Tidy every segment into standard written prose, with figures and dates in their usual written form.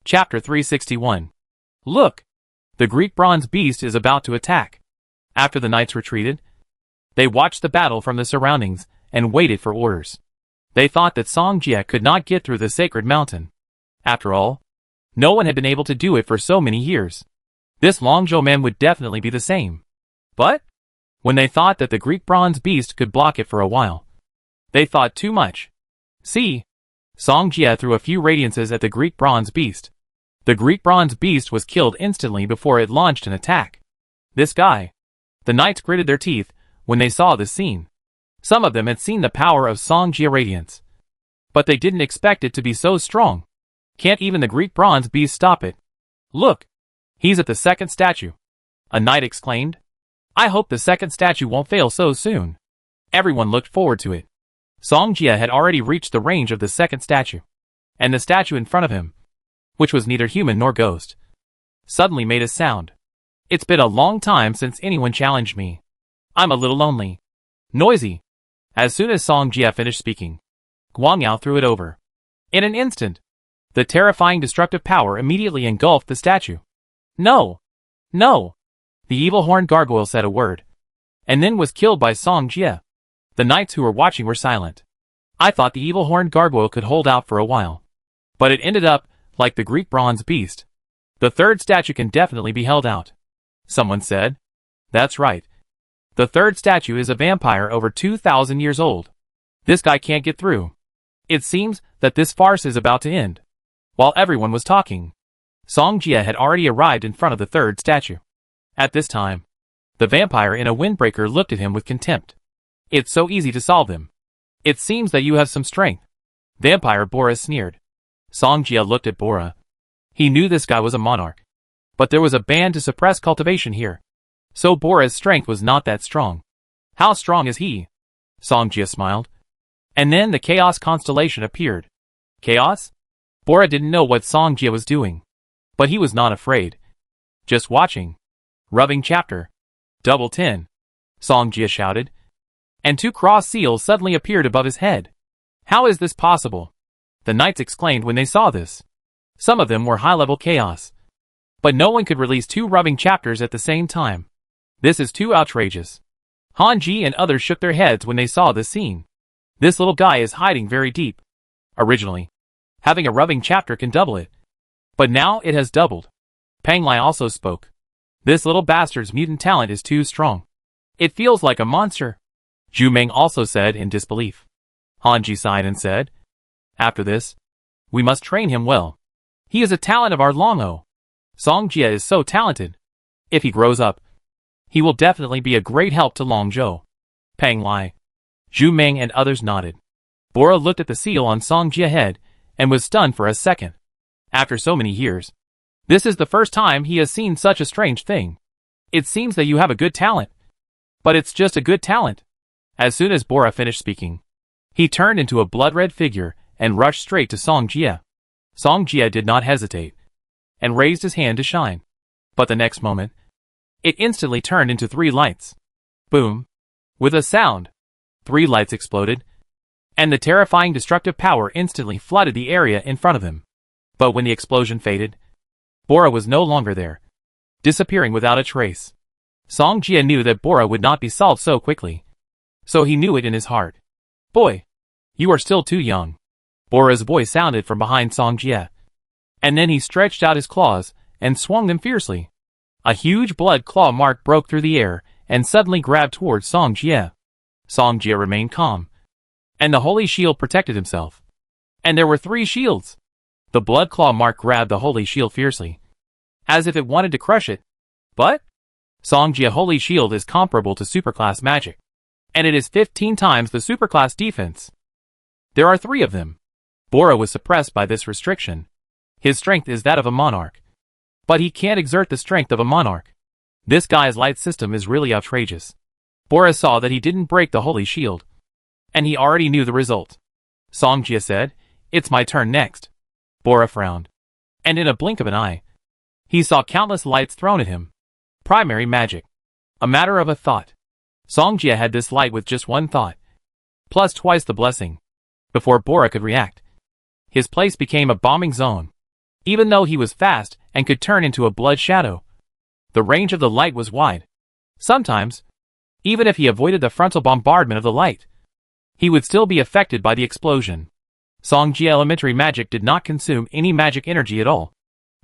Chapter 361. Look! The Greek bronze beast is about to attack. After the knights retreated, they watched the battle from the surroundings and waited for orders. They thought that Song Jie could not get through the sacred mountain. After all, no one had been able to do it for so many years. This Longzhou man would definitely be the same. But when they thought that the Greek bronze beast could block it for a while, they thought too much. See? Song Jie threw a few radiances at the Greek bronze beast. The Greek bronze beast was killed instantly before it launched an attack. This guy. The knights gritted their teeth when they saw this scene. Some of them had seen the power of Song Jie radiance, but they didn't expect it to be so strong. Can't even the Greek bronze beast stop it? Look! He's at the second statue. A knight exclaimed. I hope the second statue won't fail so soon. Everyone looked forward to it. Song Jie had already reached the range of the second statue, and the statue in front of him, which was neither human nor ghost, suddenly made a sound. It's been a long time since anyone challenged me. I'm a little lonely. Noisy. As soon as Song Jie finished speaking, Guangyao threw it over. In an instant, the terrifying destructive power immediately engulfed the statue. No! No! The evil horned gargoyle said a word, and then was killed by Song Jie. The knights who were watching were silent. I thought the evil horned gargoyle could hold out for a while, but it ended up like the Greek bronze beast. The third statue can definitely be held out. Someone said. That's right. The third statue is a vampire over 2,000 years old. This guy can't get through. It seems that this farce is about to end. While everyone was talking, Song Jie had already arrived in front of the third statue. At this time, the vampire in a windbreaker looked at him with contempt. It's so easy to solve them. It seems that you have some strength. Vampire Bora sneered. Song Jie looked at Bora. He knew this guy was a monarch, but there was a ban to suppress cultivation here. So Bora's strength was not that strong. How strong is he? Song Jie smiled. And then the Chaos constellation appeared. Chaos? Bora didn't know what Song Jie was doing, but he was not afraid. Just watching. Rubbing chapter. Double 10. Song Jie shouted. And two cross seals suddenly appeared above his head. How is this possible? The knights exclaimed when they saw this. Some of them were high-level chaos, but no one could release two rubbing chapters at the same time. This is too outrageous. Hanji and others shook their heads when they saw this scene. This little guy is hiding very deep. Originally, having a rubbing chapter can double it, but now it has doubled. Pang Lai also spoke. This little bastard's mutant talent is too strong. It feels like a monster. Zhu Meng also said in disbelief. Hanji sighed and said, after this, we must train him well. He is a talent of our Longo. Song Jie is so talented. If he grows up, he will definitely be a great help to Longzhou. Pang Lai, Zhu Meng and others nodded. Bora looked at the seal on Song Jie's head and was stunned for a second. After so many years, this is the first time he has seen such a strange thing. It seems that you have a good talent. But it's just a good talent. As soon as Bora finished speaking, he turned into a blood-red figure and rushed straight to Song Jie. Song Jie did not hesitate, and raised his hand to shine. But the next moment, it instantly turned into three lights. Boom! With a sound, three lights exploded, and the terrifying destructive power instantly flooded the area in front of him. But when the explosion faded, Bora was no longer there, disappearing without a trace. Song Jie knew that Bora would not be solved so quickly, so he knew it in his heart. Boy, you are still too young. Bora's voice sounded from behind Song Jie. And then he stretched out his claws and swung them fiercely. A huge blood claw mark broke through the air and suddenly grabbed towards Song Jie. Song Jie remained calm, and the holy shield protected himself. And there were three shields. The blood claw mark grabbed the holy shield fiercely, as if it wanted to crush it. But Song Jie holy shield is comparable to superclass magic, and it is 15 times the superclass defense. There are three of them. Bora was suppressed by this restriction. His strength is that of a monarch, but he can't exert the strength of a monarch. This guy's light system is really outrageous. Bora saw that he didn't break the holy shield, and he already knew the result. Song Jie said, it's my turn next. Bora frowned, and in a blink of an eye, he saw countless lights thrown at him. Primary magic. A matter of a thought. Song Jie had this light with just one thought, plus twice the blessing. Before Bora could react, his place became a bombing zone. even though he was fast and could turn into a blood shadow. The range of the light was wide. Sometimes, even if he avoided the frontal bombardment of the light, he would still be affected by the explosion. Songjia elementary magic did not consume any magic energy at all,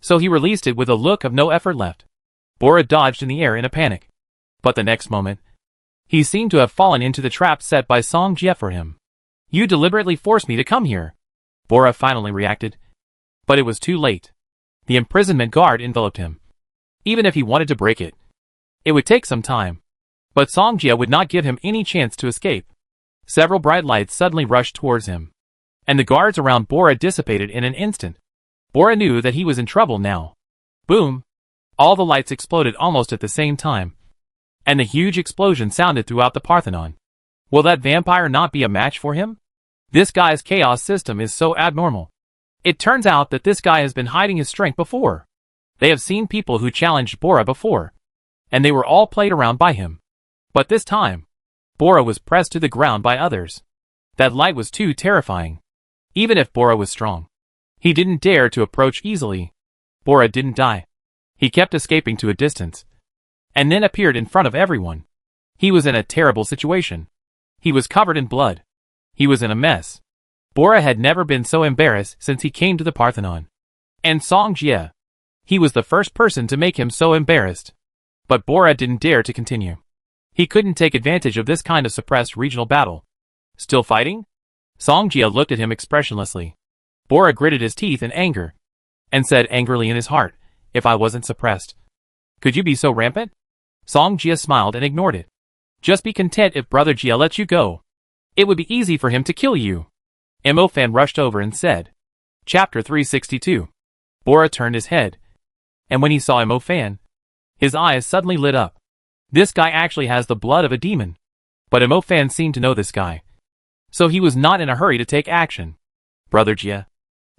so he released it with a look of no effort left. Bora dodged in the air in a panic. But the next moment, he seemed to have fallen into the trap set by Songjia for him. "You deliberately forced me to come here," Bora finally reacted. But it was too late. The imprisonment guard enveloped him. Even if he wanted to break it, it would take some time. But Songjia would not give him any chance to escape. Several bright lights suddenly rushed towards him, and the guards around Bora dissipated in an instant. Bora knew that he was in trouble now. Boom! All the lights exploded almost at the same time, and the huge explosion sounded throughout the Parthenon. Will that vampire not be a match for him? This guy's chaos system is so abnormal. It turns out that this guy has been hiding his strength before. They have seen people who challenged Bora before, and they were all played around by him. But this time, Bora was pressed to the ground by others. That light was too terrifying. Even if Bora was strong, he didn't dare to approach easily. Bora didn't die. He kept escaping to a distance, and then appeared in front of everyone. He was in a terrible situation. He was covered in blood. He was in a mess. Bora had never been so embarrassed since he came to the Parthenon. And Songjia, he was the first person to make him so embarrassed. But Bora didn't dare to continue. He couldn't take advantage of this kind of suppressed regional battle. Still fighting? Songjia looked at him expressionlessly. Bora gritted his teeth in anger, and said angrily in his heart, "If I wasn't suppressed, could you be so rampant?" Songjia smiled and ignored it. "Just be content if Brother Jia lets you go. It would be easy for him to kill you." Mo-fan rushed over and said. Chapter 362. Bora turned his head, and when he saw Mo-fan, his eyes suddenly lit up. This guy actually has the blood of a demon. But Mo-fan seemed to know this guy, so he was not in a hurry to take action. "Brother Jia,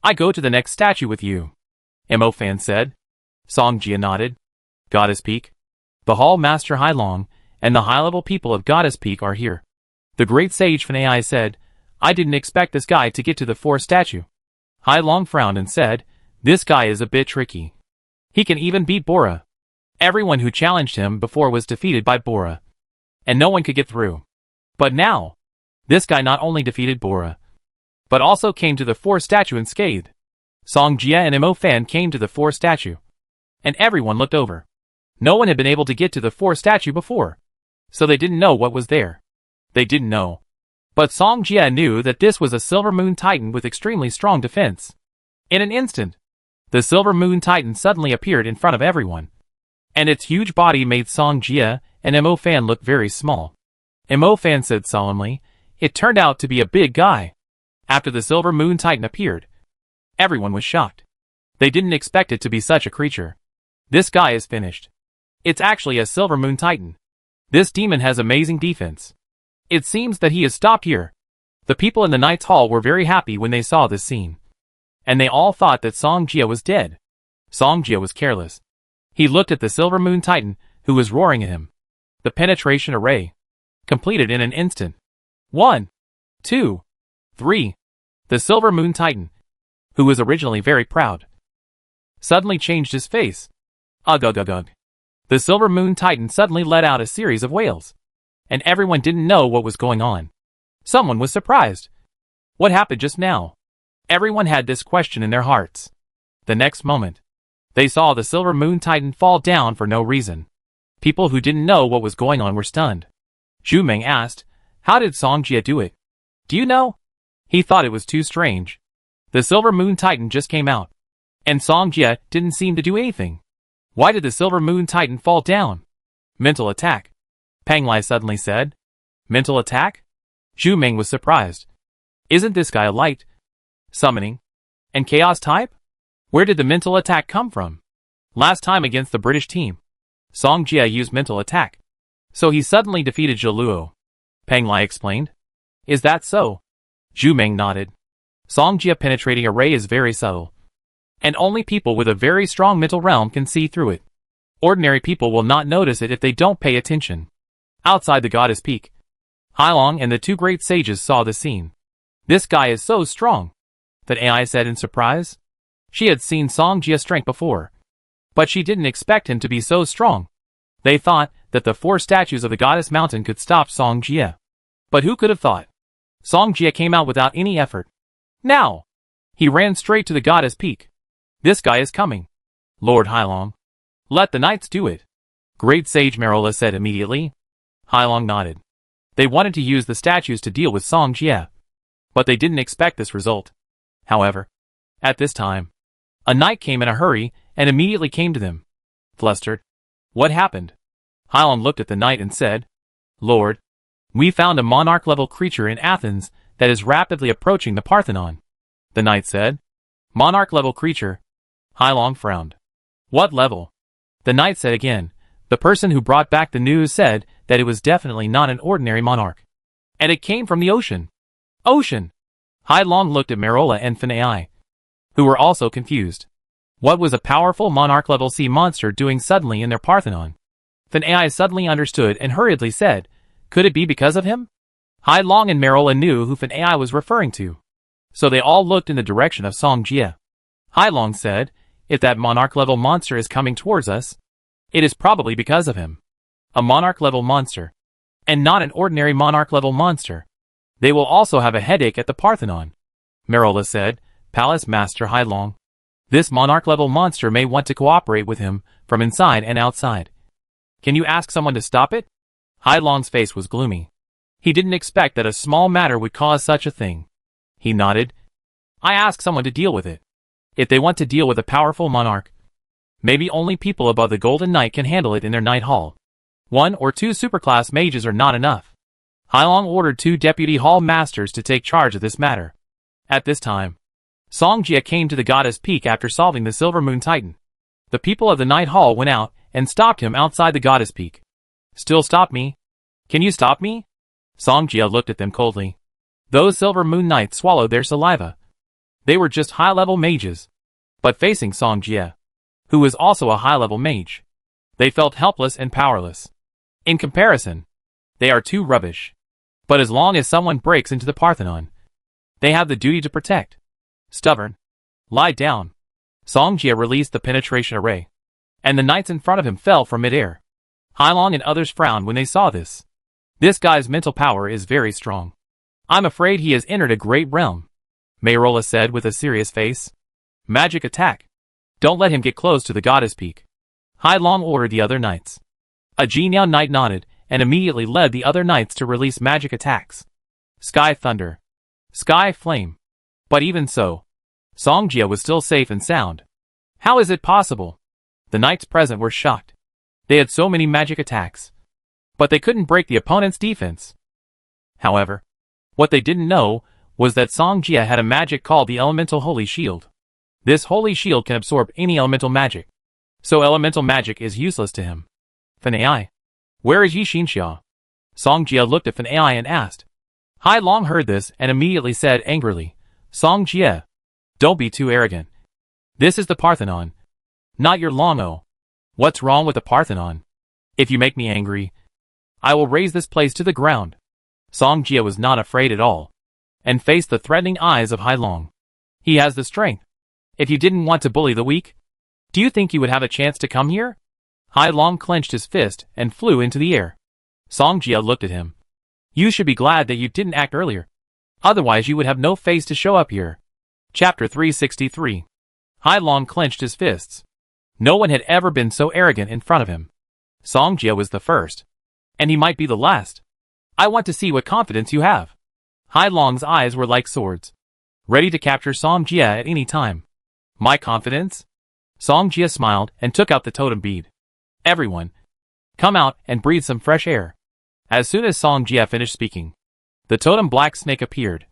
I go to the next statue with you," Mo-fan said. Songjia nodded. "Goddess Peak. The Hall Master Hailong and the high-level people of Goddess Peak are here." The great sage Fan Ai said, "I didn't expect this guy to get to the fourth statue." Hailong frowned and said, "This guy is a bit tricky. He can even beat Bora. Everyone who challenged him before was defeated by Bora, and no one could get through. But now, this guy not only defeated Bora, but also came to the fourth statue unscathed." Songjia and Mo-fan came to the fourth statue, and everyone looked over. No one had been able to get to the fourth statue before, so they didn't know what was there. They didn't know. But Songjia knew that this was a Silver Moon Titan with extremely strong defense. In an instant, the Silver Moon Titan suddenly appeared in front of everyone, and its huge body made Songjia and Mo-fan look very small. Mo-fan said solemnly, "It turned out to be a big guy." After the Silver Moon Titan appeared, everyone was shocked. They didn't expect it to be such a creature. This guy is finished. It's actually a Silver Moon Titan. This demon has amazing defense. It seems that he has stopped here. The people in the Knight's Hall were very happy when they saw this scene, and they all thought that Songjia was dead. Songjia was careless. He looked at the Silver Moon Titan, who was roaring at him. The penetration array, completed in an instant. 1, 2, 3. The Silver Moon Titan, who was originally very proud, suddenly changed his face. Ugh ugh ugh ugh. The Silver Moon Titan suddenly let out a series of wails, and everyone didn't know what was going on. Someone was surprised. What happened just now? Everyone had this question in their hearts. The next moment, they saw the Silver Moon Titan fall down for no reason. People who didn't know what was going on were stunned. Zhu Meng asked, "How did Songjia do it? Do you know?" He thought it was too strange. The Silver Moon Titan just came out, and Songjia didn't seem to do anything. Why did the Silver Moon Titan fall down? Mental attack, Pang Lai suddenly said. Mental attack? Zhu Meng was surprised. Isn't this guy a light, summoning, and chaos type? Where did the mental attack come from? Last time against the British team, Songjia used mental attack, so he suddenly defeated Zheluo. Pang Lai explained. Is that so? Zhu Meng nodded. Songjia penetrating array is very subtle, and only people with a very strong mental realm can see through it. Ordinary people will not notice it if they don't pay attention. Outside the Goddess Peak, Hailong and the two great sages saw the scene. This guy is so strong, that AI said in surprise. She had seen Song Jia's strength before, but she didn't expect him to be so strong. They thought that the 4 statues of the goddess mountain could stop Song Jia. But who could have thought? Song Jia came out without any effort. Now! He ran straight to the goddess peak. This guy is coming. Lord Hailong. Let the knights do it. Great Sage Merola said immediately. Hailong nodded. They wanted to use the statues to deal with Song Jia, but they didn't expect this result. However, at this time, a knight came in a hurry and immediately came to them. Flustered. What happened? Hailong looked at the knight and said, Lord, we found a monarch-level creature in Athens that is rapidly approaching the Parthenon. The knight said, Monarch-level creature. Hailong frowned. What level? The knight said again. The person who brought back the news said that it was definitely not an ordinary monarch. And it came from the ocean. Ocean! Hailong looked at Merola and Fanai, who were also confused. What was a powerful monarch-level sea monster doing suddenly in their Parthenon? Fanai suddenly understood and hurriedly said, Could it be because of him? Hailong and Merola knew who Fanai was referring to, so they all looked in the direction of Song Jia. Hailong said, If that monarch-level monster is coming towards us, it is probably because of him. A monarch-level monster, and not an ordinary monarch-level monster. They will also have a headache at the Parthenon. Merola said, Palace Master Hailong. This monarch-level monster may want to cooperate with him from inside and outside. Can you ask someone to stop it? Hailong's face was gloomy. He didn't expect that a small matter would cause such a thing. He nodded. I ask someone to deal with it. If they want to deal with a powerful monarch, maybe only people above the Golden Knight can handle it in their Knight Hall. 1 or 2 superclass mages are not enough. Hailong ordered 2 deputy hall masters to take charge of this matter. At this time, Song Jia came to the goddess peak after solving the Silver Moon Titan. The people of the Knight Hall went out and stopped him outside the goddess peak. Still stop me? Can you stop me? Song Jia looked at them coldly. Those Silver Moon Knights swallowed their saliva. They were just high-level mages. But facing Song Jia, who was also a high-level mage, they felt helpless and powerless. In comparison, they are too rubbish. But as long as someone breaks into the Parthenon, they have the duty to protect. Stubborn. Lie down. Song Jia released the penetration array, and the knights in front of him fell from midair. Hailong and others frowned when they saw this. This guy's mental power is very strong. I'm afraid he has entered a great realm, Merola said with a serious face. Magic attack. Don't let him get close to the goddess peak. Hailong ordered the other knights. A Jinyao knight nodded and immediately led the other knights to release magic attacks. Sky Thunder. Sky Flame. But even so, Song Jia was still safe and sound. How is it possible? The knights present were shocked. They had so many magic attacks, but they couldn't break the opponent's defense. However, what they didn't know was that Song Jia had a magic called the Elemental Holy Shield. This holy shield can absorb any elemental magic, so elemental magic is useless to him. Fanai. Where is Yi Xinxia? Song Jia looked at Fanai and asked. Hailong heard this and immediately said angrily, Song Jia, don't be too arrogant. This is the Parthenon, not your Longo. What's wrong with the Parthenon? If you make me angry, I will raise this place to the ground. Song Jia was not afraid at all, and faced the threatening eyes of Hailong. He has the strength. If you didn't want to bully the weak, do you think you would have a chance to come here? Hailong clenched his fist and flew into the air. Song Jia looked at him. You should be glad that you didn't act earlier. Otherwise you would have no face to show up here. Chapter 363. Hailong clenched his fists. No one had ever been so arrogant in front of him. Song Jia was the first, and he might be the last. I want to see what confidence you have. Hailong's eyes were like swords, ready to capture Song Jia at any time. My confidence? Song Jia smiled and took out the totem bead. Everyone, come out and breathe some fresh air. As soon as Song Jia finished speaking, the totem black snake appeared,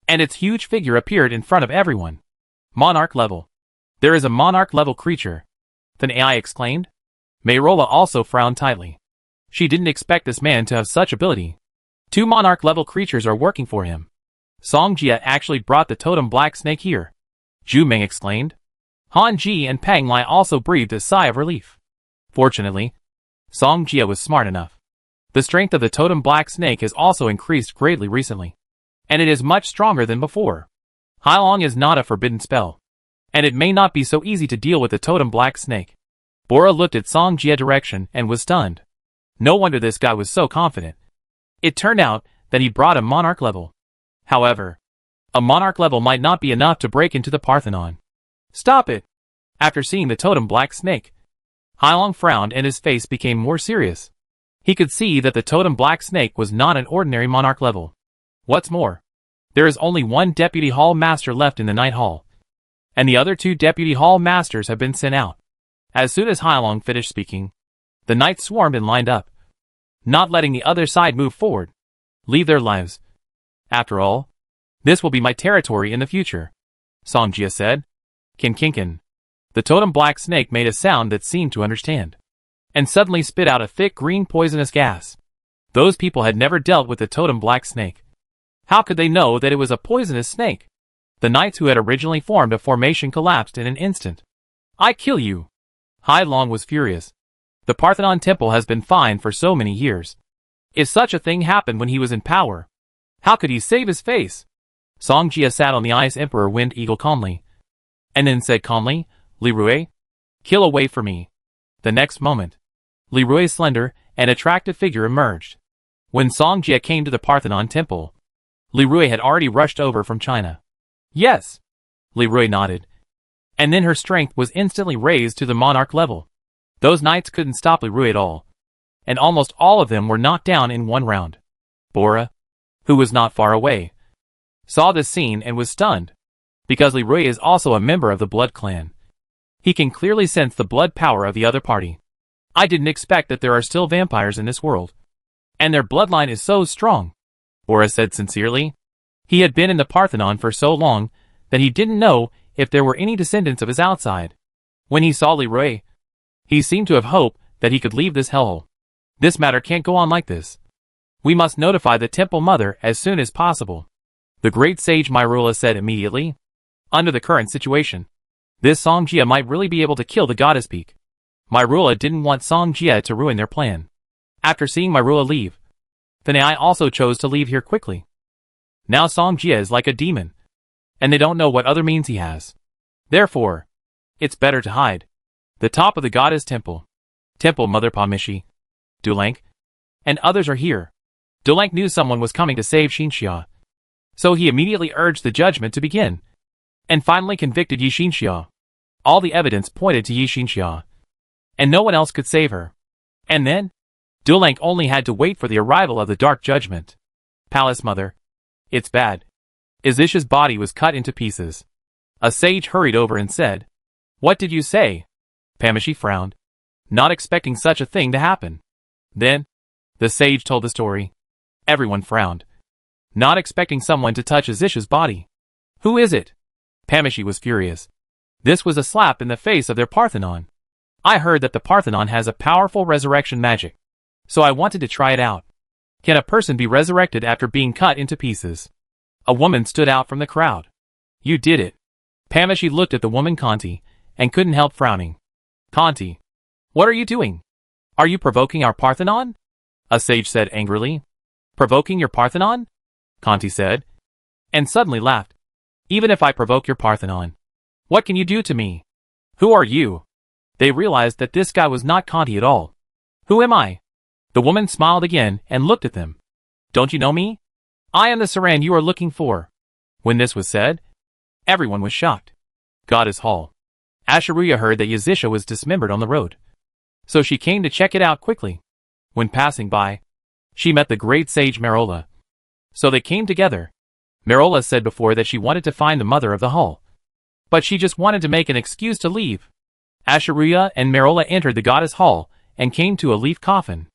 and its huge figure appeared in front of everyone. Monarch level. There is a monarch level creature. Then AI exclaimed. Merola also frowned tightly. She didn't expect this man to have such ability. 2 monarch level creatures are working for him. Song Jia actually brought the totem black snake here. Zhu Meng exclaimed. Han Ji and Peng Lai also breathed a sigh of relief. Fortunately, Song Jia was smart enough. The strength of the totem black snake has also increased greatly recently, and it is much stronger than before. Hailong is not a forbidden spell. and it may not be so easy to deal with the totem black snake. Bora looked at Song Jia direction and was stunned. No wonder this guy was so confident. It turned out that he brought a monarch level. However, a monarch level might not be enough to break into the Parthenon. Stop it! After seeing the totem black snake, Hailong frowned and his face became more serious. He could see that the totem black snake was not an ordinary monarch level. What's more, there is only one deputy hall master left in the night hall, and the other 2 deputy hall masters have been sent out. As soon as Hailong finished speaking, the knights swarmed and lined up, not letting the other side move forward, leave their lives. After all, this will be my territory in the future, Song Jia said. Kin. The totem black snake made a sound that seemed to understand, and suddenly spit out a thick green poisonous gas. Those people had never dealt with the totem black snake. How could they know that it was a poisonous snake? The knights who had originally formed a formation collapsed in an instant. I kill you! Hailong was furious. The Parthenon temple has been fine for so many years. If such a thing happened when he was in power, how could he save his face? Song Jia sat on the Ice Emperor Wind Eagle calmly, and then said calmly, Li Rui, kill away for me. The next moment, Li Rui's slender and attractive figure emerged. When Song Jia came to the Parthenon temple, Li Rui had already rushed over from China. Yes, Li Rui nodded, and then her strength was instantly raised to the monarch level. Those knights couldn't stop Li Rui at all, and almost all of them were knocked down in one round. Bora, who was not far away, saw this scene and was stunned, because Li Rui is also a member of the Blood Clan. He can clearly sense the blood power of the other party. I didn't expect that there are still vampires in this world, and their bloodline is so strong, Bora said sincerely. He had been in the Parthenon for so long that he didn't know if there were any descendants of his outside. When he saw Li Rui, he seemed to have hope that he could leave this hellhole. This matter can't go on like this. We must notify the Temple Mother as soon as possible, the great sage Myrula said immediately. Under the current situation, this Song Jia might really be able to kill the Goddess Peak. Myrula didn't want Song Jia to ruin their plan. After seeing Myrula leave, Thanai also chose to leave here quickly. Now Song Jia is like a demon, and they don't know what other means he has. Therefore, it's better to hide. The top of the Goddess Temple, Temple Mother Pamishi, Dulank, and others are here. Dulank knew someone was coming to save Xinxia, so he immediately urged the judgment to begin, and finally convicted Yi Xinxia. All the evidence pointed to Yi Xinxia, and no one else could save her. And then, Dulank only had to wait for the arrival of the Dark Judgment. Palace Mother, it's bad. Izisha's body was cut into pieces. A sage hurried over and said, What did you say? Pamishi frowned, not expecting such a thing to happen. Then, the sage told the story. Everyone frowned, not expecting someone to touch Izisha's body. Who is it? Pamishi was furious. This was a slap in the face of their Parthenon. I heard that the Parthenon has a powerful resurrection magic, so I wanted to try it out. Can a person be resurrected after being cut into pieces? A woman stood out from the crowd. You did it. Pamishi looked at the woman Kanti, and couldn't help frowning. Kanti, what are you doing? Are you provoking our Parthenon? A sage said angrily. Provoking your Parthenon? Kanti said, and suddenly laughed. Even if I provoke your Parthenon, what can you do to me? Who are you? They realized that this guy was not Kanti at all. Who am I? The woman smiled again and looked at them. Don't you know me? I am the Saran you are looking for. When this was said, everyone was shocked. Goddess Hall. Asheruya heard that Yazisha was dismembered on the road, so she came to check it out quickly. When passing by, she met the great sage Merola. So they came together. Merola said before that she wanted to find the mother of the hall, but she just wanted to make an excuse to leave. Asheruya and Merola entered the goddess hall and came to a leaf coffin.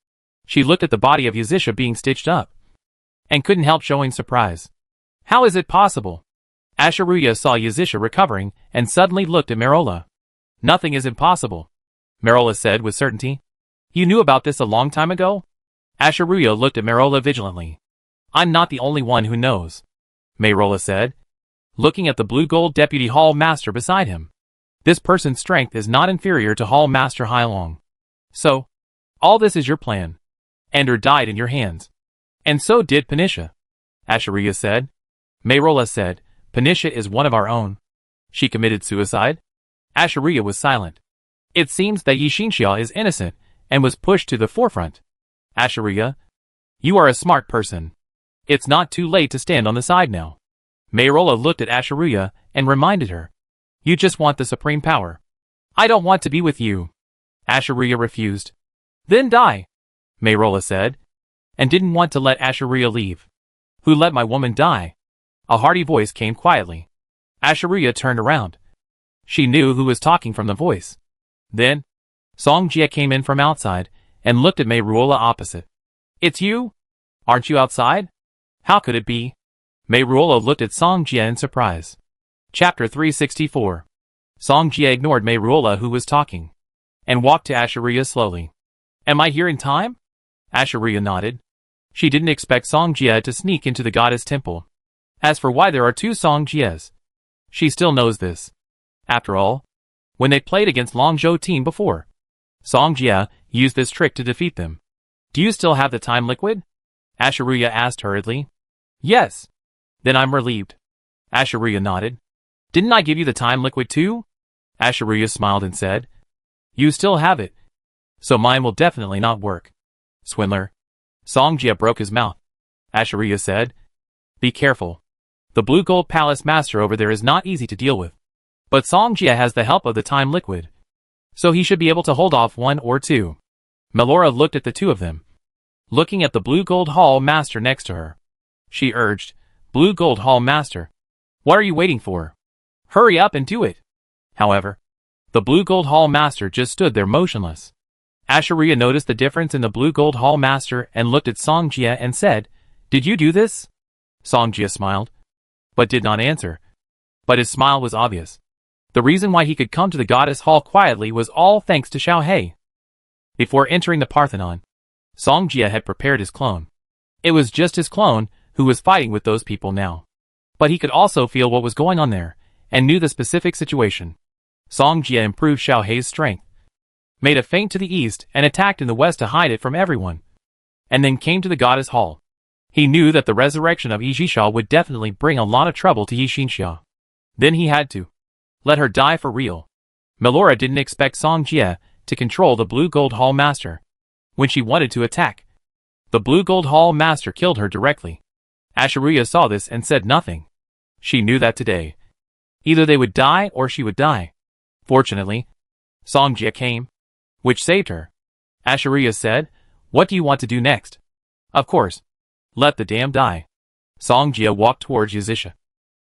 She looked at the body of Yazisha being stitched up, and couldn't help showing surprise. How is it possible? Asheruya saw Yazisha recovering and suddenly looked at Merola. Nothing is impossible, Merola said with certainty. You knew about this a long time ago? Asheruya looked at Merola vigilantly. I'm not the only one who knows, Merola said, looking at the blue-gold deputy hall master beside him. This person's strength is not inferior to Hall Master Hailong. So, all this is your plan. Ender died in your hands. And so did Panisha, Asheruya said. Merola said, Panisha is one of our own. She committed suicide? Ashuriya was silent. It seems that Yi Xinxia is innocent and was pushed to the forefront. Ashuriya, you are a smart person. It's not too late to stand on the side now. Mayrola looked at Ashuriya and reminded her. You just want the supreme power. I don't want to be with you. Ashuriya refused. Then die, Mayrola said, and didn't want to let Ashuriya leave. Who let my woman die? A hearty voice came quietly. Ashuriya turned around. She knew who was talking from the voice. Then, Song Jie came in from outside and looked at Mayrola opposite. It's you? Aren't you outside? How could it be? Mayrola looked at Song Jie in surprise. Chapter 364. Song Jie ignored Mayrola who was talking, and walked to Ashuriya slowly. Am I here in time? Ashuriya nodded. She didn't expect Song Jie to sneak into the goddess temple. As for why there are two Song Jies, she still knows this. After all, when they played against Longzhou team before, Song Jie used this trick to defeat them. Do you still have the time liquid? Ashuriya asked hurriedly. Yes. Then I'm relieved. Ashuriya nodded. Didn't I give you the time liquid too? Ashuriya smiled and said. You still have it. So mine will definitely not work. Swindler. Song Jie broke his mouth. Ashuriya said. Be careful. The Blue Gold Palace Master over there is not easy to deal with. But Song Jie has the help of the time liquid, so he should be able to hold off one or two. Melora looked at the two of them, looking at the Blue Gold Hall Master next to her. She urged, Blue Gold Hall Master, what are you waiting for? Hurry up and do it. However, the Blue Gold Hall Master just stood there motionless. Ashuriya noticed the difference in the Blue Gold Hall Master and looked at Song Jie and said, Did you do this? Song Jie smiled, but did not answer. But his smile was obvious. The reason why he could come to the goddess hall quietly was all thanks to Xiao He. Before entering the Parthenon, Song Jie had prepared his clone. It was just his clone who was fighting with those people now. But he could also feel what was going on there, and knew the specific situation. Song Jie improved Xiao He's strength, made a feint to the east and attacked in the west to hide it from everyone, and then came to the goddess hall. He knew that the resurrection of Yi Xinxia would definitely bring a lot of trouble to Yi Xinxia. Then he had to let her die for real. Melora didn't expect Song Jie to control the Blue Gold Hall Master. When she wanted to attack, the Blue Gold Hall Master killed her directly. Ashuriya saw this and said nothing. She knew that today, either they would die or she would die. Fortunately, Song Jie came, which saved her. Ashuriya said, What do you want to do next? Of course, let the dam die. Song Jie walked towards Yuzisha,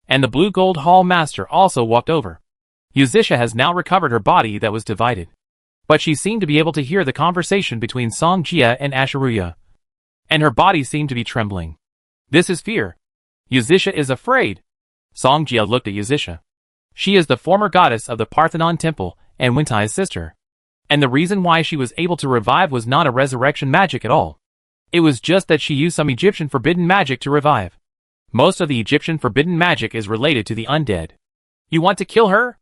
and the Blue Gold Hall Master also walked over. Yuzisha has now recovered her body that was divided, but she seemed to be able to hear the conversation between Song Jie and Ashuriya, and her body seemed to be trembling. This is fear. Yuzisha is afraid. Song Jie looked at Yuzisha. She is the former goddess of the Parthenon Temple and Wintai's sister. And the reason why she was able to revive was not a resurrection magic at all. It was just that she used some Egyptian forbidden magic to revive. Most of the Egyptian forbidden magic is related to the undead. You want to kill her?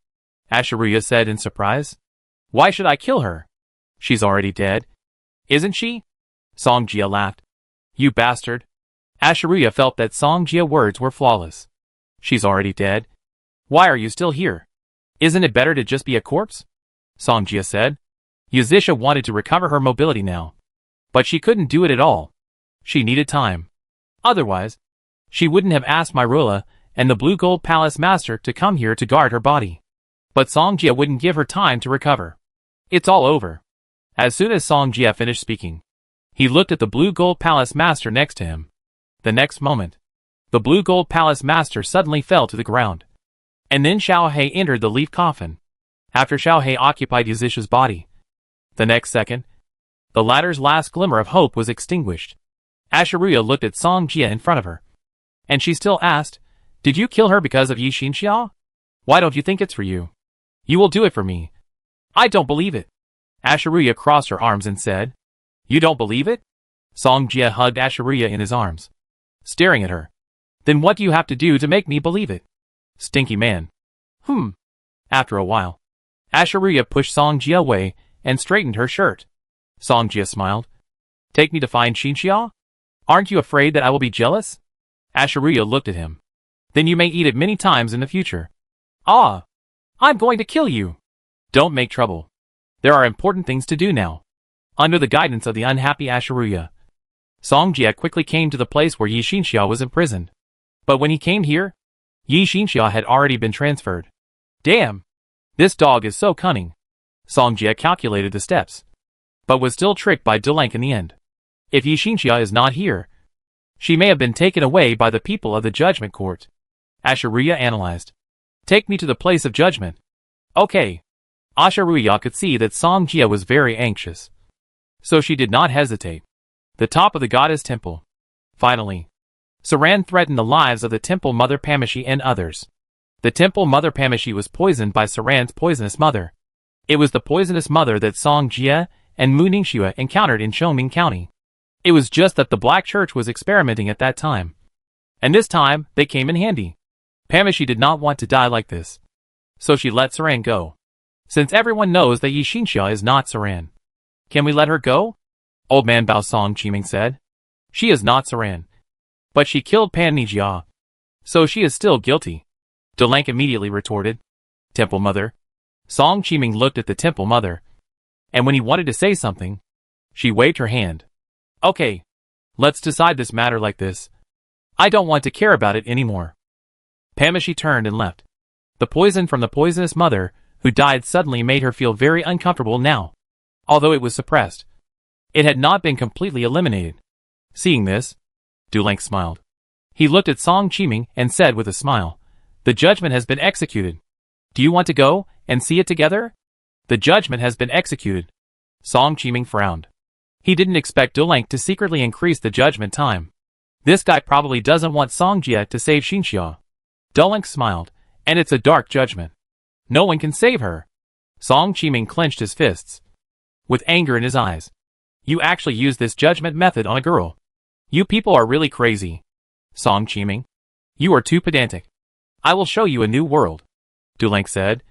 Ashuriya said in surprise. Why should I kill her? She's already dead. Isn't she? Song Jie laughed. You bastard. Ashuriya felt that Song Jie's words were flawless. She's already dead. Why are you still here? Isn't it better to just be a corpse? Song Jie said. Yuzisha wanted to recover her mobility now, but she couldn't do it at all. She needed time. Otherwise, she wouldn't have asked Myrula and the Blue Gold Palace Master to come here to guard her body. But Song Jie wouldn't give her time to recover. It's all over. As soon as Song Jie finished speaking, he looked at the Blue Gold Palace Master next to him. The next moment, the Blue Gold Palace Master suddenly fell to the ground. And then Xiao He entered the leaf coffin, after Xiao He occupied Yuzisha's body. The next second, the latter's last glimmer of hope was extinguished. Ashuriya looked at Song Jie in front of her, and she still asked, Did you kill her because of Yi Xinxia? Why don't you think it's for you? You will do it for me. I don't believe it. Ashuriya crossed her arms and said, You don't believe it? Song Jie hugged Ashuriya in his arms, staring at her. Then what do you have to do to make me believe it? Stinky man. After a while, Ashuriya pushed Song Jie away and straightened her shirt. Song Jie smiled. Take me to find Xinxia? Aren't you afraid that I will be jealous? Ashuriya looked at him. Then you may eat it many times in the future. Ah! I'm going to kill you. Don't make trouble. There are important things to do now. Under the guidance of the unhappy Ashiruya, Song Jie quickly came to the place where Yi Xinxia was imprisoned. But when he came here, Yi Xinxia had already been transferred. Damn! This dog is so cunning. Song Jie calculated the steps, but was still tricked by Dulank in the end. If Yi Xinxia is not here, she may have been taken away by the people of the Judgment Court. Ashiruya analyzed. Take me to the place of judgment. Okay. Ashiruya could see that Song Jie was very anxious, so she did not hesitate. The top of the goddess temple. Finally, Saran threatened the lives of the temple mother Pamashi and others. The temple mother Pamashi was poisoned by Saran's poisonous mother. It was the poisonous mother that Song Jie and Mu Ningxue encountered in Shoming County. It was just that the Black Church was experimenting at that time. And this time, they came in handy. Pamashi did not want to die like this, so she let Saran go. Since everyone knows that Yi Xinxia is not Saran, can we let her go? Old man Bao Song Qiming said. She is not Saran, but she killed Pan Nijia, so she is still guilty. Dulank immediately retorted. Temple Mother. Song Qiming looked at the Temple Mother, and when he wanted to say something, she waved her hand. Okay, let's decide this matter like this. I don't want to care about it anymore. Pamashi turned and left. The poison from the poisonous mother, who died suddenly, made her feel very uncomfortable now. Although it was suppressed, it had not been completely eliminated. Seeing this, Dulank smiled. He looked at Song Qiming and said with a smile, the judgment has been executed. Do you want to go and see it together? The judgment has been executed. Song Qiming frowned. He didn't expect Dulank to secretly increase the judgment time. This guy probably doesn't want Song Jie to save Xinxia. Dulank smiled, and it's a dark judgment. No one can save her. Song Qiming clenched his fists, with anger in his eyes. You actually used this judgment method on a girl. You people are really crazy. Song Qiming, you are too pedantic. I will show you a new world, Dulank said,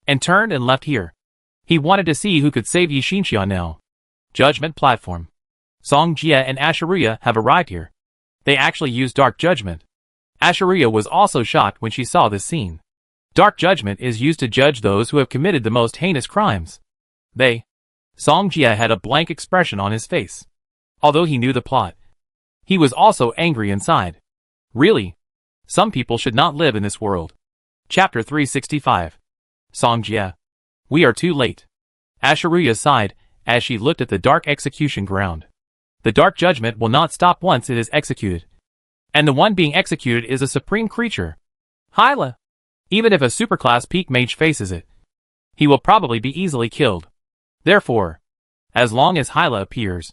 and turned and left here. He wanted to see who could save Yi Xinxia now. Judgment platform. Song Jie and Ashiruya have arrived here. They actually used dark judgment. Ashiruya was also shocked when she saw this scene. Dark judgment is used to judge those who have committed the most heinous crimes. Song Jie had a blank expression on his face. Although he knew the plot, he was also angry inside. Really? Some people should not live in this world. Chapter 365. Song Jie. We are too late. Ashiruya sighed as she looked at the dark execution ground. The dark judgment will not stop once it is executed. And the one being executed is a supreme creature. Hyla. Even if a superclass peak mage faces it, he will probably be easily killed. Therefore, as long as Hyla appears,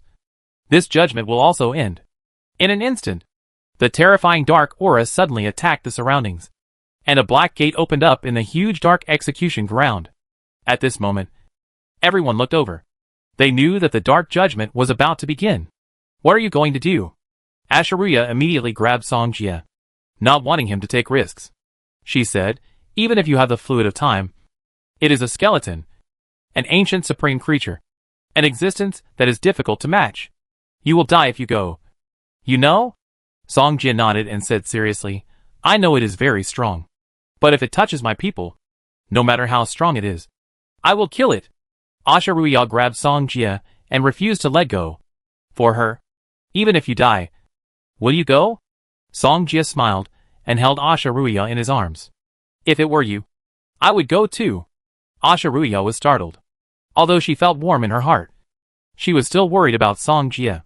this judgment will also end. In an instant, the terrifying dark aura suddenly attacked the surroundings, and a black gate opened up in the huge dark execution ground. At this moment, everyone looked over. They knew that the dark judgment was about to begin. What are you going to do? Ashiruya immediately grabbed Song Jie, not wanting him to take risks. She said, even if you have the fluid of time, it is a skeleton, an ancient supreme creature, an existence that is difficult to match. You will die if you go. You know? Song Jie nodded and said seriously, I know it is very strong. But if it touches my people, no matter how strong it is, I will kill it. Ashiruya grabbed Song Jie and refused to let go. For her, even if you die, will you go? Song Jie smiled and held Ashiruya in his arms. If it were you, I would go too. Ashiruya was startled. Although she felt warm in her heart, she was still worried about Song Jie.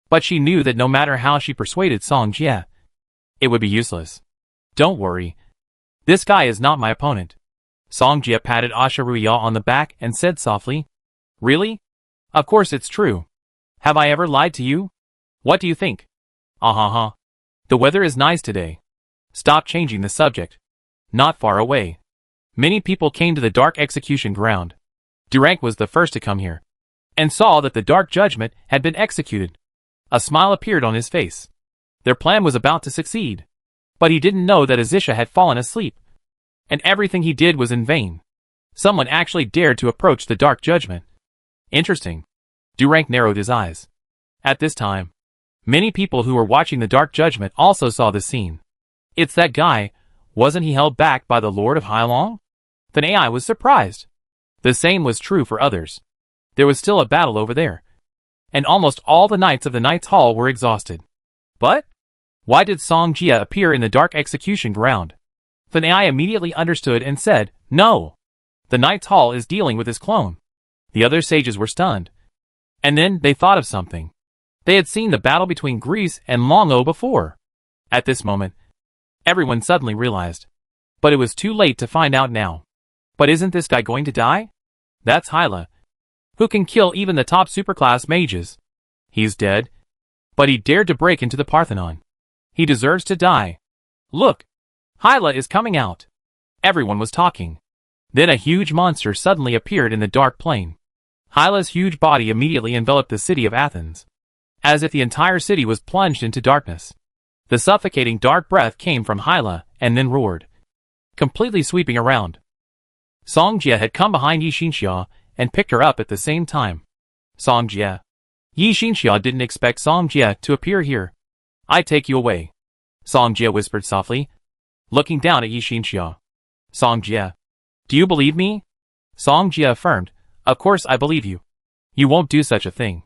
But she knew that no matter how she persuaded Song Jie, it would be useless. Don't worry. This guy is not my opponent. Song Jie patted Ashiruya on the back and said softly, Really? Of course it's true. Have I ever lied to you? What do you think? The weather is nice today. Stop changing the subject. Not far away, many people came to the dark execution ground. Durank was the first to come here, and saw that the dark judgment had been executed. A smile appeared on his face. Their plan was about to succeed. But he didn't know that Azisha had fallen asleep, and everything he did was in vain. Someone actually dared to approach the dark judgment. Interesting. Durank narrowed his eyes. At this time, many people who were watching the dark judgment also saw the scene. It's that guy. Wasn't he held back by the Lord of Hailong? Then AI was surprised. The same was true for others. There was still a battle over there. And almost all the knights of the Knight's Hall were exhausted. But why did Song Jia appear in the dark execution ground? Then AI immediately understood and said, "No! The Knight's Hall is dealing with his clone." The other sages were stunned. And then they thought of something. They had seen the battle between Greece and Longo before. At this moment, everyone suddenly realized. But it was too late to find out now. But isn't this guy going to die? That's Hyla, who can kill even the top superclass mages. He's dead. But he dared to break into the Parthenon. He deserves to die. Look! Hyla is coming out. Everyone was talking. Then a huge monster suddenly appeared in the dark plain. Hyla's huge body immediately enveloped the city of Athens, as if the entire city was plunged into darkness. The suffocating dark breath came from Hyla and then roared, completely sweeping around. Song Jia had come behind Yi Xinxia and picked her up at the same time. Song Jia. Yi Xinxia didn't expect Song Jia to appear here. "I take you away," Song Jia whispered softly, looking down at Yi Xinxia. "Song Jia, do you believe me?" Song Jia affirmed, "Of course I believe you. You won't do such a thing.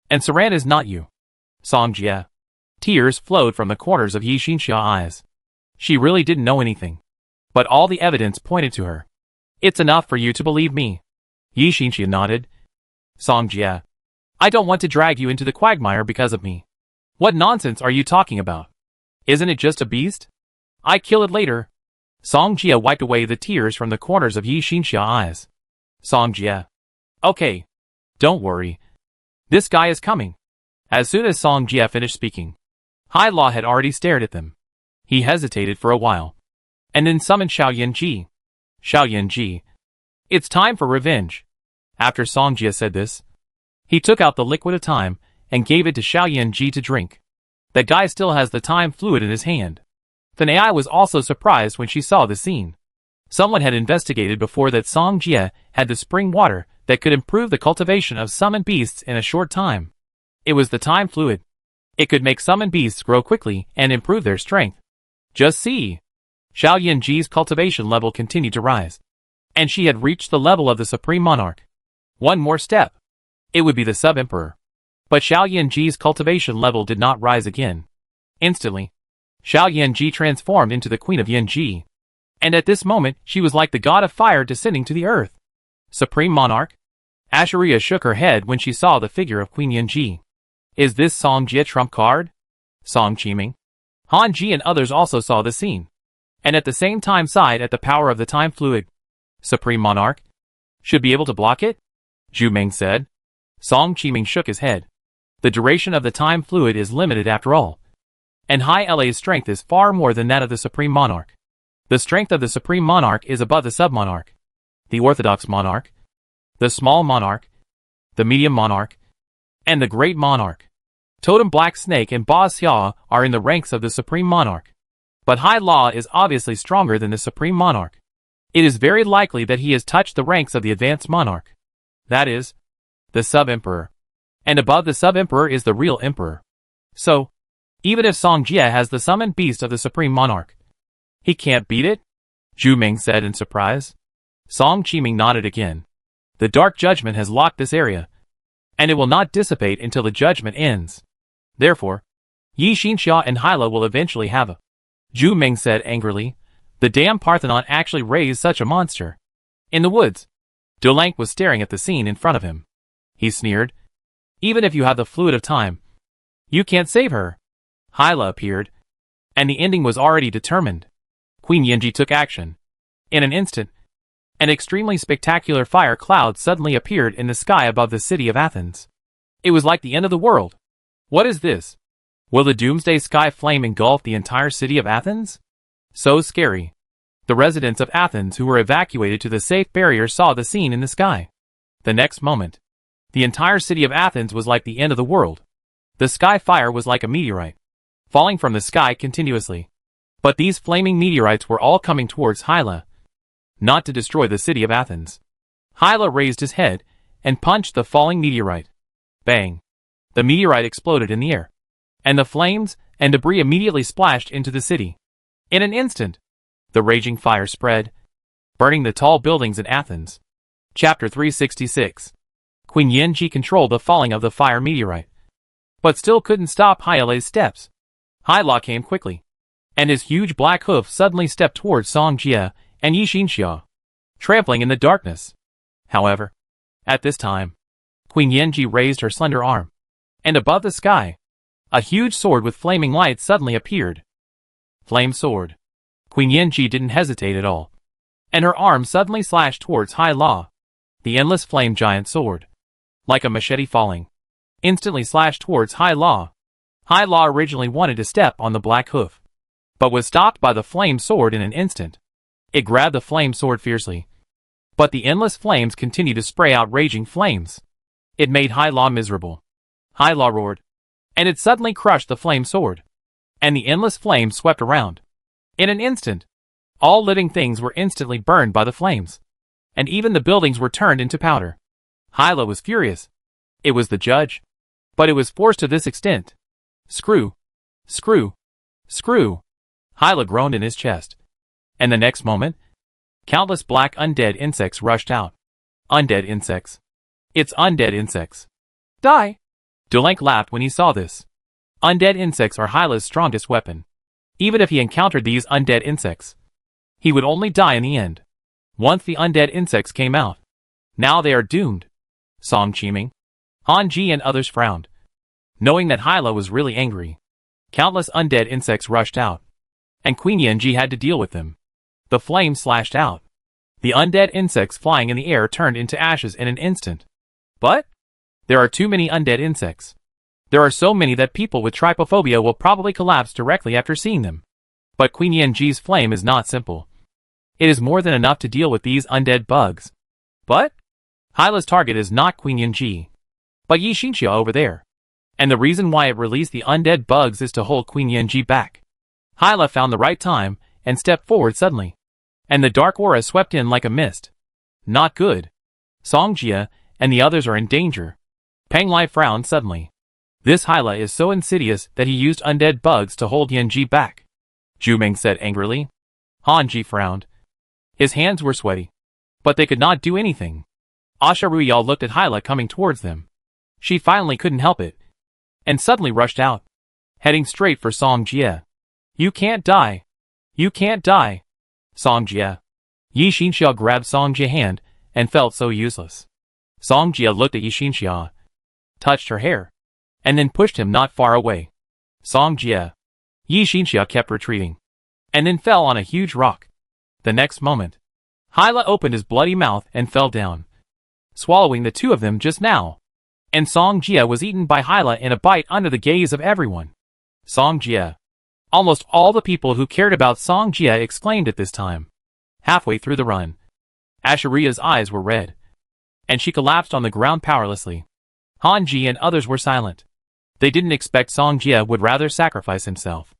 And Saran is not you." Song Jia. Tears flowed from the corners of Yi Xinxia's eyes. She really didn't know anything. But all the evidence pointed to her. "It's enough for you to believe me." Yi Xinxia nodded. "Song Jia, I don't want to drag you into the quagmire because of me. What nonsense are you talking about? Isn't it just a beast? I kill it later." Song Jia wiped away the tears from the corners of Yi Xinxia's eyes. Song Jia. "Okay. Don't worry. This guy is coming." As soon as Song Jia finished speaking, Hai La had already stared at them. He hesitated for a while, and then summoned Xiao Yanji. "Xiao Yanji, it's time for revenge." After Song Jia said this, he took out the liquid of time and gave it to Xiao Yanji to drink. That guy still has the time fluid in his hand. Then AI was also surprised when she saw the scene. Someone had investigated before that Song Jia had the spring water that could improve the cultivation of summoned beasts in a short time. It was the time fluid. It could make summoned beasts grow quickly and improve their strength. Just see. Xiao Yanji's cultivation level continued to rise. And she had reached the level of the Supreme Monarch. One more step. It would be the Sub-Emperor. But Xiao Yanji's cultivation level did not rise again. Instantly, Xiao Yanji transformed into the Queen of Yanji. And at this moment, she was like the god of fire descending to the earth. Supreme Monarch? Asheria shook her head when she saw the figure of Queen Yanji. Is this Song Jia trump card? Song Qiming, Han Ji and others also saw the scene. And at the same time sighed at the power of the time fluid. Supreme Monarch? Should be able to block it? Zhu Meng said. Song Qiming shook his head. The duration of the time fluid is limited after all. And High LA's strength is far more than that of the Supreme Monarch. The strength of the Supreme Monarch is above the Sub-Monarch, the Orthodox Monarch, the Small Monarch, the Medium Monarch, and the Great Monarch. Totem Black Snake and Ba Xia are in the ranks of the Supreme Monarch. But Hai La is obviously stronger than the Supreme Monarch. It is very likely that he has touched the ranks of the Advanced Monarch. That is, the Sub-Emperor. And above the Sub-Emperor is the real Emperor. So, even if Song Jia has the summoned beast of the Supreme Monarch, he can't beat it? Zhu Meng said in surprise. Song Qiming nodded again. The Dark Judgment has locked this area, and it will not dissipate until the judgment ends. Therefore, Yi Xinxia and Hyla will eventually have a... Zhu Meng said angrily. The damn Parthenon actually raised such a monster. In the woods, Dolank was staring at the scene in front of him. He sneered. Even if you have the fluid of time, you can't save her. Hyla appeared, and the ending was already determined. Queen Yanji took action. In an instant, an extremely spectacular fire cloud suddenly appeared in the sky above the city of Athens. It was like the end of the world. What is this? Will the doomsday sky flame engulf the entire city of Athens? So scary. The residents of Athens who were evacuated to the safe barrier saw the scene in the sky. The next moment, the entire city of Athens was like the end of the world. The sky fire was like a meteorite, falling from the sky continuously. But these flaming meteorites were all coming towards Hyla, not to destroy the city of Athens. Hyla raised his head and punched the falling meteorite. Bang! The meteorite exploded in the air, and the flames and debris immediately splashed into the city. In an instant, the raging fire spread, burning the tall buildings in Athens. Chapter 366. Queen Yenji controlled the falling of the fire meteorite, but still couldn't stop Hyla's steps. Hyla came quickly, and his huge black hoof suddenly stepped towards Song Jie and Yi Xinxia, trampling in the darkness. However, at this time, Queen Yenji raised her slender arm, and above the sky, a huge sword with flaming lights suddenly appeared. Flame sword. Queen Yenji didn't hesitate at all, and her arm suddenly slashed towards Hyla. The endless flame giant sword, like a machete falling, instantly slashed towards Hyla. Hyla originally wanted to step on the black hoof, but was stopped by the flame sword in an instant. It grabbed the flame sword fiercely, but the endless flames continued to spray out raging flames. It made Hyla miserable. Hyla roared, and it suddenly crushed the flame sword, and the endless flames swept around. In an instant, all living things were instantly burned by the flames, and even the buildings were turned into powder. Hyla was furious. It was the judge, but it was forced to this extent. Screw! Screw! Screw! Hyla groaned in his chest, and the next moment, countless black undead insects rushed out. Undead insects. It's undead insects. Die! Dulenk laughed when he saw this. Undead insects are Hyla's strongest weapon. Even if he encountered these undead insects, he would only die in the end. Once the undead insects came out, now they are doomed. Song Qiming, Han Ji and others frowned, knowing that Hyla was really angry. Countless undead insects rushed out, and Queen Yenji had to deal with them. The flames slashed out. The undead insects flying in the air turned into ashes in an instant. But there are too many undead insects. There are so many that people with trypophobia will probably collapse directly after seeing them. But Queen Yenji's flame is not simple. It is more than enough to deal with these undead bugs. But Hyla's target is not Queen Yenji, but Yi Xinxia over there. And the reason why it released the undead bugs is to hold Queen Yenji back. Hyla found the right time and stepped forward suddenly, and the dark aura swept in like a mist. Not good. Song Jie and the others are in danger. Peng Lai frowned suddenly. This Hyla is so insidious that he used undead bugs to hold Yenji back. Zhu Ming said angrily. Han Ji frowned. His hands were sweaty, but they could not do anything. Asha Ruyal looked at Hyla coming towards them. She finally couldn't help it, and suddenly rushed out, heading straight for Song Jie. You can't die. You can't die. Song Jie. Yi Xinxia grabbed Song Jie's hand and felt so useless. Song Jie looked at Yi Xinxia, touched her hair, and then pushed him not far away. Song Jie. Yi Xinxia kept retreating, and then fell on a huge rock. The next moment, Hyla opened his bloody mouth and fell down, swallowing the two of them just now. And Song Jie was eaten by Hyla in a bite under the gaze of everyone. Song Jie. Almost all the people who cared about Song Jie exclaimed at this time. Halfway through the run, Asharia's eyes were red, and she collapsed on the ground powerlessly. Han Ji and others were silent. They didn't expect Song Jie would rather sacrifice himself.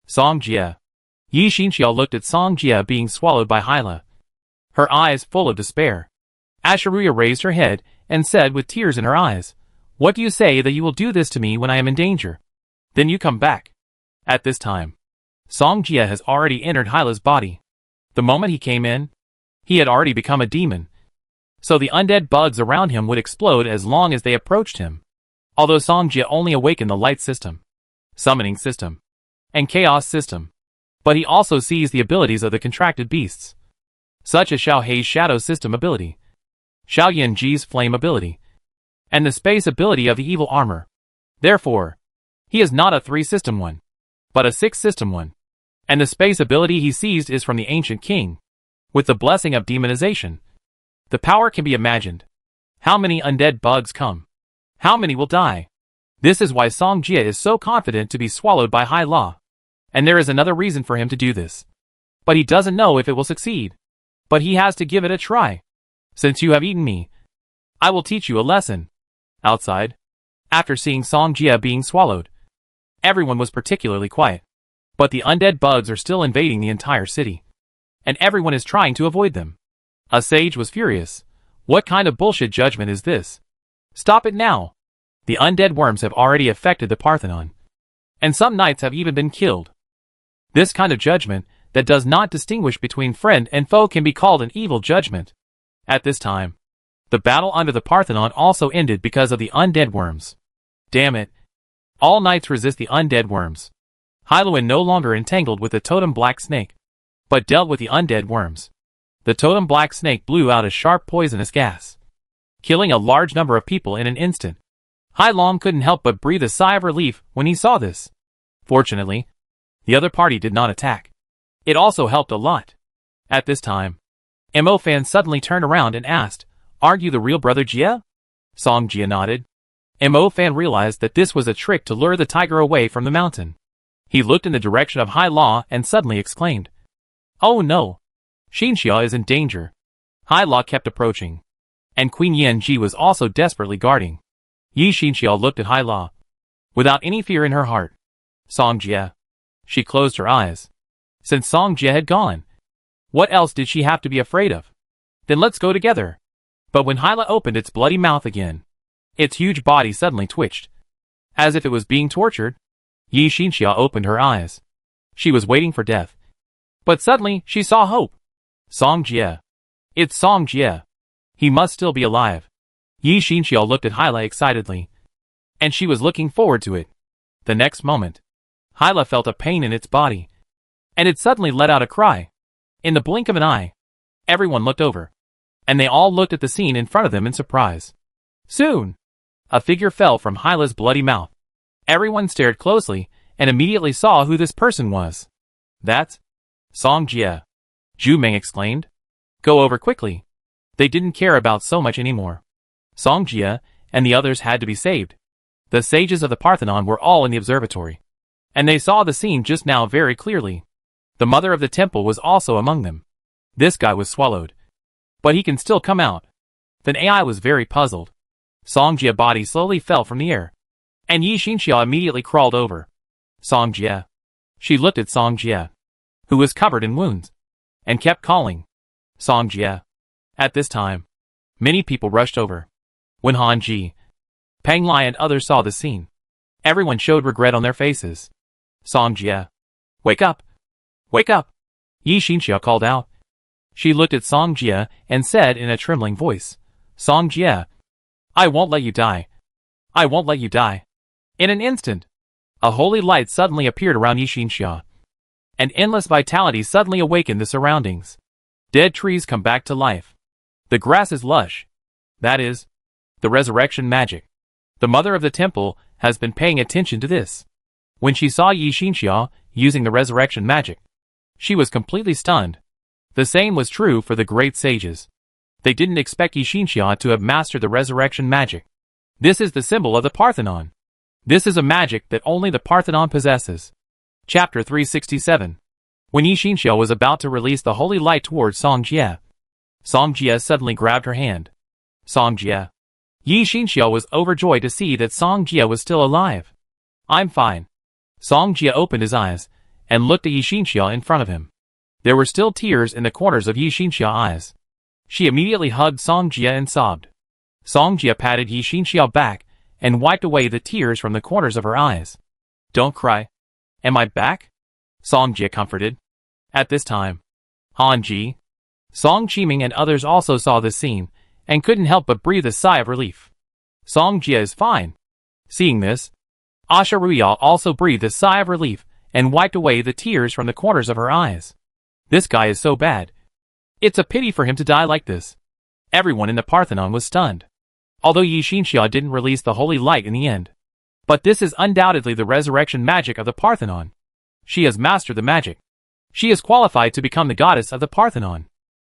Song Jie. Yi Xinxia looked at Song Jie being swallowed by Hyla, her eyes full of despair. Asharia raised her head and said with tears in her eyes, "What do you say that you will do this to me when I am in danger? Then you come back." At this time, Song Jie has already entered Hyla's body. The moment he came in, he had already become a demon. So the undead bugs around him would explode as long as they approached him. Although Song Jie only awakened the light system, summoning system, and chaos system, but he also sees the abilities of the contracted beasts, such as Xiao Hei's shadow system ability, Xiao Yanji's flame ability, and the space ability of the evil armor. Therefore, he is not a 3-system one, but a 6-system one. And the space ability he seized is from the ancient king, with the blessing of demonization. The power can be imagined. How many undead bugs come? How many will die? This is why Song Jie is so confident to be swallowed by Hyla. And there is another reason for him to do this. But he doesn't know if it will succeed. But he has to give it a try. Since you have eaten me, I will teach you a lesson. Outside, after seeing Song Jie being swallowed, everyone was particularly quiet. But the undead bugs are still invading the entire city, and everyone is trying to avoid them. A sage was furious. What kind of bullshit judgment is this? Stop it now. The undead worms have already affected the Parthenon, and some knights have even been killed. This kind of judgment that does not distinguish between friend and foe can be called an evil judgment. At this time, the battle under the Parthenon also ended because of the undead worms. Damn it. All knights resist the undead worms. Hyluan no longer entangled with the totem black snake, but dealt with the undead worms. The totem black snake blew out a sharp poisonous gas, killing a large number of people in an instant. Hai Long couldn't help but breathe a sigh of relief when he saw this. Fortunately, the other party did not attack. It also helped a lot. At this time, Mo Fan suddenly turned around and asked, "Aren't you the real brother Jia?" Song Jia nodded. Mo Fan realized that this was a trick to lure the tiger away from the mountain. He looked in the direction of Hai Law and suddenly exclaimed, "Oh no! Xinxia is in danger." Hai Law kept approaching, and Queen Yan Ji was also desperately guarding. Yi Xinxia looked at Hai Law without any fear in her heart. Song Jia. She closed her eyes. Since Song Jia had gone, what else did she have to be afraid of? Then let's go together. But when Hyla opened its bloody mouth again, its huge body suddenly twitched, as if it was being tortured. Yi Xinxia opened her eyes. She was waiting for death. But suddenly, she saw hope. Song Jia. It's Song Jia. He must still be alive. Yi Xinxia looked at Hyla excitedly, and she was looking forward to it. The next moment, Hyla felt a pain in its body, and it suddenly let out a cry. In the blink of an eye, everyone looked over, and they all looked at the scene in front of them in surprise. Soon, a figure fell from Hyla's bloody mouth. Everyone stared closely and immediately saw who this person was. That's Song Jia. Zhu Meng exclaimed. Go over quickly. They didn't care about so much anymore. Song Jia and the others had to be saved. The sages of the Parthenon were all in the observatory, and they saw the scene just now very clearly. The mother of the temple was also among them. This guy was swallowed, but he can still come out. Then AI was very puzzled. Song Jia's body slowly fell from the air, and Yi Xinxia immediately crawled over. Song Jia. She looked at Song Jia, who was covered in wounds, and kept calling, Song Jia. At this time, many people rushed over. When Han Ji, Peng Lai and others saw the scene, everyone showed regret on their faces. Song Jia. Wake up! Wake up! Yi Xinxia called out. She looked at Song Jia and said in a trembling voice, Song Jia, I won't let you die. I won't let you die. In an instant, a holy light suddenly appeared around Yi Xinxia, and endless vitality suddenly awakened the surroundings. Dead trees come back to life. The grass is lush. That is, the resurrection magic. The mother of the temple has been paying attention to this. When she saw Yi Xinxia using the resurrection magic, she was completely stunned. The same was true for the great sages. They didn't expect Yi Xinxia to have mastered the resurrection magic. This is the symbol of the Parthenon. This is a magic that only the Parthenon possesses. Chapter 367. When Yi Xinxia was about to release the holy light towards Song Jia suddenly grabbed her hand. Song Jia. Yi Xinxia was overjoyed to see that Song Jia was still alive. I'm fine. Song Jia opened his eyes and looked at Yi Xinxia in front of him. There were still tears in the corners of Yi Xinxia's eyes. She immediately hugged Song Jia and sobbed. Song Jia patted Yi Xinxia back and wiped away the tears from the corners of her eyes. Don't cry. Am I back? Song Jia comforted. At this time, Han Ji, Song Qiming and others also saw this scene and couldn't help but breathe a sigh of relief. Song Jia is fine. Seeing this, Asha Ruya also breathed a sigh of relief and wiped away the tears from the corners of her eyes. This guy is so bad. It's a pity for him to die like this. Everyone in the Parthenon was stunned. Although Yi Xinxia didn't release the holy light in the end. But this is undoubtedly the resurrection magic of the Parthenon. She has mastered the magic. She is qualified to become the goddess of the Parthenon.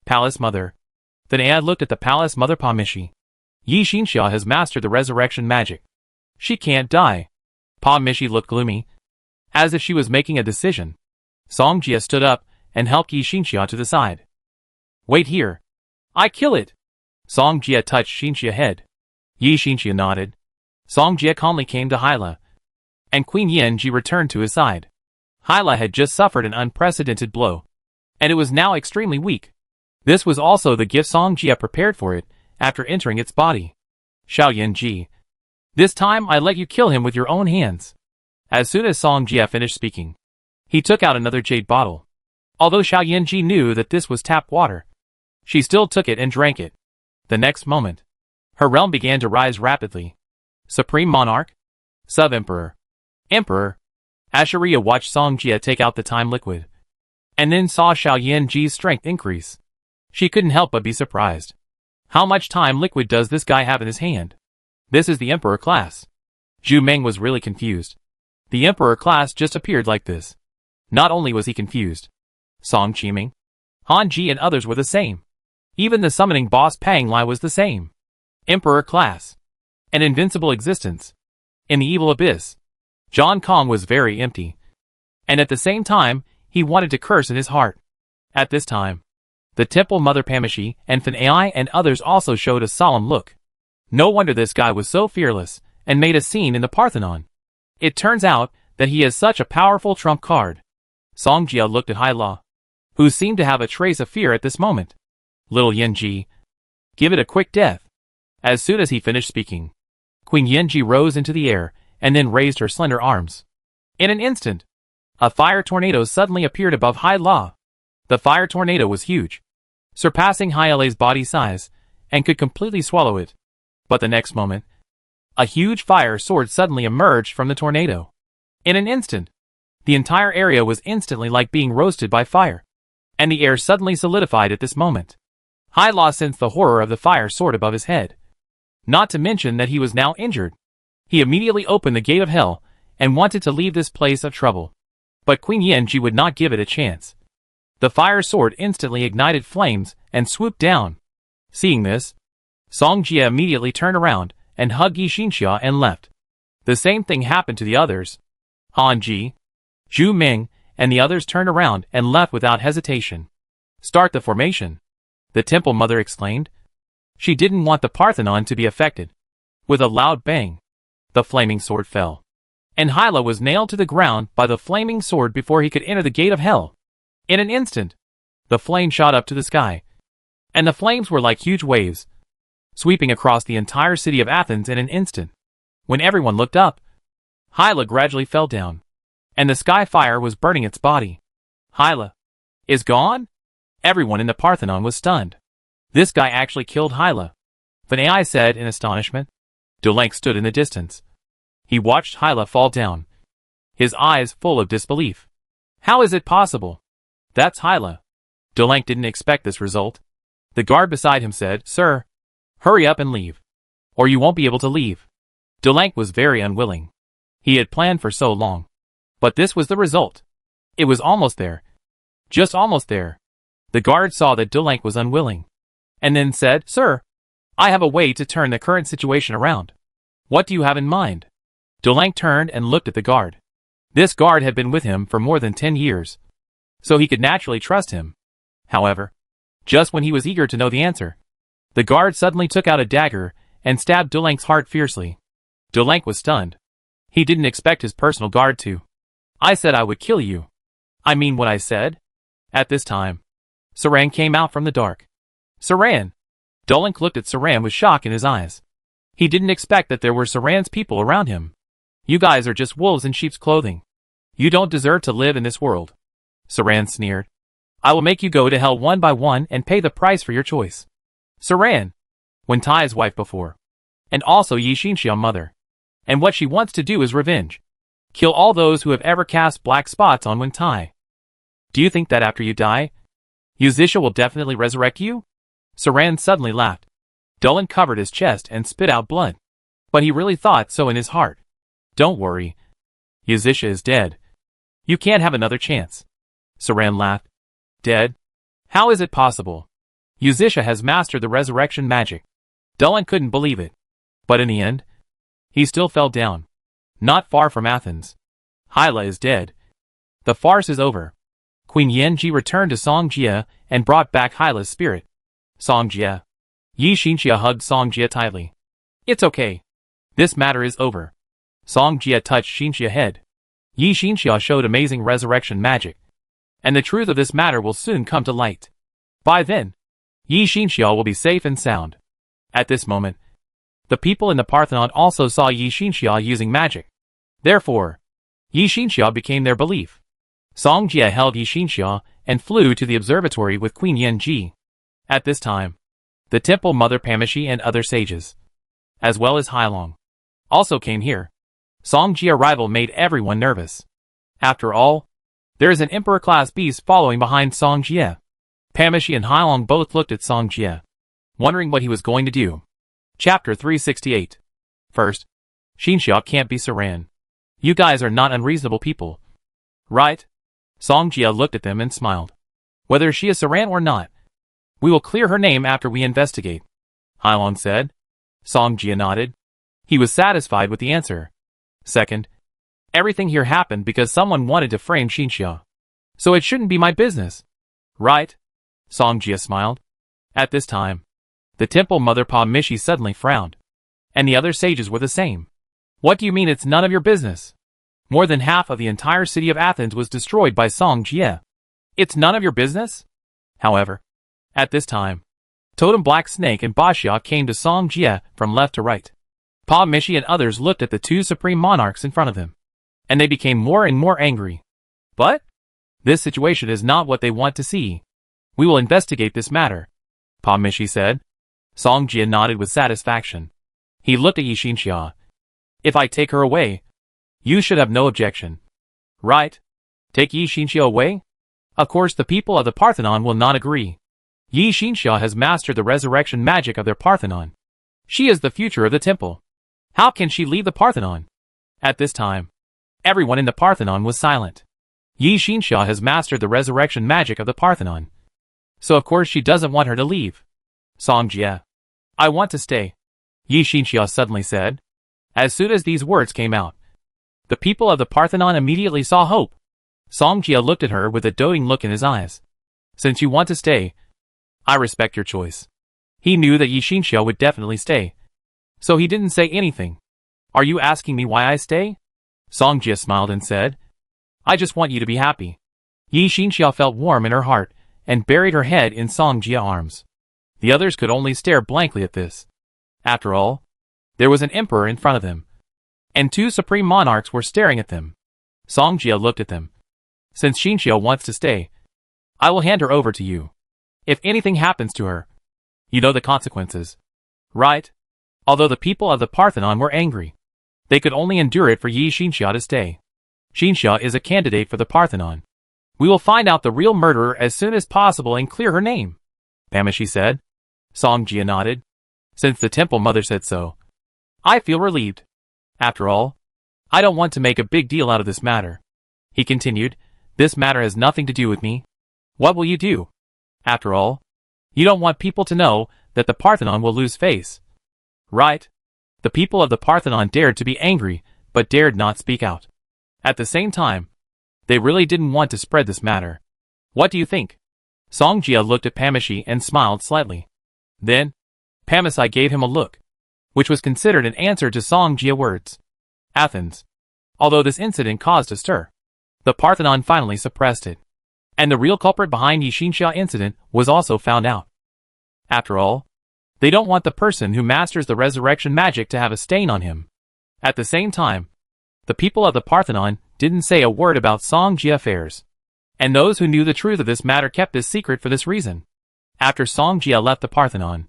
Palace Mother. Then Aya looked at the Palace Mother Pamishi. Yi Xinxia has mastered the resurrection magic. She can't die. Pamishi looked gloomy, as if she was making a decision. Song Jia stood up and helped Yi Xinxia to the side. Wait here. I kill it. Song Jia touched Xinxia's head. Yi Xinxia nodded. Song Jia calmly came to Hyla, and Queen Yan Ji returned to his side. Hyla had just suffered an unprecedented blow, and it was now extremely weak. This was also the gift Song Jia prepared for it after entering its body. Xiao Yan Ji. This time I let you kill him with your own hands. As soon as Song Jia finished speaking, he took out another jade bottle. Although Xiao Yanji knew that this was tap water, she still took it and drank it. The next moment, her realm began to rise rapidly. Supreme Monarch, Sub-Emperor, Emperor. Asheria watched Song Jia take out the time liquid, and then saw Xiao Yanji's strength increase. She couldn't help but be surprised. How much time liquid does this guy have in his hand? This is the Emperor class. Zhu Meng was really confused. The Emperor class just appeared like this. Not only was he confused, Song Qiming, Han Ji and others were the same. Even the summoning boss Pang Lai was the same. Emperor class. An invincible existence. In the evil abyss, Zhang Kong was very empty. And at the same time, he wanted to curse in his heart. At this time, the Temple Mother Pamashi and Fan Ai and others also showed a solemn look. No wonder this guy was so fearless and made a scene in the Parthenon. It turns out that he is such a powerful trump card. Song Jia looked at Hai La, who seemed to have a trace of fear at this moment. Little Yanji, give it a quick death. As soon as he finished speaking, Queen Yanji rose into the air and then raised her slender arms. In an instant, a fire tornado suddenly appeared above Hai La. The fire tornado was huge, surpassing Hai La's body size, and could completely swallow it. But the next moment, a huge fire sword suddenly emerged from the tornado. In an instant, the entire area was instantly like being roasted by fire, and the air suddenly solidified at this moment. Hai La sensed the horror of the fire sword above his head. Not to mention that he was now injured. He immediately opened the gate of hell and wanted to leave this place of trouble. But Queen Yanji would not give it a chance. The fire sword instantly ignited flames and swooped down. Seeing this, Song Jia immediately turned around and hugged Yi Xinxia and left. The same thing happened to the others. Han Ji, Zhu Ming, and the others turned around and left without hesitation. Start the formation, the Temple Mother exclaimed. She didn't want the Parthenon to be affected. With a loud bang, the flaming sword fell, and Hai La was nailed to the ground by the flaming sword before he could enter the gate of hell. In an instant, the flame shot up to the sky, and the flames were like huge waves, sweeping across the entire city of Athens in an instant. When everyone looked up, Hai La gradually fell down, and the sky fire was burning its body. Hai La is gone? Everyone in the Parthenon was stunned. This guy actually killed Hai La, Fan Ai said in astonishment. Dolenk stood in the distance. He watched Hai La fall down, his eyes full of disbelief. How is it possible? That's Hai La. Dolenk didn't expect this result. The guard beside him said, Sir, hurry up and leave, or you won't be able to leave. Dolenk was very unwilling. He had planned for so long. But this was the result. It was almost there. Just almost there. The guard saw that Dolenk was unwilling, and then said, Sir, I have a way to turn the current situation around. What do you have in mind? Dolenk turned and looked at the guard. This guard had been with him for more than 10 years, so he could naturally trust him. However, just when he was eager to know the answer, the guard suddenly took out a dagger and stabbed Dolenk's heart fiercely. Dolenk was stunned. He didn't expect his personal guard to. I said I would kill you. I mean what I said. At this time, Saran came out from the dark. Saran! Dolenk looked at Saran with shock in his eyes. He didn't expect that there were Saran's people around him. You guys are just wolves in sheep's clothing. You don't deserve to live in this world. Saran sneered. I will make you go to hell one by one and pay the price for your choice. Saran, Wen Tai's wife before, and also Yi Xinxia's mother. And what she wants to do is revenge. Kill all those who have ever cast black spots on Wen Tai. Do you think that after you die, Yuzisha will definitely resurrect you? Saran suddenly laughed. Dolenk covered his chest and spit out blood. But he really thought so in his heart. Don't worry. Yuzisha is dead. You can't have another chance. Saran laughed. Dead? How is it possible? Yuzisha has mastered the resurrection magic. Dolenk couldn't believe it. But in the end, he still fell down. Not far from Athens. Hai La is dead. The farce is over. Queen Yanji returned to Song Jia and brought back Hai La's spirit. Song Jia. Yi Xinxia hugged Song Jia tightly. It's okay. This matter is over. Song Jia touched Xinxia's head. Yi Xinxia showed amazing resurrection magic, and the truth of this matter will soon come to light. By then, Yi Xinxia will be safe and sound. At this moment, the people in the Parthenon also saw Yi Xinxia using magic. Therefore, Yi Xinxia became their belief. Song Jia held Yi Xinxia and flew to the observatory with Queen Yen-ji. At this time, the temple mother Pamishi and other sages, as well as Hailong, also came here. Song-Ji's arrival made everyone nervous. After all, there is an emperor-class beast following behind Song-Ji. Pamishi and Hailong both looked at Song-Ji, wondering what he was going to do. Chapter 368. First, Xinxia can't be Saran. You guys are not unreasonable people, right? Song-Ji looked at them and smiled. Whether she is Saran or not, we will clear her name after we investigate, Hailong said. Song-Ji nodded. He was satisfied with the answer. Second, everything here happened because someone wanted to frame Xinxia. So it shouldn't be my business, right? Song-Ji smiled. At this time, the temple mother Pamishi suddenly frowned. And the other sages were the same. What do you mean it's none of your business? More than half of the entire city of Athens was destroyed by Song-Ji. It's none of your business? However, at this time, Totem Black Snake and Bashia came to Song-Ji from left to right. Pamishi and others looked at the two supreme monarchs in front of them, and they became more and more angry. But this situation is not what they want to see. We will investigate this matter, Pamishi said. Song-Ji nodded with satisfaction. He looked at Xinxia. If I take her away, you should have no objection, right? Take Xinxia away? Of course the people of the Parthenon will not agree. Xinxia has mastered the resurrection magic of their Parthenon. She is the future of the temple. How can she leave the Parthenon? At this time, everyone in the Parthenon was silent. Xinxia has mastered the resurrection magic of the Parthenon. So of course she doesn't want her to leave. Song-Ji, I want to stay, Xinxia suddenly said. As soon as these words came out, the people of the Parthenon immediately saw hope. Song-Ji looked at her with a doting look in his eyes. Since you want to stay, I respect your choice. He knew that Xinxia would definitely stay, so he didn't say anything. Are you asking me why I stay? Song-Ji smiled and said, I just want you to be happy. Xinxia felt warm in her heart and buried her head in Song-Ji's arms. The others could only stare blankly at this. After all, there was an emperor in front of them, and two supreme monarchs were staring at them. Song-Ji looked at them. Since Xinxia wants to stay, I will hand her over to you. If anything happens to her, you know the consequences, right? Although the people of the Parthenon were angry, they could only endure it for Xinxia to stay. Xinxia is a candidate for the Parthenon. We will find out the real murderer as soon as possible and clear her name, Pamishi said. Song-Ji nodded. Since the temple mother said so, I feel relieved. After all, I don't want to make a big deal out of this matter. He continued, this matter has nothing to do with me. What will you do? After all, you don't want people to know that the Parthenon will lose face, right? The people of the Parthenon dared to be angry, but dared not speak out. At the same time, they really didn't want to spread this matter. What do you think? Song-Ji looked at Pamishi and smiled slightly. Then, Pamishi gave him a look, which was considered an answer to Song-Ji's words. Athens. Although this incident caused a stir, the Parthenon finally suppressed it, and the real culprit behind Xinxia incident was also found out. After all, they don't want the person who masters the resurrection magic to have a stain on him. At the same time, the people of the Parthenon didn't say a word about Song-Ji affairs, and those who knew the truth of this matter kept this secret for this reason. After Song-Ji left the Parthenon,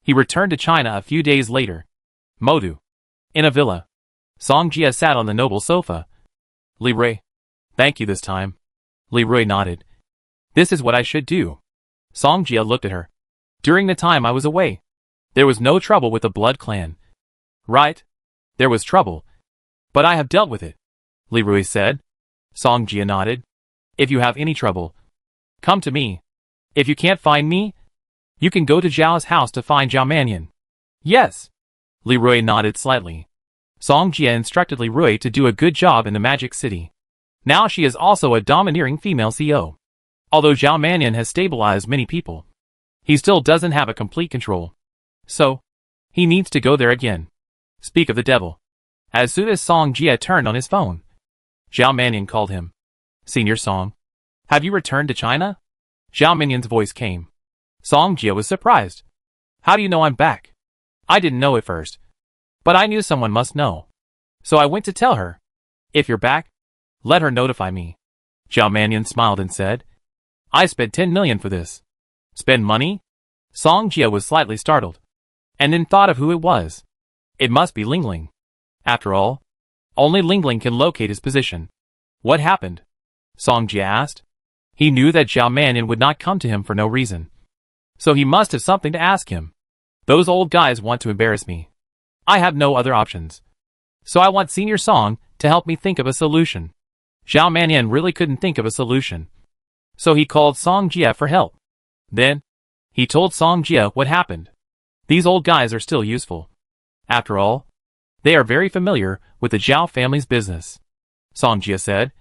he returned to China a few days later. Modu. In a villa. Song-Ji sat on the noble sofa. Li Rui. Thank you this time. Li Rui nodded. This is what I should do. Song-Ji looked at her. During the time I was away, there was no trouble with the Blood Clan. Right? There was trouble, but I have dealt with it, Li Rui said. Song-Ji nodded. If you have any trouble, come to me. If you can't find me, you can go to Zhao's house to find Zhao Mannion. Yes. Li Rui nodded slightly. Song-Ji instructed Li Rui to do a good job in the Magic City. Now she is also a domineering female CEO. Although Zhao Mannion has stabilized many people, he still doesn't have a complete control. So, he needs to go there again. Speak of the devil. As soon as Song-Ji turned on his phone, Zhao Mannion called him. Senior Song, have you returned to China? Zhao Mannion's voice came. Song-Ji was surprised. How do you know I'm back? I didn't know at first, but I knew someone must know. So I went to tell her. If you're back, let her notify me. Zhao Mannion smiled and said. I spent 10 million for this. Spend money? Song Jia was slightly startled, and then thought of who it was. It must be Lingling. After all, only Lingling can locate his position. What happened? Song Jia asked. He knew that Zhao Mannion would not come to him for no reason. So he must have something to ask him. Those old guys want to embarrass me. I have no other options. So I want Senior Song to help me think of a solution. Zhao Mannion really couldn't think of a solution. So he called Song Jia for help. Then, he told Song Jia what happened. These old guys are still useful. After all, they are very familiar with the Zhao family's business. Song Jia said,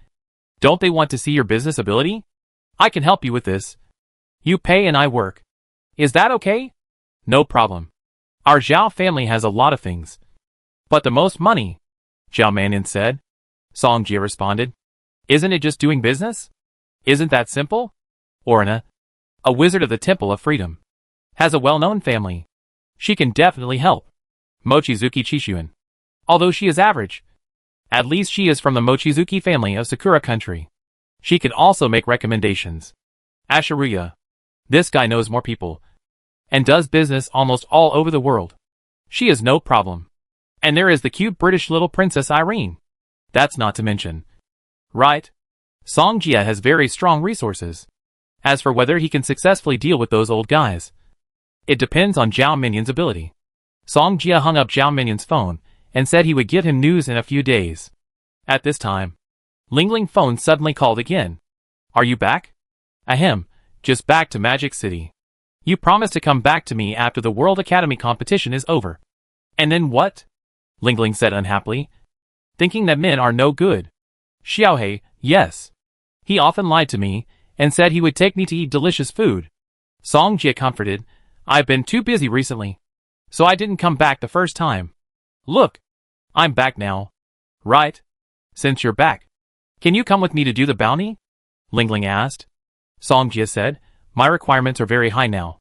Don't they want to see your business ability? I can help you with this. You pay and I work. Is that okay? No problem. Our Zhao family has a lot of things. But the most money, Zhao Mannion said. Song Jia responded, Isn't it just doing business? Isn't that simple? Orna, a wizard of the Temple of Freedom, has a well-known family. She can definitely help. Mochizuki Chishuan. Although she is average, at least she is from the Mochizuki family of Sakura country. She can also make recommendations. Ashiruya. This guy knows more people and does business almost all over the world. She is no problem. And there is the cute British little princess Irene. That's not to mention. Right? Song Jia has very strong resources. As for whether he can successfully deal with those old guys, it depends on Zhao Minion's ability. Song Jia hung up Zhao Minion's phone and said he would give him news in a few days. At this time, Lingling phone suddenly called again. Are you back? Ahem, just back to Magic City. You promised to come back to me after the World Academy competition is over. And then what? Lingling said unhappily, thinking that men are no good. Xiaohei, yes. He often lied to me and said he would take me to eat delicious food. Song Jia comforted, I've been too busy recently, so I didn't come back the first time. Look, I'm back now. Right? Since you're back, can you come with me to do the bounty? Lingling asked. Song Jia said, My requirements are very high now.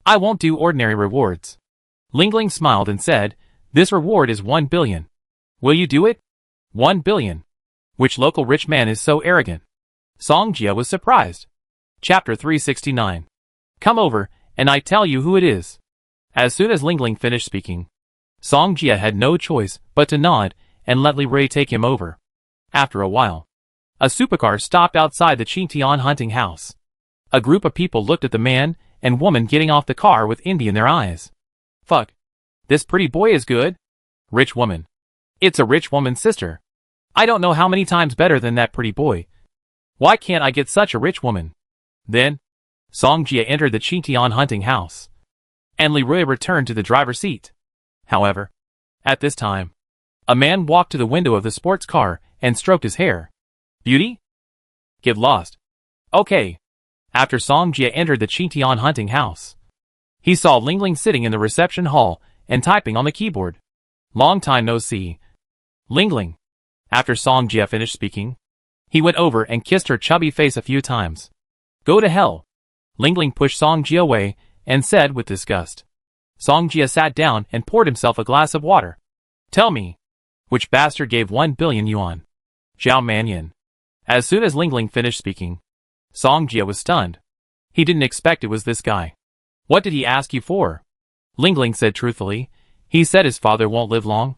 I won't do ordinary rewards. Lingling smiled and said, This reward is 1 billion. Will you do it? 1 billion. Which local rich man is so arrogant? Song Jia was surprised. Chapter 369. Come over, and I tell you who it is. As soon as Lingling finished speaking, Song Jia had no choice but to nod and let Li Rui take him over. After a while, a supercar stopped outside the Qingtian hunting house. A group of people looked at the man and woman getting off the car with envy in their eyes. Fuck. This pretty boy is good. Rich woman. It's a rich woman's sister. I don't know how many times better than that pretty boy. Why can't I get such a rich woman? Then, Song Jia entered the Qingtian hunting house, and Li Rui returned to the driver's seat. However, at this time, a man walked to the window of the sports car and stroked his hair. Beauty? Get lost. Okay. After Song Jia entered the Qingtian hunting house, he saw Lingling sitting in the reception hall and typing on the keyboard. Long time no see. Lingling. After Song Jia finished speaking, he went over and kissed her chubby face a few times. Go to hell. Lingling pushed Song Jia away and said with disgust. Song Jia sat down and poured himself a glass of water. Tell me, which bastard gave 1 billion yuan? Zhao Mannion. As soon as Lingling finished speaking, Song Jia was stunned. He didn't expect it was this guy. What did he ask you for? Lingling said truthfully, he said his father won't live long,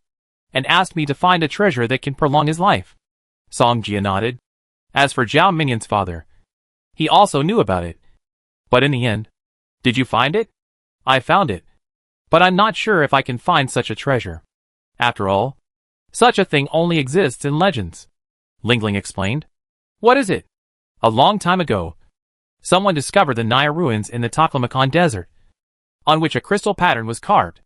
and asked me to find a treasure that can prolong his life. Song Jia nodded. As for Zhao Minion's father, he also knew about it. But in the end, did you find it? I found it. But I'm not sure if I can find such a treasure. After all, such a thing only exists in legends. Lingling explained. What is it? A long time ago, someone discovered the Naya ruins in the Taklamakan desert, on which a crystal pattern was carved.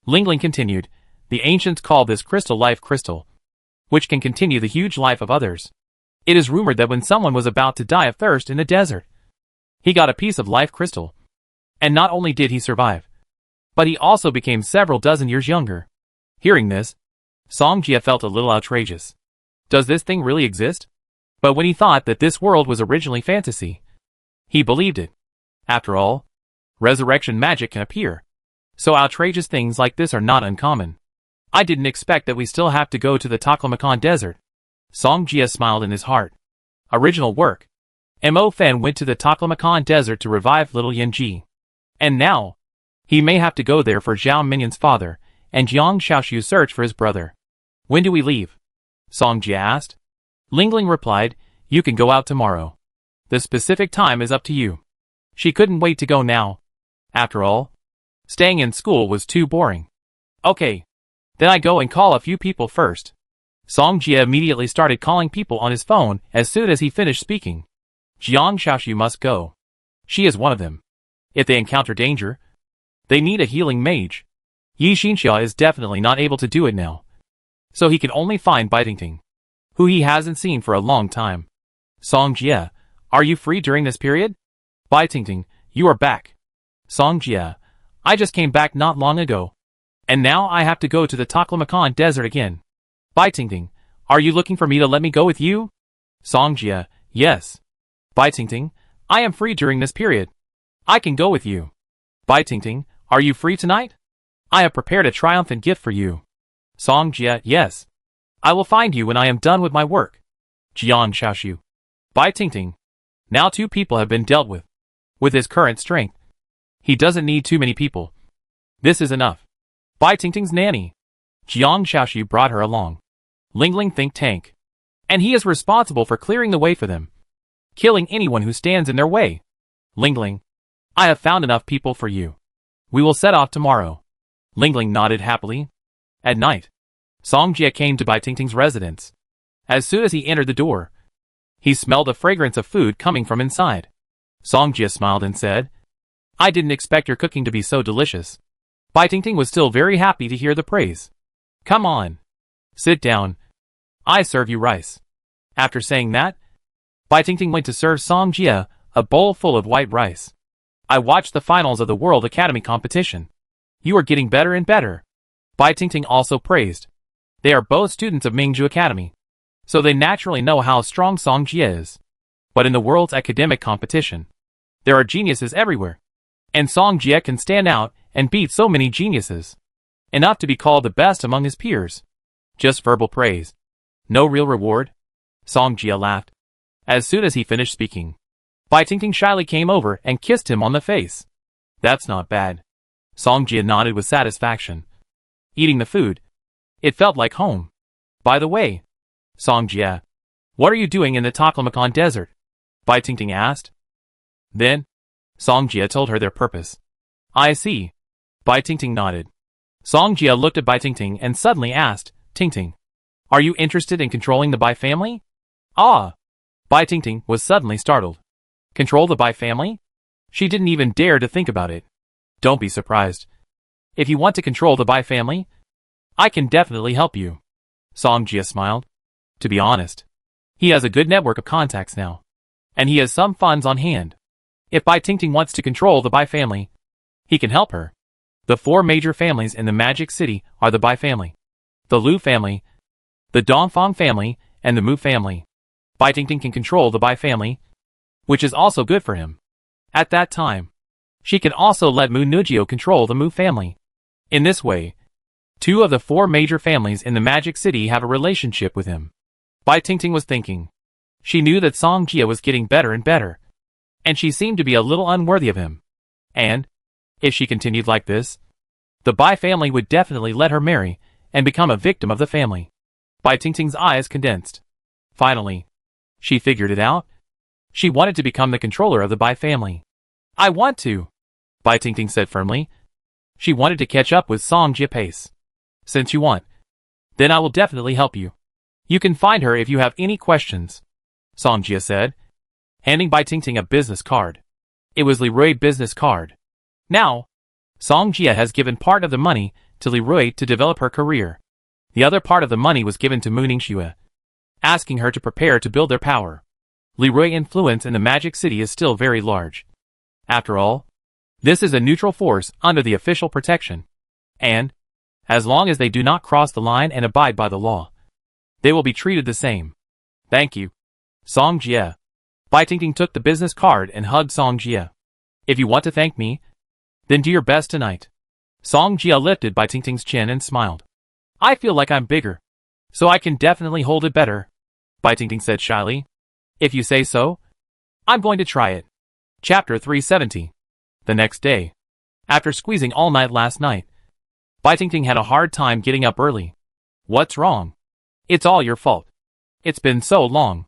Lingling continued, the ancients call this crystal life crystal, which can continue the huge life of others. It is rumored that when someone was about to die of thirst in the desert, he got a piece of life crystal. And not only did he survive, but he also became several dozen years younger. Hearing this, Song Jia felt a little outrageous. Does this thing really exist? But when he thought that this world was originally fantasy, he believed it. After all, resurrection magic can appear, so outrageous things like this are not uncommon. I didn't expect that we still have to go to the Taklamakan desert. Song Jia smiled in his heart. Original work. Mo Fen went to the Taklamakan desert to revive little Yanji. And now, he may have to go there for Zhao Minyan's father, and Jiang Xiaoshu's search for his brother. When do we leave? Song Jie asked. Lingling replied, you can go out tomorrow. The specific time is up to you. She couldn't wait to go now. After all, staying in school was too boring. Okay. Then I go and call a few people first. Song Jie immediately started calling people on his phone as soon as he finished speaking. Jiang Xiaoshu must go. She is one of them. If they encounter danger, they need a healing mage. Yi Xinxia is definitely not able to do it now. So he can only find Bai Tingting, who he hasn't seen for a long time. Song Jie, are you free during this period? Bai Tingting, you are back. Song Jie, I just came back not long ago. And now I have to go to the Taklamakan desert again. Bai Tingting, are you looking for me to let me go with you? Song Jie, yes. Bai Tingting, I am free during this period. I can go with you. Bai Tingting, are you free tonight? I have prepared a triumphant gift for you. Song Jie, yes. I will find you when I am done with my work. Jiang Xiaoshu. Bai Tingting. Now 2 people have been dealt with. With his current strength, he doesn't need too many people. This is enough. Bai Tingting's nanny. Jiang Xiaoshu brought her along. Lingling think tank. And he is responsible for clearing the way for them. Killing anyone who stands in their way. Lingling. I have found enough people for you. We will set off tomorrow. Lingling nodded happily. At night, Song Jie came to Bai Tingting's residence. As soon as he entered the door, he smelled the fragrance of food coming from inside. Song Jie smiled and said, I didn't expect your cooking to be so delicious. Bai Tingting was still very happy to hear the praise. Come on. Sit down. I serve you rice. After saying that, Bai Tingting went to serve Song Jie a bowl full of white rice. I watched the finals of the World Academy competition. You are getting better and better. Bai Tingting also praised. They are both students of Mingju Academy, so they naturally know how strong Song Jie is. But in the world's academic competition, there are geniuses everywhere. And Song Jie can stand out and beat so many geniuses. Enough to be called the best among his peers. Just verbal praise. No real reward? Song Jie laughed. As soon as he finished speaking, Bai Tingting shyly came over and kissed him on the face. That's not bad. Song Jie nodded with satisfaction. Eating the food, it felt like home. By the way, Song Jie, what are you doing in the Taklamakan desert? Bai Tingting asked. Then, Song Jie told her their purpose. I see. Bai Tingting nodded. Song Jie looked at Bai Tingting and suddenly asked, Tingting, are you interested in controlling the Bai family? Ah! Bai Tingting was suddenly startled. Control the Bai family? She didn't even dare to think about it. Don't be surprised. If you want to control the Bai family, I can definitely help you. Song Jie smiled. To be honest, he has a good network of contacts now. And he has some funds on hand. If Bai Tingting wants to control the Bai family, he can help her. The 4 major families in the Magic City are the Bai family, the Lu family, the Dongfang family, and the Mu family. Bai Tingting can control the Bai family, which is also good for him. At that time, she can also let Mu Nujio control the Mu family. In this way, 2 of the 4 major families in the Magic City have a relationship with him. Bai Tingting was thinking. She knew that Song Jie was getting better and better, and she seemed to be a little unworthy of him. And, if she continued like this, the Bai family would definitely let her marry and become a victim of the family. Bai Tingting's eyes condensed. Finally, she figured it out. She wanted to become the controller of the Bai family. I want to, Bai Tingting said firmly. She wanted to catch up with Song Jie pace. Since you want, then I will definitely help you. You can find her if you have any questions, Song Jie said, handing Bai Tingting a business card. It was Leroy's business card. Now, Song Jie has given part of the money to Leroy to develop her career. The other part of the money was given to Mu Ningxue, asking her to prepare to build their power. Leroy's influence in the Magic City is still very large. After all, this is a neutral force under the official protection. And, as long as they do not cross the line and abide by the law, they will be treated the same. Thank you, Song Jie. Bai Tingting took the business card and hugged Song Jie. If you want to thank me, then do your best tonight. Song Jie lifted Bai Tingting's chin and smiled. I feel like I'm bigger, so I can definitely hold it better, Bai Tingting said shyly. If you say so. I'm going to try it. Chapter 370. The next day. After squeezing all night last night, Bai Tingting had a hard time getting up early. What's wrong? It's all your fault. It's been so long.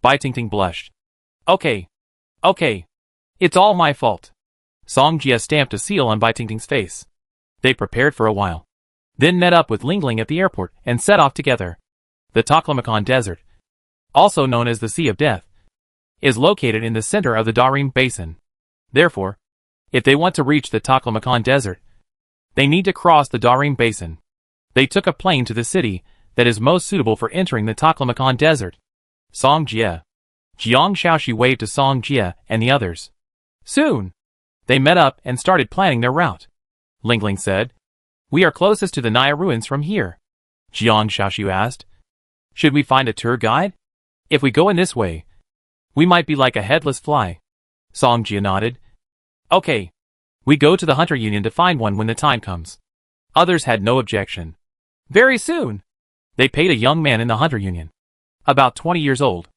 Bai Tingting blushed. Okay. It's all my fault. Song Jia stamped a seal on Bai Tingting's face. They prepared for a while, then met up with Ling Ling at the airport and set off together. The Taklamakan Desert, also known as the Sea of Death, is located in the center of the Darim Basin. Therefore, if they want to reach the Taklamakan Desert, they need to cross the Darim Basin. They took a plane to the city that is most suitable for entering the Taklamakan Desert. Song Jia. Jiang Shaoxu waved to Song Jia and the others. Soon, they met up and started planning their route. Ling Ling said, "We are closest to the Naya ruins from here." Jiang Shaoxu asked, "Should we find a tour guide? If we go in this way, we might be like a headless fly." Song Jia nodded. "Okay. We go to the Hunter Union to find one when the time comes." Others had no objection. Very soon, they paid a young man in the Hunter Union, about 20 years old.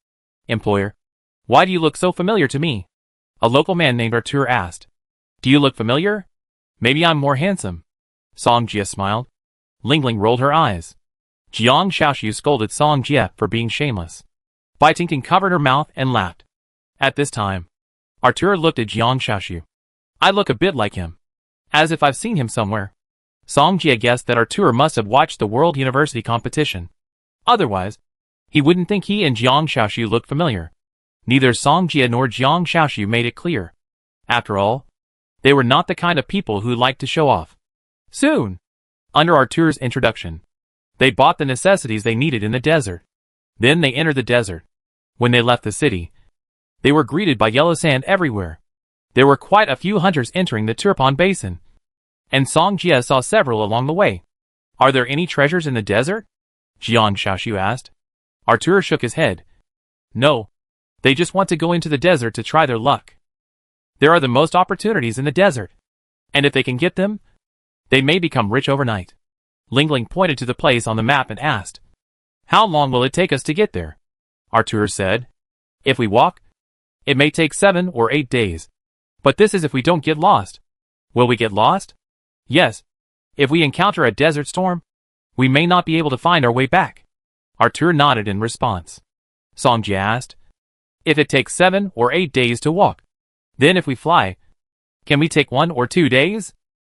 "Employer, why do you look so familiar to me?" A local man named Artur asked. "Do you look familiar? Maybe I'm more handsome." Song Jia smiled. Ling Ling rolled her eyes. Jiang Shaoxu scolded Song Jia for being shameless. Bai Tingting covered her mouth and laughed. At this time, Artur looked at Jiang Shaoxu. "I look a bit like him. As if I've seen him somewhere." Song Jia guessed that Artur must have watched the World University competition. Otherwise, he wouldn't think he and Jiang Shaoxu looked familiar. Neither Song Jia nor Jiang Shaoxu made it clear. After all, they were not the kind of people who liked to show off. Soon, under Artur's introduction, they bought the necessities they needed in the desert. Then they entered the desert. When they left the city, they were greeted by yellow sand everywhere. There were quite a few hunters entering the Turpan Basin, and Song Jia saw several along the way. "Are there any treasures in the desert?" Jiang Shaoxu asked. Artur shook his head. "No. They just want to go into the desert to try their luck. There are the most opportunities in the desert, and if they can get them, they may become rich overnight." Ling Ling pointed to the place on the map and asked, "How long will it take us to get there?" Artur said, "If we walk, it may take 7 or 8 days. But this is if we don't get lost." "Will we get lost?" "Yes. If we encounter a desert storm, we may not be able to find our way back." Artur nodded in response. Song Jia asked, "If it takes 7 or 8 days to walk, then if we fly, can we take 1 or 2 days?"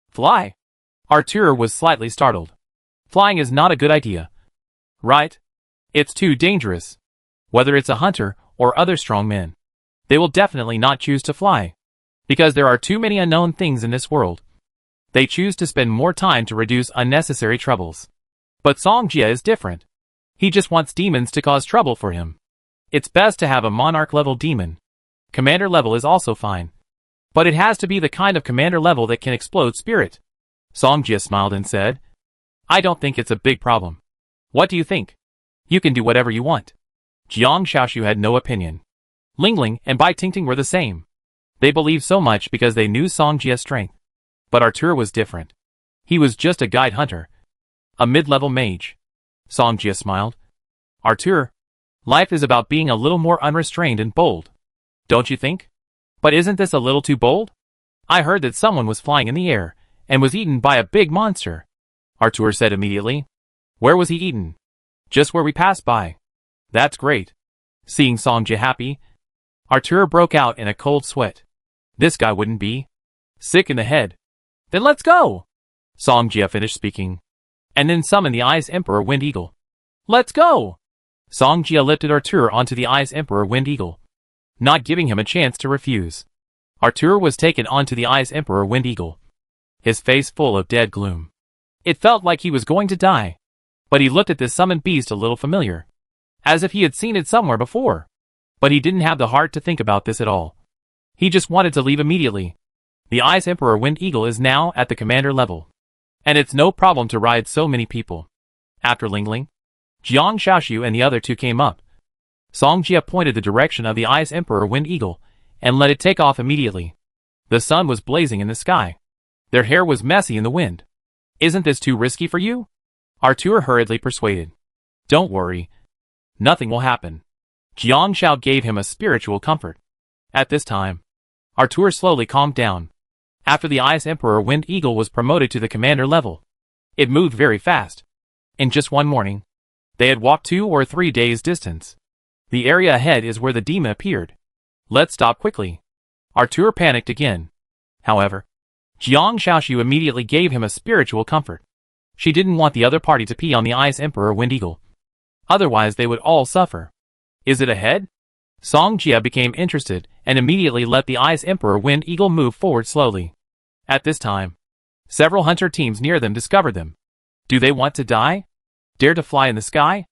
"Fly?" Artur was slightly startled. "Flying is not a good idea." "Right? It's too dangerous. Whether it's a hunter or other strong men, they will definitely not choose to fly, because there are too many unknown things in this world. They choose to spend more time to reduce unnecessary troubles. But Song Jia is different. He just wants demons to cause trouble for him. It's best to have a monarch-level demon. Commander level is also fine, but it has to be the kind of commander level that can explode spirit." Song Jia smiled and said, "I don't think it's a big problem. What do you think? You can do whatever you want." Jiang Shaoxu had no opinion. Ling Ling and Bai Tingting were the same. They believed so much because they knew Song Jia's strength. But Artur was different. He was just a guide hunter, a mid-level mage. Song Jia smiled. "Artur, life is about being a little more unrestrained and bold. Don't you think? But isn't this a little too bold? I heard that someone was flying in the air and was eaten by a big monster." Artur said immediately. "Where was he eaten?" "Just where we passed by." "That's great." Seeing Song Jia happy, Artur broke out in a cold sweat. This guy wouldn't be sick in the head. "Then let's go!" Song Jia finished speaking, and then summoned the Ice Emperor Wind Eagle. "Let's go!" Song Jia lifted Artur onto the Ice Emperor Wind Eagle, not giving him a chance to refuse. Artur was taken onto the Ice Emperor Wind Eagle, his face full of dead gloom. It felt like he was going to die, but he looked at this summoned beast a little familiar, as if he had seen it somewhere before. But he didn't have the heart to think about this at all. He just wanted to leave immediately. The Ice Emperor Wind Eagle is now at the commander level, and it's no problem to ride so many people. After Ling Ling, Jiang Shaoxu and the other two came up. Song Jia pointed the direction of the Ice Emperor Wind Eagle and let it take off immediately. The sun was blazing in the sky. Their hair was messy in the wind. "Isn't this too risky for you?" Artur hurriedly persuaded. "Don't worry. Nothing will happen." Jiang Shao gave him a spiritual comfort. At this time, Artur slowly calmed down. After the Ice Emperor Wind Eagle was promoted to the commander level, it moved very fast. In just one morning, they had walked 2 or 3 days' distance. The area ahead is where the demon appeared. Let's stop quickly. Artur panicked again. However, Jiang Shaoxiu immediately gave him a spiritual comfort. She didn't want the other party to pee on the Ice Emperor Wind Eagle. Otherwise they would all suffer. Is it ahead? Song Jia became interested and immediately let the Ice Emperor Wind Eagle move forward slowly. At this time, several hunter teams near them discovered them. Do they want to die? Dare to fly in the sky?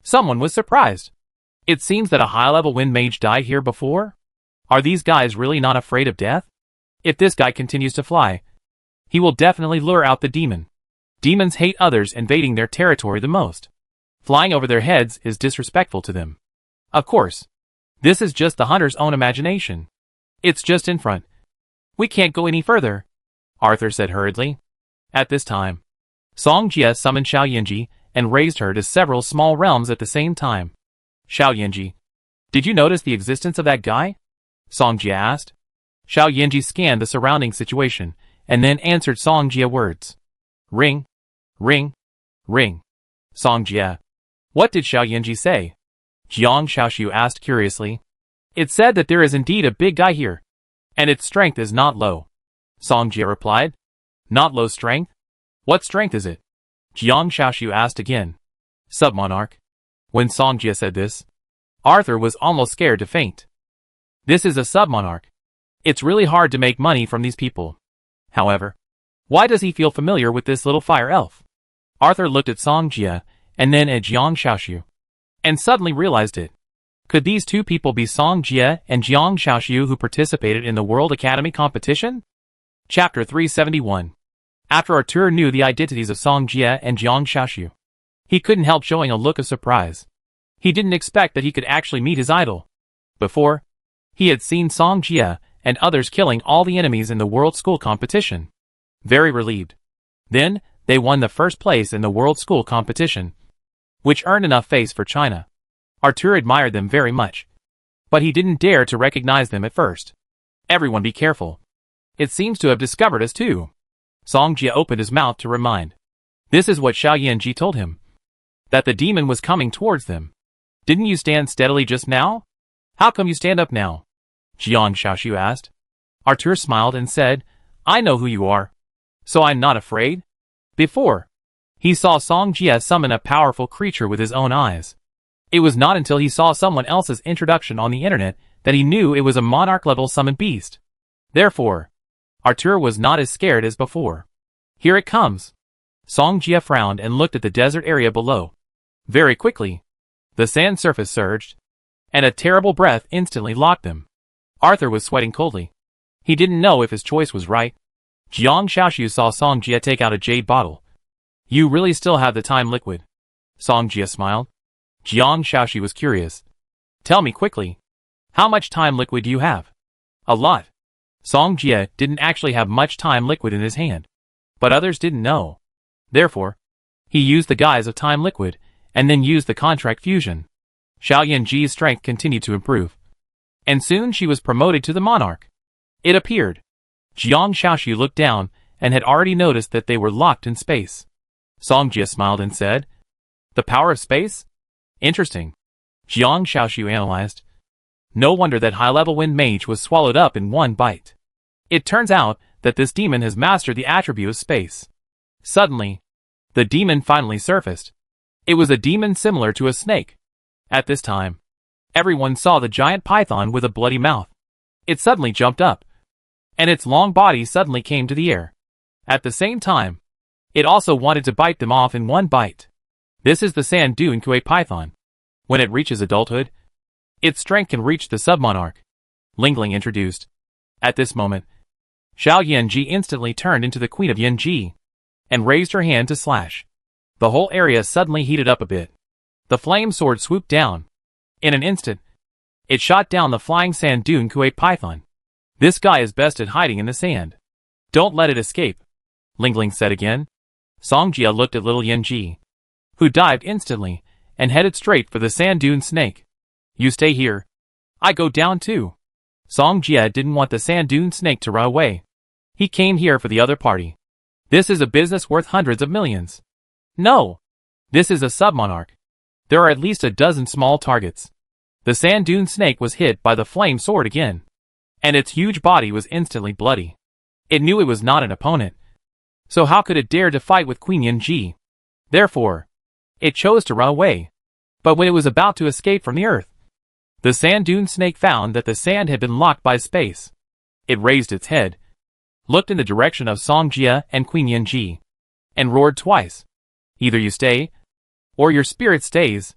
Someone was surprised. It seems that a high-level wind mage died here before? Are these guys really not afraid of death? If this guy continues to fly, he will definitely lure out the demon. Demons hate others invading their territory the most. Flying over their heads is disrespectful to them. Of course, this is just the hunter's own imagination. It's just in front. We can't go any further, Arthur said hurriedly. At this time, Song Jia summoned Xiao Yanji and raised her to several small realms at the same time. Xiao Yanji, did you notice the existence of that guy? Song Jia asked. Xiao Yanji scanned the surrounding situation and then answered Song Jia words. Ring, ring, ring. Song Jia. What did Xiao Yanji say? Jiang Shaoxiu asked curiously. It said that there is indeed a big guy here, and its strength is not low. Song Jia replied. Not low strength? What strength is it? Jiang Shaoxiu asked again. Submonarch. When Song Jia said this, Arthur was almost scared to faint. This is a submonarch. It's really hard to make money from these people. However, why does he feel familiar with this little fire elf? Arthur looked at Song Jia and then at Jiang Shaoxiu, and suddenly realized it. Could these two people be Song Jia and Jiang Shaoxiu who participated in the World Academy competition? Chapter 371. After Arthur knew the identities of Song Jia and Jiang Shaoxiu, he couldn't help showing a look of surprise. He didn't expect that he could actually meet his idol. Before, he had seen Song Jia and others killing all the enemies in the World School competition. Very relieved. Then, they won the first place in the World School competition, which earned enough face for China. Arthur admired them very much, but he didn't dare to recognize them at first. Everyone be careful. It seems to have discovered us too. Song Jia opened his mouth to remind. This is what Xiao Yanji told him. That the demon was coming towards them. Didn't you stand steadily just now? How come you stand up now? Jiang Shaoxiu asked. Arthur smiled and said, I know who you are, so I'm not afraid. Before, he saw Song Jia summon a powerful creature with his own eyes. It was not until he saw someone else's introduction on the internet that he knew it was a monarch-level summoned beast. Therefore, Arthur was not as scared as before. Here it comes. Song Jia frowned and looked at the desert area below. Very quickly, the sand surface surged, and a terrible breath instantly locked them. Arthur was sweating coldly. He didn't know if his choice was right. Jiang Shaoxiu saw Song Jia take out a jade bottle. You really still have the time liquid. Song Jia smiled. Jiang Shaoxiu was curious. Tell me quickly. How much time liquid do you have? A lot. Song Jia didn't actually have much time liquid in his hand, but others didn't know. Therefore, he used the guise of time liquid, and then used the contract fusion. Xiao Yanji's strength continued to improve, and soon she was promoted to the monarch. It appeared. Jiang Shaoxiu looked down and had already noticed that they were locked in space. Song Jia smiled and said, The power of space? Interesting. Jiang Shaoxiu analyzed. No wonder that high-level wind mage was swallowed up in one bite. It turns out that this demon has mastered the attribute of space. Suddenly, the demon finally surfaced. It was a demon similar to a snake. At this time, everyone saw the giant python with a bloody mouth. It suddenly jumped up, and its long body suddenly came to the air. At the same time, it also wanted to bite them off in one bite. This is the sand dune kue python. When it reaches adulthood, its strength can reach the submonarch. Lingling introduced. At this moment, Xiao Yanji instantly turned into the Queen of Yanji, and raised her hand to slash. The whole area suddenly heated up a bit. The flame sword swooped down. In an instant, it shot down the flying sand dune kue python. This guy is best at hiding in the sand. Don't let it escape, Lingling said again. Song Jia looked at little Yanji, who dived instantly and headed straight for the sand dune snake. You stay here. I go down too. Song Jia didn't want the sand dune snake to run away. He came here for the other party. This is a business worth hundreds of millions. No. This is a submonarch. There are at least a dozen small targets. The sand dune snake was hit by the flame sword again. And its huge body was instantly bloody. It knew it was not an opponent. So how could it dare to fight with Queen Yanji? Therefore, it chose to run away. But when it was about to escape from the earth, the sand dune snake found that the sand had been locked by space. It raised its head, looked in the direction of Song Jia and Queen Yanji, and roared twice. Either you stay, or your spirit stays.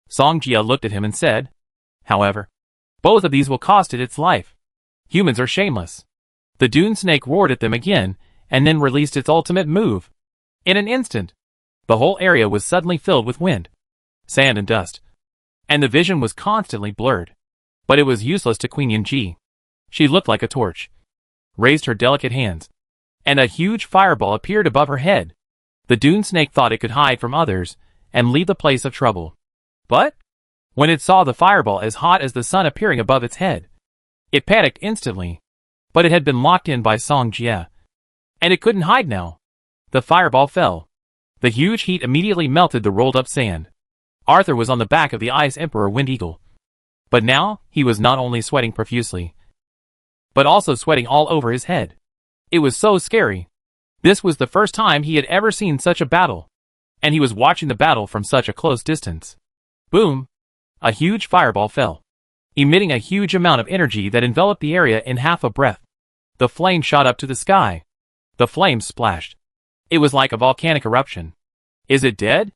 Song Jia looked at him and said, however, both of these will cost it its life. Humans are shameless. The dune snake roared at them again, and then released its ultimate move. In an instant, the whole area was suddenly filled with wind, sand and dust, and the vision was constantly blurred. But it was useless to Queen Yanji. She looked like a torch, raised her delicate hands, and a huge fireball appeared above her head. The dune snake thought it could hide from others and leave the place of trouble. But when it saw the fireball as hot as the sun appearing above its head, it panicked instantly. But it had been locked in by Song Jia, and it couldn't hide now. The fireball fell. The huge heat immediately melted the rolled up sand. Arthur was on the back of the Ice Emperor Wind Eagle. But now, he was not only sweating profusely, but also sweating all over his head. It was so scary. This was the first time he had ever seen such a battle, and he was watching the battle from such a close distance. Boom! A huge fireball fell, emitting a huge amount of energy that enveloped the area in half a breath. The flame shot up to the sky. The flames splashed. It was like a volcanic eruption. Is it dead?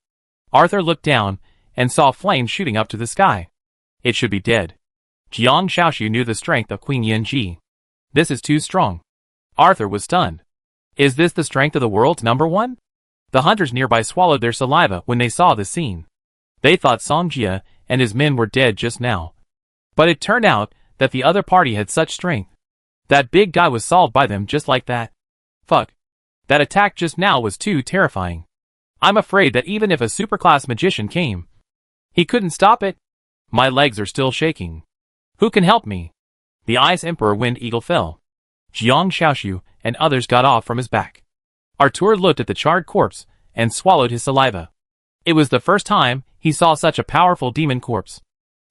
Arthur looked down and saw flames shooting up to the sky. It should be dead. Jiang Shaoxu knew the strength of Queen Yanji. This is too strong. Arthur was stunned. Is this the strength of the world's number one? The hunters nearby swallowed their saliva when they saw the scene. They thought Song Jia and his men were dead just now. But it turned out that the other party had such strength. That big guy was solved by them just like that. Fuck. That attack just now was too terrifying. I'm afraid that even if a superclass magician came, he couldn't stop it. My legs are still shaking. Who can help me? The Ice Emperor Wind Eagle fell. Jiang Shaoxu and others got off from his back. Arthur looked at the charred corpse and swallowed his saliva. It was the first time he saw such a powerful demon corpse.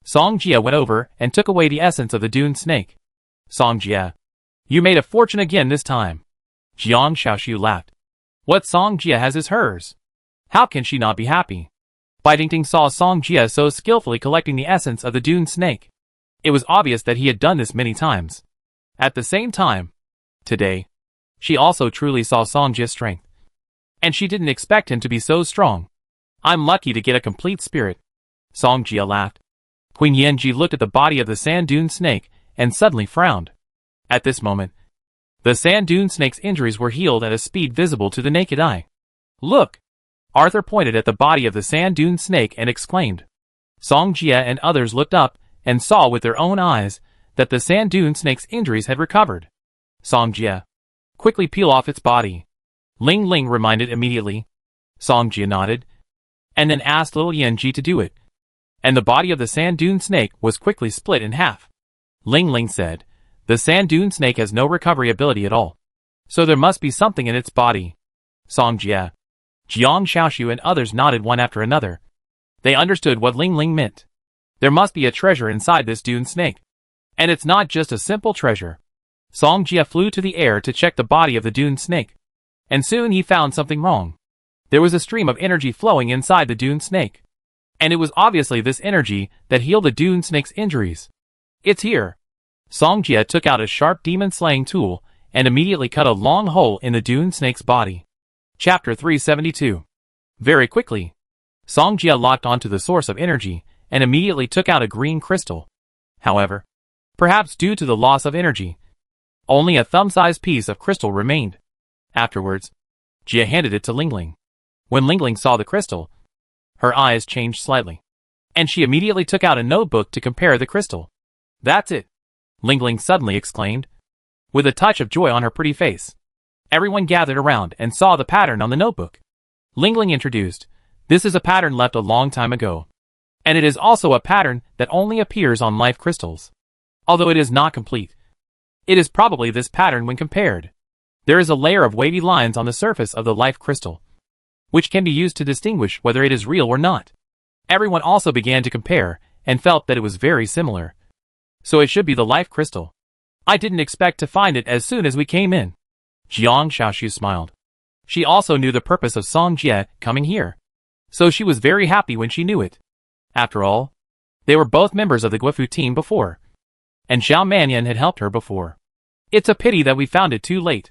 Song Jia went over and took away the essence of the dune snake. Song Jia, you made a fortune again this time. Jiang Shaoxu laughed. What Song Jia has is hers. How can she not be happy? Bai Dingting saw Song Jia so skillfully collecting the essence of the dune snake. It was obvious that he had done this many times. At the same time, today, she also truly saw Song Jia's strength. And she didn't expect him to be so strong. I'm lucky to get a complete spirit. Song Jia laughed. Queen Yanji looked at the body of the sand dune snake and suddenly frowned. At this moment, the sand dune snake's injuries were healed at a speed visible to the naked eye. Look! Arthur pointed at the body of the sand dune snake and exclaimed. Song Jia and others looked up and saw with their own eyes that the sand dune snake's injuries had recovered. Song Jia, quickly peel off its body. Ling Ling reminded immediately. Song Jia nodded, and then asked little Yanji to do it. And the body of the sand dune snake was quickly split in half. Ling Ling said, the sand dune snake has no recovery ability at all. So there must be something in its body. Song Jia, Jiang Shaoxu and others nodded one after another. They understood what Ling Ling meant. There must be a treasure inside this dune snake. And it's not just a simple treasure. Song Jia flew to the air to check the body of the dune snake. And soon he found something wrong. There was a stream of energy flowing inside the dune snake. And it was obviously this energy that healed the dune snake's injuries. It's here. Song Jia took out a sharp demon-slaying tool and immediately cut a long hole in the dune snake's body. Chapter 372. Very quickly, Song Jia locked onto the source of energy and immediately took out a green crystal. However, perhaps due to the loss of energy, only a thumb-sized piece of crystal remained. Afterwards, Jia handed it to Ling Ling. When Ling Ling saw the crystal, her eyes changed slightly, and she immediately took out a notebook to compare the crystal. That's it! Ling Ling suddenly exclaimed, with a touch of joy on her pretty face. Everyone gathered around and saw the pattern on the notebook. Ling Ling introduced, this is a pattern left a long time ago. And it is also a pattern that only appears on life crystals. although it is not complete. It is probably this pattern when compared. There is a layer of wavy lines on the surface of the life crystal, which can be used to distinguish whether it is real or not. Everyone also began to compare, and felt that it was very similar. So it should be the life crystal. I didn't expect to find it as soon as we came in. Jiang Xiaoxu smiled. She also knew the purpose of Song Jie coming here, so she was very happy when she knew it. After all, they were both members of the Guifu team before, and Xiao Manyan had helped her before. It's a pity that we found it too late.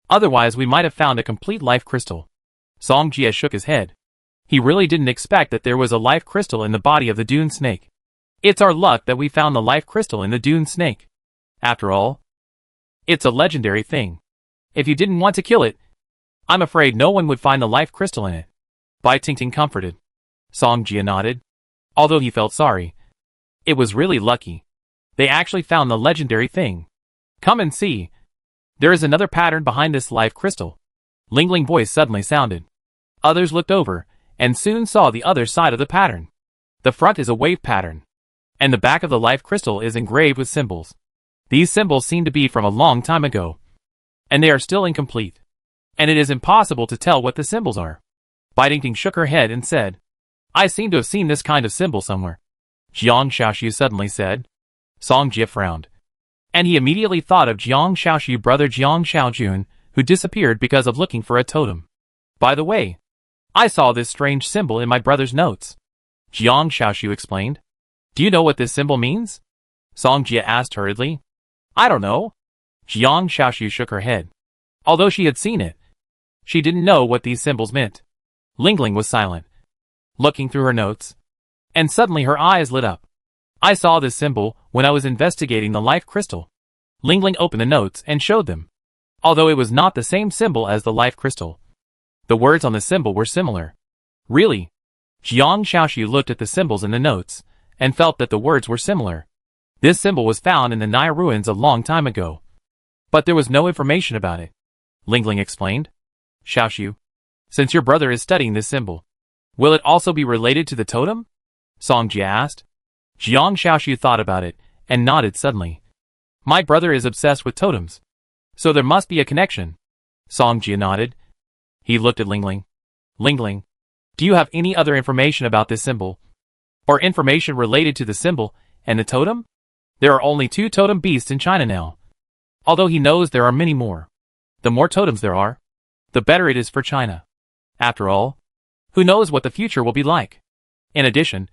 Otherwise we might have found a complete life crystal. Song Jie shook his head. He really didn't expect that there was a life crystal in the body of the dune snake. It's our luck that we found the life crystal in the dune snake. After all, it's a legendary thing. If you didn't want to kill it, I'm afraid no one would find the life crystal in it. Bai Tingting comforted. Song Jie nodded, although he felt sorry. It was really lucky. They actually found the legendary thing. Come and see. There is another pattern behind this life crystal. Lingling voice suddenly sounded. Others looked over, and soon saw the other side of the pattern. The front is a wave pattern, and the back of the life crystal is engraved with symbols. These symbols seem to be from a long time ago, and they are still incomplete, and it is impossible to tell what the symbols are. Bai Tingting shook her head and said, I seem to have seen this kind of symbol somewhere. Jiang Xiaoxu suddenly said. Song Jie frowned, and he immediately thought of Jiang Xiaoxu's brother Jiang Xiaojun, who disappeared because of looking for a totem. By the way, I saw this strange symbol in my brother's notes. Jiang Xiaoxu explained. Do you know what this symbol means? Song Jie asked hurriedly. I don't know. Jiang Xiaoxu shook her head. Although she had seen it, she didn't know what these symbols meant. Lingling was silent, looking through her notes, and suddenly her eyes lit up. I saw this symbol when I was investigating the life crystal. Lingling opened the notes and showed them. Although it was not the same symbol as the life crystal, the words on the symbol were similar. Really? Jiang Xiaoxu looked at the symbols in the notes, and felt that the words were similar. This symbol was found in the Naya ruins a long time ago, but there was no information about it. Lingling explained. Xiaoxu, since your brother is studying this symbol, will it also be related to the totem? Song Jie asked. Jiang Xiaoxu thought about it, and nodded suddenly. My brother is obsessed with totems, so there must be a connection. Song Jie nodded. He looked at Lingling. Lingling, do you have any other information about this symbol? Or information related to the symbol and the totem? There are only 2 totem beasts in China now, although he knows there are many more. The more totems there are, the better it is for China. After all, who knows what the future will be like? In addition,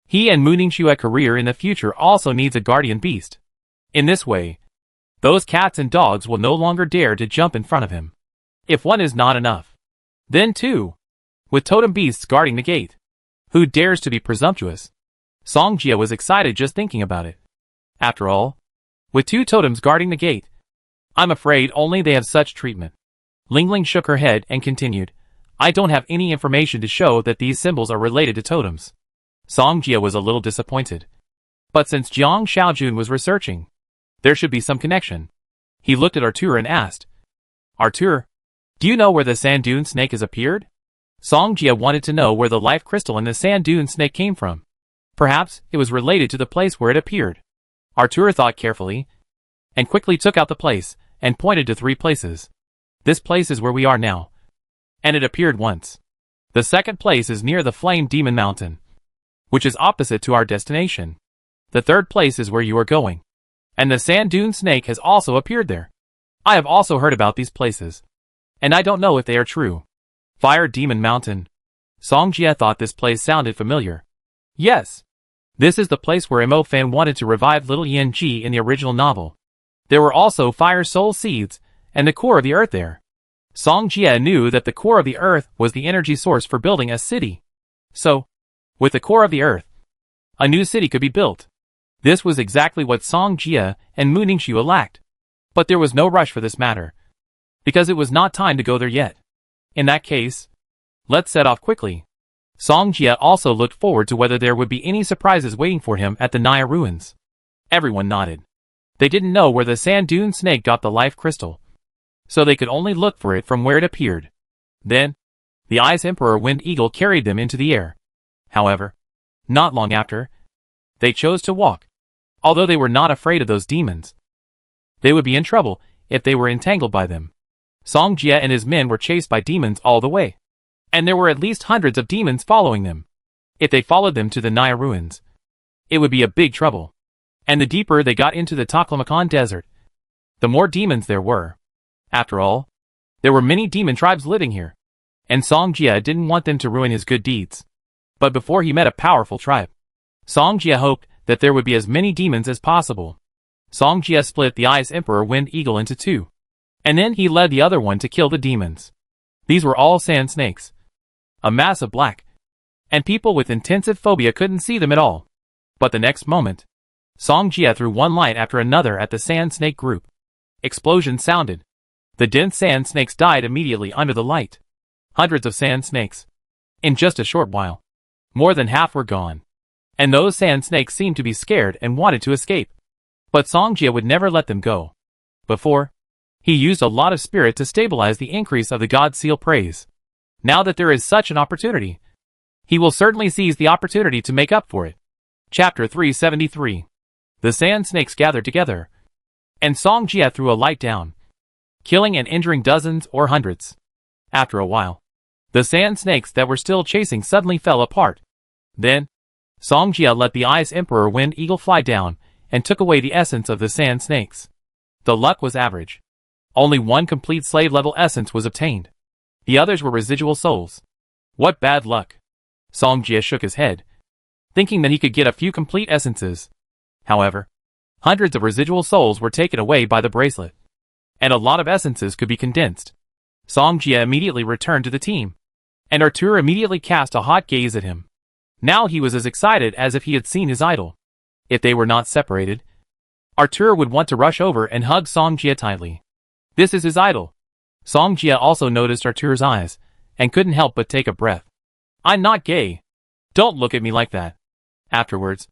he and Mu Ningxue's career in the future also needs a guardian beast. In this way, those cats and dogs will no longer dare to jump in front of him. If one is not enough, then 2, with totem beasts guarding the gate. Who dares to be presumptuous? Song Jie was excited just thinking about it. After all, with 2 totems guarding the gate, I'm afraid only they have such treatment. Lingling shook her head and continued. I don't have any information to show that these symbols are related to totems. Song Jie was a little disappointed. But since Jiang Xiaojun was researching, there should be some connection. He looked at Arthur and asked, Arthur, do you know where the sand dune snake has appeared? Song Jie wanted to know where the life crystal in the sand dune snake came from. Perhaps it was related to the place where it appeared. Arthur thought carefully, and quickly took out the place, and pointed to 3 places. This place is where we are now, and it appeared once. The second place is near the Flame Demon Mountain, which is opposite to our destination. The third place is where you are going, and the sand dune snake has also appeared there. I have also heard about these places, and I don't know if they are true. Fire Demon Mountain. Song Jie thought this place sounded familiar. Yes. This is the place where Mo Fan wanted to revive little Yan Ji in the original novel. There were also fire soul seeds, and the core of the earth there. Song Jie knew that the core of the earth was the energy source for building a city. So, with the core of the earth, a new city could be built. This was exactly what Song Jie and Mu Ningxue lacked. But there was no rush for this matter, because it was not time to go there yet. In that case, let's set off quickly. Song Jie also looked forward to whether there would be any surprises waiting for him at the Naya ruins. Everyone nodded. They didn't know where the sand dune snake got the life crystal, so they could only look for it from where it appeared. Then, the Ice Emperor Wind Eagle carried them into the air. However, not long after, they chose to walk. Although they were not afraid of those demons, they would be in trouble if they were entangled by them. Song Jia and his men were chased by demons all the way, and there were at least hundreds of demons following them. If they followed them to the Naya ruins, it would be a big trouble. And the deeper they got into the Taklamakan desert, the more demons there were. After all, there were many demon tribes living here, and Song Jia didn't want them to ruin his good deeds. But before he met a powerful tribe, Song Jia hoped that there would be as many demons as possible. Song Jia split the Ice Emperor Wind Eagle into two, and then he led the other one to kill the demons. These were all sand snakes, a mass of black, and people with intensive phobia couldn't see them at all. But the next moment, Song Jia threw one light after another at the sand snake group. Explosions sounded. The dense sand snakes died immediately under the light. Hundreds of sand snakes. In just a short while, more than half were gone. And those sand snakes seemed to be scared and wanted to escape. But Song Jia would never let them go. Before, he used a lot of spirit to stabilize the increase of the God Seal praise. Now that there is such an opportunity, he will certainly seize the opportunity to make up for it. Chapter 373. The sand snakes gathered together, and Song Jia threw a light down, killing and injuring dozens or hundreds. After a while, the sand snakes that were still chasing suddenly fell apart. Then, Song Jia let the Ice Emperor Wind Eagle fly down and took away the essence of the sand snakes. The luck was average. Only one complete slave-level essence was obtained. The others were residual souls. What bad luck. Song Jia shook his head, thinking that he could get a few complete essences. However, hundreds of residual souls were taken away by the bracelet, and a lot of essences could be condensed. Song Jia immediately returned to the team, and Artur immediately cast a hot gaze at him. Now he was as excited as if he had seen his idol. If they were not separated, Artur would want to rush over and hug Song Jia tightly. This is his idol. Song Jia also noticed Artur's eyes, and couldn't help but take a breath. I'm not gay. Don't look at me like that. Afterwards,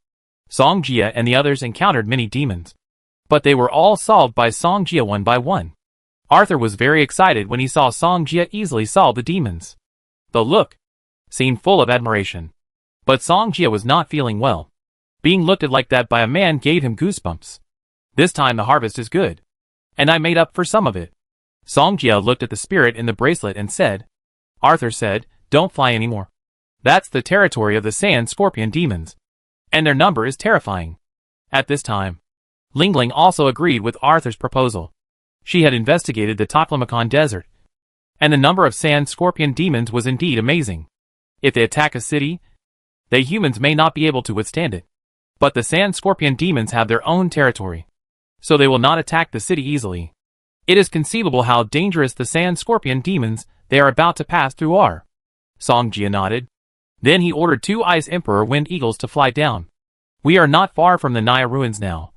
Song Jia and the others encountered many demons, but they were all solved by Song Jia one by one. Arthur was very excited when he saw Song Jia easily solve the demons. The look seemed full of admiration. But Song Jia was not feeling well. Being looked at like that by a man gave him goosebumps. This time the harvest is good, and I made up for some of it. Song Jia looked at the spirit in the bracelet and said, Arthur said, don't fly anymore. That's the territory of the sand scorpion demons, and their number is terrifying. At this time, Lingling also agreed with Arthur's proposal. She had investigated the Taklamakan desert, and the number of sand scorpion demons was indeed amazing. If they attack a city, they humans may not be able to withstand it. But the sand scorpion demons have their own territory, so they will not attack the city easily. It is conceivable how dangerous the sand scorpion demons they are about to pass through are. Song Jia nodded. Then he ordered 2 Ice Emperor Wind Eagles to fly down. We are not far from the Naya ruins now,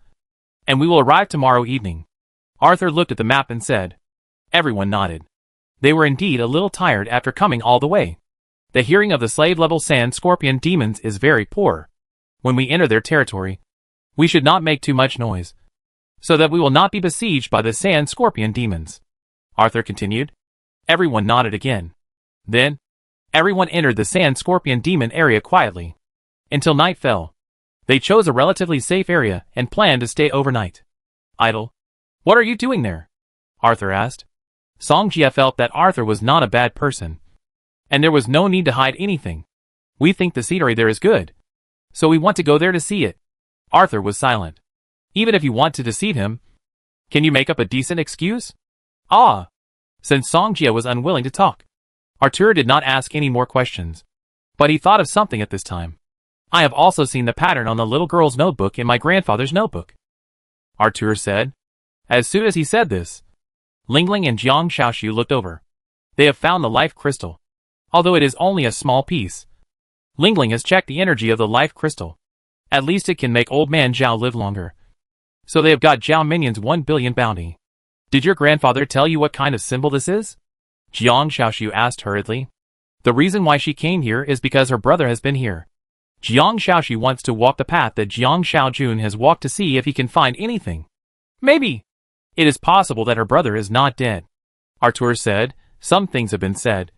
and we will arrive tomorrow evening. Arthur looked at the map and said. Everyone nodded. They were indeed a little tired after coming all the way. The hearing of the slave-level sand scorpion demons is very poor. When we enter their territory, we should not make too much noise, so that we will not be besieged by the sand scorpion demons. Arthur continued. Everyone nodded again. Then, everyone entered the sand scorpion demon area quietly. Until night fell. They chose a relatively safe area and planned to stay overnight. Idol, what are you doing there? Arthur asked. Song Jia felt that Arthur was not a bad person, and there was no need to hide anything. We think the scenery there is good, so we want to go there to see it. Arthur was silent. Even if you want to deceive him, can you make up a decent excuse? Ah! Since Song Jia was unwilling to talk, Artur did not ask any more questions. But he thought of something at this time. I have also seen the pattern on the little girl's notebook in my grandfather's notebook, Artur said. As soon as he said this, Lingling and Jiang Shaoxu looked over. They have found the life crystal. Although it is only a small piece, Lingling has checked the energy of the life crystal. At least it can make old man Zhao live longer. So they have got Zhao Minion's 1 billion bounty. Did your grandfather tell you what kind of symbol this is? Jiang Shaoxu asked hurriedly. The reason why she came here is because her brother has been here. Jiang Shaoxu wants to walk the path that Jiang Shaojun has walked to see if he can find anything. Maybe. It is possible that her brother is not dead. Artur said. Some things have been said,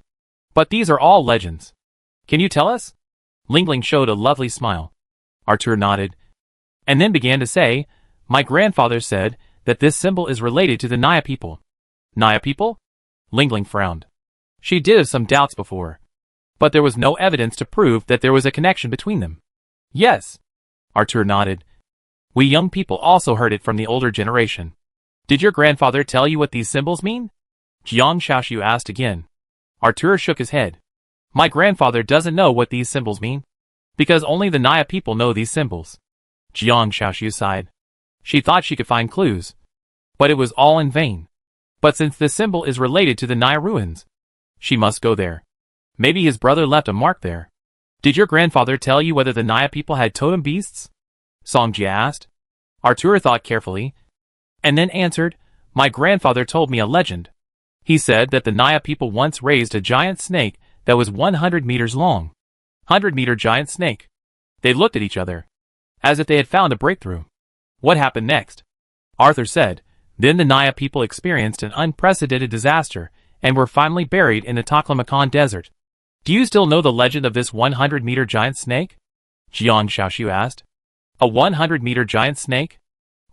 but these are all legends. Can you tell us? Lingling showed a lovely smile. Artur nodded. and then began to say, "My grandfather said that this symbol is related to the Naya people." Naya people? Lingling frowned. She did have some doubts before, but there was no evidence to prove that there was a connection between them. Yes. Arthur nodded. We young people also heard it from the older generation. Did your grandfather tell you what these symbols mean? Jiang Shaoxiu asked again. Arthur shook his head. My grandfather doesn't know what these symbols mean, because only the Naya people know these symbols. Jiang Shaoxiu sighed. She thought she could find clues, but it was all in vain. But since this symbol is related to the Naya ruins, she must go there. Maybe his brother left a mark there. Did your grandfather tell you whether the Naya people had totem beasts? Songjia asked. Arthur thought carefully, and then answered, My grandfather told me a legend. He said that the Naya people once raised a giant snake that was 100 meters long. 100-meter giant snake. They looked at each other, as if they had found a breakthrough. What happened next? Arthur said, Then the Naya people experienced an unprecedented disaster and were finally buried in the Taklamakan desert. Do you still know the legend of this 100-meter giant snake? Jiang Shaoxiu asked. A 100-meter giant snake?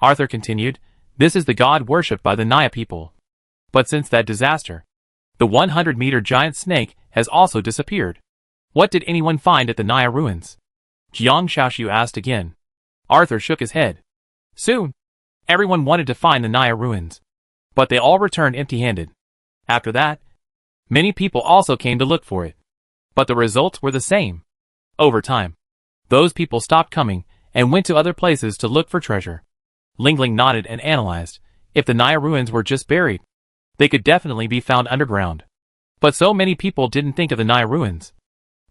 Arthur continued, This is the god worshipped by the Naya people. But since that disaster, the 100-meter giant snake has also disappeared. What did anyone find at the Naya ruins? Jiang Shaoxiu asked again. Arthur shook his head. Soon, everyone wanted to find the Naya ruins, but they all returned empty-handed. After that, many people also came to look for it, but the results were the same. Over time, those people stopped coming and went to other places to look for treasure. Lingling nodded and analyzed. If the Naya ruins were just buried, they could definitely be found underground. But so many people didn't think of the Naya ruins,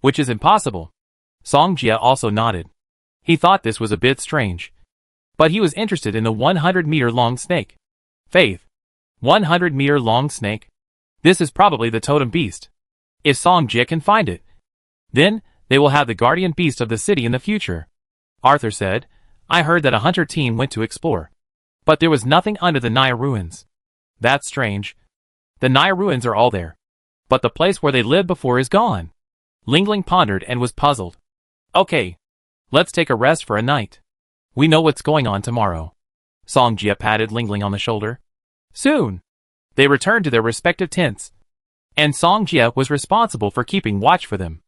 which is impossible. Songjia also nodded. He thought this was a bit strange, but he was interested in the 100-meter-long snake. Faith. 100-meter-long snake? This is probably the totem beast. If Songjia can find it, then they will have the guardian beast of the city in the future. Arthur said, I heard that a hunter team went to explore, but there was nothing under the Naya ruins. That's strange. The Naya ruins are all there, but the place where they lived before is gone. Lingling pondered and was puzzled. Okay, let's take a rest for a night. We know what's going on tomorrow. Songjia patted Lingling on the shoulder. Soon, they returned to their respective tents, and Songjia was responsible for keeping watch for them.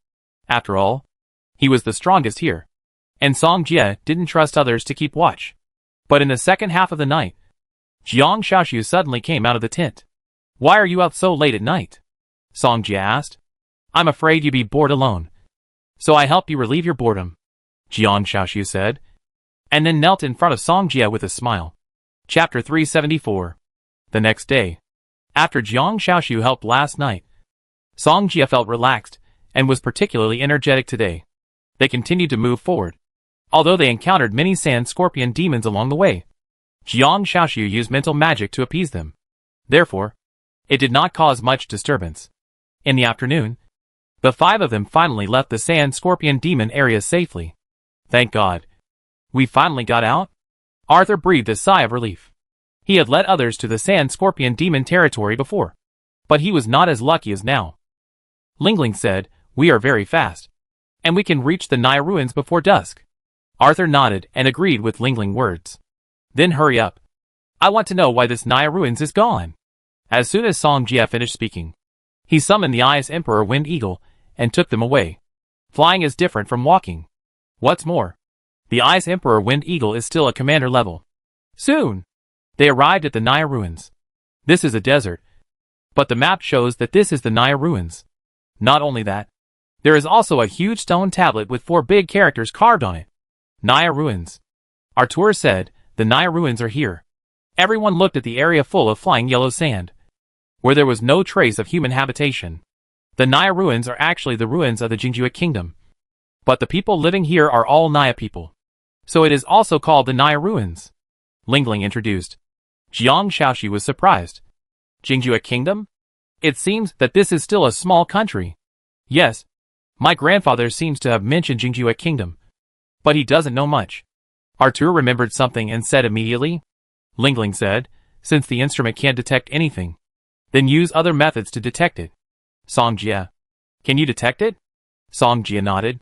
After all, he was the strongest here, and Songjia didn't trust others to keep watch. But in the second half of the night, Jiang Shaoxiu suddenly came out of the tent. Why are you out so late at night? Songjia asked. I'm afraid you'd be bored alone, so I help you relieve your boredom, Jiang Shaoxiu said, and then knelt in front of Songjia with a smile. Chapter 374. The next day, after Jiang Shaoxiu helped last night, Songjia felt relaxed and was particularly energetic today. They continued to move forward, although they encountered many sand scorpion demons along the way. Jiang Shaoxiu used mental magic to appease them. Therefore, it did not cause much disturbance. In the afternoon, the five of them finally left the sand scorpion demon area safely. Thank God. We finally got out? Arthur breathed a sigh of relief. He had led others to the sand scorpion demon territory before, but he was not as lucky as now. Lingling said, We are very fast, and we can reach the Naya ruins before dusk. Arthur nodded and agreed with Lingling words. Then hurry up. I want to know why this Naya ruins is gone. As soon as Songjia finished speaking, he summoned the Ice Emperor Wind Eagle and took them away. Flying is different from walking. What's more, the Ice Emperor Wind Eagle is still a commander level. Soon, they arrived at the Naya ruins. This is a desert, but the map shows that this is the Naya ruins. Not only that, there is also a huge stone tablet with 4 big characters carved on it. Naya ruins. Arthur said, The Naya ruins are here. Everyone looked at the area full of flying yellow sand, where there was no trace of human habitation. The Naya ruins are actually the ruins of the Jingjue kingdom, but the people living here are all Naya people, so it is also called the Naya ruins. Lingling introduced. Jiang Shaoxi was surprised. Jingjue kingdom? It seems that this is still a small country. Yes, my grandfather seems to have mentioned Jingjue kingdom, but he doesn't know much. Arthur remembered something and said immediately. Lingling said, Since the instrument can't detect anything, then use other methods to detect it. Songjia. Can you detect it? Songjia nodded.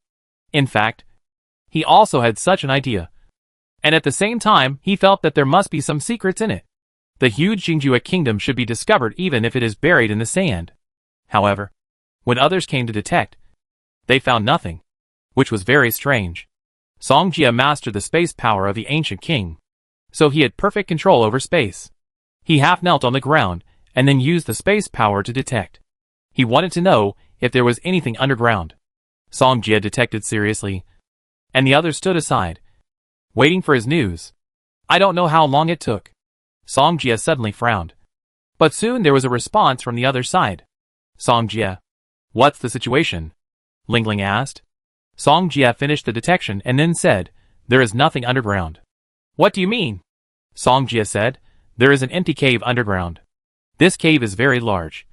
In fact, he also had such an idea. And at the same time, he felt that there must be some secrets in it. The huge Jingjue kingdom should be discovered even if it is buried in the sand. However, when others came to detect, they found nothing, which was very strange. Songjia mastered the space power of the ancient king, so he had perfect control over space. He half knelt on the ground and then used the space power to detect. He wanted to know if there was anything underground. Songjia detected seriously, and the others stood aside, waiting for his news. I don't know how long it took. Songjia suddenly frowned. But soon there was a response from the other side. Songjia, what's the situation? Lingling asked. Songjia finished the detection and then said, there is nothing underground. What do you mean? Songjia said, there is an empty cave underground. This cave is very large.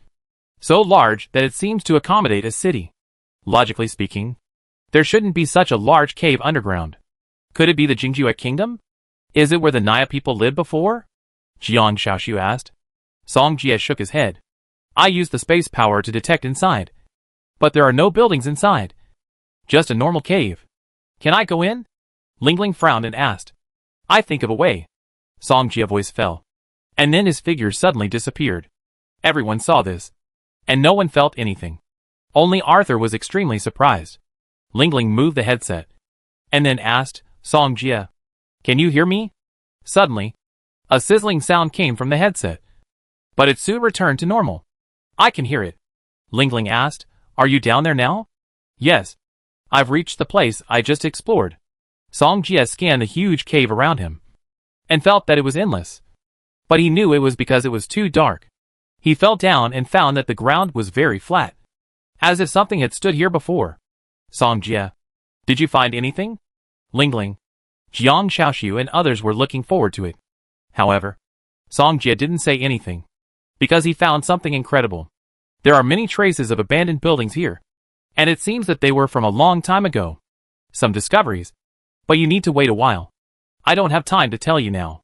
So large that it seems to accommodate a city. Logically speaking, there shouldn't be such a large cave underground. Could it be the Jingjue kingdom? Is it where the Naya people lived before? Jiang Shaoxiu asked. Songjia shook his head. I used the space power to detect inside. But there are no buildings inside. Just a normal cave. Can I go in? Lingling frowned and asked. I think of a way. Songjia's voice fell. And then his figure suddenly disappeared. Everyone saw this. And no one felt anything. Only Arthur was extremely surprised. Lingling moved the headset. And then asked, Songjia, can you hear me? Suddenly, a sizzling sound came from the headset. But it soon returned to normal. I can hear it. Lingling asked, are you down there now? Yes. I've reached the place I just explored. Songjia scanned the huge cave around him, and felt that it was endless. But he knew it was because it was too dark. He fell down and found that the ground was very flat, as if something had stood here before. Songjia, did you find anything? Lingling, Jiang Shaoxiu and others were looking forward to it. However, Songjia didn't say anything, because he found something incredible. There are many traces of abandoned buildings here, and it seems that they were from a long time ago. Some discoveries, but you need to wait a while. I don't have time to tell you now.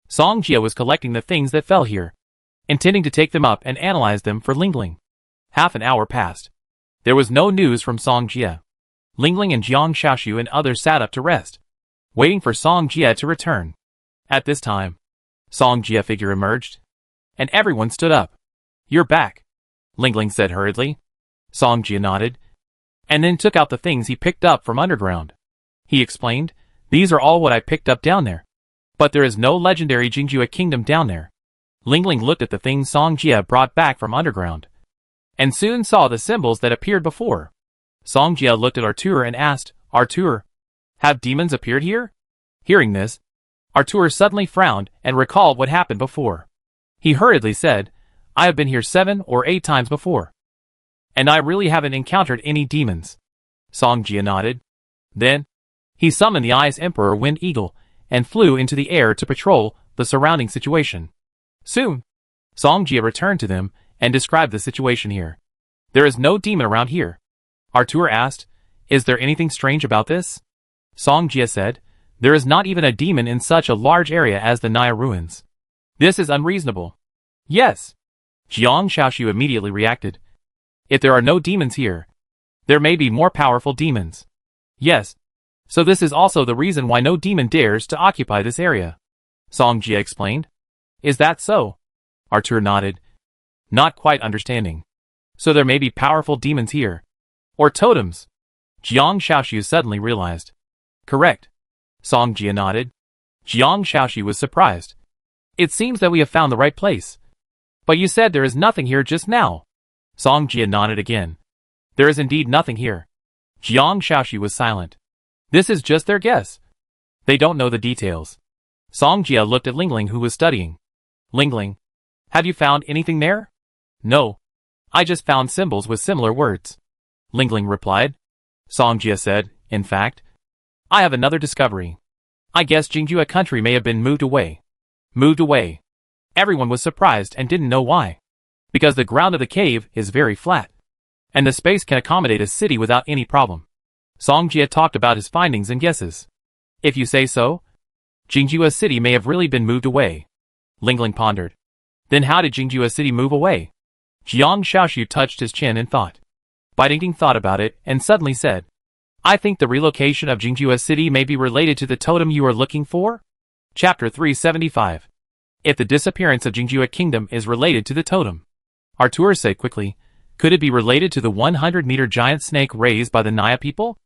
Songjia was collecting the things that fell here, intending to take them up and analyze them for Lingling. Half an hour passed. There was no news from Songjia. Lingling and Jiang Shaoxiu and others sat up to rest, waiting for Songjia to return. At this time, Songjia figure emerged, and everyone stood up. You're back, Lingling said hurriedly. Songjia nodded, and then took out the things he picked up from underground. He explained, these are all what I picked up down there. But there is no legendary Jingjue kingdom down there. Lingling looked at the things Songjia brought back from underground, and soon saw the symbols that appeared before. Songjia looked at Artur and asked, Artur, have demons appeared here? Hearing this, Artur suddenly frowned and recalled what happened before. He hurriedly said, I have been here 7 or 8 times before, and I really haven't encountered any demons. Songjia nodded. Then, he summoned the Ice Emperor Wind Eagle and flew into the air to patrol the surrounding situation. Soon, Songjia returned to them and described the situation here. There is no demon around here. Artur asked, is there anything strange about this? Songjia said, there is not even a demon in such a large area as the Naya ruins. This is unreasonable. Yes. Jiang Shaoxiu immediately reacted. If there are no demons here, there may be more powerful demons. Yes. So this is also the reason why no demon dares to occupy this area. Songjia explained. Is that so? Artur nodded, not quite understanding. So there may be powerful demons here. Or totems. Jiang Shaoxiu suddenly realized. Correct. Songjia nodded. Jiang Shaoxiu was surprised. It seems that we have found the right place. But you said there is nothing here just now. Songjia nodded again. There is indeed nothing here. Jiang Shaoxiu was silent. This is just their guess. They don't know the details. Songjia looked at Lingling who was studying. Lingling, have you found anything there? No. I just found symbols with similar words. Lingling replied. Songjia said, in fact, I have another discovery. I guess Jingjue country may have been moved away. Moved away. Everyone was surprised and didn't know why. Because the ground of the cave is very flat, and the space can accommodate a city without any problem. Songjia talked about his findings and guesses. If you say so, Jingjue city may have really been moved away. Lingling pondered. Then how did Jingjue city move away? Jiang Shaoxiu touched his chin and thought. Baitingting thought about it and suddenly said, I think the relocation of Jingjua City may be related to the totem you are looking for? Chapter 375. If the disappearance of Jingjua Kingdom is related to the totem. Artur said quickly, could it be related to the 100-meter giant snake raised by the Naya people?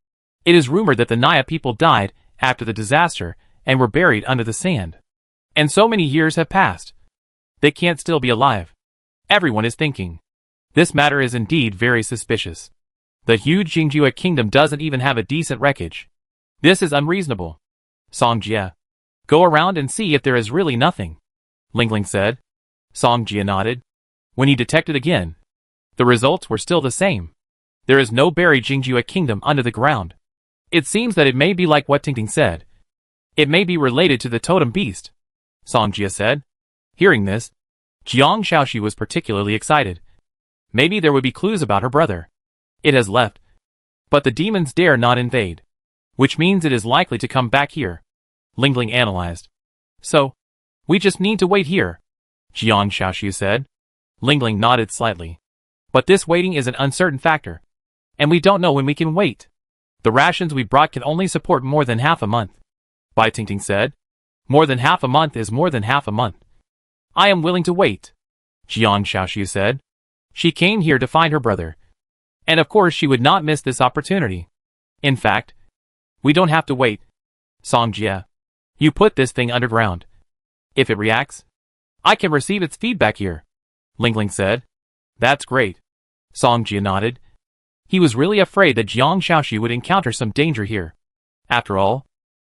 It is rumored that the Naya people died after the disaster and were buried under the sand. And so many years have passed. They can't still be alive. Everyone is thinking. This matter is indeed very suspicious. The huge Jingjua Kingdom doesn't even have a decent wreckage. This is unreasonable. Songjia. Go around and see if there is really nothing. Lingling said. Songjia nodded. When he detected again, the results were still the same. There is no buried Jingjua Kingdom under the ground. It seems that it may be like what Tingting said. It may be related to the totem beast. Songjia said. Hearing this, Jiang Shaoxi was particularly excited. Maybe there would be clues about her brother. It has left. But the demons dare not invade. Which means it is likely to come back here. Lingling analyzed. So, we just need to wait here. Jiang Shaoxi said. Lingling nodded slightly. But this waiting is an uncertain factor. And we don't know when we can wait. The rations we brought can only support more than half a month. Bai Tingting said. More than half a month is more than half a month. I am willing to wait. Jiang Shaoxi said. She came here to find her brother. And of course she would not miss this opportunity. In fact, we don't have to wait. Songjia. You put this thing underground. If it reacts, I can receive its feedback here. Lingling said. That's great. Songjia nodded. He was really afraid that Jiang Shaoxi would encounter some danger here. After all,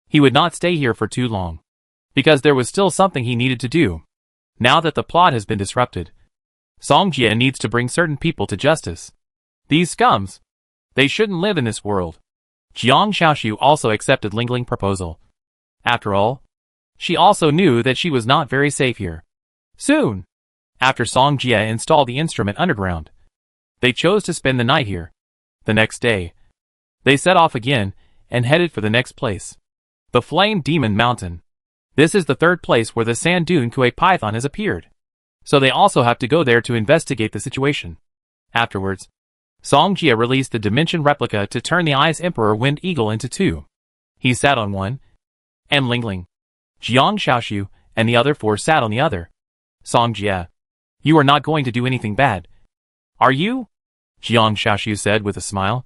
he would not stay here for too long. Because there was still something he needed to do. Now that the plot has been disrupted, Songjia needs to bring certain people to justice. These scums. They shouldn't live in this world. Jiang Shaoxi also accepted Lingling's proposal. After all, she also knew that she was not very safe here. Soon, after Songjia installed the instrument underground, they chose to spend the night here. The next day, they set off again and headed for the next place. The Flame Demon Mountain. This is the third place where the Sand Dune Kue Python has appeared. So they also have to go there to investigate the situation. Afterwards, Songjia released the Dimension Replica to turn the Ice Emperor Wind Eagle into two. He sat on one, and Lingling, Jiang Shaoxi, and the other four sat on the other. Songjia. You are not going to do anything bad. Are you? Jiang Shaoxi said with a smile.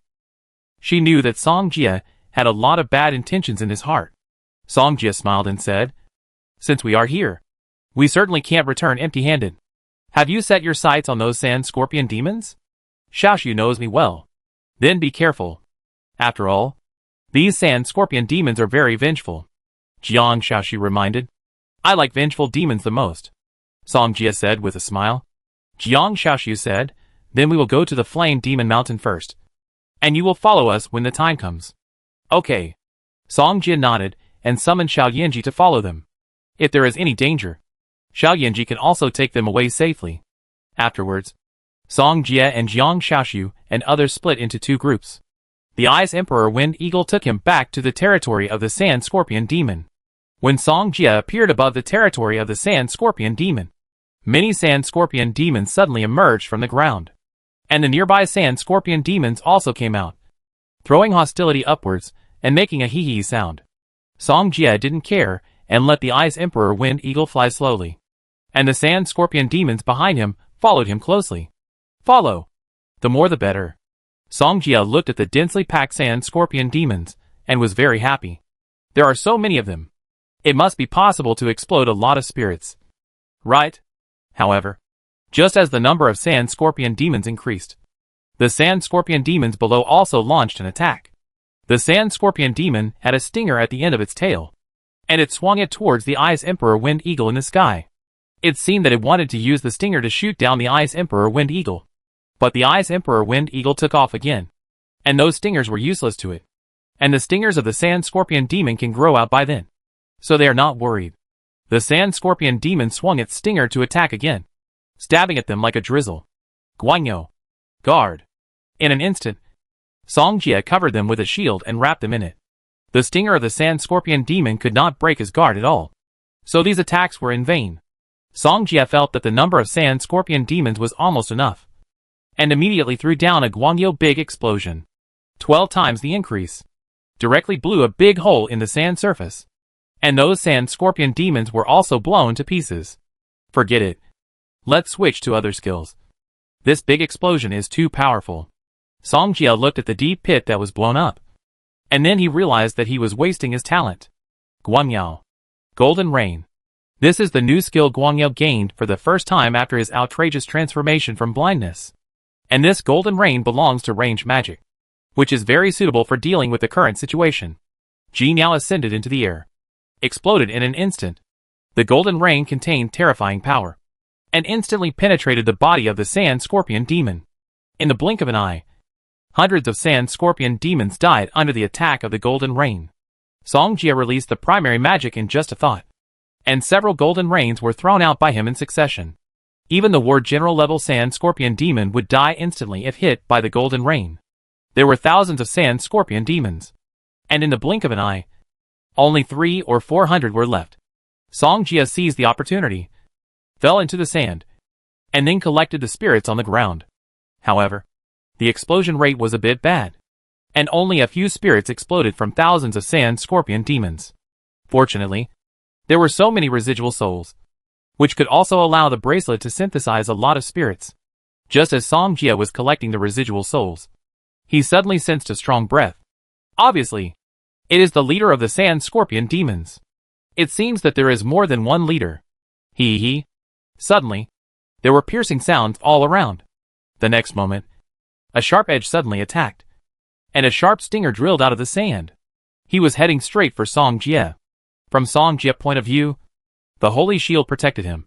She knew that Songjia had a lot of bad intentions in his heart. Songjia smiled and said, since we are here, we certainly can't return empty-handed. Have you set your sights on those sand scorpion demons? Shaoxi knows me well. Then be careful. After all, these sand scorpion demons are very vengeful. Jiang Shaoxi reminded. I like vengeful demons the most. Songjia said with a smile. Jiang Shaoxi said, then we will go to the Flame Demon Mountain first. And you will follow us when the time comes. Okay. Songjia nodded and summoned Xiao Yanji to follow them. If there is any danger, Xiao Yanji can also take them away safely. Afterwards, Songjia and Jiang Shaoxi and others split into two groups. The Ice Emperor Wind Eagle took him back to the territory of the Sand Scorpion Demon. When Songjia appeared above the territory of the Sand Scorpion Demon, many Sand Scorpion Demons suddenly emerged from the ground. And the nearby Sand Scorpion Demons also came out, throwing hostility upwards and making a hee-hee sound. Songjia didn't care and let the Ice Emperor Wind Eagle fly slowly. And the Sand Scorpion Demons behind him followed him closely. Follow. The more the better. Songjia looked at the densely packed Sand Scorpion Demons and was very happy. There are so many of them. It must be possible to explode a lot of spirits. Right? However, just as the number of Sand Scorpion Demons increased, the Sand Scorpion Demons below also launched an attack. The Sand Scorpion Demon had a stinger at the end of its tail, and it swung it towards the Ice Emperor Wind Eagle in the sky. It seemed that it wanted to use the stinger to shoot down the Ice Emperor Wind Eagle. But the Ice Emperor Wind Eagle took off again, and those stingers were useless to it. And the stingers of the Sand Scorpion Demon can grow out by then. So they are not worried. The Sand Scorpion Demon swung its stinger to attack again, stabbing at them like a drizzle. Guanyo. Guard. In an instant, Songjia covered them with a shield and wrapped them in it. The stinger of the Sand Scorpion Demon could not break his guard at all. So these attacks were in vain. Songjia felt that the number of Sand Scorpion Demons was almost enough, and immediately threw down a Guanyo big explosion. 12 times the increase. directly blew a big hole in the sand surface. And those sand scorpion demons were also blown to pieces. Forget it. Let's switch to other skills. This big explosion is too powerful. Song Jia looked at the deep pit that was blown up. And then he realized that he was wasting his talent. Guangyao. Golden Rain. This is the new skill Guangyao gained for the first time after his outrageous transformation from blindness. And this Golden Rain belongs to ranged magic, which is very suitable for dealing with the current situation. Ji now ascended into the air. Exploded in an instant. The Golden Rain contained terrifying power, and instantly penetrated the body of the Sand Scorpion Demon. In the blink of an eye, hundreds of Sand Scorpion Demons died under the attack of the Golden Rain. Song Jia released the primary magic in just a thought, and several Golden Rains were thrown out by him in succession. Even the War General level Sand Scorpion Demon would die instantly if hit by the Golden Rain. There were thousands of Sand Scorpion Demons, and in the blink of an eye, only 300 or 400 were left. Song Jia seized the opportunity, fell into the sand, and then collected the spirits on the ground. However, the explosion rate was a bit bad, and only a few spirits exploded from thousands of Sand Scorpion Demons. Fortunately, there were so many residual souls, which could also allow the bracelet to synthesize a lot of spirits. Just as Song Jia was collecting the residual souls, he suddenly sensed a strong breath. Obviously, it is the leader of the Sand Scorpion Demons. It seems that there is more than one leader. Hee. Suddenly, there were piercing sounds all around. The next moment, a sharp edge suddenly attacked, and a sharp stinger drilled out of the sand. He was heading straight for Song Jia. From Song Jia's point of view, the holy shield protected him,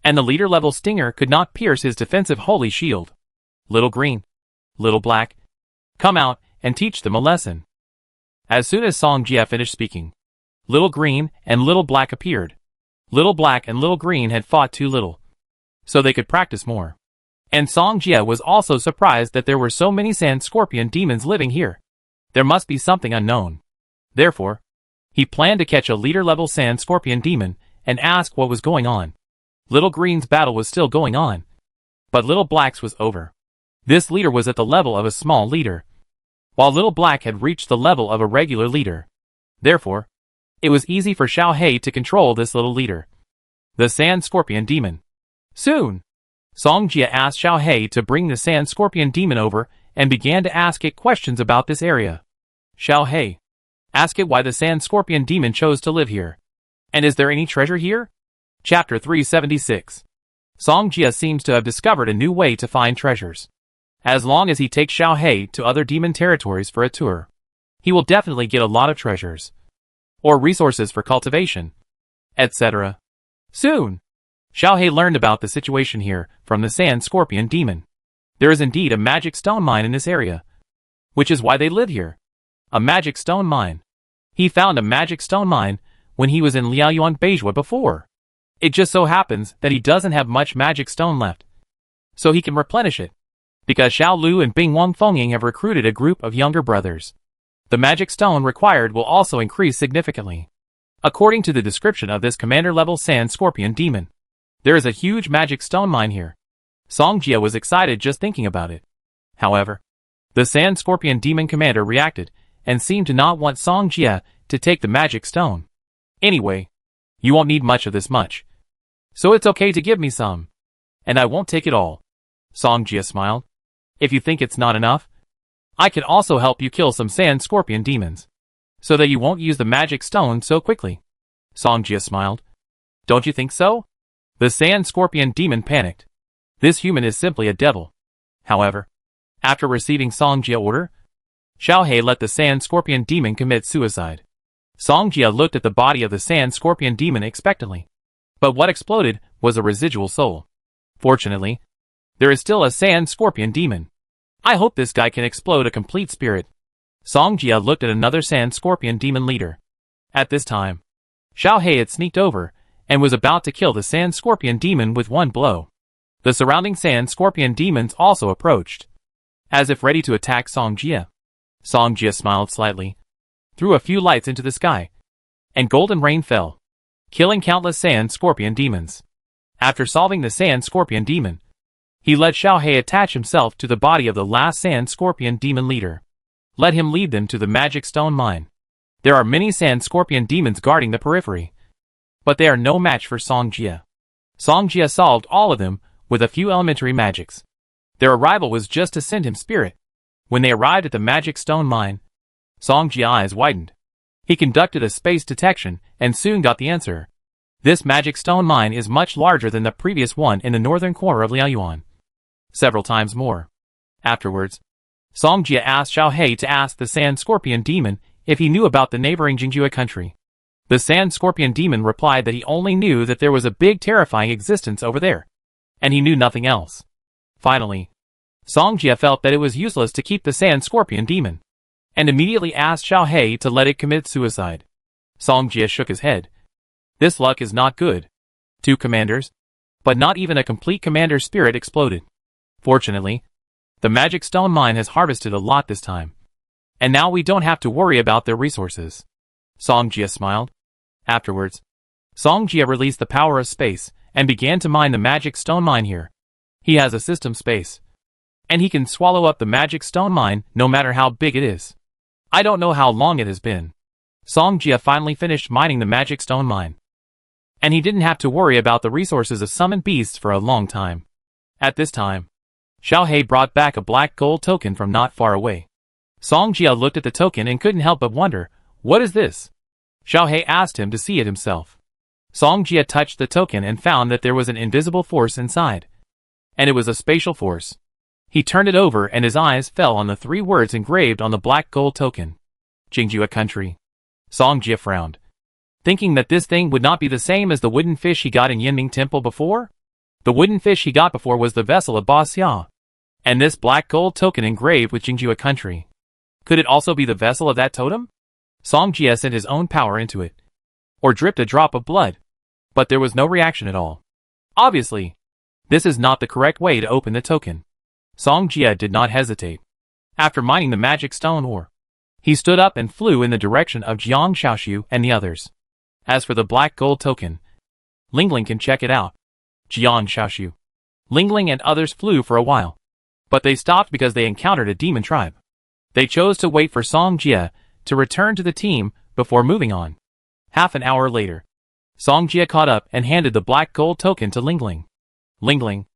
and the leader-level stinger could not pierce his defensive holy shield. Little Green, Little Black, come out and teach them a lesson. As soon as Song Jia finished speaking, Little Green and Little Black appeared. Little Black and Little Green had fought too little, so they could practice more. And Song Jia was also surprised that there were so many Sand Scorpion Demons living here. There must be something unknown. Therefore, he planned to catch a leader-level Sand Scorpion Demon and ask what was going on. Little Green's battle was still going on, but Little Black's was over. This leader was at the level of a small leader, while Little Black had reached the level of a regular leader. Therefore, it was easy for Xiao Hei to control this little leader, the Sand Scorpion Demon. Soon, Song Jia asked Xiao Hei to bring the Sand Scorpion Demon over and began to ask it questions about this area. Xiao Hei, ask it why the Sand Scorpion Demon chose to live here. And is there any treasure here? Chapter 376. Song Jia seems to have discovered a new way to find treasures. As long as he takes Xiao Hei to other demon territories for a tour, he will definitely get a lot of treasures, or resources for cultivation, etc. Soon, Xiao Hei learned about the situation here from the Sand Scorpion Demon. There is indeed a magic stone mine in this area, which is why they live here. A magic stone mine. He found a magic stone mine when he was in Liaoyuan Beijua before. It just so happens that he doesn't have much magic stone left, so he can replenish it, because Xiao Lu and Bing Wang Fengying have recruited a group of younger brothers. The magic stone required will also increase significantly. According to the description of this commander-level Sand Scorpion Demon, there is a huge magic stone mine here. Song Jia was excited just thinking about it. However, the Sand Scorpion Demon commander reacted and seemed to not want Song Jia to take the magic stone. Anyway, you won't need much of this much, so it's okay to give me some, and I won't take it all. Song Jia smiled. If you think it's not enough, I can also help you kill some Sand Scorpion Demons, so that you won't use the magic stone so quickly. Song Jia smiled. Don't you think so? The Sand Scorpion Demon panicked. This human is simply a devil. However, after receiving Song Jia's order, Xiao Hei let the Sand Scorpion Demon commit suicide. Song Jia looked at the body of the Sand Scorpion Demon expectantly, but what exploded was a residual soul. Fortunately, there is still a Sand Scorpion Demon. I hope this guy can explode a complete spirit. Song Jia looked at another Sand Scorpion Demon leader. At this time, Xiao Hei had sneaked over and was about to kill the Sand Scorpion Demon with one blow. The surrounding Sand Scorpion Demons also approached, as if ready to attack Song Jia. Song Jia smiled slightly, threw a few lights into the sky, and golden rain fell, killing countless Sand Scorpion Demons. After solving the Sand Scorpion Demon, he let Xiao Hei attach himself to the body of the last Sand Scorpion Demon leader. Let him lead them to the magic stone mine. There are many sand scorpion demons guarding the periphery, but they are no match for Song Jia. Song Jia solved all of them with a few elementary magics. Their arrival was just to send him spirit. When they arrived at the magic stone mine, Song Jia's eyes widened. He conducted a space detection and soon got the answer. This magic stone mine is much larger than the previous one in the northern corner of Liaoyuan. Several times more. Afterwards, Song Jia asked Xiao He to ask the sand scorpion demon if he knew about the neighboring Jingjue country. The sand scorpion demon replied that he only knew that there was a big terrifying existence over there, and he knew nothing else. Finally, Song Jia felt that it was useless to keep the sand scorpion demon, and immediately asked Xiao He to let it commit suicide. Song Jia shook his head. This luck is not good. 2 commanders, but not even a complete commander spirit exploded. Fortunately, the magic stone mine has harvested a lot this time, and now we don't have to worry about their resources. Song Jia smiled. Afterwards, Song Jia released the power of space and began to mine the magic stone mine here. He has a system space, and he can swallow up the magic stone mine no matter how big it is. I don't know how long it has been. Song Jia finally finished mining the magic stone mine, and he didn't have to worry about the resources of summoned beasts for a long time. At this time, Xiao He brought back a black gold token from not far away. Song Jia looked at the token and couldn't help but wonder, what is this? Xiao He asked him to see it himself. Song Jia touched the token and found that there was an invisible force inside, and it was a spatial force. He turned it over and his eyes fell on the 3 words engraved on the black gold token. Jingjue country. Song Jia frowned, thinking that this thing would not be the same as the wooden fish he got in Yinming Temple before. The wooden fish he got before was the vessel of Ba Xia, and this black gold token engraved with Jingjue country. Could it also be the vessel of that totem? Song Jia sent his own power into it, or dripped a drop of blood, but there was no reaction at all. Obviously, this is not the correct way to open the token. Song Jia did not hesitate. After mining the magic stone ore, he stood up and flew in the direction of Jiang Xiaoxiu and the others. As for the black gold token, Lingling can check it out. Jiang Xiaoxiu, Lingling and others flew for a while, but they stopped because they encountered a demon tribe. They chose to wait for Song Jia to return to the team before moving on. Half an hour later, Song Jia caught up and handed the black gold token to Lingling. Lingling,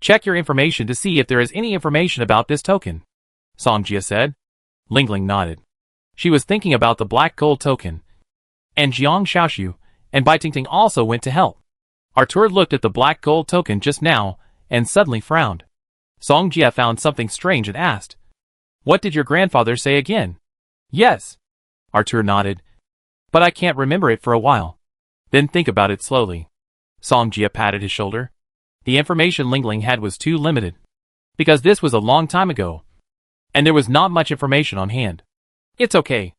check your information to see if there is any information about this token, Song Jia said. Lingling nodded. She was thinking about the black gold token, and Jiang Xiaoxiu and Bai Tingting also went to help. Artur looked at the black gold token just now and suddenly frowned. Song Jia found something strange and asked, "What did your grandfather say again?" "Yes," Artur nodded, "but I can't remember it for a while." "Then think about it slowly." Song Jia patted his shoulder. The information Lingling had was too limited, because this was a long time ago, and there was not much information on hand. "It's okay.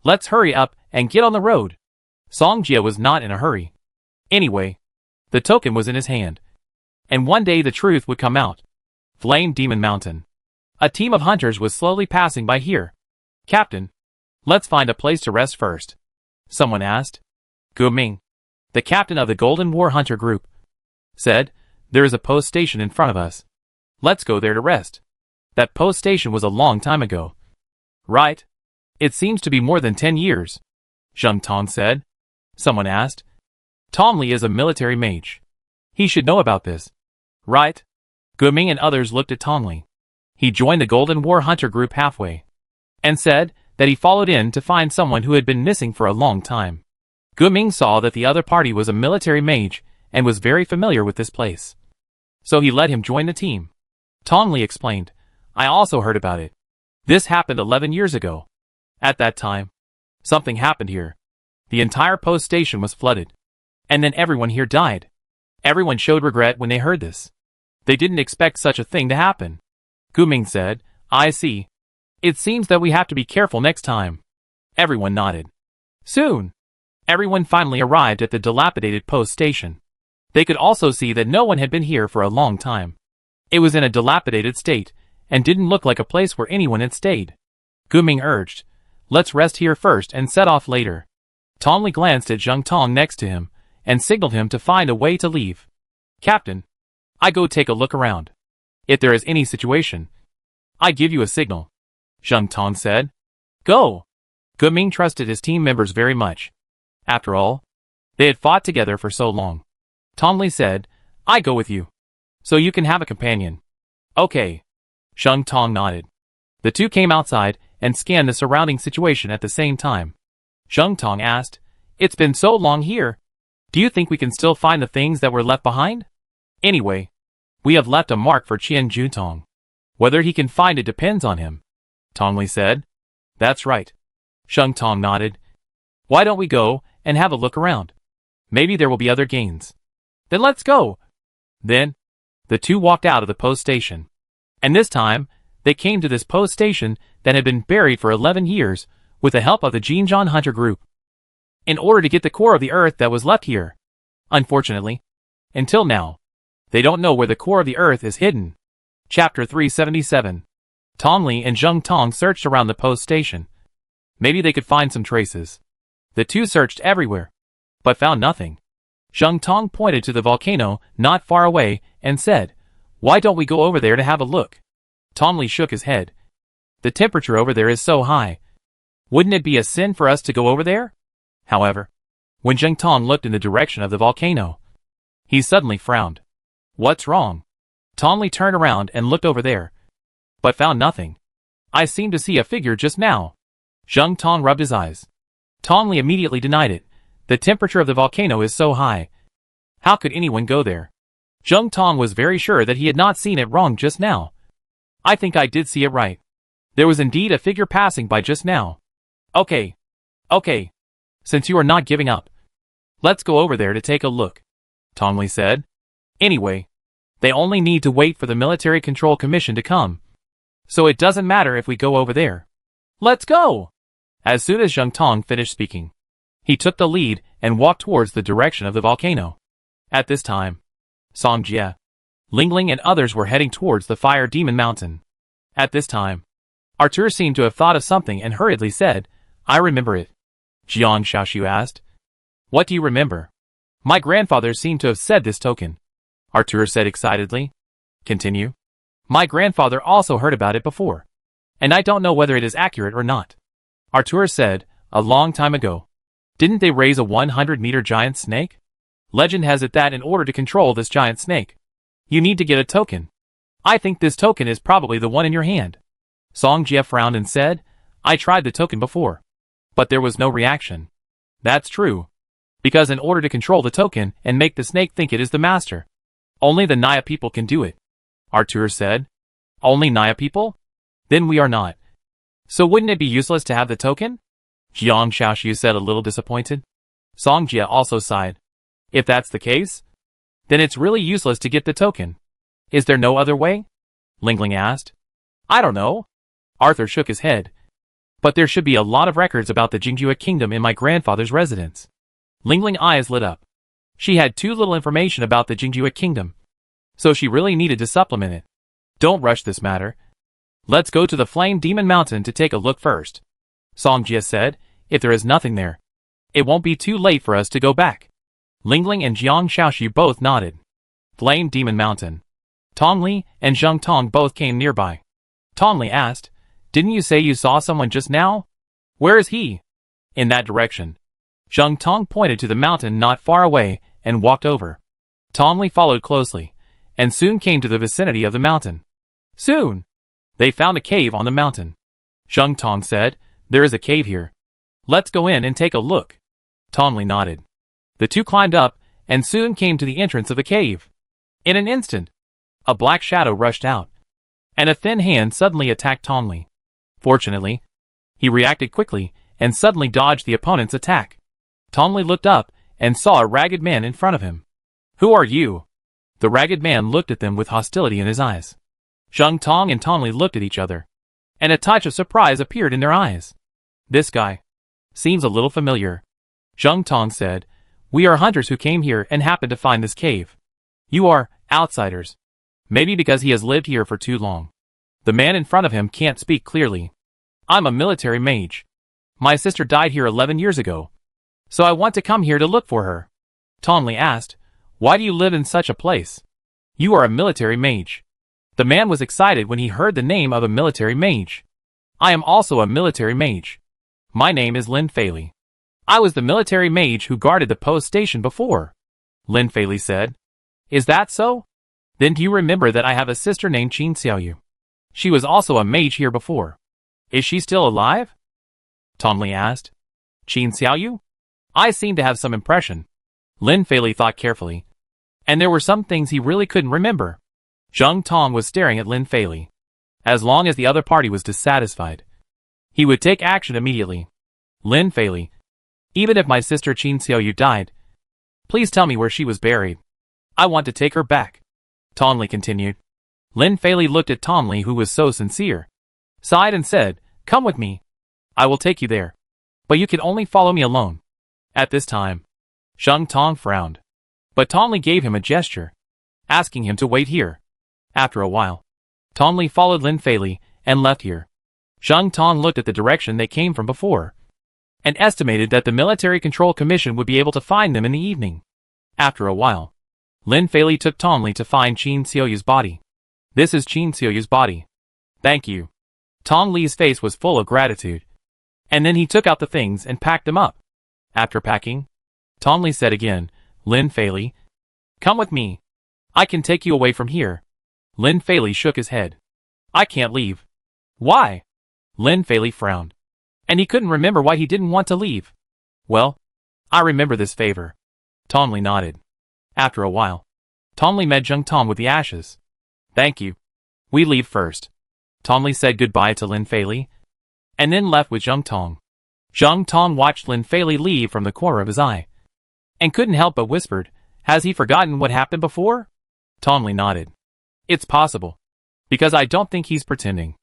Let's hurry up and get on the road." Song Jia was not in a hurry. Anyway, the token was in his hand, and one day the truth would come out. Flame Demon Mountain. A team of hunters was slowly passing by here. "Captain, let's find a place to rest first," someone asked. Gu Ming, the captain of the Golden War Hunter group, said, "There is a post station in front of us. Let's go there to rest." That post station was a long time ago. "Right. It seems to be more than 10 years, Zheng Tong said. Someone asked. "Tom Li is a military mage. He should know about this." "Right." Gu Ming and others looked at Tong Li. He joined the Golden War Hunter group halfway, and said that he followed in to find someone who had been missing for a long time. Gu Ming saw that the other party was a military mage and was very familiar with this place, so he let him join the team. Tong Li explained, "I also heard about it. This happened 11 years ago. At that time, something happened here. The entire post station was flooded, and then everyone here died. Everyone showed regret when they heard this. They didn't expect such a thing to happen." Gu Ming said, "I see. It seems that we have to be careful next time." Everyone nodded. Soon, everyone finally arrived at the dilapidated post station. They could also see that no one had been here for a long time. It was in a dilapidated state, and didn't look like a place where anyone had stayed. Gu Ming urged, "Let's rest here first and set off later." Tong Li glanced at Zheng Tong next to him, and signaled him to find a way to leave. "Captain, I go take a look around. If there is any situation, I give you a signal," Zheng Tong said. Go! Ming trusted his team members very much. After all, they had fought together for so long. Tongli said, I go with you. So you can have a companion. Okay. Zheng Tong nodded. The two came outside and scanned the surrounding situation at the same time. Zheng Tong asked, It's been so long here. Do you think we can still find the things that were left behind? Anyway, we have left a mark for Qian Jutong. Whether he can find it depends on him. Tongli said. That's right. Zheng Tong nodded. Why don't we go and have a look around? Maybe there will be other gains. Then let's go. Then, the two walked out of the post station. And this time, they came to this post station that had been buried for 11 years with the help of the Jinzhan Hunter group. In order to get the core of the earth that was left here. Unfortunately, until now, they don't know where the core of the earth is hidden. Chapter 377. Tongli and Zheng Tong searched around the post station. Maybe they could find some traces. The two searched everywhere, but found nothing. Zheng Tong pointed to the volcano not far away and said, Why don't we go over there to have a look? Tongli shook his head. The temperature over there is so high. Wouldn't it be a sin for us to go over there? However, when Zheng Tong looked in the direction of the volcano, he suddenly frowned. What's wrong? Tongli turned around and looked over there, but found nothing. I seem to see a figure just now. Zheng Tong rubbed his eyes. Tongli immediately denied it. The temperature of the volcano is so high. How could anyone go there? Zheng Tong was very sure that he had not seen it wrong just now. I think I did see it right. There was indeed a figure passing by just now. Okay. Since you are not giving up, let's go over there to take a look, Tongli said. Anyway, they only need to wait for the Military Control Commission to come. So it doesn't matter if we go over there. Let's go! As soon as Zheng Tong finished speaking, he took the lead and walked towards the direction of the volcano. At this time, Song Jie, Ling Ling and others were heading towards the Fire Demon Mountain. At this time, Arthur seemed to have thought of something and hurriedly said, I remember it. Jiang Xiaoxiu asked, What do you remember? My grandfather seemed to have said this token. Arthur said excitedly. Continue. My grandfather also heard about it before, and I don't know whether it is accurate or not. Arthur said, a long time ago. Didn't they raise a 100-meter giant snake? Legend has it that in order to control this giant snake, you need to get a token. I think this token is probably the one in your hand. Song Jie frowned and said, I tried the token before, but there was no reaction. That's true. Because in order to control the token and make the snake think it is the master, only the Naya people can do it. Arthur said. Only Naya people? Then we are not. So wouldn't it be useless to have the token? Jiang Xiaoxiu said a little disappointed. Song Jie also sighed. If that's the case, then it's really useless to get the token. Is there no other way? Ling Ling asked. I don't know. Arthur shook his head. But there should be a lot of records about the Jingjue Kingdom in my grandfather's residence. Ling Ling's eyes lit up. She had too little information about the Jingjue Kingdom, so she really needed to supplement it. Don't rush this matter. Let's go to the Flame Demon Mountain to take a look first. Song Jie said, if there is nothing there, it won't be too late for us to go back. Ling Ling and Jiang Xiaoxiu both nodded. Flame Demon Mountain. Tongli and Zheng Tong both came nearby. Tongli asked, Didn't you say you saw someone just now? Where is he? In that direction. Zheng Tong pointed to the mountain not far away and walked over. Tongli followed closely, and soon came to the vicinity of the mountain. Soon, they found a cave on the mountain. Zheng Tong said, There is a cave here. Let's go in and take a look. Tongli nodded. The two climbed up, and soon came to the entrance of the cave. In an instant, a black shadow rushed out, and a thin hand suddenly attacked Tongli. Fortunately, he reacted quickly, and suddenly dodged the opponent's attack. Tongli looked up, and saw a ragged man in front of him. Who are you? The ragged man looked at them with hostility in his eyes. Zheng Tong and Tongli looked at each other, and a touch of surprise appeared in their eyes. This guy seems a little familiar. Zheng Tong said, We are hunters who came here and happened to find this cave. You are outsiders. Maybe because he has lived here for too long. The man in front of him can't speak clearly. I'm a military mage. My sister died here 11 years ago, so I want to come here to look for her. Tongli asked, Why do you live in such a place? You are a military mage. The man was excited when he heard the name of a military mage. I am also a military mage. My name is Lin Feili. I was the military mage who guarded the post station before, Lin Feili said. Is that so? Then do you remember that I have a sister named Qin Xiaoyu? She was also a mage here before. Is she still alive? Tomli asked. Qin Xiaoyu? I seem to have some impression. Lin Feili thought carefully. And there were some things he really couldn't remember. Zheng Tong was staring at Lin Feili. As long as the other party was dissatisfied, he would take action immediately. Lin Feili, even if my sister Qin Xiaoyu died, please tell me where she was buried. I want to take her back. Tomli continued. Lin Feili looked at Tomli, who was so sincere, sighed and said, Come with me. I will take you there. But you can only follow me alone. At this time, Zheng Tong frowned. But Tomli gave him a gesture, asking him to wait here. After a while, Tomli followed Lin Feili and left here. Zheng Tong looked at the direction they came from before, and estimated that the Military Control Commission would be able to find them in the evening. After a while, Lin Feili took Tomli to find Qin Xiaoyu's body. This is Qin Xiaoyu's body. Thank you. Tong Li's face was full of gratitude. And then he took out the things and packed them up. After packing, Tong Li said again, Lin Feili, come with me. I can take you away from here. Lin Feili shook his head. I can't leave. Why? Lin Feili frowned. And he couldn't remember why he didn't want to leave. Well, I remember this favor. Tong Li nodded. After a while, Tong Li met Zheng Tong with the ashes. Thank you. We leave first. Tong Li said goodbye to Lin Feili, and then left with Zheng Tong. Zheng Tong watched Lin Feili leave from the corner of his eye, and couldn't help but whispered, Has he forgotten what happened before? Tong Li nodded. It's possible, because I don't think he's pretending.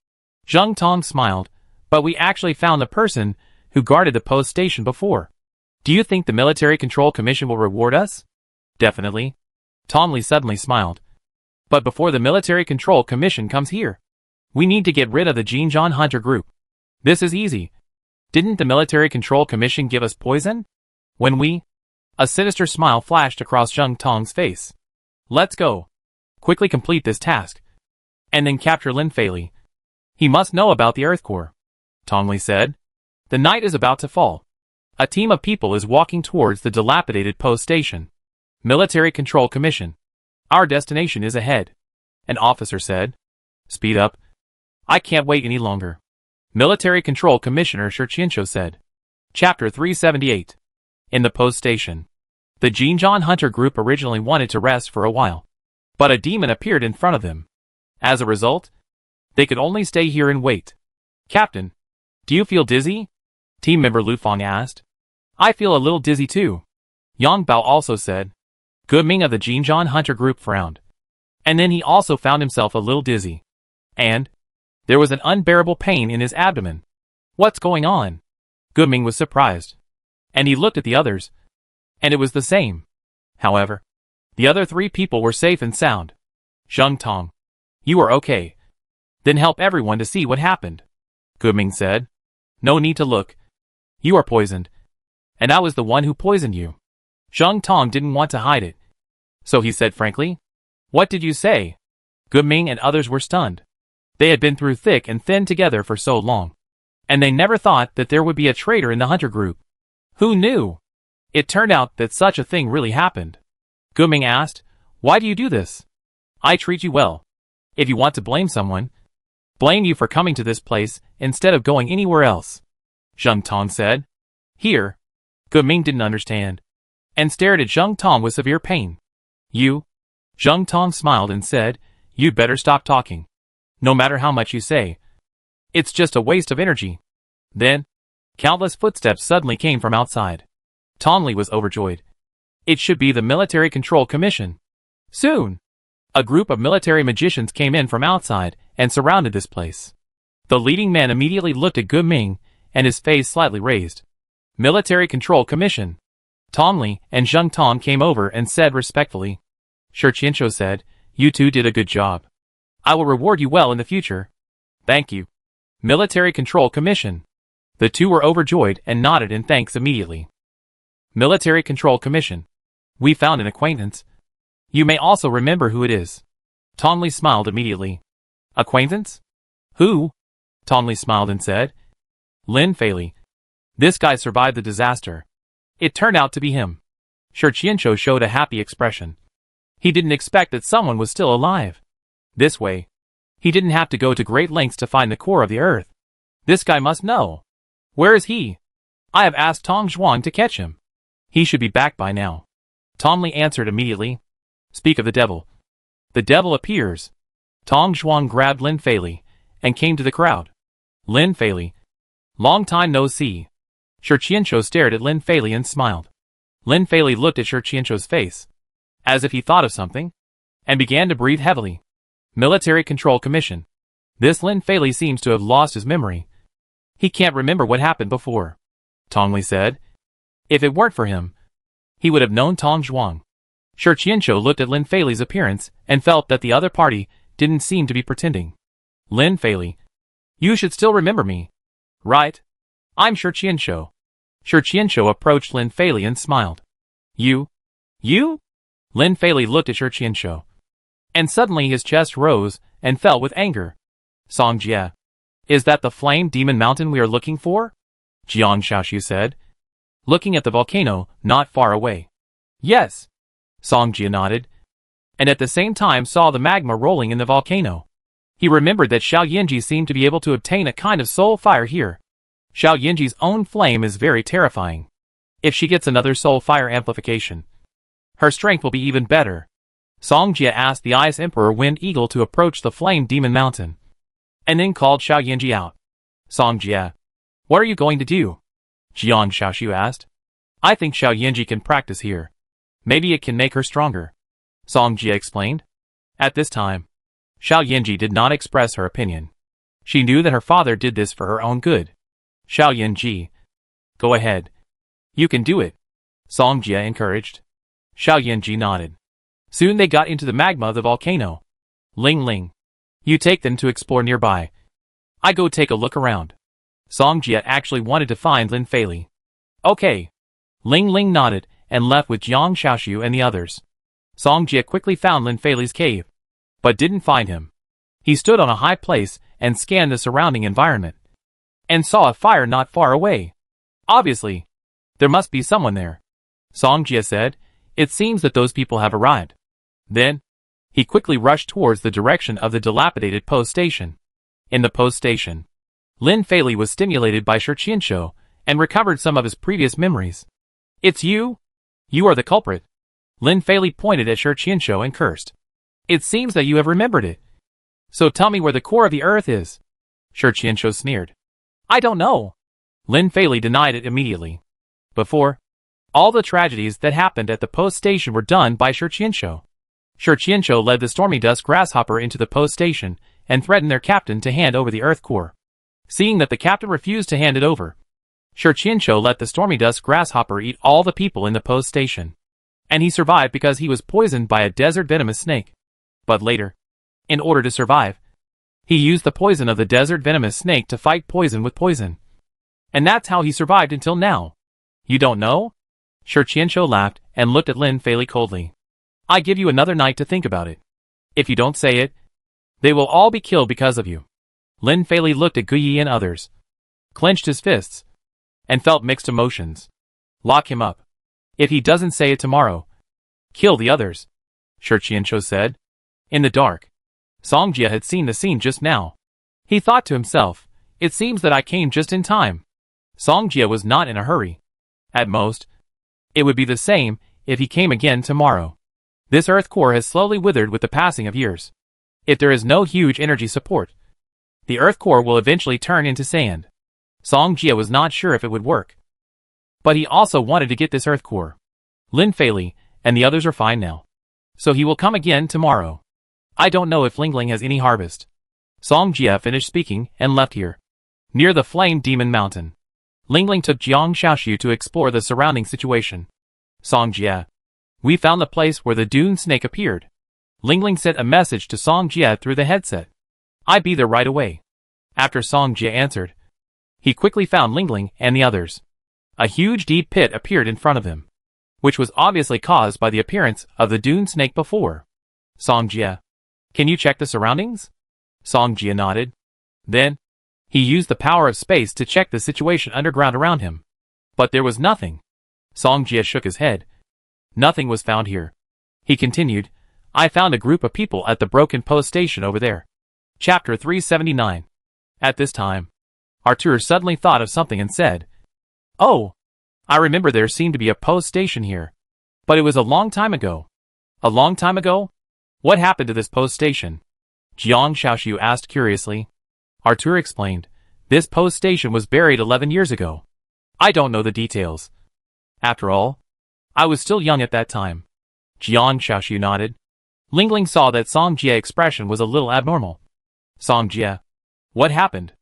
Zheng Tong smiled, but we actually found the person who guarded the post station before. Do you think the Military Control Commission will reward us? Definitely. Tong Li suddenly smiled. But before the Military Control Commission comes here, we need to get rid of the Jinjian Hunter group. This is easy. Didn't the Military Control Commission give us poison? When we... A sinister smile flashed across Zheng Tong's face. Let's go. Quickly complete this task. And then capture Lin Feili. He must know about the Earth Core. Tong Li said. The night is about to fall. A team of people is walking towards the dilapidated post station. Military Control Commission. Our destination is ahead. An officer said. Speed up. I can't wait any longer. Military Control Commissioner Shurqinsho said. Chapter 378. In the post station. The Jinjian Hunter group originally wanted to rest for a while, but a demon appeared in front of them. As a result, they could only stay here and wait. Captain, do you feel dizzy? Team member Lu Fang asked. I feel a little dizzy too. Yang Bao also said. Gu Ming of the Jinjian Hunter group frowned. And then he also found himself a little dizzy. And there was an unbearable pain in his abdomen. What's going on? Gu Ming was surprised. And he looked at the others. And it was the same. However, the other three people were safe and sound. Zheng Tong, you are okay. Then help everyone to see what happened. Gu Ming said. No need to look. You are poisoned. And I was the one who poisoned you. Zheng Tong didn't want to hide it. So he said frankly, What did you say? Gu Ming and others were stunned. They had been through thick and thin together for so long. And they never thought that there would be a traitor in the Hunter group. Who knew? It turned out that such a thing really happened. Gu Ming asked, Why do you do this? I treat you well. If you want to blame someone, blame you for coming to this place instead of going anywhere else. Zheng Tong said. Here. Gu Ming didn't understand, and stared at Zheng Tong with severe pain. You? Zheng Tong smiled and said, You'd better stop talking. No matter how much you say. It's just a waste of energy. Then, countless footsteps suddenly came from outside. Tong Li was overjoyed. It should be the Military Control Commission. Soon, a group of military magicians came in from outside and surrounded this place. The leading man immediately looked at Gu Ming, and his face slightly raised. Military Control Commission. Tong Li and Zheng Tong came over and said respectfully. Shurqinsho said, You two did a good job. I will reward you well in the future. Thank you. Military Control Commission. The two were overjoyed and nodded in thanks immediately. Military Control Commission. We found an acquaintance. You may also remember who it is. Tong Li smiled immediately. Acquaintance? Who? Tongli smiled and said. Lin Feili. This guy survived the disaster. It turned out to be him. Shi Qianzhou showed a happy expression. He didn't expect that someone was still alive. This way, he didn't have to go to great lengths to find the core of the earth. This guy must know. Where is he? I have asked Tong Zhuang to catch him. He should be back by now. Tongli answered immediately. Speak of the devil. The devil appears. Tong Zhuang grabbed Lin Feili and came to the crowd. Lin Feili. Long time no see. Shi Qianzhou stared at Lin Feili and smiled. Lin Feili looked at Shi Qianzhou's face, as if he thought of something, and began to breathe heavily. Military Control Commission. This Lin Feili seems to have lost his memory. He can't remember what happened before. Tongli said. If it weren't for him, he would have known Tong Zhuang. Shi Qianzhou looked at Lin Feili's appearance and felt that the other party didn't seem to be pretending. Lin Feili. You should still remember me. Right? I'm Shi Qianzhou. Shi Qianzhou approached Lin Feili and smiled. You? You? Lin Feili looked at Shi Qianzhou. And suddenly his chest rose and fell with anger. Song Jie. Is that the flame demon mountain we are looking for? Jiang Xiaoxiu said, looking at the volcano not far away. Yes. Song Jie nodded, and at the same time saw the magma rolling in the volcano. He remembered that Xiao Yinji seemed to be able to obtain a kind of soul fire here. Xiao Yinji's own flame is very terrifying. If she gets another soul fire amplification, her strength will be even better. Song Jie asked the Ice Emperor Wind Eagle to approach the Flame Demon Mountain, and then called Xiao Yinji out. Song Jie. What are you going to do? Jiang Xiaoxiu asked. I think Xiao Yinji can practice here. Maybe it can make her stronger. Song Jie explained. At this time, Xiao Yinji did not express her opinion. She knew that her father did this for her own good. Xiao Yinji. Go ahead. You can do it. Song Jie encouraged. Xiao Yinji nodded. Soon they got into the magma of the volcano. Ling Ling. You take them to explore nearby. I go take a look around. Song Jie actually wanted to find Lin Feili. Okay. Ling Ling nodded and left with Jiang Xiaoxiu and the others. Song Jie quickly found Lin Feili's cave, but didn't find him. He stood on a high place and scanned the surrounding environment, and saw a fire not far away. Obviously, there must be someone there. Song Jie said, it seems that those people have arrived. Then, he quickly rushed towards the direction of the dilapidated post station. In the post station, Lin Feili was stimulated by Shi Qianzhou and recovered some of his previous memories. It's you? You are the culprit. Lin Feili pointed at Shi Qianzhou and cursed. It seems that you have remembered it. So tell me where the core of the earth is. Shi Qianzhou sneered. I don't know. Lin Feili denied it immediately. Before, all the tragedies that happened at the post station were done by Shi Qianzhou. Shi Qianzhou led the Stormy Dust Grasshopper into the post station and threatened their captain to hand over the earth core. Seeing that the captain refused to hand it over, Shi Qianzhou let the Stormy Dust Grasshopper eat all the people in the post station. And he survived because he was poisoned by a desert venomous snake. But later, in order to survive, he used the poison of the desert venomous snake to fight poison with poison. And that's how he survived until now. You don't know? Shi Qianzhou laughed and looked at Lin Feili coldly. I give you another night to think about it. If you don't say it, they will all be killed because of you. Lin Feili looked at Guyi and others, clenched his fists, and felt mixed emotions. Lock him up. If he doesn't say it tomorrow, kill the others, Shi Qianzhou said. In the dark, Song Jie had seen the scene just now. He thought to himself, it seems that I came just in time. Song Jie was not in a hurry. At most, it would be the same if he came again tomorrow. This earth core has slowly withered with the passing of years. If there is no huge energy support, the earth core will eventually turn into sand. Song Jie was not sure if it would work. But he also wanted to get this earth core. Lin Feili and the others are fine now, so he will come again tomorrow. I don't know if Ling Ling has any harvest. Song Jie finished speaking and left here. Near the Flame Demon Mountain, Ling Ling took Jiang Xiaoxiu to explore the surrounding situation. Song Jie. We found the place where the dune snake appeared. Ling Ling sent a message to Song Jie through the headset. I'd be there right away. After Song Jie answered, he quickly found Ling Ling and the others. A huge deep pit appeared in front of him, which was obviously caused by the appearance of the dune snake before. Song Jie. Can you check the surroundings? Song Jie nodded. Then, He used the power of space to check the situation underground around him. But there was nothing. Song Jie shook his head. Nothing was found here. He continued, I found a group of people at the broken post station over there. Chapter 379. At this time, Arthur suddenly thought of something and said, Oh, I remember there seemed to be a post station here. But it was a long time ago. A long time ago? What happened to this post station? Jiang Xiaoxiu asked curiously. Arthur explained, This post station was buried 11 years ago. I don't know the details. After all, I was still young at that time. Jiang Xiaoxiu nodded. Lingling saw that Song Jie's expression was a little abnormal. Song Jie, what happened?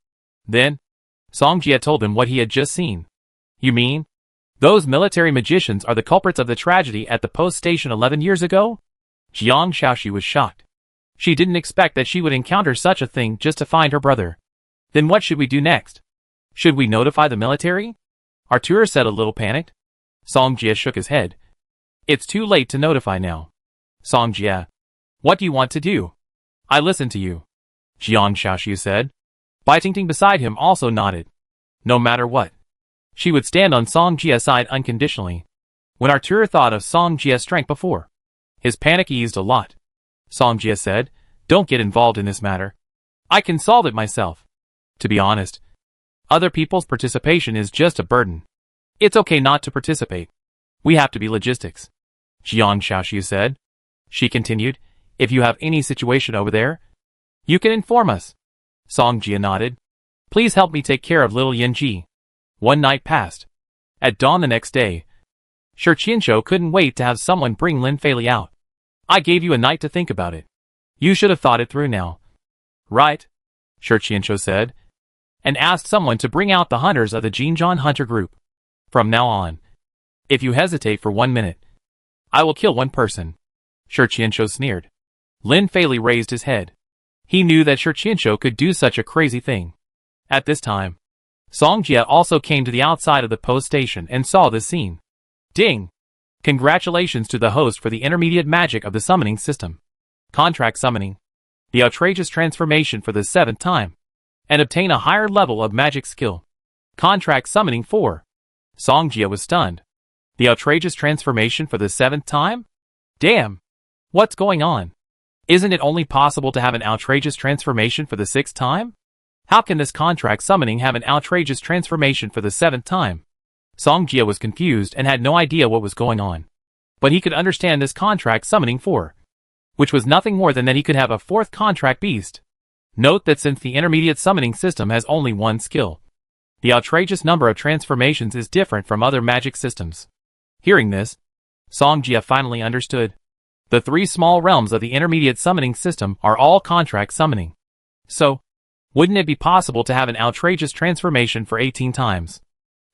Then, Song Jie told him what he had just seen. You mean? Those military magicians are the culprits of the tragedy at the post station 11 years ago? Jiang Xiaoxiu was shocked. She didn't expect that she would encounter such a thing just to find her brother. Then what should we do next? Should we notify the military? Arthur said a little panicked. Song Jie shook his head. It's too late to notify now. Song Jie, what do you want to do? I listen to you. Jiang Xiaoxiu said. Bai Tingting beside him also nodded. No matter what, she would stand on Song Jie's side unconditionally. When Arthur thought of Song Jie's strength before, his panic eased a lot. Song Jie said, Don't get involved in this matter. I can solve it myself. To be honest, other people's participation is just a burden. It's okay not to participate. We have to be logistics. Jiang Xiaoxiu said. She continued, If you have any situation over there, you can inform us. Song Jie nodded. Please help me take care of little Yanji. One night passed. At dawn the next day, Shi Qianqiu couldn't wait to have someone bring Lin Feili out. I gave you a night to think about it. You should have thought it through now. Right, Shi Qianqiu said, and asked someone to bring out the hunters of the Jinzhan hunter group. From now on, if you hesitate for 1 minute, I will kill one person. Shi Qianqiu sneered. Lin Feili raised his head. He knew that Shi Qianqiu could do such a crazy thing. At this time, Song Jie also came to the outside of the post station and saw this scene. Ding! Congratulations to the host for the intermediate magic of the summoning system. Contract summoning. The outrageous transformation for the 7th time. And obtain a higher level of magic skill. Contract summoning 4. Song Jie was stunned. The outrageous transformation for the 7th time? Damn! What's going on? Isn't it only possible to have an outrageous transformation for the 6th time? How can this contract summoning have an outrageous transformation for the 7th time? Song Jie was confused and had no idea what was going on. But he could understand this contract summoning 4. Which was nothing more than that he could have a 4th contract beast. Note that since the intermediate summoning system has only 1 skill, the outrageous number of transformations is different from other magic systems. Hearing this, Song Jie finally understood. The 3 small realms of the intermediate summoning system are all contract summoning. So, wouldn't it be possible to have an outrageous transformation for 18 times?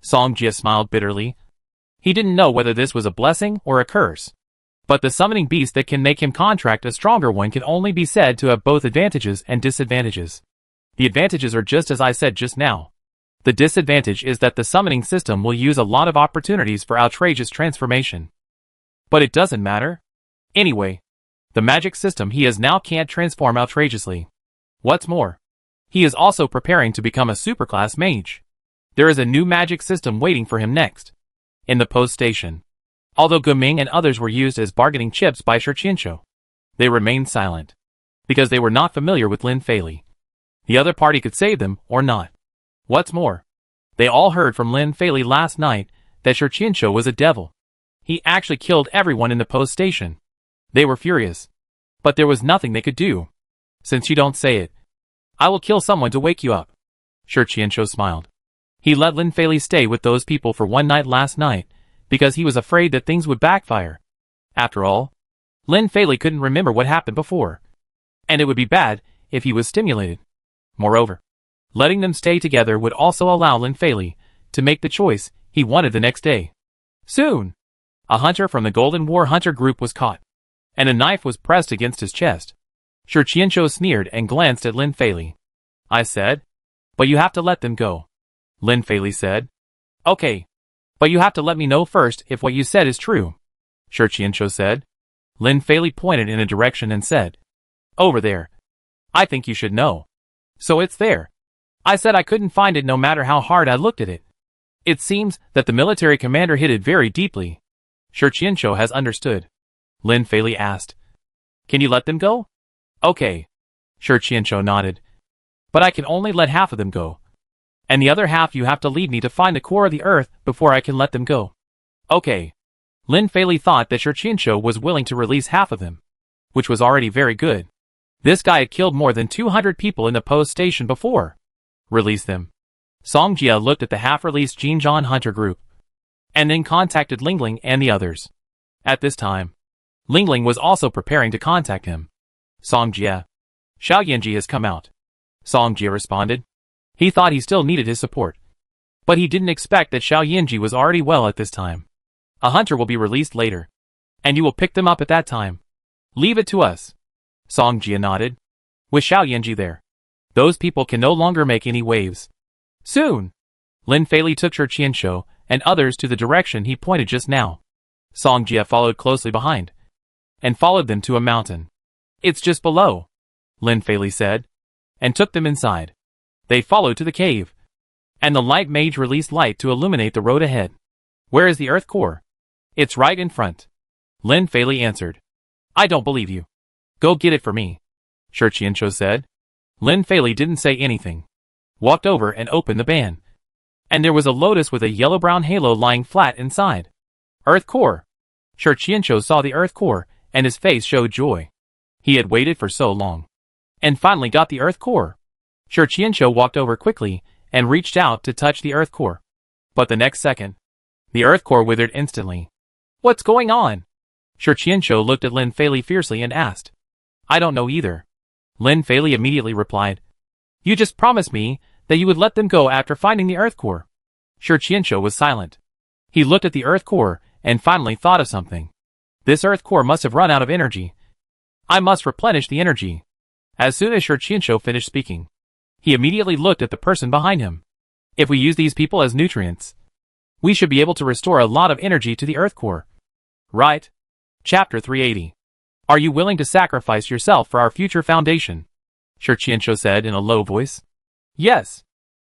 Song Jie smiled bitterly. He didn't know whether this was a blessing or a curse. But the summoning beast that can make him contract a stronger one can only be said to have both advantages and disadvantages. The advantages are just as I said just now. The disadvantage is that the summoning system will use a lot of opportunities for outrageous transformation. But it doesn't matter. Anyway, the magic system he has now can't transform outrageously. What's more, he is also preparing to become a superclass mage. There is a new magic system waiting for him next. In the post station. Although Guming and others were used as bargaining chips by Shi Qianqiu, they remained silent. Because they were not familiar with Lin Feili. The other party could save them, or not. What's more, they all heard from Lin Feili last night that Shi Qianqiu was a devil. He actually killed everyone in the post station. They were furious. But there was nothing they could do. Since you don't say it, I will kill someone to wake you up. Shi Qianqiu smiled. He let Lin Feili stay with those people for 1 night last night, because he was afraid that things would backfire. After all, Lin Feili couldn't remember what happened before. And it would be bad if he was stimulated. Moreover, letting them stay together would also allow Lin Feili to make the choice he wanted the next day. Soon, a hunter from the Golden War Hunter group was caught, and a knife was pressed against his chest. Shi Qianqiu sneered and glanced at Lin Feili. I said, but you have to let them go. Lin Feili said. Okay. But you have to let me know first if what you said is true. Shi Qianqiu said. Lin Feili pointed in a direction and said, over there. I think you should know. So it's there. I said I couldn't find it no matter how hard I looked at it. It seems that the military commander hid it very deeply. Sure Qianzhou has understood. Lin Feili asked. Can you let them go? Okay. Sure Qianzhou nodded. But I can only let half of them go. And the other half you have to lead me to find the core of the earth before I can let them go. Okay. Lin Feili thought that Sure Qianzhou was willing to release half of them, which was already very good. This guy had killed more than 200 people in the post station before. Release them. Song Jia looked at the half-released Jinzhan hunter group, and then contacted Lingling and the others. At this time, Lingling was also preparing to contact him. Song Jia. Xiao Yanji has come out. Song Jia responded. He thought he still needed his support, but he didn't expect that Xiao Yanji was already well at this time. A hunter will be released later, and you will pick them up at that time. Leave it to us. Song Jia nodded. With Xiao Yanji there, those people can no longer make any waves. Soon, Lin Feili took Sure Qianzhou and others to the direction he pointed just now. Song Jia followed closely behind, and followed them to a mountain. It's just below, Lin Feili said, and took them inside. They followed to the cave, and the light mage released light to illuminate the road ahead. Where is the earth core? It's right in front. Lin Feili answered. I don't believe you. Go get it for me, Sure Qianzhou said. Lin Feili didn't say anything. Walked over and opened the band. And there was a lotus with a yellow-brown halo lying flat inside. Earth core. Sure Qianzhou saw the earth core, and his face showed joy. He had waited for so long, and finally got the earth core. Sure Qianzhou walked over quickly, and reached out to touch the earth core. But the next second, the earth core withered instantly. What's going on? Sure Qianzhou looked at Lin Feili fiercely and asked. I don't know either. Lin Feili immediately replied. You just promised me that you would let them go after finding the earth core. Sure Qianzhou was silent. He looked at the earth core, and finally thought of something. This earth core must have run out of energy. I must replenish the energy. As soon as Sure Qianzhou finished speaking, he immediately looked at the person behind him. If we use these people as nutrients, we should be able to restore a lot of energy to the earth core. Right? Chapter 380. Are you willing to sacrifice yourself for our future foundation? Sure Qianzhou said in a low voice. Yes.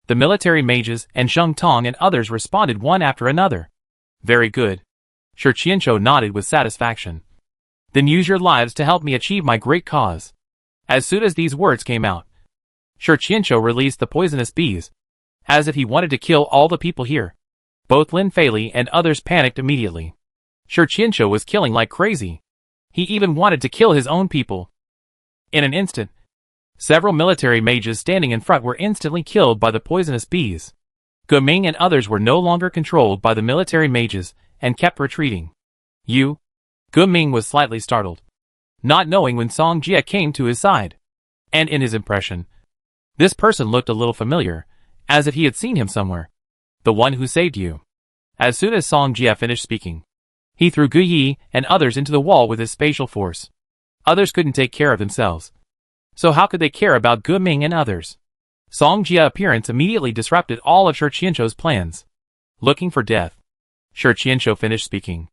The military mages and Zheng Tong and others responded one after another. Very good. Sure Qianzhou nodded with satisfaction. Then use your lives to help me achieve my great cause. As soon as these words came out, Sure Qianzhou released the poisonous bees, as if he wanted to kill all the people here. Both Lin Feili and others panicked immediately. Sure Qianzhou was killing like crazy. He even wanted to kill his own people. In an instant, several military mages standing in front were instantly killed by the poisonous bees. Gu Ming and others were no longer controlled by the military mages and kept retreating. You? Gu Ming was slightly startled, not knowing when Song Jia came to his side. And in his impression, this person looked a little familiar, as if he had seen him somewhere. The one who saved you. As soon as Song Jia finished speaking, he threw Gu Yi and others into the wall with his spatial force. Others couldn't take care of themselves, so how could they care about Gu Ming and others? Song Jia's appearance immediately disrupted all of Sure Qianzhou's plans. Looking for death. Sure Qianzhou finished speaking,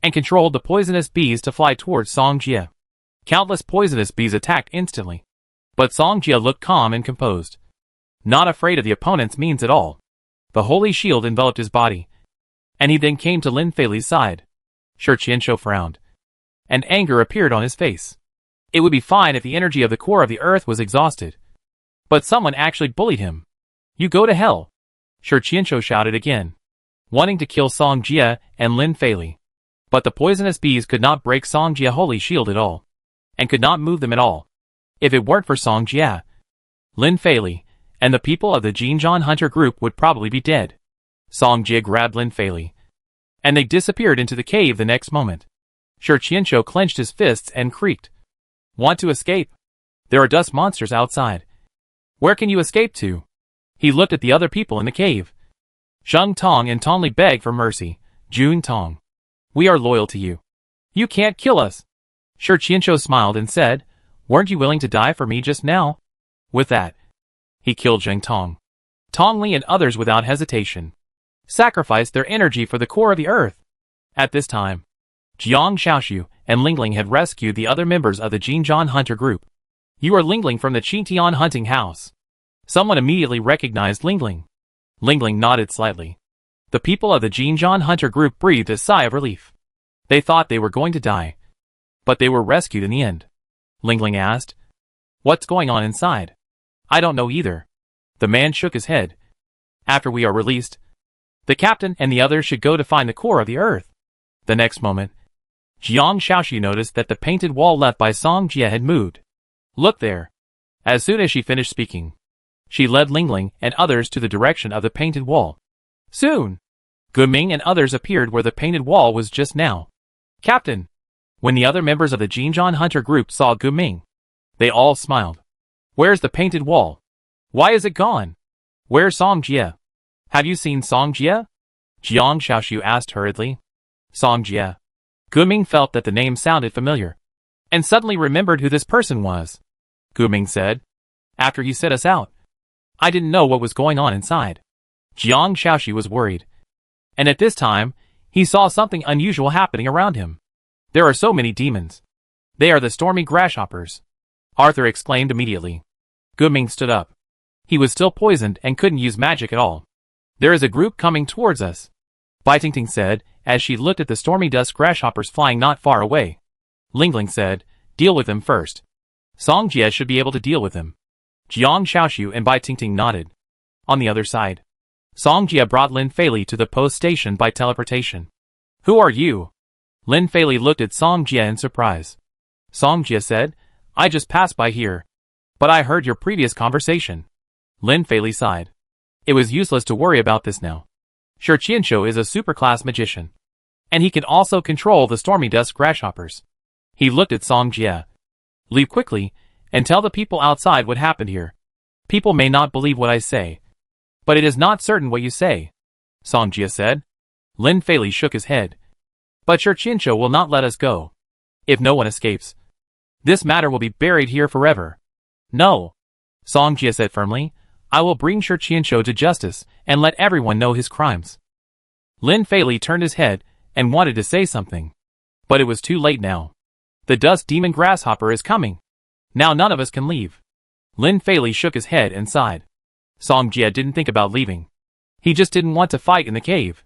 and controlled the poisonous bees to fly towards Song Jia. Countless poisonous bees attacked instantly, but Song Jia looked calm and composed, not afraid of the opponent's means at all. The holy shield enveloped his body, and he then came to Lin Feili's side. Sure Qianzhou frowned, and anger appeared on his face. It would be fine if the energy of the core of the earth was exhausted, but someone actually bullied him. You go to hell! Sure Qianzhou shouted again, wanting to kill Song Jia and Lin Feili. But the poisonous bees could not break Song Jia's holy shield at all, and could not move them at all. If it weren't for Song Jia, Lin Feili, and the people of the Jinzhan hunter group would probably be dead. Song Jia grabbed Lin Feili, and they disappeared into the cave the next moment. Sure Qianzhou clenched his fists and creaked. Want to escape? There are dust monsters outside. Where can you escape to? He looked at the other people in the cave. Zheng Tong and Tongli begged for mercy. Jun Tong, we are loyal to you. You can't kill us. Sure Qianzhou smiled and said, weren't you willing to die for me just now? With that, he killed Zheng Tong, Tongli and others without hesitation. Sacrificed their energy for the core of the earth. At this time, Jiang Xiaoxiu and Lingling had rescued the other members of the Jinzhan hunter group. You are Lingling from the Qintian hunting house. Someone immediately recognized Lingling. Lingling nodded slightly. The people of the Jinjian Hunter group breathed a sigh of relief. They thought they were going to die. But they were rescued in the end. Lingling asked, "What's going on inside?" "I don't know either." The man shook his head. "After we are released, the captain and the others should go to find the core of the earth." The next moment, Jiang Shaoxu noticed that the painted wall left by Song Jie had moved. "Look there." As soon as she finished speaking, she led Lingling and others to the direction of the painted wall. Soon, Guming and others appeared where the painted wall was just now. "Captain!" When the other members of the Jinjian Hunter group saw Guming, they all smiled. "Where's the painted wall? Why is it gone? Where's Song Jie? Have you seen Song Jie?" Jiang Shaoxu asked hurriedly. Song Jie. Guming felt that the name sounded familiar, and suddenly remembered who this person was. Guming said, "After he set us out, I didn't know what was going on inside." Jiang Shaoxu was worried, and at this time, he saw something unusual happening around him. "There are so many demons. They are the stormy grasshoppers," Arthur exclaimed immediately. Guming stood up. He was still poisoned and couldn't use magic at all. "There is a group coming towards us," Bai Tingting said, as she looked at the stormy dust grasshoppers flying not far away. Lingling said, "Deal with them first. Song Jie should be able to deal with them." Jiang Shaoxu and Bai Tingting nodded. On the other side, Song Jie brought Lin Feili to the post station by teleportation. "Who are you?" Lin Feili looked at Song Jie in surprise. Song Jie said, "I just passed by here, but I heard your previous conversation." Lin Feili sighed. It was useless to worry about this now. Shi Qianqiu is a superclass magician, and he can also control the stormy dust grasshoppers. He looked at Song Jie. "Leave quickly, and tell the people outside what happened here. People may not believe what I say, but it is not certain what you say," Song Jie said. Lin Feili shook his head. "But Shi Qianqiu will not let us go. If no one escapes, this matter will be buried here forever." "No," Song Jie said firmly. "I will bring Shi Qianqiu to justice and let everyone know his crimes." Lin Feili turned his head and wanted to say something, but it was too late now. "The dust demon grasshopper is coming. Now none of us can leave." Lin Feili shook his head and sighed. Song Jie didn't think about leaving. He just didn't want to fight in the cave.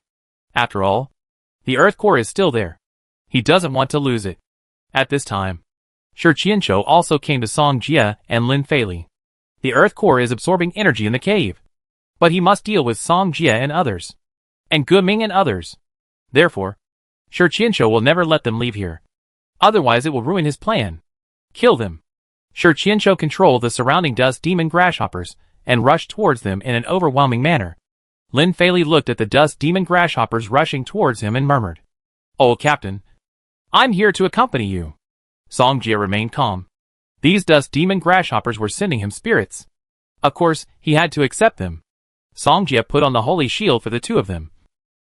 After all, the earth core is still there. He doesn't want to lose it. At this time, Shi Qianqiu also came to Song Jie and Lin Feili. The earth core is absorbing energy in the cave, but he must deal with Song Jie and others, and Guming and others. Therefore, Shi Qianqiu will never let them leave here. Otherwise it will ruin his plan. Kill them. Shi Qianqiu controlled the surrounding dust demon grasshoppers and rushed towards them in an overwhelming manner. Lin Feili looked at the dust demon grasshoppers rushing towards him and murmured, "Oh, Captain, I'm here to accompany you." Song Jie remained calm. These dust demon grasshoppers were sending him spirits. Of course, he had to accept them. Song Jie put on the holy shield for the two of them,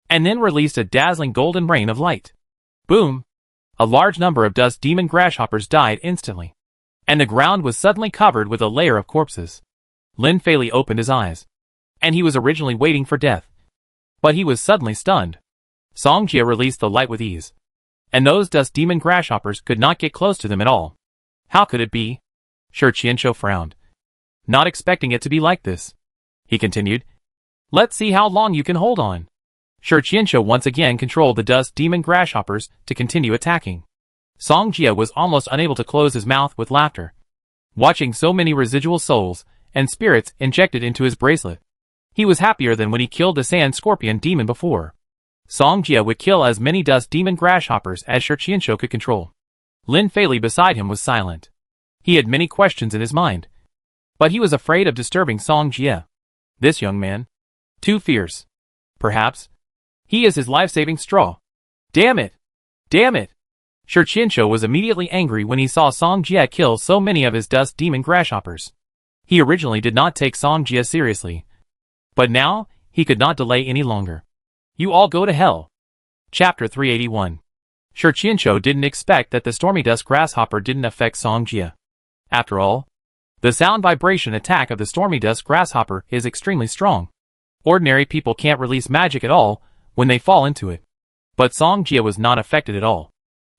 and then released a dazzling golden rain of light. Boom! A large number of dust demon grasshoppers died instantly, and the ground was suddenly covered with a layer of corpses. Lin Feili opened his eyes, and he was originally waiting for death, but he was suddenly stunned. Song Jie released the light with ease, and those dust demon grasshoppers could not get close to them at all. How could it be? Shi Qianqiu frowned, not expecting it to be like this. He continued, "Let's see how long you can hold on." Shi Qianqiu once again controlled the dust demon grasshoppers to continue attacking. Song Jie was almost unable to close his mouth with laughter, watching so many residual souls and spirits injected into his bracelet. He was happier than when he killed the sand scorpion demon before. Song Jie would kill as many dust demon grasshoppers as Shi Qianqiu could control. Lin Feili beside him was silent. He had many questions in his mind, but he was afraid of disturbing Song Jie. This young man, too fierce. Perhaps he is his life-saving straw. Damn it! Damn it! Shi Qianqiu was immediately angry when he saw Song Jie kill so many of his dust demon grasshoppers. He originally did not take Song Jie seriously, but now he could not delay any longer. You all go to hell. Chapter 381. Shi Qianqiu didn't expect that the stormy dust grasshopper didn't affect Song Jie. After all, the sound vibration attack of the stormy dust grasshopper is extremely strong. Ordinary people can't release magic at all when they fall into it. But Song Jie was not affected at all,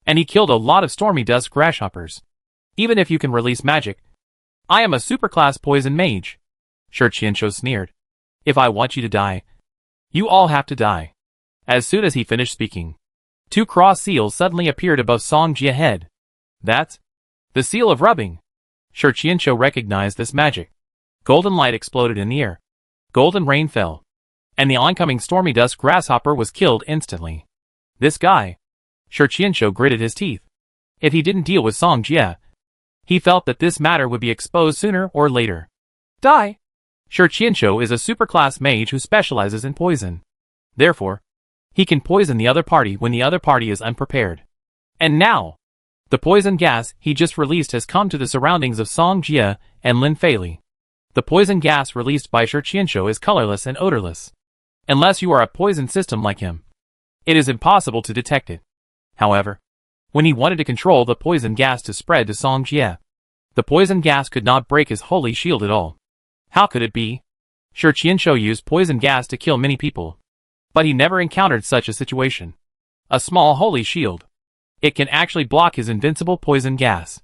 and he killed a lot of stormy dust grasshoppers. Even if you can release magic, I am a superclass poison mage. Shi Qianshou sneered. If I want you to die, you all have to die. As soon as he finished speaking, 2 cross seals suddenly appeared above Song Jia's head. That's the seal of rubbing. Shi Qianshou recognized this magic. Golden light exploded in the air. Golden rain fell. And the oncoming stormy dust grasshopper was killed instantly. This guy. Shi Qianshou gritted his teeth. If he didn't deal with Song Jia, he felt that this matter would be exposed sooner or later. Die! Shi Qianshou is a superclass mage who specializes in poison. Therefore, he can poison the other party when the other party is unprepared. And now, the poison gas he just released has come to the surroundings of Song Jia and Lin Feili. The poison gas released by Shi Qianshou is colorless and odorless. Unless you are a poison system like him, it is impossible to detect it. However, when he wanted to control the poison gas to spread to Song Jia, the poison gas could not break his holy shield at all. How could it be? Shi Qianshou used poison gas to kill many people, but he never encountered such a situation. A small holy shield. It can actually block his invincible poison gas.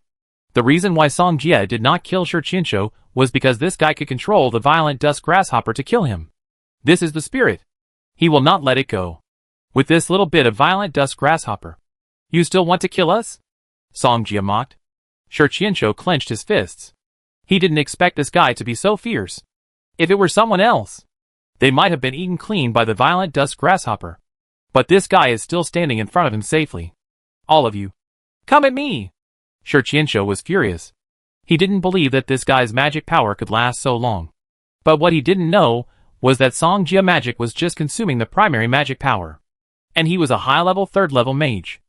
The reason why Song Jia did not kill Shi Qianshou was because this guy could control the violent dust grasshopper to kill him. This is the spirit. He will not let it go. With this little bit of violent dust grasshopper, you still want to kill us? Song Jia mocked. Shi Qianshou clenched his fists. He didn't expect this guy to be so fierce. If it were someone else, they might have been eaten clean by the violent dust grasshopper. But this guy is still standing in front of him safely. All of you, come at me! Shi Qianshou was furious. He didn't believe that this guy's magic power could last so long. But what he didn't know was that Song Jia magic was just consuming the primary magic power. And he was a high-level 3rd-level mage.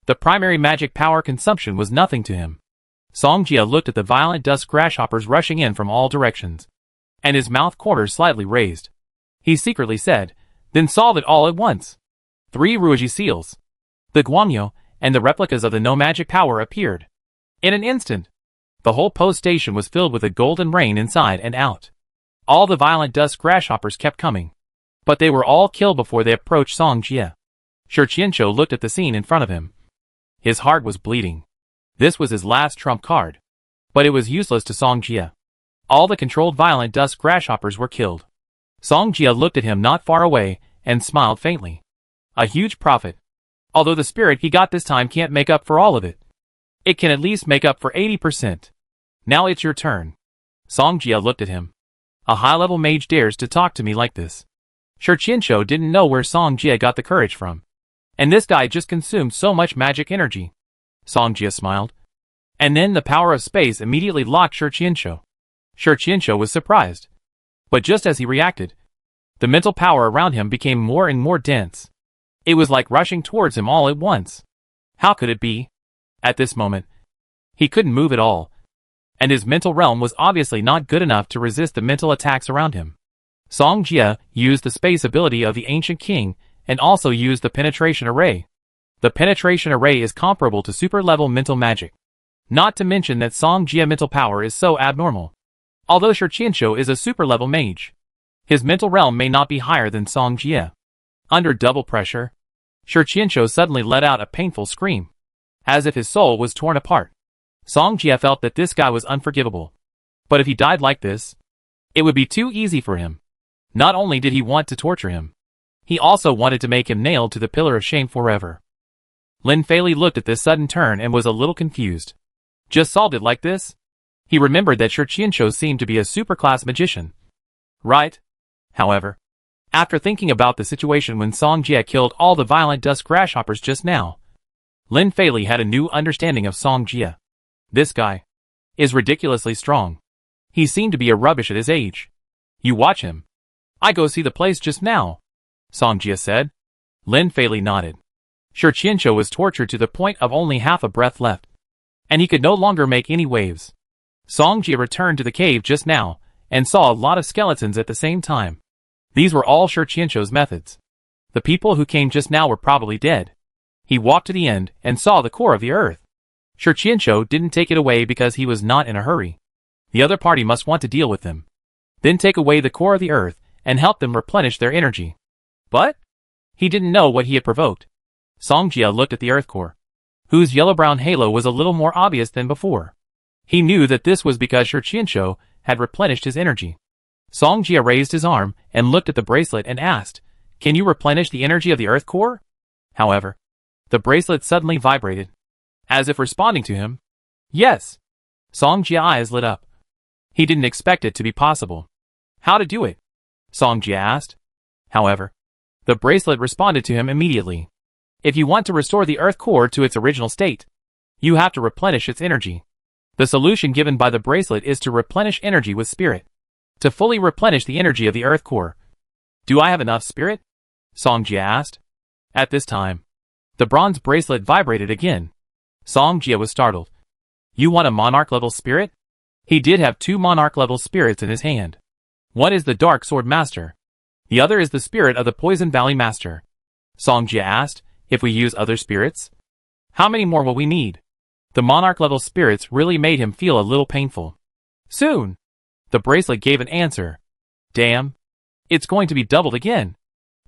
The primary magic power consumption was nothing to him. Song Jia looked at the violent dust grasshoppers rushing in from all directions, and his mouth corners slightly raised. He secretly said, then solve it all at once. 3 Ruiji seals, the Guanyu, and the replicas of the no magic power appeared. In an instant, the whole post station was filled with a golden rain inside and out. All the violent dust grasshoppers kept coming, but they were all killed before they approached Song Jia. Shi Qianshou looked at the scene in front of him. His heart was bleeding. This was his last trump card. But it was useless to Song Jia. All the controlled violent dust grasshoppers were killed. Song Jia looked at him not far away and smiled faintly. A huge profit. Although the spirit he got this time can't make up for all of it, it can at least make up for 80%. Now it's your turn. Song Jia looked at him. A high-level mage dares to talk to me like this. Shi Qianshou didn't know where Song Jia got the courage from. And this guy just consumed so much magic energy. Song Jia smiled. And then the power of space immediately locked Shi Qianshou. Shi Qianshou was surprised. But just as he reacted, the mental power around him became more and more dense. It was like rushing towards him all at once. How could it be? At this moment, he couldn't move at all. And his mental realm was obviously not good enough to resist the mental attacks around him. Song Jia used the space ability of the Ancient King and also used the penetration array. The penetration array is comparable to super-level mental magic. Not to mention that Song Jia mental power is so abnormal. Although Shi Qianshou is a super-level mage, his mental realm may not be higher than Song Jia. Under double pressure, Shi Qianshou suddenly let out a painful scream, as if his soul was torn apart. Song Jia felt that this guy was unforgivable. But if he died like this, it would be too easy for him. Not only did he want to torture him, he also wanted to make him nailed to the pillar of shame forever. Lin Feili looked at this sudden turn and was a little confused. Just solved it like this? He remembered that Shi Qianshou seemed to be a superclass magician. Right? However, after thinking about the situation when Song Jia killed all the violent dust grasshoppers just now, Lin Feili had a new understanding of Song Jia. This guy is ridiculously strong. He seemed to be a rubbish at his age. You watch him. I go see the place just now, Song Jia said. Lin Feili nodded. Shi Qianshou was tortured to the point of only half a breath left, and he could no longer make any waves. Song Jia returned to the cave just now, and saw a lot of skeletons at the same time. These were all Shi Qianshou's methods. The people who came just now were probably dead. He walked to the end, and saw the core of the earth. Shi Qianshou didn't take it away because he was not in a hurry. The other party must want to deal with them. Then take away the core of the earth, and help them replenish their energy. But he didn't know what he had provoked. Song Jia looked at the earth core, whose yellow-brown halo was a little more obvious than before. He knew that this was because Shi Qianshou had replenished his energy. Song Jia raised his arm and looked at the bracelet and asked, "Can you replenish the energy of the Earth Core?" However, the bracelet suddenly vibrated, as if responding to him. Yes. Song Jia's eyes lit up. He didn't expect it to be possible. How to do it? Song Jia asked. However, the bracelet responded to him immediately. If you want to restore the Earth Core to its original state, you have to replenish its energy. The solution given by the bracelet is to replenish energy with spirit. To fully replenish the energy of the Earth Core. Do I have enough spirit? Song Jia asked. At this time, the bronze bracelet vibrated again. Song Jia was startled. You want a monarch-level spirit? He did have 2 monarch-level spirits in his hand. One is the Dark Sword Master. The other is the spirit of the Poison Valley Master. Song Jia asked, if we use other spirits? How many more will we need? The monarch-level spirits really made him feel a little painful. Soon. The bracelet gave an answer. Damn. It's going to be doubled again.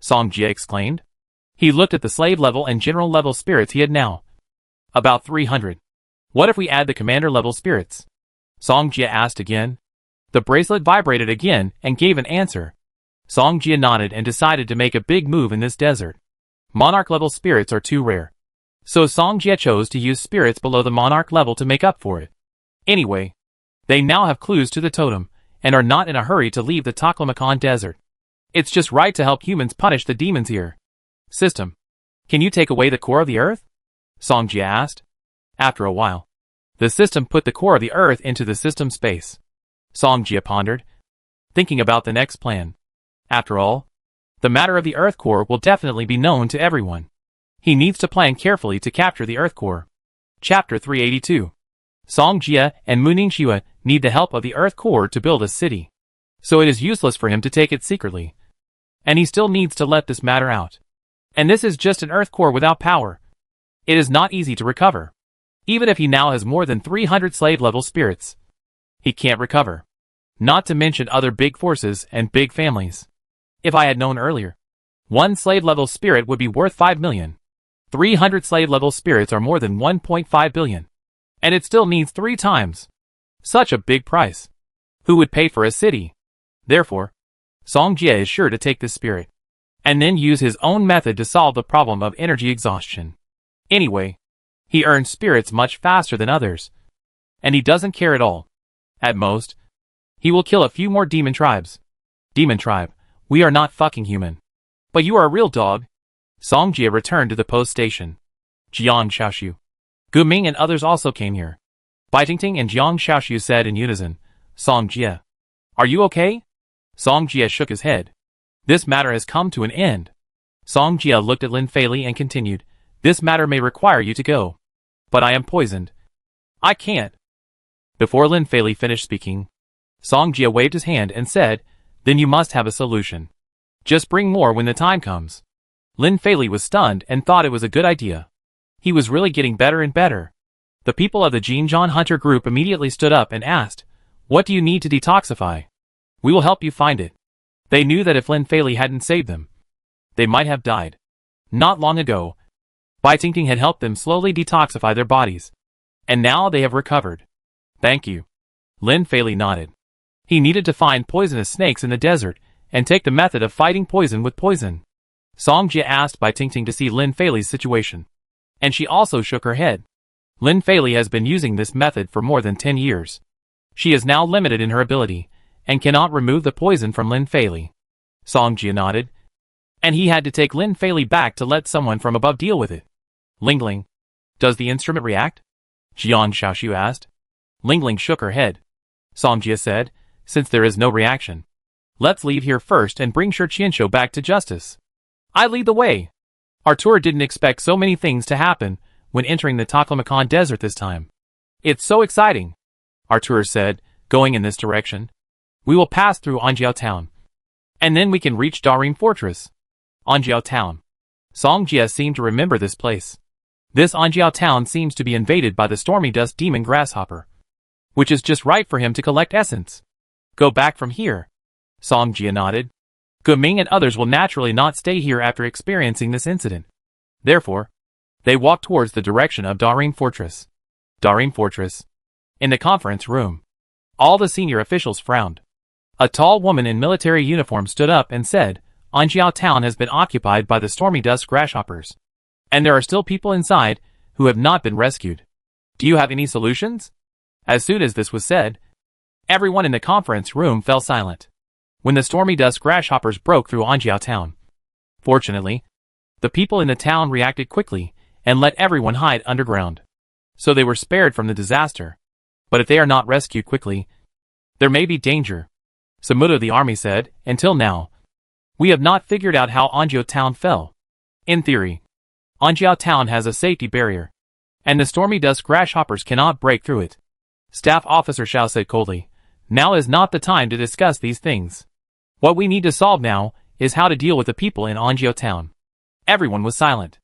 Song Jia exclaimed. He looked at the slave-level and general-level spirits he had now. About 300. What if we add the commander-level spirits? Song Jia asked again. The bracelet vibrated again and gave an answer. Song Jia nodded and decided to make a big move in this desert. Monarch-level spirits are too rare. So Song Jia chose to use spirits below the monarch level to make up for it. Anyway, they now have clues to the totem, and are not in a hurry to leave the Taklamakan desert. It's just right to help humans punish the demons here. System. Can you take away the core of the earth? Song Jia asked. After a while, the system put the core of the earth into the system space. Song Jia pondered, thinking about the next plan. After all, the matter of the earth core will definitely be known to everyone. He needs to plan carefully to capture the earth core. Chapter 382. Song Jia and Muning Xue need the help of the earth core to build a city. So it is useless for him to take it secretly. And he still needs to let this matter out. And this is just an earth core without power. It is not easy to recover. Even if he now has more than 300 slave-level spirits, he can't recover. Not to mention other big forces and big families. If I had known earlier, 1 slave-level spirit would be worth 5 million. 300 slave-level spirits are more than 1.5 billion. And it still needs 3 times such a big price. Who would pay for a city? Therefore, Song Jia is sure to take this spirit, and then use his own method to solve the problem of energy exhaustion. Anyway, he earns spirits much faster than others, and he doesn't care at all. At most, he will kill a few more demon tribes. Demon tribe, we are not fucking human. But you are a real dog. Song Jia returned to the post station. Jiang Xiaoshu, Gu Ming and others also came here. Bai Tingting and Jiang Xiaoshu said in unison, Song Jia, are you okay? Song Jia shook his head. This matter has come to an end. Song Jia looked at Lin Feili and continued, this matter may require you to go. But I am poisoned. I can't. Before Lin Feili finished speaking, Song Jia waved his hand and said, then you must have a solution. Just bring more when the time comes. Lin Feili was stunned and thought it was a good idea. He was really getting better and better. The people of the Jinzhan Hunter group immediately stood up and asked, what do you need to detoxify? We will help you find it. They knew that if Lin Feili hadn't saved them, they might have died. Not long ago, Bai Tingting had helped them slowly detoxify their bodies. And now they have recovered. Thank you. Lin Feili nodded. He needed to find poisonous snakes in the desert, and take the method of fighting poison with poison. Song Jia asked Bai Tingting to see Lin Feili's situation. And she also shook her head. Lin Feili has been using this method for more than 10 years. She is now limited in her ability, and cannot remove the poison from Lin Feili. Song Jia nodded. And he had to take Lin Feili back to let someone from above deal with it. Lingling, does the instrument react? Jiang Xiaoshu asked. Lingling shook her head. Song Jia said, since there is no reaction, let's leave here first and bring Shi Qianshou back to justice. I lead the way. Artur didn't expect so many things to happen when entering the Taklamakan desert this time. It's so exciting, Artur said, going in this direction. We will pass through Anjiao town. And then we can reach Darim fortress. Anjiao town. Song Jia seemed to remember this place. This Anjiao town seems to be invaded by the stormy dust demon grasshopper, which is just right for him to collect essence. Go back from here. Song Jia nodded. Gu Ming and others will naturally not stay here after experiencing this incident. Therefore, they walked towards the direction of Darim fortress. Darim fortress. In the conference room, all the senior officials frowned. A tall woman in military uniform stood up and said, Anjiao town has been occupied by the stormy dust grasshoppers. And there are still people inside who have not been rescued. Do you have any solutions? As soon as this was said, everyone in the conference room fell silent. When the stormy dust grasshoppers broke through Anjiao town, fortunately, the people in the town reacted quickly and let everyone hide underground. So they were spared from the disaster. But if they are not rescued quickly, there may be danger. Samuda the army said, until now, we have not figured out how Anjiao town fell. In theory, Anjiao town has a safety barrier, and the stormy dust grasshoppers cannot break through it. Staff Officer Xiao said coldly, now is not the time to discuss these things. What we need to solve now is how to deal with the people in Anjiao town. Everyone was silent.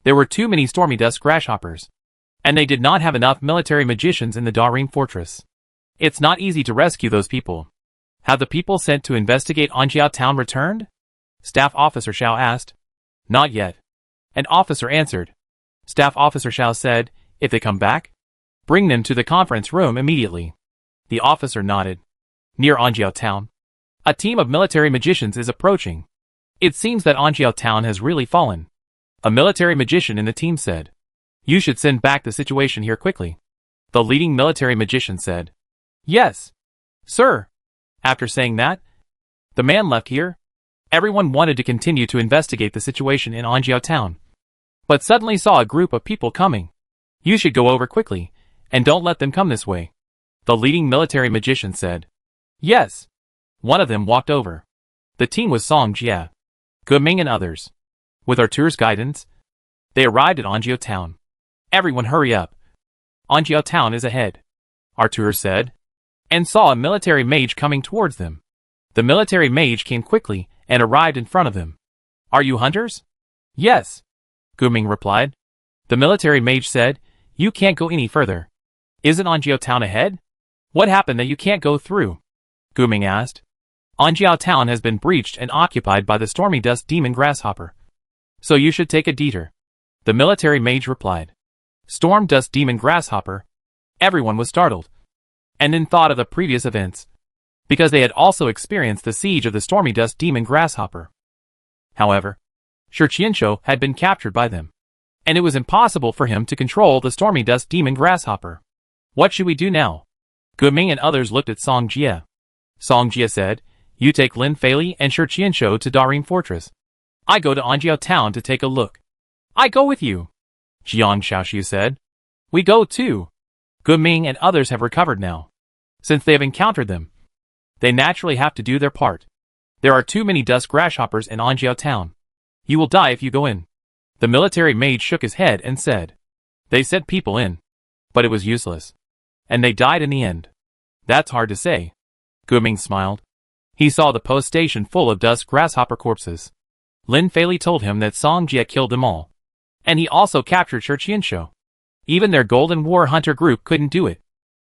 There were too many stormy dust grasshoppers, and they did not have enough military magicians in the Darim fortress. It's not easy to rescue those people. Have the people sent to investigate Anjiao town returned? Staff Officer Xiao asked. Not yet. An officer answered. Staff Officer Xiao said, if they come back, bring them to the conference room immediately. The officer nodded. Near Anjiao town, a team of military magicians is approaching. It seems that Anjiao town has really fallen. A military magician in the team said. You should send back the situation here quickly. The leading military magician said. Yes, sir. After saying that, the man left here. Everyone wanted to continue to investigate the situation in Anjiao town, but suddenly saw a group of people coming. You should go over quickly, and don't let them come this way. The leading military magician said. Yes. One of them walked over. The team was Song Jia, Guming and others. With Artur's guidance, they arrived at Anjiao town. Everyone hurry up. Anjiao town is ahead, Artur said, and saw a military mage coming towards them. The military mage came quickly and arrived in front of them. Are you hunters? Yes, Guming replied. The military mage said, you can't go any further. Isn't Anjiao town ahead? What happened that you can't go through? Guming asked. Anjiao town has been breached and occupied by the stormy dust demon grasshopper. So you should take a detour. The military mage replied. Storm dust demon grasshopper. Everyone was startled, and then thought of the previous events, because they had also experienced the siege of the stormy dust demon grasshopper. However, Shi Qianshou had been captured by them, and it was impossible for him to control the stormy dust demon grasshopper. What should we do now? Guming and others looked at Song Jia. Song Jia said, you take Lin Feili and Shi Qianshou to Darim fortress. I go to Anjiao town to take a look. I go with you, Jiang Xiaoxiu said. We go too. Guming and others have recovered now. Since they have encountered them, they naturally have to do their part. There are too many dust grasshoppers in Anjiao town. You will die if you go in. The military mage shook his head and said. They sent people in, but it was useless, and they died in the end. That's hard to say. Guming smiled. He saw the post station full of dust grasshopper corpses. Lin Feili told him that Song Jia killed them all, and he also captured Shi Qianshou. Even their Golden War Hunter group couldn't do it.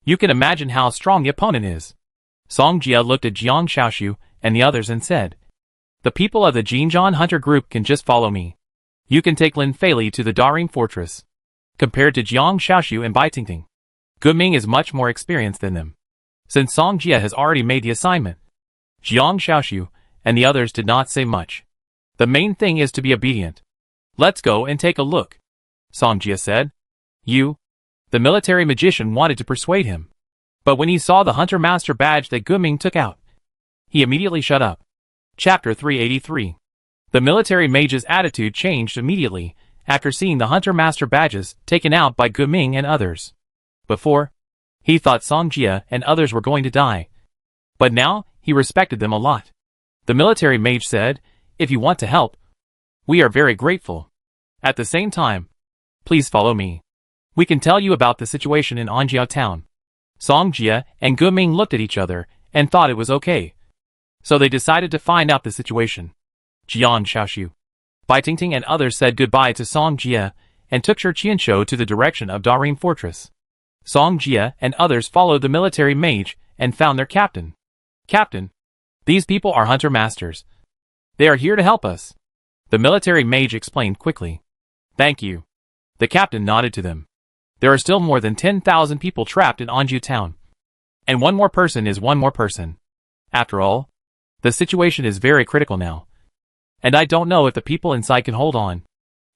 You can imagine how strong the opponent is. Song Jia looked at Jiang Xiaoxiu and the others and said, the people of the Jinzhan Hunter group can just follow me. You can take Lin Feili to the Darim fortress. Compared to Jiang Xiaoxiu and Bai Tingting, Guming is much more experienced than them. Since Song Jia has already made the assignment, Jiang Xiaoxiu and the others did not say much. The main thing is to be obedient. Let's go and take a look, Song Jia said. You? The military magician wanted to persuade him, but when he saw the Hunter Master badge that Guming took out, he immediately shut up. Chapter 383. The military mage's attitude changed immediately after seeing the Hunter Master badges taken out by Guming and others. Before, he thought Song Jia and others were going to die, but now he respected them a lot. The military mage said, if you want to help, we are very grateful. At the same time, please follow me. We can tell you about the situation in Anjiao town. Song Jia and Guming looked at each other and thought it was okay. So they decided to find out the situation. Jiang Xiaoxiu, Bai Tingting and others said goodbye to Song Jia and took Shi Qianshou to the direction of Darim fortress. Song Jia and others followed the military mage and found their captain. Captain, these people are hunter masters. They are here to help us. The military mage explained quickly. Thank you. The captain nodded to them. There are still more than 10,000 people trapped in Anjiao town. And one more person is one more person. After all, the situation is very critical now. And I don't know if the people inside can hold on.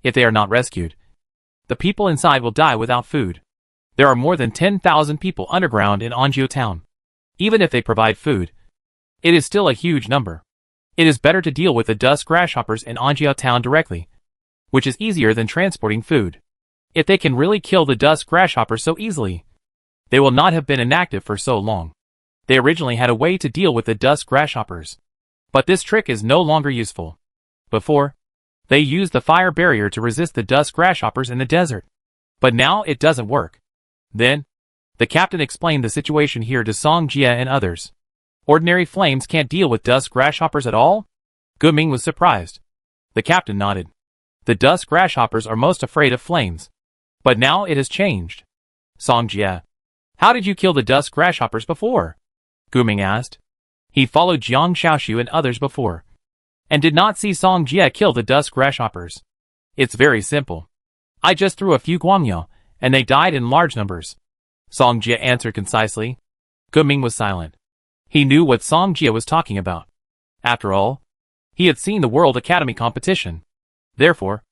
If they are not rescued, the people inside will die without food. There are more than 10,000 people underground in Anjio town. Even if they provide food, it is still a huge number. It is better to deal with the dust grasshoppers in Anjio town directly, which is easier than transporting food. If they can really kill the dust grasshoppers so easily, they will not have been inactive for so long. They originally had a way to deal with the dust grasshoppers, but this trick is no longer useful. Before, they used the fire barrier to resist the dust grasshoppers in the desert, but now it doesn't work. Then, the captain explained the situation here to Song Jia and others. Ordinary flames can't deal with dust grasshoppers at all? Guming was surprised. The captain nodded. The dust grasshoppers are most afraid of flames. But now it has changed. Song Jia, how did you kill the dust grasshoppers before? Guming asked. He followed Jiang Xiaoshu and others before, and did not see Song Jia kill the dust grasshoppers. It's very simple. I just threw a few guangyao, and they died in large numbers. Song Jia answered concisely. Guming was silent. He knew what Song Jia was talking about. After all, he had seen the World Academy competition. Therefore,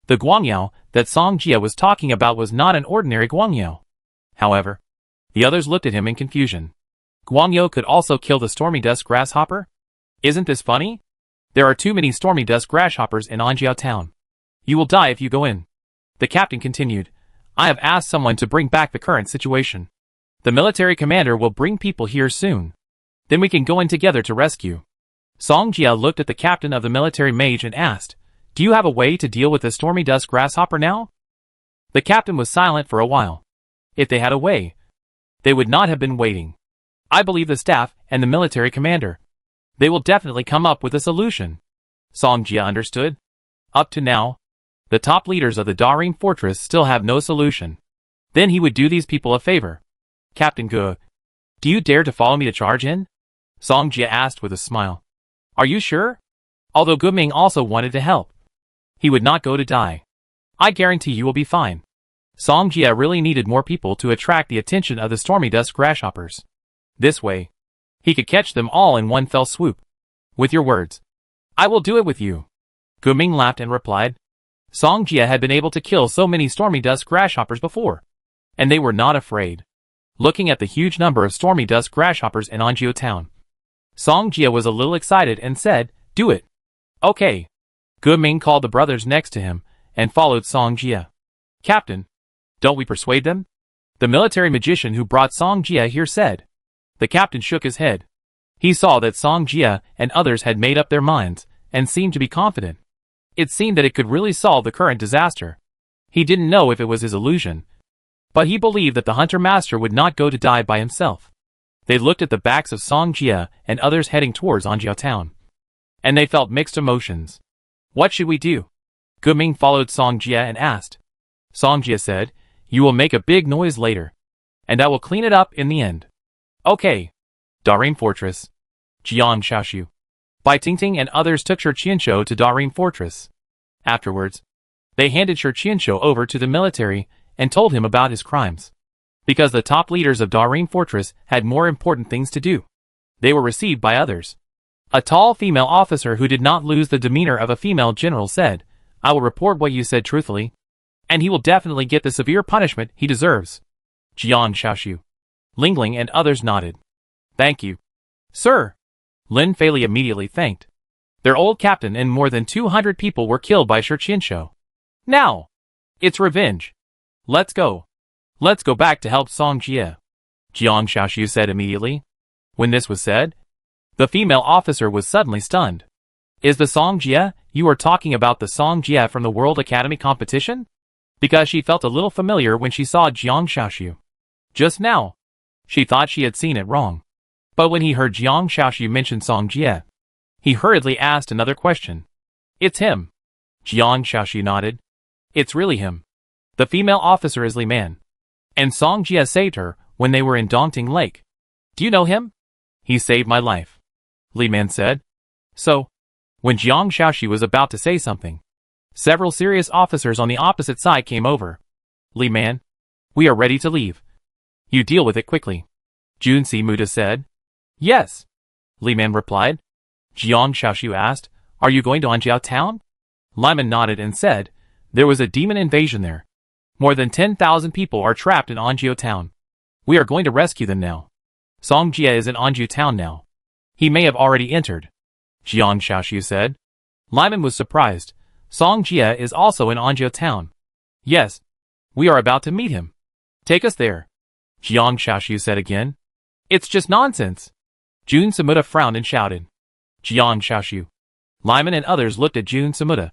the guangyao that Song Jia was talking about was not an ordinary guangyao. However, the others looked at him in confusion. Guangyao could also kill the stormy dust grasshopper? Isn't this funny? There are too many stormy dust grasshoppers in Anjiao town. You will die if you go in. The captain continued. I have asked someone to bring back the current situation. The military commander will bring people here soon. Then we can go in together to rescue. Song Jia looked at the captain of the military mage and asked, do you have a way to deal with the stormy dust grasshopper now? The captain was silent for a while. If they had a way, they would not have been waiting. I believe the staff and the military commander. They will definitely come up with a solution. Song Jia understood. Up to now, the top leaders of the Daring Fortress still have no solution. Then he would do these people a favor. Captain Ge, do you dare to follow me to charge in? Song Jia asked with a smile. Are you sure? Although Guming also wanted to help. He would not go to die. I guarantee you will be fine. Song Jia really needed more people to attract the attention of the stormy dust grasshoppers. This way, he could catch them all in one fell swoop. With your words, I will do it with you. Guming laughed and replied. Song Jia had been able to kill so many stormy dust grasshoppers before, and they were not afraid. Looking at the huge number of stormy dust grasshoppers in Anjio town, Song Jia was a little excited and said, do it. Okay. Guming called the brothers next to him and followed Song Jia. Captain, don't we persuade them? The military magician who brought Song Jia here said. The captain shook his head. He saw that Song Jia and others had made up their minds and seemed to be confident. It seemed that it could really solve the current disaster. He didn't know if it was his illusion, but he believed that the hunter master would not go to die by himself. They looked at the backs of Song Jia and others heading towards Anjiao town, and they felt mixed emotions. What should we do? Guming followed Song Jia and asked. Song Jia said, you will make a big noise later, and I will clean it up in the end. Okay. Daring Fortress. Jiang Xiaoshu, Bai Tingting and others took Shi Qianshou to Daring Fortress. Afterwards, they handed Shi Qianshou over to the military and told him about his crimes. Because the top leaders of Daring Fortress had more important things to do, they were received by others. A tall female officer who did not lose the demeanor of a female general said, I will report what you said truthfully, and he will definitely get the severe punishment he deserves. Jiang Xiaoshu, Lingling and others nodded. Thank you. Sir. Lin Feili immediately thanked. Their old captain and more than 200 people were killed by Shi Qianshou. Now, it's revenge. Let's go. Let's go back to help Song Jia. Jiang Xiaoshu said immediately. When this was said, the female officer was suddenly stunned. Is the Song Jia you are talking about the Song Jia from the World Academy competition? Because she felt a little familiar when she saw Jiang Xiaoshu. Just now, she thought she had seen it wrong. But when he heard Jiang Xiaoshu mention Song Jia, he hurriedly asked another question. It's him. Jiang Xiaoshu nodded. It's really him. The female officer is Li Man. And Song Jia saved her when they were in Dongting Lake. Do you know him? He saved my life. Li Man said. So, when Jiang Xiaoshu was about to say something, several serious officers on the opposite side came over. Li Man, we are ready to leave. You deal with it quickly. Junsi Muda said. Yes. Li Man replied. Jiang Shaoxiu asked, are you going to Anjiao Town? Lyman nodded and said, there was a demon invasion there. More than 10,000 people are trapped in Anjiao Town. We are going to rescue them now. Song Jie is in Anjiao Town now. He may have already entered. Jiang Shaoxiu said. Lyman was surprised. Song Jie is also in Anjiao Town. Yes. We are about to meet him. Take us there. Jiang Shaoxiu said again. It's just nonsense. Jun Samuda frowned and shouted. Jiang Shaoxiu. Lyman and others looked at Jun Samuda,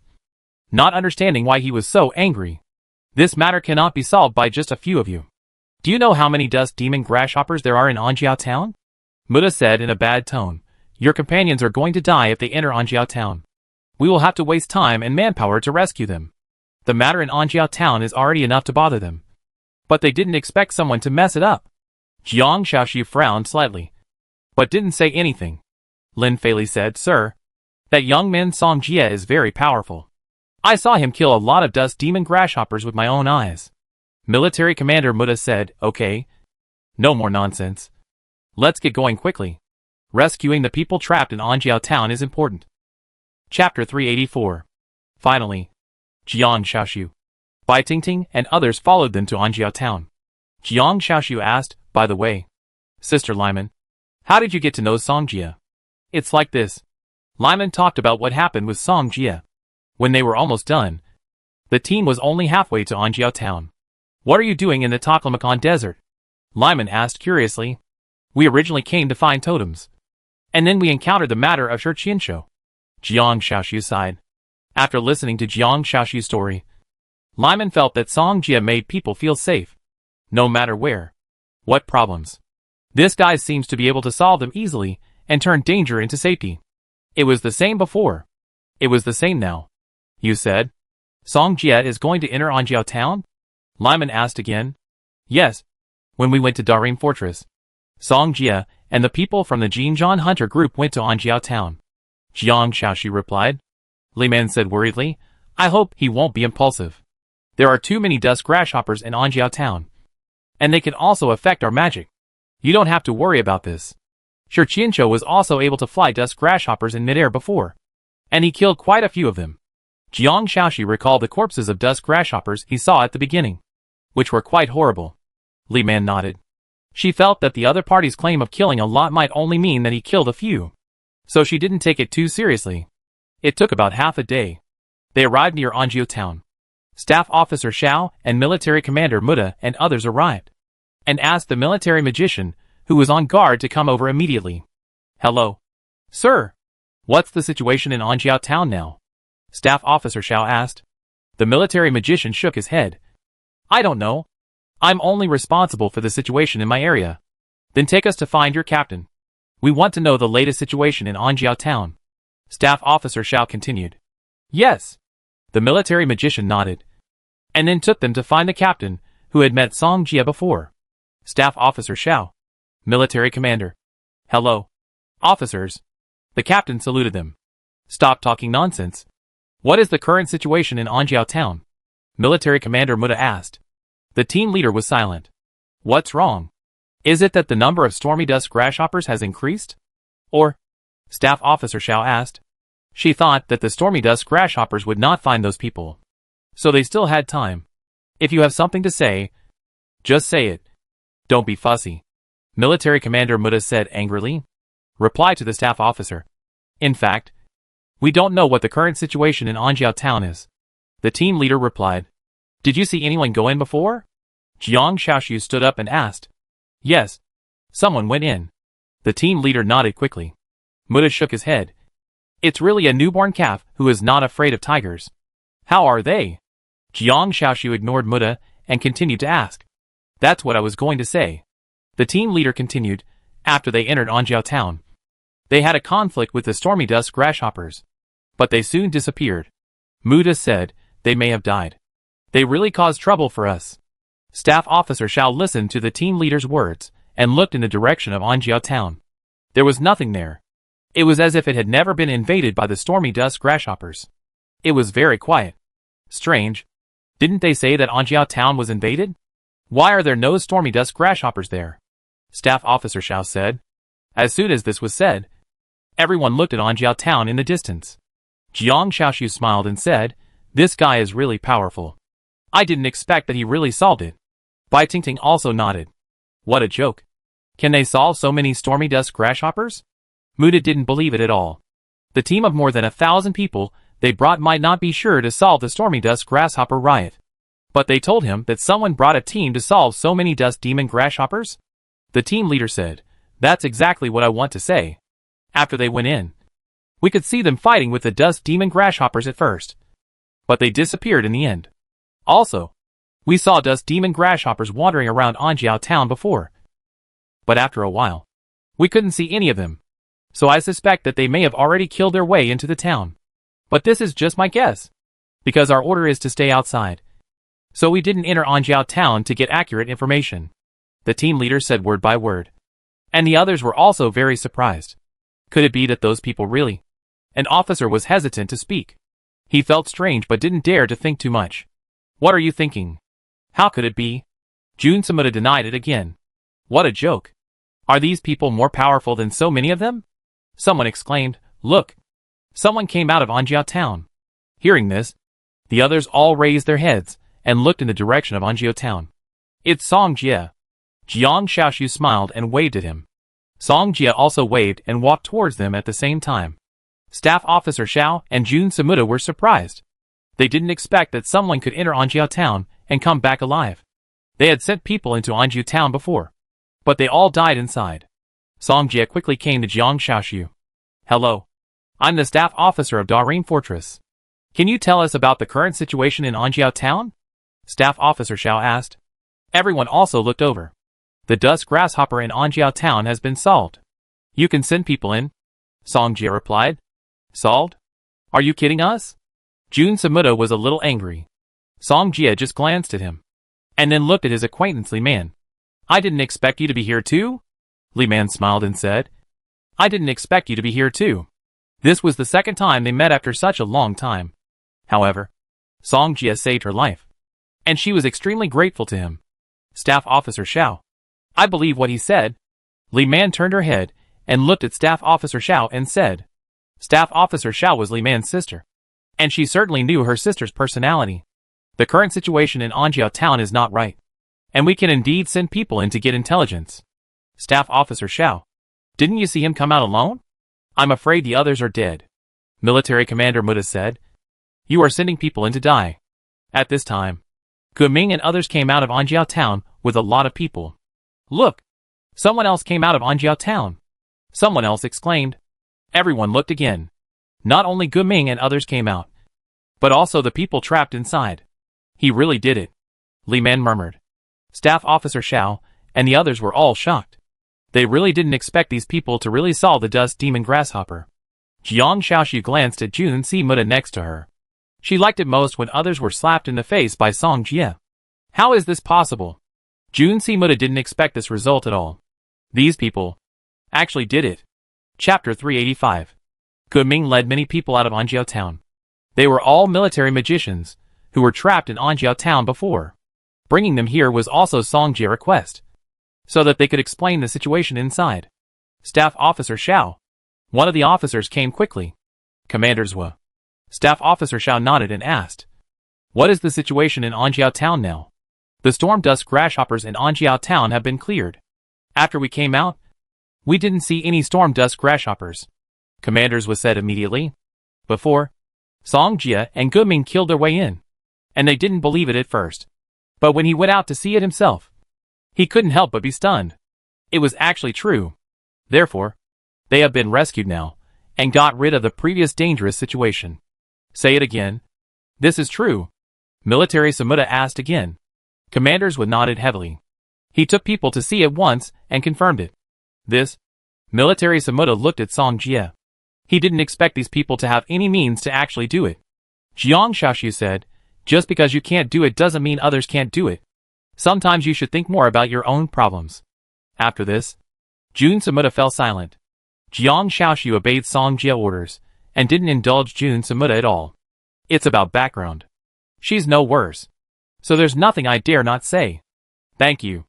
not understanding why he was so angry. This matter cannot be solved by just a few of you. Do you know how many dust demon grasshoppers there are in Anjiao Town? Muda said in a bad tone. Your companions are going to die if they enter Anjiao Town. We will have to waste time and manpower to rescue them. The matter in Anjiao Town is already enough to bother them. But they didn't expect someone to mess it up. Jiang Shaoxiu frowned slightly, but didn't say anything. Lin Feili said, Sir, that young man Song Jie is very powerful. I saw him kill a lot of dust demon grasshoppers with my own eyes. Military Commander Muda said, okay. No more nonsense. Let's get going quickly. Rescuing the people trapped in Anjiao Town is important. Chapter 384. Finally, Jiang Shaoxiu, Bai Tingting, and others followed them to Anjiao Town. Jiang Shaoxiu asked, by the way, Sister Lyman, how did you get to know Song Jie? It's like this. Lyman talked about what happened with Song Jie. When they were almost done, the team was only halfway to Anjiao Town. What are you doing in the Taklamakan Desert? Lyman asked curiously. We originally came to find totems. And then we encountered the matter of Shi Qianshou. Jiang Shaoxiu sighed. After listening to Jiang Shaoxiu's story, Lyman felt that Song Jie made people feel safe. No matter where. What problems. This guy seems to be able to solve them easily and turn danger into safety. It was the same before. It was the same now. You said, Song Jie is going to enter Anjiao Town? Lyman asked again. Yes. When we went to Darim Fortress, Song Jie and the people from the Jinzhan Hunter group went to Anjiao Town. Jiang Shaoxiu replied. Li Man said worriedly, I hope he won't be impulsive. There are too many dust grasshoppers in Anjiao Town. And they can also affect our magic. You don't have to worry about this. Shi Qianshou was also able to fly dust grasshoppers in midair before. And he killed quite a few of them. Jiang Shaoxiu recalled the corpses of dust grasshoppers he saw at the beginning, which were quite horrible. Li Man nodded. She felt that the other party's claim of killing a lot might only mean that he killed a few. So she didn't take it too seriously. It took about half a day. They arrived near Anjiao Town. Staff Officer Xiao and Military Commander Muda and others arrived, and asked the military magician, who was on guard, to come over immediately. Hello. Sir. What's the situation in Anjiao Town now? Staff Officer Xiao asked. The military magician shook his head. I don't know. I'm only responsible for the situation in my area. Then take us to find your captain. We want to know the latest situation in Anjiao Town. Staff Officer Xiao continued. Yes. The military magician nodded, and then took them to find the captain, who had met Song Jie before. Staff Officer Xiao. Military Commander. Hello. Officers. The captain saluted them. Stop talking nonsense. What is the current situation in Anjiao Town? Military Commander Muda asked. The team leader was silent. What's wrong? Is it that the number of stormy dust grasshoppers has increased? Or? Staff Officer Xiao asked. She thought that the stormy dust grasshoppers would not find those people. So they still had time. If you have something to say, just say it. Don't be fussy. Military Commander Muda said angrily. Reply to the staff officer. In fact, we don't know what the current situation in Anjiao Town is. The team leader replied. Did you see anyone go in before? Jiang Shaoxiu stood up and asked. Yes. Someone went in. The team leader nodded quickly. Muda shook his head. It's really a newborn calf who is not afraid of tigers. How are they? Jiang Shaoxiu ignored Muda and continued to ask. That's what I was going to say. The team leader continued. After they entered Anjiao Town, they had a conflict with the stormy dust grasshoppers, but they soon disappeared. Muda said, they may have died. They really caused trouble for us. Staff Officer Xiao listened to the team leader's words and looked in the direction of Anjiao Town. There was nothing there. It was as if it had never been invaded by the stormy dust grasshoppers. It was very quiet. Strange. Didn't they say that Anjiao Town was invaded? Why are there no stormy dust grasshoppers there? Staff Officer Xiao said. As soon as this was said, Everyone looked at Anjiao town in the distance. Jiang Xiaoxiu smiled and said, "This guy is really powerful. I didn't expect that he really solved it." Bai Tingting also nodded. What a joke. Can they solve so many stormy dust grasshoppers? Muda didn't believe it at all. The team of more than 1,000 people they brought might not be sure to solve the stormy dust grasshopper riot. But they told him that someone brought a team to solve so many dust demon grasshoppers? The team leader said, "That's exactly what I want to say." After they went in, we could see them fighting with the dust demon grasshoppers at first. But they disappeared in the end. Also, we saw dust demon grasshoppers wandering around Anjiao town before. But after a while, we couldn't see any of them. So I suspect that they may have already killed their way into the town. But this is just my guess. Because our order is to stay outside. So we didn't enter Anjiao town to get accurate information. The team leader said word by word. And the others were also very surprised. Could it be that those people really? An officer was hesitant to speak. He felt strange but didn't dare to think too much. What are you thinking? How could it be? Jun Samuda denied it again. What a joke. Are these people more powerful than so many of them? Someone exclaimed, "Look! Someone came out of Anjiao town." Hearing this, the others all raised their heads and looked in the direction of Anjiao town. It's Song Jie. Jiang Xiaoxiu smiled and waved at him. Song Jie also waved and walked towards them at the same time. Staff Officer Xiao and Jun Samuda were surprised. They didn't expect that someone could enter Anjiao town and come back alive. They had sent people into Anjiao town before, but they all died inside. Song Jie quickly came to Jiang Xiaoxiu. "Hello. I'm the staff officer of Darim Fortress. Can you tell us about the current situation in Anjiao town?" Staff Officer Xiao asked. Everyone also looked over. The dust grasshopper in Anjiao town has been solved. You can send people in. Song Jie replied. Solved? Are you kidding us? Jun Samuda was a little angry. Song Jie just glanced at him. And then looked at his acquaintance Li Man. I didn't expect you to be here too? Li Man smiled and said. I didn't expect you to be here too. This was the second time they met after such a long time. However, Song Jie saved her life. And she was extremely grateful to him. Staff Officer Xiao. I believe what he said. Li Man turned her head and looked at Staff Officer Xiao and said. Staff Officer Xiao was Li Man's sister. And she certainly knew her sister's personality. The current situation in Anjiao town is not right. And we can indeed send people in to get intelligence. Staff Officer Xiao. Didn't you see him come out alone? I'm afraid the others are dead. Military Commander Muda said. You are sending people in to die. At this time, Guming and others came out of Anjiao town with a lot of people. Look! Someone else came out of Anjiao town. Someone else exclaimed. Everyone looked again. Not only Guming and others came out, but also the people trapped inside. He really did it. Li Man murmured. Staff Officer Xiao and the others were all shocked. They really didn't expect these people to really solve the dust demon grasshopper. Jiang Xiaoxu glanced at Jun Si Muda next to her. She liked it most when others were slapped in the face by Song Jie. How is this possible? Jun Si Muda didn't expect this result at all. These people actually did it. Chapter 385. Guming led many people out of Anjiao town. They were all military magicians who were trapped in Anjiao town before. Bringing them here was also Song Jie's request, so that they could explain the situation inside. Staff Officer Xiao. One of the officers came quickly. Commander Zhua. Staff Officer Xiao nodded and asked. What is the situation in Anjiao town now? The storm dust grasshoppers in Anjiao town have been cleared. After we came out, we didn't see any storm dust grasshoppers. Commanders was said immediately. Before, Song Jie and Guming killed their way in, and they didn't believe it at first. But when he went out to see it himself, he couldn't help but be stunned. It was actually true. Therefore, they have been rescued now, and got rid of the previous dangerous situation. Say it again. This is true. Military Samuda asked again. Commanders would nodded heavily. He took people to see it once and confirmed it. This. Military Samuda looked at Song Jie. He didn't expect these people to have any means to actually do it. Jiang Xiaoxiu said, just because you can't do it doesn't mean others can't do it. Sometimes you should think more about your own problems. After this, Jun Samuda fell silent. Jiang Xiaoxiu obeyed Song Jie orders, and didn't indulge Jun Samuda at all. It's about background. She's no worse. So there's nothing I dare not say. Thank you.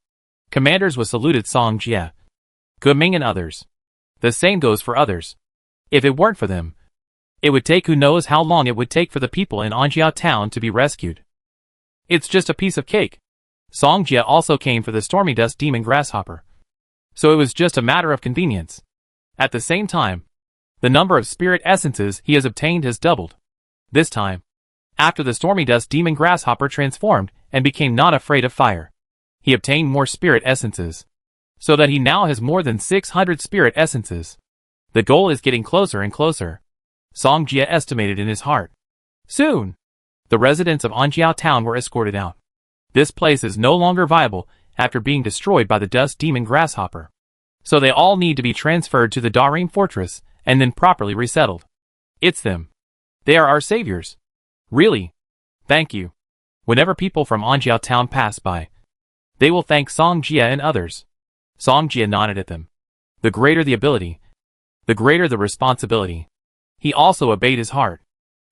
Commanders was saluted Song Jie. Guming and others. The same goes for others. If it weren't for them, it would take who knows how long it would take for the people in Anjiao town to be rescued. It's just a piece of cake. Songjia also came for the stormy dust demon grasshopper. So it was just a matter of convenience. At the same time, the number of spirit essences he has obtained has doubled. This time, after the stormy dust demon grasshopper transformed and became not afraid of fire, he obtained more spirit essences, so that he now has more than 600 spirit essences. The goal is getting closer and closer, Songjia estimated in his heart. Soon, the residents of Anjiao town were escorted out. This place is no longer viable after being destroyed by the dust demon grasshopper. So they all need to be transferred to the Darim fortress and then properly resettled. It's them. They are our saviors. Really? Thank you. Whenever people from Anjiao town pass by, they will thank Songjia and others. Songjia nodded at them. The greater the ability, the greater the responsibility. He also obeyed his heart.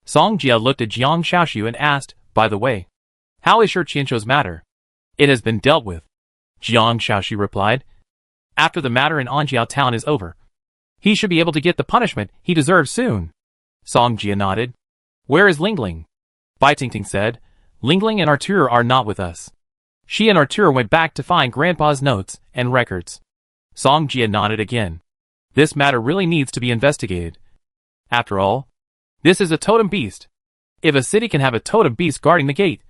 Songjia looked at Jiang Xiaoshu and asked, by the way, how is Shi Qianzhou's matter? It has been dealt with. Jiang Xiaoshu replied. After the matter in Anjiao town is over, he should be able to get the punishment he deserves soon. Songjia nodded. Where is Lingling? Bai Tingting said. Lingling and Artur are not with us. She and Artur went back to find Grandpa's notes and records. Songjia nodded again. This matter really needs to be investigated. After all, this is a totem beast. If a city can have a totem beast guarding the gate,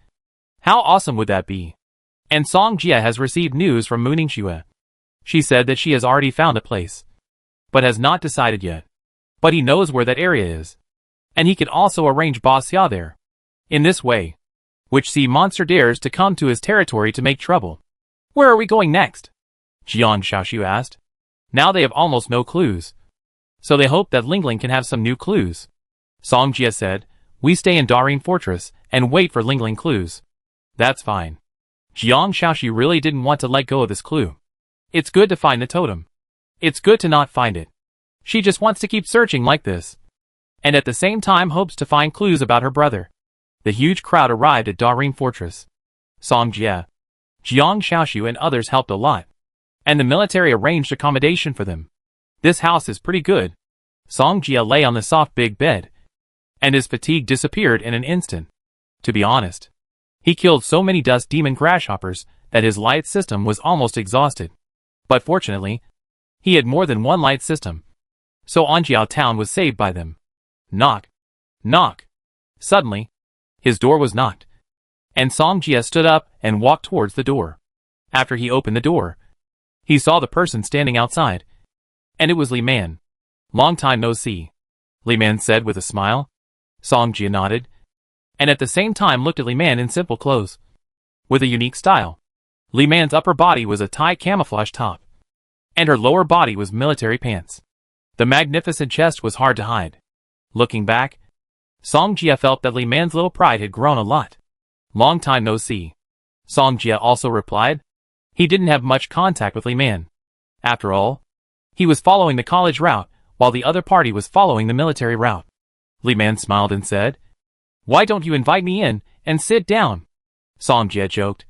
how awesome would that be? And Songjia has received news from Muningshue. She said that she has already found a place, but has not decided yet. But he knows where that area is, and he can also arrange Boss Xia there. In this way, which sea monster dares to come to his territory to make trouble? Where are we going next? Jiang Xiaoshu asked. Now they have almost no clues, so they hope that Lingling can have some new clues. Songjia said, we stay in Darim fortress and wait for Lingling clues. That's fine. Jiang Xiaoshu really didn't want to let go of this clue. It's good to find the totem. It's good to not find it. She just wants to keep searching like this, and at the same time hopes to find clues about her brother. The huge crowd arrived at Darim fortress. Songjia, Jiang Xiaoshu and others helped a lot, and the military arranged accommodation for them. This house is pretty good. Songjia lay on the soft big bed, and his fatigue disappeared in an instant. To be honest, he killed so many dust demon grasshoppers that his light system was almost exhausted. But fortunately, he had more than one light system, so Anjiao town was saved by them. Knock. Knock. Suddenly, his door was knocked, and Songjia stood up and walked towards the door. After he opened the door, he saw the person standing outside, and it was Li Man. Long time no see, Li Man said with a smile. Songjia nodded, and at the same time looked at Li Man in simple clothes, with a unique style. Li Man's upper body was a tight camouflage top, and her lower body was military pants. The magnificent chest was hard to hide. Looking back, Songjia felt that Li Man's little pride had grown a lot. Long time no see, Songjia also replied. He didn't have much contact with Li Man. After all, he was following the college route, while the other party was following the military route. Li Man smiled and said, why don't you invite me in and sit down? Songjia joked.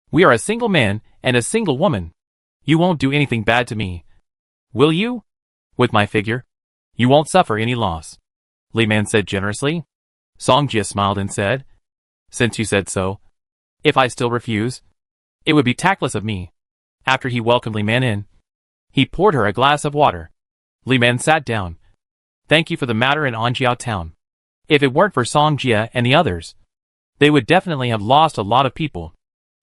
We are a single man and a single woman. You won't do anything bad to me, will you? With my figure, you won't suffer any loss, Li Man said generously. Songjia smiled and said, since you said so, if I still refuse, it would be tactless of me. After he welcomed Li Man in, he poured her a glass of water. Li Man sat down. Thank you for the matter in Anjiao town. If it weren't for Songjia and the others, they would definitely have lost a lot of people.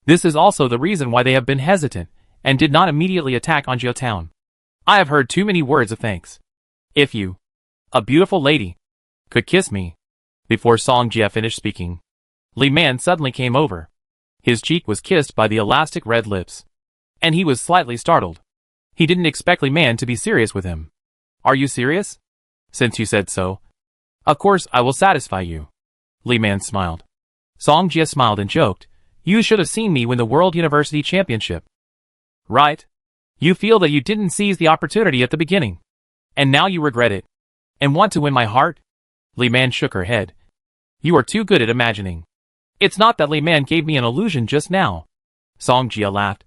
This is also the reason why they have been hesitant and did not immediately attack Anjiao town. I have heard too many words of thanks. If you, a beautiful lady, could kiss me. Before Songjia finished speaking, Li Man suddenly came over. His cheek was kissed by the elastic red lips, and he was slightly startled. He didn't expect Li Man to be serious with him. Are you serious? Since you said so, of course I will satisfy you. Li Man smiled. Songjia smiled and joked, you should have seen me win the World University Championship. Right? You feel that you didn't seize the opportunity at the beginning, and now you regret it, and want to win my heart? Li Man shook her head. You are too good at imagining. It's not that Li Man gave me an illusion just now. Songjia laughed.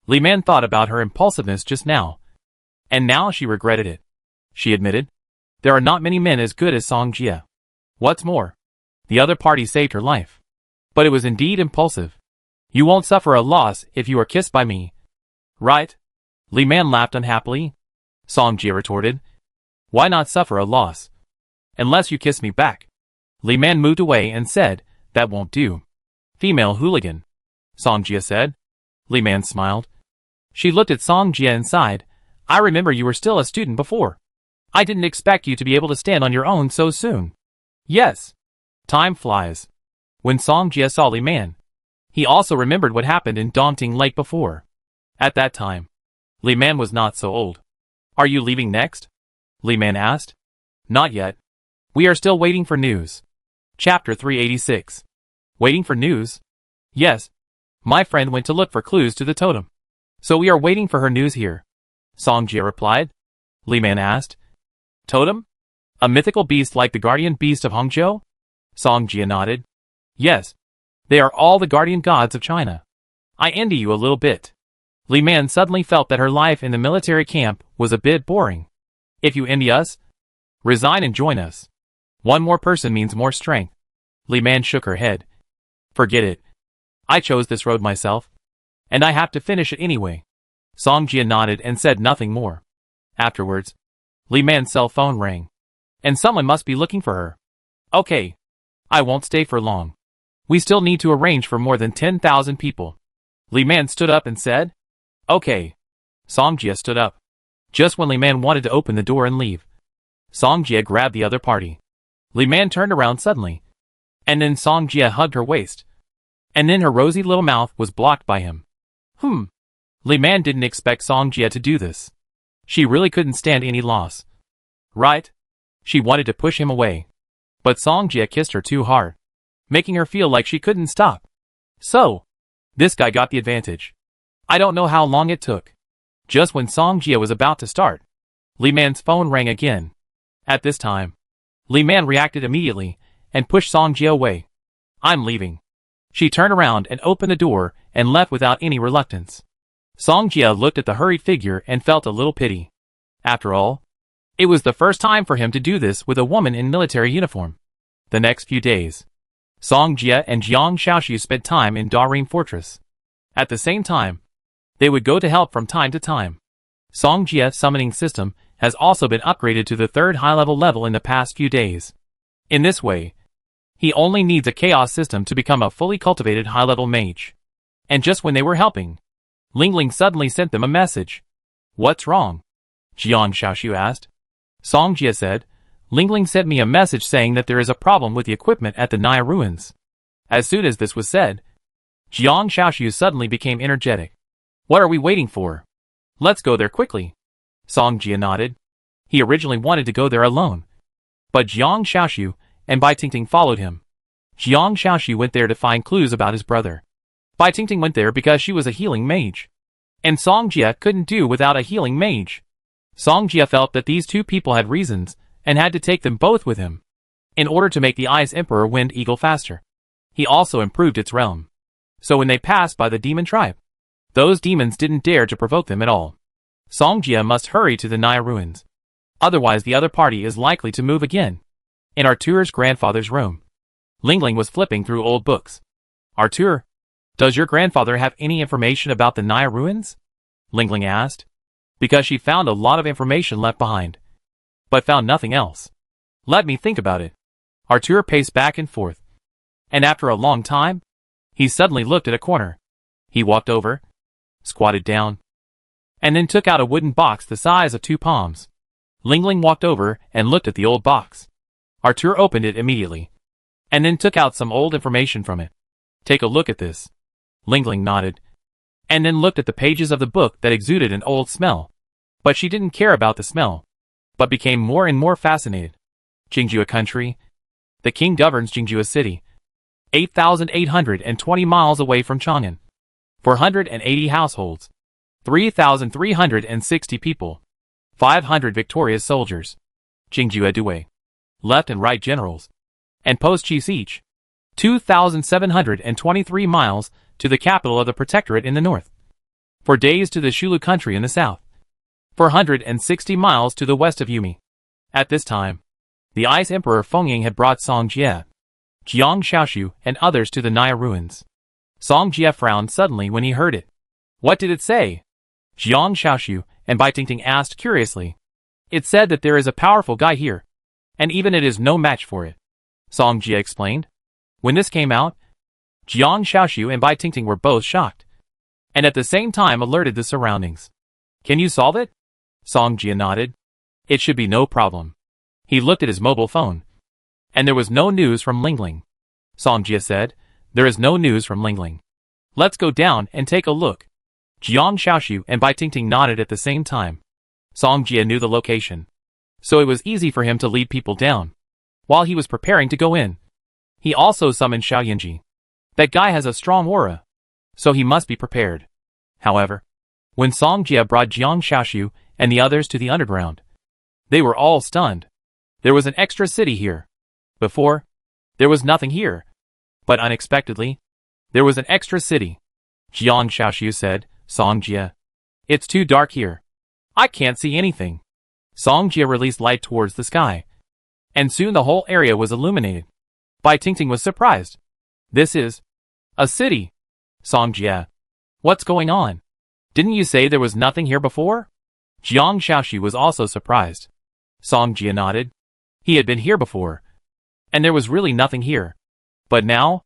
Li Man thought about her impulsiveness just now, and now she regretted it. She admitted, There are not many men as good as Song Jia. What's more, the other party saved her life. But it was indeed impulsive. You won't suffer a loss if you are kissed by me. Right? Li Man laughed unhappily. Song Jia retorted. Why not suffer a loss? Unless you kiss me back. Li Man moved away and said, that won't do. Female hooligan. Song Jia said. Li Man smiled. She looked at Song Jia and sighed. I remember you were still a student before. I didn't expect you to be able to stand on your own so soon. Yes. Time flies. When Song Jia saw Li Man, he also remembered what happened in Daunting Lake before. At that time, Li Man was not so old. Are you leaving next? Li Man asked. Not yet. We are still waiting for news. Chapter 386. Waiting for news? Yes. My friend went to look for clues to the totem. So we are waiting for her news here. Song Jia replied. Li Man asked. Totem? A mythical beast like the guardian beast of Hangzhou? Song Jia nodded. Yes. They are all the guardian gods of China. I envy you a little bit. Li Man suddenly felt that her life in the military camp was a bit boring. If you envy us, resign and join us. One more person means more strength. Li Man shook her head. Forget it. I chose this road myself. And I have to finish it anyway. Song Jia nodded and said nothing more. Afterwards, Li Man's cell phone rang. And someone must be looking for her. Okay. I won't stay for long. We still need to arrange for more than 10,000 people. Li Man stood up and said, okay. Song Jia stood up. Just when Li Man wanted to open the door and leave, Song Jia grabbed the other party. Li Man turned around suddenly. And then Song Jia hugged her waist. And then her rosy little mouth was blocked by him. Li Man didn't expect Song Jia to do this. She really couldn't stand any loss. Right? She wanted to push him away. But Song Jia kissed her too hard, making her feel like she couldn't stop. So, this guy got the advantage. I don't know how long it took. Just when Song Jia was about to start, Li Man's phone rang again. At this time, Li Man reacted immediately and pushed Song Jia away. I'm leaving. She turned around and opened the door and left without any reluctance. Song Jia looked at the hurried figure and felt a little pity. After all, it was the first time for him to do this with a woman in military uniform. The next few days, Song Jia and Jiang Shaoxu spent time in Daring Fortress. At the same time, they would go to help from time to time. Song Jia's summoning system has also been upgraded to the 3rd high-level level in the past few days. In this way, he only needs a chaos system to become a fully cultivated high-level mage. And just when they were helping, Lingling suddenly sent them a message. What's wrong? Jiang Shaoxu asked. Song Jia said, Lingling sent me a message saying that there is a problem with the equipment at the Naya ruins. As soon as this was said, Jiang Shaoxu suddenly became energetic. What are we waiting for? Let's go there quickly. Song Jia nodded. He originally wanted to go there alone. But Jiang Shaoxu and Bai Tingting followed him. Jiang Shaoxu went there to find clues about his brother. Bai Tingting went there because she was a healing mage. And Song Jia couldn't do without a healing mage. Song Jia felt that these two people had reasons and had to take them both with him in order to make the Ice Emperor Wind Eagle faster. He also improved its realm. So when they passed by the demon tribe, those demons didn't dare to provoke them at all. Song Jia must hurry to the Naya ruins. Otherwise the other party is likely to move again. In Arthur's grandfather's room, Lingling was flipping through old books. Arthur, does your grandfather have any information about the Naya ruins? Lingling asked. Because she found a lot of information left behind, but found nothing else. Let me think about it. Arthur paced back and forth. And after a long time, he suddenly looked at a corner. He walked over, squatted down, and then took out a wooden box the size of 2 palms. Lingling walked over and looked at the old box. Arthur opened it immediately, and then took out some old information from it. Take a look at this. Lingling nodded, and then looked at the pages of the book that exuded an old smell. But she didn't care about the smell, but became more and more fascinated. Jingjua country. The king governs Jingjua city, 8,820 miles away from Chang'an. 480 households, 3,360 people, 500 victorious soldiers, Jingjua Due, left and right generals, and post chiefs each. 2,723 miles to the capital of the protectorate in the north. 4 days to the Shulu country in the south. 460 miles to the west of Yumi. At this time, the Ice Emperor Fengying had brought Song Jie, Jiang Xiaoshu, and others to the Naya ruins. Song Jie frowned suddenly when he heard it. What did it say? Jiang Xiaoshu and Bai Tingting asked curiously. It said that there is a powerful guy here, and even it is no match for it, Song Jie explained. When this came out, Jiang Xiaoshu and Bai Tingting were both shocked, and at the same time alerted the surroundings. Can you solve it? Song Jie nodded. It should be no problem. He looked at his mobile phone, and there was no news from Lingling. Song Jie said, there is no news from Lingling. Let's go down and take a look. Jiang Xiaoshu and Bai Tingting nodded at the same time. Song Jie knew the location, so it was easy for him to lead people down. While he was preparing to go in, he also summoned Xiao Yanji. That guy has a strong aura, so he must be prepared. However, when Song Jie brought Jiang Xiaoshu and the others to the underground, they were all stunned. There was an extra city here. Before, there was nothing here. But unexpectedly, there was an extra city. Jiang Xiaoshu said, Song Jie, it's too dark here. I can't see anything. Song Jie released light towards the sky, and soon the whole area was illuminated. Bai Tingting was surprised. This is a city. Song Jie, what's going on? Didn't you say there was nothing here before? Jiang Xiaoshu was also surprised. Song Jie nodded. He had been here before, and there was really nothing here. But now,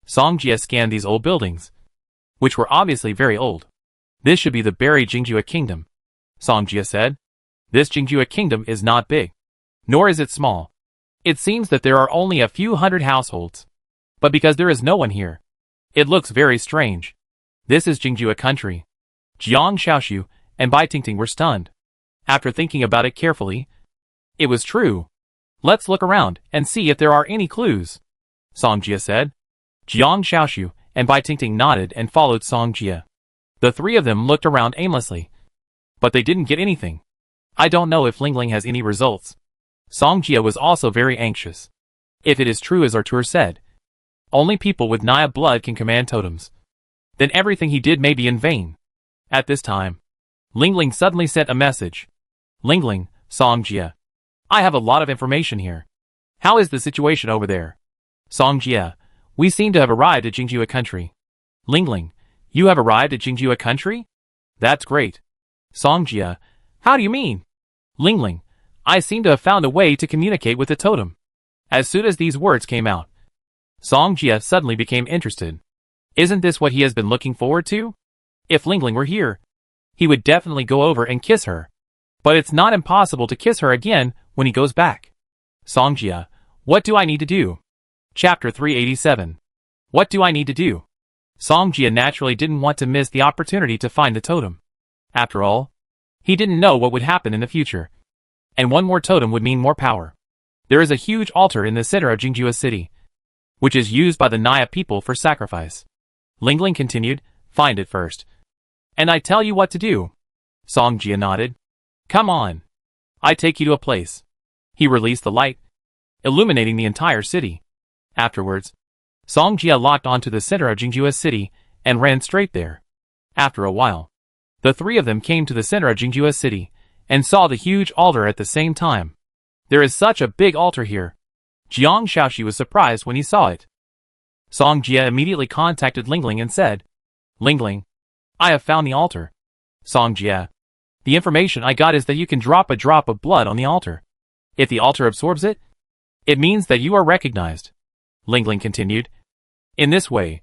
Song Jie scanned these old buildings, which were obviously very old. This should be the buried Jingjue Kingdom, Song Jie said. This Jingjue Kingdom is not big, nor is it small. It seems that there are only a few hundred households. But because there is no one here, it looks very strange. This is Jingjue country. Jiang Xiaoshu and Bai Tingting were stunned. After thinking about it carefully, it was true. Let's look around and see if there are any clues, Song Jie said. Jiang Xiaoshu and Bai Tingting nodded and followed Song Jie. The three of them looked around aimlessly, but they didn't get anything. I don't know if Lingling has any results. Song Jie was also very anxious. If it is true as Artur said, only people with Naya blood can command totems, then everything he did may be in vain. At this time, Lingling suddenly sent a message. Lingling, Song Jie, I have a lot of information here. How is the situation over there? Song Jie, we seem to have arrived at Jingjue country. Lingling, you have arrived at Jingjue country? That's great. Song Jie, how do you mean? Lingling, I seem to have found a way to communicate with the totem. As soon as these words came out, Song Jie suddenly became interested. Isn't this what he has been looking forward to? If Lingling were here, he would definitely go over and kiss her. But it's not impossible to kiss her again when he goes back. Song Jie, what do I need to do? Chapter 387. What do I need to do? Song Jie naturally didn't want to miss the opportunity to find the totem. After all, he didn't know what would happen in the future. And one more totem would mean more power. There is a huge altar in the center of Jingjue City, which is used by the Naya people for sacrifice. Lingling continued, find it first, and I tell you what to do. Song Jie nodded. Come on. I take you to a place. He released the light, illuminating the entire city. Afterwards, Song Jie locked onto the center of Jingjue City and ran straight there. After a while, the three of them came to the center of Jingjue City and saw the huge altar at the same time. There is such a big altar here. Jiang Xiaoshi was surprised when he saw it. Song Jie immediately contacted Lingling and said, Lingling, I have found the altar. Song Jie, the information I got is that you can drop a drop of blood on the altar. If the altar absorbs it, it means that you are recognized. Lingling continued. In this way,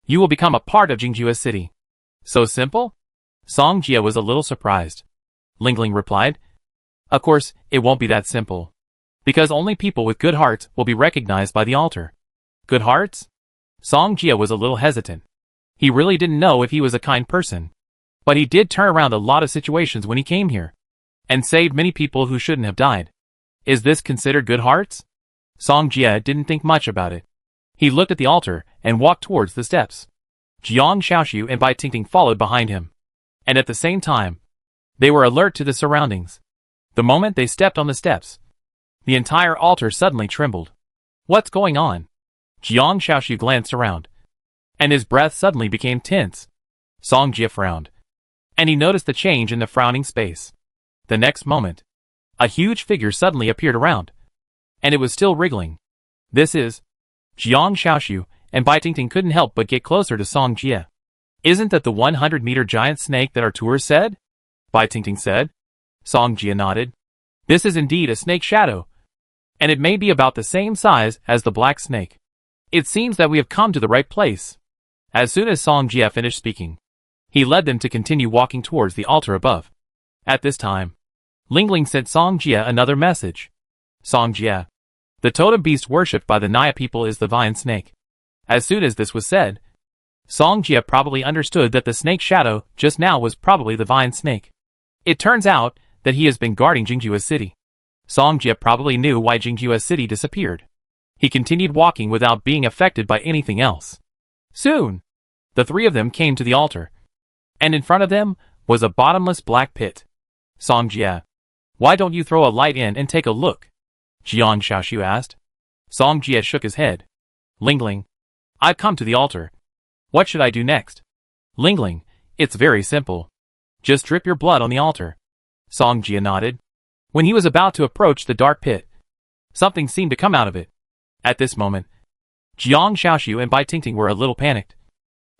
you will become a part of Jingjue City. So simple? Song Jie was a little surprised. Lingling replied, of course, it won't be that simple. Because only people with good hearts will be recognized by the altar. Good hearts? Song Jie was a little hesitant. He really didn't know if he was a kind person. But he did turn around a lot of situations when he came here, and saved many people who shouldn't have died. Is this considered good hearts? Song Jie didn't think much about it. He looked at the altar and walked towards the steps. Jiang Xiaoshu and Bai Tingting followed behind him. And at the same time, they were alert to the surroundings. The moment they stepped on the steps, the entire altar suddenly trembled. What's going on? Jiang Xiaoshu glanced around, and his breath suddenly became tense. Song Jie frowned, and he noticed the change in the frowning space. The next moment, a huge figure suddenly appeared around. And it was still wriggling. This is Jiang Xiaoxiu, and Bai Tingting couldn't help but get closer to Song Jie. Isn't that the 100-meter giant snake that our tours said? Bai Tingting said. Song Jie nodded. This is indeed a snake shadow, and it may be about the same size as the black snake. It seems that we have come to the right place. As soon as Song Jie finished speaking, he led them to continue walking towards the altar above. At this time, Ling Ling sent Song Jie another message. Song Jie, the totem beast worshipped by the Naya people is the vine snake. As soon as this was said, Song Jie probably understood that the snake shadow just now was probably the vine snake. It turns out that he has been guarding Jingjua's city. Song Jie probably knew why Jingjua's city disappeared. He continued walking without being affected by anything else. Soon, the three of them came to the altar, and in front of them was a bottomless black pit. Song Jie, why don't you throw a light in and take a look? Jiang Xiaoxiu asked. Song Jie shook his head. Ling Ling, I've come to the altar. What should I do next? Ling Ling, it's very simple. Just drip your blood on the altar. Song Jie nodded. When he was about to approach the dark pit, something seemed to come out of it. At this moment, Jiang Xiaoxiu and Bai Tingting were a little panicked,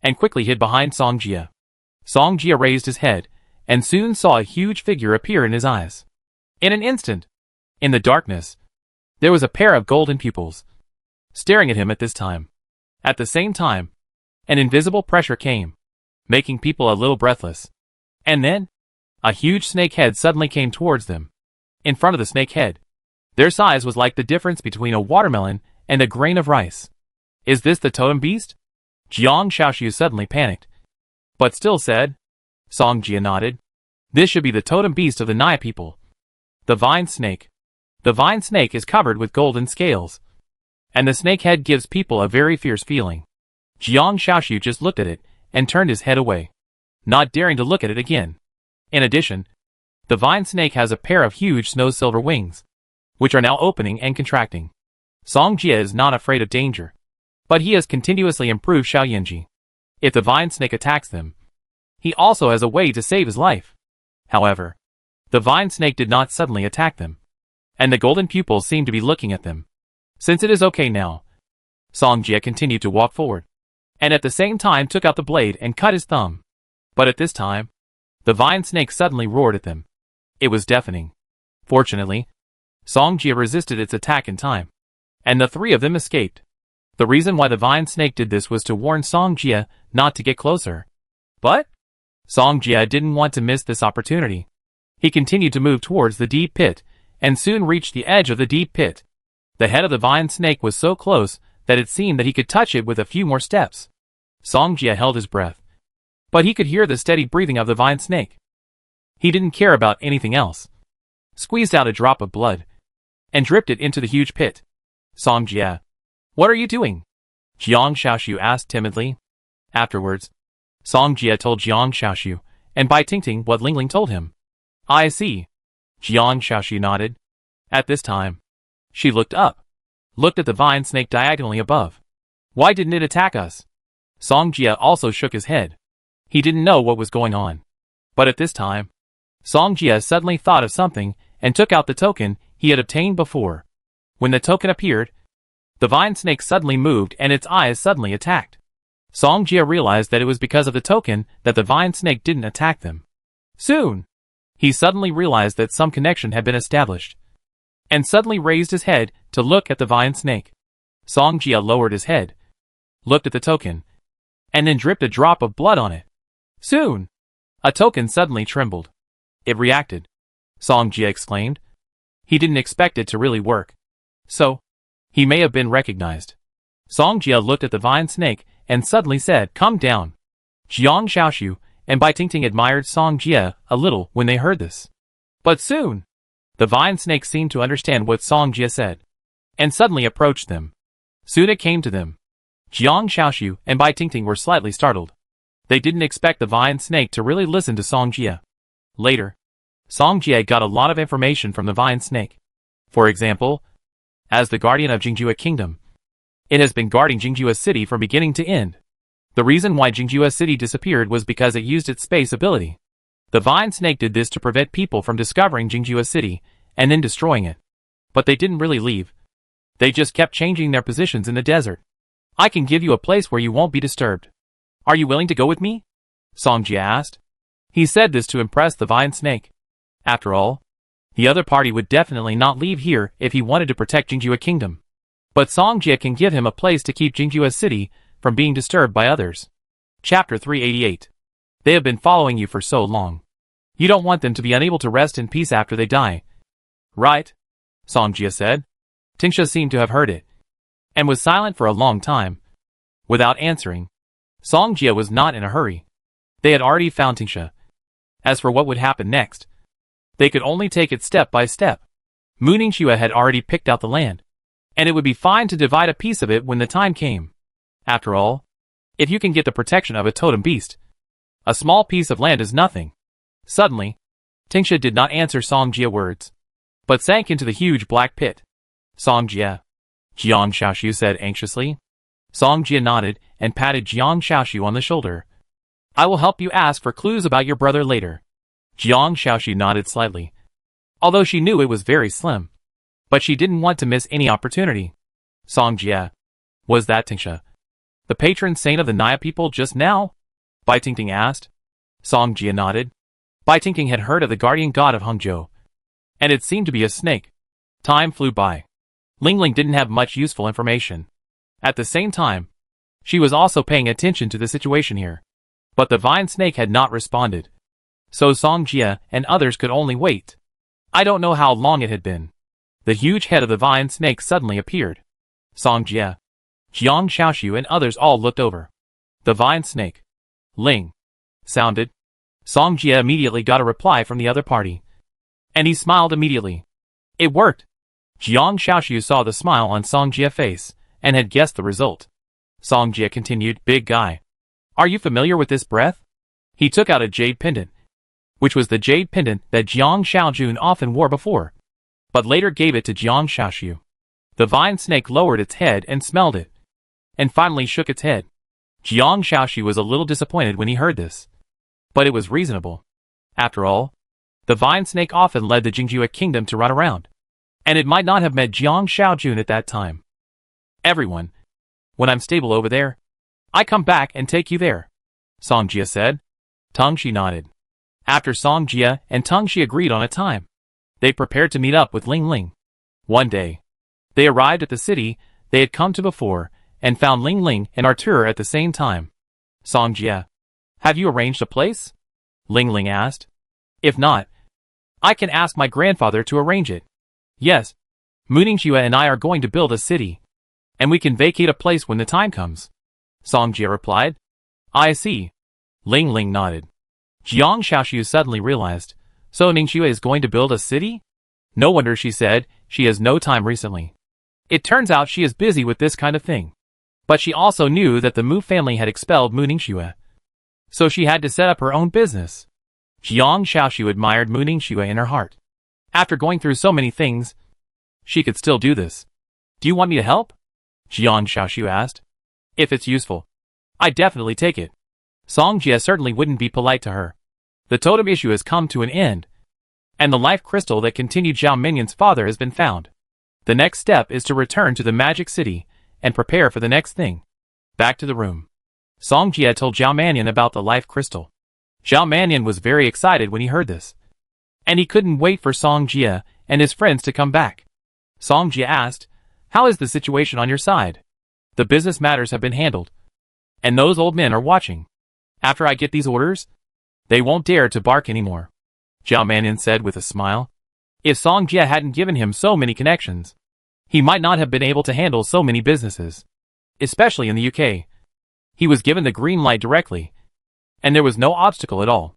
and quickly hid behind Song Jie. Song Jie raised his head, and soon saw a huge figure appear in his eyes. In an instant, in the darkness, there was a pair of golden pupils, staring at him at this time. At the same time, an invisible pressure came, making people a little breathless. And then, a huge snake head suddenly came towards them. In front of the snake head, their size was like the difference between a watermelon and a grain of rice. Is this the totem beast? Jiang Xiaoxiu suddenly panicked, but still said. Song Jie nodded. This should be the totem beast of the Naya people. The vine snake. The vine snake is covered with golden scales, and the snake head gives people a very fierce feeling. Jiang Xiaoxiu just looked at it and turned his head away, not daring to look at it again. In addition, the vine snake has a pair of huge snow-silver wings, which are now opening and contracting. Song Jie is not afraid of danger, but he has continuously improved Xiaoyanji. If the vine snake attacks them, he also has a way to save his life. However, the vine snake did not suddenly attack them, and the golden pupils seemed to be looking at them. Since it is okay now, Song Jie continued to walk forward, and at the same time took out the blade and cut his thumb. But at this time, the vine snake suddenly roared at them. It was deafening. Fortunately, Song Jie resisted its attack in time, and the three of them escaped. The reason why the vine snake did this was to warn Song Jie not to get closer. But Song Jie didn't want to miss this opportunity. He continued to move towards the deep pit, and soon reached the edge of the deep pit. The head of the vine snake was so close that it seemed that he could touch it with a few more steps. Song Jie held his breath, but he could hear the steady breathing of the vine snake. He didn't care about anything else. Squeezed out a drop of blood, and dripped it into the huge pit. Song Jie, what are you doing? Jiang Xiaoxiu asked timidly. Afterwards, Song Jie told Jiang Xiaoxiu and Bai Tingting what Ling Ling told him. I see. Jiang Xiaoxiu nodded. At this time, she looked up, looked at the vine snake diagonally above. Why didn't it attack us? Song Jie also shook his head. He didn't know what was going on. But at this time, Song Jie suddenly thought of something and took out the token he had obtained before. When the token appeared, the vine snake suddenly moved and its eyes suddenly attacked. Song Jie realized that it was because of the token that the vine snake didn't attack them. Soon, he suddenly realized that some connection had been established, and suddenly raised his head to look at the vine snake. Song Jie lowered his head, looked at the token, and then dripped a drop of blood on it. Soon, a token suddenly trembled. It reacted. Song Jie exclaimed. He didn't expect it to really work. So, he may have been recognized. Song Jie looked at the vine snake and suddenly said, "Calm down." Jiang Xiaoxiu and Bai Tingting admired Song Jie a little when they heard this. But soon, the vine snake seemed to understand what Song Jie said, and suddenly approached them. Soon it came to them. Jiang Xiaoxiu and Bai Tingting were slightly startled. They didn't expect the vine snake to really listen to Song Jie. Later, Song Jie got a lot of information from the vine snake. For example, as the guardian of Jingjue Kingdom, it has been guarding Jingjue City from beginning to end. The reason why Jingjue City disappeared was because it used its space ability. The vine snake did this to prevent people from discovering Jingjue City, and then destroying it. But they didn't really leave. They just kept changing their positions in the desert. I can give you a place where you won't be disturbed. Are you willing to go with me? Songjia asked. He said this to impress the vine snake. After all, the other party would definitely not leave here if he wanted to protect Jingjue Kingdom. But Songjia can give him a place to keep Jingjue City from being disturbed by others. Chapter 388. They have been following you for so long. You don't want them to be unable to rest in peace after they die. Right? Songjia said. Tingsha seemed to have heard it, and was silent for a long time. Without answering, Songjia was not in a hurry. They had already found Tingsha. As for what would happen next, they could only take it step by step. Mu Ningxue had already picked out the land, and it would be fine to divide a piece of it when the time came. After all, if you can get the protection of a totem beast, a small piece of land is nothing. Suddenly, Tingsha did not answer Songjia words, but sank into the huge black pit. Songjia, Jiang Xiaoshu said anxiously. Songjia nodded and patted Jiang Xiaoshu on the shoulder. I will help you ask for clues about your brother later. Jiang Xiaoshu nodded slightly, although she knew it was very slim. But she didn't want to miss any opportunity. Songjia, was that Tingsha, the patron saint of the Naya people just now? Bai Tingting asked. Songjia nodded. Bai Tingting had heard of the guardian god of Hangzhou, and it seemed to be a snake. Time flew by. Ling Ling didn't have much useful information. At the same time, she was also paying attention to the situation here. But the vine snake had not responded. So Songjia and others could only wait. I don't know how long it had been. The huge head of the vine snake suddenly appeared. Songjia, Jiang Xiaoshu and others all looked over. The vine snake, Ling, sounded. Songjia immediately got a reply from the other party. And he smiled immediately. It worked. Jiang Xiaoshu saw the smile on Songjia's face, and had guessed the result. Songjia continued, Big guy, are you familiar with this breath? He took out a jade pendant, which was the jade pendant that Jiang Xiaojun often wore before, but later gave it to Jiang Xiaoshu. The vine snake lowered its head and smelled it, and finally shook its head. Jiang Xiaoshu was a little disappointed when he heard this, but it was reasonable. After all, the vine snake often led the Jingjue Kingdom to run around, and it might not have met Jiang Xiaojun at that time. Everyone, when I'm stable over there, I come back and take you there, Songjia said. Tongxi nodded. After Songjia and Tongxi agreed on a time, they prepared to meet up with Ling Ling. One day, they arrived at the city they had come to before, and found Ling Ling and Artur at the same time. Songjia, have you arranged a place? Ling Ling asked. If not, I can ask my grandfather to arrange it. Yes, Mu Ningxue and I are going to build a city, and we can vacate a place when the time comes. Songjia replied. I see. Ling Ling nodded. Jiang Xiaoshu suddenly realized, so Ningxue is going to build a city? No wonder, she said, she has no time recently. It turns out she is busy with this kind of thing. But she also knew that the Mu family had expelled Mu Ningxue, so she had to set up her own business. Jiang Xiaoshu admired Mu Ningxue in her heart. After going through so many things, she could still do this. Do you want me to help? Jiang Xiaoshu asked. If it's useful, I definitely take it. Songjia certainly wouldn't be polite to her. The totem issue has come to an end, and the life crystal that continued Zhao Minyan's father has been found. The next step is to return to the magic city and prepare for the next thing. Back to the room. Songjia told Zhao Mannion about the life crystal. Zhao Mannion was very excited when he heard this, and he couldn't wait for Songjia and his friends to come back. Songjia asked, How is the situation on your side? The business matters have been handled, and those old men are watching. After I get these orders, they won't dare to bark anymore, Zhao Mannion said with a smile. If Songjia hadn't given him so many connections, he might not have been able to handle so many businesses, especially in the UK. He was given the green light directly, and there was no obstacle at all.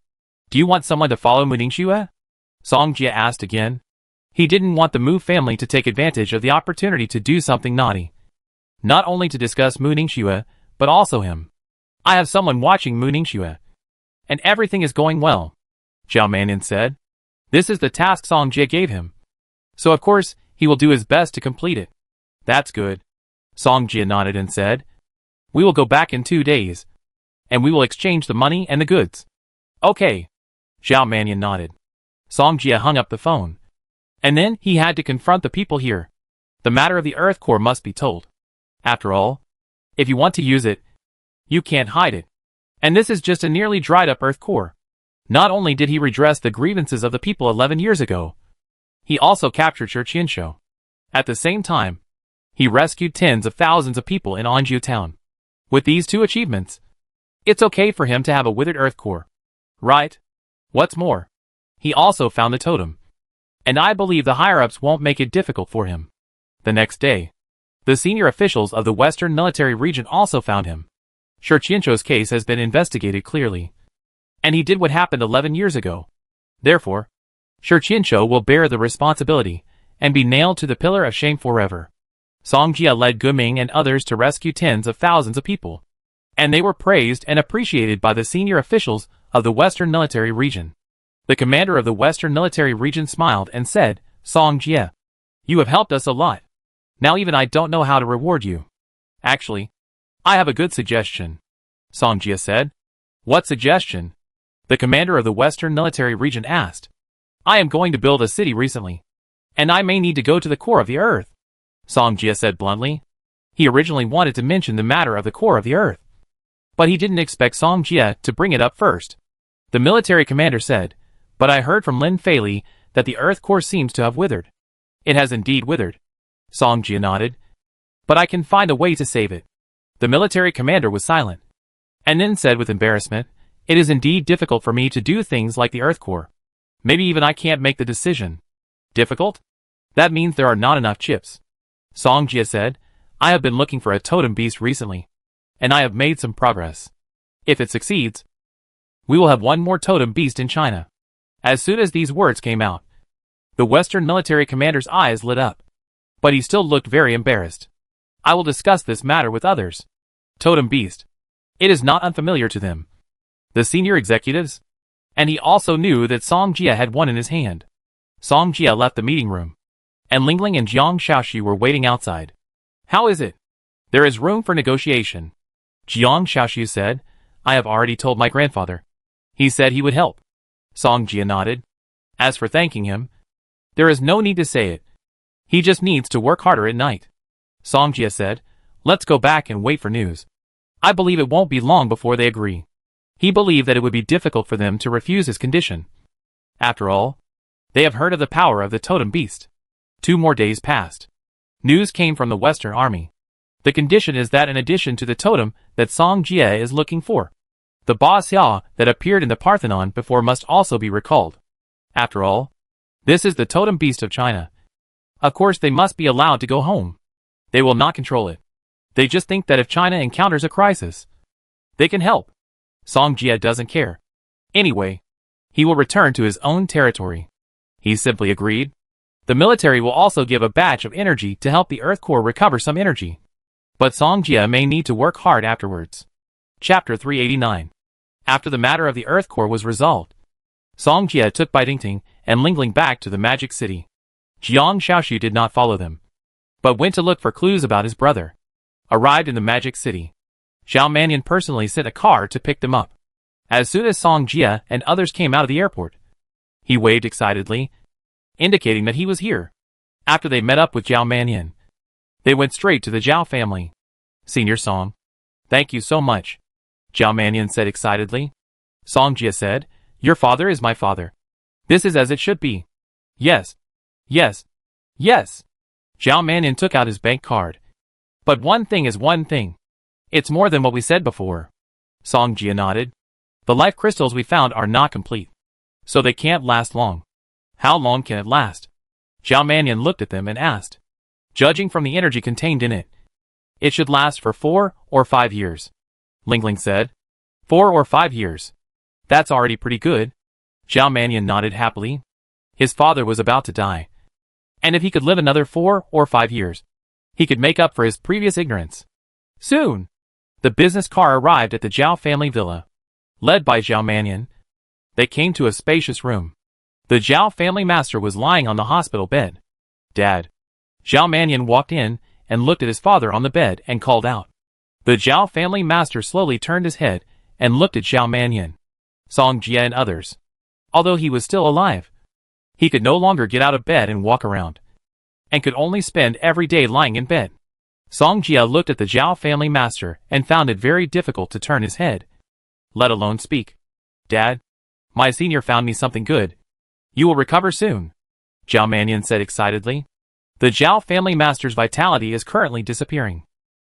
Do you want someone to follow Mu Ningxue? Songjia asked again. He didn't want the Mu family to take advantage of the opportunity to do something naughty. Not only to discuss Mu Ningxue, but also him. I have someone watching Mu Ningxue, and everything is going well, Zhao Mannion said. This is the task Songjia gave him, so of course he will do his best to complete it. That's good. Songjia nodded and said, We will go back in 2 days, and we will exchange the money and the goods. Okay. Zhao Mannion nodded. Songjia hung up the phone, And then he had to confront the people here. The matter of the Earth core must be told. After all, if you want to use it, you can't hide it. And this is just a nearly dried up Earth core. Not only did he redress the grievances of the people 11 years ago, he also captured Shurqinsho. At the same time, he rescued tens of thousands of people in Anju town. With these two achievements, it's okay for him to have a withered Earth core. Right? What's more, he also found the totem. And I believe the higher-ups won't make it difficult for him. The next day, the senior officials of the Western Military Region also found him. Shurqinsho's case has been investigated clearly. And he did what happened 11 years ago. Therefore, Shurqinsho will bear the responsibility and be nailed to the pillar of shame forever. Song Jia led Guming and others to rescue tens of thousands of people. And they were praised and appreciated by the senior officials of the Western Military Region. The commander of the Western Military Region smiled and said, Song Jia, you have helped us a lot. Now even I don't know how to reward you. Actually, I have a good suggestion. Song Jia said. What suggestion? The commander of the Western Military Region asked. I am going to build a city recently, and I may need to go to the core of the Earth. Song Jia said bluntly. He originally wanted to mention the matter of the core of the Earth, but he didn't expect Song Jia to bring it up first. The military commander said, but I heard from Lin Feili that the Earth core seems to have withered. It has indeed withered. Song Jia nodded. But I can find a way to save it. The military commander was silent, and then said with embarrassment, it is indeed difficult for me to do things like the Earth core. Maybe even I can't make the decision. Difficult? That means there are not enough chips. Song Jia said, I have been looking for a totem beast recently, and I have made some progress. If it succeeds, we will have one more totem beast in China. As soon as these words came out, the Western military commander's eyes lit up. But he still looked very embarrassed. I will discuss this matter with others. Totem beast. It is not unfamiliar to them. The senior executives? And he also knew that Song Jia had one in his hand. Song Jia left the meeting room, and Lingling and Jiang Shaoxu were waiting outside. How is it? There is room for negotiation. Jiang Shaoxu said, I have already told my grandfather. He said he would help. Song Jia nodded. As for thanking him, there is no need to say it. He just needs to work harder at night. Song Jia said, let's go back and wait for news. I believe it won't be long before they agree. He believed that it would be difficult for them to refuse his condition. After all, they have heard of the power of the totem beast. 2 more days passed. News came from the Western Army. The condition is that in addition to the totem that Song Jia is looking for, the Ba Xia that appeared in the Parthenon before must also be recalled. After all, this is the totem beast of China. Of course they must be allowed to go home. They will not control it. They just think that if China encounters a crisis, they can help. Song Jia doesn't care. Anyway, he will return to his own territory. He simply agreed. The military will also give a batch of energy to help the Earth core recover some energy. But Song Jia may need to work hard afterwards. Chapter 389. After the matter of the Earth core was resolved, Song Jia took Bai Dingting and Lingling back to the Magic City. Jiang Shaoxu did not follow them, but went to look for clues about his brother. Arrived in the Magic City, Zhao Mannion personally sent a car to pick them up. As soon as Song Jia and others came out of the airport, he waved excitedly, indicating that he was here. After they met up with Zhao Mannion, they went straight to the Zhao family. Senior Song, thank you so much, Zhao Mannion said excitedly. Song Jia said, your father is my father. This is as it should be. Yes. Yes. Yes. Zhao Mannion took out his bank card. But one thing is one thing. It's more than what we said before. Song Jia nodded. The life crystals we found are not complete, so they can't last long. How long can it last? Zhao Mannion looked at them and asked. Judging from the energy contained in it, it should last for 4 or 5 years. Lingling said. 4 or 5 years. That's already pretty good. Zhao Mannion nodded happily. His father was about to die, and if he could live another 4 or 5 years, he could make up for his previous ignorance. Soon, the business car arrived at the Zhao family villa. Led by Zhao Mannion, they came to a spacious room. The Zhao family master was lying on the hospital bed. Dad. Zhao Mannion walked in and looked at his father on the bed and called out. The Zhao family master slowly turned his head and looked at Zhao Mannion, Song Jia and others. Although he was still alive, He could no longer get out of bed and walk around, and could only spend every day lying in bed. Song Jia looked at the Zhao family master and found it very difficult to turn his head, let alone speak. Dad, my senior found me something good. You will recover soon, Zhao Mannion said excitedly. The Zhao family master's vitality is currently disappearing,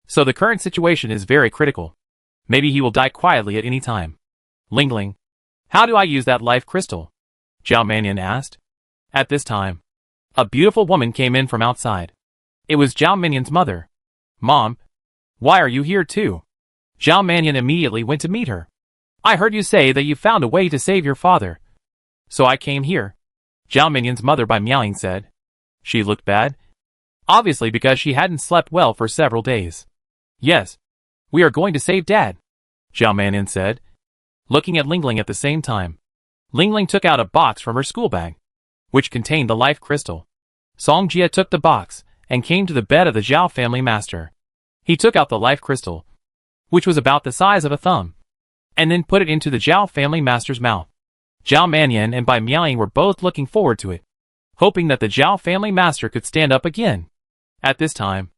so the current situation is very critical. Maybe he will die quietly at any time. Lingling, how do I use that life crystal? Zhao Mannion asked. At this time, a beautiful woman came in from outside. It was Zhao Mannion's mother. Mom, why are you here too? Zhao Mannion immediately went to meet her. I heard you say that you found a way to save your father, so I came here, Zhao Mannion's mother by meowing said. She looked bad, obviously because she hadn't slept well for several days. Yes, we are going to save Dad, Zhao Mannion said, looking at Lingling at the same time. Lingling took out a box from her school bag, which contained the life crystal. Song Jia took the box and came to the bed of the Zhao family master. He took out the life crystal, which was about the size of a thumb, and then put it into the Zhao family master's mouth. Zhao Mannion and Bai Miaoying were both looking forward to it, hoping that the Zhao family master could stand up again. At this time,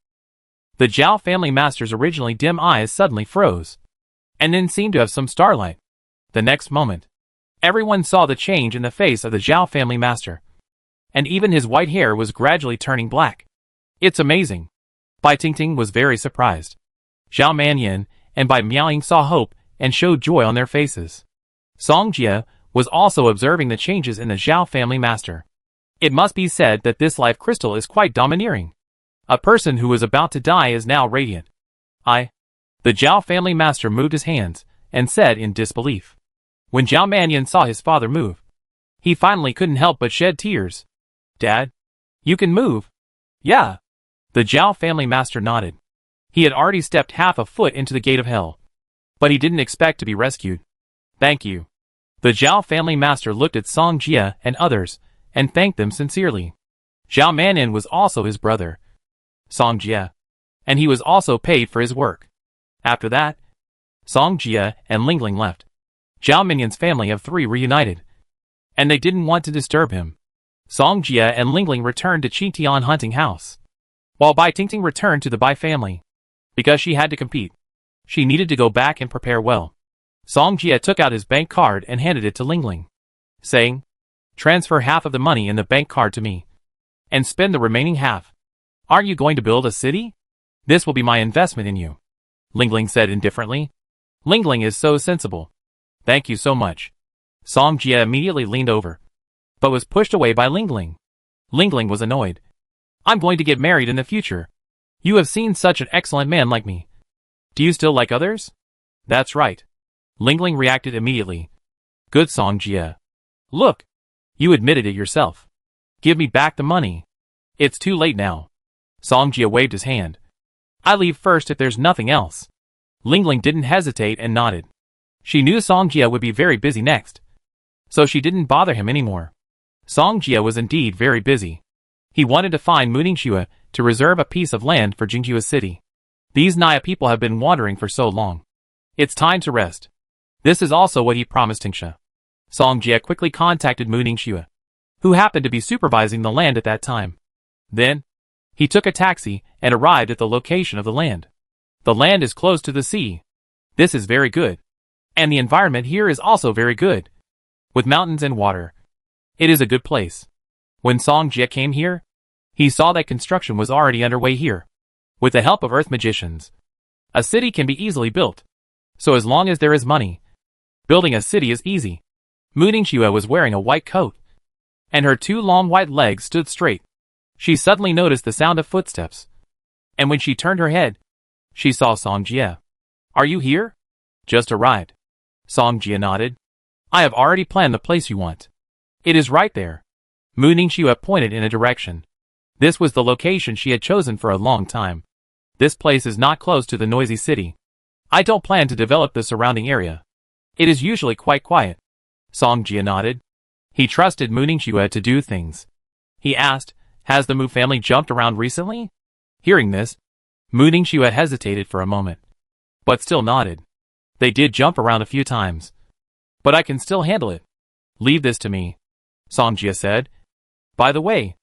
the Zhao family master's originally dim eyes suddenly froze, and then seemed to have some starlight. The next moment, everyone saw the change in the face of the Zhao family master, and even his white hair was gradually turning black. It's amazing. Bai Tingting was very surprised. Zhao Mannion and Bai Miaoying saw hope and showed joy on their faces. Song Jia was also observing the changes in the Zhao family master. It must be said that this life crystal is quite domineering. A person who was about to die is now radiant. The Zhao family master moved his hands and said in disbelief. When Zhao Mannion saw his father move, he finally couldn't help but shed tears. Dad, you can move. Yeah. The Zhao family master nodded. He had already stepped half a foot into the gate of hell, but he didn't expect to be rescued. Thank you. The Zhao family master looked at Song Jia and others and thanked them sincerely. Zhao Mannion was also his brother, Song Jia, and he was also paid for his work. After that, Song Jia and Lingling left. Zhao Mannion's family of 3 reunited, and they didn't want to disturb him. Song Jia and Lingling returned to Qitian hunting house, while Bai Tingting returned to the Bai family. Because she had to compete, she needed to go back and prepare well. Song Jia took out his bank card and handed it to Lingling, saying, transfer half of the money in the bank card to me, and spend the remaining half. Aren't you going to build a city? This will be my investment in you, Lingling said indifferently. Lingling is so sensible. Thank you so much. Song Jia immediately leaned over, but was pushed away by Lingling. Lingling was annoyed. I'm going to get married in the future. You have seen such an excellent man like me. Do you still like others? That's right. Lingling reacted immediately. Good, Song Jia. Look, you admitted it yourself. Give me back the money. It's too late now. Song Jia waved his hand. I leave first if there's nothing else. Lingling didn't hesitate and nodded. She knew Song Jia would be very busy next, so she didn't bother him anymore. Song Jia was indeed very busy. He wanted to find Muningshua to reserve a piece of land for Jinghua City. These Naya people have been wandering for so long. It's time to rest. This is also what he promised Tingsha. Song Jia quickly contacted Muningshua, who happened to be supervising the land at that time. Then, he took a taxi and arrived at the location of the land. The land is close to the sea. This is very good. And the environment here is also very good, with mountains and water. It is a good place. When Song Jia came here, he saw that construction was already underway here. With the help of earth magicians, a city can be easily built. So as long as there is money, building a city is easy. Muningshua was wearing a white coat, and her 2 long white legs stood straight. She suddenly noticed the sound of footsteps, and when she turned her head, she saw Song Jia. Are you here? Just arrived. Song Jia nodded. I have already planned the place you want. It is right there. Muningshua pointed in a direction. This was the location she had chosen for a long time. This place is not close to the noisy city. I don't plan to develop the surrounding area. It is usually quite quiet. Song Jia nodded. He trusted Muningshua to do things. He asked, has the Mu family jumped around recently? Hearing this, Muningshua hesitated for a moment, but still nodded. They did jump around a few times, but I can still handle it. Leave this to me, Song Jia said. By the way,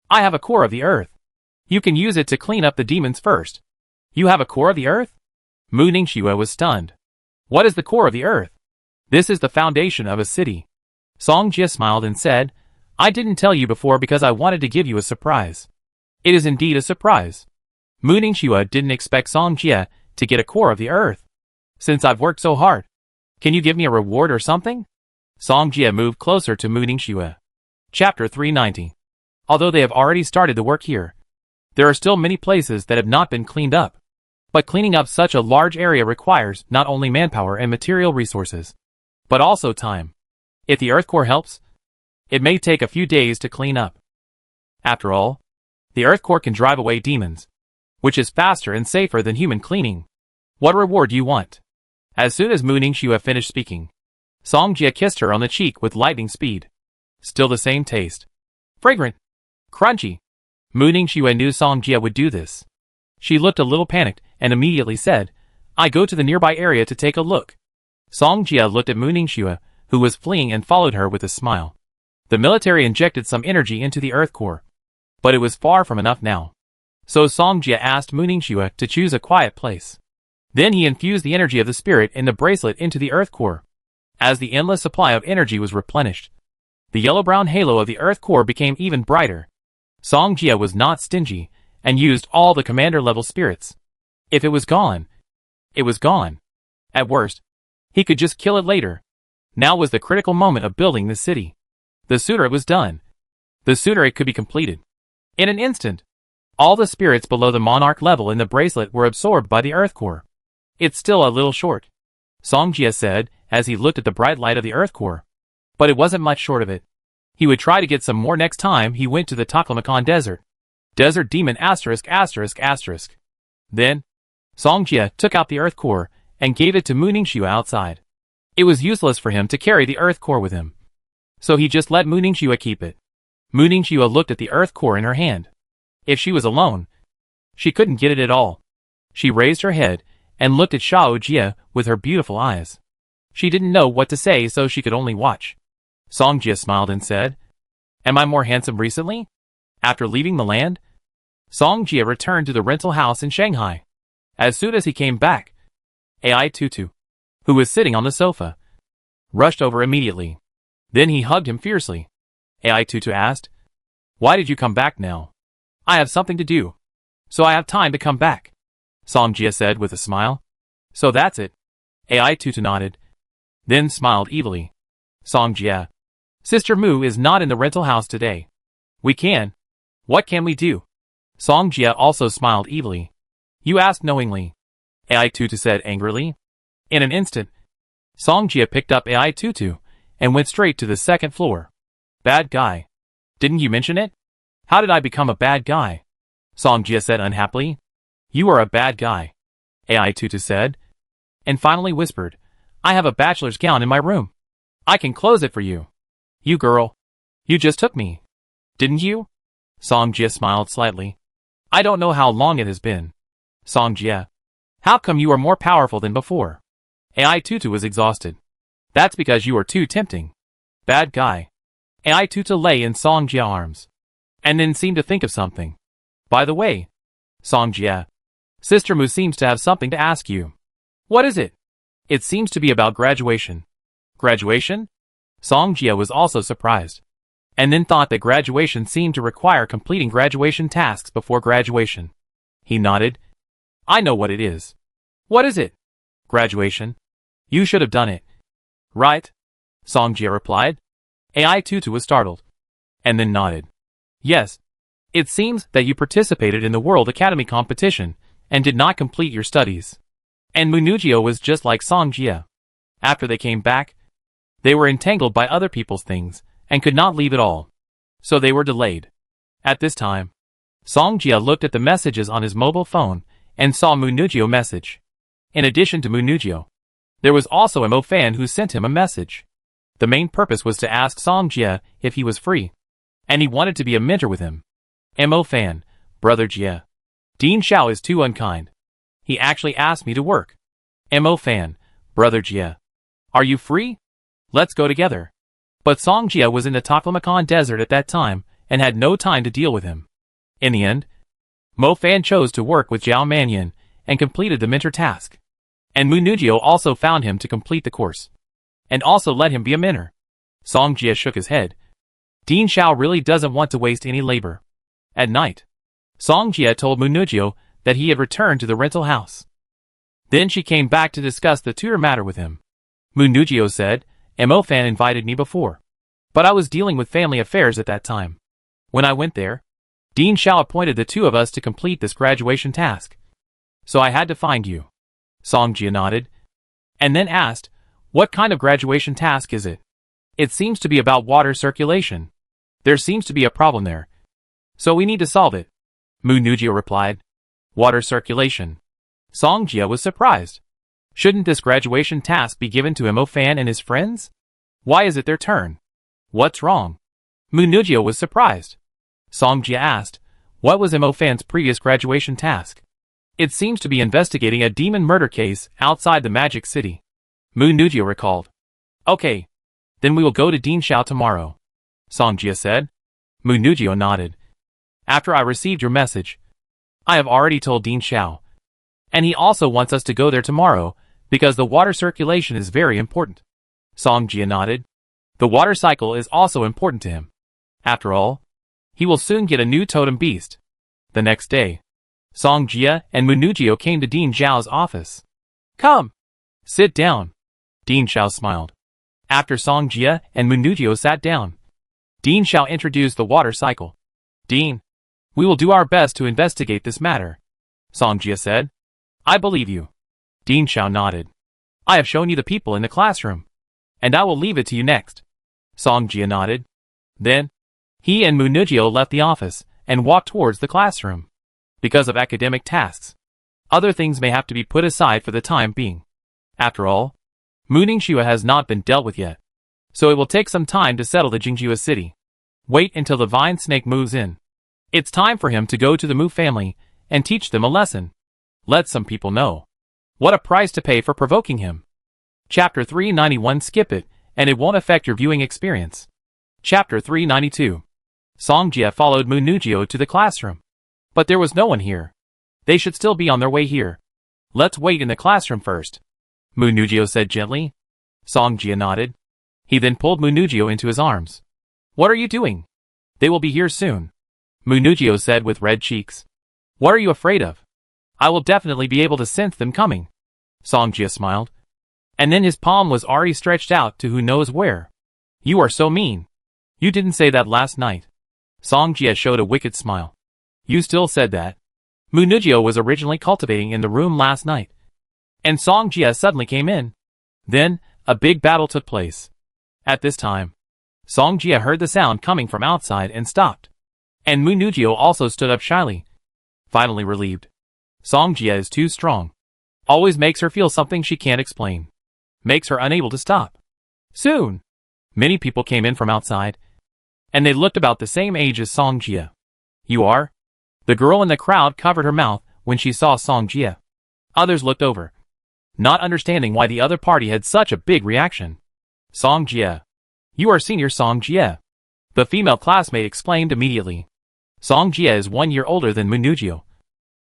I have a core of the earth. You can use it to clean up the demons first. You have a core of the earth? Mu Ningxue was stunned. What is the core of the earth? This is the foundation of a city. Song Jie smiled and said, I didn't tell you before because I wanted to give you a surprise. It is indeed a surprise. Mu Ningxue didn't expect Song Jie to get a core of the earth. Since I've worked so hard, can you give me a reward or something? Song Jie moved closer to Mu Ningxue. Chapter 390. Although they have already started the work here, there are still many places that have not been cleaned up. But cleaning up such a large area requires not only manpower and material resources, but also time. If the earth core helps, it may take a few days to clean up. After all, the earth core can drive away demons, which is faster and safer than human cleaning. What reward do you want? As soon as Mu Ningxue finished speaking, Song Jie kissed her on the cheek with lightning speed. Still the same taste. Fragrant. Crunchy. Mu Ningxue knew Song Jie would do this. She looked a little panicked and immediately said, I go to the nearby area to take a look. Song Jie looked at Mu Ningxue, who was fleeing, and followed her with a smile. The military injected some energy into the earth core, but it was far from enough now. So Song Jie asked Mu Ningxue to choose a quiet place. Then he infused the energy of the spirit in the bracelet into the earth core. As the endless supply of energy was replenished, the yellow-brown halo of the earth core became even brighter. Song Jie was not stingy and used all the commander-level spirits. If it was gone, it was gone. At worst, he could just kill it later. Now was the critical moment of building the city. The sooner it was done, the sooner it could be completed. In an instant, all the spirits below the monarch level in the bracelet were absorbed by the earth core. It's still a little short, Song Jie said as he looked at the bright light of the earth core. But it wasn't much short of it. He would try to get some more next time he went to the Taklamakan Desert. Desert Demon *****. Then, Song Jie took out the earth core and gave it to Mu Ningxue outside. It was useless for him to carry the earth core with him, so he just let Mu Ningxue keep it. Mu Ningxue looked at the earth core in her hand. If she was alone, she couldn't get it at all. She raised her head and looked at Shao Jie with her beautiful eyes. She didn't know what to say, so she could only watch. Song Jie smiled and said, Am I more handsome recently? After leaving the land, Song Jie returned to the rental house in Shanghai. As soon as he came back, Ai Tutu, who was sitting on the sofa, rushed over immediately. Then he hugged him fiercely. Ai Tutu asked, Why did you come back now? I have something to do, so I have time to come back, Song Jie said with a smile. So that's it. Ai Tutu nodded, then smiled evilly. Song Jie, Sister Mu is not in the rental house today. We can. What can we do? Song Jie also smiled evilly. You asked knowingly, Ai Tutu said angrily. In an instant, Song Jie picked up Ai Tutu and went straight to the second floor. Bad guy. Didn't you mention it? How did I become a bad guy? Song Jie said unhappily. You are a bad guy, Ai Tutu said, and finally whispered, I have a bachelor's gown in my room. I can close it for you. You girl. You just took me, didn't you? Song Jie smiled slightly. I don't know how long it has been. Song Jie. How come you are more powerful than before? Ai Tutu was exhausted. That's because you are too tempting. Bad guy. Ai Tutu lay in Song Jie's arms, and then seemed to think of something. By the way, Song Jie, Sister Mu seems to have something to ask you. What is it? It seems to be about graduation. Graduation? Song Jie was also surprised, and then thought that graduation seemed to require completing graduation tasks before graduation. He nodded. I know what it is. What is it? Graduation. You should have done it. Right? Song Jie replied. Ai Tutu was startled, and then nodded. Yes. It seems that you participated in the World Academy competition and did not complete your studies. And Mu Ningxue was just like Song Jie. After they came back, they were entangled by other people's things and could not leave at all. So they were delayed. At this time, Song Jie looked at the messages on his mobile phone and saw Mu Ningxue's message. In addition to Mu Ningxue, there was also Mo Fan who sent him a message. The main purpose was to ask Song Jie if he was free, and he wanted to be a mentor with him. Mo Fan, Brother Jie. Dean Xiao is too unkind. He actually asked me to work. Mo Fan, Brother Jie. Are you free? Let's go together. But Song Jie was in the Taklamakan Desert at that time, and had no time to deal with him. In the end, Mo Fan chose to work with Zhao Manyan and completed the mentor task. And Mu Nujio also found him to complete the course, and also let him be a mentor. Song Jia shook his head. Dean Xiao really doesn't want to waste any labor. At night, Song Jia told Mu Nujio that he had returned to the rental house. Then she came back to discuss the tutor matter with him. Mu Nujio said, Mo Fan invited me before, but I was dealing with family affairs at that time. When I went there, Dean Xiao appointed the two of us to complete this graduation task. So I had to find you. Song Jia nodded, and then asked, what kind of graduation task is it? It seems to be about water circulation. There seems to be a problem there, so we need to solve it. Mu Nujio replied. Water circulation. Song Jia was surprised. Shouldn't this graduation task be given to Mo Fan and his friends? Why is it their turn? What's wrong? Mu Nujio was surprised. Song Jia asked, what was Mo Fan's previous graduation task? It seems to be investigating a demon murder case outside the Magic City. Mu Nujio recalled. Okay, then we will go to Dean Xiao tomorrow, Song Jia said. Mu Nujio nodded. After I received your message, I have already told Dean Xiao, and he also wants us to go there tomorrow because the water circulation is very important. Song Jia nodded. The water cycle is also important to him. After all, he will soon get a new totem beast. The next day, Song Jia and Mu Nujio came to Dean Xiao's office. Come, sit down. Dean Xiao smiled. After Song Jia and Mu Nujio sat down, Dean Xiao introduced the water cycle. Dean, we will do our best to investigate this matter, Song Jia said. I believe you. Dean Xiao nodded. I have shown you the people in the classroom, and I will leave it to you next. Song Jia nodded. Then, he and Mu Nujio left the office and walked towards the classroom. Because of academic tasks, other things may have to be put aside for the time being. After all, Mu Ningxue has not been dealt with yet, so it will take some time to settle the Jingjue city. Wait until the Vine Snake moves in. It's time for him to go to the Mu family and teach them a lesson. Let some people know what a price to pay for provoking him. Chapter 391. Skip it, and it won't affect your viewing experience. Chapter 392. Song Jia followed Mu Nujio to the classroom. But there was no one here. They should still be on their way here. Let's wait in the classroom first, Mu Nujio said gently. Song Jia nodded. He then pulled Mu Nujio into his arms. What are you doing? They will be here soon, Mu Nujio said with red cheeks. What are you afraid of? I will definitely be able to sense them coming. Song Jia smiled. And then his palm was already stretched out to who knows where. You are so mean. You didn't say that last night. Song Jia showed a wicked smile. You still said that. Mu Nujio was originally cultivating in the room last night, and Song Jia suddenly came in. Then, a big battle took place. At this time, Song Jia heard the sound coming from outside and stopped. And Mu Nujio also stood up shyly, finally relieved. Song Jia is too strong. Always makes her feel something she can't explain. Makes her unable to stop. Soon, many people came in from outside, and they looked about the same age as Song Jia. You are? The girl in the crowd covered her mouth when she saw Song Jia. Others looked over, not understanding why the other party had such a big reaction. Song Jia. You are senior Song Jia, the female classmate explained immediately. Song Jia is 1 year older than Mu Nujio,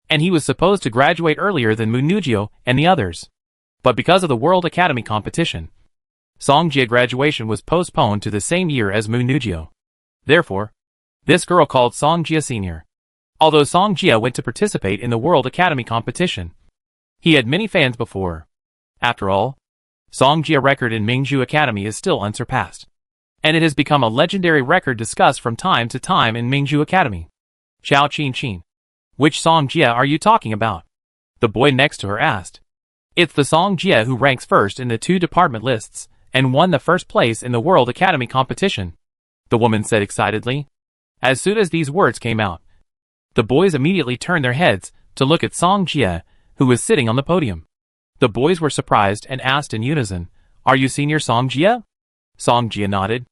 and he was supposed to graduate earlier than Mu Nujio and the others. But because of the World Academy competition, Song Jia graduation was postponed to the same year as Mu Nujio. Therefore, this girl called Song Jia senior. Although Song Jia went to participate in the World Academy competition, he had many fans before. After all, Song Jia record in Mingzhu Academy is still unsurpassed, and it has become a legendary record discussed from time to time in Mingzhu Academy. Xiao Qin. Which Song Jia are you talking about? The boy next to her asked. It's the Song Jia who ranks first in the 2 department lists and won the first place in the World Academy competition, the woman said excitedly. As soon as these words came out, the boys immediately turned their heads to look at Song Jia, who was sitting on the podium. The boys were surprised and asked in unison, Are you senior Song Jia? Song Jia nodded.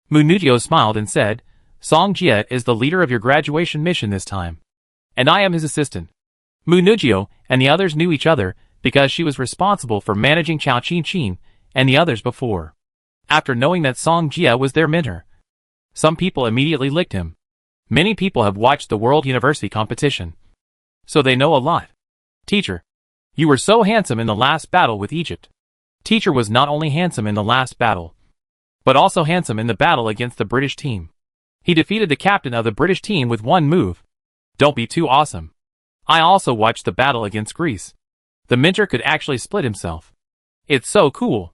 Mu Nujio smiled and said, Song Jia is the leader of your graduation mission this time, and I am his assistant. Mu Nujio and the others knew each other because she was responsible for managing Xiao Qin and the others before. After knowing that Song Jia was their mentor, some people immediately licked him. Many people have watched the World University competition, so they know a lot. Teacher, you were so handsome in the last battle with Egypt. Teacher was not only handsome in the last battle, but also handsome in the battle against the British team. He defeated the captain of the British team with one move. Don't be too awesome. I also watched the battle against Greece. The mentor could actually split himself. It's so cool.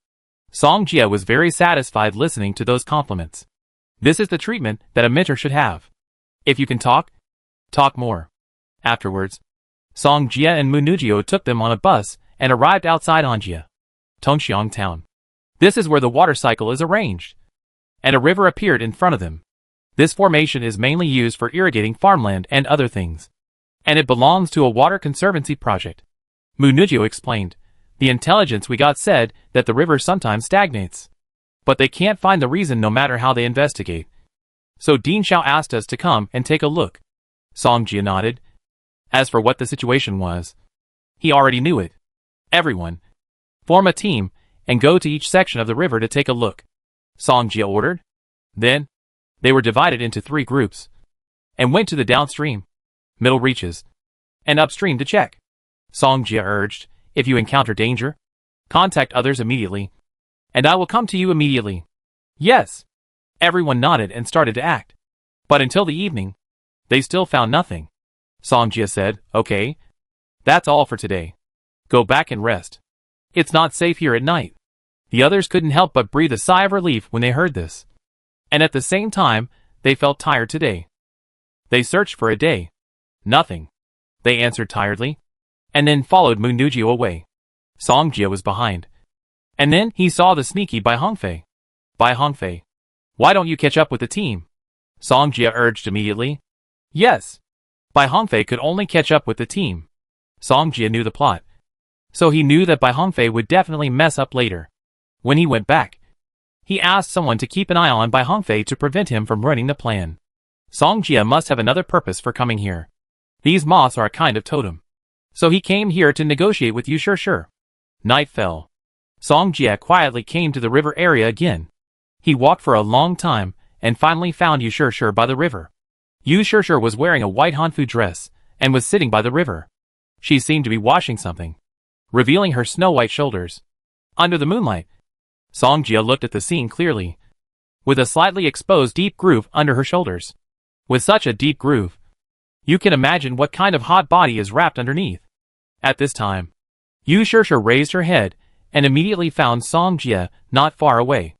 Song Jia was very satisfied listening to those compliments. This is the treatment that a mentor should have. If you can talk, talk more. Afterwards, Song Jia and Munujio took them on a bus and arrived outside Anjia, Tongxiang town. This is where the water cycle is arranged, and a river appeared in front of them. This formation is mainly used for irrigating farmland and other things, and it belongs to a water conservancy project. Munujio explained, the intelligence we got said that the river sometimes stagnates, but they can't find the reason no matter how they investigate. So Dean Xiao asked us to come and take a look. Song Jia nodded. As for what the situation was, he already knew it. Everyone, form a team and go to each section of the river to take a look, Song Jia ordered. Then, they were divided into 3 groups and went to the downstream, middle reaches, and upstream to check. Song Jia urged, if you encounter danger, contact others immediately, and I will come to you immediately. Yes. Everyone nodded and started to act. But until the evening, they still found nothing. Song Jia said, okay. That's all for today. Go back and rest. It's not safe here at night. The others couldn't help but breathe a sigh of relief when they heard this. And at the same time, they felt tired today. They searched for a day. Nothing. They answered tiredly, and then followed Munujio away. Song Jia was behind. And then he saw the sneaky Bai Hongfei. Bai Hongfei, why don't you catch up with the team? Song Jia urged immediately. Yes. Bai Hongfei could only catch up with the team. Song Jia knew the plot, so he knew that Bai Hongfei would definitely mess up later. When he went back, he asked someone to keep an eye on Bai Hongfei to prevent him from running the plan. Song Jia must have another purpose for coming here. These moths are a kind of totem. So he came here to negotiate with Yu Shishir. Night fell. Song Jia quietly came to the river area again. He walked for a long time and finally found Yu Shishir by the river. Yu Shishir was wearing a white hanfu dress and was sitting by the river. She seemed to be washing something, revealing her snow-white shoulders. Under the moonlight, Song Jia looked at the scene clearly, with a slightly exposed deep groove under her shoulders. With such a deep groove, you can imagine what kind of hot body is wrapped underneath. At this time, Yu Shishir raised her head and immediately found Song Jia not far away.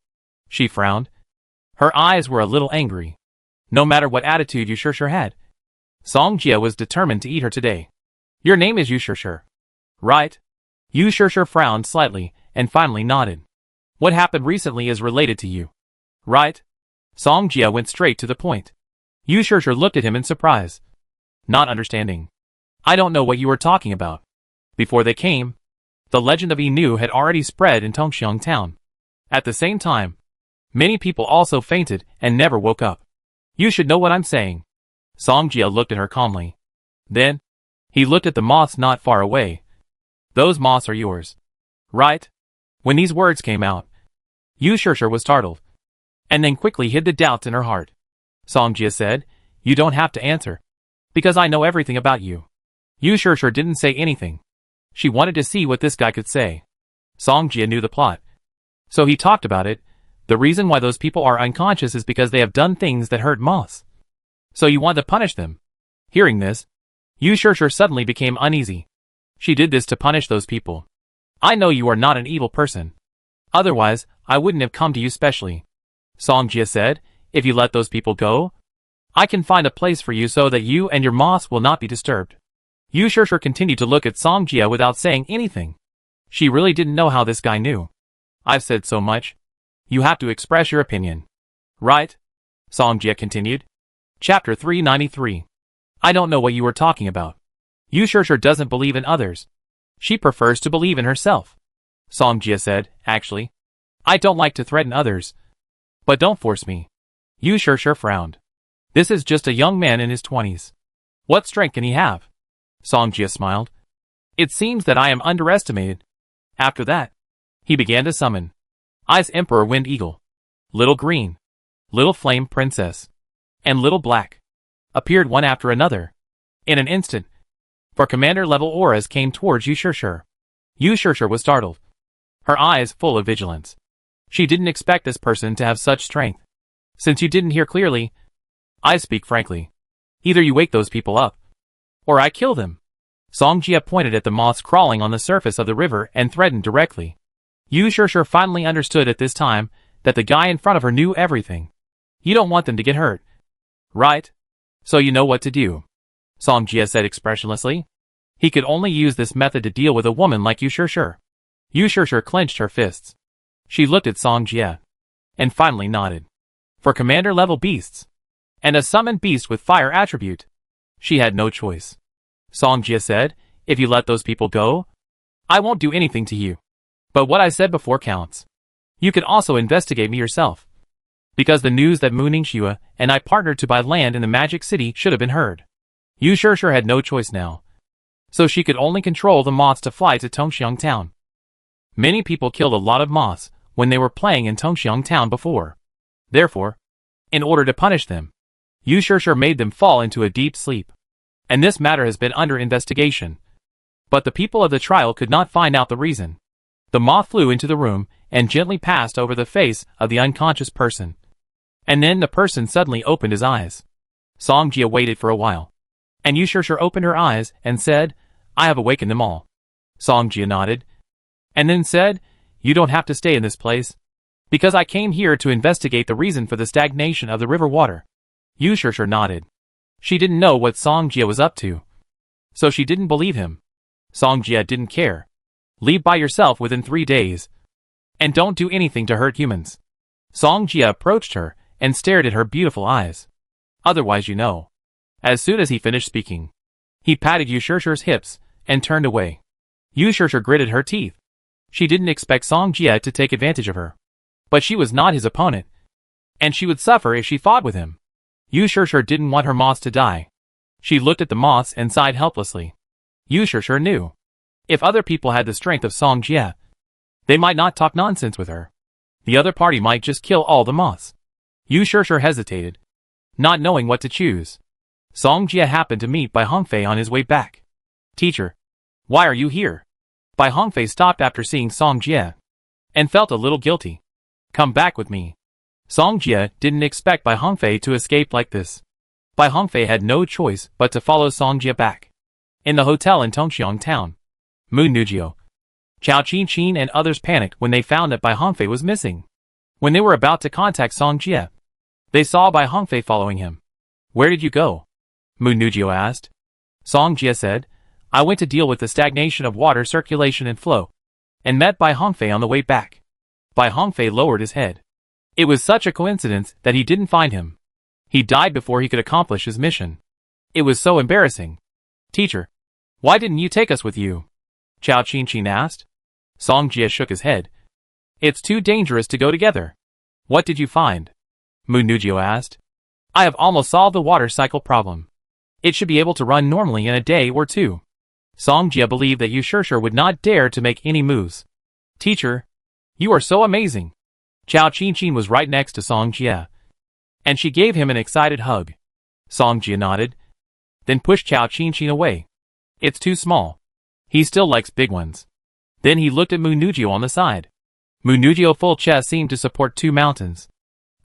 She frowned. Her eyes were a little angry. No matter what attitude Yu Shishir had, Song Jia was determined to eat her today. Your name is Yu Shishir, right? Yu Shishir frowned slightly and finally nodded. What happened recently is related to you, right? Song Jia went straight to the point. Yu Shishir looked at him in surprise, not understanding. I don't know what you are talking about. Before they came, the legend of Inu had already spread in Tongxiang town. At the same time, many people also fainted and never woke up. You should know what I'm saying. Song Jia looked at her calmly. Then, he looked at the moths not far away. Those moths are yours, right? When these words came out, Yu Shishir was startled, and then quickly hid the doubts in her heart. Song Jia said, you don't have to answer, because I know everything about you. Yu Shishir didn't say anything. She wanted to see what this guy could say. Song Jia knew the plot, so he talked about it. The reason why those people are unconscious is because they have done things that hurt moths. So you want to punish them. Hearing this, Yu Shishir suddenly became uneasy. She did this to punish those people. I know you are not an evil person. Otherwise, I wouldn't have come to you specially. Song Jia said, if you let those people go, I can find a place for you so that you and your moths will not be disturbed. Yu Shishir continued to look at Song Jia without saying anything. She really didn't know how this guy knew. I've said so much. You have to express your opinion. Right? Song Jia continued. Chapter 393. I don't know what you are talking about. Yu Shishir doesn't believe in others. She prefers to believe in herself. Song Jia said, actually, I don't like to threaten others. But don't force me. Yu Shishir frowned. This is just a young man in his 20s. What strength can he have? Song Jia smiled. It seems that I am underestimated. After that, he began to summon Ice Emperor Wind Eagle, Little Green, Little Flame Princess, and Little Black. appeared one after another. In an instant, for commander-level auras came towards Yu Shirshir. Yu Shirshir was startled, her eyes full of vigilance. She didn't expect this person to have such strength. Since you didn't hear clearly, I speak frankly. Either you wake those people up, or I kill them. Song Jia pointed at the moths crawling on the surface of the river and threatened directly. Yu Shirshir finally understood at this time that the guy in front of her knew everything. You don't want them to get hurt, right? So you know what to do, Song Jia said expressionlessly. He could only use this method to deal with a woman like Yu Shirshir. Yu Shirshir clenched her fists. She looked at Song Jia, and finally nodded. For commander-level beasts, and a summoned beast with fire attribute, she had no choice. Song Jia said, if you let those people go, I won't do anything to you. But what I said before counts. You can also investigate me yourself. Because the news that Mu Ningxue and I partnered to buy land in the Magic City should have been heard. Yu Shirshir had no choice now. So she could only control the moths to fly to Tongxiang Town. Many people killed a lot of moths when they were playing in Tongxiang Town before. Therefore, in order to punish them, Yu Shirshir made them fall into a deep sleep. And this matter has been under investigation. But the people of the trial could not find out the reason. The moth flew into the room and gently passed over the face of the unconscious person. And then the person suddenly opened his eyes. Song Jia waited for a while. And Yu Shirshir opened her eyes and said, I have awakened them all. Song Jia nodded. And then said, you don't have to stay in this place. Because I came here to investigate the reason for the stagnation of the river water. Yu Shirshir nodded. She didn't know what Song Jia was up to. So she didn't believe him. Song Jia didn't care. Leave by yourself within 3 days. And don't do anything to hurt humans. Song Jia approached her and stared at her beautiful eyes. Otherwise you know. As soon as he finished speaking, he patted Yu Shirshir's hips and turned away. Yu Shirshir gritted her teeth. She didn't expect Song Jia to take advantage of her. But she was not his opponent. And she would suffer if she fought with him. Yu Shirshir didn't want her moths to die. She looked at the moths and sighed helplessly. Yu Shirshir knew. If other people had the strength of Song Jia, they might not talk nonsense with her. The other party might just kill all the moths. Yu Shirshir hesitated, not knowing what to choose. Song Jia happened to meet Bai Hongfei on his way back. Teacher, why are you here? Bai Hongfei stopped after seeing Song Jia, and felt a little guilty. Come back with me. Song Jia didn't expect Bai Hongfei to escape like this. Bai Hongfei had no choice but to follow Song Jia back. In the hotel in Tongxiang Town, Mu Nujio, Chao Qin and others panicked when they found that Bai Hongfei was missing. When they were about to contact Song Jia, they saw Bai Hongfei following him. Where did you go? Mu Nujio asked. Song Jia said, I went to deal with the stagnation of water circulation and flow, and met Bai Hongfei on the way back. Bai Hongfei lowered his head. It was such a coincidence that he didn't find him. He died before he could accomplish his mission. It was so embarrassing. Teacher, why didn't you take us with you? Chao Qin asked. Song Jia shook his head. It's too dangerous to go together. What did you find? Mu Nujio asked. I have almost solved the water cycle problem. It should be able to run normally in a day or two. Song Jia believed that Yu Shirshir would not dare to make any moves. Teacher, you are so amazing. Chao Qin was right next to Song Jia, and she gave him an excited hug. Song Jia nodded, then pushed Chao Qin away. It's too small. He still likes big ones. Then he looked at Mu Nujio on the side. Mu Nujio's full chest seemed to support 2 mountains.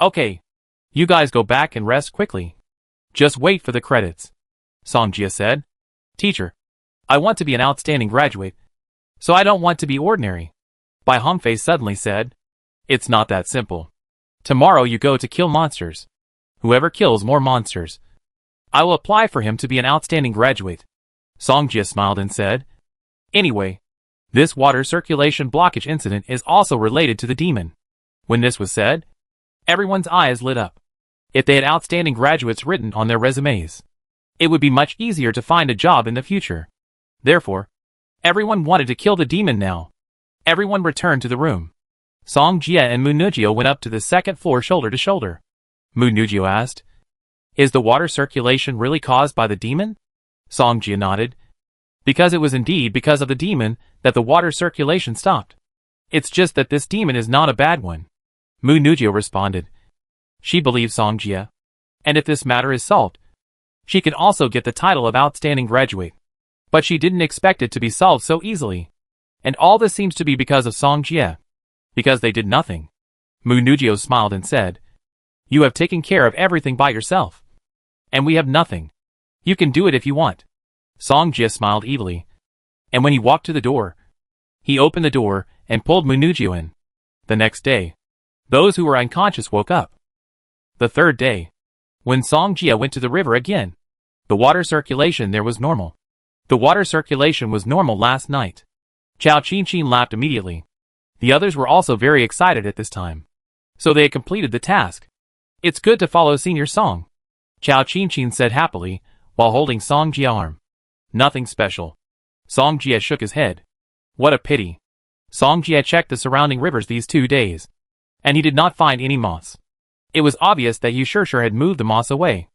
Okay. You guys go back and rest quickly. Just wait for the credits. Song Jia said. Teacher, I want to be an outstanding graduate, so I don't want to be ordinary. Bai Hongfei suddenly said. It's not that simple. Tomorrow you go to kill monsters. Whoever kills more monsters, I will apply for him to be an outstanding graduate. Song Jia smiled and said. Anyway, this water circulation blockage incident is also related to the demon. When this was said, everyone's eyes lit up. If they had outstanding graduates written on their resumes, it would be much easier to find a job in the future. Therefore, everyone wanted to kill the demon now. Everyone returned to the room. Song Jia and Mu Nujio went up to the 2nd floor shoulder to shoulder. Mu Nujio asked, Is the water circulation really caused by the demon? Song Jia nodded. Because it was indeed because of the demon that the water circulation stopped. It's just that this demon is not a bad one. Mu Nujio responded. She believes Song Jia. And if this matter is solved, She could also get the title of outstanding graduate. But she didn't expect it to be solved so easily. And all this seems to be because of Song Jie. Because they did nothing. Mu Nugio smiled and said, "You have taken care of everything by yourself. And we have nothing. You can do it if you want." Song Jie smiled evilly. And when he walked to the door, he opened the door and pulled Mu Nugio in. The next day, those who were unconscious woke up. The third day, when Song Jie went to the river again, the water circulation there was normal. The water circulation was normal last night. Chao Qin laughed immediately. The others were also very excited at this time. So they had completed the task. "It's good to follow Senior Song," Chao Qin said happily, while holding Song Jie's arm. "Nothing special." Song Jie shook his head. What a pity. Song Jie checked the surrounding rivers these 2 days, and he did not find any moss. It was obvious that Yu Shishir had moved the moss away.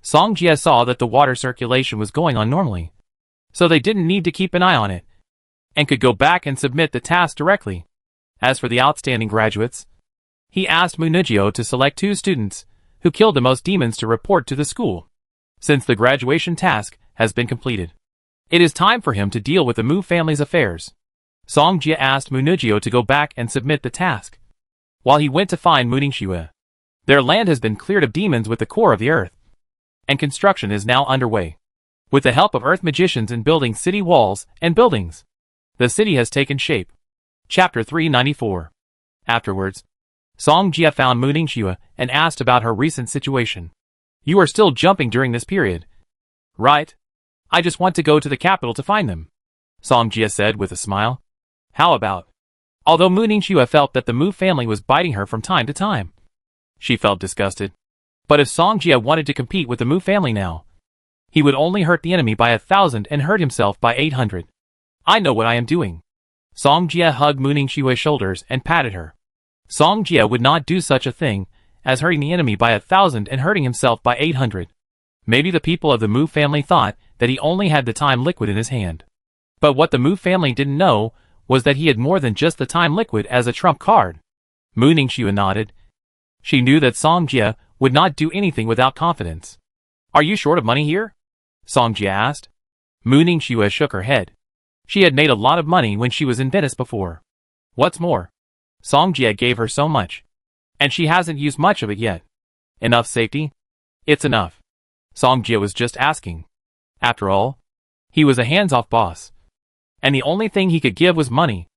Song Jie saw that the water circulation was going on normally, so they didn't need to keep an eye on it, and could go back and submit the task directly. As for the outstanding graduates, he asked Mu Nugio to select 2 students who killed the most demons to report to the school. Since the graduation task has been completed, it is time for him to deal with the Mu family's affairs. Song Jie asked Mu Nugio to go back and submit the task, while he went to find Mu Ningxue. Their land has been cleared of demons with the core of the earth, and construction is now underway. With the help of earth magicians in building city walls and buildings, the city has taken shape. Chapter 394. Afterwards, Song Jie found Mu Ningxue and asked about her recent situation. "You are still jumping during this period, right?" "I just want to go to the capital to find them," Song Jie said with a smile. "How about?" Although Mu Ningxue felt that the Mu family was biting her from time to time, she felt disgusted. But if Song Jie wanted to compete with the Mu family now, he would only hurt the enemy by 1,000 and hurt himself by 800. "I know what I am doing." Song Jie hugged Mu Ningxue's shoulders and patted her. Song Jie would not do such a thing as hurting the enemy by 1,000 and hurting himself by 800. Maybe the people of the Mu family thought that he only had the time liquid in his hand. But what the Mu family didn't know was that he had more than just the time liquid as a trump card. Mu Ningxue nodded. She knew that Song Jie would not do anything without confidence. "Are you short of money here?" Song Jie asked. Mu Ningxue shook her head. She had made a lot of money when she was in Venice before. "What's more, Song Jie gave her so much, and she hasn't used much of it yet." "Enough safety?" "It's enough." Song Jie was just asking. After all, he was a hands-off boss, and the only thing he could give was money.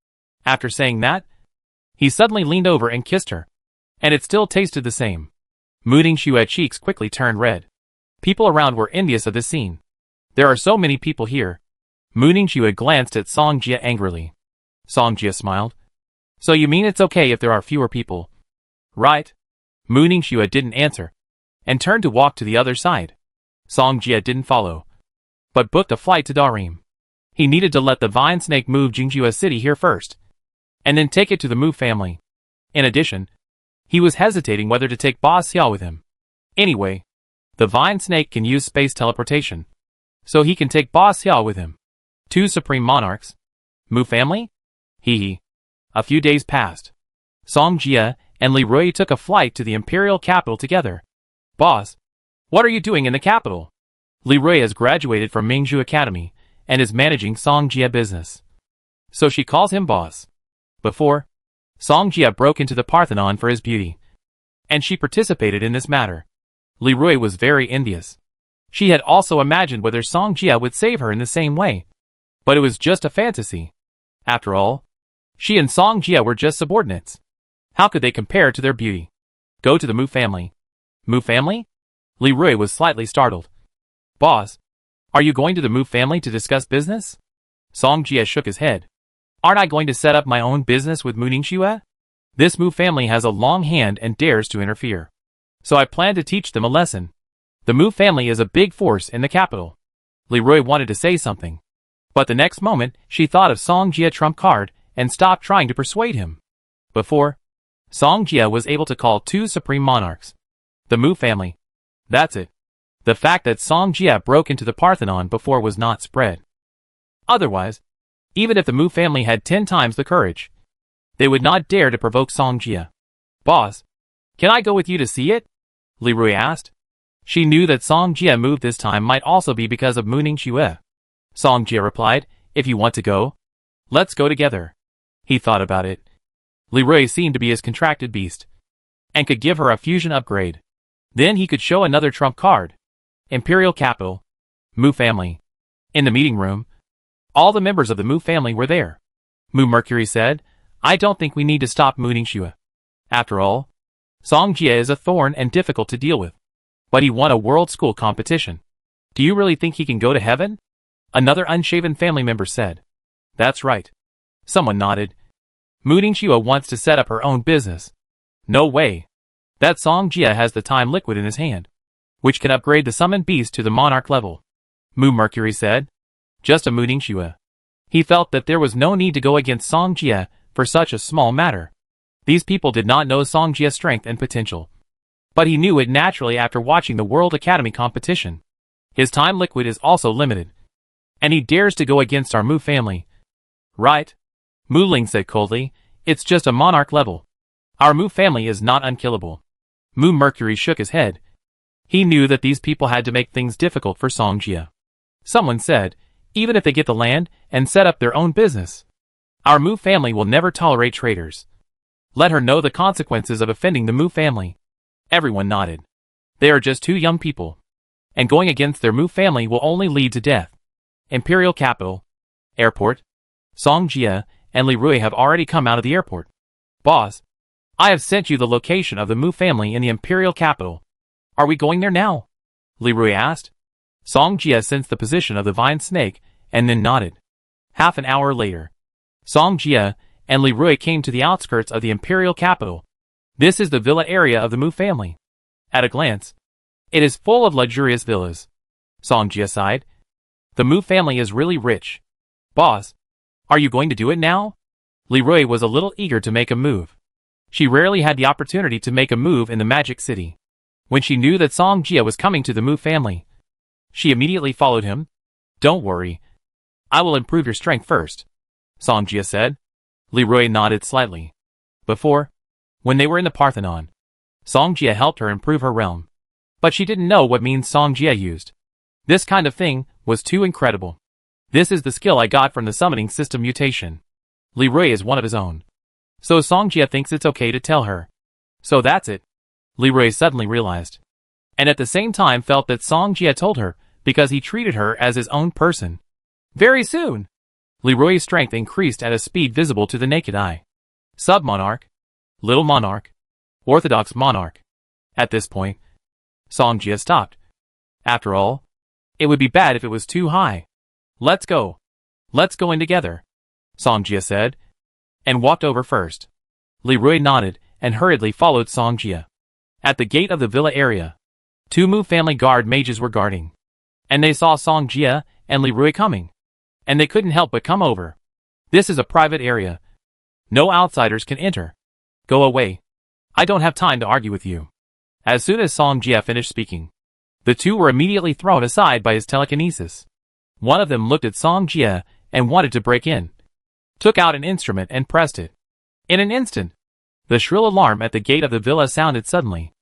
After saying that, he suddenly leaned over and kissed her, and it still tasted the same. Mu Ningxue's cheeks quickly turned red. People around were envious of this scene. "There are so many people here." Mu Ningxue glanced at Song Jie angrily. Song Jie smiled. "So you mean it's okay if there are fewer people, right?" Mu Ningxue didn't answer, and turned to walk to the other side. Song Jie didn't follow, but booked a flight to Darim. He needed to let the vine snake move Jingjue City here first, and then take it to the Mu family. In addition, he was hesitating whether to take Ba Xiao with him. Anyway, the vine snake can use space teleportation, so he can take Ba Xiao with him. 2 supreme monarchs? Mu family? Hee. A few days passed. Song Jie and Li Rui took a flight to the imperial capital together. "Boss, what are you doing in the capital?" Li Rui has graduated from Mingzhu Academy and is managing Song Jie business, so she calls him boss. Before, Song Jie broke into the Parthenon for his beauty, and she participated in this matter. Li Rui was very envious. She had also imagined whether Song Jie would save her in the same way, but it was just a fantasy. After all, she and Song Jie were just subordinates. How could they compare to their beauty? Go to the Mu family. Mu family? Li Rui was slightly startled. "Boss, are you going to the Mu family to discuss business?" Song Jie shook his head. "Aren't I going to set up my own business with Mu Ningxue? This Mu family has a long hand and dares to interfere, so I plan to teach them a lesson. The Mu family is a big force in the capital." Li Rui wanted to say something, but the next moment she thought of Song Jie's trump card and stopped trying to persuade him. Before, Song Jie was able to call 2 supreme monarchs. The Mu family. That's it. The fact that Song Jie broke into the Parthenon before was not spread. Otherwise, even if the Mu family had 10 times the courage, they would not dare to provoke Song Jie. "Boss, can I go with you to see it?" Li Rui asked. She knew that Song Jia moved this time might also be because of Mu Ningxue. Song Jia replied, "If you want to go, let's go together." He thought about it. Li Rui seemed to be his contracted beast, and could give her a fusion upgrade. Then he could show another trump card. Imperial Capital. Mu family. In the meeting room, all the members of the Mu family were there. Mu Mercury said, "I don't think we need to stop Mu Ningxue. After all, Song Jia is a thorn and difficult to deal with. But he won a world school competition. Do you really think he can go to heaven?" Another unshaven family member said. "That's right." Someone nodded. Mu Ningxue wants to set up her own business. No way. That Song Jia has the time liquid in his hand, which can upgrade the summoned beast to the monarch level. Mu Mercury said. Just a Mu Ningxue. He felt that there was no need to go against Song Jia for such a small matter. These people did not know Song Jia's strength and potential. But he knew it naturally after watching the World Academy competition. His time liquid is also limited. And he dares to go against our Mu family. Right? Mu Ling said coldly, "It's just a monarch level. Our Mu family is not unkillable." Mu Mercury shook his head. He knew that these people had to make things difficult for Song Jia. Someone said, "Even if they get the land and set up their own business, our Mu family will never tolerate traitors. Let her know the consequences of offending the Mu family." Everyone nodded. They are just two young people, and going against their Mu family will only lead to death. Imperial Capital. Airport. Song Jia and Li Rui have already come out of the airport. "Boss, I have sent you the location of the Mu family in the Imperial Capital. Are we going there now?" Li Rui asked. Song Jia sensed the position of the vine snake and then nodded. Half an hour later, Song Jia and Li Rui came to the outskirts of the Imperial Capital. This is the villa area of the Mu family. At a glance, it is full of luxurious villas. Song Jia sighed. The Mu family is really rich. "Boss, are you going to do it now?" Li Rui was a little eager to make a move. She rarely had the opportunity to make a move in the Magic City. When she knew that Song Jia was coming to the Mu family, she immediately followed him. "Don't worry. I will improve your strength first," Song Jia said. Li Rui nodded slightly. Before, when they were in the Parthenon, Song Jia helped her improve her realm. But she didn't know what means Song Jia used. This kind of thing was too incredible. "This is the skill I got from the summoning system mutation. Li Rui is one of his own. So Song Jia thinks it's okay to tell her. So that's it," Li Rui suddenly realized. And at the same time felt that Song Jia told her because he treated her as his own person. Very soon, Li Rui's strength increased at a speed visible to the naked eye. Sub-monarch, little monarch, orthodox monarch. At this point, Song Jia stopped. After all, it would be bad if it was too high. "Let's go. Let's go in together," Song Jia said, and walked over first. Li Rui nodded and hurriedly followed Song Jia. At the gate of the villa area, two Mu family guard mages were guarding. And they saw Song Jia and Li Rui coming. And they couldn't help but come over. "This is a private area. No outsiders can enter. Go away. I don't have time to argue with you." As soon as Song Jia finished speaking, the two were immediately thrown aside by his telekinesis. One of them looked at Song Jia and wanted to break in. Took out an instrument and pressed it. In an instant, the shrill alarm at the gate of the villa sounded suddenly.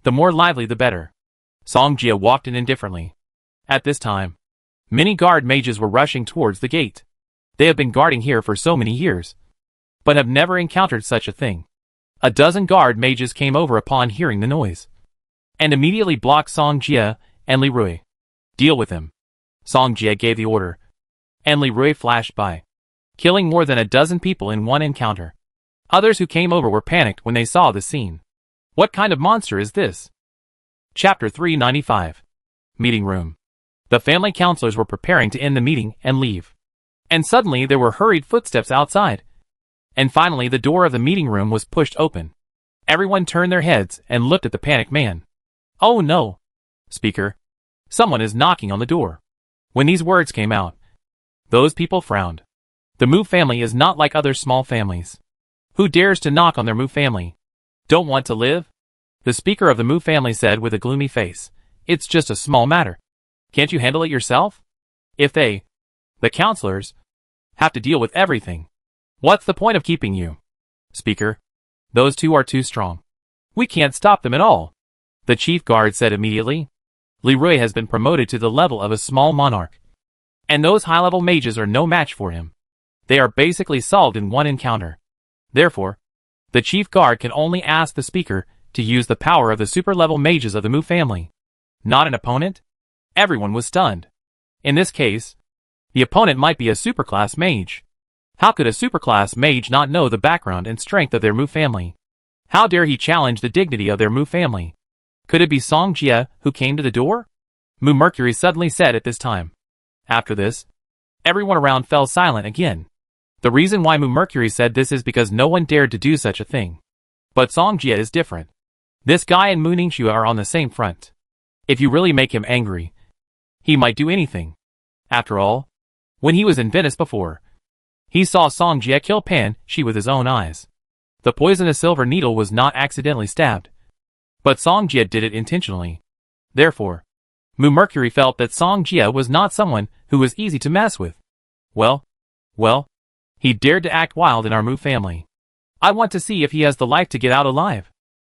The more lively the better. Song Jia walked in indifferently. At this time, many guard mages were rushing towards the gate. They have been guarding here for so many years, but have never encountered such a thing. A dozen guard mages came over upon hearing the noise, and immediately blocked Song Jia and Li Rui. "Deal with him." Song Jia gave the order, and Li Rui flashed by, killing more than a dozen people in one encounter. Others who came over were panicked when they saw the scene. What kind of monster is this? Chapter 395. Meeting Room. The family counselors were preparing to end the meeting and leave. And suddenly there were hurried footsteps outside. And finally the door of the meeting room was pushed open. Everyone turned their heads and looked at the panicked man. "Oh no! Speaker, someone is knocking on the door." When these words came out, those people frowned. The Mu family is not like other small families. Who dares to knock on their Mu family? Don't want to live? The speaker of the Mu family said with a gloomy face. "It's just a small matter. Can't you handle it yourself? If they, the counselors, have to deal with everything, what's the point of keeping you?" "Speaker, those two are too strong. We can't stop them at all," the chief guard said immediately. Leroy has been promoted to the level of a small monarch. And those high-level mages are no match for him. They are basically solved in one encounter. Therefore, the chief guard can only ask the speaker to use the power of the super-level mages of the Mu family. Not an opponent? Everyone was stunned. In this case, the opponent might be a superclass mage. How could a superclass mage not know the background and strength of their Mu family? How dare he challenge the dignity of their Mu family? Could it be Song Jie who came to the door? Mu Mercury suddenly said at this time. After this, everyone around fell silent again. The reason why Mu Mercury said this is because no one dared to do such a thing. But Song Jie is different. This guy and Mu Ningxue are on the same front. If you really make him angry, he might do anything. After all, when he was in Venice before, he saw Song Jie kill Pan Shi with his own eyes. The poisonous silver needle was not accidentally stabbed, but Song Jie did it intentionally. Therefore, Mu Mercury felt that Song Jie was not someone who was easy to mess with. Well, he dared to act wild in our Mu family. I want to see if he has the life to get out alive.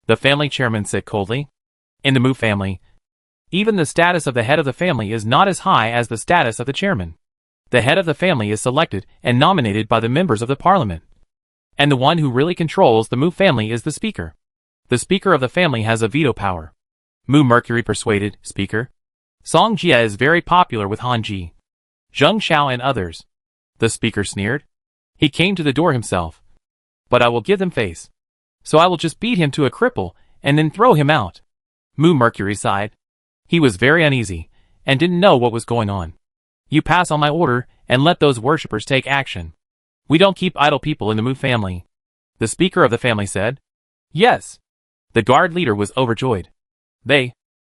The family chairman said coldly. In the Mu family, even the status of the head of the family is not as high as the status of the chairman. The head of the family is selected and nominated by the members of the parliament. And the one who really controls the Mu family is the speaker. The speaker of the family has a veto power. Mu Mercury persuaded, Speaker. Song Jie is very popular with Han Ji, Zheng Xiao and others. The speaker sneered. He came to the door himself. But I will give them face. So I will just beat him to a cripple and then throw him out. Mu Mercury sighed. He was very uneasy and didn't know what was going on. You pass on my order and let those worshippers take action. We don't keep idle people in the Mu family. The speaker of the family said. Yes. The guard leader was overjoyed. They,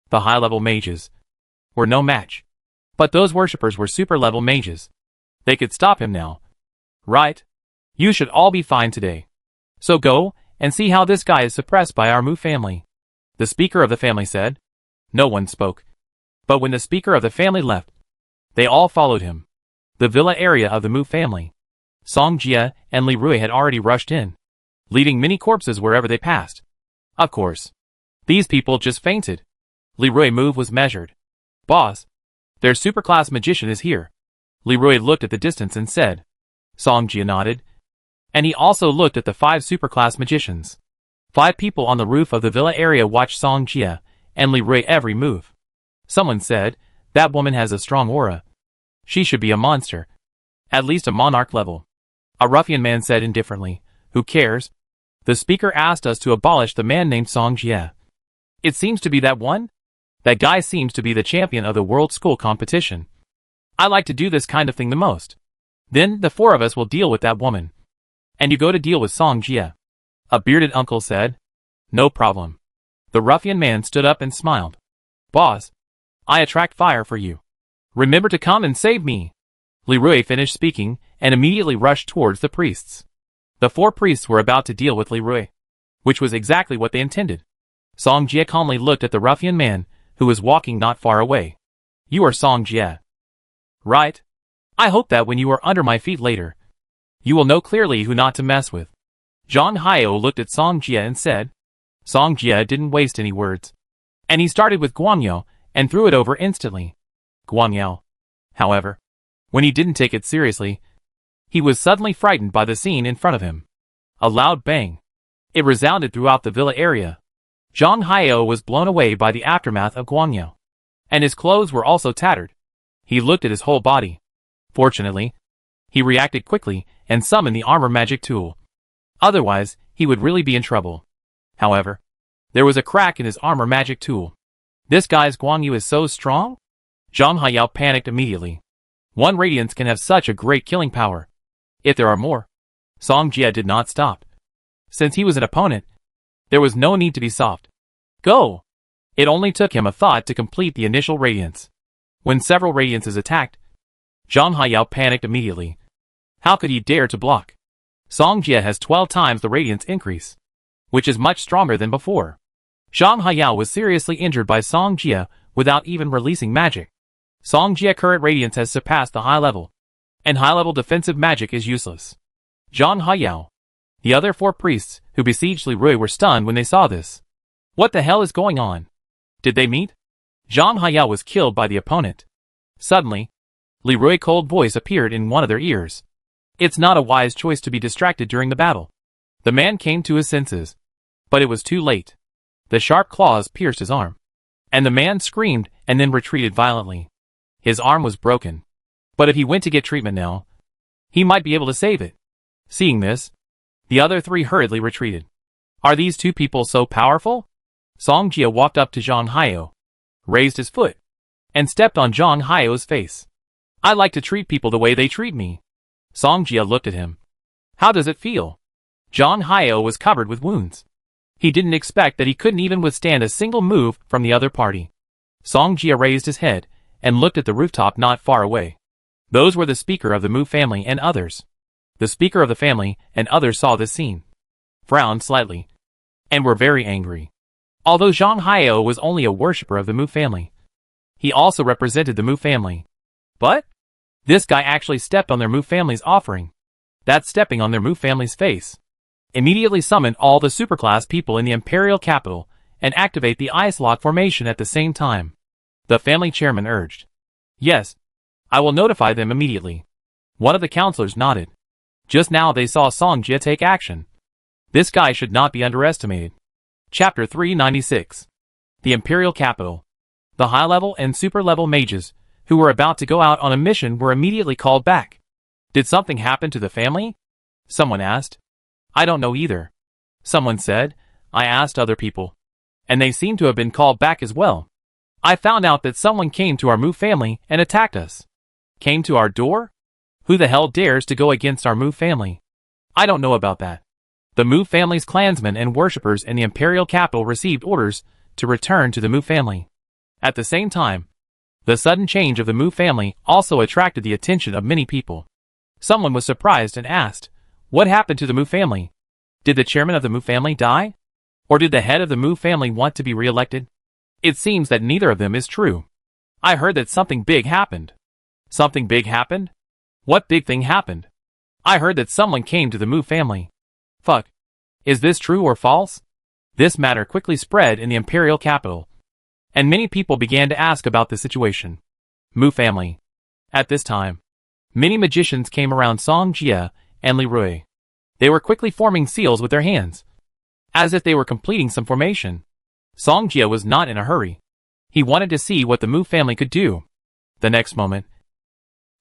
the high-level mages, were no match. But those worshippers were super-level mages. They could stop him now. Right? You should all be fine today. So go and see how this guy is suppressed by our Mu family. The speaker of the family said. No one spoke. But when the speaker of the family left, they all followed him. The villa area of the Mu family. Song Jie and Leroy had already rushed in, leaving many corpses wherever they passed. Of course, these people just fainted. Leroy's move was measured. Boss, their superclass magician is here. Leroy looked at the distance and said. Song Jie nodded. And he also looked at the 5 superclass magicians. 5 people on the roof of the villa area watched Song Jie and Leroy every move. Someone said, that woman has a strong aura. She should be a monster. At least a monarch level. A ruffian man said indifferently, who cares? The speaker asked us to abolish the man named Song Jie. It seems to be that one? That guy seems to be the champion of the world school competition. I like to do this kind of thing the most. Then the 4 of us will deal with that woman. And you go to deal with Song Jie. A bearded uncle said. No problem. The ruffian man stood up and smiled. Boss, I attract fire for you. Remember to come and save me. Leroy finished speaking and immediately rushed towards the priests. The 4 priests were about to deal with Leroy, which was exactly what they intended. Song Jie calmly looked at the ruffian man, who was walking not far away. You are Song Jie. Right? I hope that when you are under my feet later, you will know clearly who not to mess with. Zhang Haiyou looked at Song Jie and said. Song Jie didn't waste any words. And he started with Guangyao and threw it over instantly. Guangyao, however, when he didn't take it seriously, he was suddenly frightened by the scene in front of him. A loud bang. It resounded throughout the villa area. Zhang Haiyou was blown away by the aftermath of Guangyao. And his clothes were also tattered. He looked at his whole body. Fortunately, he reacted quickly and summoned the armor magic tool. Otherwise, he would really be in trouble. However, there was a crack in his armor magic tool. This guy's Guanyu is so strong? Zhang Haiyou panicked immediately. 1 radiance can have such a great killing power. If there are more. Song Jie did not stop. Since he was an opponent, there was no need to be soft. Go! It only took him a thought to complete the initial radiance. When several radiances attacked, Zhang Haiyou panicked immediately. How could he dare to block? Song Jie has 12 times the radiance increase, which is much stronger than before. Zhang Haiyou was seriously injured by Song Jie without even releasing magic. Song Jie current radiance has surpassed the high level, and high-level defensive magic is useless. Zhang Haiyou. The other 4 priests who besieged Leroy were stunned when they saw this. What the hell is going on? Did they meet? Zhang Haiyao was killed by the opponent. Suddenly, Leroy's cold voice appeared in one of their ears. It's not a wise choice to be distracted during the battle. The man came to his senses. But it was too late. The sharp claws pierced his arm. And the man screamed and then retreated violently. His arm was broken. But if he went to get treatment now, he might be able to save it. Seeing this, the other three hurriedly retreated. Are these two people so powerful? Song Jia walked up to Zhang Haiyao, raised his foot, and stepped on Zhang Haiyao's face. I like to treat people the way they treat me. Song Jia looked at him. How does it feel? Zhang Haiyao was covered with wounds. He didn't expect that he couldn't even withstand a single move from the other party. Song Jia raised his head and looked at the rooftop not far away. Those were the speaker of the Mu family and others. The speaker of the family and others saw this scene, frowned slightly, and were very angry. Although Zhang Haiyao was only a worshipper of the Mu family, he also represented the Mu family. But this guy actually stepped on their Mu family's offering. That stepping on their Mu family's face immediately summoned all the superclass people in the imperial capital and activate the ice lock formation at the same time. The family chairman urged. Yes, I will notify them immediately. One of the counselors nodded. Just now they saw Song Jia take action. This guy should not be underestimated. Chapter 396. The Imperial Capital. The high-level and super-level mages, who were about to go out on a mission, were immediately called back. Did something happen to the family? Someone asked. I don't know either. Someone said. I asked other people. And they seem to have been called back as well. I found out that someone came to our Mu family and attacked us. Came to our door? Who the hell dares to go against our Mu family? I don't know about that. The Mu family's clansmen and worshippers in the imperial capital received orders to return to the Mu family. At the same time, the sudden change of the Mu family also attracted the attention of many people. Someone was surprised and asked, what happened to the Mu family? Did the chairman of the Mu family die? Or did the head of the Mu family want to be re-elected? It seems that neither of them is true. I heard that something big happened. Something big happened? What big thing happened? I heard that someone came to the Mu family. Fuck. Is this true or false? This matter quickly spread in the imperial capital, and many people began to ask about the situation. Mu family. At this time, many magicians came around Song Jia and Leroy. They were quickly forming seals with their hands, as if they were completing some formation. Song Jia was not in a hurry. He wanted to see what the Mu family could do. The next moment,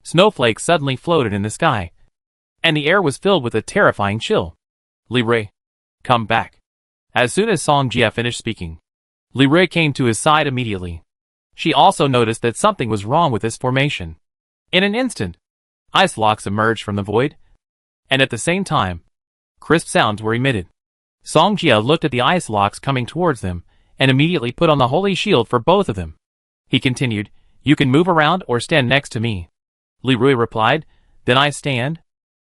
snowflakes suddenly floated in the sky, and the air was filled with a terrifying chill. Leroy, come back. As soon as Song Jia finished speaking, Leroy came to his side immediately. She also noticed that something was wrong with this formation. In an instant, ice locks emerged from the void, and at the same time, crisp sounds were emitted. Song Jia looked at the ice locks coming towards them, and immediately put on the holy shield for both of them. He continued, you can move around or stand next to me. Leroy replied, then I stand.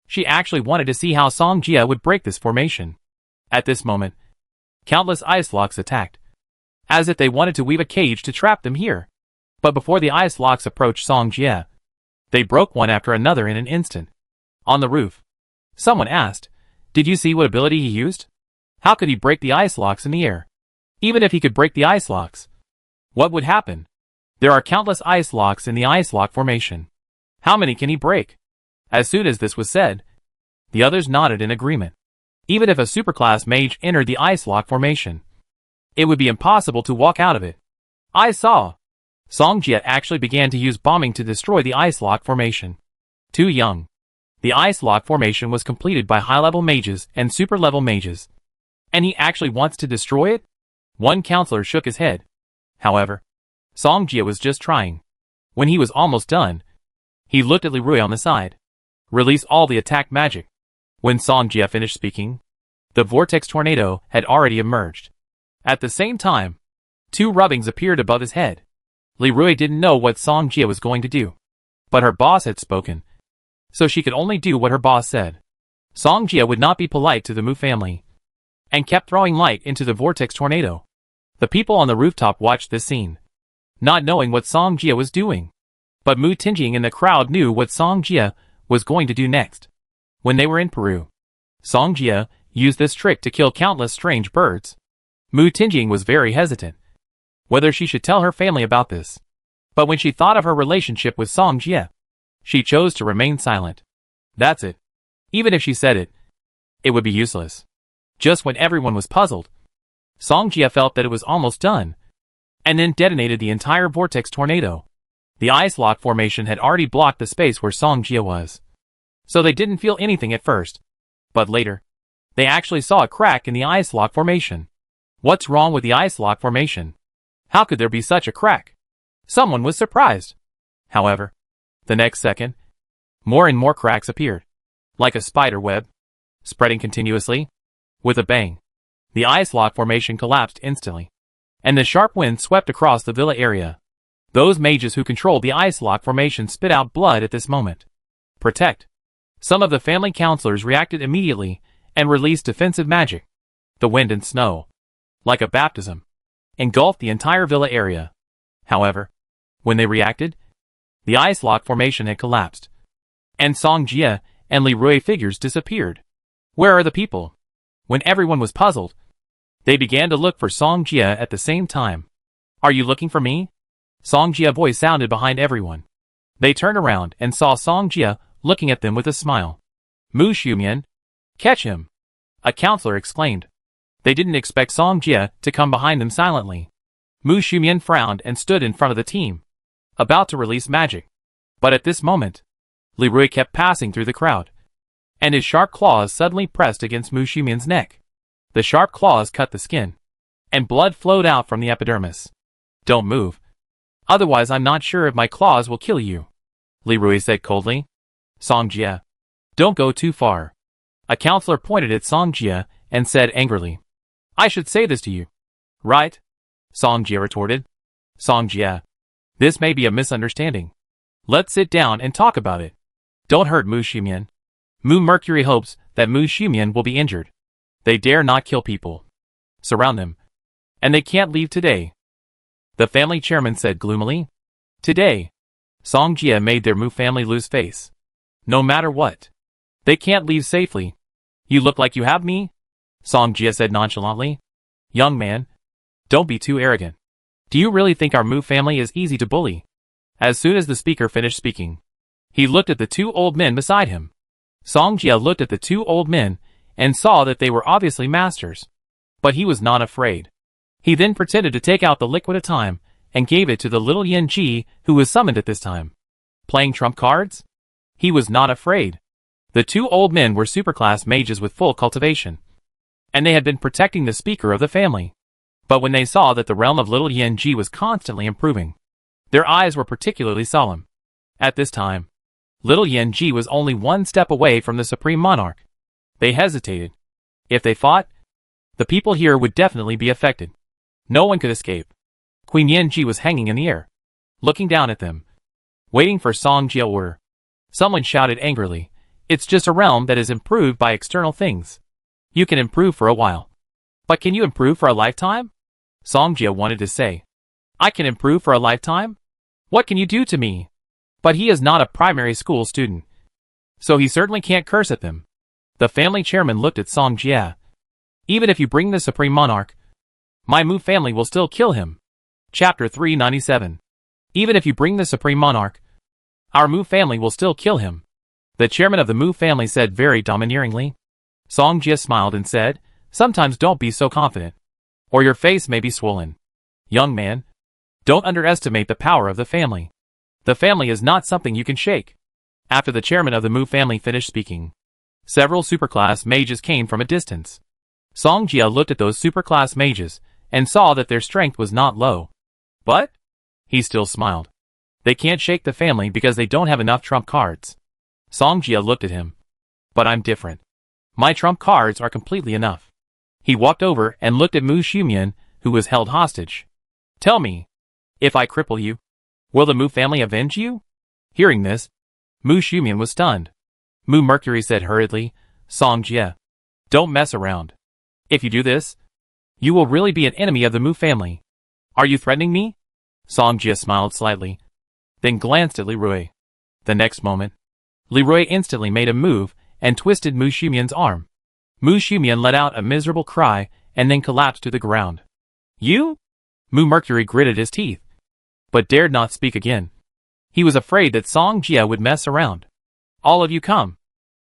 She actually wanted to see how Song Jia would break this formation. At this moment, countless ice locks attacked, as if they wanted to weave a cage to trap them here. But before the ice locks approached Song Jia, they broke one after another in an instant. On the roof, someone asked, did you see what ability he used? How could he break the ice locks in the air? Even if he could break the ice locks, what would happen? There are countless ice locks in the ice lock formation. How many can he break? As soon as this was said, the others nodded in agreement. Even if a superclass mage entered the ice lock formation, it would be impossible to walk out of it. I saw. Song Jia actually began to use bombing to destroy the ice lock formation. Too young. The ice lock formation was completed by high-level mages and super-level mages. And he actually wants to destroy it? One counselor shook his head. However, Song Jia was just trying. When he was almost done, he looked at Leroy on the side. Release all the attack magic. When Song Jia finished speaking, the vortex tornado had already emerged. At the same time, two rubbings appeared above his head. Leroy didn't know what Song Jia was going to do. But her boss had spoken, so she could only do what her boss said. Song Jia would not be polite to the Mu family, and kept throwing light into the vortex tornado. The people on the rooftop watched this scene, not knowing what Song Jia was doing. But Mu Tingjing in the crowd knew what Song Jia was going to do next. When they were in Peru, Song Jia used this trick to kill countless strange birds. Mu Tingjing was very hesitant. whether she should tell her family about this. But when she thought of her relationship with Song Jie, she chose to remain silent. That's it. Even if she said it, it would be useless. Just when everyone was puzzled, Song Jie felt that it was almost done, and then detonated the entire vortex tornado. The ice lock formation had already blocked the space where Song Jie was, so they didn't feel anything at first. But later, they actually saw a crack in the ice lock formation. What's wrong with the ice lock formation? How could there be such a crack? Someone was surprised. However, the next second, more and more cracks appeared, like a spider web, spreading continuously. With a bang, the ice lock formation collapsed instantly, and the sharp wind swept across the villa area. Those mages who controlled the ice lock formation spit out blood at this moment. Protect. Some of the family counselors reacted immediately and released defensive magic. The wind and snow, like a baptism, engulfed the entire villa area. However, when they reacted, the ice lock formation had collapsed, and Song Jie and Li Rui figures disappeared. Where are the people? When everyone was puzzled, they began to look for Song Jie at the same time. Are you looking for me? Song Jie's voice sounded behind everyone. They turned around and saw Song Jie looking at them with a smile. Mu Xumian, catch him! A counselor exclaimed. They didn't expect Song Jie to come behind them silently. Mu Xumian frowned and stood in front of the team, about to release magic. But at this moment, Li Rui kept passing through the crowd, and his sharp claws suddenly pressed against Mu Xumian's neck. The sharp claws cut the skin, and blood flowed out from the epidermis. Don't move. Otherwise I'm not sure if my claws will kill you, Li Rui said coldly. Song Jie, don't go too far. A counselor pointed at Song Jie and said angrily. I should say this to you, right? Song Jie retorted. Song Jie, this may be a misunderstanding. Let's sit down and talk about it. Don't hurt Mu Xumian. Mu Mercury hopes that Mu Xumian will be injured. They dare not kill people. Surround them. And they can't leave today, the family chairman said gloomily. Today, Song Jie made their Mu family lose face. No matter what, they can't leave safely. You look like you have me, Song Jie said nonchalantly. Young man, don't be too arrogant. Do you really think our Mu family is easy to bully? As soon as the speaker finished speaking, he looked at the two old men beside him. Song Jie looked at the two old men and saw that they were obviously masters. But he was not afraid. He then pretended to take out the liquid of time and gave it to the little Yen Ji who was summoned at this time. Playing trump cards? He was not afraid. The two old men were superclass mages with full cultivation, and they had been protecting the speaker of the family. But when they saw that the realm of little Yen Ji was constantly improving, their eyes were particularly solemn. At this time, little Yen Ji was only one step away from the Supreme Monarch. They hesitated. If they fought, the people here would definitely be affected. No one could escape. Queen Yen Ji was hanging in the air, looking down at them, waiting for Song Jie's order. Someone shouted angrily, it's just a realm that is improved by external things. You can improve for a while. But can you improve for a lifetime? Song Jie wanted to say. I can improve for a lifetime? What can you do to me? But he is not a primary school student, so he certainly can't curse at them. The family chairman looked at Song Jie. Even if you bring the Supreme Monarch, my Mu family will still kill him. Chapter 397. Even if you bring the Supreme Monarch, our Mu family will still kill him, the chairman of the Mu family said very domineeringly. Song Jie smiled and said, sometimes don't be so confident, or your face may be swollen. Young man, don't underestimate the power of the family. The family is not something you can shake. After the chairman of the Mu family finished speaking, several superclass mages came from a distance. Song Jie looked at those superclass mages and saw that their strength was not low. But he still smiled. They can't shake the family because they don't have enough trump cards. Song Jie looked at him. But I'm different. My trump cards are completely enough. He walked over and looked at Mu Xumian, who was held hostage. Tell me, if I cripple you, will the Mu family avenge you? Hearing this, Mu Xumian was stunned. Mu Mercury said hurriedly, Song Jie, don't mess around. If you do this, you will really be an enemy of the Mu family. Are you threatening me? Song Jie smiled slightly, then glanced at Li Rui. The next moment, Li Rui instantly made a move and twisted Mu Xumian's arm. Mu Xumian let out a miserable cry and then collapsed to the ground. You? Mu Mercury gritted his teeth, but dared not speak again. He was afraid that Song Jia would mess around. All of you come.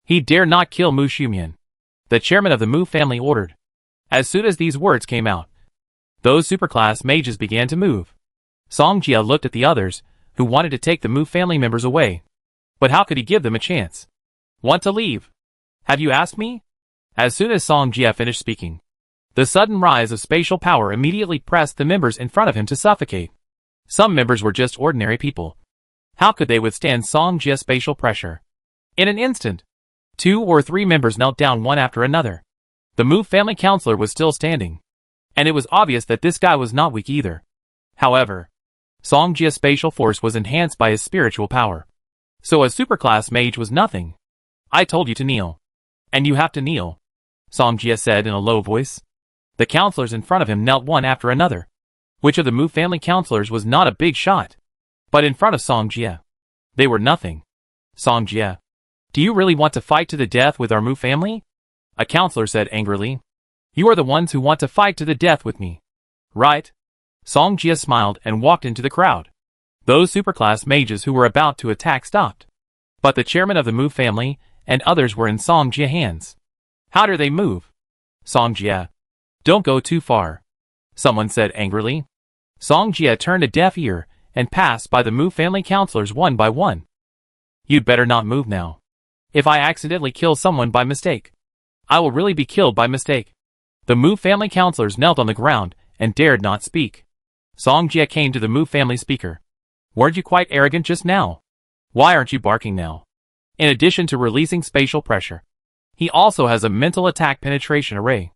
He dare not kill Mu Shumian, the chairman of the Mu family ordered. As soon as these words came out, those superclass mages began to move. Song Jia looked at the others, who wanted to take the Mu family members away. But how could he give them a chance? Want to leave? Have you asked me? As soon as Song Jia finished speaking, the sudden rise of spatial power immediately pressed the members in front of him to suffocate. Some members were just ordinary people. How could they withstand Song Jia's spatial pressure? In an instant, 2 or 3 members knelt down one after another. The Mu family counselor was still standing, and it was obvious that this guy was not weak either. However, Song Jia's spatial force was enhanced by his spiritual power. So a superclass mage was nothing. I told you to kneel. And you have to kneel, Song Jia said in a low voice. The counselors in front of him knelt one after another. Which of the Mu family counselors was not a big shot? But in front of Song Jia, they were nothing. Song Jia, do you really want to fight to the death with our Mu family? A counselor said angrily. You are the ones who want to fight to the death with me. Right? Song Jia smiled and walked into the crowd. Those superclass mages who were about to attack stopped. But the chairman of the Mu family and others were in Song Jia's hands. How dare they move? Song Jia, don't go too far, someone said angrily. Song Jia turned a deaf ear and passed by the Mu family counselors one by one. You'd better not move now. If I accidentally kill someone by mistake, I will really be killed by mistake. The Mu family counselors knelt on the ground and dared not speak. Song Jia came to the Mu family speaker. Weren't you quite arrogant just now? Why aren't you barking now? In addition to releasing spatial pressure, he also has a mental attack penetration array.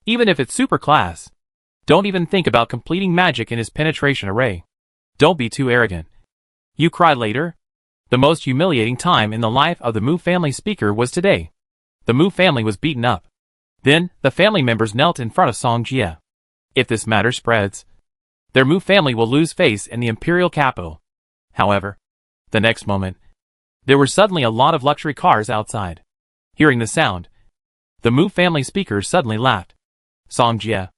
Even if it's super class, don't even think about completing magic in his penetration array. Don't be too arrogant. You cry later? The most humiliating time in the life of the Mu family speaker was today. The Mu family was beaten up. Then, the family members knelt in front of Song Jia. If this matter spreads, their Mu family will lose face in the imperial capital. However, the next moment, there were suddenly a lot of luxury cars outside. Hearing the sound, the Mu family speaker suddenly laughed. Song Jia,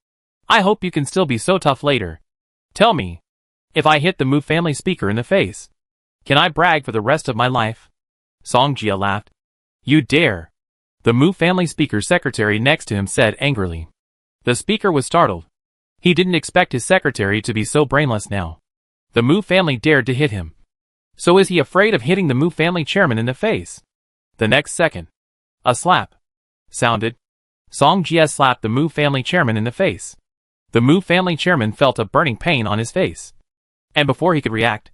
I hope you can still be so tough later. Tell me, if I hit the Mu family speaker in the face, can I brag for the rest of my life? Song Jia laughed. You dare. The Mu family speaker's secretary next to him said angrily. The speaker was startled. He didn't expect his secretary to be so brainless now. The Mu family dared to hit him. So is he afraid of hitting the Mu family chairman in the face? The next second, a slap sounded. Song Jia slapped the Mu family chairman in the face. The Mu family chairman felt a burning pain on his face. And before he could react,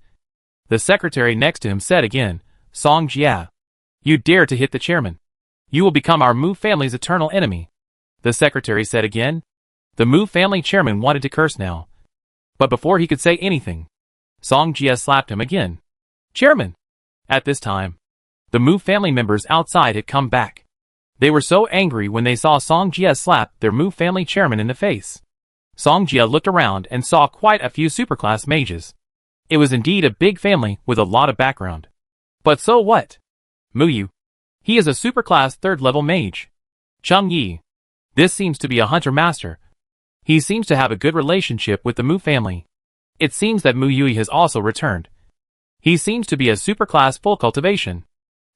the secretary next to him said again, Song Jia, you dare to hit the chairman. You will become our Mu family's eternal enemy. The secretary said again. The Mu family chairman wanted to curse now. But before he could say anything, Song Jia slapped him again. Chairman! At this time, the Mu family members outside had come back. They were so angry when they saw Song Jia slap their Mu family chairman in the face. Song Jia looked around and saw quite a few superclass mages. It was indeed a big family with a lot of background. But so what? Mu Yu. He is a superclass 3rd level mage. Chung Yi. This seems to be a hunter master. He seems to have a good relationship with the Mu family. It seems that Mu Yui has also returned. He seems to be a superclass full cultivation.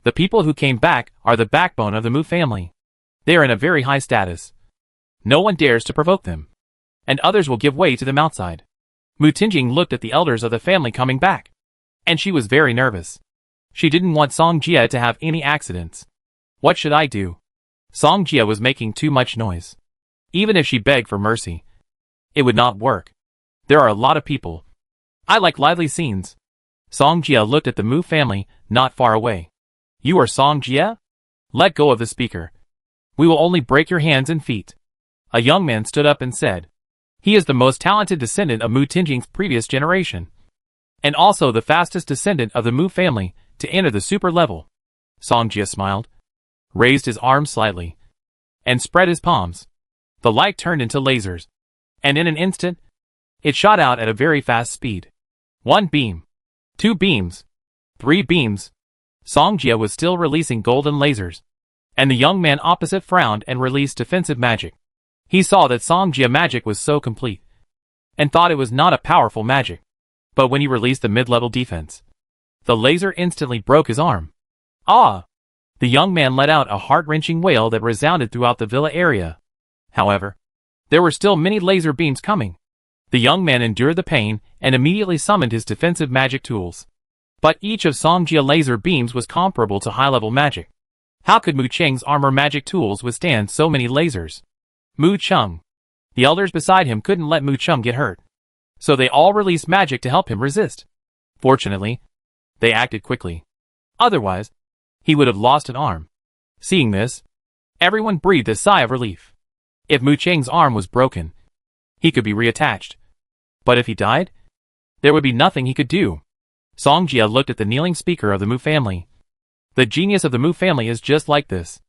The people who came back are the backbone of the Mu family. They are in a very high status. No one dares to provoke them. And others will give way to them outside. Mu Tingjing looked at the elders of the family coming back. And she was very nervous. She didn't want Song Jia to have any accidents. What should I do? Song Jia was making too much noise. Even if she begged for mercy, it would not work. There are a lot of people. I like lively scenes. Song Jia looked at the Mu family, not far away. You are Song Jia? Let go of the speaker. We will only break your hands and feet. A young man stood up and said. He is the most talented descendant of Mu Tingjing's previous generation. And also the fastest descendant of the Mu family to enter the super level. Song Jia smiled, raised his arms slightly, and spread his palms. The light turned into lasers. And in an instant, it shot out at a very fast speed. 1 beam. 2 beams. 3 beams. Song Jia was still releasing golden lasers. And the young man opposite frowned and released defensive magic. He saw that Song Jia magic was so complete. and thought it was not a powerful magic. But when he released the mid-level defense, the laser instantly broke his arm. Ah! The young man let out a heart-wrenching wail that resounded throughout the villa area. However, there were still many laser beams coming. The young man endured the pain and immediately summoned his defensive magic tools. But each of Songjia laser beams was comparable to high-level magic. How could Mu Cheng's armor magic tools withstand so many lasers? Mu Cheng. The elders beside him couldn't let Mu Cheng get hurt, so they all released magic to help him resist. Fortunately, they acted quickly. Otherwise, he would have lost an arm. Seeing this, everyone breathed a sigh of relief. If Mu Cheng's arm was broken, he could be reattached. But if he died, there would be nothing he could do. Songjia looked at the kneeling speaker of the Mu family. The genius of the Mu family is just like this.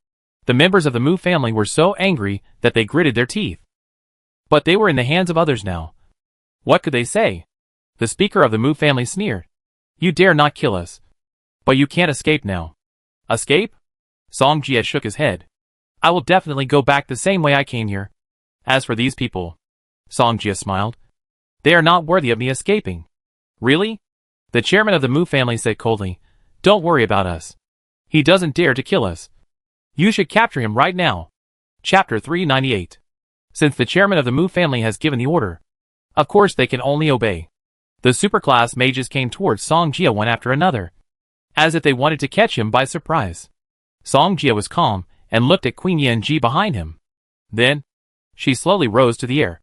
The members of the Mu family were so angry that they gritted their teeth. But they were in the hands of others now. What could they say? The speaker of the Mu family sneered. You dare not kill us. But you can't escape now. Escape? Songjia shook his head. I will definitely go back the same way I came here. As for these people, Songjia smiled, they are not worthy of me escaping. Really? The chairman of the Mu family said coldly, don't worry about us. He doesn't dare to kill us. You should capture him right now. Chapter 398. Since the chairman of the Mu family has given the order, of course they can only obey. The superclass mages came towards Songjia one after another, as if they wanted to catch him by surprise. Songjia was calm and looked at Queen Yanji behind him. Then, she slowly rose to the air,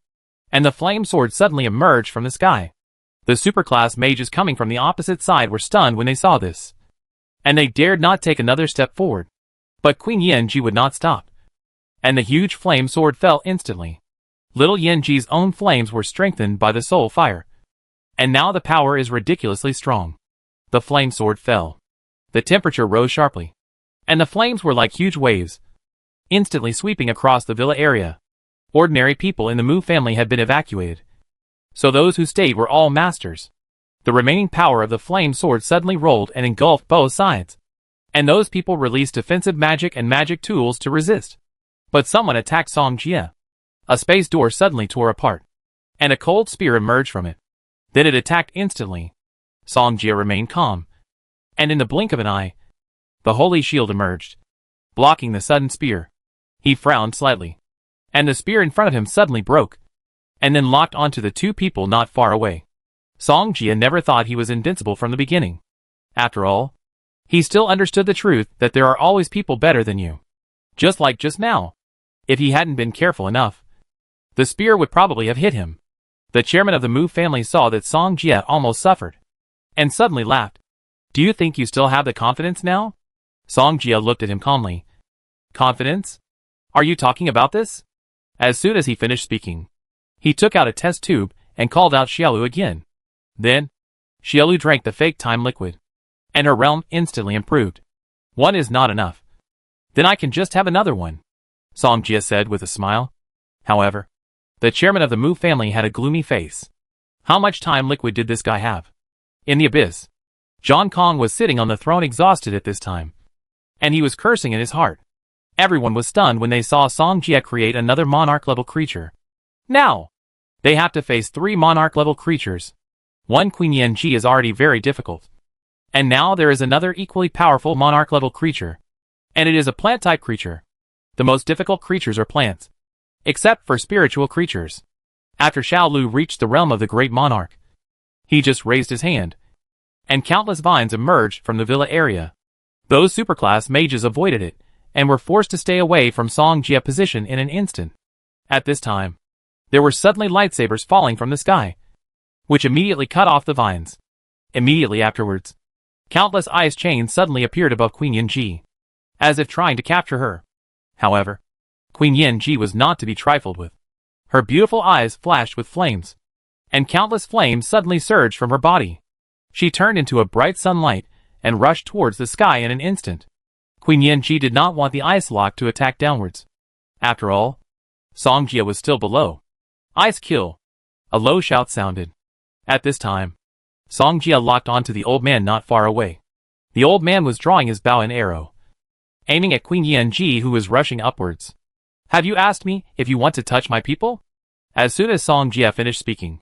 and the flame sword suddenly emerged from the sky. The superclass mages coming from the opposite side were stunned when they saw this, and they dared not take another step forward. But Queen Yanji would not stop, and the huge flame sword fell instantly. Little Yanji's own flames were strengthened by the soul fire, and now the power is ridiculously strong. The flame sword fell. The temperature rose sharply, and the flames were like huge waves, instantly sweeping across the villa area. Ordinary people in the Mu family had been evacuated, so those who stayed were all masters. The remaining power of the flame sword suddenly rolled and engulfed both sides, and those people released defensive magic and magic tools to resist. But someone attacked Songjia. A space door suddenly tore apart, and a cold spear emerged from it. Then it attacked instantly. Songjia remained calm, and in the blink of an eye, the holy shield emerged, blocking the sudden spear. He frowned slightly, and the spear in front of him suddenly broke, and then locked onto the two people not far away. Songjia never thought he was invincible from the beginning. After all, he still understood the truth that there are always people better than you. Just like just now. If he hadn't been careful enough, the spear would probably have hit him. The chairman of the Mu family saw that Songjia almost suffered, and suddenly laughed. Do you think you still have the confidence now? Songjia looked at him calmly. Confidence? Are you talking about this? As soon as he finished speaking, he took out a test tube and called out Xiaolu again. Then, Xiaolu drank the fake time liquid, and her realm instantly improved. One is not enough. Then I can just have another one, Songjia said with a smile. However, the chairman of the Mu family had a gloomy face. How much time liquid did this guy have? In the abyss, Zhang Kong was sitting on the throne exhausted at this time, and he was cursing in his heart. Everyone was stunned when they saw Songjia create another monarch-level creature. Now, they have to face 3 monarch-level creatures. One Queen Yanji is already very difficult, and now there is another equally powerful monarch-level creature, and it is a plant-type creature. The most difficult creatures are plants, except for spiritual creatures. After Xiaolu reached the realm of the great monarch, he just raised his hand, and countless vines emerged from the villa area. Those superclass mages avoided it, and were forced to stay away from Songjia position in an instant. At this time, there were suddenly lightsabers falling from the sky, which immediately cut off the vines. Immediately afterwards, countless ice chains suddenly appeared above Queen Yanji, as if trying to capture her. However, Queen Yanji was not to be trifled with. Her beautiful eyes flashed with flames, and countless flames suddenly surged from her body. She turned into a bright sunlight and rushed towards the sky in an instant. Queen Yanji did not want the ice lock to attack downwards. After all, Songjia was still below. Ice kill! A low shout sounded. At this time, Songjia locked onto the old man not far away. The old man was drawing his bow and arrow, aiming at Queen Yanji who was rushing upwards. Have you asked me if you want to touch my people? As soon as Songjia finished speaking,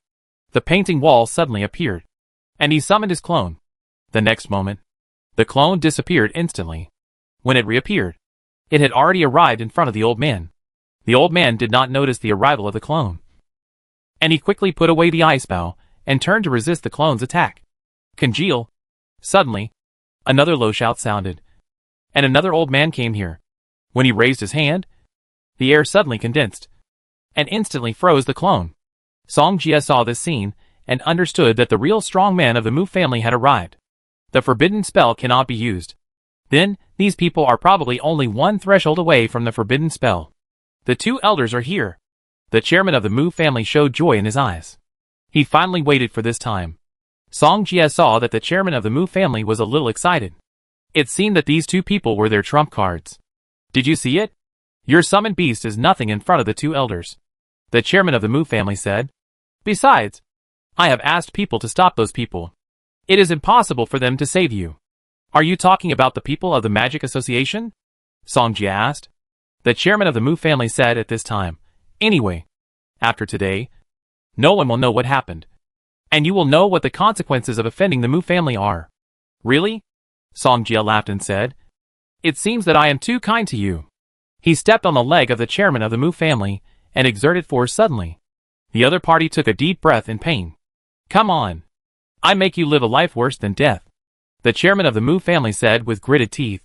the painting wall suddenly appeared, and he summoned his clone. The next moment, the clone disappeared instantly. When it reappeared, it had already arrived in front of the old man. The old man did not notice the arrival of the clone, and he quickly put away the ice bow and turned to resist the clone's attack. Congeal! Suddenly, another low shout sounded, and another old man came here. When he raised his hand, the air suddenly condensed, and instantly froze the clone. Song Jia saw this scene, and understood that the real strong man of the Mu family had arrived. The forbidden spell cannot be used. Then, these people are probably only one threshold away from the forbidden spell. The two elders are here. The chairman of the Mu family showed joy in his eyes. He finally waited for this time. Song Jia saw that the chairman of the Mu family was a little excited. It seemed that these two people were their trump cards. Did you see it? Your summoned beast is nothing in front of the two elders, the chairman of the Mu family said. Besides, I have asked people to stop those people. It is impossible for them to save you. Are you talking about the people of the Magic Association? Song Jia asked. The chairman of the Mu family said at this time. Anyway, after today, no one will know what happened, and you will know what the consequences of offending the Mu family are. Really? Song Jia laughed and said. It seems that I am too kind to you. He stepped on the leg of the chairman of the Mu family and exerted force suddenly. The other party took a deep breath in pain. Come on. I make you live a life worse than death, the chairman of the Mu family said with gritted teeth.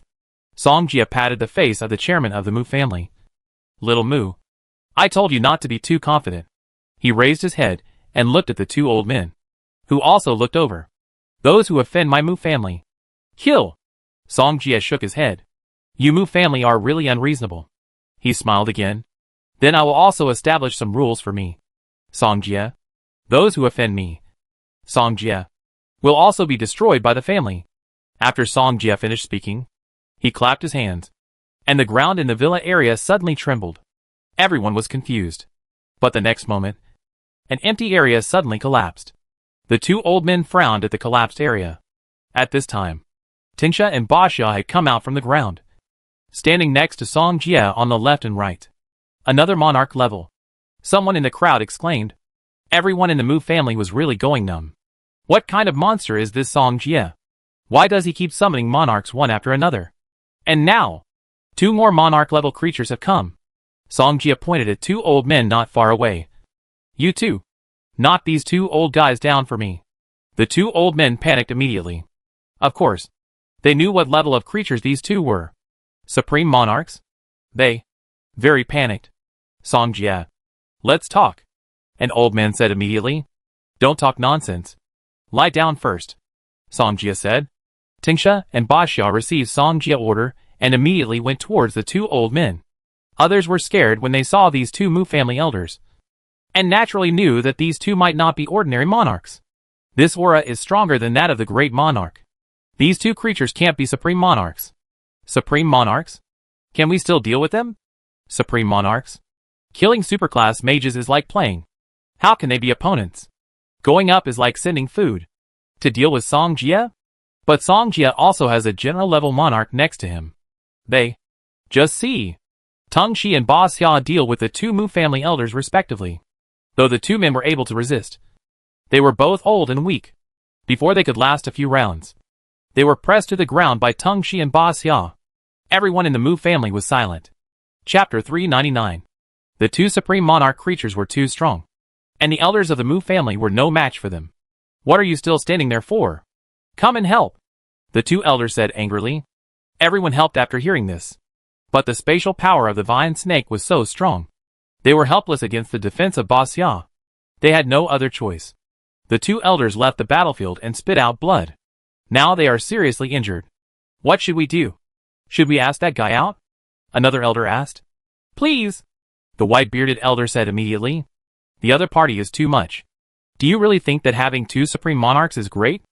Song Jia patted the face of the chairman of the Mu family. Little Mu, I told you not to be too confident. He raised his head and looked at the two old men, who also looked over. Those who offend my Mu family, kill. Song Jia shook his head. You Mu family are really unreasonable. He smiled again. Then I will also establish some rules for me. Song Jia. Those who offend me, Song Jia, will also be destroyed by the family. After Song Jia finished speaking, he clapped his hands, and the ground in the villa area suddenly trembled. Everyone was confused. But the next moment, an empty area suddenly collapsed. The two old men frowned at the collapsed area. At this time, Tingsha and Baxia had come out from the ground, standing next to Song Jia on the left and right. Another monarch level. Someone in the crowd exclaimed. Everyone in the Mu family was really going numb. What kind of monster is this Song Jia? Why does he keep summoning monarchs one after another? And now, two more monarch-level creatures have come. Song Jia pointed at two old men not far away. You two. Knock these two old guys down for me. The two old men panicked immediately. Of course, they knew what level of creatures these two were. Supreme monarchs? They very panicked. Song Jia. Let's talk. An old man said immediately. Don't talk nonsense. Lie down first. Song Jia said. Tingsha and Baxia received Song Jia's order and immediately went towards the two old men. Others were scared when they saw these two Mu family elders, and naturally knew that these two might not be ordinary monarchs. This aura is stronger than that of the great monarch. These two creatures can't be supreme monarchs. Supreme monarchs? Can we still deal with them? Supreme monarchs? Killing superclass mages is like playing. How can they be opponents? Going up is like sending food. To deal with Song Jia? But Song Jia also has a general level monarch next to him. They just see. Teng Shi and Ba Xia deal with the two Mu family elders respectively. Though the two men were able to resist, they were both old and weak. Before they could last a few rounds, they were pressed to the ground by Teng Shi and Ba Xia. Everyone in the Mu family was silent. Chapter 399. The two supreme monarch creatures were too strong, and the elders of the Mu family were no match for them. What are you still standing there for? Come and help, the two elders said angrily. Everyone helped after hearing this. But the spatial power of the vine snake was so strong. They were helpless against the defense of Ba Xia. They had no other choice. The two elders left the battlefield and spit out blood. Now they are seriously injured. What should we do? Should we ask that guy out? Another elder asked. Please, the white-bearded elder said immediately. The other party is too much. Do you really think that having two supreme monarchs is great?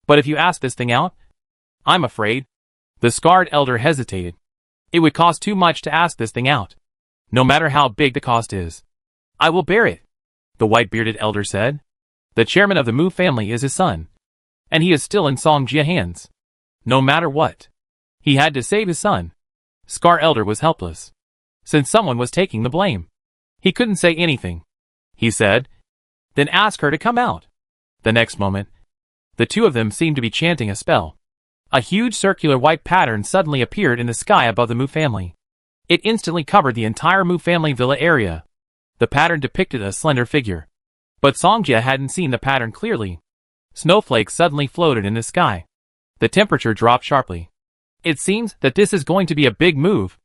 But if you ask this thing out, I'm afraid. The scarred elder hesitated. It would cost too much to ask this thing out, no matter how big the cost is. I will bear it, the white-bearded elder said. The chairman of the Mu family is his son, and he is still in Song Jia hands. No matter what, he had to save his son. Scar elder was helpless, since someone was taking the blame. He couldn't say anything. He said, then ask her to come out. The next moment, the two of them seemed to be chanting a spell. A huge circular white pattern suddenly appeared in the sky above the Mu family. It instantly covered the entire Mu family villa area. The pattern depicted a slender figure. But Songjia hadn't seen the pattern clearly. Snowflakes suddenly floated in the sky. The temperature dropped sharply. It seems that this is going to be a big move.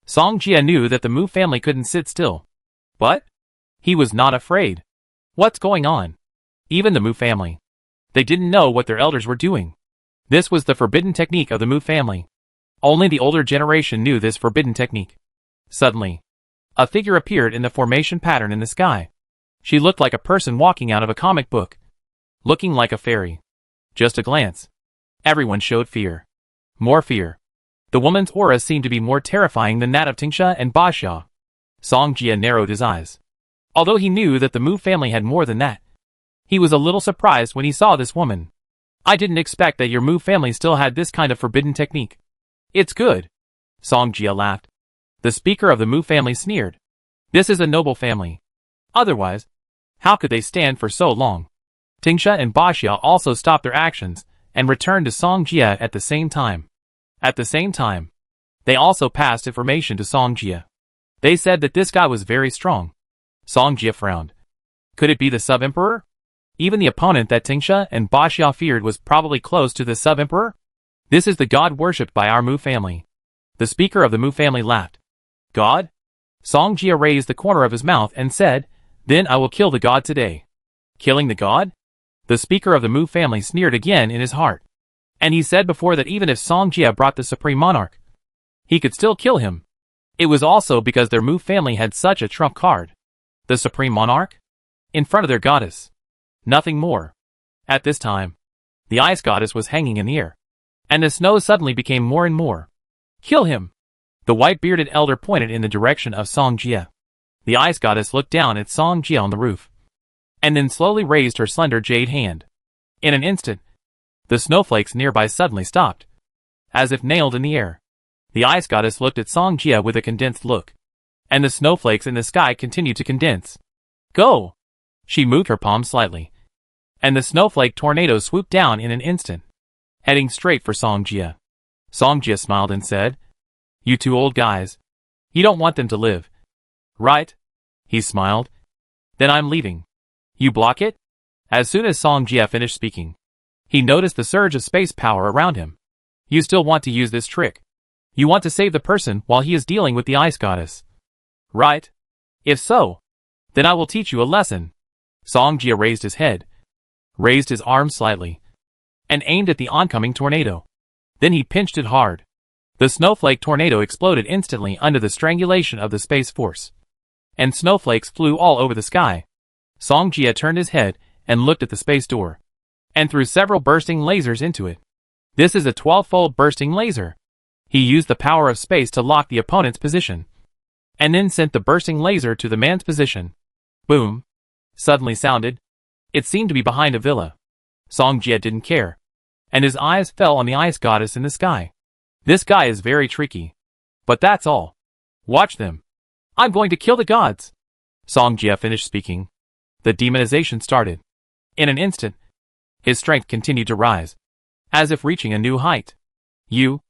Songjia knew that the Mu family couldn't sit still. But he was not afraid. What's going on? Even the Mu family. They didn't know what their elders were doing. This was the forbidden technique of the Mu family. Only the older generation knew this forbidden technique. Suddenly, a figure appeared in the formation pattern in the sky. She looked like a person walking out of a comic book. Looking like a fairy. Just a glance. Everyone showed fear. More fear. The woman's aura seemed to be more terrifying than that of Tingsha and Baxia. Songjia narrowed his eyes. Although he knew that the Mu family had more than that, he was a little surprised when he saw this woman. I didn't expect that your Mu family still had this kind of forbidden technique. It's good. Songjia laughed. The speaker of the Mu family sneered. This is a noble family. Otherwise, how could they stand for so long? Tingsha and Baxia also stopped their actions and returned to Songjia at the same time. At the same time, they also passed information to Songjia. They said that this guy was very strong. Songjia frowned. Could it be the sub-emperor? Even the opponent that Tingsha and Baxia feared was probably close to the sub-emperor? This is the god worshipped by our Mu family. The speaker of the Mu family laughed. God? Songjia raised the corner of his mouth and said, Then I will kill the god today. Killing the god? The speaker of the Mu family sneered again in his heart. And he said before that even if Songjia brought the supreme monarch, he could still kill him. It was also because their Mu family had such a trump card. The supreme monarch? In front of their goddess. Nothing more. At this time, the ice goddess was hanging in the air. And the snow suddenly became more and more. Kill him! The white-bearded elder pointed in the direction of Songjia. The ice goddess looked down at Songjia on the roof. And then slowly raised her slender jade hand. In an instant, the snowflakes nearby suddenly stopped. As if nailed in the air. The ice goddess looked at Songjia with a condensed look. And the snowflakes in the sky continued to condense. Go! She moved her palm slightly. And the snowflake tornado swooped down in an instant, heading straight for Songjia. Songjia smiled and said, You two old guys. You don't want them to live. Right? He smiled. Then I'm leaving. You block it? As soon as Songjia finished speaking, he noticed the surge of space power around him. You still want to use this trick. You want to save the person while he is dealing with the ice goddess. Right? If so, then I will teach you a lesson. Songjia raised his head, raised his arm slightly, and aimed at the oncoming tornado. Then he pinched it hard. The snowflake tornado exploded instantly under the strangulation of the space force. And snowflakes flew all over the sky. Songjia turned his head and looked at the space door, and threw several bursting lasers into it. This is a 12-fold bursting laser. He used the power of space to lock the opponent's position, and then sent the bursting laser to the man's position. Boom! Suddenly sounded. It seemed to be behind a villa. Songjia didn't care, and his eyes fell on the ice goddess in the sky. This guy is very tricky. But that's all. Watch them. I'm going to kill the gods. Songjia finished speaking. The demonization started. In an instant, his strength continued to rise, as if reaching a new height. You,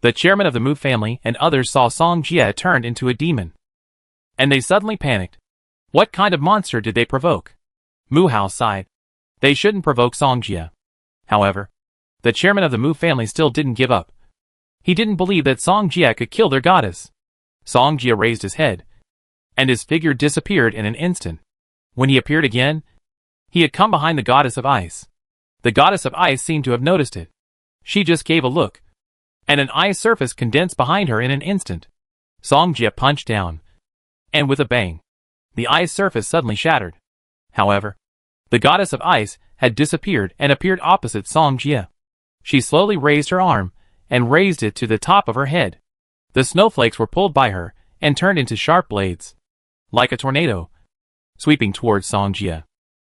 the chairman of the Mu family and others saw Songjia turned into a demon. And they suddenly panicked. What kind of monster did they provoke? Mu Hao sighed. They shouldn't provoke Songjia. However, the chairman of the Mu family still didn't give up. He didn't believe that Songjia could kill their goddess. Songjia raised his head, and his figure disappeared in an instant. When he appeared again, he had come behind the goddess of ice. The goddess of ice seemed to have noticed it. She just gave a look, and an ice surface condensed behind her in an instant. Songjia punched down, and with a bang, the ice surface suddenly shattered. However, the goddess of ice had disappeared and appeared opposite Songjia. She slowly raised her arm and raised it to the top of her head. The snowflakes were pulled by her and turned into sharp blades, like a tornado, sweeping towards Songjia.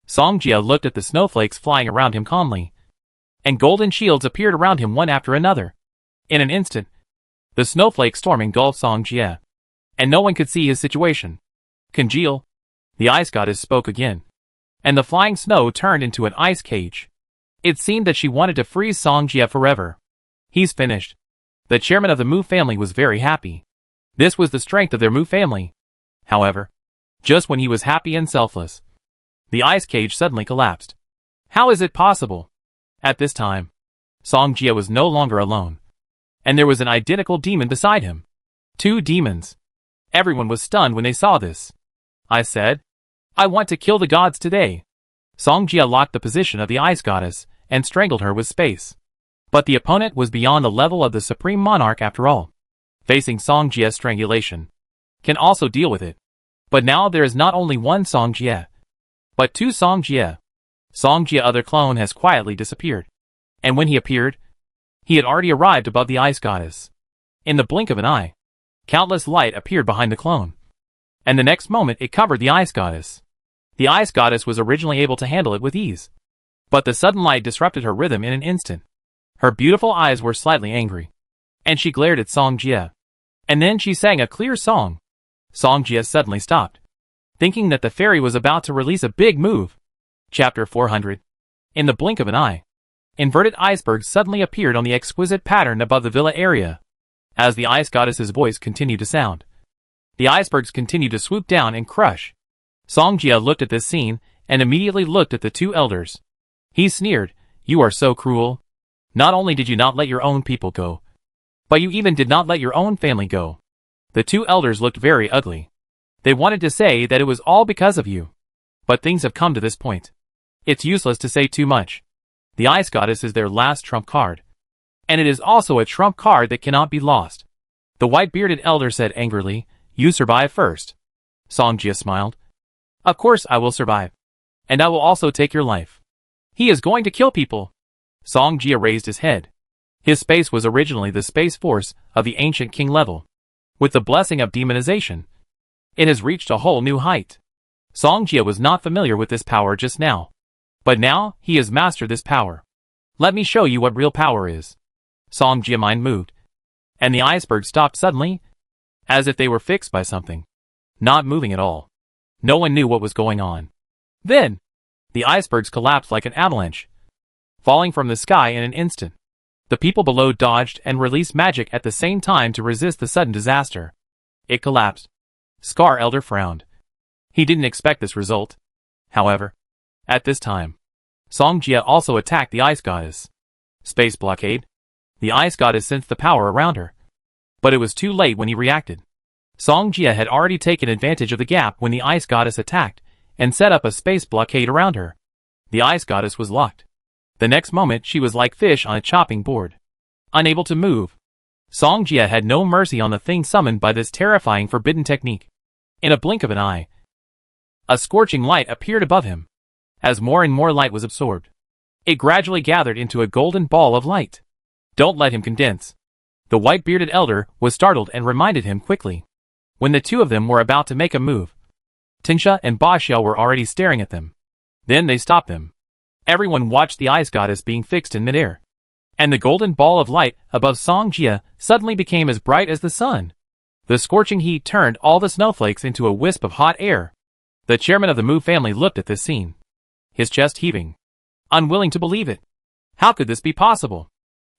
Songjia looked at the snowflakes flying around him calmly, and golden shields appeared around him one after another. In an instant, the snowflake storm engulfed Songjia, and no one could see his situation. Congeal. The ice goddess spoke again. and the flying snow turned into an ice cage. It seemed that she wanted to freeze Song Jie forever. He's finished. The chairman of the Mu family was very happy. This was the strength of their Mu family. However, just when he was happy and selfless, the ice cage suddenly collapsed. How is it possible? At this time, Song Jie was no longer alone, and there was an identical demon beside him. 2 demons. Everyone was stunned when they saw this. I said, I want to kill the gods today. Song Jie locked the position of the ice goddess and strangled her with space. But the opponent was beyond the level of the supreme monarch after all. Facing Song Jie's strangulation can also deal with it. But now there is not only one Song Jie, but 2 Song Jie. Song Jie's other clone has quietly disappeared. And when he appeared, he had already arrived above the ice goddess. In the blink of an eye, countless light appeared behind the clone. And the next moment it covered the ice goddess. The ice goddess was originally able to handle it with ease. But the sudden light disrupted her rhythm in an instant. Her beautiful eyes were slightly angry, and she glared at Song Jie. And then she sang a clear song. Song Jie suddenly stopped, thinking that the fairy was about to release a big move. Chapter 400. In the blink of an eye, inverted icebergs suddenly appeared on the exquisite pattern above the villa area. As the ice goddess's voice continued to sound, the icebergs continued to swoop down and crush. Song Jie looked at this scene and immediately looked at the 2 elders. He sneered, "You are so cruel. Not only did you not let your own people go, but you even did not let your own family go." The 2 elders looked very ugly. They wanted to say that it was all because of you. But things have come to this point. It's useless to say too much. The ice goddess is their last trump card. And it is also a trump card that cannot be lost. The white-bearded elder said angrily, "You survive first." Song Jie smiled. "Of course I will survive. And I will also take your life." "He is going to kill people." Song Jie raised his head. His space was originally the space force of the ancient king level. With the blessing of demonization, it has reached a whole new height. Song Jie was not familiar with this power just now. But now, he has mastered this power. Let me show you what real power is. Song Jie's mind moved, and the iceberg stopped suddenly, as if they were fixed by something. Not moving at all. No one knew what was going on. Then, the icebergs collapsed like an avalanche, falling from the sky in an instant. The people below dodged and released magic at the same time to resist the sudden disaster. It collapsed. Scar Elder frowned. He didn't expect this result. However, at this time, Song Jie also attacked the ice goddess. Space blockade. The ice goddess sensed the power around her. But it was too late when he reacted. Song Jie had already taken advantage of the gap when the ice goddess attacked, and set up a space blockade around her. The ice goddess was locked. The next moment she was like fish on a chopping board, unable to move. Song Jie had no mercy on the thing summoned by this terrifying forbidden technique. In a blink of an eye, a scorching light appeared above him. As more and more light was absorbed, it gradually gathered into a golden ball of light. Don't let him condense. The white-bearded elder was startled and reminded him quickly. When the 2 of them were about to make a move, Tingsha and Ba Xiao were already staring at them. Then they stopped them. Everyone watched the ice goddess being fixed in midair. And the golden ball of light above Song Jie suddenly became as bright as the sun. The scorching heat turned all the snowflakes into a wisp of hot air. The chairman of the Mu family looked at this scene, his chest heaving, unwilling to believe it. How could this be possible?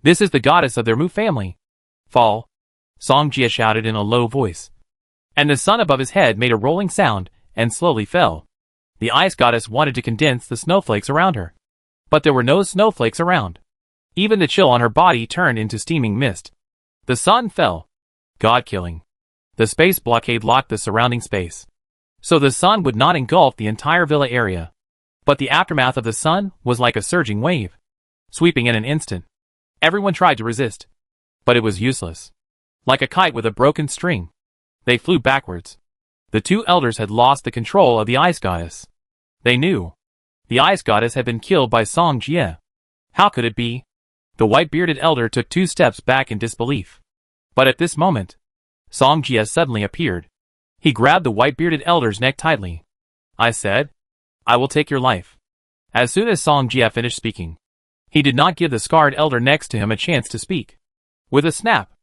This is the goddess of their Mu family. Fall. Song Jie shouted in a low voice. And the sun above his head made a rolling sound and slowly fell. The ice goddess wanted to condense the snowflakes around her. But there were no snowflakes around. Even the chill on her body turned into steaming mist. The sun fell. God-killing. The space blockade locked the surrounding space, so the sun would not engulf the entire villa area. But the aftermath of the sun was like a surging wave, sweeping in an instant. Everyone tried to resist, but it was useless. Like a kite with a broken string, they flew backwards. The 2 elders had lost the control of the ice goddess. They knew. The ice goddess had been killed by Song Jie. How could it be? The white-bearded elder took 2 steps back in disbelief. But at this moment, Song Jie suddenly appeared. He grabbed the white-bearded elder's neck tightly. I said, "I will take your life." As soon as Song Jie finished speaking, he did not give the scarred elder next to him a chance to speak. With a snap,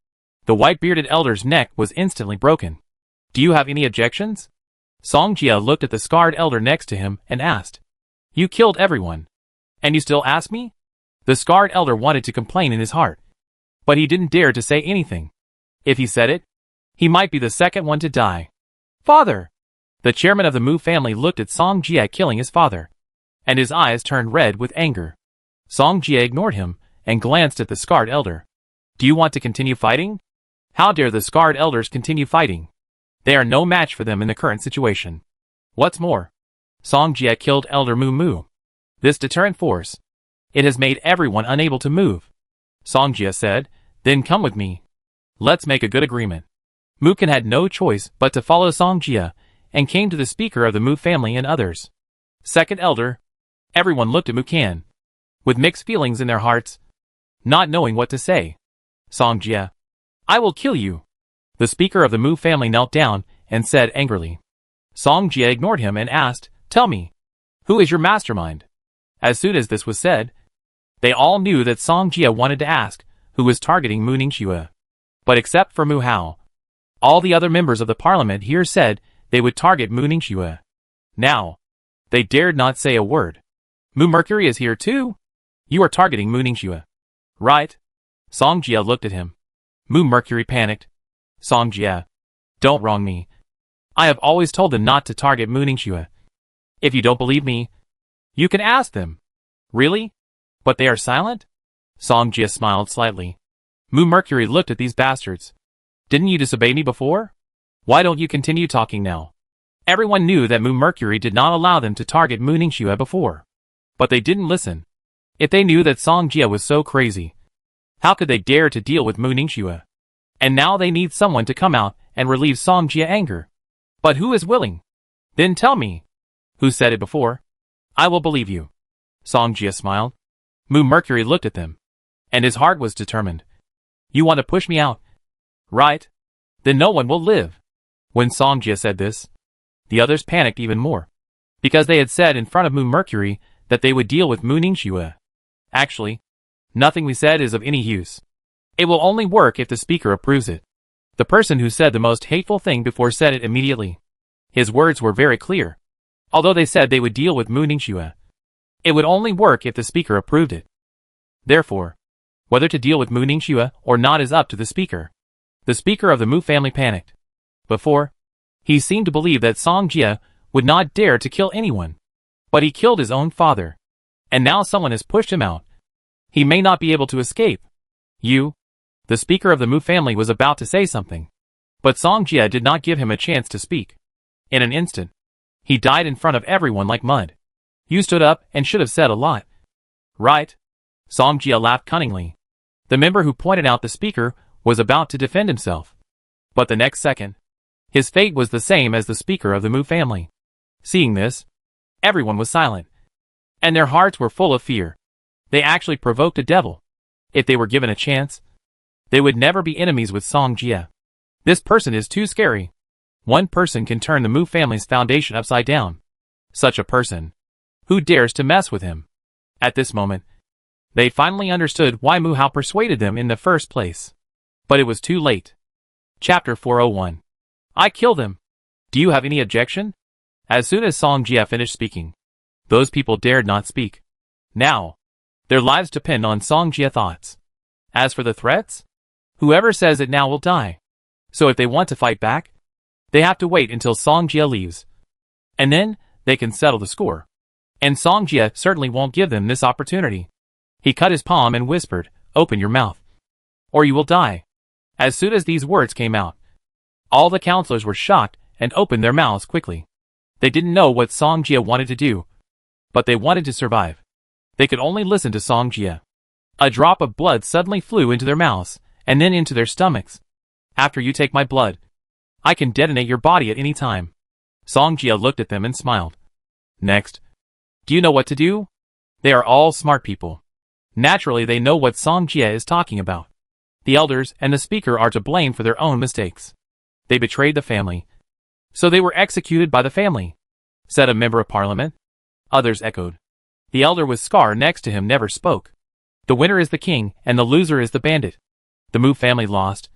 the white-bearded elder's neck was instantly broken. "Do you have any objections?" Song Jie looked at the scarred elder next to him and asked. You killed everyone. And you still ask me? The scarred elder wanted to complain in his heart. But he didn't dare to say anything. If he said it, he might be the second one to die. Father! The chairman of the Mu family looked at Song Jie killing his father. And his eyes turned red with anger. Song Jie ignored him and glanced at the scarred elder. Do you want to continue fighting? How dare the scarred elders continue fighting? They are no match for them in the current situation. What's more, Song Jie killed Elder Mu Mu. This deterrent force. It has made everyone unable to move. Song Jie said, then come with me. Let's make a good agreement. Mu Kan had no choice but to follow Song Jie and came to the speaker of the Mu family and others. Second elder. Everyone looked at Mu Kan with mixed feelings in their hearts, not knowing what to say. Song Jie. I will kill you. The speaker of the Mu family knelt down and said angrily. Song Jie ignored him and asked, tell me, who is your mastermind? As soon as this was said, they all knew that Song Jie wanted to ask who was targeting Mu Ningxue. But except for Mu Hao, all the other members of the parliament here said they would target Mu Ningxue. Now, they dared not say a word. Mu Mercury is here too? You are targeting Mu Ningxue. Right? Song Jie looked at him. Mu Mercury panicked. Song Jie. Don't wrong me. I have always told them not to target Mu Ningxue. If you don't believe me, you can ask them. Really? But they are silent? Song Jie smiled slightly. Mu Mercury looked at these bastards. Didn't you disobey me before? Why don't you continue talking now? Everyone knew that Mu Mercury did not allow them to target Mu Ningxue before. But they didn't listen. If they knew that Song Jie was so crazy, how could they dare to deal with Mu Ningxue? And now they need someone to come out and relieve Song Jie's anger. But who is willing? Then tell me. Who said it before? I will believe you. Song Jie smiled. Mu Mercury looked at them. And his heart was determined. You want to push me out? Right? Then no one will live. When Song Jie said this, the others panicked even more. Because they had said in front of Mu Mercury that they would deal with Mu Ningxue. Actually, nothing we said is of any use. It will only work if the speaker approves it. The person who said the most hateful thing before said it immediately. His words were very clear. Although they said they would deal with Mu Ningxue, it would only work if the speaker approved it. Therefore, whether to deal with Mu Ningxue or not is up to the speaker. The speaker of the Mu family panicked. Before, he seemed to believe that Song Jie would not dare to kill anyone. But he killed his own father. And now someone has pushed him out. He may not be able to escape. You? The speaker of the Mu family was about to say something. But Song Jie did not give him a chance to speak. In an instant, he died in front of everyone like mud. You stood up and should have said a lot. Right? Song Jie laughed cunningly. The member who pointed out the speaker was about to defend himself. But the next second, his fate was the same as the speaker of the Mu family. Seeing this, everyone was silent. And their hearts were full of fear. They actually provoked a devil. If they were given a chance, they would never be enemies with Song Jie. This person is too scary. One person can turn the Mu family's foundation upside down. Such a person. Who dares to mess with him? At this moment, they finally understood why Mu Hao persuaded them in the first place. But it was too late. Chapter 401. I killed him. Do you have any objection? As soon as Song Jie finished speaking, those people dared not speak. Now, their lives depend on Song Jie's thoughts. As for the threats, whoever says it now will die. So if they want to fight back, they have to wait until Song Jie leaves. And then, they can settle the score. And Song Jie certainly won't give them this opportunity. He cut his palm and whispered, open your mouth. Or you will die. As soon as these words came out, all the counselors were shocked and opened their mouths quickly. They didn't know what Song Jie wanted to do, but they wanted to survive. They could only listen to Song Jie. A drop of blood suddenly flew into their mouths, and then into their stomachs. After you take my blood, I can detonate your body at any time. Song Jie looked at them and smiled. Next. Do you know what to do? They are all smart people. Naturally they know what Song Jie is talking about. The elders and the speaker are to blame for their own mistakes. They betrayed the family. So they were executed by the family, said a member of parliament. Others echoed. The elder with scar next to him never spoke. The winner is the king and the loser is the bandit. The Mu family lost.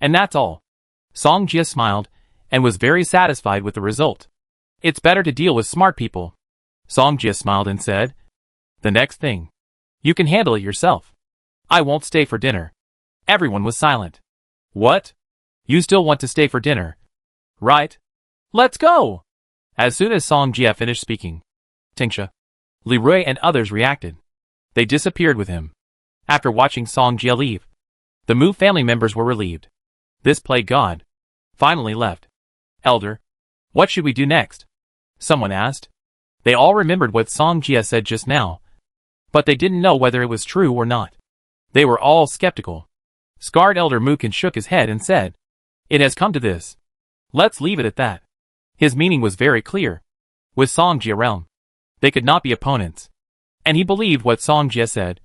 And that's all. Song Jie smiled and was very satisfied with the result. It's better to deal with smart people. Song Jia smiled and said, "The next thing. You can handle it yourself. I won't stay for dinner." Everyone was silent. "What? You still want to stay for dinner? Right. Let's go!" As soon as Song Jia finished speaking, Tingsha, Li Rui and others reacted. They disappeared with him. After watching Song Jia leave, the Mu family members were relieved. This plague god finally left. "Elder, what should we do next?" someone asked. They all remembered what Song Jia said just now, but they didn't know whether it was true or not. They were all skeptical. Scarred Elder Mukin shook his head and said, "It has come to this. Let's leave it at that." His meaning was very clear. With Song Jia realm, they could not be opponents. And he believed what Song Jia said.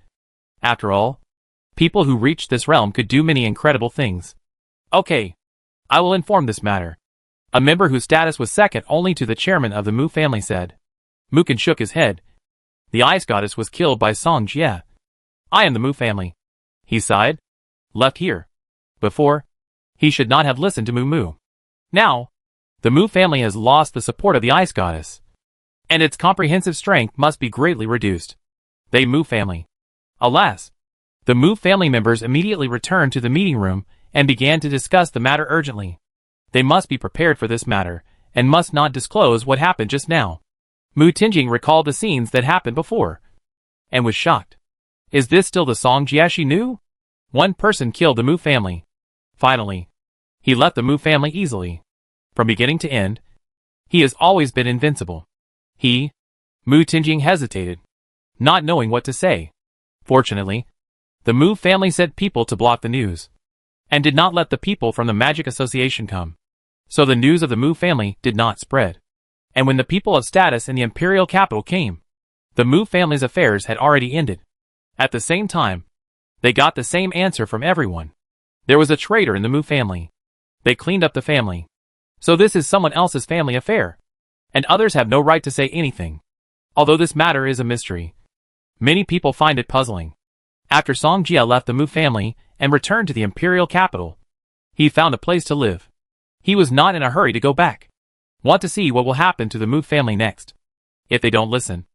After all, people who reached this realm could do many incredible things. "Okay. I will inform this matter." A member whose status was second only to the chairman of the Mu family said. Mukin shook his head. The ice goddess was killed by Song Jia. "I am the Mu family," he sighed. "Left here. Before, he should not have listened to Mu. Now, the Mu family has lost the support of the ice goddess, and its comprehensive strength must be greatly reduced." They Mu family. Alas! The Mu family members immediately returned to the meeting room and began to discuss the matter urgently. They must be prepared for this matter, and must not disclose what happened just now. Mu Tingjing recalled the scenes that happened before, and was shocked. Is this still the Song Jia she knew? One person killed the Mu family. Finally, he left the Mu family easily. From beginning to end, he has always been invincible. Mu Tingjing hesitated, not knowing what to say. Fortunately, the Mu family sent people to block the news, and did not let the people from the Magic Association come. So the news of the Mu family did not spread. And when the people of status in the imperial capital came, the Mu family's affairs had already ended. At the same time, they got the same answer from everyone. There was a traitor in the Mu family. They cleaned up the family. So this is someone else's family affair. And others have no right to say anything. Although this matter is a mystery, many people find it puzzling. After Song Jia left the Mu family and returned to the imperial capital, he found a place to live. He was not in a hurry to go back. Want to see what will happen to the Mu family next. If they don't listen,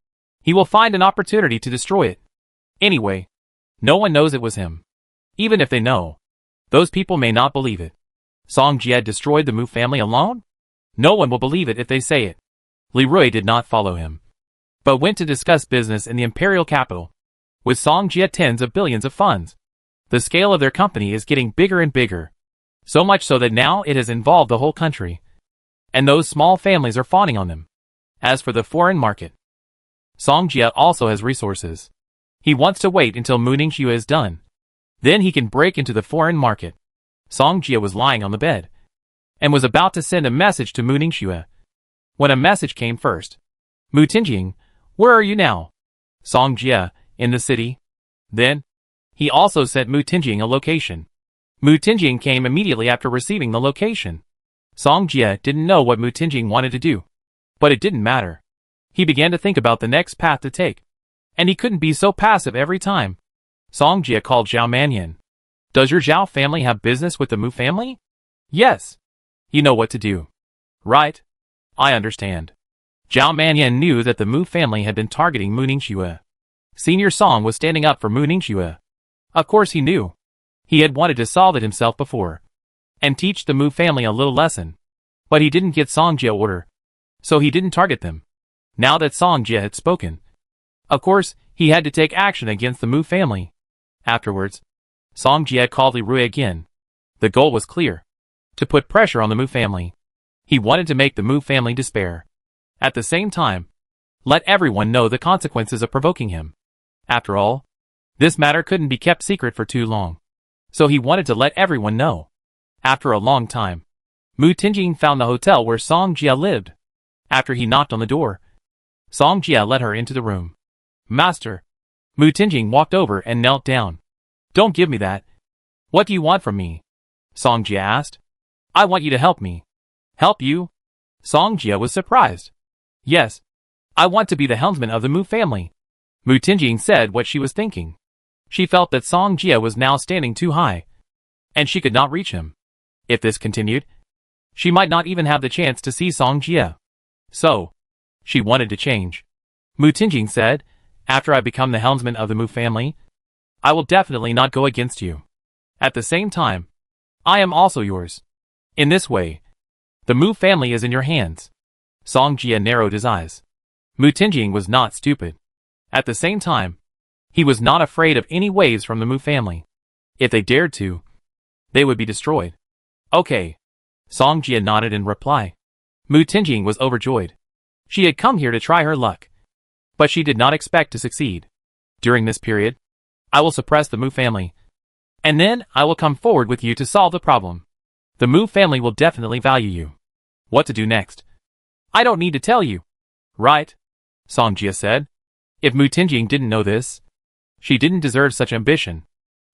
he will find an opportunity to destroy it. Anyway, no one knows it was him. Even if they know, those people may not believe it. Song Jia destroyed the Mu family alone? No one will believe it if they say it. Li Rui did not follow him, but went to discuss business in the imperial capital. With Song Jia tens of billions of funds, the scale of their company is getting bigger and bigger. So much so that now it has involved the whole country. And those small families are fawning on them. As for the foreign market, Song Jia also has resources. He wants to wait until Mu Ningxue is done. Then he can break into the foreign market. Song Jia was lying on the bed, and was about to send a message to Mu Ningxue, when a message came first. Mu Tingjing, where are you now? Song Jia, in the city. Then, he also sent Mu Tingjing a location. Mu Tingjing came immediately after receiving the location. Song Jia didn't know what Mu Tingjing wanted to do, but it didn't matter. He began to think about the next path to take, and he couldn't be so passive every time. Song Jia called Zhao Manyan. Does your Zhao family have business with the Mu family? Yes. You know what to do. Right? I understand. Zhao Manyan knew that the Mu family had been targeting Mu Ningxue. Senior Song was standing up for Mu Ningxue. Of course he knew. He had wanted to solve it himself before, and teach the Mu family a little lesson. But he didn't get Song Jia order, so he didn't target them. Now that Song Jia had spoken, of course, he had to take action against the Mu family. Afterwards, Song Jia called Li Rui again. The goal was clear: to put pressure on the Mu family. He wanted to make the Mu family despair. At the same time, let everyone know the consequences of provoking him. After all, this matter couldn't be kept secret for too long. So he wanted to let everyone know. After a long time, Mu Tingjing found the hotel where Song Jia lived. After he knocked on the door, Song Jia led her into the room. Master. Mu Tingjing walked over and knelt down. Don't give me that. What do you want from me? Song Jia asked. I want you to help me. Help you? Song Jia was surprised. Yes. I want to be the helmsman of the Mu family. Mu Tingjing said what she was thinking. She felt that Song Jia was now standing too high, and she could not reach him. If this continued, she might not even have the chance to see Song Jia. So, she wanted to change. Mu Tingjing said, after I become the helmsman of the Mu family, I will definitely not go against you. At the same time, I am also yours. In this way, the Mu family is in your hands. Song Jie narrowed his eyes. Mu Tingjing was not stupid. At the same time, he was not afraid of any waves from the Mu family. If they dared to, they would be destroyed. Okay. Song Jie nodded in reply. Mu Tingjing was overjoyed. She had come here to try her luck. But she did not expect to succeed. During this period, I will suppress the Mu family. And then I will come forward with you to solve the problem. The Mu family will definitely value you. What to do next? I don't need to tell you. Right? Song Jie said. If Mu Tingjing didn't know this, she didn't deserve such ambition.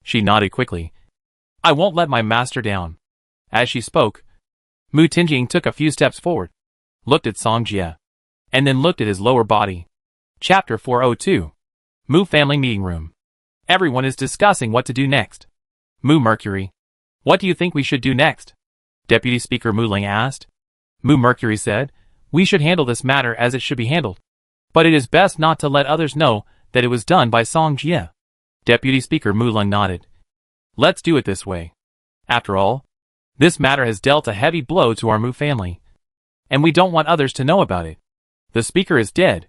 She nodded quickly. I won't let my master down. As she spoke, Mu Tingjing took a few steps forward, looked at Song Jie, and then looked at his lower body. Chapter 402. Mu Family Meeting Room. Everyone is discussing what to do next. Mu Mercury. What do you think we should do next? Deputy Speaker Mu Ling asked. Mu Mercury said, we should handle this matter as it should be handled. But it is best not to let others know that it was done by Song Jie. Deputy Speaker Mu Ling nodded. Let's do it this way. After all, this matter has dealt a heavy blow to our Mu family. And we don't want others to know about it. The speaker is dead.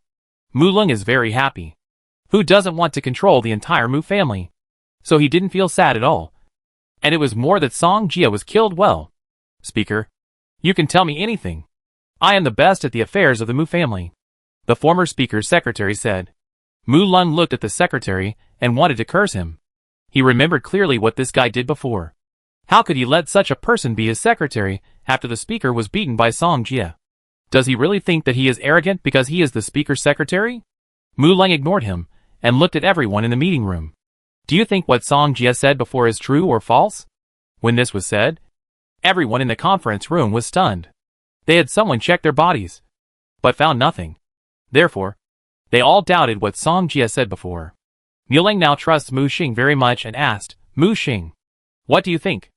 Mu Ling is very happy. Who doesn't want to control the entire Mu family? So he didn't feel sad at all. And it was more that Song Jie was killed well. Speaker, you can tell me anything. I am the best at the affairs of the Mu family. The former speaker's secretary said. Mu Ling looked at the secretary and wanted to curse him. He remembered clearly what this guy did before. How could he let such a person be his secretary after the speaker was beaten by Song Jie? Does he really think that he is arrogant because he is the speaker's secretary? Mu Ling ignored him and looked at everyone in the meeting room. Do you think what Song Jie said before is true or false? When this was said, everyone in the conference room was stunned. They had someone check their bodies, but found nothing. Therefore, they all doubted what Song Jie said before. Mu Ling now trusts Mu Xing very much and asked, Mu Xing, what do you think?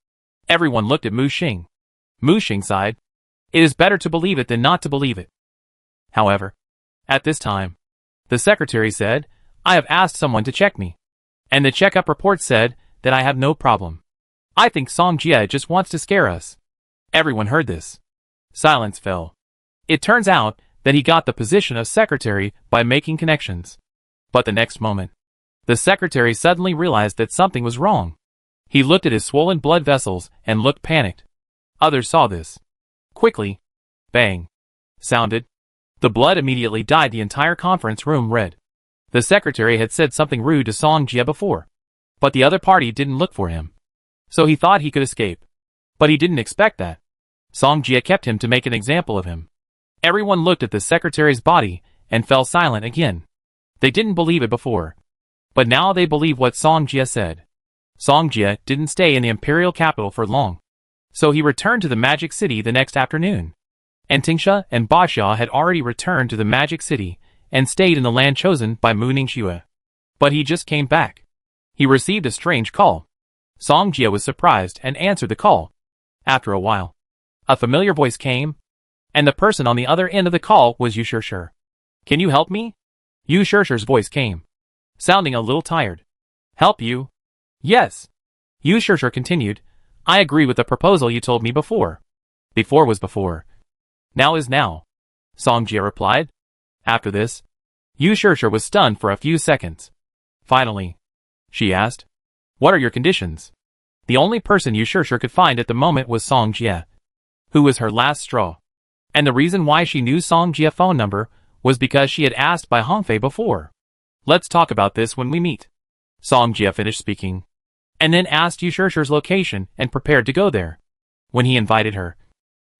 Everyone looked at Mu Xing. Mu Xing sighed. It is better to believe it than not to believe it. However, at this time, the secretary said, I have asked someone to check me. And the checkup report said that I have no problem. I think Song Jie just wants to scare us. Everyone heard this. Silence fell. It turns out that he got the position of secretary by making connections. But the next moment, the secretary suddenly realized that something was wrong. He looked at his swollen blood vessels and looked panicked. Others saw this. Quickly, bang, sounded. The blood immediately dyed the entire conference room red. The secretary had said something rude to Song Jie before. But the other party didn't look for him. So he thought he could escape. But he didn't expect that. Song Jie kept him to make an example of him. Everyone looked at the secretary's body and fell silent again. They didn't believe it before. But now they believe what Song Jie said. Song Jie didn't stay in the imperial capital for long. So he returned to the Magic City the next afternoon. And Tingsha and Basha had already returned to the Magic City and stayed in the land chosen by Mu Ningxue. But he just came back. He received a strange call. Song Jie was surprised and answered the call. After a while, a familiar voice came, and the person on the other end of the call was Yu Shishir. Can you help me? Yu Shishir's voice came, sounding a little tired. Help you? Yes. Yu Shishir continued, I agree with the proposal you told me before. Before was before. Now is now. Song Jie replied. After this, Yu Shishir was stunned for a few seconds. Finally, she asked, what are your conditions? The only person Yu Shishir could find at the moment was Song Jie, who was her last straw. And the reason why she knew Song Jie's phone number was because she had asked by Hongfei before. Let's talk about this when we meet. Song Jie finished speaking, and then asked Yu Shishir's location and prepared to go there. When he invited her,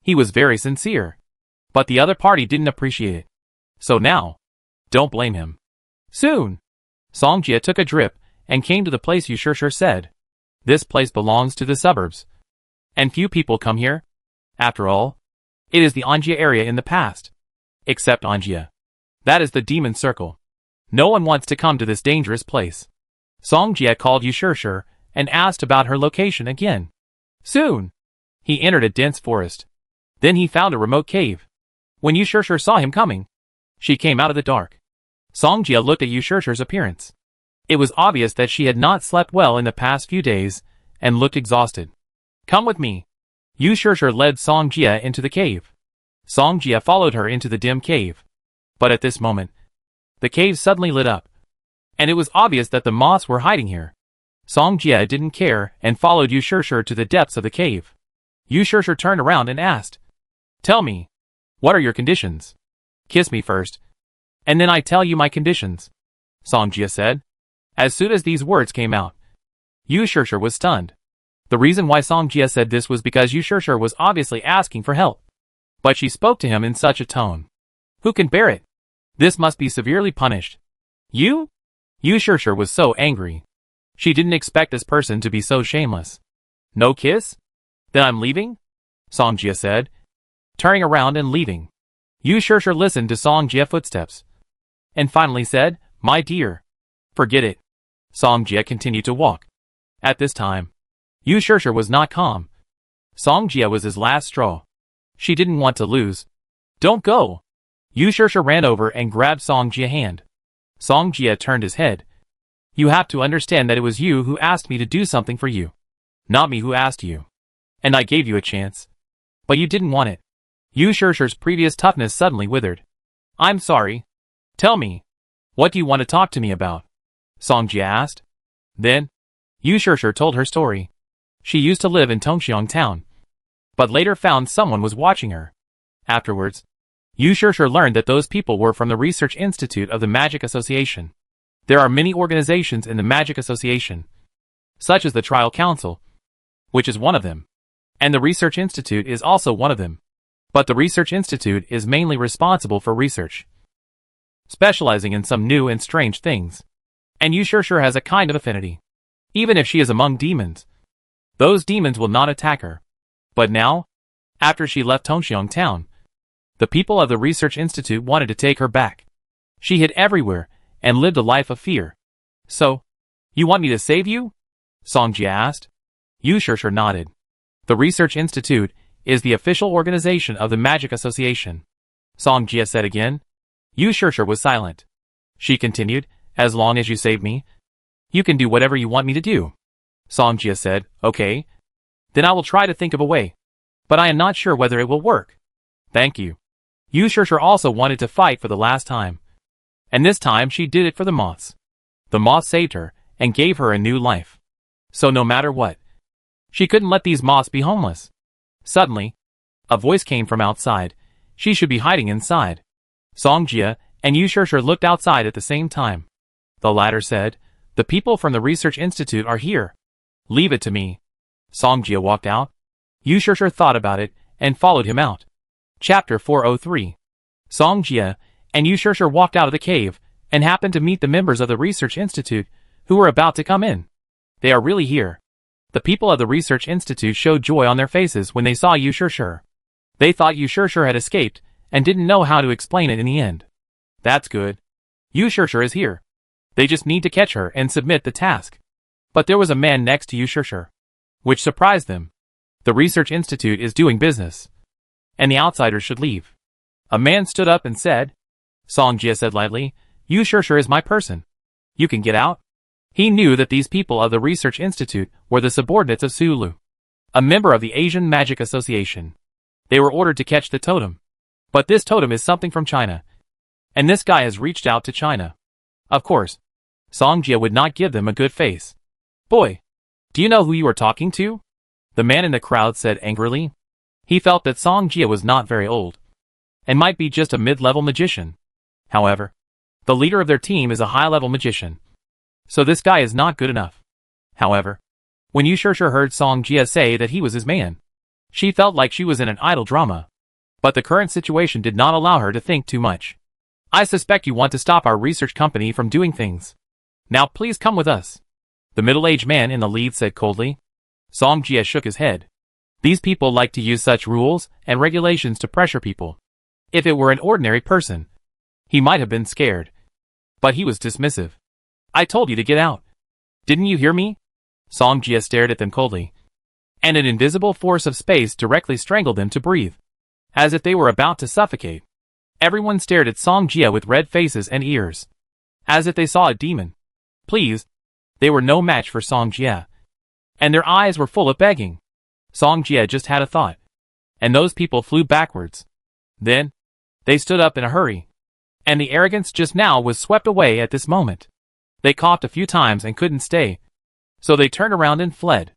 he was very sincere. But the other party didn't appreciate it. So now, don't blame him. Soon, Song Jie took a drip and came to the place Yu Shishir said. This place belongs to the suburbs. And few people come here. After all, it is the Anjia area in the past. Except Anjia. That is the demon circle. No one wants to come to this dangerous place. Song Jie called Yu Shishir and asked about her location again. Soon, he entered a dense forest. Then he found a remote cave. When Yu Shishir saw him coming, she came out of the dark. Song Jia looked at Yu Shishir's appearance. It was obvious that she had not slept well in the past few days, and looked exhausted. Come with me. Yu Shishir led Song Jia into the cave. Song Jia followed her into the dim cave. But at this moment, the cave suddenly lit up. And it was obvious that the moths were hiding here. Song Jia didn't care and followed Yu Shishir to the depths of the cave. Yu Shishir turned around and asked, "Tell me, what are your conditions? Kiss me first, and then I tell you my conditions," Song Jia said. As soon as these words came out, Yu Shishir was stunned. The reason why Song Jia said this was because Yu Shishir was obviously asking for help. But she spoke to him in such a tone. Who can bear it? This must be severely punished. You? Yu Shishir was so angry. She didn't expect this person to be so shameless. No kiss? Then I'm leaving? Song Jia said, turning around and leaving. Yu Shishir listened to Song Jia's footsteps, and finally said, "My dear, forget it." Song Jia continued to walk. At this time, Yu Shishir was not calm. Song Jia was his last straw. She didn't want to lose. "Don't go." Yu Shishir ran over and grabbed Song Jia's hand. Song Jia turned his head. "You have to understand that it was you who asked me to do something for you. Not me who asked you. And I gave you a chance. But you didn't want it." Yu Shishir's previous toughness suddenly withered. "I'm sorry. Tell me, what do you want to talk to me about?" Song Jia asked. Then, Yu Shishir told her story. She used to live in Tongxiang town, but later found someone was watching her. Afterwards, Yu Shishir learned that those people were from the Research Institute of the Magic Association. There are many organizations in the Magic Association, such as the Trial Council, which is one of them, and the Research Institute is also one of them. But the Research Institute is mainly responsible for research, specializing in some new and strange things. And Yu Shishir has a kind of affinity. Even if she is among demons, those demons will not attack her. But now, after she left Tongxiang town, the people of the Research Institute wanted to take her back. She hid everywhere and lived a life of fear. "So, you want me to save you?" Song Jia asked. Yu Shishir nodded. The Research Institute is the official organization of the Magic Association, Song Jia said again. Yu Shishir was silent. She continued, "As long as you save me, you can do whatever you want me to do." Song Jia said, "Okay. Then I will try to think of a way. But I am not sure whether it will work." "Thank you." Yu Shishir also wanted to fight for the last time. And this time she did it for the moths. The moths saved her and gave her a new life. So no matter what, she couldn't let these moths be homeless. Suddenly, a voice came from outside. She should be hiding inside. Song Jia and Yu Shishir looked outside at the same time. The latter said, "The people from the Research Institute are here. Leave it to me." Song Jia walked out. Yu Shishir thought about it and followed him out. Chapter 403. Song Jia and Yu Shishir walked out of the cave and happened to meet the members of the Research Institute who were about to come in. They are really here. The people of the Research Institute showed joy on their faces when they saw Yu Shishir. They thought Yu Shishir had escaped and didn't know how to explain it in the end. That's good. Yu Shishir is here. They just need to catch her and submit the task. But there was a man next to Yu Shishir, which surprised them. The Research Institute is doing business, and the outsiders should leave. A man stood up and said, Song Jia said lightly, "Yu Shishir is my person. You can get out." He knew that these people of the Research Institute were the subordinates of Sulu, a member of the Asian Magic Association. They were ordered to catch the totem. But this totem is something from China, and this guy has reached out to China. Of course, Song Jia would not give them a good face. "Boy, do you know who you are talking to?" the man in the crowd said angrily. He felt that Song Jia was not very old, and might be just a mid-level magician. However, the leader of their team is a high-level magician, so this guy is not good enough. However, when Yu Shishir heard Song Jia say that he was his man, she felt like she was in an idle drama. But the current situation did not allow her to think too much. "I suspect you want to stop our research company from doing things. Now please come with us," the middle-aged man in the lead said coldly. Song Jia shook his head. These people like to use such rules and regulations to pressure people. If it were an ordinary person, he might have been scared. But he was dismissive. "I told you to get out. Didn't you hear me?" Song Jia stared at them coldly. And an invisible force of space directly strangled them to breathe, as if they were about to suffocate. Everyone stared at Song Jia with red faces and ears. as if they saw a demon. Please, they were no match for Song Jie. And their eyes were full of begging. Song Jie just had a thought. And those people flew backwards. Then, they stood up in a hurry. And the arrogance just now was swept away at this moment. They coughed a few times and couldn't stay. So they turned around and fled.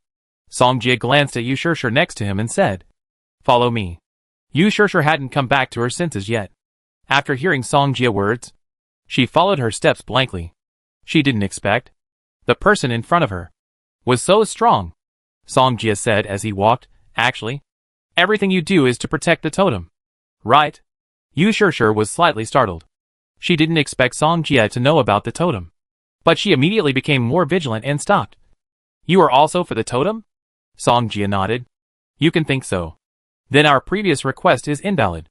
Song Jie glanced at Yu Shishir next to him and said, "Follow me." Yu Shishir hadn't come back to her senses yet. After hearing Song Jie's words, she followed her steps blankly. She didn't expect. The person in front of her was so strong. Song Jie said as he walked, "Actually, everything you do is to protect the totem, right?" Yu Shishir was slightly startled. She didn't expect Song Jie to know about the totem. But she immediately became more vigilant and stopped. "You are also for the totem?" Song Jie nodded. "You can think so. Then our previous request is invalid.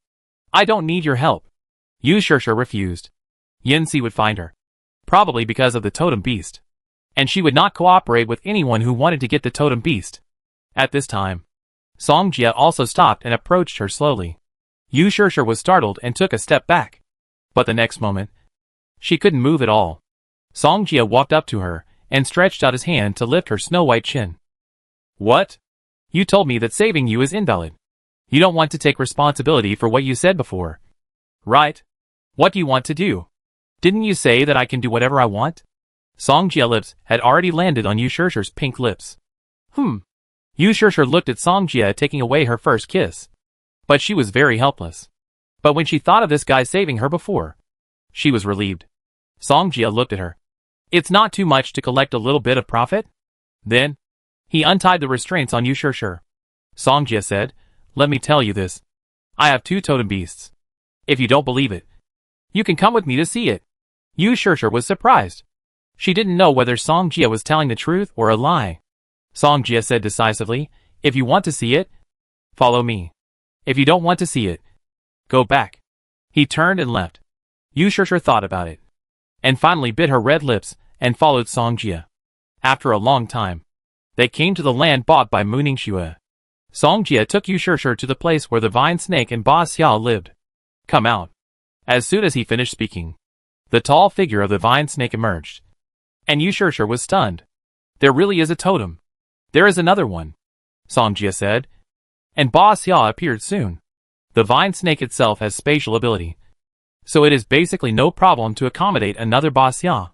I don't need your help." Yu Shishir refused. Yanxi would find her. Probably because of the totem beast. And she would not cooperate with anyone who wanted to get the totem beast. At this time, Song Jie also stopped and approached her slowly. Yu Shishir was startled and took a step back. But the next moment, she couldn't move at all. Song Jie walked up to her and stretched out his hand to lift her snow-white chin. "What? You told me that saving you is invalid. You don't want to take responsibility for what you said before. Right? What do you want to do? Didn't you say that I can do whatever I want?" Song Jie's lips had already landed on Yu Shishir's pink lips. Yu Shishir looked at Song Jie taking away her first kiss. But she was very helpless. But when she thought of this guy saving her before, she was relieved. Song Jie looked at her. "It's not too much to collect a little bit of profit?" Then, he untied the restraints on Yu Shishir. Song Jie said, "Let me tell you this. I have 2 totem beasts. If you don't believe it, you can come with me to see it." Yu Shishir was surprised. She didn't know whether Song Jie was telling the truth or a lie. Song Jie said decisively, "If you want to see it, follow me. If you don't want to see it, go back." He turned and left. Yu Shishir thought about it. And finally bit her red lips and followed Song Jie. After a long time, they came to the land bought by Mu Ningxue. Song Jie took Yu Shishir to the place where the vine snake and Ba Xiao lived. "Come out." As soon as he finished speaking, the tall figure of the vine snake emerged. And Yu Shishir was stunned. "There really is a totem. There is another one," Song Jie said. And Ba Xiao appeared soon. The vine snake itself has spatial ability, so it is basically no problem to accommodate another Ba Xiao.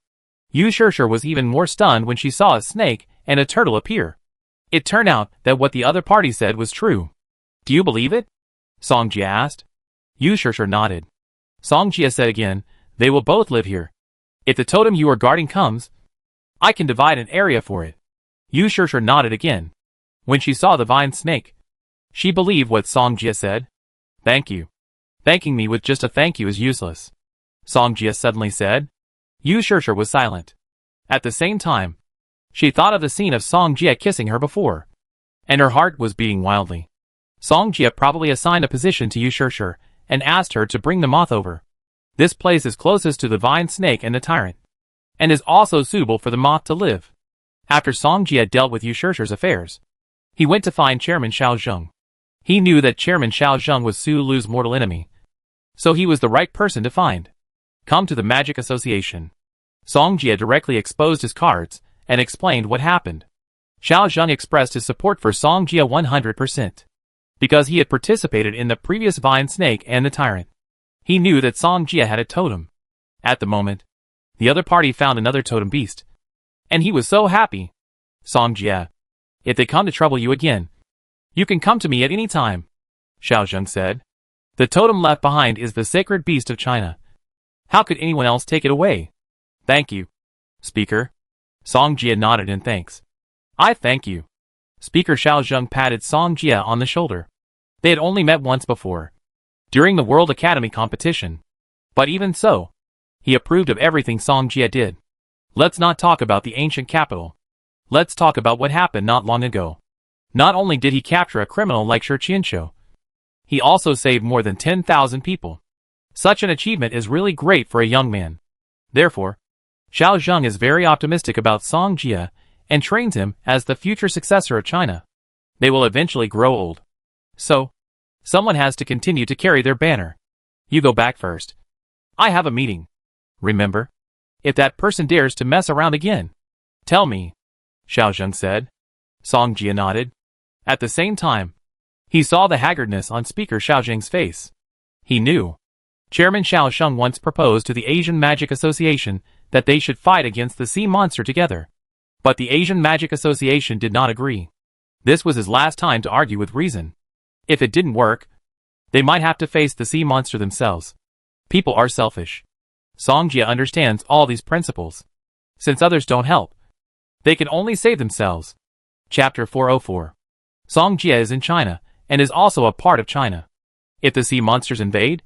Yu Shishir was even more stunned when she saw a snake and a turtle appear. It turned out that what the other party said was true. "Do you believe it?" Song Jie asked. Yu Shishir nodded. Song Jie said again, "They will both live here. If the totem you are guarding comes, I can divide an area for it." Yu Shishir nodded again. When she saw the vine snake, she believed what Song Jie said. "Thank you. Thanking me with just a thank you is useless," Song Jie suddenly said. Yu Shishir was silent. At the same time, she thought of the scene of Song Jie kissing her before, and her heart was beating wildly. Song Jie probably assigned a position to Yu Shishir and asked her to bring the moth over. This place is closest to the vine snake and the tyrant, and is also suitable for the moth to live. After Song Jie dealt with Yu Shishir's affairs, he went to find Chairman Xiao Zheng. He knew that Chairman Xiao Zheng was Su Lu's mortal enemy, so he was the right person to find. Come to the Magic Association. Song Jie directly exposed his cards and explained what happened. Xiao Zheng expressed his support for Song Jie 100%. Because he had participated in the previous vine snake and the tyrant. He knew that Song Jie had a totem. At the moment, the other party found another totem beast. And he was so happy. "Song Jie, if they come to trouble you again, you can come to me at any time," Xiao Zheng said. "The totem left behind is the sacred beast of China. How could anyone else take it away?" "Thank you, Speaker." Song Jie nodded in thanks. "I thank you." Speaker Xiao Zheng patted Song Jie on the shoulder. They had only met once before, during the World Academy competition. But even so, he approved of everything Song Jie did. "Let's not talk about the ancient capital. Let's talk about what happened not long ago. Not only did he capture a criminal like Shi Qianshou, he also saved more than 10,000 people. Such an achievement is really great for a young man. Therefore, Xiao Zheng is very optimistic about Song Jie and trains him as the future successor of China. They will eventually grow old. So, someone has to continue to carry their banner. You go back first. I have a meeting. Remember? if that person dares to mess around again. Tell me, Xiao Zheng said. Song Jia nodded. At the same time, he saw the haggardness on Speaker Xiao Zheng's face. He knew. Chairman Xiao Sheng once proposed to the Asian Magic Association that they should fight against the sea monster together. But the Asian Magic Association did not agree. This was his last time to argue with reason. If it didn't work, they might have to face the sea monster themselves. People are selfish. Song Jia understands all these principles. Since others don't help, they can only save themselves. Chapter 404. Song Jia is in China, and is also a part of China. If the sea monsters invade,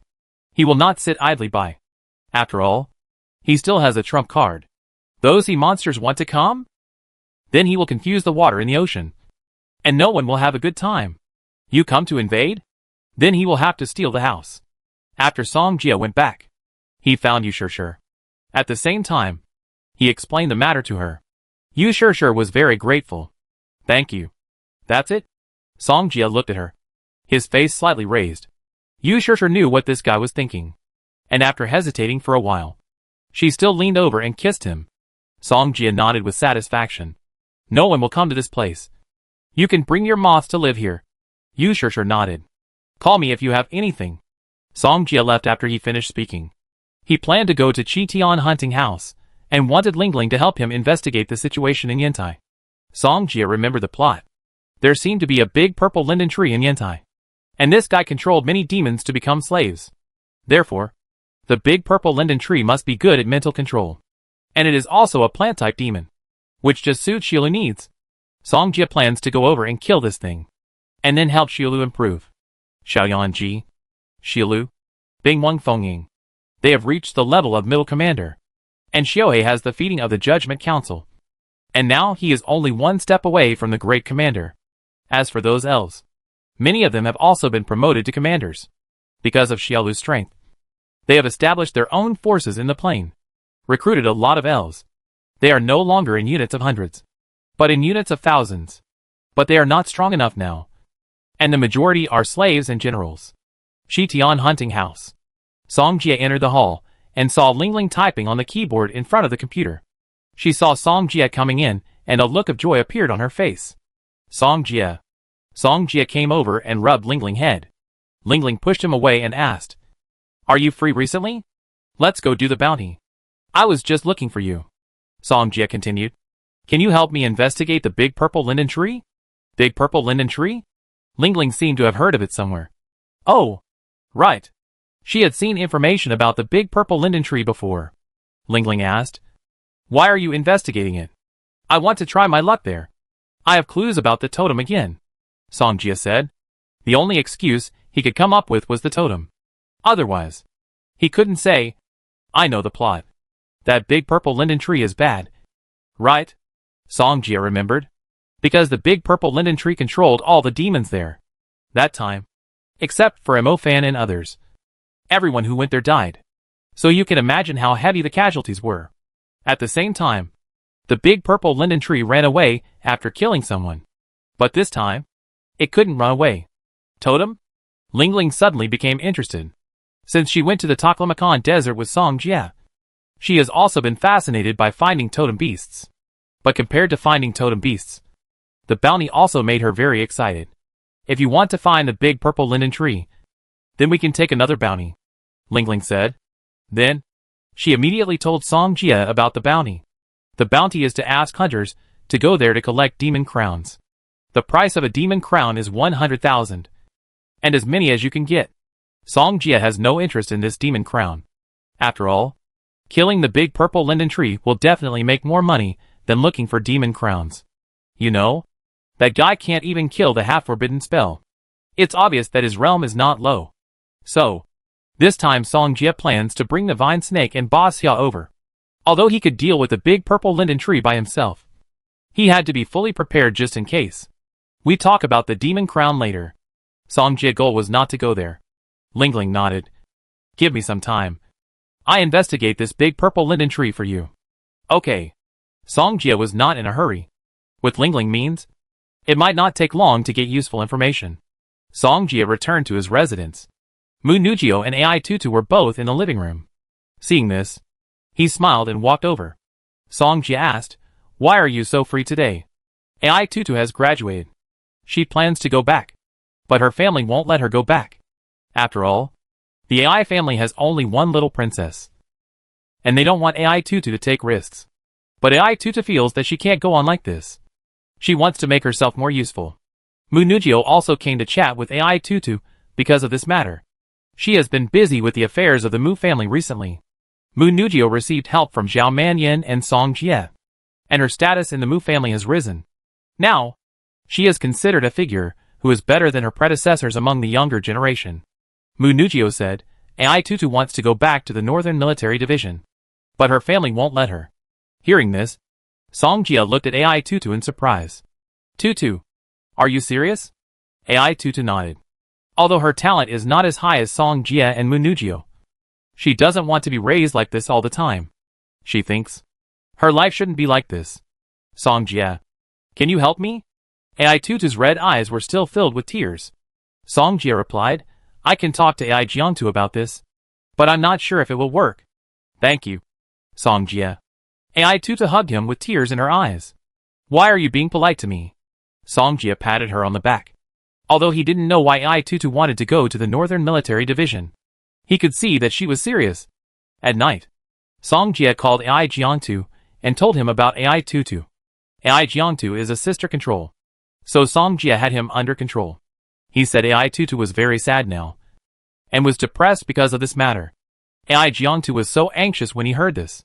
he will not sit idly by. After all, he still has a trump card. Those sea monsters want to come? Then he will confuse the water in the ocean. And no one will have a good time. You come to invade? Then he will have to steal the house. After Song Jia went back, he found Yu Shishir. At the same time, he explained the matter to her. Yu Shishir was very grateful. Thank you. That's it? Song Jia looked at her. His face slightly raised. Yu Shishir knew what this guy was thinking. And after hesitating for a while, she still leaned over and kissed him. Song Jia nodded with satisfaction. No one will come to this place. You can bring your moths to live here. Yu Shishir nodded. Call me if you have anything. Song Jia left after he finished speaking. He planned to go to Chi Tian hunting house, and wanted Lingling to help him investigate the situation in Yantai. Song Jia remembered the plot. There seemed to be a big purple linden tree in Yantai. And this guy controlled many demons to become slaves. Therefore, the big purple linden tree must be good at mental control. And it is also a plant-type demon, which just suits Xiaolu needs. Song Jia plans to go over and kill this thing, and then help Xiaolu improve. Xiaoyan Ji, Xiaolu, Bing Wang Fengying. They have reached the level of middle commander. And Xiaohe has the feeding of the Judgment Council. And now he is only one step away from the great commander. As for those elves, many of them have also been promoted to commanders. Because of Xiaolu's strength, they have established their own forces in the plain. Recruited a lot of elves. They are no longer in units of hundreds, but in units of thousands. But they are not strong enough now. And the majority are slaves and generals. Chi Tian hunting house. Song Jia entered the hall, and saw Lingling typing on the keyboard in front of the computer. She saw Song Jia coming in, and a look of joy appeared on her face. Song Jia. Song Jia came over and rubbed Lingling head. Lingling pushed him away and asked, Are you free recently? Let's go do the bounty. I was just looking for you. Song Jia continued. Can you help me investigate the big purple linden tree? Big purple linden tree? Lingling seemed to have heard of it somewhere. Oh, right. She had seen information about the big purple linden tree before. Lingling asked, Why are you investigating it? I want to try my luck there. I have clues about the totem again. Song Jia said. The only excuse he could come up with was the totem. Otherwise, he couldn't say, I know the plot. That big purple linden tree is bad. Right? Song Jia remembered. Because the big purple linden tree controlled all the demons there. That time. Except for Mo Fan and others. Everyone who went there died. So you can imagine how heavy the casualties were. At the same time, the big purple linden tree ran away after killing someone. But this time, it couldn't run away. Totem? Lingling suddenly became interested. Since she went to the Taklamakan desert with Song Jia, she has also been fascinated by finding totem beasts. But compared to finding totem beasts, the bounty also made her very excited. If you want to find the big purple linden tree, then we can take another bounty, Lingling said. Then, she immediately told Song Jia about the bounty. The bounty is to ask hunters to go there to collect demon crowns. The price of a demon crown is 100,000. And as many as you can get. Song Jia has no interest in this demon crown. After all, killing the big purple linden tree will definitely make more money than looking for demon crowns. You know, that guy can't even kill the half-forbidden spell. It's obvious that his realm is not low. So, this time Song Jia plans to bring the vine snake and Boss Xia over. Although he could deal with the big purple linden tree by himself, he had to be fully prepared just in case. We talk about the demon crown later. Song Jia's goal was not to go there. Lingling nodded. Give me some time. I investigate this big purple linden tree for you. Okay. Song Jia was not in a hurry. With Lingling means, it might not take long to get useful information. Song Jia returned to his residence. Mu Nujio and Ai Tutu were both in the living room. Seeing this, He smiled and walked over. Song Jie asked, "Why are you so free today?" AI Tutu has graduated. She plans to go back. But her family won't let her go back. After all, the AI family has only one little princess. And they don't want AI Tutu to take risks. But AI Tutu feels that she can't go on like this. She wants to make herself more useful. Munugio also came to chat with AI Tutu because of this matter. She has been busy with the affairs of the Mu family recently. Munugio received help from Zhao Manyan and Song Jie. And her status in the Mu family has risen. Now, she is considered a figure who is better than her predecessors among the younger generation. Munugio said, AI Tutu wants to go back to the Northern Military Division. But her family won't let her. Hearing this, Song Jie looked at AI Tutu in surprise. Tutu, are you serious? AI Tutu nodded. Although her talent is not as high as Song Jie and Munugio, she doesn't want to be raised like this all the time. She thinks her life shouldn't be like this. Song Jie, can you help me? AI Tutu's red eyes were still filled with tears. Song Jie replied, I can talk to AI Jiangtu about this, but I'm not sure if it will work. Thank you. Song Jie. AI Tutu hugged him with tears in her eyes. Why are you being polite to me? Song Jie patted her on the back. Although he didn't know why AI Tutu wanted to go to the Northern Military Division, he could see that she was serious. At night, Song Jie called AI Jiangtu and told him about AI Tutu. AI Jiangtu is a sister control, so Song Jie had him under control. He said AI Tutu was very sad now, and was depressed because of this matter. AI Jiangtu was so anxious when he heard this.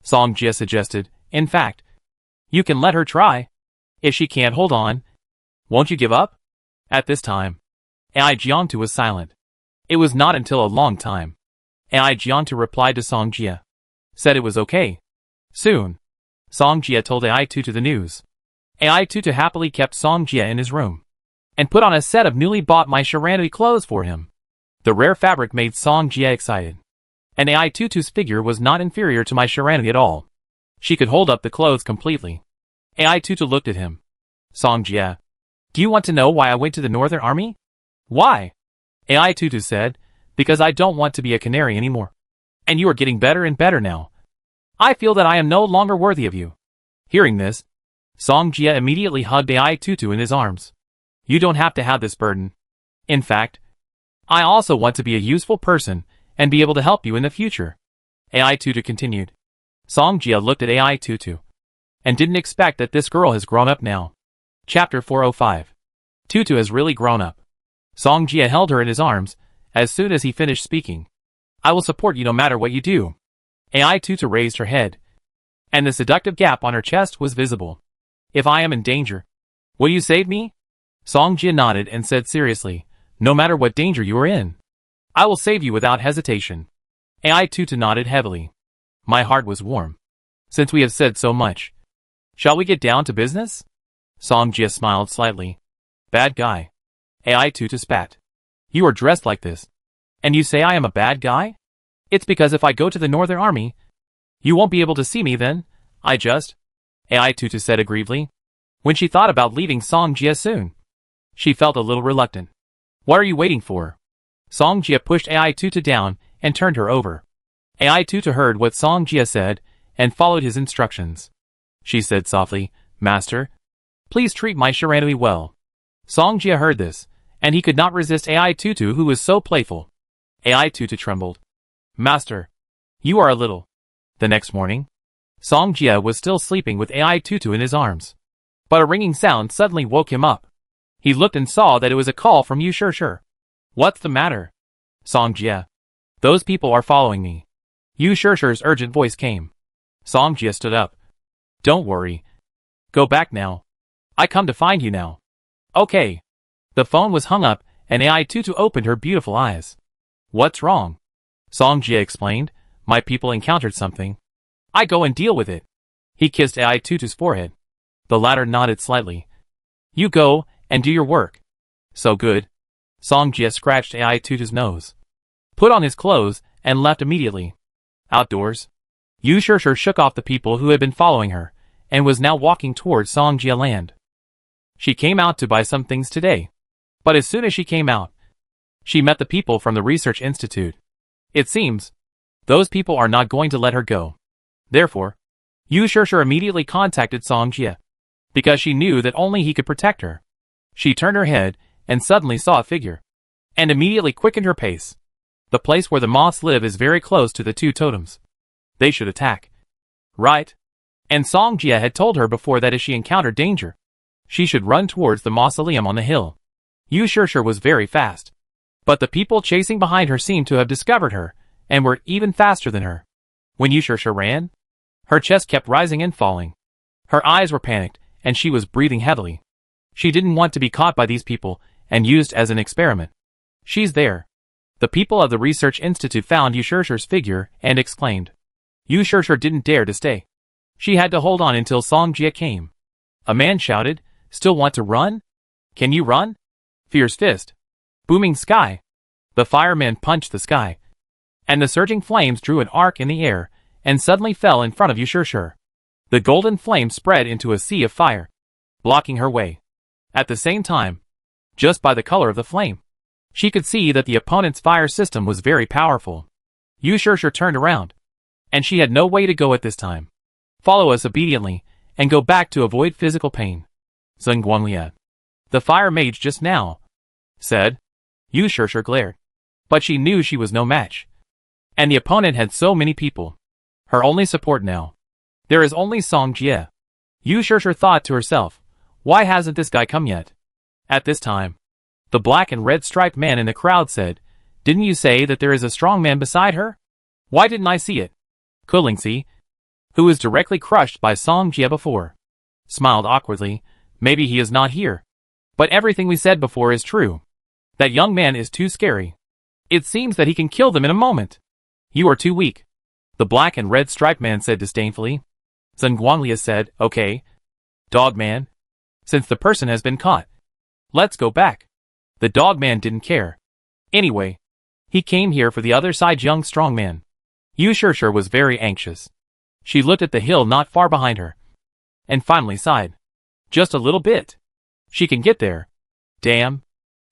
Song Jie suggested, in fact, you can let her try. If she can't hold on, won't you give up? At this time, AI Jiangtu was silent. It was not until a long time. AI Jiangtu replied to Song Jie, said it was okay. Soon, Song Jie told AI Tutu the news. AI Tutu happily kept Song Jie in his room, and put on a set of newly bought My Serenity clothes for him. The rare fabric made Song Jie excited. And AI Tutu's figure was not inferior to My Serenity at all. She could hold up the clothes completely. AI Tutu looked at him. Song Jie, do you want to know why I went to the Northern Army? Why? AI Tutu said, because I don't want to be a canary anymore. And you are getting better and better now. I feel that I am no longer worthy of you. Hearing this, Song Jie immediately hugged AI Tutu in his arms. You don't have to have this burden. In fact, I also want to be a useful person and be able to help you in the future. AI Tutu continued. Song Jie looked at AI Tutu and didn't expect that this girl has grown up now. Chapter 405. Tutu has really grown up. Song Jie held her in his arms as soon as he finished speaking. I will support you no matter what you do. AI Tutu raised her head, and the seductive gap on her chest was visible. If I am in danger, will you save me? Song Jie nodded and said seriously, no matter what danger you are in, I will save you without hesitation. AI Tutu nodded heavily. My heart was warm. Since we have said so much, shall we get down to business? Song Jie smiled slightly. Bad guy. AI Tutu spat. You are dressed like this, and you say I am a bad guy? It's because if I go to the Northern Army, you won't be able to see me then. AI Tutu said aggrievedly. When she thought about leaving Song Jie soon, she felt a little reluctant. What are you waiting for? Song Jie pushed AI Tutu down and turned her over. AI Tutu heard what Song Jie said and followed his instructions. She said softly, Master, please treat my Serenity well. Song Jie heard this, and he could not resist AI Tutu who was so playful. AI Tutu trembled. Master, you are a little. The next morning, Song Jie was still sleeping with AI Tutu in his arms. But a ringing sound suddenly woke him up. He looked and saw that it was a call from Yu Shishir. What's the matter? Song Jie. Those people are following me. Yu Shishir's urgent voice came. Song Jie stood up. Don't worry. Go back now. I come to find you now. Okay. The phone was hung up, and AI Tutu opened her beautiful eyes. What's wrong? Song Jie explained. My people encountered something. I go and deal with it. He kissed AI Tutu's forehead. The latter nodded slightly. You go and do your work. So good. Song Jie scratched AI Tutu's nose, put on his clothes, and left immediately. Outdoors, Yu Shishir shook off the people who had been following her, and was now walking towards Song Jie land. She came out to buy some things today. But as soon as she came out, she met the people from the Research Institute. It seems, those people are not going to let her go. Therefore, Yu Shishir immediately contacted Song Jie, because she knew that only he could protect her. She turned her head and suddenly saw a figure, and immediately quickened her pace. The place where the moths live is very close to the two totems. They should attack. Right? And Song Jie had told her before that if she encountered danger, she should run towards the mausoleum on the hill. Yu Shishir was very fast, but the people chasing behind her seemed to have discovered her, and were even faster than her. When Yu Shishir ran, her chest kept rising and falling. Her eyes were panicked, and she was breathing heavily. She didn't want to be caught by these people, and used as an experiment. She's there. The people of the research institute found Yu Shishir's figure, and exclaimed. Yu Shishir didn't dare to stay. She had to hold on until Song Jie came. A man shouted, "Still want to run? Can you run?" Fierce fist. Booming sky. The fireman punched the sky, and the surging flames drew an arc in the air, and suddenly fell in front of Yu Shishir. The golden flame spread into a sea of fire, blocking her way. At the same time, just by the color of the flame, she could see that the opponent's fire system was very powerful. Yu Shishir turned around, and she had no way to go at this time. Follow us obediently, and go back to avoid physical pain. Zheng Guanglia. The fire mage just now said. Yu Shishir glared, but she knew she was no match. And the opponent had so many people. Her only support now. There is only Song Jie. Yu Shishir thought to herself, why hasn't this guy come yet? At this time, the black and red striped man in the crowd said, didn't you say that there is a strong man beside her? Why didn't I see it? Kulingxi, who was directly crushed by Song Jie before, smiled awkwardly. Maybe he is not here. But everything we said before is true. That young man is too scary. It seems that he can kill them in a moment. You are too weak. The black and red striped man said disdainfully. Zheng Guanglia said, okay. Dog man. Since the person has been caught, let's go back. The dog man didn't care. Anyway, he came here for the other side young strong man. Yu Shishir was very anxious. She looked at the hill not far behind her, and finally sighed. Just a little bit. She can get there. Damn.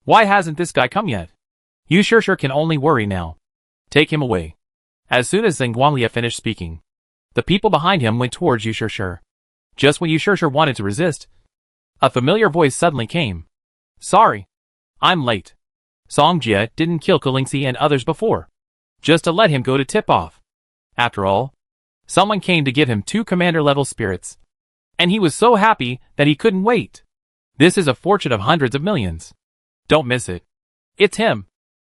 Why hasn't this guy come yet? Yu Shishir can only worry now. Take him away. As soon as Zheng Guanglia finished speaking, the people behind him went towards Yu Shishir. Just when Yu Shishir wanted to resist, a familiar voice suddenly came. Sorry. I'm late. Song Jie didn't kill Kulingxi and others before, just to let him go to tip off. After all, someone came to give him 2 commander-level spirits, and he was so happy that he couldn't wait. This is a fortune of hundreds of millions. Don't miss it. It's him.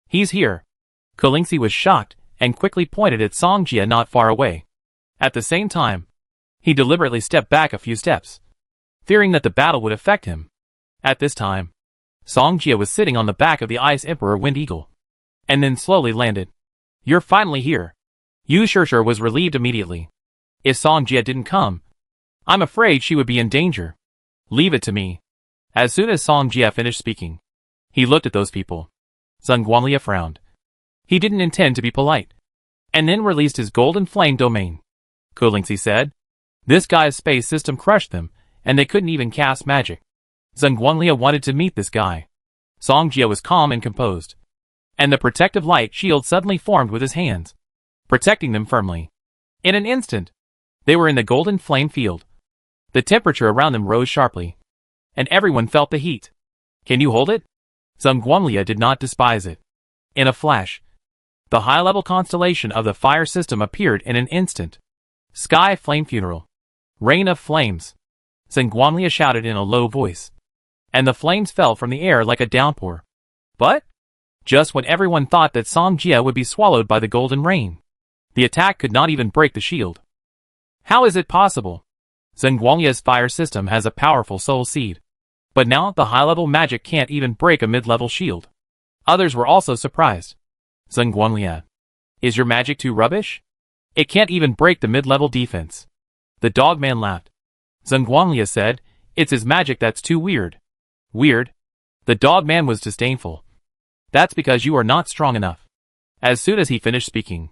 He's here. Kulingxi was shocked and quickly pointed at Song Jie not far away. At the same time, he deliberately stepped back a few steps, fearing that the battle would affect him. At this time, Song Jie was sitting on the back of the Ice Emperor Wind Eagle, and then slowly landed. You're finally here. Yu Shishir was relieved immediately. If Song Jie didn't come, I'm afraid she would be in danger. Leave it to me. As soon as Song Jie finished speaking, he looked at those people. Zheng Guanglia frowned. He didn't intend to be polite, and then released his golden flame domain. Kulingxi said, this guy's space system crushed them, and they couldn't even cast magic. Zheng Guanglia wanted to meet this guy. Song Jie was calm and composed, and the protective light shield suddenly formed with his hands, protecting them firmly. In an instant, they were in the golden flame field. The temperature around them rose sharply, and everyone felt the heat. Can you hold it? Zheng Guanglia did not despise it. In a flash, the high-level constellation of the fire system appeared in an instant. Sky Flame Funeral. Rain of Flames. Zheng Guanglia shouted in a low voice, and the flames fell from the air like a downpour. But, just when everyone thought that Song Jie would be swallowed by the golden rain, the attack could not even break the shield. How is it possible? Zheng Guanglia's fire system has a powerful soul seed, but now the high-level magic can't even break a mid-level shield. Others were also surprised. Zheng Guanglia, is your magic too rubbish? It can't even break the mid-level defense. The dogman laughed. Zheng Guanglia said, it's his magic that's too weird. Weird? The dogman was disdainful. That's because you are not strong enough. As soon as he finished speaking,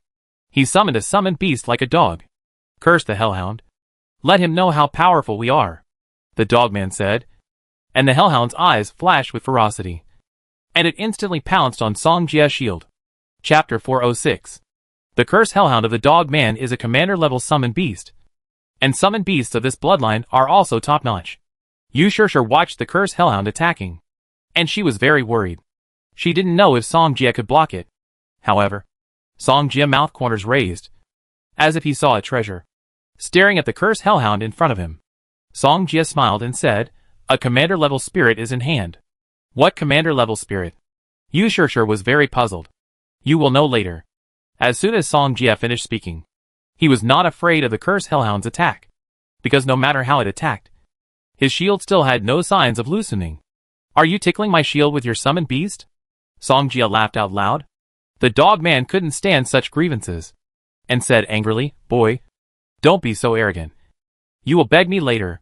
he summoned a summoned beast like a dog. Curse the hellhound. Let him know how powerful we are, the dogman said, and the hellhound's eyes flashed with ferocity, and it instantly pounced on Song Jie's shield. Chapter 406. The cursed hellhound of the dog man is a commander-level summon beast. And summon beasts of this bloodline are also top-notch. Yu Shishir watched the cursed hellhound attacking. And she was very worried. She didn't know if Song Jie could block it. However, Song Jie mouth corners raised, as if he saw a treasure, staring at the cursed hellhound in front of him. Song Jie smiled and said, "A commander-level spirit is in hand." "What commander-level spirit?" Yu Shishir was very puzzled. "You will know later." As soon as Song Jie finished speaking, he was not afraid of the cursed hellhound's attack, because no matter how it attacked, his shield still had no signs of loosening. "Are you tickling my shield with your summoned beast?" Song Jie laughed out loud. The dog man couldn't stand such grievances, and said angrily, "Boy, don't be so arrogant. You will beg me later."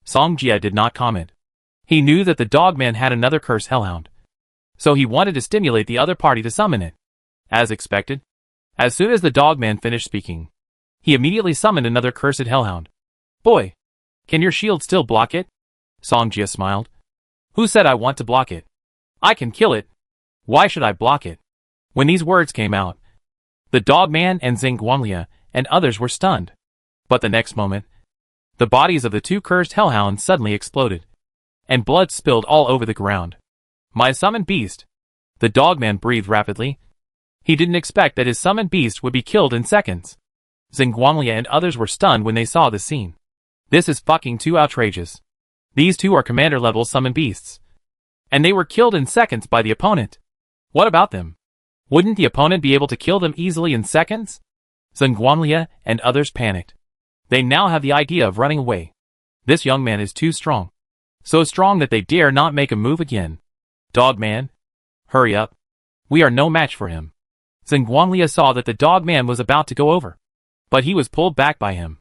Song Jie did not comment. He knew that the dog man had another cursed hellhound, so he wanted to stimulate the other party to summon it. As expected, as soon as the dog man finished speaking, he immediately summoned another cursed hellhound. "Boy, can your shield still block it?" Song Jie smiled. "Who said I want to block it? I can kill it. Why should I block it?" When these words came out, the dog man and Xing Guanglia and others were stunned. But the next moment, the bodies of the two cursed hellhounds suddenly exploded, and blood spilled all over the ground. "My summoned beast!" The dog man breathed rapidly. He didn't expect that his summoned beast would be killed in seconds. Xing Guanglia and others were stunned when they saw the scene. This is fucking too outrageous. These two are commander-level summoned beasts, and they were killed in seconds by the opponent. What about them? Wouldn't the opponent be able to kill them easily in seconds? Xing Guanglia and others panicked. They now have the idea of running away. This young man is too strong. So strong that they dare not make a move again. "Dog man, hurry up. We are no match for him." Xing Guanglia saw that the dog man was about to go over, but he was pulled back by him.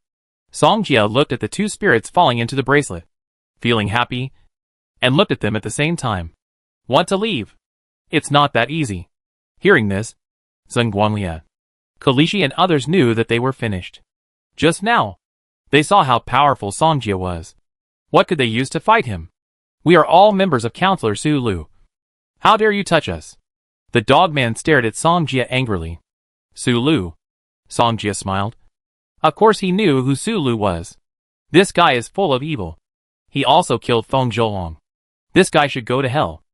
Song Jie looked at the two spirits falling into the bracelet, feeling happy, and looked at them at the same time. "Want to leave? It's not that easy." Hearing this, Xing Guanglia, Kalishi and others knew that they were finished. Just now, they saw how powerful Song Jie was. What could they use to fight him? "We are all members of Counselor Su Lu. How dare you touch us?" The dog man stared at Song Jie angrily. "Su Lu?" Song Jie smiled. Of course he knew who Su Lu was. This guy is full of evil. He also killed Feng Zhoulong. This guy should go to hell.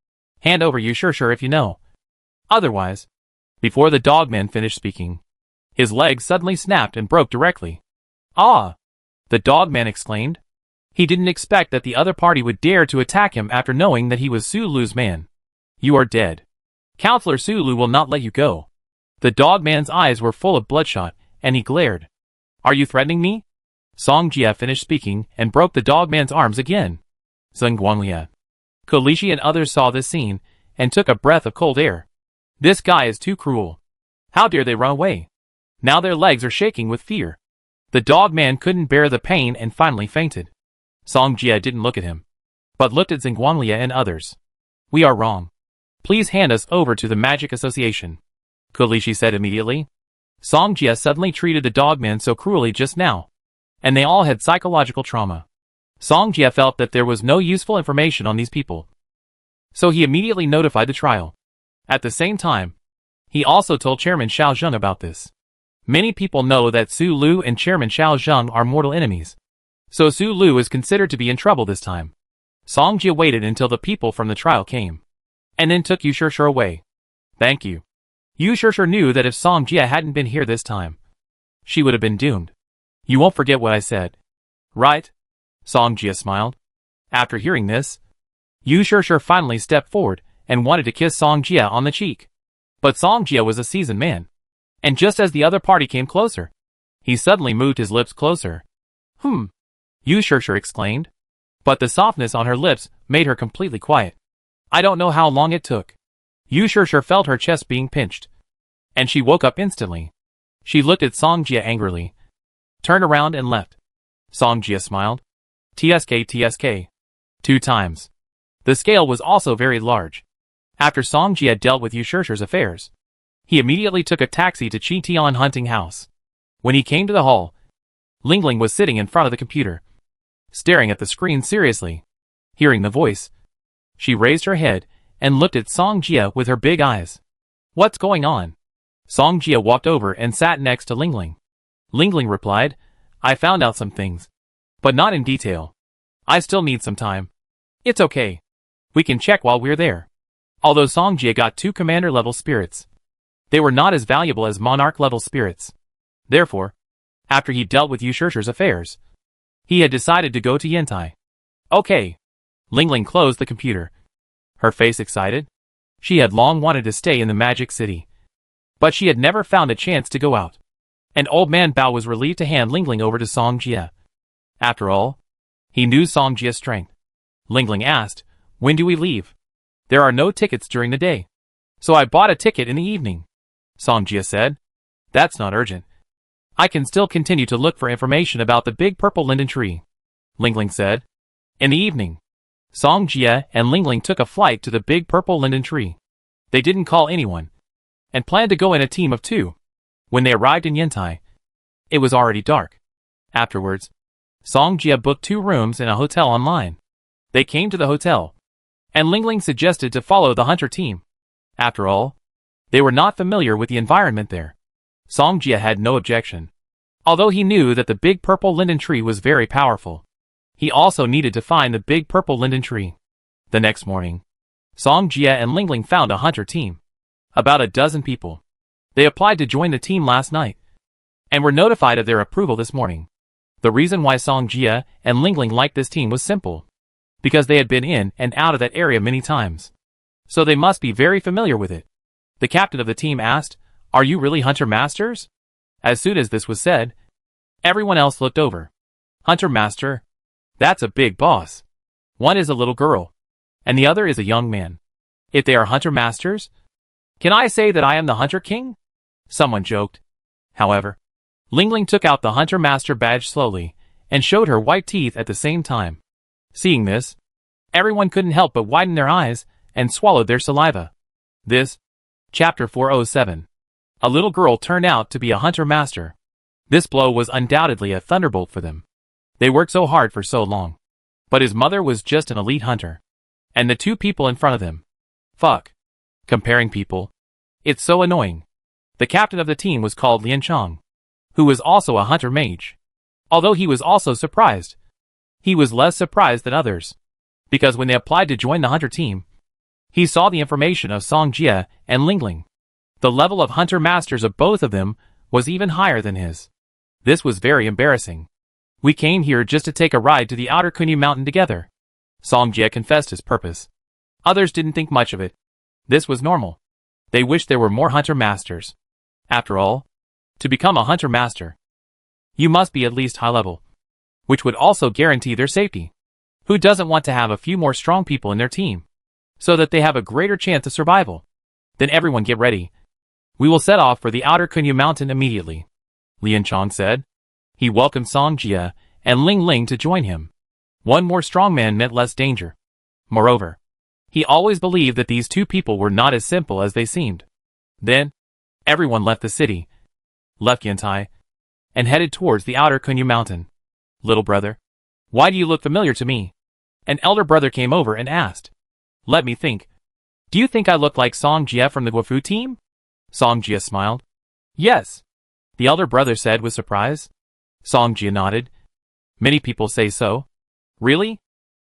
Hand over Yu Shishir if you know. Otherwise, before the dog man finished speaking, his leg suddenly snapped and broke directly. "Ah!" the dog man exclaimed. He didn't expect that the other party would dare to attack him after knowing that he was Su Lu's man. "You are dead. Counselor Su Lu will not let you go." The dog man's eyes were full of bloodshot, and he glared. "Are you threatening me?" Song Jie finished speaking and broke the dog man's arms again. Xing Guanglia, Kalishi and others saw this scene and took a breath of cold air. This guy is too cruel. How dare they run away? Now their legs are shaking with fear. The dog man couldn't bear the pain and finally fainted. Song Jie didn't look at him, but looked at Xing Guanglia and others. "We are wrong. Please hand us over to the Magic Association," Kalishi said immediately. Song Jie suddenly treated the dog man so cruelly just now, and they all had psychological trauma. Song Jie felt that there was no useful information on these people, so he immediately notified the trial. At the same time, he also told Chairman Xiao Zheng about this. Many people know that Su Lu and Chairman Xiao Zheng are mortal enemies, so Su Lu is considered to be in trouble this time. Song Jie waited until the people from the trial came, and then took Yu Shishir away. "Thank you." Yu Shishir knew that if Song Jie hadn't been here this time, she would have been doomed. "You won't forget what I said, right?" Song Jie smiled. After hearing this, Yu Shishir finally stepped forward and wanted to kiss Song Jie on the cheek. But Song Jie was a seasoned man, and just as the other party came closer, he suddenly moved his lips closer. Yu Shishir exclaimed. But the softness on her lips made her completely quiet. I don't know how long it took. Yu Shishir felt her chest being pinched, and she woke up instantly. She looked at Song Jie angrily, turned around and left. Song Jie smiled. TSK. 2 times. The scale was also very large. After Song Jie dealt with Yu Shishir's affairs, he immediately took a taxi to Chi Tian hunting house. When he came to the hall, Lingling was sitting in front of the computer, staring at the screen seriously. Hearing the voice, she raised her head and looked at Song Jie with her big eyes. What's going on? Song Jia walked over and sat next to Lingling. Lingling replied, I found out some things. But not in detail. I still need some time. It's okay. We can check while we're there. Although Song Jia got 2 commander-level spirits, they were not as valuable as monarch-level spirits. Therefore, after he dealt with Yu Shirshir's affairs, he had decided to go to Yantai. Okay. Lingling closed the computer. Her face excited. She had long wanted to stay in the Magic City, but she had never found a chance to go out. And Old Man Bao was relieved to hand Lingling over to Song Jia. After all, he knew Song Jia's strength. Lingling asked, when do we leave? There are no tickets during the day, so I bought a ticket in the evening. Song Jia said, that's not urgent. I can still continue to look for information about the big purple linden tree. Lingling said. In the evening, Song Jia and Lingling took a flight to the big purple linden tree. They didn't call anyone, and planned to go in a team of 2. When they arrived in Yantai, it was already dark. Afterwards, Song Jia booked 2 rooms in a hotel online. They came to the hotel, and Lingling suggested to follow the hunter team. After all, they were not familiar with the environment there. Song Jia had no objection, although he knew that the big purple linden tree was very powerful. He also needed to find the big purple linden tree. The next morning, Song Jia and Lingling found a hunter team. About a dozen people. They applied to join the team last night, and were notified of their approval this morning. The reason why Song Jia and Lingling liked this team was simple. Because they had been in and out of that area many times. So they must be very familiar with it. The captain of the team asked, are you really Hunter Masters? As soon as this was said, everyone else looked over. Hunter Master? That's a big boss. One is a little girl, and the other is a young man. If they are Hunter Masters, can I say that I am the Hunter King? Someone joked. However, Lingling took out the Hunter Master badge slowly, and showed her white teeth at the same time. Seeing this, everyone couldn't help but widen their eyes, and swallowed their saliva. This, Chapter 407. A little girl turned out to be a Hunter Master. This blow was undoubtedly a thunderbolt for them. They worked so hard for so long. But his mother was just an elite hunter. And the 2 people in front of him. Fuck. Comparing people. It's so annoying. The captain of the team was called Lian Chong, who was also a hunter mage. Although he was also surprised, he was less surprised than others. Because when they applied to join the hunter team, he saw the information of Song Jia and Lingling. The level of hunter masters of both of them was even higher than his. This was very embarrassing. We came here just to take a ride to the outer Kunyu mountain together. Song Jia confessed his purpose. Others didn't think much of it. This was normal. They wished there were more hunter masters. After all, to become a hunter master, you must be at least high level, which would also guarantee their safety. Who doesn't want to have a few more strong people in their team, so that they have a greater chance of survival? Then everyone get ready. We will set off for the outer Kunyu mountain immediately, Lian Chong said. He welcomed Song Jia and Lingling to join him. One more strong man meant less danger. Moreover, he always believed that these 2 people were not as simple as they seemed. Then, everyone left the city, left Yantai, and headed towards the outer Kunyu mountain. Little brother, why do you look familiar to me? An elder brother came over and asked. Let me think. Do you think I look like Song Jia from the Guofu team? Song Jia smiled. Yes, the elder brother said with surprise. Song Jia nodded. Many people say so. Really?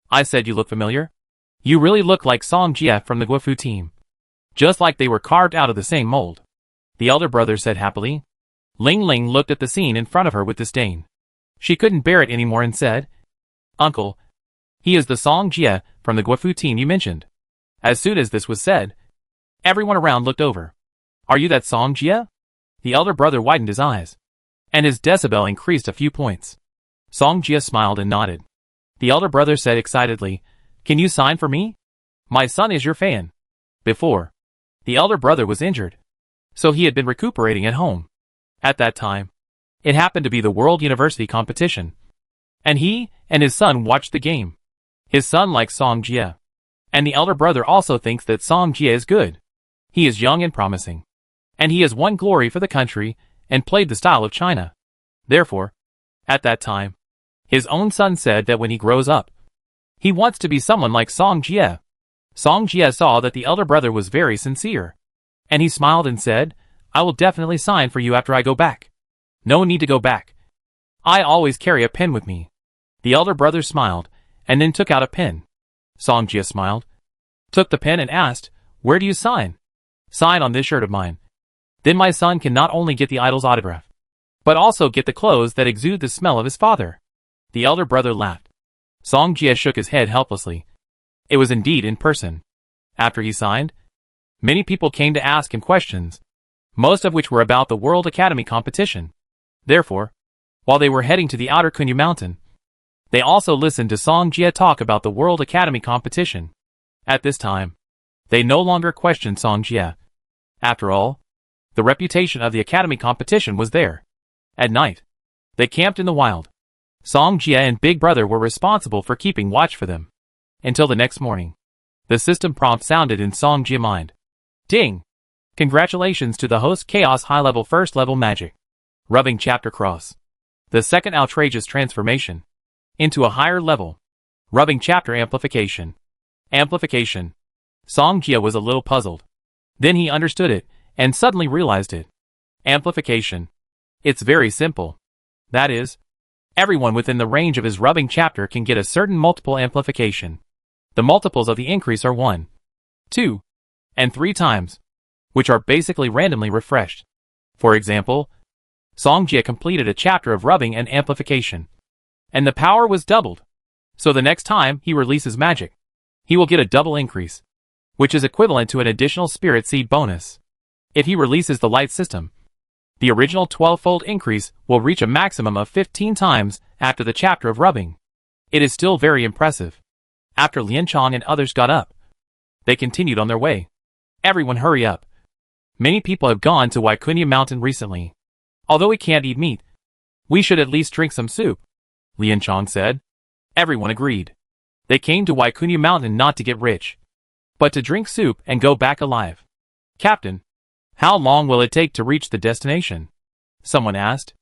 I said you look familiar. You really look like Song Jia from the Guofu team. Just like they were carved out of the same mold. The elder brother said happily. Lingling looked at the scene in front of her with disdain. She couldn't bear it anymore and said, Uncle, he is the Song Jia from the Guofu team you mentioned. As soon as this was said, everyone around looked over. Are you that Song Jia? The elder brother widened his eyes, and his decibel increased a few points. Song Jia smiled and nodded. The elder brother said excitedly, Can you sign for me? My son is your fan. Before, the elder brother was injured, so he had been recuperating at home. At that time, it happened to be the World University competition, and he and his son watched the game. His son likes Song Jia, and the elder brother also thinks that Song Jia is good. He is young and promising, and he has won glory for the country and played the style of China. Therefore, at that time, his own son said that when he grows up, he wants to be someone like Song Jia. Song Jia saw that the elder brother was very sincere, and he smiled and said, I will definitely sign for you after I go back. No need to go back. I always carry a pen with me. The elder brother smiled, and then took out a pen. Songjia smiled, took the pen and asked, "Where do you sign?" "Sign on this shirt of mine. Then my son can not only get the idol's autograph, but also get the clothes that exude the smell of his father." The elder brother laughed. Songjia shook his head helplessly. It was indeed in person. After he signed, many people came to ask him questions, most of which were about the World Academy competition. Therefore, while they were heading to the outer Kunyu Mountain, they also listened to Songjia talk about the World Academy competition. At this time, they no longer questioned Songjia. After all, the reputation of the Academy competition was there. At night, they camped in the wild. Songjia and Big Brother were responsible for keeping watch for them. Until the next morning, the system prompt sounded in Songjia's mind. Ding! Congratulations to the host Chaos High-Level First Level Magic. Rubbing Chapter Cross. The second outrageous transformation. Into a higher level. Rubbing Chapter Amplification. Amplification. Songjia was a little puzzled. Then he understood it, and suddenly realized it. Amplification. It's very simple. That is, everyone within the range of his rubbing chapter can get a certain multiple amplification. The multiples of the increase are 1, 2, and 3 times, which are basically randomly refreshed. For example, Songjia completed a chapter of rubbing and amplification, and the power was doubled. So the next time he releases magic, he will get a double increase, which is equivalent to an additional spirit seed bonus. If he releases the light system, the original 12-fold increase will reach a maximum of 15 times after the chapter of rubbing. It is still very impressive. After Lianchong and others got up, they continued on their way. Everyone hurry up. Many people have gone to Waikunya Mountain recently. Although we can't eat meat, we should at least drink some soup, Lianchong said. Everyone agreed. They came to Waikunya Mountain not to get rich, but to drink soup and go back alive. Captain, how long will it take to reach the destination? Someone asked.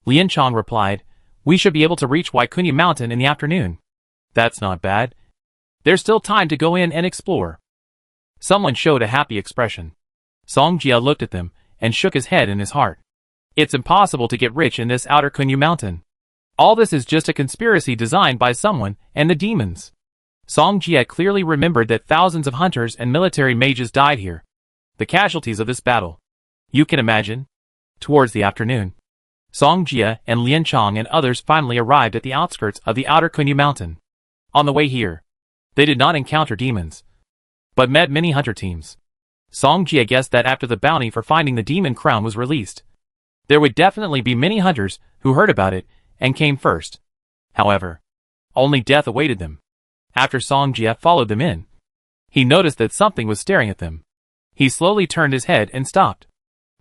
Lianchong replied, we should be able to reach Waikunya Mountain in the afternoon. That's not bad. There's still time to go in and explore. Someone showed a happy expression. Songjia looked at them and shook his head in his heart. It's impossible to get rich in this outer Kunyu Mountain. All this is just a conspiracy designed by someone and the demons. Songjia clearly remembered that thousands of hunters and military mages died here. The casualties of this battle. You can imagine. Towards the afternoon, Songjia and Lianchong and others finally arrived at the outskirts of the outer Kunyu Mountain. On the way here, they did not encounter demons, but met many hunter teams. Songjia guessed that after the bounty for finding the demon crown was released, there would definitely be many hunters who heard about it and came first. However, only death awaited them. After Songjia followed them in, he noticed that something was staring at them. He slowly turned his head and stopped.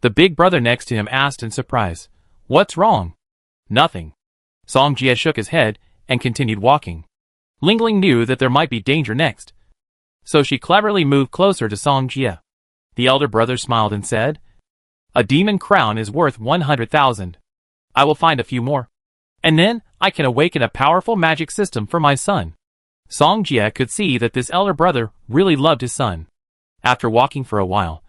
The big brother next to him asked in surprise, "What's wrong?" "Nothing." Songjia shook his head and continued walking. Lingling knew that there might be danger next, so she cleverly moved closer to Songjia. The elder brother smiled and said, "A demon crown is worth 100,000. I will find a few more, and then I can awaken a powerful magic system for my son." Songjia could see that this elder brother really loved his son. After walking for a while,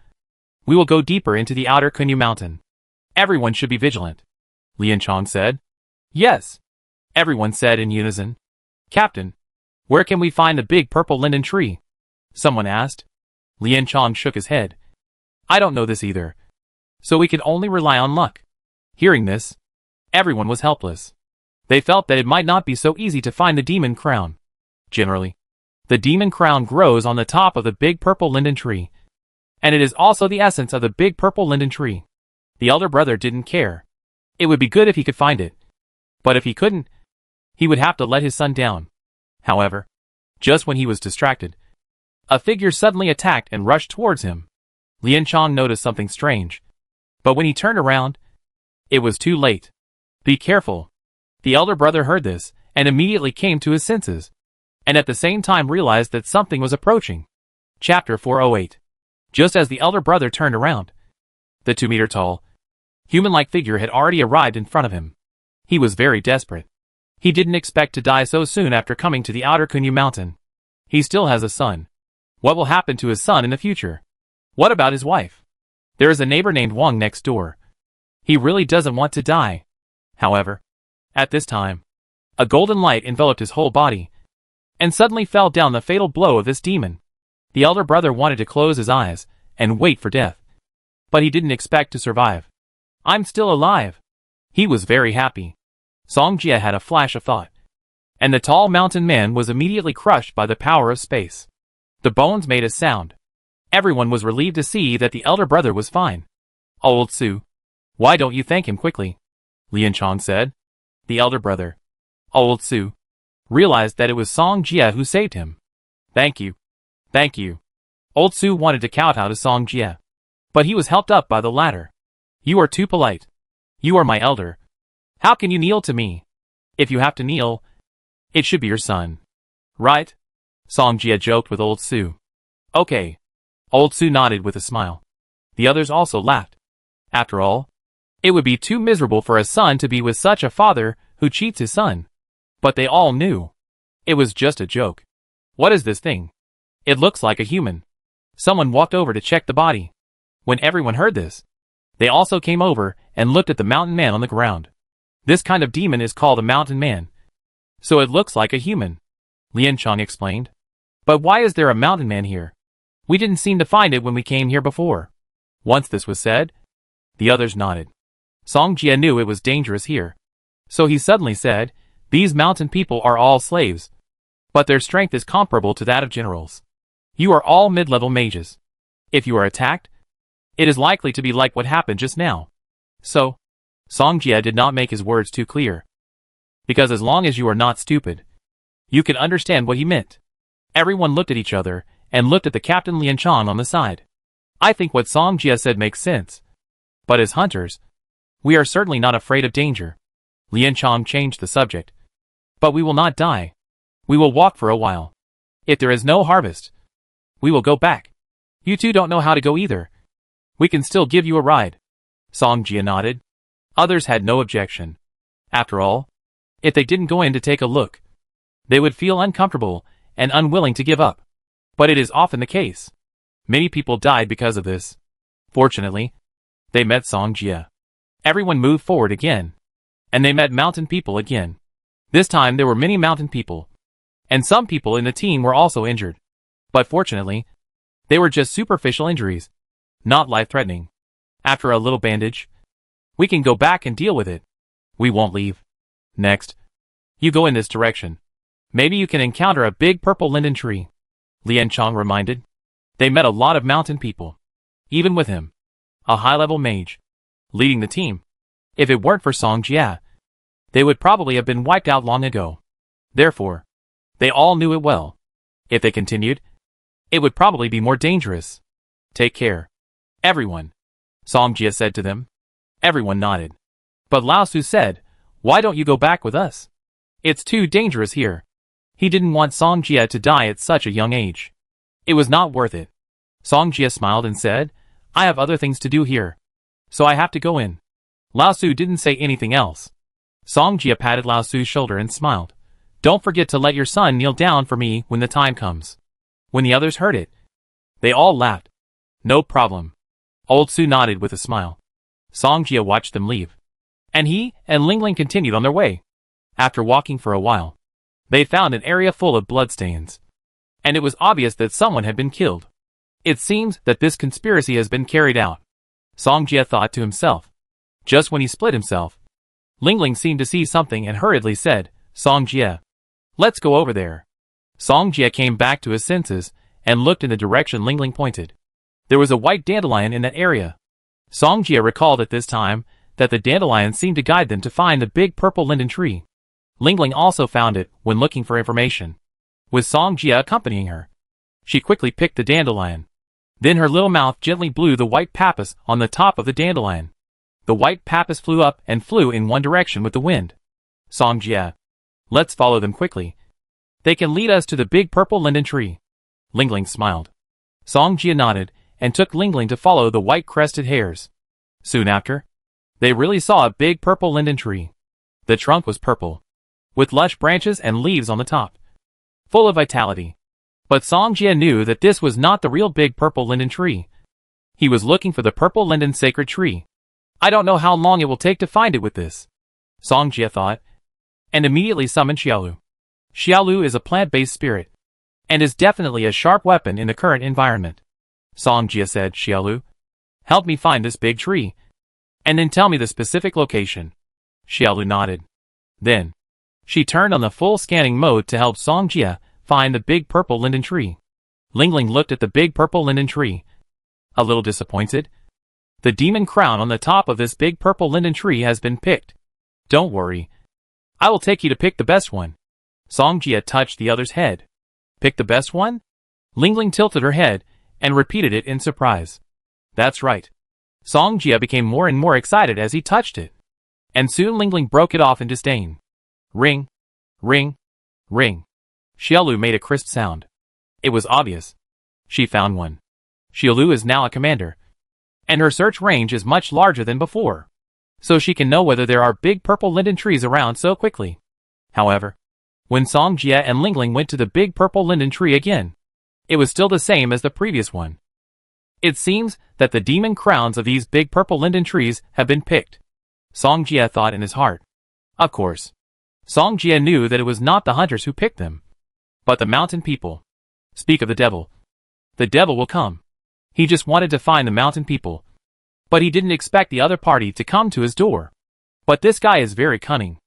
we will go deeper into the outer Kunyu Mountain. Everyone should be vigilant, Lianchong said. Yes, everyone said in unison. Captain, where can we find the big purple linden tree? Someone asked. Lianchong shook his head. I don't know this either, so we can only rely on luck. Hearing this, everyone was helpless. They felt that it might not be so easy to find the demon crown. Generally, the demon crown grows on the top of the big purple linden tree, and it is also the essence of the big purple linden tree. The elder brother didn't care. It would be good if he could find it, but if he couldn't, he would have to let his son down. However, just when he was distracted, a figure suddenly attacked and rushed towards him. Lianchong noticed something strange, but when he turned around, it was too late. Be careful. The elder brother heard this and immediately came to his senses, and at the same time realized that something was approaching. Chapter 408. Just as the elder brother turned around, the 2-meter-tall, human-like figure had already arrived in front of him. He was very desperate. He didn't expect to die so soon after coming to the outer Kunyu Mountain. He still has a son. What will happen to his son in the future? What about his wife? There is a neighbor named Wang next door. He really doesn't want to die. However, at this time, a golden light enveloped his whole body, and suddenly fell down the fatal blow of this demon. The elder brother wanted to close his eyes and wait for death, but he didn't expect to survive. I'm still alive. He was very happy. Song Jia had a flash of thought, and the tall mountain man was immediately crushed by the power of space. The bones made a sound. Everyone was relieved to see that the elder brother was fine. Old Su, why don't you thank him quickly? Lian Chong said. The elder brother, Old Su, realized that it was Song Jia who saved him. Thank you. Thank you. Old Su wanted to kowtow to Song Jia, but he was helped up by the latter. You are too polite. You are my elder. How can you kneel to me? If you have to kneel, it should be your son. Right? Song Jia joked with Old Su. Okay. Old Su nodded with a smile. The others also laughed. After all, it would be too miserable for a son to be with such a father who cheats his son. But they all knew it was just a joke. What is this thing? It looks like a human. Someone walked over to check the body. When everyone heard this, they also came over and looked at the mountain man on the ground. This kind of demon is called a mountain man, so it looks like a human, Lian Chong explained. But why is there a mountain man here? We didn't seem to find it when we came here before. Once this was said, the others nodded. Song Jia knew it was dangerous here, so he suddenly said, these mountain people are all slaves, but their strength is comparable to that of generals. You are all mid-level mages. If you are attacked, it is likely to be like what happened just now. So, Song Jia did not make his words too clear, because as long as you are not stupid, you can understand what he meant. Everyone looked at each other and looked at the Captain Lian Chong on the side. I think what Song Jia said makes sense. But as hunters, we are certainly not afraid of danger. Lian Chong changed the subject. But we will not die. We will walk for a while. If there is no harvest, we will go back. You two don't know how to go either. We can still give you a ride. Song Jia nodded. Others had no objection. After all, if they didn't go in to take a look, they would feel uncomfortable and unwilling to give up. But it is often the case. Many people died because of this. Fortunately, they met Song Jia. Everyone moved forward again, and they met mountain people again. This time there were many mountain people, and some people in the team were also injured. But fortunately, they were just superficial injuries, not life-threatening. After a little bandage, we can go back and deal with it. We won't leave. Next, you go in this direction. Maybe you can encounter a big purple linden tree, Lian Chong reminded. They met a lot of mountain people. Even with him, a high-level mage, leading the team. If it weren't for Song Jia, they would probably have been wiped out long ago. Therefore, they all knew it well. If they continued, it would probably be more dangerous. Take care, everyone, Song Jia said to them. Everyone nodded. But Lao Su said, why don't you go back with us? It's too dangerous here. He didn't want Song Jia to die at such a young age. It was not worth it. Song Jia smiled and said, I have other things to do here, so I have to go in. Lao Su didn't say anything else. Song Jia patted Lao Su's shoulder and smiled. Don't forget to let your son kneel down for me when the time comes. When the others heard it, they all laughed. No problem. Old Su nodded with a smile. Song Jia watched them leave, and he and Ling Ling continued on their way. After walking for a while, they found an area full of bloodstains, and it was obvious that someone had been killed. It seems that this conspiracy has been carried out, Song Jia thought to himself. Just when he split himself, Ling Ling seemed to see something and hurriedly said, Song Jia, let's go over there. Song Jia came back to his senses and looked in the direction Ling Ling pointed. There was a white dandelion in that area. Song Jia recalled at this time that the dandelion seemed to guide them to find the big purple linden tree. Ling Ling also found it when looking for information, with Song Jia accompanying her. She quickly picked the dandelion. Then her little mouth gently blew the white pappus on the top of the dandelion. The white pappus flew up and flew in one direction with the wind. Song Jia, let's follow them quickly. They can lead us to the big purple linden tree. Ling Ling smiled. Song Jia nodded and took Ling Ling to follow the white-crested hares. Soon after, they really saw a big purple linden tree. The trunk was purple, with lush branches and leaves on the top, full of vitality. But Song Jia knew that this was not the real big purple linden tree. He was looking for the purple linden sacred tree. I don't know how long it will take to find it with this, Song Jie thought, and immediately summoned Xiaolu. Xiaolu is a plant-based spirit, and is definitely a sharp weapon in the current environment. Song Jie said, Xiaolu, help me find this big tree, and then tell me the specific location. Xiaolu nodded. Then, she turned on the full scanning mode to help Song Jie find the big purple linden tree. Lingling looked at the big purple linden tree, a little disappointed. The demon crown on the top of this big purple linden tree has been picked. Don't worry. I will take you to pick the best one. Song Jie touched the other's head. Pick the best one? Lingling tilted her head and repeated it in surprise. That's right. Song Jie became more and more excited as he touched it. And soon Lingling broke it off in disdain. Ring, ring, ring. Xiaolu made a crisp sound. It was obvious. She found one. Xiaolu is now a commander, and her search range is much larger than before, so she can know whether there are big purple linden trees around so quickly. However, when Song Jie and Lingling went to the big purple linden tree again, it was still the same as the previous one. It seems that the demon crowns of these big purple linden trees have been picked, Song Jie thought in his heart. Of course, Song Jie knew that it was not the hunters who picked them, but the mountain people. Speak of the devil. The devil will come. He just wanted to find the mountain people, but he didn't expect the other party to come to his door. But this guy is very cunning.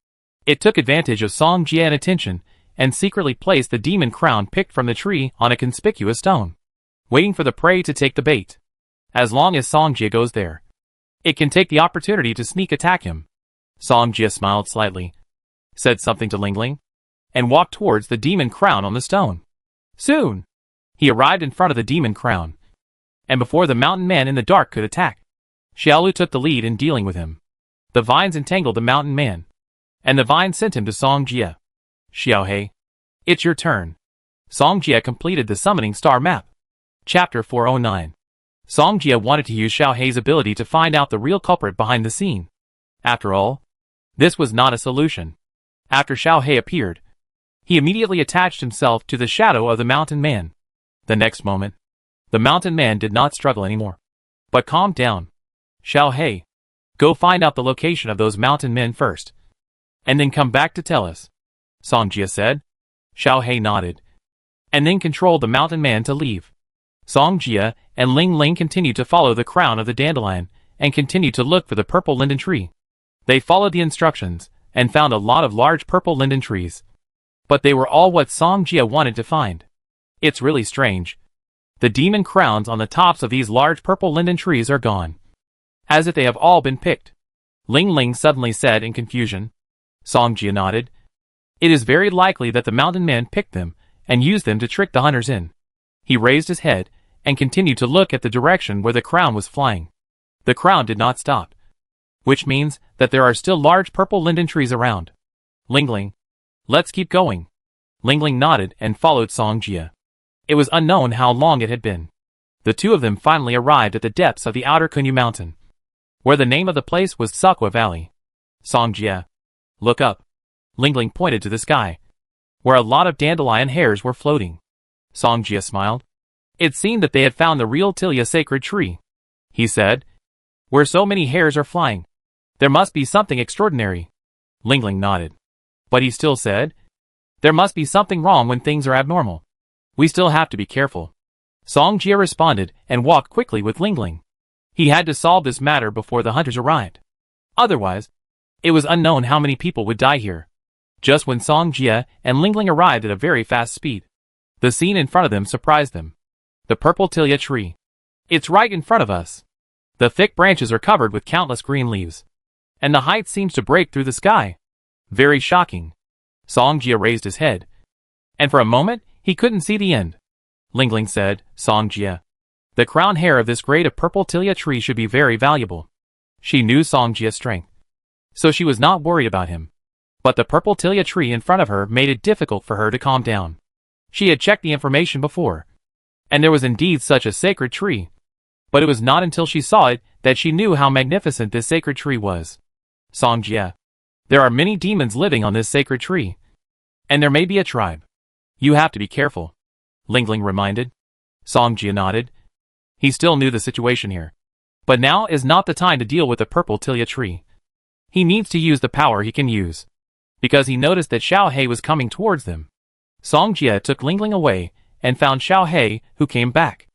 It took advantage of Song Jie's attention and secretly placed the demon crown picked from the tree on a conspicuous stone, waiting for the prey to take the bait. As long as Song Jie goes there, it can take the opportunity to sneak attack him. Song Jie smiled slightly, said something to Lingling, and walked towards the demon crown on the stone. Soon, he arrived in front of the demon crown, and before the mountain man in the dark could attack, Xiaolu took the lead in dealing with him. The vines entangled the mountain man, and the vine sent him to Song Jie. Xiaohei, it's your turn. Song Jie completed the summoning star map. Chapter 409. Song Jie wanted to use Xiaohei's ability to find out the real culprit behind the scene. After all, this was not a solution. After Xiaohei appeared, he immediately attached himself to the shadow of the mountain man. The next moment, the mountain man did not struggle anymore, but calmed down. Xiaohei, go find out the location of those mountain men first, and then come back to tell us, Song Jie said. Xiaohei nodded, and then controlled the mountain man to leave. Song Jie and Lingling continued to follow the crown of the dandelion and continued to look for the purple linden tree. They followed the instructions and found a lot of large purple linden trees, but they were all what Song Jie wanted to find. It's really strange. The demon crowns on the tops of these large purple linden trees are gone, as if they have all been picked, Lingling suddenly said in confusion. Song Jie nodded. It is very likely that the mountain man picked them and used them to trick the hunters in. He raised his head and continued to look at the direction where the crown was flying. The crown did not stop, which means that there are still large purple linden trees around. Lingling, let's keep going. Lingling nodded and followed Song Jie. It was unknown how long it had been. The two of them finally arrived at the depths of the outer Kunyu mountain, where the name of the place was Sakwa Valley. Song Jie, look up. Lingling pointed to the sky, where a lot of dandelion hairs were floating. Song Jie smiled. It seemed that they had found the real Tilia sacred tree. He said, where so many hairs are flying, there must be something extraordinary. Lingling nodded. But he still said, there must be something wrong when things are abnormal. We still have to be careful. Song Jie responded and walked quickly with Lingling. He had to solve this matter before the hunters arrived. Otherwise, it was unknown how many people would die here. Just when Song Jie and Lingling arrived at a very fast speed, the scene in front of them surprised them. The purple Tilia tree. It's right in front of us. The thick branches are covered with countless green leaves, and the height seems to break through the sky. Very shocking. Song Jie raised his head, and for a moment, he couldn't see the end. Lingling said, Song Jie, the crown hair of this great purple Tilia tree should be very valuable. She knew Song Jie's strength, so she was not worried about him. But the purple Tilia tree in front of her made it difficult for her to calm down. She had checked the information before, and there was indeed such a sacred tree. But it was not until she saw it that she knew how magnificent this sacred tree was. Song Jie, there are many demons living on this sacred tree, and there may be a tribe. You have to be careful, Lingling reminded. Song Jie nodded. He still knew the situation here. But now is not the time to deal with the purple tilia tree. He needs to use the power he can use. Because he noticed that Xiao He was coming towards them. Song Jie took Ling Ling away and found Xiao He, who came back.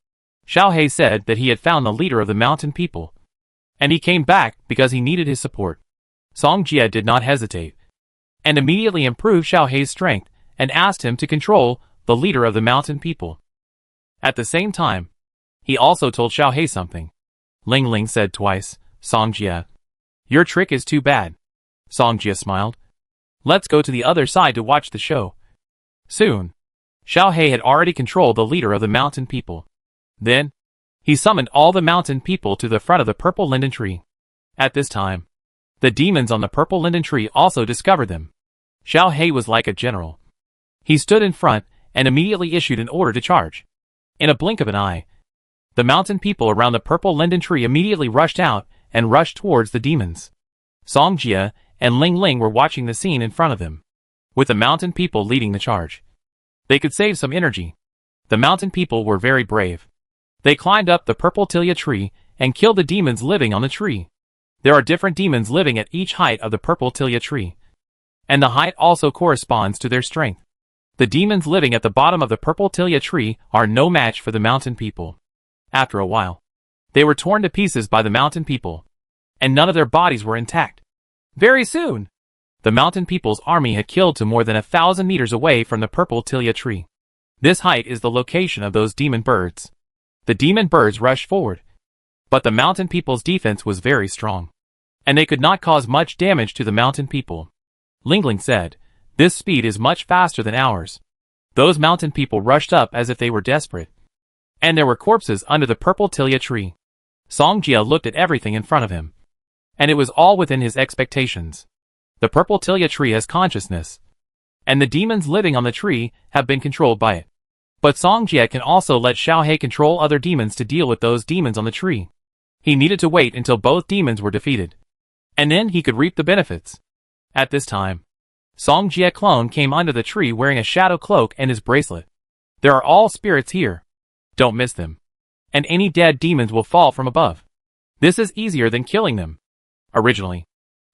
Xiao He said that he had found the leader of the mountain people. And he came back because he needed his support. Song Jie did not hesitate. And immediately improved Xiao He's strength and asked him to control the leader of the mountain people. At the same time, he also told Xiao He something. Ling Ling said twice, Song Jie, your trick is too bad. Song Jie smiled. Let's go to the other side to watch the show. Soon, Xiao He had already controlled the leader of the mountain people. Then, he summoned all the mountain people to the front of the purple linden tree. At this time, the demons on the purple linden tree also discovered them. Xiao He was like a general. He stood in front and immediately issued an order to charge. In a blink of an eye, the mountain people around the purple linden tree immediately rushed out and rushed towards the demons. Song Jie and Ling Ling were watching the scene in front of them, with the mountain people leading the charge. They could save some energy. The mountain people were very brave. They climbed up the purple tilia tree and killed the demons living on the tree. There are different demons living at each height of the purple tilia tree. And the height also corresponds to their strength. The demons living at the bottom of the purple tilia tree are no match for the mountain people. After a while, they were torn to pieces by the mountain people, and none of their bodies were intact. Very soon, the mountain people's army had killed to more than 1,000 meters away from the purple tilia tree. This height is the location of those demon birds. The demon birds rushed forward, but the mountain people's defense was very strong, and they could not cause much damage to the mountain people. Ling Ling said, this speed is much faster than ours. Those mountain people rushed up as if they were desperate. And there were corpses under the purple tilia tree. Song Jie looked at everything in front of him. And it was all within his expectations. The purple tilia tree has consciousness. And the demons living on the tree have been controlled by it. But Song Jie can also let Xiao He control other demons to deal with those demons on the tree. He needed to wait until both demons were defeated. And then he could reap the benefits. At this time, Song Jie clone came under the tree wearing a shadow cloak and his bracelet. There are all spirits here. Don't miss them. And any dead demons will fall from above. This is easier than killing them. Originally,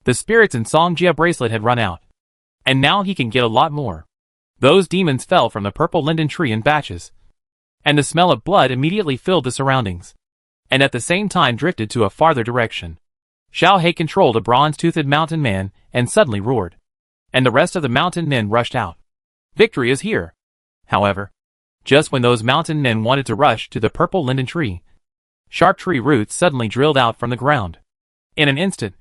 the spirits in Song Jie bracelet had run out. And now he can get a lot more. Those demons fell from the purple linden tree in batches. And the smell of blood immediately filled the surroundings. And at the same time drifted to a farther direction. Xiao He controlled a bronze-toothed mountain man and suddenly roared. And the rest of the mountain men rushed out. Victory is here. However, just when those mountain men wanted to rush to the purple linden tree, sharp tree roots suddenly drilled out from the ground. In an instant,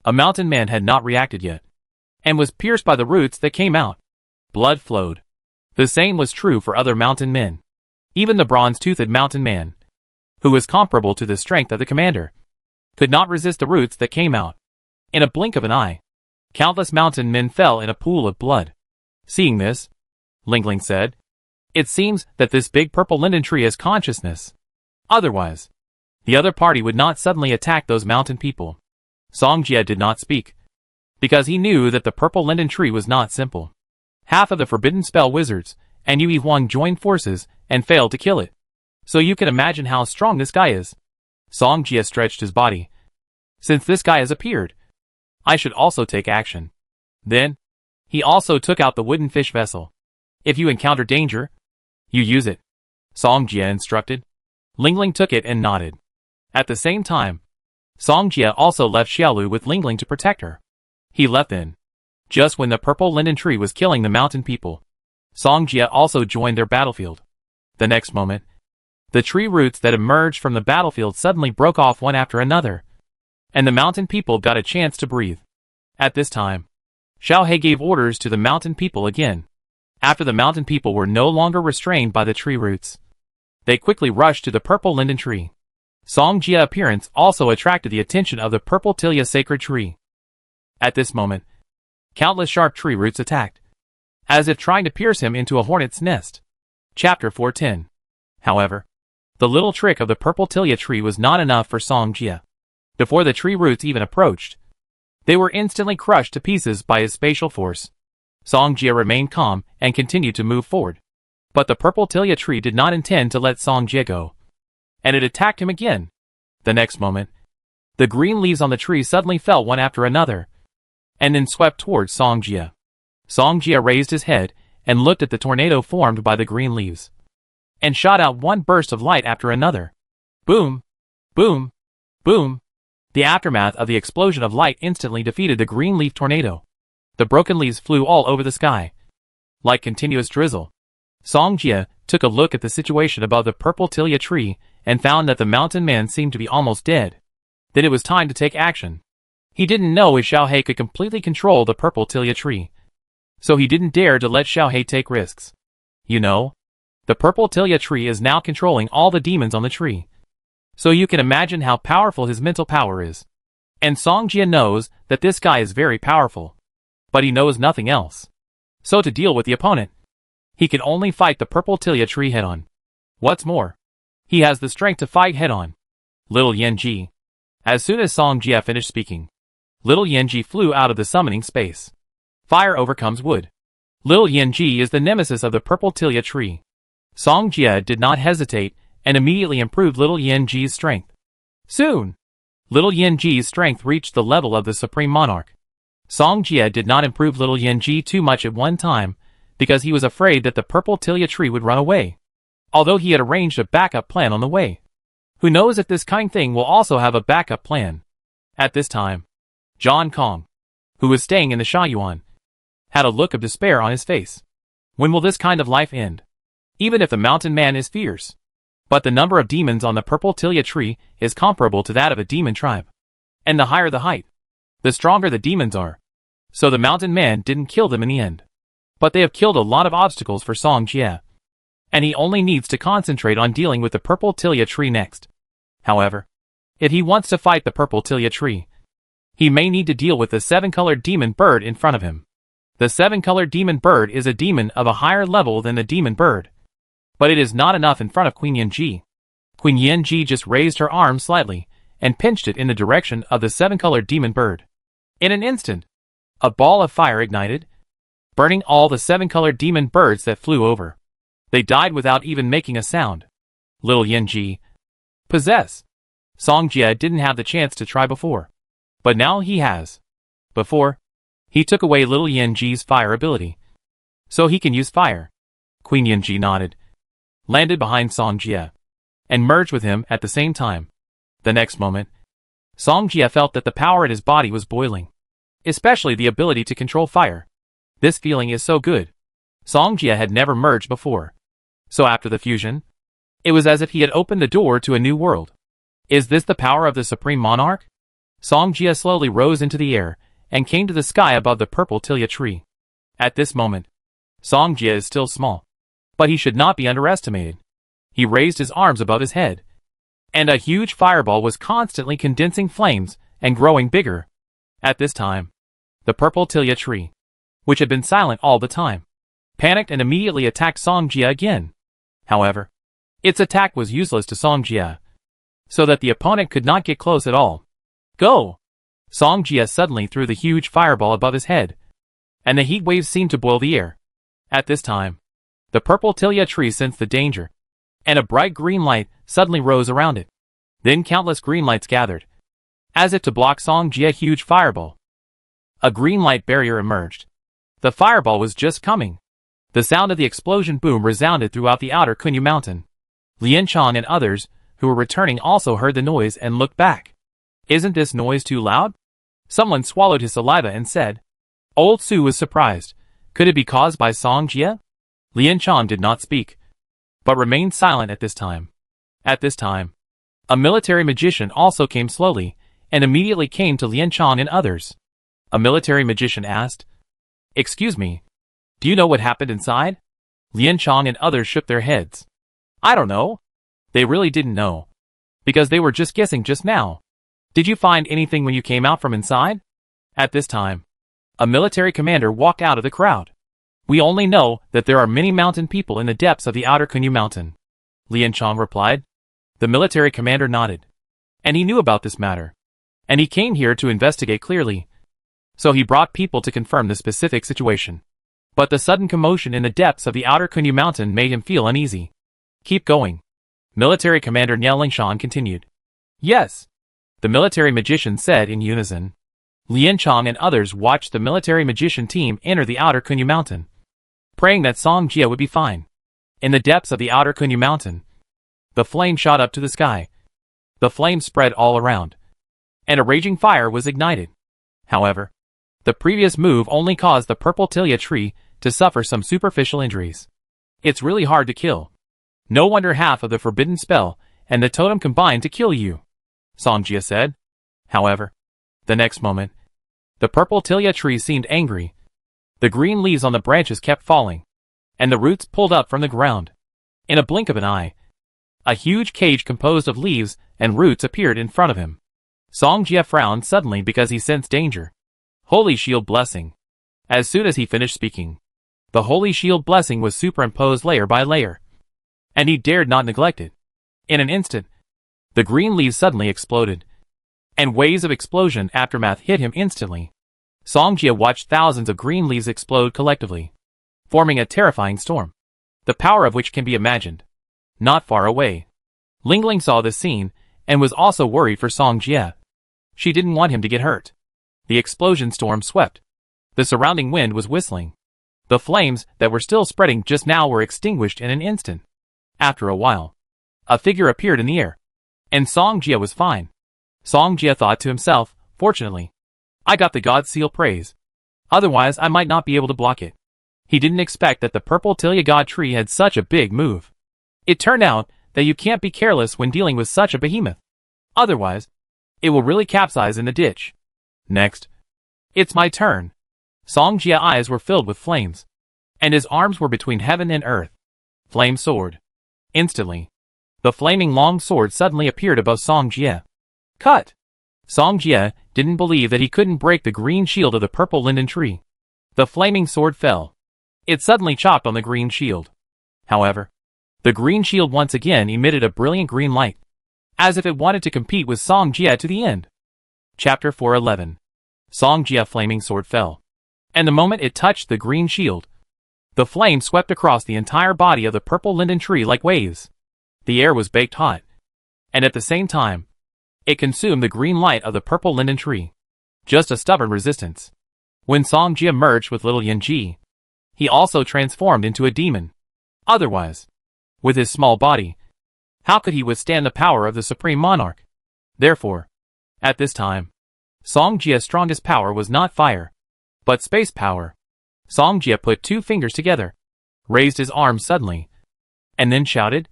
a mountain man had not reacted yet, and was pierced by the roots that came out. Blood flowed. The same was true for other mountain men. Even the bronze-toothed mountain man, who was comparable to the strength of the commander, could not resist the roots that came out. In a blink of an eye, countless mountain men fell in a pool of blood. Seeing this, Ling Ling said, it seems that this big purple linden tree has consciousness. Otherwise, the other party would not suddenly attack those mountain people. Song Jie did not speak, because he knew that the purple linden tree was not simple. Half of the forbidden spell wizards and Yue Huang joined forces and failed to kill it. So you can imagine how strong this guy is. Song Jie stretched his body. Since this guy has appeared, I should also take action. Then, he also took out the wooden fish vessel. If you encounter danger, you use it. Song Jie instructed. Ling Ling took it and nodded. At the same time, Song Jie also left Xiaolu with Ling Ling to protect her. He left then, just when the purple linden tree was killing the mountain people. Song Jie also joined their battlefield. The next moment, the tree roots that emerged from the battlefield suddenly broke off one after another, and the mountain people got a chance to breathe. At this time, Xiao He gave orders to the mountain people again. After the mountain people were no longer restrained by the tree roots, they quickly rushed to the purple linden tree. Song Jie's appearance also attracted the attention of the purple tilia sacred tree. At this moment, countless sharp tree roots attacked, as if trying to pierce him into a hornet's nest. Chapter 410. However, the little trick of the purple tilia tree was not enough for Song Jie. Before the tree roots even approached, they were instantly crushed to pieces by his spatial force. Song Jie remained calm and continued to move forward. But the purple tilia tree did not intend to let Song Jie go. and it attacked him again. The next moment, the green leaves on the tree suddenly fell one after another, and then swept towards Songjia. Songjia raised his head and looked at the tornado formed by the green leaves, and shot out one burst of light after another. Boom! Boom! Boom! The aftermath of the explosion of light instantly defeated the green leaf tornado. The broken leaves flew all over the sky, like continuous drizzle. Songjia took a look at the situation above the purple tilia tree and found that the mountain man seemed to be almost dead. Then it was time to take action. He didn't know if Xiaohei could completely control the purple tilia tree, so he didn't dare to let Xiaohei take risks. You know, the purple tilia tree is now controlling all the demons on the tree, so you can imagine how powerful his mental power is. And Songjia knows that this guy is very powerful, but he knows nothing else. So to deal with the opponent, he can only fight the purple tilia tree head-on. What's more, he has the strength to fight head-on. Little Yanji. As soon as Songjia finished speaking, Little Yanji flew out of the summoning space. Fire overcomes wood. Little Yanji is the nemesis of the purple tilia tree. Songjia did not hesitate and immediately improved Little Yanji's strength. Soon, Little Yanji's strength reached the level of the Supreme Monarch. Songjia did not improve Little Yanji too much at one time, because he was afraid that the purple tilia tree would run away, although he had arranged a backup plan on the way. Who knows if this kind thing will also have a backup plan? At this time, John Kong, who was staying in the Shaoyuan, had a look of despair on his face. When will this kind of life end? Even if the mountain man is fierce, but the number of demons on the purple tilia tree is comparable to that of a demon tribe. And the higher the height, the stronger the demons are. So the mountain man didn't kill them in the end. But they have killed a lot of obstacles for Songjia, and he only needs to concentrate on dealing with the purple tilia tree next. However, if he wants to fight the purple tilia tree, he may need to deal with the 7-colored demon bird in front of him. The 7-colored demon bird is a demon of a higher level than the demon bird, but it is not enough in front of Queen Yanji. Queen Yanji just raised her arm slightly and pinched it in the direction of the 7-colored demon bird. In an instant, a ball of fire ignited, burning all the 7-colored demon birds that flew over. They died without even making a sound. Little Yanji. Possess. Songjia didn't have the chance to try before, but now he has. Before, he took away Little Yanji's fire ability, so he can use fire. Queen Yanji nodded, landed behind Songjia, and merged with him at the same time. The next moment, Songjia felt that the power in his body was boiling, especially the ability to control fire. This feeling is so good. Songjia had never merged before, so after the fusion, it was as if he had opened the door to a new world. Is this the power of the Supreme Monarch? Songjia slowly rose into the air and came to the sky above the purple tilia tree. At this moment, Songjia is still small, but he should not be underestimated. He raised his arms above his head, and a huge fireball was constantly condensing flames and growing bigger. At this time, the purple tilia tree, which had been silent all the time, panicked and immediately attacked Songjia again. However, its attack was useless to Songjia, so that the opponent could not get close at all. Go! Songjia suddenly threw the huge fireball above his head, and the heat waves seemed to boil the air. At this time, the purple tilia tree sensed the danger, and a bright green light suddenly rose around it. Then countless green lights gathered, as if to block Songjia's huge fireball. A green light barrier emerged. The fireball was just coming. The sound of the explosion boom resounded throughout the outer Kunyu mountain. Lianchang and others, who were returning, also heard the noise and looked back. Isn't this noise too loud? Someone swallowed his saliva and said. Old Su was surprised. Could it be caused by Songjia? Lianchang did not speak, but remained silent at this time. At this time, a military magician also came slowly, and immediately came to Lianchang and others. A military magician asked, Excuse me, do you know what happened inside? Lianchang and others shook their heads. I don't know. They really didn't know, because they were just guessing just now. Did you find anything when you came out from inside? At this time, a military commander walked out of the crowd. We only know that there are many mountain people in the depths of the outer Kunyu mountain. Lianchang replied. The military commander nodded, and he knew about this matter, and he came here to investigate clearly. So he brought people to confirm the specific situation. But the sudden commotion in the depths of the outer Kunyu mountain made him feel uneasy. Keep going. Military Commander Niao Lingshan continued. Yes, the military magician said in unison. Lian Chong and others watched the military magician team enter the outer Kunyu Mountain, praying that Song Jia would be fine. In the depths of the outer Kunyu Mountain, the flame shot up to the sky. The flame spread all around, and a raging fire was ignited. However, the previous move only caused the purple tilia tree to suffer some superficial injuries. It's really hard to kill. No wonder half of the forbidden spell and the totem combined to kill you, Song Jia said. However, the next moment, the purple tilia tree seemed angry. The green leaves on the branches kept falling, and the roots pulled up from the ground. In a blink of an eye, a huge cage composed of leaves and roots appeared in front of him. Song Jia frowned suddenly because he sensed danger. Holy Shield Blessing. As soon as he finished speaking, the Holy Shield Blessing was superimposed layer by layer, and he dared not neglect it. In an instant, the green leaves suddenly exploded, and waves of explosion aftermath hit him instantly. Song Jia watched thousands of green leaves explode collectively, forming a terrifying storm, the power of which can be imagined. Not far away, Lingling saw this scene and was also worried for Song Jia. She didn't want him to get hurt. The explosion storm swept. The surrounding wind was whistling. The flames that were still spreading just now were extinguished in an instant. After a while, a figure appeared in the air, and Song Jia was fine. Song Jia thought to himself, fortunately, I got the God's seal praise. Otherwise I might not be able to block it. He didn't expect that the purple tilia god tree had such a big move. It turned out that you can't be careless when dealing with such a behemoth. Otherwise, it will really capsize in the ditch. Next, it's my turn. Song Jia's eyes were filled with flames, and his arms were between heaven and earth. Flame sword. Instantly, the flaming long sword suddenly appeared above Song Jia. Cut! Song Jia didn't believe that he couldn't break the green shield of the purple linden tree. The flaming sword fell. It suddenly chopped on the green shield. However, the green shield once again emitted a brilliant green light, as if it wanted to compete with Song Jia to the end. Chapter 411. Song Jia flaming sword fell, and the moment it touched the green shield, the flame swept across the entire body of the purple linden tree like waves. The air was baked hot, and at the same time, it consumed the green light of the purple linden tree. Just a stubborn resistance. When Song Jia merged with little Yanji, he also transformed into a demon. Otherwise, with his small body, how could he withstand the power of the Supreme Monarch? Therefore, at this time, Song Jia's strongest power was not fire, but space power. Song Jia put two fingers together, raised his arms suddenly, and then shouted,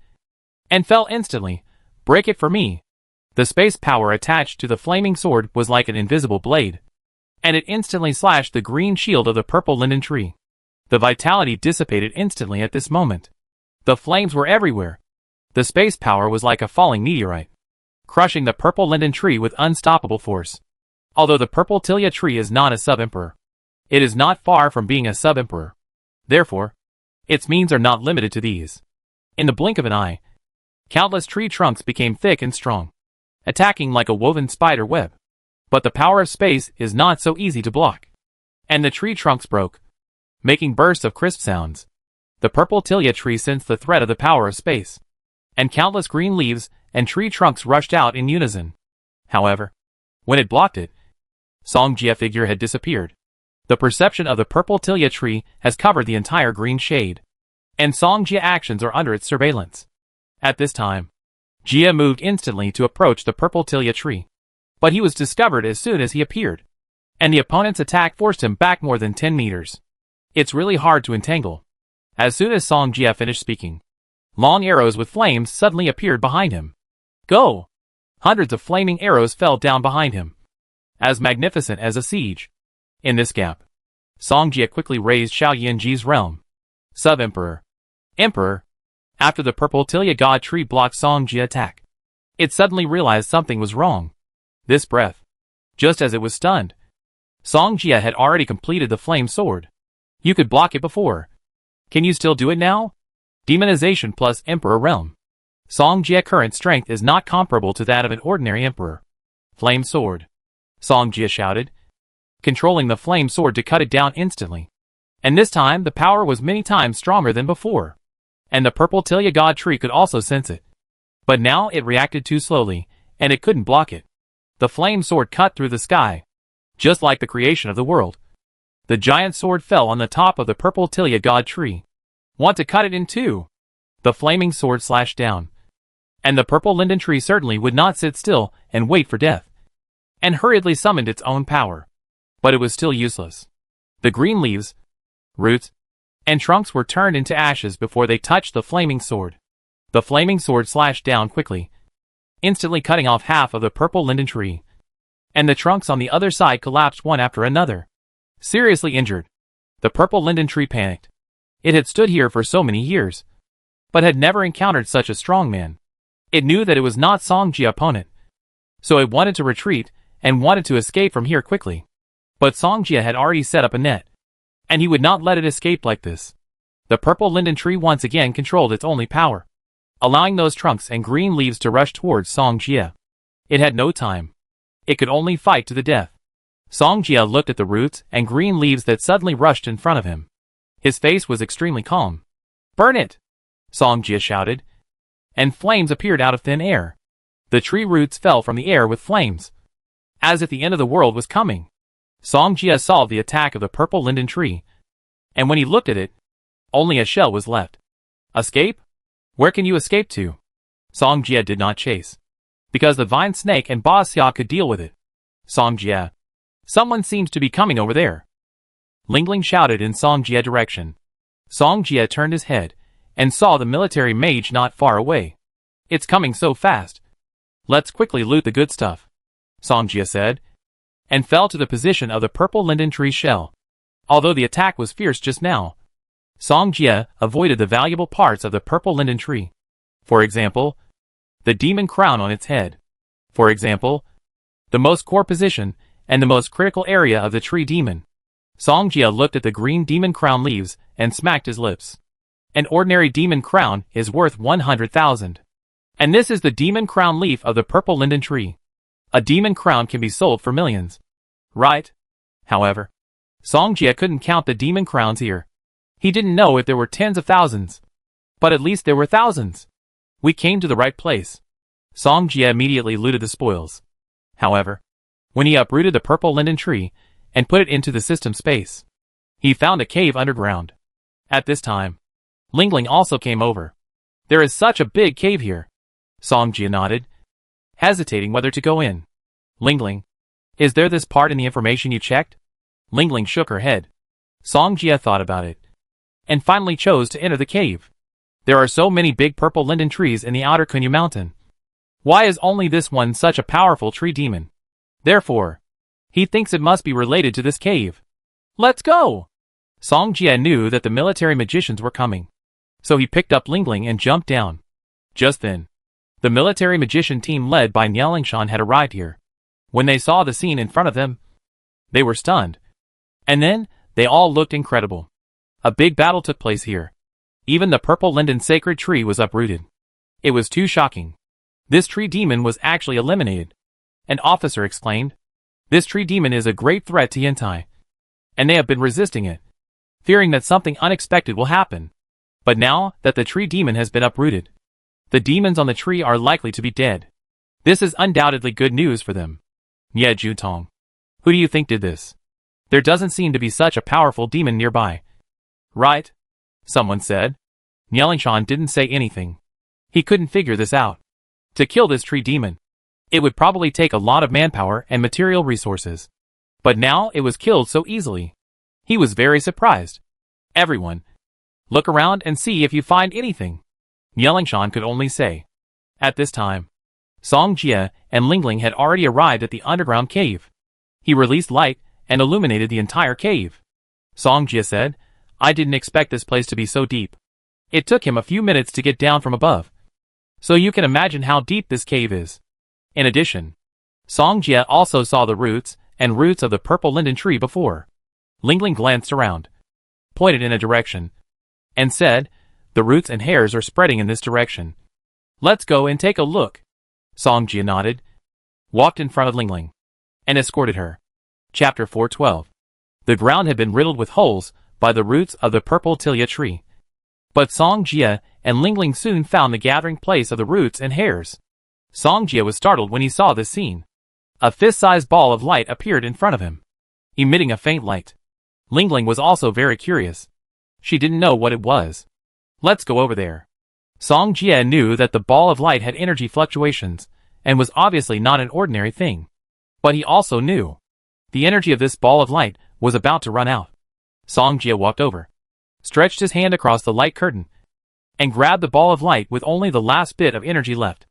and fell instantly, "Break it for me!" The space power attached to the flaming sword was like an invisible blade, and it instantly slashed the green shield of the purple linden tree. The vitality dissipated instantly at this moment. The flames were everywhere. The space power was like a falling meteorite, crushing the purple linden tree with unstoppable force. Although the purple tilia tree is not a sub-emperor, it is not far from being a sub-emperor. Therefore, its means are not limited to these. In the blink of an eye, countless tree trunks became thick and strong, attacking like a woven spider web. But the power of space is not so easy to block, and the tree trunks broke, making bursts of crisp sounds. The purple tilia tree sensed the threat of the power of space, and countless green leaves and tree trunks rushed out in unison. However, when it blocked it, Song Jia figure had disappeared. The perception of the purple tilia tree has covered the entire green shade, and Song Jia actions are under its surveillance. At this time, Jia moved instantly to approach the purple tilia tree, but he was discovered as soon as he appeared, and the opponent's attack forced him back more than 10 meters. It's really hard to entangle. As soon as Song Jia finished speaking, long arrows with flames suddenly appeared behind him. Go! Hundreds of flaming arrows fell down behind him, as magnificent as a siege. In this gap, Song Jia quickly raised Xiao Yanji's realm. Sub-Emperor. Emperor. After the purple tilia god tree blocked Song Jia's attack, it suddenly realized something was wrong. This breath. Just as it was stunned, Song Jia had already completed the flame sword. You could block it before. Can you still do it now? Demonization plus Emperor realm. Song Jia's current strength is not comparable to that of an ordinary emperor. Flame sword. Song Jia shouted, controlling the flame sword to cut it down instantly. And this time the power was many times stronger than before, and the purple tilia god tree could also sense it. But now it reacted too slowly, and it couldn't block it. The flame sword cut through the sky, just like the creation of the world. The giant sword fell on the top of the purple Tilia god tree. Want to cut it in two? The flaming sword slashed down. And the purple linden tree certainly would not sit still and wait for death, and hurriedly summoned its own power. But it was still useless. The green leaves, roots, and trunks were turned into ashes before they touched the flaming sword. The flaming sword slashed down quickly, instantly cutting off half of the purple linden tree, and the trunks on the other side collapsed one after another. Seriously injured, the purple linden tree panicked. It had stood here for so many years, but had never encountered such a strong man. It knew that it was not Songjia's opponent, so it wanted to retreat and wanted to escape from here quickly. But Songjia had already set up a net, and he would not let it escape like this. The purple linden tree once again controlled its only power, allowing those trunks and green leaves to rush towards Songjia. It had no time. It could only fight to the death. Songjia looked at the roots and green leaves that suddenly rushed in front of him. His face was extremely calm. "Burn it!" Songjia shouted, and flames appeared out of thin air. The tree roots fell from the air with flames, as if the end of the world was coming. Songjia saw the attack of the purple linden tree, and when he looked at it, only a shell was left. Escape? Where can you escape to? Songjia did not chase, because the vine snake and Ba Xia could deal with it. Songjia, someone seems to be coming over there. Lingling shouted in Songjia's direction. Songjia turned his head and saw the military mage not far away. "It's coming so fast. Let's quickly loot the good stuff," Songjia said, and fell to the position of the purple linden tree shell. Although the attack was fierce just now, Songjia avoided the valuable parts of the purple linden tree. For example, the demon crown on its head. For example, the most core position and the most critical area of the tree demon. Songjia looked at the green demon crown leaves and smacked his lips. An ordinary demon crown is worth 100,000. And this is the demon crown leaf of the purple linden tree. A demon crown can be sold for millions, right? However, Songjia couldn't count the demon crowns here. He didn't know if there were tens of thousands, but at least there were thousands. We came to the right place. Songjia immediately looted the spoils. However, when he uprooted the purple linden tree and put it into the system space, he found a cave underground. At this time, Lingling also came over. "There is such a big cave here." Songjia nodded, hesitating whether to go in. "Lingling, is there this part in the information you checked?" Lingling shook her head. Songjia thought about it, and finally chose to enter the cave. "There are so many big purple linden trees in the outer Kunyu mountain. Why is only this one such a powerful tree demon? Therefore, he thinks it must be related to this cave. Let's go!" Songjia knew that the military magicians were coming, so he picked up Lingling and jumped down. Just then, the military magician team led by Nielingshan had arrived here. When they saw the scene in front of them, they were stunned. And then, they all looked incredible. A big battle took place here. Even the purple linden sacred tree was uprooted. It was too shocking. This tree demon was actually eliminated. An officer exclaimed, "This tree demon is a great threat to Yantai, and they have been resisting it, fearing that something unexpected will happen. But now that the tree demon has been uprooted, the demons on the tree are likely to be dead. This is undoubtedly good news for them." "Yeah, Jutong. Who do you think did this? There doesn't seem to be such a powerful demon nearby." "Right," someone said. Nielingshan didn't say anything. He couldn't figure this out. To kill this tree demon, it would probably take a lot of manpower and material resources. But now it was killed so easily. He was very surprised. "Everyone, look around and see if you find anything," Nielingshan could only say. At this time, Songjia and Lingling had already arrived at the underground cave. He released light and illuminated the entire cave. Songjia said, "I didn't expect this place to be so deep." It took him a few minutes to get down from above, so you can imagine how deep this cave is. In addition, Songjia also saw the roots of the purple linden tree before. Lingling glanced around, pointed in a direction, and said, "The roots and hairs are spreading in this direction. Let's go and take a look." Songjia nodded, walked in front of Lingling, and escorted her. Chapter 412. The ground had been riddled with holes by the roots of the purple tilia tree. But Songjia and Lingling soon found the gathering place of the roots and hairs. Songjia was startled when he saw this scene. A fist-sized ball of light appeared in front of him, emitting a faint light. Lingling was also very curious. She didn't know what it was. Let's go over there. Songjia knew that the ball of light had energy fluctuations, and was obviously not an ordinary thing. But he also knew the energy of this ball of light was about to run out. Songjia walked over, stretched his hand across the light curtain, and grabbed the ball of light with only the last bit of energy left.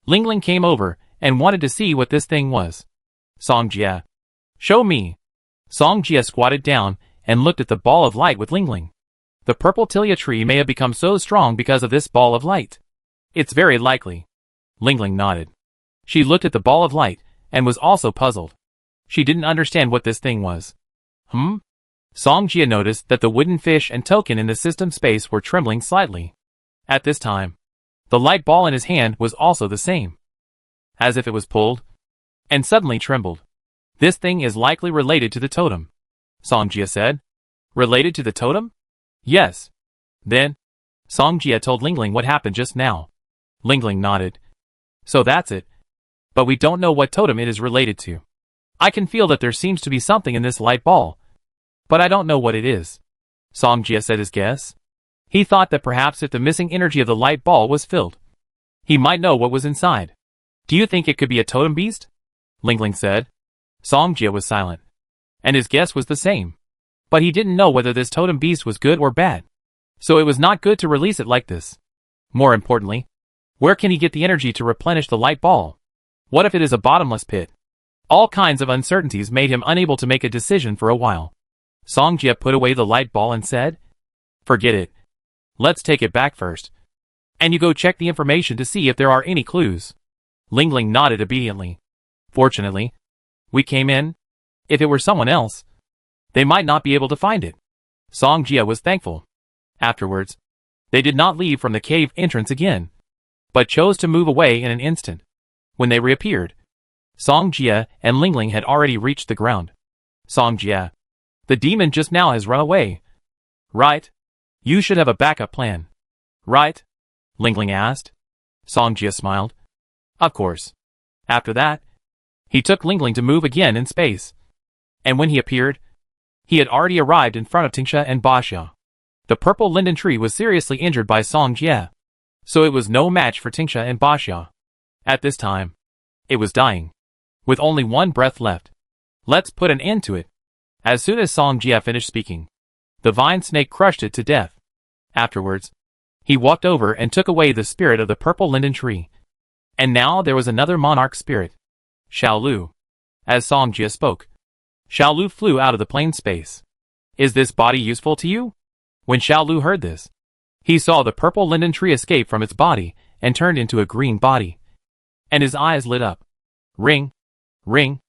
Lingling came over and wanted to see what this thing was. Songjia, show me. Songjia squatted down and looked at the ball of light with Lingling. The purple tilia tree may have become so strong because of this ball of light. It's very likely. Lingling nodded. She looked at the ball of light and was also puzzled. She didn't understand what this thing was. Songjia noticed that the wooden fish and token in the system space were trembling slightly. At this time, the light ball in his hand was also the same, as if it was pulled, and suddenly trembled. This thing is likely related to the totem, Songjia said. Related to the totem? Yes. Then, Songjia told Lingling what happened just now. Lingling nodded. So that's it. But we don't know what totem it is related to. I can feel that there seems to be something in this light ball, but I don't know what it is. Songjia said his guess. He thought that perhaps if the missing energy of the light ball was filled, he might know what was inside. Do you think it could be a totem beast? Lingling said. Songjia was silent, and his guess was the same. But he didn't know whether this totem beast was good or bad. So it was not good to release it like this. More importantly, where can he get the energy to replenish the light ball? What if it is a bottomless pit? All kinds of uncertainties made him unable to make a decision for a while. Songjia put away the light ball and said, Forget it. Let's take it back first. And you go check the information to see if there are any clues. Lingling nodded obediently. Fortunately, we came in. If it were someone else, they might not be able to find it. Songjia was thankful. Afterwards, they did not leave from the cave entrance again, but chose to move away in an instant. When they reappeared, Songjia and Lingling had already reached the ground. Songjia, the demon just now has run away. Right? You should have a backup plan. Right? Lingling asked. Songjia smiled. Of course. After that, he took Lingling to move again in space. And when he appeared, he had already arrived in front of Tingsha and Baxia. The purple linden tree was seriously injured by Songjia, so it was no match for Tingsha and Baxia. At this time, it was dying, with only one breath left. Let's put an end to it. As soon as Songjia finished speaking, the vine snake crushed it to death. Afterwards, he walked over and took away the spirit of the purple linden tree. And now there was another monarch spirit, Xiaolu. As Songjia spoke, Xiaolu flew out of the plane space. Is this body useful to you? When Xiaolu heard this, he saw the purple linden tree escape from its body and turned into a green body. And his eyes lit up. Ring, ring,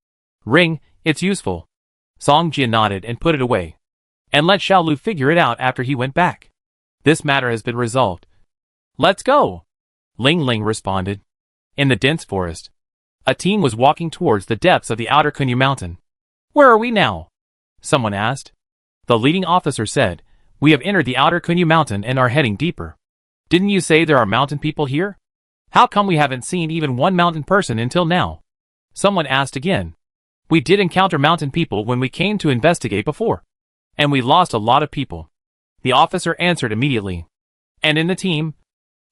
ring, it's useful. Songjia nodded and put it away, and let Xiaolu figure it out after he went back. This matter has been resolved. Let's go, Lingling responded. In the dense forest, a team was walking towards the depths of the outer Kunyu mountain. Where are we now? Someone asked. The leading officer said, We have entered the outer Kunyu mountain and are heading deeper. Didn't you say there are mountain people here? How come we haven't seen even one mountain person until now? Someone asked again. We did encounter mountain people when we came to investigate before, and we lost a lot of people. The officer answered immediately. And in the team,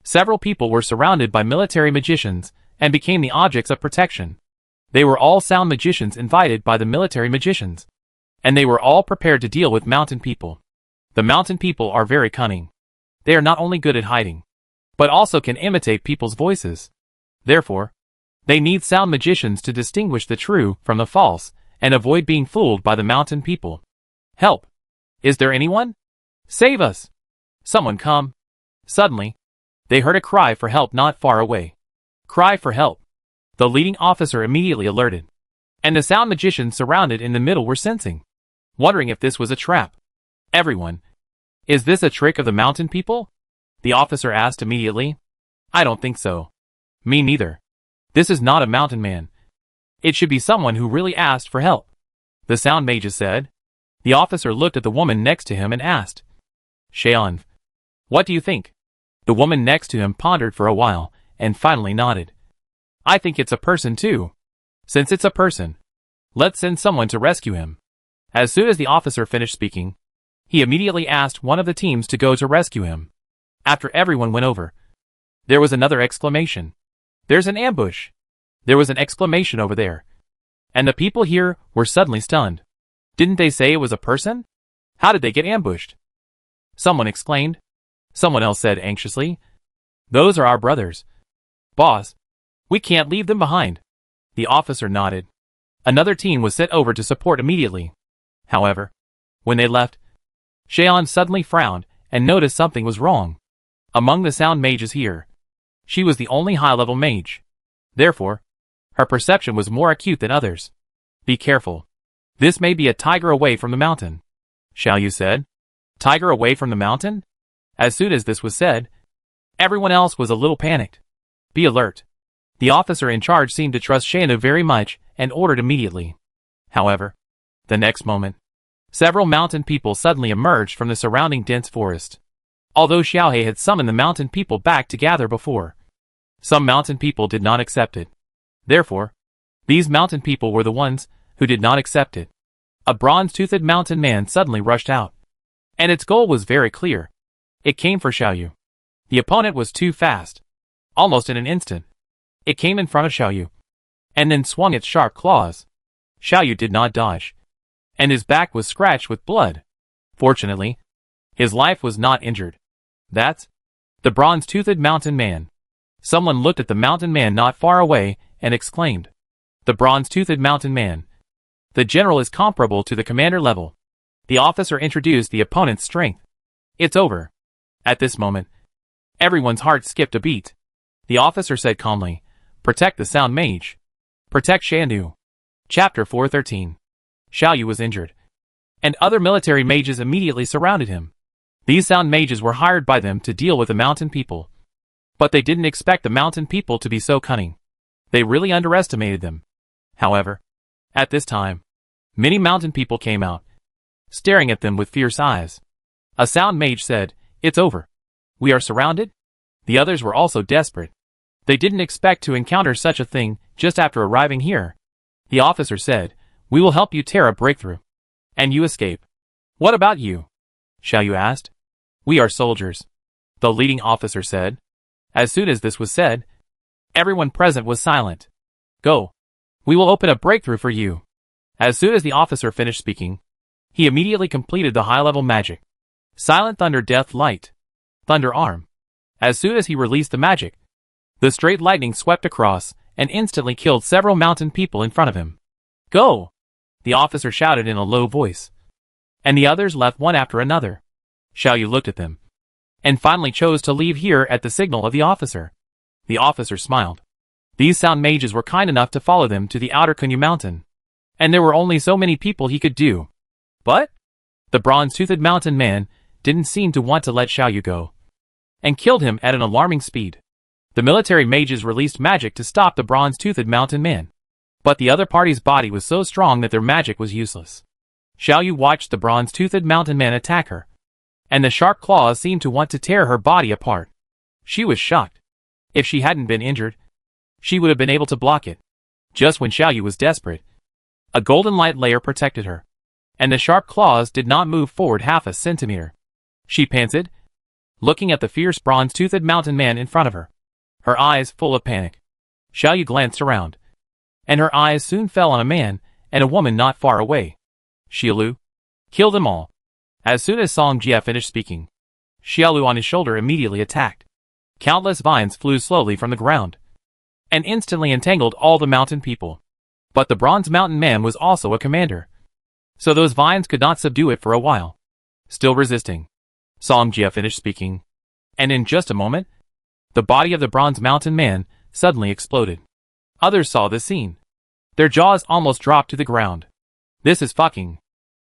several people were surrounded by military magicians and became the objects of protection. They were all sound magicians invited by the military magicians, and they were all prepared to deal with mountain people. The mountain people are very cunning. They are not only good at hiding, but also can imitate people's voices. Therefore, they need sound magicians to distinguish the true from the false and avoid being fooled by the mountain people. Help! Is there anyone? Save us! Someone come! Suddenly, they heard a cry for help not far away. Cry for help! The leading officer immediately alerted, and the sound magicians surrounded in the middle were sensing, wondering if this was a trap. Everyone, is this a trick of the mountain people? The officer asked immediately. I don't think so. Me neither. This is not a mountain man. It should be someone who really asked for help, the sound mages said. The officer looked at the woman next to him and asked, Sheon, what do you think? The woman next to him pondered for a while, and finally nodded. I think it's a person too. Since it's a person, let's send someone to rescue him. As soon as the officer finished speaking, he immediately asked one of the teams to go to rescue him. After everyone went over, there was another exclamation. There's an ambush. There was an exclamation over there. And the people here were suddenly stunned. Didn't they say it was a person? How did they get ambushed? Someone exclaimed. Someone else said anxiously. Those are our brothers. Boss, we can't leave them behind. The officer nodded. Another team was sent over to support immediately. However, when they left, Shayon suddenly frowned and noticed something was wrong. Among the sound mages here, she was the only high-level mage. Therefore, her perception was more acute than others. Be careful. This may be a tiger away from the mountain, Xiaoyu said. Tiger away from the mountain? As soon as this was said, everyone else was a little panicked. Be alert. The officer in charge seemed to trust Shanu very much and ordered immediately. However, the next moment, several mountain people suddenly emerged from the surrounding dense forest. Although Xiaohe had summoned the mountain people back to gather before, some mountain people did not accept it. Therefore, these mountain people were the ones who did not accept it. A bronze-toothed mountain man suddenly rushed out. And its goal was very clear. It came for Xiaoyu. The opponent was too fast. Almost in an instant, it came in front of Xiaoyu, and then swung its sharp claws. Xiaoyu did not dodge, and his back was scratched with blood. Fortunately, his life was not injured. That's the bronze-toothed mountain man. Someone looked at the mountain man not far away and exclaimed, the bronze-toothed mountain man. The general is comparable to the commander level. The officer introduced the opponent's strength. It's over. At this moment, everyone's heart skipped a beat. The officer said calmly, protect the sound mage. Protect Shandu. Chapter 413. Xiaoyu was injured, and other military mages immediately surrounded him. These sound mages were hired by them to deal with the mountain people. But they didn't expect the mountain people to be so cunning. They really underestimated them. However, at this time, many mountain people came out, staring at them with fierce eyes. A sound mage said, it's over. We are surrounded? The others were also desperate. They didn't expect to encounter such a thing just after arriving here. The officer said, we will help you tear a breakthrough. And you escape. What about you? Xiaoyu asked. We are soldiers, the leading officer said. As soon as this was said, everyone present was silent. Go. We will open a breakthrough for you. As soon as the officer finished speaking, he immediately completed the high-level magic. Silent Thunder Death Light. Thunder Arm. As soon as he released the magic, the straight lightning swept across and instantly killed several mountain people in front of him. Go! The officer shouted in a low voice. And the others left one after another. Xiaoyu looked at them, and finally chose to leave here at the signal of the officer. The officer smiled. These sound mages were kind enough to follow them to the outer Kunyu mountain. And there were only so many people he could do. But the bronze-toothed mountain man didn't seem to want to let Xiaoyu go, and killed him at an alarming speed. The military mages released magic to stop the bronze-toothed mountain man. But the other party's body was so strong that their magic was useless. Xiaoyu watched the bronze-toothed mountain man attack her, and the sharp claws seemed to want to tear her body apart. She was shocked. If she hadn't been injured, she would have been able to block it. Just when Xiaoyu was desperate, a golden light layer protected her, and the sharp claws did not move forward half a centimeter. She panted, looking at the fierce bronze-toothed mountain man in front of her, her eyes full of panic. Xiaoyu glanced around, and her eyes soon fell on a man and a woman not far away. Xiaolu, kill them all. As soon as Song Jie finished speaking, Xiaolu on his shoulder immediately attacked. Countless vines flew slowly from the ground, and instantly entangled all the mountain people. But the bronze mountain man was also a commander, so those vines could not subdue it for a while. Still resisting, Song Jie finished speaking, and in just a moment, the body of the bronze mountain man suddenly exploded. Others saw this scene. Their jaws almost dropped to the ground. This is fucking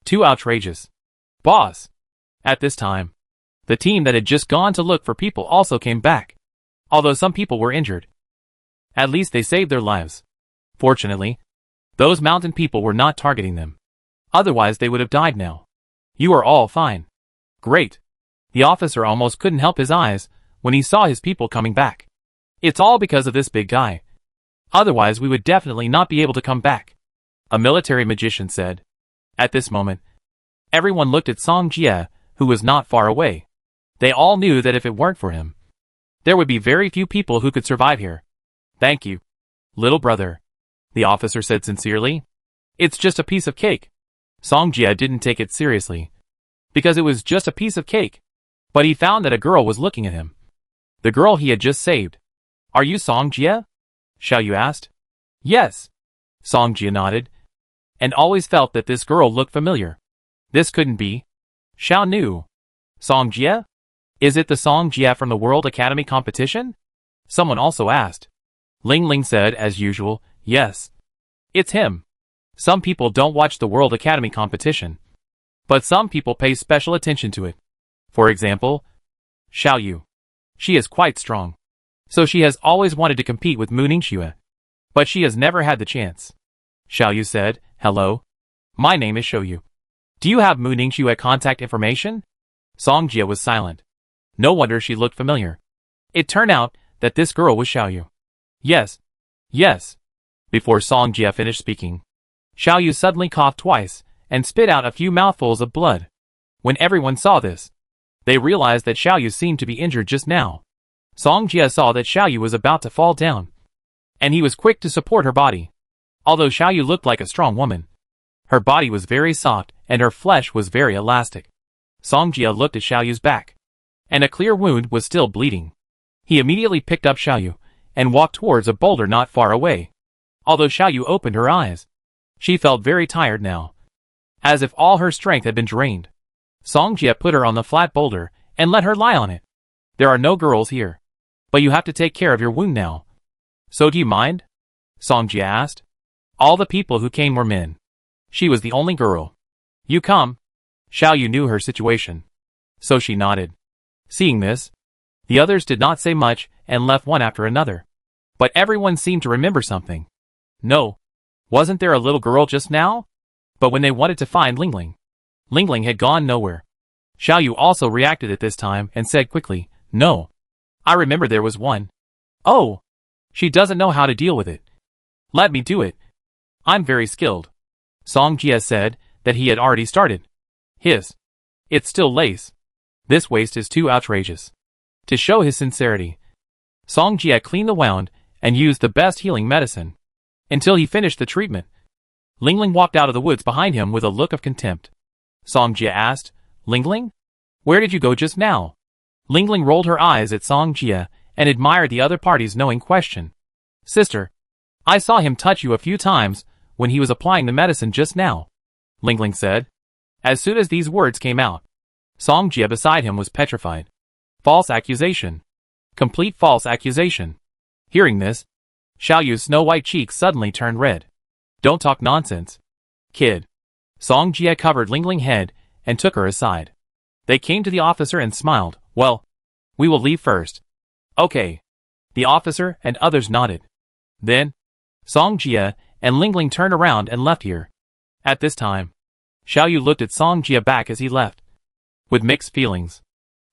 too outrageous. Boss! At this time, the team that had just gone to look for people also came back. Although some people were injured, at least they saved their lives. Fortunately, those mountain people were not targeting them. Otherwise they would have died now. You are all fine. Great. The officer almost couldn't help his eyes when he saw his people coming back. It's all because of this big guy. Otherwise we would definitely not be able to come back, a military magician said. At this moment, everyone looked at Song Jie, who was not far away. They all knew that if it weren't for him, there would be very few people who could survive here. Thank you, little brother, the officer said sincerely. It's just a piece of cake. Song Jie didn't take it seriously, because it was just a piece of cake. But he found that a girl was looking at him. The girl he had just saved. Are you Song Jie? Xiao Yu asked. Yes. Song Jie nodded, and always felt that this girl looked familiar. This couldn't be. Xiao knew. Song Jie? Is it the Song Jie from the World Academy competition? Someone also asked. Ling Ling said, as usual, yes. It's him. Some people don't watch the World Academy competition, but some people pay special attention to it. For example, Xiao Yu. She is quite strong, so she has always wanted to compete with Mu Ningxue, but she has never had the chance. Xiao Yu said, hello. My name is Xiao Yu. Do you have Mu Ningxue contact information? Song Jie was silent. No wonder she looked familiar. It turned out that this girl was Xiao Yu. Yes. Yes. Before Song Jie finished speaking, Xiao Yu suddenly coughed twice and spit out a few mouthfuls of blood. When everyone saw this, they realized that Xiao Yu seemed to be injured just now. Song Jie saw that Xiao Yu was about to fall down, and he was quick to support her body. Although Xiao Yu looked like a strong woman, her body was very soft and her flesh was very elastic. Song Jie looked at Xiao Yu's back, and a clear wound was still bleeding. He immediately picked up Xiao Yu and walked towards a boulder not far away. Although Xiao Yu opened her eyes, she felt very tired now, as if all her strength had been drained. Song Jie put her on the flat boulder and let her lie on it. There are no girls here, but you have to take care of your wound now. So do you mind? Song Jie asked. All the people who came were men. She was the only girl. You come. Xiao Yu knew her situation, so she nodded. Seeing this, the others did not say much and left one after another. But everyone seemed to remember something. No. Wasn't there a little girl just now? But when they wanted to find Ling Ling had gone nowhere. Xiao Yu also reacted at this time and said quickly, no. I remember there was one. Oh. She doesn't know how to deal with it. Let me do it. I'm very skilled. Song Jie said that he had already started. It's still lace. This waste is too outrageous. To show his sincerity, Song Jie cleaned the wound and used the best healing medicine until he finished the treatment. Ling Ling walked out of the woods behind him with a look of contempt. Song Jie asked, Ling Ling? Where did you go just now? Ling Ling rolled her eyes at Song Jie and admired the other party's knowing question. Sister, I saw him touch you a few times when he was applying the medicine just now, Ling Ling said. As soon as these words came out, Song Jie beside him was petrified. False accusation. Complete false accusation. Hearing this, Xiao Yu's snow-white cheeks suddenly turned red. Don't talk nonsense, kid. Song Jie covered Ling Ling's head and took her aside. They came to the officer and smiled. Well, we will leave first. Okay. The officer and others nodded. Then, Song Jie and Ling Ling turned around and left here. At this time, Xiao Yu looked at Song Jie back as he left, with mixed feelings.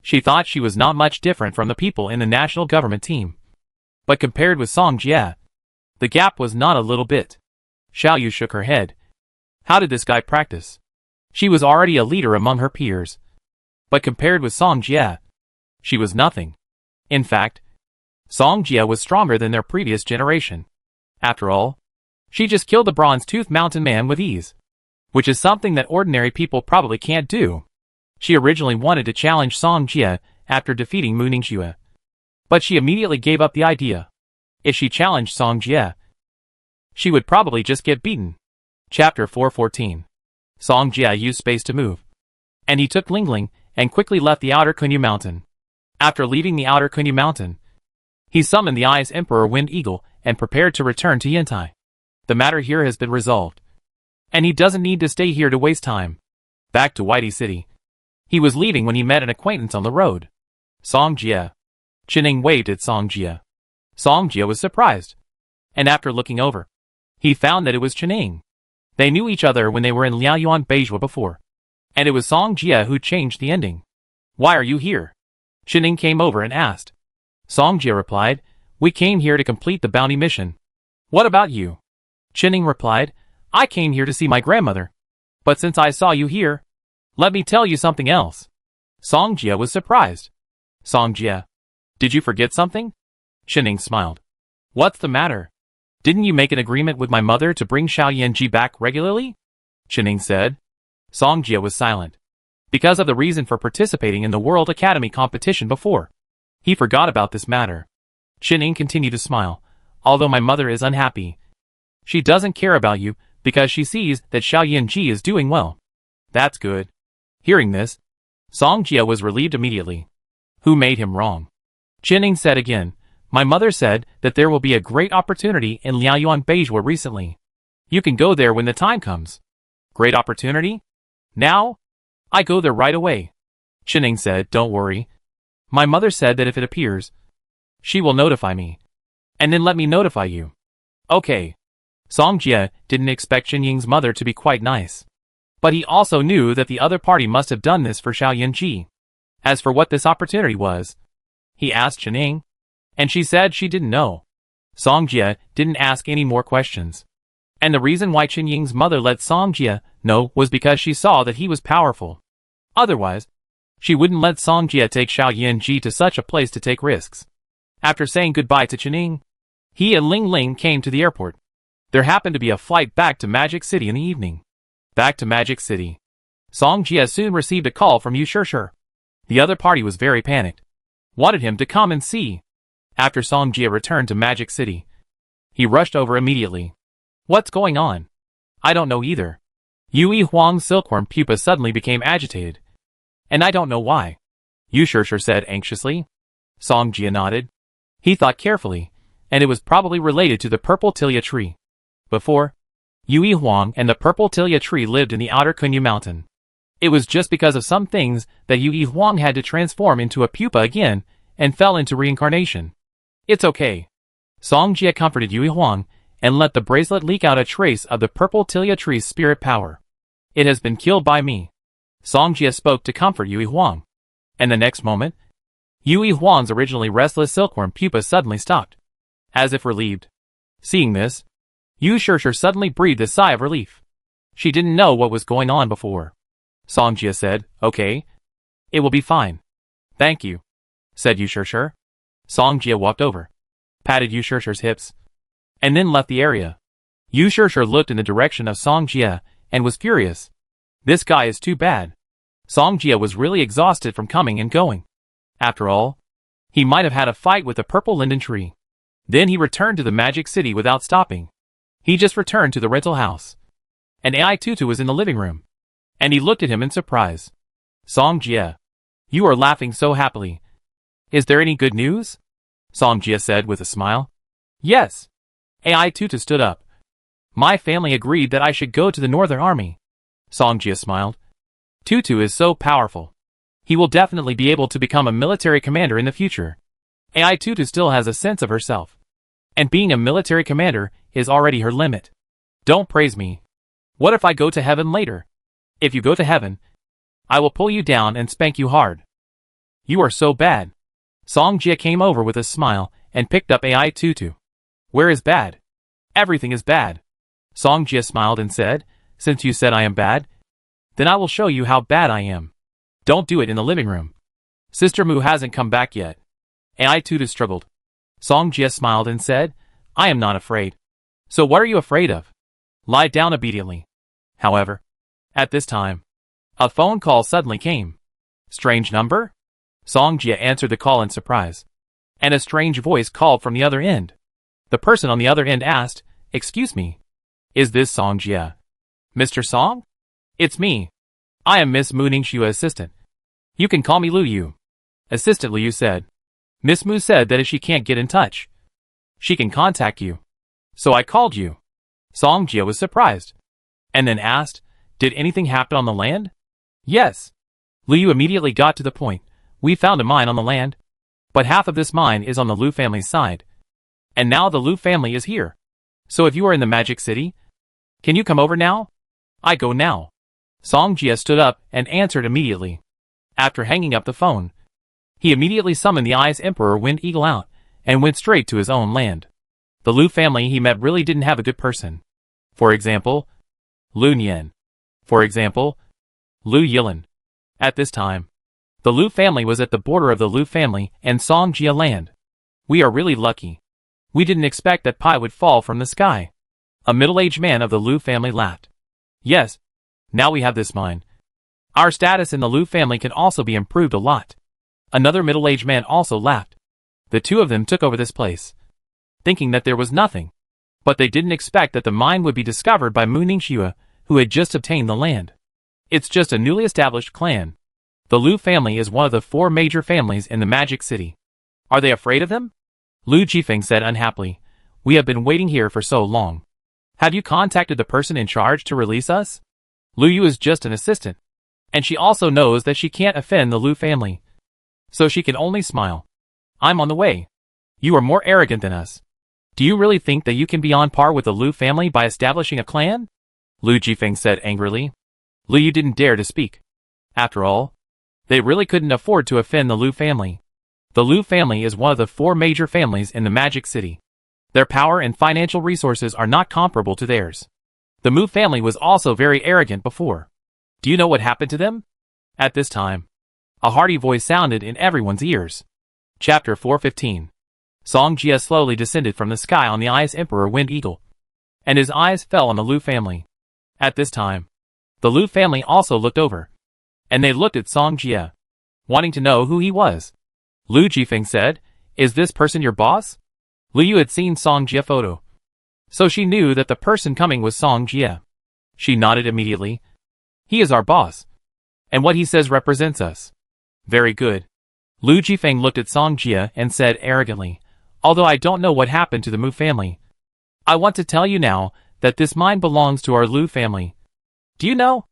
She thought she was not much different from the people in the national government team. But compared with Song Jie, the gap was not a little bit. Xiao Yu shook her head. How did this guy practice? She was already a leader among her peers. But compared with Song Jie, she was nothing. In fact, Song Jie was stronger than their previous generation. After all, she just killed the bronze-toothed mountain man with ease, which is something that ordinary people probably can't do. She originally wanted to challenge Song Jie after defeating Mu Ningxue, but she immediately gave up the idea. If she challenged Song Jie, she would probably just get beaten. Chapter 414. Song Jie used space to move, and he took Ling Ling and quickly left the outer Kunyu mountain. After leaving the outer Kunyu mountain, he summoned the Ice Emperor Wind Eagle and prepared to return to Yantai. The matter here has been resolved, and he doesn't need to stay here to waste time. Back to Whitey City. He was leaving when he met an acquaintance on the road. Song Jie. Qining waved at Song Jie. Song Jie was surprised, and after looking over, he found that it was Qining. They knew each other when they were in Liaoyuan Beijua before, and it was Song Jie who changed the ending. Why are you here? Qining came over and asked. Song Jia replied, "We came here to complete the bounty mission. What about you?" Qining replied, "I came here to see my grandmother. But since I saw you here, let me tell you something else." Song Jia was surprised. "Song Jia, did you forget something?" Qining smiled. "What's the matter? Didn't you make an agreement with my mother to bring Xiao Yanji back regularly?" Qining said. Song Jia was silent. Because of the reason for participating in the World Academy competition before, he forgot about this matter. Qining continued to smile. "Although my mother is unhappy, she doesn't care about you because she sees that Xiao Yanji is doing well." "That's good." Hearing this, Song Jia was relieved immediately. "Who made him wrong?" Qining said again, "My mother said that there will be a great opportunity in Liaoyuan Beijua recently. You can go there when the time comes." "Great opportunity? Now? I go there right away." Qining said, "Don't worry. My mother said that if it appears, she will notify me. And then let me notify you." "Okay." Song Jia didn't expect Qinying's mother to be quite nice. But he also knew that the other party must have done this for Xiao Yanji. As for what this opportunity was, he asked Qining, and she said she didn't know. Song Jia didn't ask any more questions. And the reason why Qinying's mother let Song Jia know was because she saw that he was powerful. Otherwise, she wouldn't let Song Jia take Xiao Yanji to such a place to take risks. After saying goodbye to Qining, he and Ling Ling came to the airport. There happened to be a flight back to Magic City in the evening. Back to Magic City. Song Jia soon received a call from Yu Shishir. The other party was very panicked. Wanted him to come and see. After Song Jia returned to Magic City, he rushed over immediately. "What's going on?" "I don't know either." Yui Huang's silkworm pupa suddenly became agitated. "And I don't know why," Yu Shishir said anxiously. Song Jia nodded. He thought carefully, and it was probably related to the purple tilia tree. Before, Yui Huang and the purple tilia tree lived in the outer Kunyu mountain. It was just because of some things that Yui Huang had to transform into a pupa again and fell into reincarnation. "It's okay." Song Jia comforted Yui Huang and let the bracelet leak out a trace of the purple tilia tree's spirit power. "It has been killed by me." Song Jia spoke to comfort Yui Huang. And the next moment, Yui Huang's originally restless silkworm pupa suddenly stopped, as if relieved. Seeing this, Yu Shishir suddenly breathed a sigh of relief. She didn't know what was going on before. Song Jia said, "Okay. It will be fine." "Thank you," said Yu Shishir. Song Jia walked over, patted Yu Shishir's hips, and then left the area. Yu Shishir looked in the direction of Song Jia and was furious. This guy is too bad. Song Jia was really exhausted from coming and going. After all, he might have had a fight with the purple linden tree. Then he returned to the Magic City without stopping. He just returned to the rental house. And Ai Tutu was in the living room. And he looked at him in surprise. "Song Jia, you are laughing so happily. Is there any good news?" Song Jia said with a smile. "Yes." Ai Tutu stood up. "My family agreed that I should go to the Northern Army." Song Jia smiled. "Tutu is so powerful. He will definitely be able to become a military commander in the future." Ai Tutu still has a sense of herself. And being a military commander is already her limit. "Don't praise me. What if I go to heaven later? If you go to heaven, I will pull you down and spank you hard. You are so bad." Song Jia came over with a smile and picked up Ai Tutu. "Where is bad?" "Everything is bad." Song Jia smiled and said, "Since you said I am bad, then I will show you how bad I am. Don't do it in the living room. Sister Mu hasn't come back yet." Ai Tutu struggled. Song Jia smiled and said, "I am not afraid." "So what are you afraid of?" "Lie down obediently." However, at this time, a phone call suddenly came. "Strange number?" Song Jia answered the call in surprise. And a strange voice called from the other end. The person on the other end asked, "Excuse me. Is this Song Jia?" "Mr. Song? It's me. I am Miss Mu Ningshua's assistant. You can call me Lu Yu." Assistant Lu Yu said. "Miss Mu said that if she can't get in touch, she can contact you. So I called you." Song Jia was surprised. And then asked, "Did anything happen on the land?" "Yes." Lu Yu immediately got to the point. "We found a mine on the land. But half of this mine is on the Lu family's side. And now the Lu family is here. So if you are in the Magic City, can you come over now?" "I go now." Song Jia stood up and answered immediately. After hanging up the phone, He immediately summoned the Ice Emperor Wind Eagle out, and went straight to his own land. The Lu family he met really didn't have a good person. For example, Lu Nian. For example, Lu Yilan. At this time, the Lu family was at the border of the Lu family and Songjia land. We are really lucky. We didn't expect that pie would fall from the sky. A middle-aged man of the Lu family laughed. Yes, now we have this mine. Our status in the Lu family can also be improved a lot. Another middle-aged man also laughed. The two of them took over this place, thinking that there was nothing. But they didn't expect that the mine would be discovered by Mu Ningxue, who had just obtained the land. It's just a newly established clan. The Lu family is one of the 4 major families in the Magic City. Are they afraid of them? Lu Jifeng said unhappily. We have been waiting here for so long. Have you contacted the person in charge to release us? Lu Yu is just an assistant, and she also knows that she can't offend the Lu family. So she can only smile. I'm on the way. You are more arrogant than us. Do you really think that you can be on par with the Lu family by establishing a clan? Lu Jifeng said angrily. Lu Yu didn't dare to speak. After all, they really couldn't afford to offend the Lu family. The Lu family is one of the 4 major families in the Magic City. Their power and financial resources are not comparable to theirs. The Mu family was also very arrogant before. Do you know what happened to them? At this time, a hearty voice sounded in everyone's ears. Chapter 415. Songjia slowly descended from the sky on the Ice Emperor Wind Eagle, and his eyes fell on the Lu family. At this time, the Lu family also looked over, and they looked at Songjia, wanting to know who he was. Lu Jifeng said, Is this person your boss? Lu Yu had seen Songjia photo, so she knew that the person coming was Songjia. She nodded immediately. He is our boss, and what he says represents us. Very good. Lu Jifeng looked at Songjia and said arrogantly, Although I don't know what happened to the Mu family, I want to tell you now that this mine belongs to our Lu family. Do you know?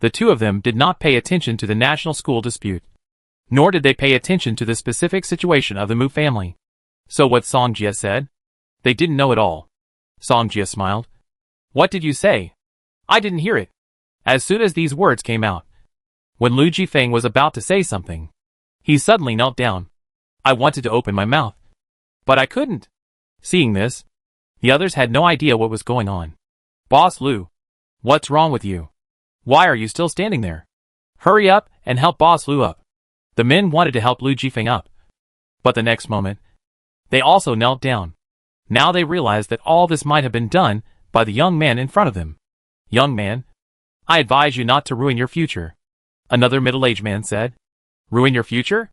The two of them did not pay attention to the national school dispute, nor did they pay attention to the specific situation of the Mu family. So what Songjia said? They didn't know at all. Songjia smiled. What did you say? I didn't hear it. As soon as these words came out, when Lu Jifeng was about to say something, he suddenly knelt down. I wanted to open my mouth, but I couldn't. Seeing this, the others had no idea what was going on. Boss Lu, what's wrong with you? Why are you still standing there? Hurry up and help Boss Lu up. The men wanted to help Lu Jifeng up, but the next moment, they also knelt down. Now they realized that all this might have been done by the young man in front of them. Young man, I advise you not to ruin your future. Another middle-aged man said. Ruin your future?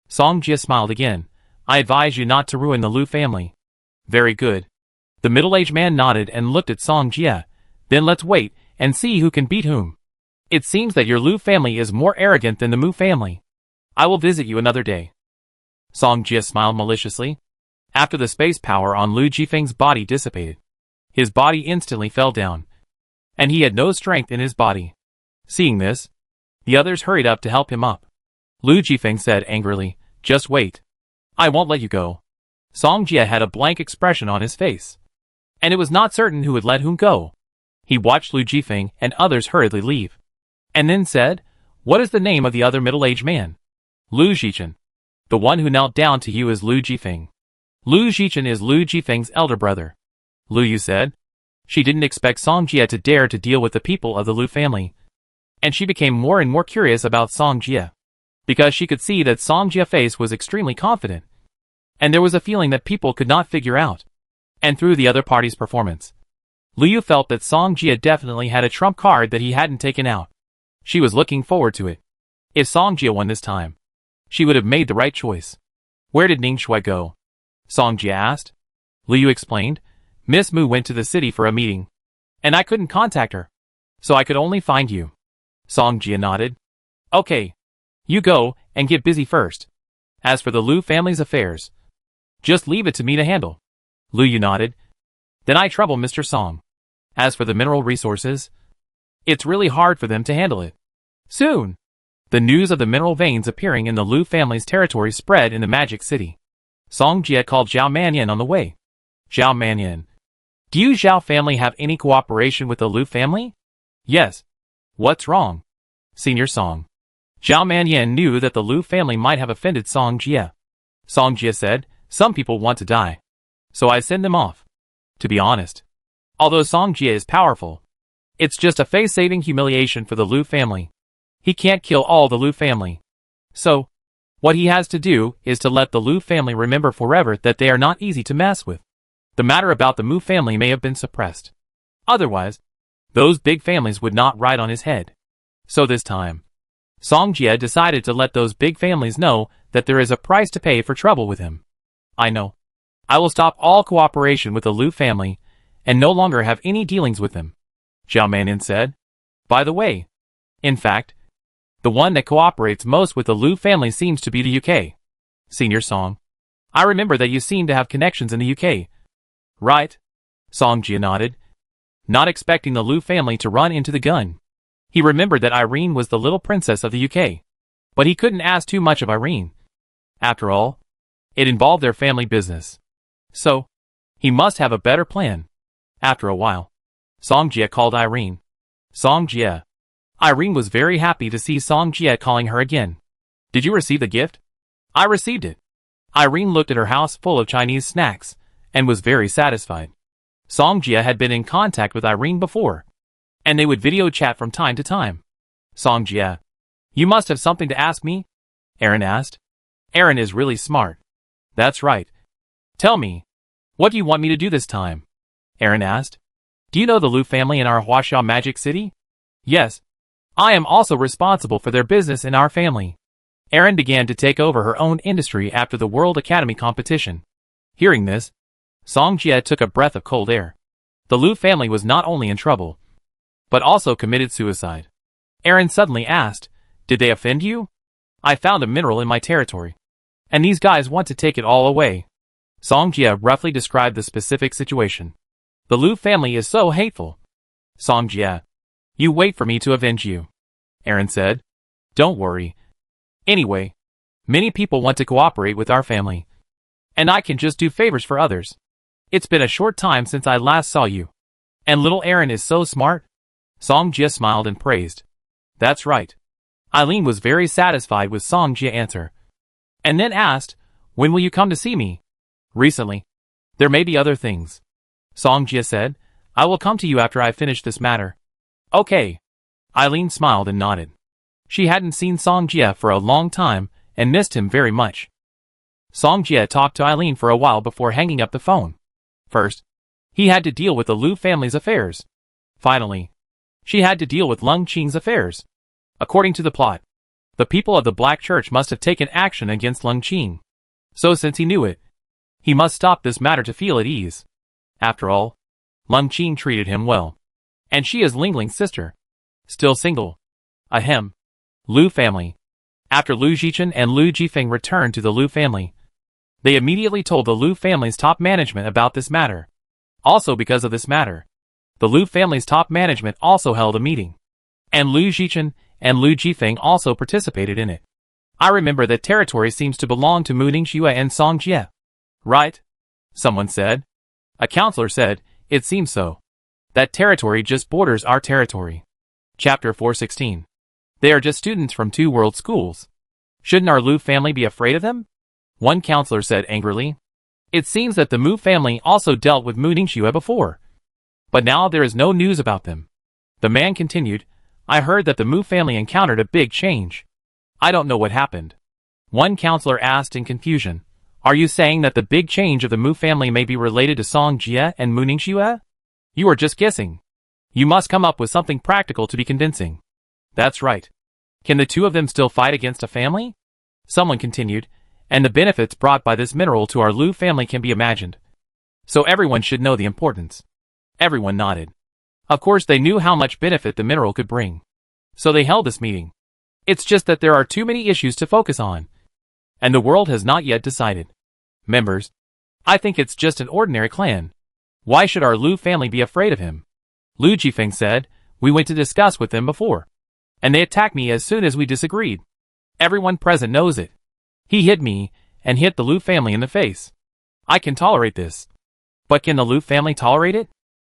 Songjia smiled again. I advise you not to ruin the Lu family. Very good. The middle-aged man nodded and looked at Songjia. Then let's wait and see who can beat whom. It seems that your Lu family is more arrogant than the Mu family. I will visit you another day. Songjia smiled maliciously. After the space power on Lu Jifeng's body dissipated, his body instantly fell down, and he had no strength in his body. Seeing this, the others hurried up to help him up. Lu Jifeng said angrily, Just wait. I won't let you go. Songjia had a blank expression on his face, and it was not certain who would let whom go. He watched Lu Jifeng and others hurriedly leave, and then said, What is the name of the other middle-aged man? Lu Jichen. The one who knelt down to you is Lu Jifeng. Lu Jichen is Lu Jifeng's elder brother. Lu Yu said. She didn't expect Songjia to dare to deal with the people of the Lu family, and she became more and more curious about Songjia, because she could see that Songjia's face was extremely confident, and there was a feeling that people could not figure out. And through the other party's performance, Lu Yu felt that Songjia definitely had a trump card that he hadn't taken out. She was looking forward to it. If Songjia won this time, she would have made the right choice. Where did Ningxue go? Songjia asked. Lu Yu explained. Miss Mu went to the city for a meeting, and I couldn't contact her, so I could only find you. Songjia nodded. Okay. You go and get busy first. As for the Lu family's affairs, just leave it to me to handle. Lu Yu nodded. Then I trouble Mr. Song. As for the mineral resources, it's really hard for them to handle it. Soon, the news of the mineral veins appearing in the Lu family's territory spread in the Magic City. Songjia called Zhao Manyan on the way. Zhao Manyan. Do you Zhao family have any cooperation with the Lu family? Yes. What's wrong? Senior Song. Zhao Manyan knew that the Lu family might have offended Song Jie. Song Jie said, "Some people want to die. So I send them off." To be honest, although Song Jie is powerful, it's just a face-saving humiliation for the Lu family. He can't kill all the Lu family. So, what he has to do is to let the Lu family remember forever that they are not easy to mess with. The matter about the Mu family may have been suppressed. Otherwise, those big families would not ride on his head. So this time, Song Jie decided to let those big families know that there is a price to pay for trouble with him. I know. I will stop all cooperation with the Lu family and no longer have any dealings with them, Zhao Manyan said. By the way, in fact, the one that cooperates most with the Lu family seems to be the UK. Senior Song. I remember that you seem to have connections in the UK. Right? Song Jie nodded, not expecting the Lu family to run into the gun. He remembered that Irene was the little princess of the UK. But he couldn't ask too much of Irene. After all, it involved their family business. So, he must have a better plan. After a while, Song Jie called Irene. Song Jie. Irene was very happy to see Song Jie calling her again. Did you receive the gift? I received it. Irene looked at her house full of Chinese snacks and was very satisfied. Song Jie had been in contact with Irene before, and they would video chat from time to time. Song Jie. You must have something to ask me? Aaron asked. Aaron is really smart. That's right. Tell me, what do you want me to do this time? Aaron asked. Do you know the Lu family in our Huaxia Magic City? Yes. I am also responsible for their business in our family. Aaron began to take over her own industry after the World Academy competition. Hearing this, Song Jie took a breath of cold air. The Lu family was not only in trouble, but also committed suicide. Aaron suddenly asked, Did they offend you? I found a mineral in my territory, and these guys want to take it all away. Song Jie roughly described the specific situation. The Lu family is so hateful. Song Jie. You wait for me to avenge you. Aaron said. Don't worry. Anyway, many people want to cooperate with our family, and I can just do favors for others. It's been a short time since I last saw you. And little Aaron is so smart. Song Jie smiled and praised. That's right. Eileen was very satisfied with Song Jie's answer, and then asked, When will you come to see me? Recently. There may be other things. Song Jie said, I will come to you after I finish this matter. Okay. Eileen smiled and nodded. She hadn't seen Song Jie for a long time and missed him very much. Song Jie talked to Eileen for a while before hanging up the phone. First, he had to deal with the Lu family's affairs. Finally, she had to deal with Lung Qing's affairs. According to the plot, the people of the Black Church must have taken action against Lung Qing. So since he knew it, he must stop this matter to feel at ease. After all, Lung Qing treated him well. And she is Ling Ling's sister. Still single. Ahem. Lu family. After Lu Jichen and Lu Jifeng returned to the Lu family, they immediately told the Lu family's top management about this matter. Also because of this matter, the Lu family's top management also held a meeting. And Lu Jichen and Lu Jifeng also participated in it. I remember that territory seems to belong to Mu Ningxue and Song Jie. Right? Someone said. A counselor said, It seems so. That territory just borders our territory. Chapter 416. They are just students from 2 world schools. Shouldn't our Lu family be afraid of them? One counselor said angrily. It seems that the Mu family also dealt with Mu Ningxue before. But now there is no news about them. The man continued, I heard that the Mu family encountered a big change. I don't know what happened. One counselor asked in confusion, Are you saying that the big change of the Mu family may be related to Song Jie and Mu Ningxue? You are just guessing. You must come up with something practical to be convincing. That's right. Can the 2 of them still fight against a family? Someone continued, and the benefits brought by this mineral to our Lu family can be imagined. So everyone should know the importance. Everyone nodded. Of course they knew how much benefit the mineral could bring. So they held this meeting. It's just that there are too many issues to focus on. And the world has not yet decided. Members, I think it's just an ordinary clan. Why should our Lu family be afraid of him? Lu Jifeng said, We went to discuss with them before. And they attacked me as soon as we disagreed. Everyone present knows it. He hit me, and hit the Lu family in the face. I can tolerate this. But can the Lu family tolerate it?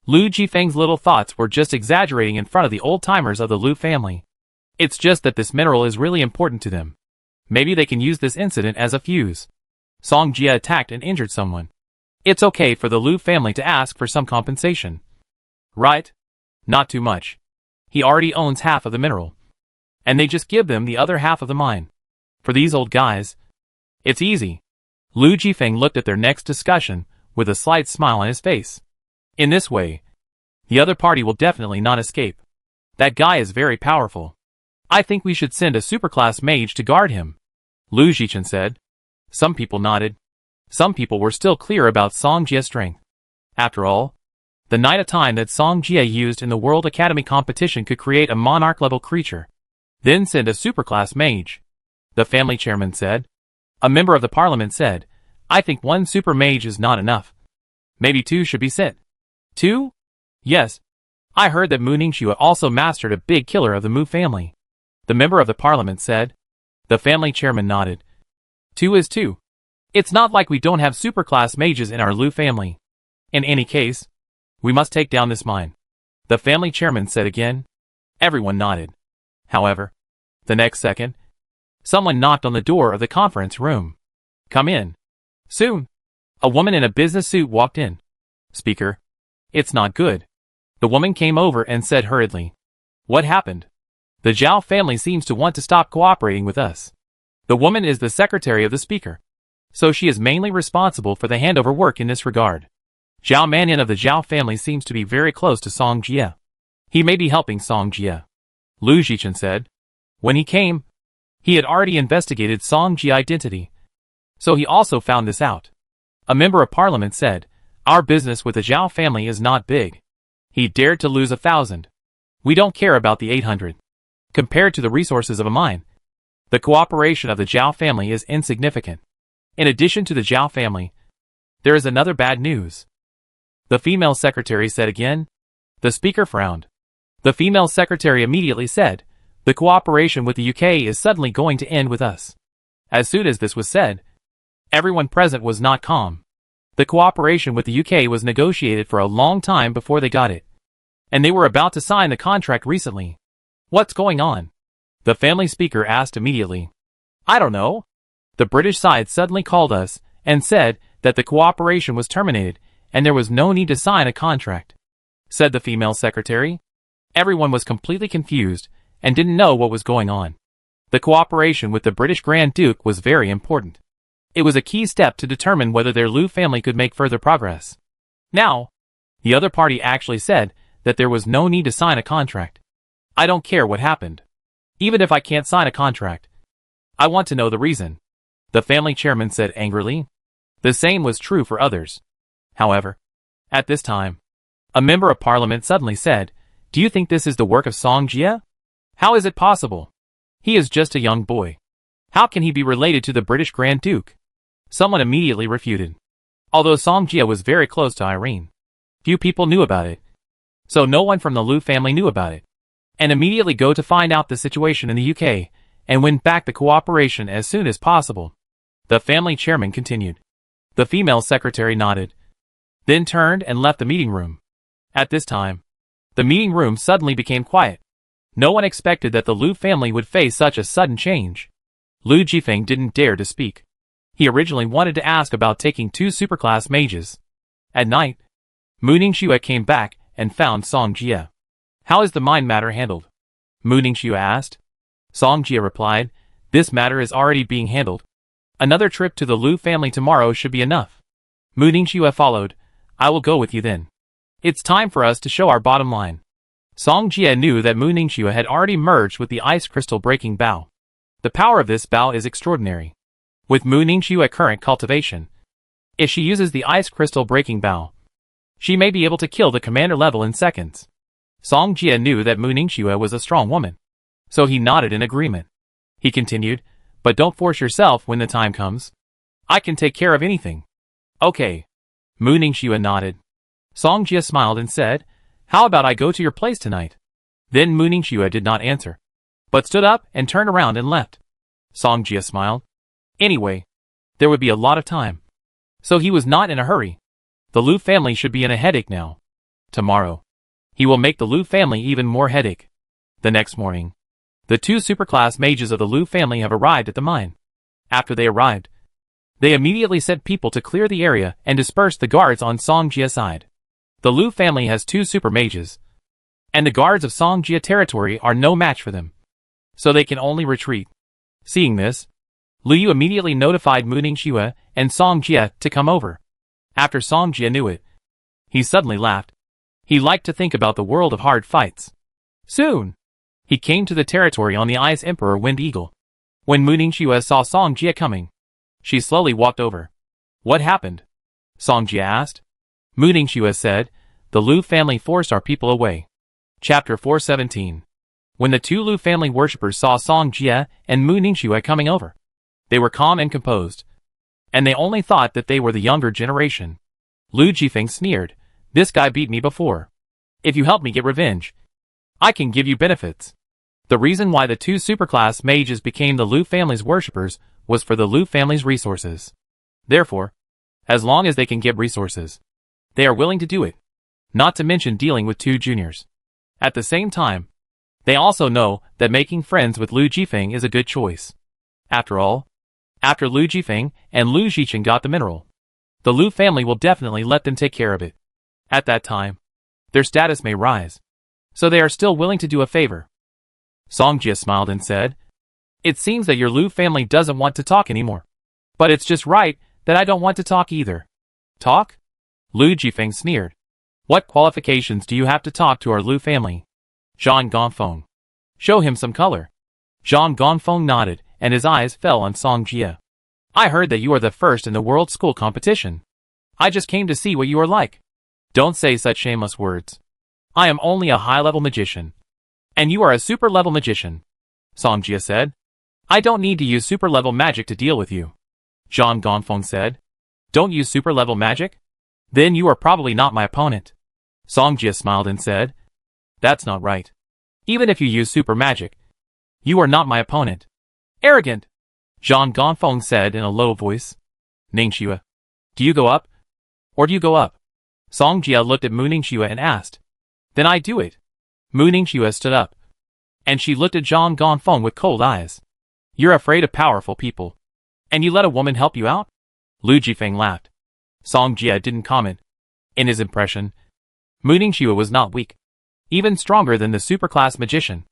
Lu Jifeng's little thoughts were just exaggerating in front of the old-timers of the Lu family. It's just that this mineral is really important to them. Maybe they can use this incident as a fuse. Song Jia attacked and injured someone. It's okay for the Lu family to ask for some compensation. Right? Not too much. He already owns half of the mineral. And they just give them the other half of the mine. For these old guys, it's easy. Lu Jifeng looked at their next discussion with a slight smile on his face. In this way, the other party will definitely not escape. That guy is very powerful. I think we should send a superclass mage to guard him, Lu Jichen said. Some people nodded. Some people were still clear about Song Jia's strength. After all, the night of time that Song Jia used in the World Academy competition could create a monarch-level creature. Then send a superclass mage, the family chairman said. A member of the parliament said, I think one super mage is not enough. Maybe 2 should be sent. 2? Yes. I heard that Mu Ningxue also mastered a big killer of the Mu family. The member of the parliament said. The family chairman nodded. 2 is 2. It's not like we don't have superclass mages in our Lu family. In any case, we must take down this mine, the family chairman said again. Everyone nodded. However, the next second, someone knocked on the door of the conference room. Come in. Soon, a woman in a business suit walked in. Speaker, it's not good. The woman came over and said hurriedly. What happened? The Zhao family seems to want to stop cooperating with us. The woman is the secretary of the speaker, so she is mainly responsible for the handover work in this regard. Zhao Manyan of the Zhao family seems to be very close to Song Jia. He may be helping Song Jia, Lu Jichen said. When he came, he had already investigated Song Jia's identity, so he also found this out. A member of parliament said, our business with the Zhao family is not big. He dared to lose 1,000. We don't care about the 800. Compared to the resources of a mine, the cooperation of the Zhao family is insignificant. In addition to the Zhao family, there is another bad news. The female secretary said again. The speaker frowned. The female secretary immediately said, the cooperation with the UK is suddenly going to end with us. As soon as this was said, everyone present was not calm. The cooperation with the UK was negotiated for a long time before they got it. And they were about to sign the contract recently. What's going on? The family speaker asked immediately. I don't know. The British side suddenly called us and said that the cooperation was terminated and there was no need to sign a contract, said the female secretary. Everyone was completely confused and didn't know what was going on. The cooperation with the British Grand Duke was very important. It was a key step to determine whether their Lu family could make further progress. Now, the other party actually said that there was no need to sign a contract. I don't care what happened. Even if I can't sign a contract, I want to know the reason, the family chairman said angrily. The same was true for others. However, at this time, a member of parliament suddenly said, do you think this is the work of Song Jia? How is it possible? He is just a young boy. How can he be related to the British Grand Duke? Someone immediately refuted. Although Song Jia was very close to Irene, few people knew about it. So no one from the Lu family knew about it. And immediately go to find out the situation in the UK and win back the cooperation as soon as possible. The family chairman continued. The female secretary nodded, then turned and left the meeting room. At this time, the meeting room suddenly became quiet. No one expected that the Lu family would face such a sudden change. Lu Jifeng didn't dare to speak. He originally wanted to ask about taking 2 superclass mages. At night, Mu Ningxue came back and found Song Jia. How is the mine matter handled? Mu Ningxue asked. Song Jia replied, this matter is already being handled. Another trip to the Lu family tomorrow should be enough. Mu Ningxue followed. I will go with you then. It's time for us to show our bottom line. Song Jia knew that Mu Ningxue had already merged with the ice crystal breaking bow. The power of this bow is extraordinary. With Mu Ningxue at current cultivation, if she uses the ice crystal breaking bow, she may be able to kill the commander level in seconds. Song Jia knew that Mu Ningxue was a strong woman, so he nodded in agreement. He continued, but don't force yourself when the time comes. I can take care of anything. Okay. Mu Ningxue nodded. Song Jia smiled and said, how about I go to your place tonight? Then Mu Ningxue did not answer, but stood up and turned around and left. Song Jia smiled. Anyway, there would be a lot of time, so he was not in a hurry. The Lu family should be in a headache now. Tomorrow, he will make the Lu family even more headache. The next morning, The two superclass mages of the Lu family have arrived at the mine. After they arrived, they immediately sent people to clear the area and disperse the guards on Songjia side. The Lu family has two super mages, and the guards of Songjia territory are no match for them, so they can only retreat. Seeing this, Lu Yu immediately notified Muningshua and Songjia to come over. After Songjia knew it, he suddenly laughed. He liked to think about the world of hard fights. Soon, he came to the territory on the Ice Emperor Wind Eagle. When Muningshua saw Songjia coming, she slowly walked over. What happened? Songjia asked. Muningshua said, the Lu family forced our people away. Chapter 417. When the two Lu family worshippers saw Songjia and Muningshua coming over, they were calm and composed, and they only thought that they were the younger generation. Lu Jifeng sneered, this guy beat me before. If you help me get revenge, I can give you benefits. The reason why the two superclass mages became the Lu family's worshippers was for the Lu family's resources. Therefore, as long as they can get resources, they are willing to do it, not to mention dealing with two juniors. At the same time, they also know that making friends with Lu Jifeng is a good choice. After all, after Lu Jifeng and Lu Jicheng got the mineral, the Lu family will definitely let them take care of it. At that time, their status may rise, so they are still willing to do a favor. Songjia smiled and said, it seems that your Lu family doesn't want to talk anymore. But it's just right that I don't want to talk either. Talk? Lu Jifeng sneered. What qualifications do you have to talk to our Lu family? Zhang Gongfeng. Show him some color. Zhang Gongfeng nodded, and his eyes fell on Songjia. I heard that you are the first in the world school competition. I just came to see what you are like. Don't say such shameless words. I am only a high-level magician, and you are a super-level magician, Songjia said. I don't need to use super-level magic to deal with you, Zhang Gongfeng said. Don't use super-level magic? Then you are probably not my opponent. Songjia smiled and said, that's not right. Even if you use super magic, you are not my opponent. Arrogant, Zhang Gongfeng said in a low voice. Ningxue, do you go up? Or do you go up? Songjia looked at Muningshua and asked. Then I do it. Muningshua stood up, and she looked at Zhang Gongfeng with cold eyes. You're afraid of powerful people, and you let a woman help you out? Lu Jifeng laughed. Songjia didn't comment. In his impression, Muningshua was not weak, even stronger than the superclass magician.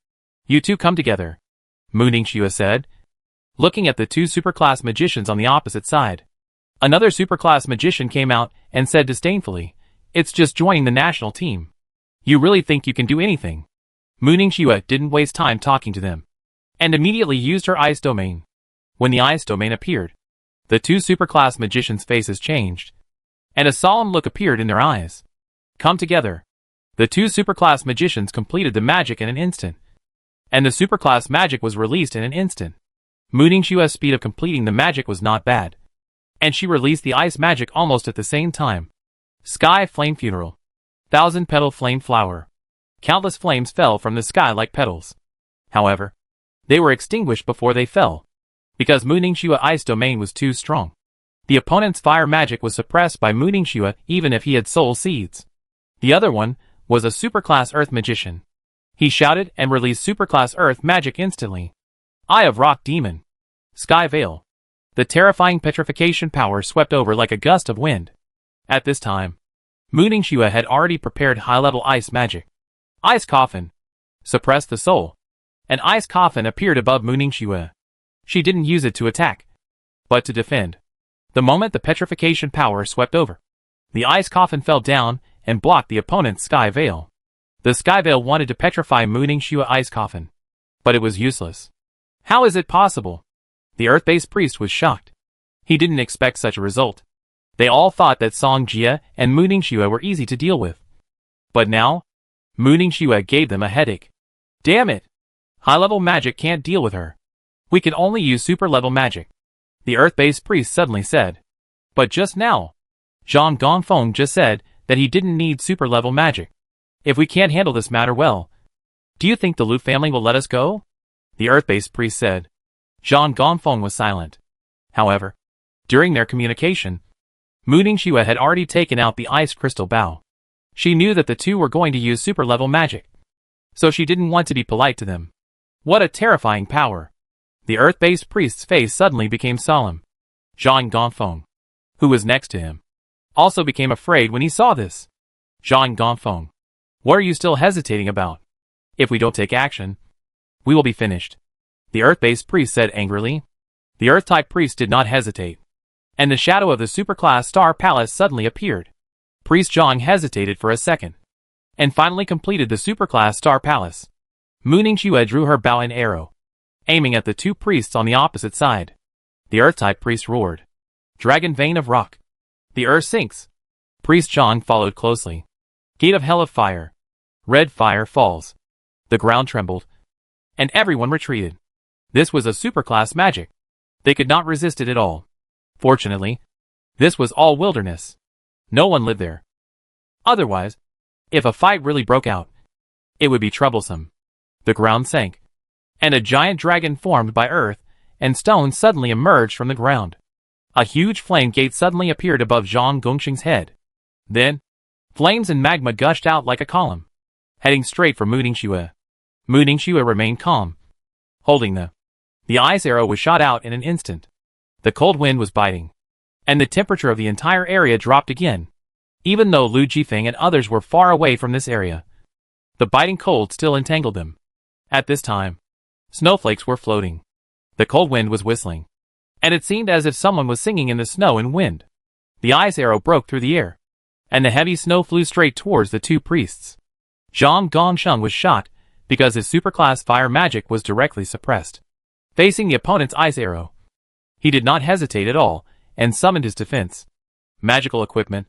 You two come together, Muningshua said, looking at the two superclass magicians on the opposite side. Another superclass magician came out and said disdainfully, it's just joining the national team. You really think you can do anything? Muningshua didn't waste time talking to them, and immediately used her ice domain. When the ice domain appeared, the two superclass magicians' faces changed, and a solemn look appeared in their eyes. Come together. The two superclass magicians completed the magic in an instant, and the superclass magic was released in an instant. Muningshua's speed of completing the magic was not bad, and she released the ice magic almost at the same time. Sky Flame Funeral. 1,000-petal flame flower. Countless flames fell from the sky like petals. However, they were extinguished before they fell, because Muningshua ice domain was too strong. The opponent's fire magic was suppressed by Muningshua even if he had soul seeds. The other one was a superclass earth magician. He shouted and released superclass earth magic instantly. Eye of Rock Demon. Sky Veil. The terrifying petrification power swept over like a gust of wind. At this time, Muningshua had already prepared high-level ice magic. Ice Coffin. Suppress the soul. An ice coffin appeared above Muningshua. She didn't use it to attack, but to defend. The moment the petrification power swept over, the ice coffin fell down and blocked the opponent's sky veil. The sky veil wanted to petrify Muningshua ice coffin, but it was useless. How is it possible? The earth-based priest was shocked. He didn't expect such a result. They all thought that Songjia and Muningshua were easy to deal with. But now, Muningshua gave them a headache. Damn it! High-level magic can't deal with her. We can only use super-level magic, the earth-based priest suddenly said. But just now, Zhang Gongfeng just said that he didn't need super-level magic. If we can't handle this matter well, do you think the Lu family will let us go? The earth-based priest said. Zhang Gongfeng was silent. However, during their communication, Muningshua had already taken out the ice crystal bow. She knew that the two were going to use super-level magic, so she didn't want to be polite to them. What a terrifying power! The earth-based priest's face suddenly became solemn. Zhang Gongfeng, who was next to him, also became afraid when he saw this. Zhang Gongfeng, what are you still hesitating about? If we don't take action, we will be finished, the earth-based priest said angrily. The earth-type priest did not hesitate, and the shadow of the superclass star palace suddenly appeared. Priest Zhang hesitated for a second, and finally completed the superclass star palace. Mu Ningxue drew her bow and arrow, aiming at the two priests on the opposite side. The earth-type priest roared, "Dragon vein of rock! The earth sinks!" Priest Zhang followed closely. Gate of hell of fire. Red fire falls. The ground trembled, and everyone retreated. This was a superclass magic. They could not resist it at all. Fortunately, this was all wilderness. No one lived there. Otherwise, if a fight really broke out, it would be troublesome. The ground sank, and a giant dragon formed by earth and stone suddenly emerged from the ground. A huge flame gate suddenly appeared above Zhang Gongxing's head. Then, flames and magma gushed out like a column, heading straight for Mu Ningxue. Mu Ningxue remained calm, holding the ice arrow was shot out in an instant. The cold wind was biting, and the temperature of the entire area dropped again. Even though Lu Jifeng and others were far away from this area, the biting cold still entangled them. At this time, snowflakes were floating. The cold wind was whistling, and it seemed as if someone was singing in the snow and wind. The ice arrow broke through the air, and the heavy snow flew straight towards the two priests. Zhang Gongsheng was shot because his superclass fire magic was directly suppressed. Facing the opponent's ice arrow, he did not hesitate at all and summoned his defense. Magical equipment.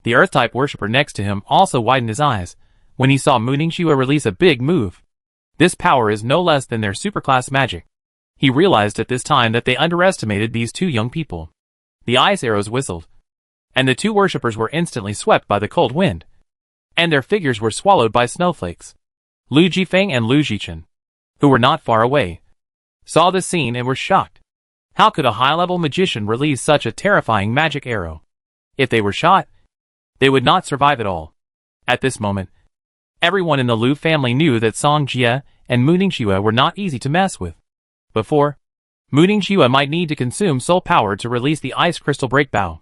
The earth-type worshipper next to him also widened his eyes when he saw Mu Ningxue release a big move. This power is no less than their superclass magic. He realized at this time that they underestimated these two young people. The ice arrows whistled, and the two worshippers were instantly swept by the cold wind, and their figures were swallowed by snowflakes. Lu Jifeng and Lu Jichen, who were not far away, saw the scene and were shocked. How could a high-level magician release such a terrifying magic arrow? If they were shot, they would not survive at all. At this moment, everyone in the Lu family knew that Song Jie and Mu Ningxue were not easy to mess with. Before, Mu Ningxue might need to consume soul power to release the Ice Crystal Break Bow.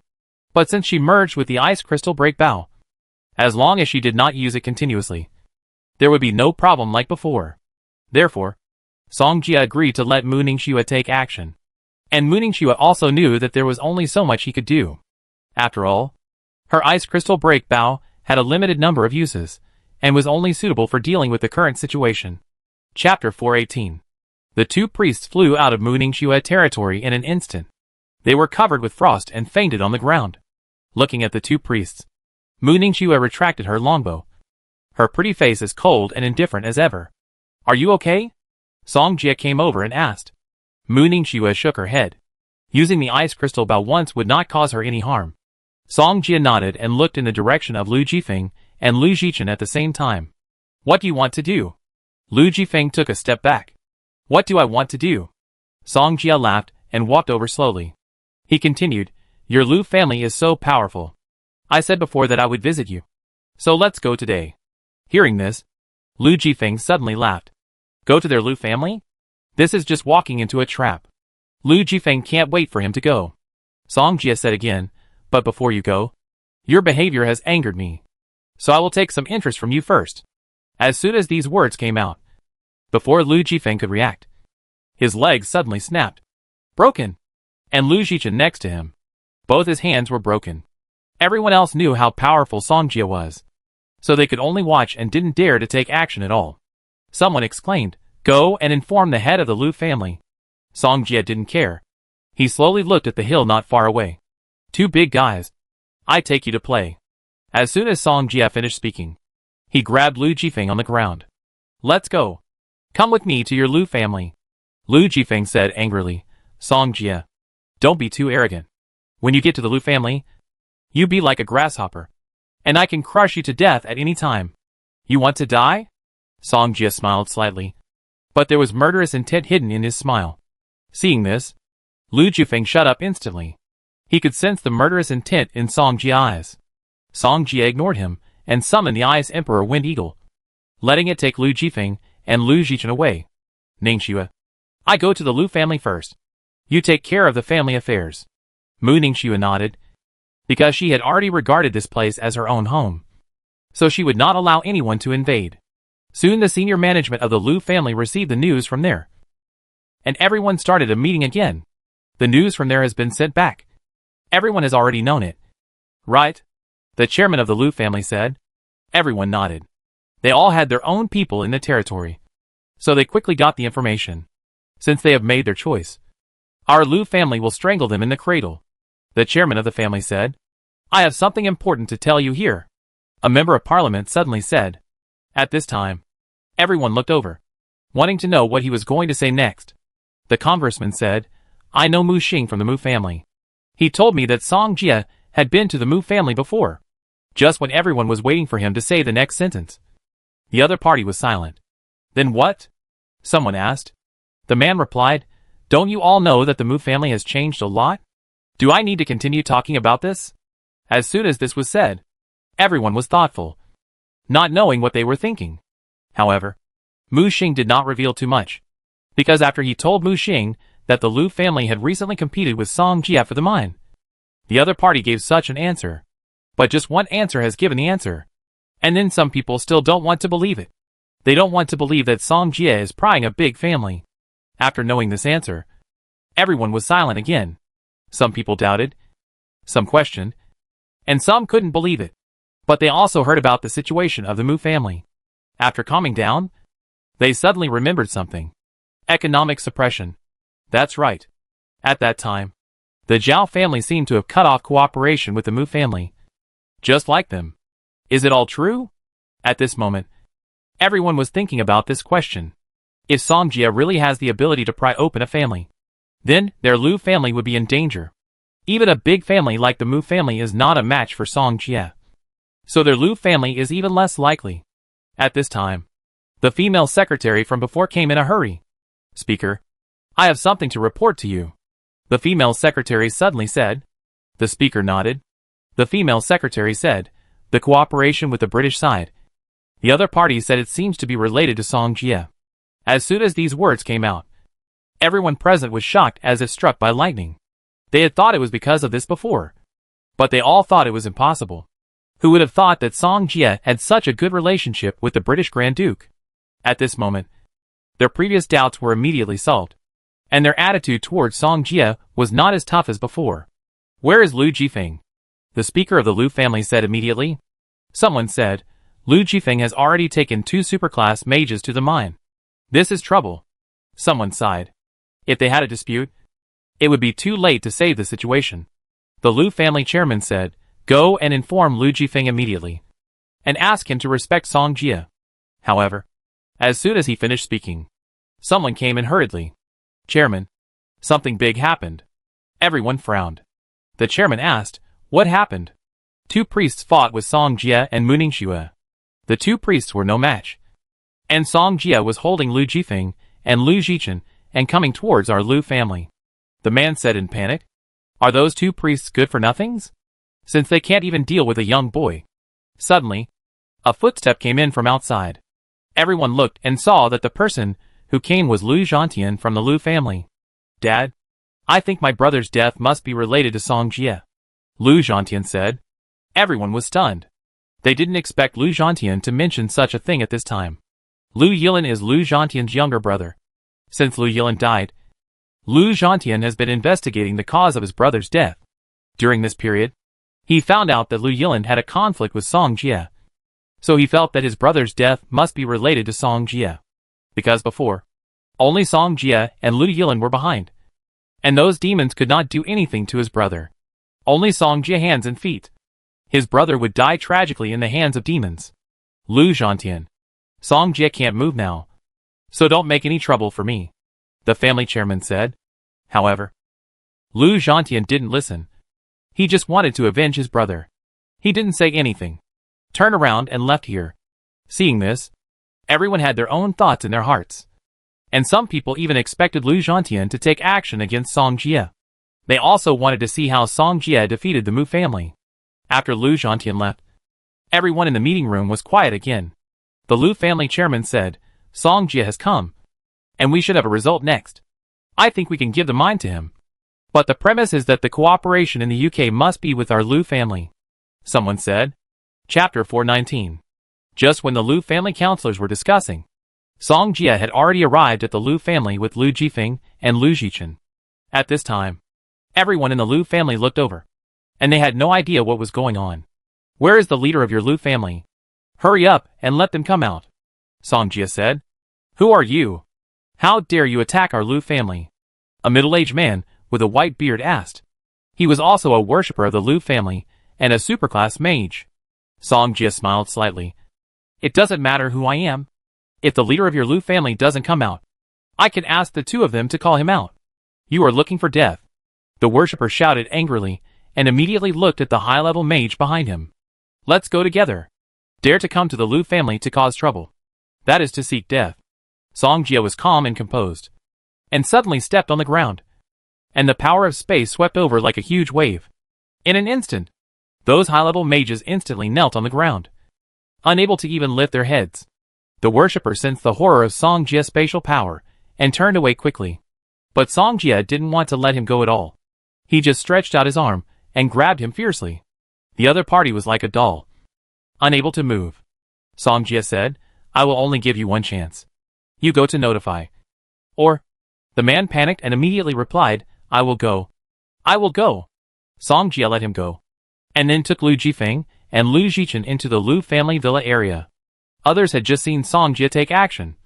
But since she merged with the Ice Crystal Break Bow, as long as she did not use it continuously, there would be no problem like before. Therefore, Song Jie agreed to let Mu Ningxue take action. And Mu Ningxue also knew that there was only so much he could do. After all, her Ice Crystal Break Bow had a limited number of uses, and was only suitable for dealing with the current situation. Chapter 418. The two priests flew out of Mu Ningxue territory in an instant. They were covered with frost and fainted on the ground. Looking at the two priests, Mu Ningxue retracted her longbow, her pretty face as cold and indifferent as ever. "Are you okay?" Song Jie came over and asked. Mu Ningxue shook her head. Using the ice crystal bow once would not cause her any harm. Song Jie nodded and looked in the direction of Lu Jifeng and Lu Jichen at the same time. "What do you want to do?" Lu Jifeng took a step back. "What do I want to do?" Song Jie laughed and walked over slowly. He continued, "Your Lu family is so powerful. I said before that I would visit you. So let's go today." Hearing this, Lu Jifeng suddenly laughed. Go to their Lu family? This is just walking into a trap. Lu Jifeng can't wait for him to go. Song Jie said again, "But before you go, your behavior has angered me. So I will take some interest from you first." As soon as these words came out, before Lu Jifeng could react, his legs suddenly snapped. Broken! And Lu Jichen next to him. Both his hands were broken. Everyone else knew how powerful Song Jie was, so they could only watch and didn't dare to take action at all. Someone exclaimed, "Go and inform the head of the Lu family." Song Jie didn't care. He slowly looked at the hill not far away. "Two big guys. I take you to play." As soon as Song Jie finished speaking, he grabbed Lu Jifeng on the ground. "Let's go. Come with me to your Lu family." Lu Jifeng said angrily, "Song Jie, don't be too arrogant. When you get to the Lu family, you be like a grasshopper, and I can crush you to death at any time. You want to die?" Song Jie smiled slightly, but there was murderous intent hidden in his smile. Seeing this, Lu Jifeng shut up instantly. He could sense the murderous intent in Song Jie's eyes. Song Jie ignored him and summoned the Ice Emperor Wind Eagle, letting it take Lu Jifeng and Lu Jichen away. Ningxue. I go to the Lu family first. You take care of the family affairs. Mu Ningxue nodded, because she had already regarded this place as her own home. So she would not allow anyone to invade. Soon the senior management of the Lu family received the news from there. And everyone started a meeting again. The news from there has been sent back. Everyone has already known it. Right? The chairman of the Lu family said. Everyone nodded. They all had their own people in the territory. So they quickly got the information. Since they have made their choice, our Lu family will strangle them in the cradle. The chairman of the family said. I have something important to tell you here. A member of parliament suddenly said. At this time, everyone looked over, wanting to know what he was going to say next. The congressman said, I know Mu Xing from the Mu family. He told me that Song Jie had been to the Mu family before. Just when everyone was waiting for him to say the next sentence, the other party was silent. Then what? Someone asked. The man replied, don't you all know that the Mu family has changed a lot? Do I need to continue talking about this? As soon as this was said, everyone was thoughtful, not knowing what they were thinking. However, Mu Xing did not reveal too much, because after he told Mu Xing that the Lu family had recently competed with Song Jie for the mine, the other party gave such an answer. But just one answer has given the answer. And then some people still don't want to believe it. They don't want to believe that Song Jie is prying a big family. After knowing this answer, everyone was silent again. Some people doubted, some questioned, and some couldn't believe it. But they also heard about the situation of the Mu family. After calming down, they suddenly remembered something. Economic suppression. That's right. At that time, the Zhao family seemed to have cut off cooperation with the Mu family. Just like them. Is it all true? At this moment, everyone was thinking about this question. If Song Jie really has the ability to pry open a family, then their Lu family would be in danger. Even a big family like the Mu family is not a match for Song Jie. So their Lu family is even less likely. At this time, the female secretary from before came in a hurry. Speaker, I have something to report to you. The female secretary suddenly said. The speaker nodded. The female secretary said, the cooperation with the British side. The other party said it seems to be related to Song Jie. As soon as these words came out, everyone present was shocked as if struck by lightning. They had thought it was because of this before, but they all thought it was impossible. Who would have thought that Song Jie had such a good relationship with the British Grand Duke? At this moment, their previous doubts were immediately solved, and their attitude towards Song Jie was not as tough as before. Where is Lu Jifeng? The speaker of the Lu family said immediately. Someone said, Lu Jifeng has already taken 2 superclass mages to the mine. This is trouble. Someone sighed. If they had a dispute, it would be too late to save the situation. The Lu family chairman said, go and inform Lu Jifeng immediately, and ask him to respect Song Jie. However, as soon as he finished speaking, someone came in hurriedly. Chairman, something big happened. Everyone frowned. The chairman asked, what happened? 2 priests fought with Song Jie and Mu Ningxue. The 2 priests were no match. And Song Jie was holding Lu Jifeng and Lu Jichen and coming towards our Lu family. The man said in panic, are those 2 priests good for nothings? Since they can't even deal with a young boy. Suddenly, a footstep came in from outside. Everyone looked and saw that the person who came was Lu Zhantian from the Lu family. Dad, I think my brother's death must be related to Song Jie. Lu Zhantian said. Everyone was stunned. They didn't expect Lu Zhantian to mention such a thing at this time. Lu Yilin is Lu Zhantian's younger brother. Since Lu Yilin died, Lu Zhantian has been investigating the cause of his brother's death. During this period, he found out that Lu Yilin had a conflict with Song Jie. So he felt that his brother's death must be related to Song Jie. Because before, only Song Jie and Lu Yilin were behind. And those demons could not do anything to his brother. Only Song Jie hands and feet. His brother would die tragically in the hands of demons. Lu Zhantian. Song Jie can't move now. So don't make any trouble for me, the family chairman said. However, Lu Zhantian didn't listen. He just wanted to avenge his brother. He didn't say anything. Turned around and left here. Seeing this, everyone had their own thoughts in their hearts. And some people even expected Lu Zhantian to take action against Song Jie. They also wanted to see how Song Jie defeated the Mu family. After Lu Zhantian left, everyone in the meeting room was quiet again. The Lu family chairman said, Song Jie has come. and we should have a result next. I think we can give the mine to him. But the premise is that the cooperation in the UK must be with our Liu family. Someone said. Chapter 419. Just when the Liu family counselors were discussing, Song Jia had already arrived at the Liu family with Liu Jifeng and Liu Jichen. At this time, everyone in the Liu family looked over, and they had no idea what was going on. Where is the leader of your Liu family? Hurry up and let them come out, Song Jia said. Who are you? How dare you attack our Liu family? A middle-aged man with a white beard asked. He was also a worshipper of the Liu family and a superclass mage. Song Jia smiled slightly. It doesn't matter who I am. If the leader of your Liu family doesn't come out, I can ask the two of them to call him out. You are looking for death. The worshipper shouted angrily and immediately looked at the high-level mage behind him. Let's go together. Dare to come to the Liu family to cause trouble. That is to seek death. Song Jia was calm and composed, and suddenly stepped on the ground, and the power of space swept over like a huge wave. In an instant, those high-level mages instantly knelt on the ground, unable to even lift their heads. The worshipper sensed the horror of Song Jia's spatial power and turned away quickly. But Song Jia didn't want to let him go at all. He just stretched out his arm and grabbed him fiercely. The other party was like a doll, unable to move. Song Jia said, I will only give you one chance. You go to notify. Or, the man panicked and immediately replied, I will go. I will go. Song Jia let him go, and then took Liu Jifeng and Liu Jichen into the Liu family villa area. Others had just seen Song Jia take action,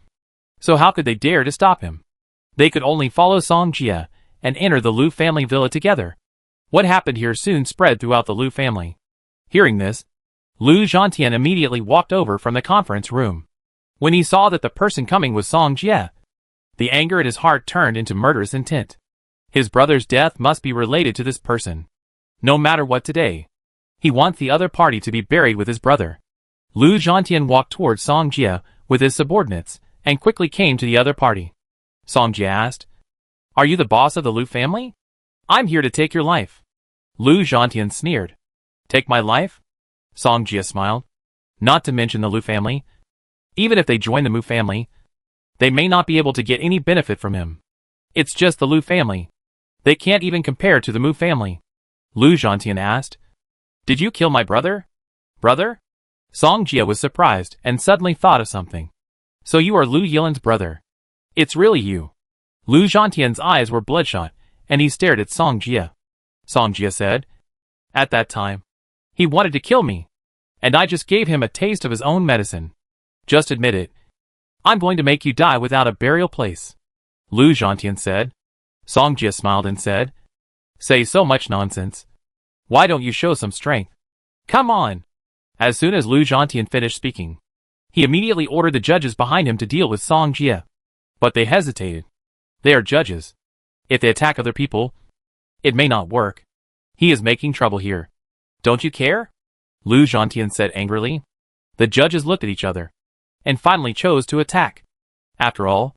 so how could they dare to stop him? They could only follow Song Jia and enter the Liu family villa together. What happened here soon spread throughout the Liu family. Hearing this, Liu Zhantian immediately walked over from the conference room. When he saw that the person coming was Song Jia, the anger at his heart turned into murderous intent. His brother's death must be related to this person. No matter what today, he wants the other party to be buried with his brother. Liu Zhantian walked towards Song Jia with his subordinates and quickly came to the other party. Song Jia asked, Are you the boss of the Liu family? I'm here to take your life. Liu Zhantian sneered. Take my life? Song Jia smiled. Not to mention the Liu family. Even if they join the Mu family, they may not be able to get any benefit from him. It's just the Liu family. They can't even compare to the Mu family. Liu Zhantian asked, Did you kill my brother? Brother? Song Jia was surprised and suddenly thought of something. So you are Liu Yilan's brother. It's really you. Liu Zhantian's eyes were bloodshot, and he stared at Song Jia. Song Jia said, At that time, he wanted to kill me, and I just gave him a taste of his own medicine. Just admit it. I'm going to make you die without a burial place. Liu Zhantian said. Song Jia smiled and said, Say so much nonsense. Why don't you show some strength? Come on. As soon as Liu Zhantian finished speaking, he immediately ordered the judges behind him to deal with Song Jia. But they hesitated. They are judges. If they attack other people, it may not work. He is making trouble here. Don't you care? Liu Zhantian said angrily. The judges looked at each other, and finally chose to attack. After all,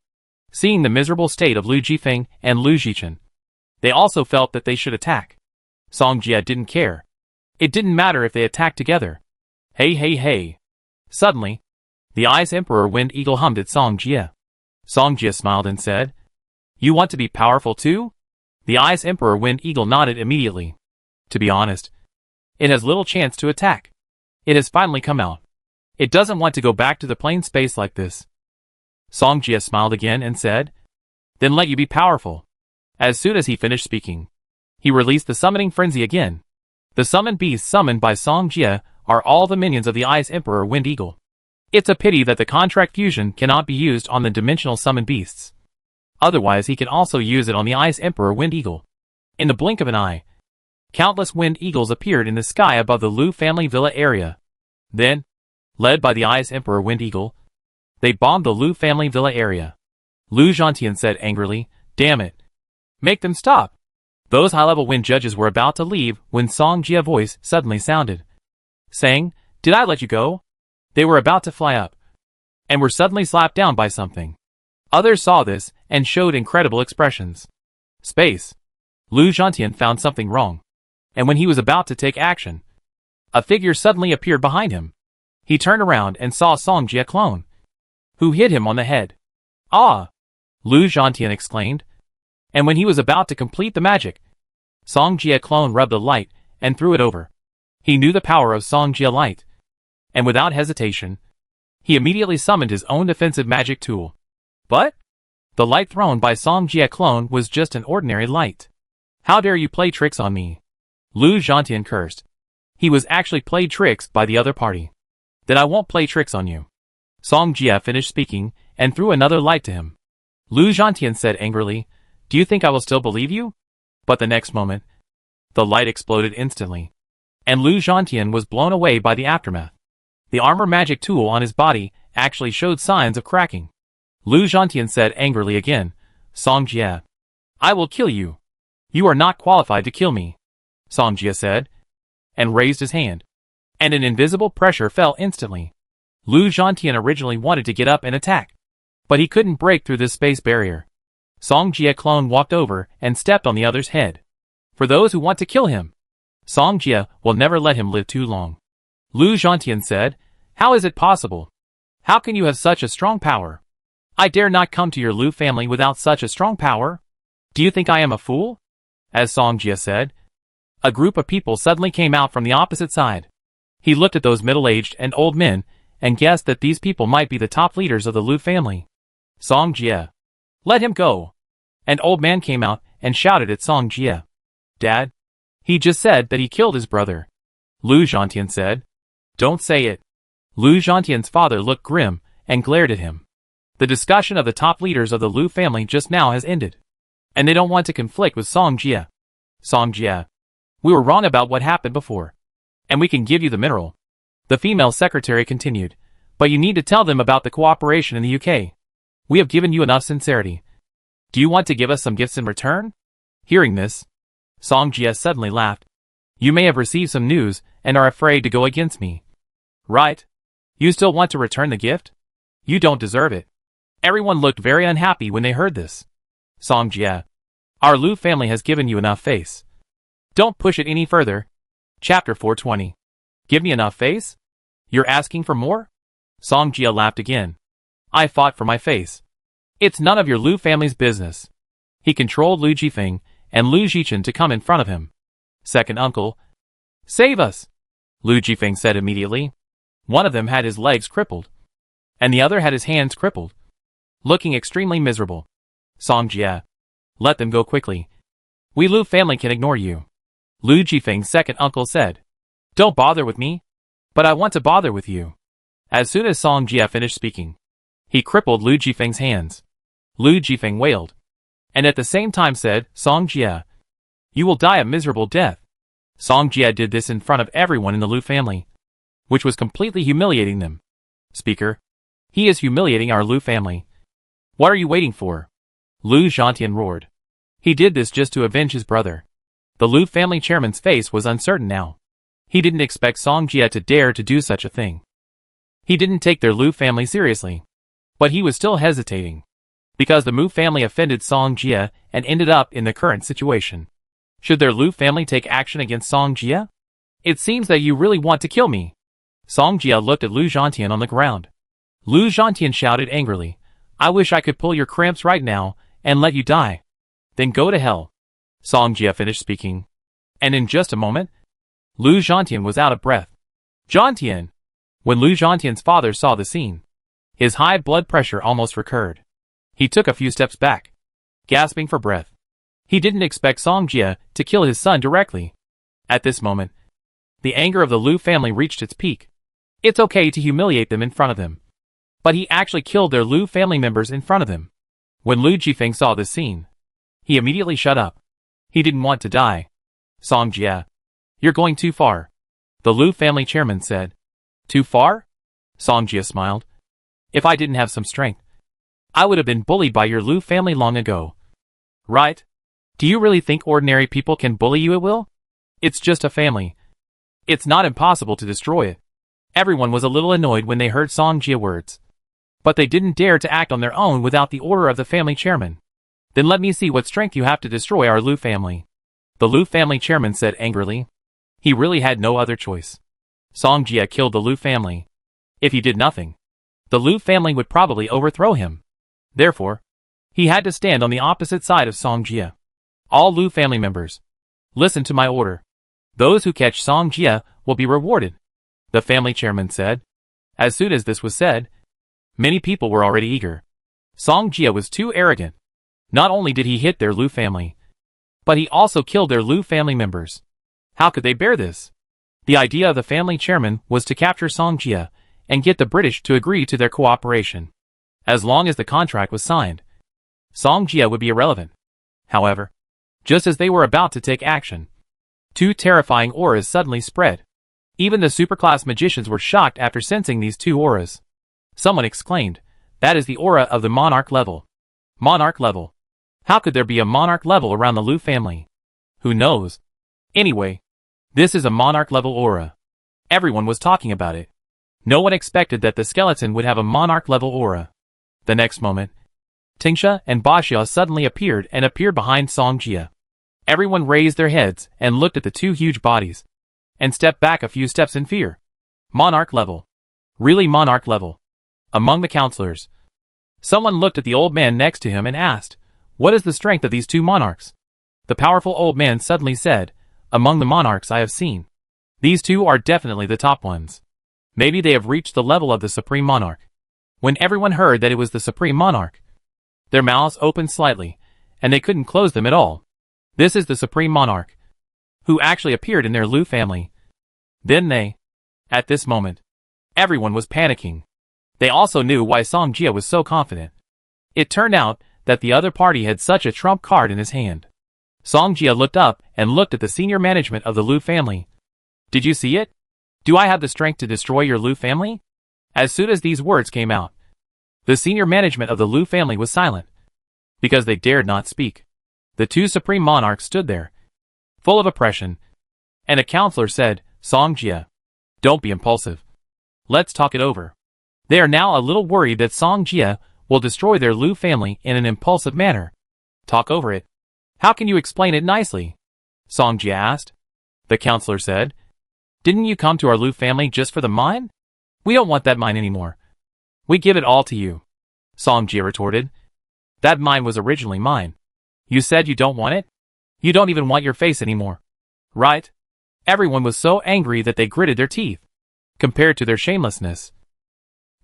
seeing the miserable state of Liu Jifeng and Liu Jichen, they also felt that they should attack. Song Jia didn't care. It didn't matter if they attacked together. Hey hey hey. Suddenly, the Ice Emperor Wind Eagle hummed at Song Jia. Song Jia smiled and said, You want to be powerful too? The Ice Emperor Wind Eagle nodded immediately. To be honest, it has little chance to attack. It has finally come out. It doesn't want to go back to the plain space like this. Song Jia smiled again and said, Then let you be powerful. As soon as he finished speaking, he released the summoning frenzy again. The summoned beasts summoned by Song Jia are all the minions of the Ice Emperor Wind Eagle. It's a pity that the contract fusion cannot be used on the dimensional summoned beasts. Otherwise he can also use it on the Ice Emperor Wind Eagle. In the blink of an eye, countless wind eagles appeared in the sky above the Liu family villa area. Then, led by the Ice Emperor Wind Eagle, they bombed the Liu family villa area. Liu Zhantian said angrily, Damn it. Make them stop. Those high-level wind judges were about to leave when Song Jia's voice suddenly sounded, saying, Did I let you go? They were about to fly up, and were suddenly slapped down by something. Others saw this and showed incredible expressions. Space. Liu Zhantian found something wrong, and when he was about to take action, a figure suddenly appeared behind him. He turned around and saw Song Jia clone, who hit him on the head. Ah! Lu Zhantian exclaimed. And when he was about to complete the magic, Song Jie clone rubbed the light and threw it over. He knew the power of Song Jie light, and without hesitation, he immediately summoned his own defensive magic tool. But the light thrown by Song Jie clone was just an ordinary light. How dare you play tricks on me? Lu Zhantian cursed. He was actually played tricks by the other party. Then I won't play tricks on you. Song Jie finished speaking and threw another light to him. Lu Zhantian said angrily, Do you think I will still believe you? But the next moment, the light exploded instantly, and Lu Zhantian was blown away by the aftermath. The armor magic tool on his body actually showed signs of cracking. Lu Zhantian said angrily again, Song Jie, I will kill you. You are not qualified to kill me, Song Jie said, and raised his hand. And an invisible pressure fell instantly. Lu Zhantian originally wanted to get up and attack, but he couldn't break through this space barrier. Song Jie clone walked over and stepped on the other's head. For those who want to kill him, Song Jie will never let him live too long. Lu Zhantian said, How is it possible? How can you have such a strong power? I dare not come to your Lu family without such a strong power. Do you think I am a fool? As Song Jie said, a group of people suddenly came out from the opposite side. He looked at those middle-aged and old men and guessed that these people might be the top leaders of the Lu family. Song Jie, let him go. An old man came out and shouted at Song Jie. Dad? He just said that he killed his brother. Lu Zhantian said. Don't say it. Lu Zhantian's father looked grim and glared at him. The discussion of the top leaders of the Lu family just now has ended, and they don't want to conflict with Song Jie. Song Jie, we were wrong about what happened before, and we can give you the mineral. The female secretary continued, but you need to tell them about the cooperation in the UK. We have given you enough sincerity. Do you want to give us some gifts in return? Hearing this, Song Jie suddenly laughed. You may have received some news and are afraid to go against me. Right? You still want to return the gift? You don't deserve it. Everyone looked very unhappy when they heard this. Song Jie, our Lu family has given you enough face. Don't push it any further. Chapter 420. Give me enough face? You're asking for more? Song Jie laughed again. I fought for my face. It's none of your Lu family's business. He controlled Lu Jifeng and Lu Jichen to come in front of him. Second uncle. Save us! Lu Jifeng said immediately. One of them had his legs crippled, and the other had his hands crippled, looking extremely miserable. Song Jie, let them go quickly. We Lu family can ignore you. Lu Jifeng's second uncle said. Don't bother with me, but I want to bother with you. As soon as Song Jie finished speaking, he crippled Lu Jifeng's hands. Lu Jifeng wailed, and at the same time said, Song Jie, you will die a miserable death. Song Jie did this in front of everyone in the Lu family, which was completely humiliating them. Speaker, he is humiliating our Lu family. What are you waiting for? Lu Zhantian roared. He did this just to avenge his brother. The Lu family chairman's face was uncertain now. He didn't expect Song Jie to dare to do such a thing. He didn't take their Lu family seriously, but he was still hesitating, because the Mu family offended Song Jie and ended up in the current situation. Should their Lu family take action against Song Jie? It seems that you really want to kill me. Song Jie looked at Lu Zhantian on the ground. Lu Zhantian shouted angrily, I wish I could pull your cramps right now and let you die. Then go to hell. Song Jie finished speaking, and in just a moment, Lu Zhantian was out of breath. Zhantian! When Lu Zhantian's father saw the scene, his high blood pressure almost recurred. He took a few steps back, gasping for breath. He didn't expect Song Jie to kill his son directly. At this moment, the anger of the Lu family reached its peak. It's okay to humiliate them in front of them, but he actually killed their Lu family members in front of them. When Lu Jifeng saw this scene, he immediately shut up. He didn't want to die. Song Jie, you're going too far, the Lu family chairman said. Too far? Song Jie smiled. If I didn't have some strength, I would have been bullied by your Lu family long ago. Right? Do you really think ordinary people can bully you at will? It's just a family. It's not impossible to destroy it. Everyone was a little annoyed when they heard Song Jie words, but they didn't dare to act on their own without the order of the family chairman. Then let me see what strength you have to destroy our Lu family, the Lu family chairman said angrily. He really had no other choice. Song Jie killed the Lu family. If he did nothing, the Lu family would probably overthrow him. Therefore, He had to stand on the opposite side of Song Jia. All Lu family members, listen to my order. Those who catch Song Jia will be rewarded, the family chairman said. As soon as this was said, many people were already eager. Song Jia was too arrogant. Not only did he hit their Lu family, but he also killed their Lu family members. How could they bear this? The idea of the family chairman was to capture Song Jia and get the British to agree to their cooperation. As long as the contract was signed, Song Jia would be irrelevant. However, just as they were about to take action, two terrifying auras suddenly spread. Even the superclass magicians were shocked after sensing these two auras. Someone exclaimed, "That is the aura of the monarch level." Monarch level. How could there be a monarch level around the Lu family? Who knows? Anyway, this is a monarch level aura. Everyone was talking about it. No one expected that the skeleton would have a monarch level aura. The next moment, Tingsha and Baxia suddenly appeared behind Song Jia. Everyone raised their heads and looked at the two huge bodies, and stepped back a few steps in fear. Monarch level. Really monarch level. Among the counselors, someone looked at the old man next to him and asked, "What is the strength of these two monarchs?" The powerful old man suddenly said, "Among the monarchs I have seen, these two are definitely the top ones. Maybe they have reached the level of the supreme monarch." When everyone heard that it was the supreme monarch, their mouths opened slightly, and they couldn't close them at all. This is the supreme monarch, who actually appeared in their Lu family. At this moment, everyone was panicking. They also knew why Song Jia was so confident. It turned out that the other party had such a trump card in his hand. Song Jia looked up and looked at the senior management of the Lu family. "Did you see it? Do I have the strength to destroy your Lu family?" As soon as these words came out, the senior management of the Lu family was silent, because they dared not speak. The two supreme monarchs stood there, full of oppression, and a counselor said, "Song Jia, don't be impulsive. Let's talk it over." They are now a little worried that Song Jia will destroy their Lu family in an impulsive manner. Talk over it. How can you explain it nicely? Song Jia asked. The counselor said, "Didn't you come to our Lu family just for the mine? We don't want that mine anymore. We give it all to you." Song Jia retorted, "That mine was originally mine. You said you don't want it? You don't even want your face anymore. Right?" Everyone was so angry that they gritted their teeth. Compared to their shamelessness,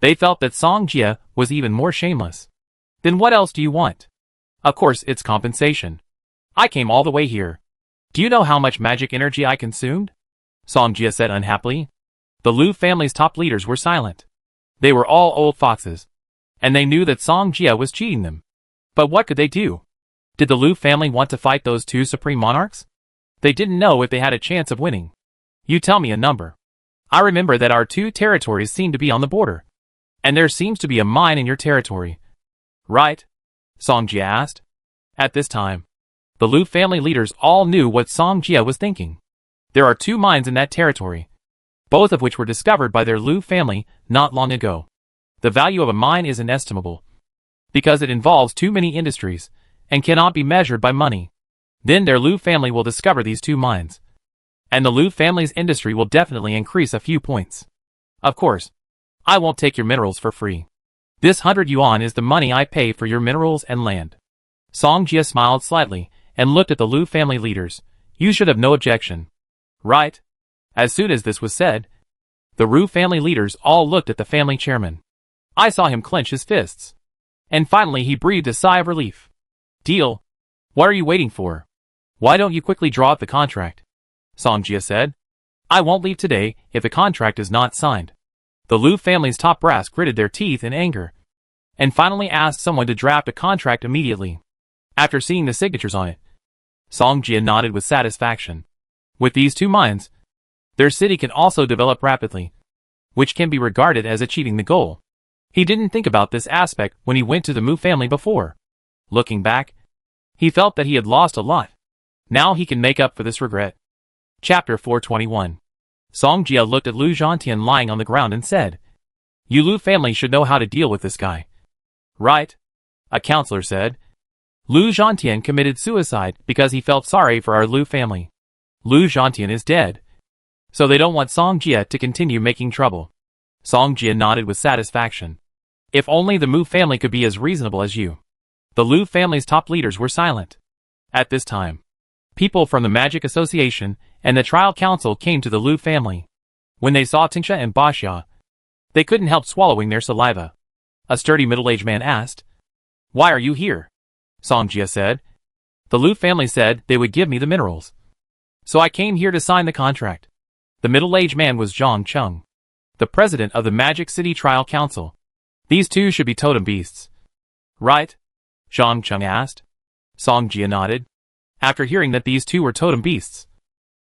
they felt that Song Jia was even more shameless. "Then what else do you want?" "Of course it's compensation. I came all the way here. Do you know how much magic energy I consumed?" Song Jia said unhappily. The Lu family's top leaders were silent. They were all old foxes, and they knew that Song Jia was cheating them. But what could they do? Did the Lu family want to fight those two supreme monarchs? They didn't know if they had a chance of winning. "You tell me a number. I remember that our two territories seem to be on the border, and there seems to be a mine in your territory. Right?" Song Jia asked. At this time, the Lu family leaders all knew what Song Jia was thinking. There are two mines in that territory, both of which were discovered by their Lu family not long ago. The value of a mine is inestimable, because it involves too many industries, and cannot be measured by money. Then their Lu family will discover these two mines, and the Lu family's industry will definitely increase a few points. Of course, I won't take your minerals for free. This 100 yuan is the money I pay for your minerals and land." Song Jia smiled slightly and looked at the Lu family leaders. "You should have no objection. Right?" As soon as this was said, the Ru family leaders all looked at the family chairman. I saw him clench his fists. And finally he breathed a sigh of relief. "Deal. What are you waiting for? Why don't you quickly draw up the contract?" Song Jia said. "I won't leave today if the contract is not signed." The Lu family's top brass gritted their teeth in anger, and finally asked someone to draft a contract immediately. After seeing the signatures on it, Song Jia nodded with satisfaction. With these two mines, their city can also develop rapidly, which can be regarded as achieving the goal. He didn't think about this aspect when he went to the Mu family before. Looking back, he felt that he had lost a lot. Now he can make up for this regret. Chapter 421. Song Jia looked at Lu Zhantian lying on the ground and said, "You Lu family should know how to deal with this guy." "Right?" a counselor said. Lu Zhantian committed suicide because he felt sorry for our Lu family. Lu Zhantian is dead, so they don't want Song Jia to continue making trouble. Song Jia nodded with satisfaction. If only the Mu family could be as reasonable as you. The Liu family's top leaders were silent. At this time, people from the Magic Association and the Trial Council came to the Liu family. When they saw Tingsha and Baxia, they couldn't help swallowing their saliva. A sturdy middle-aged man asked, "Why are you here?" Songjia said, "The Liu family said they would give me the minerals. So I came here to sign the contract." The middle-aged man was Zhang Cheng, the president of the Magic City Trial Council. "These two should be totem beasts, right?" Zhang Cheng asked. Songjia nodded. After hearing that these two were totem beasts,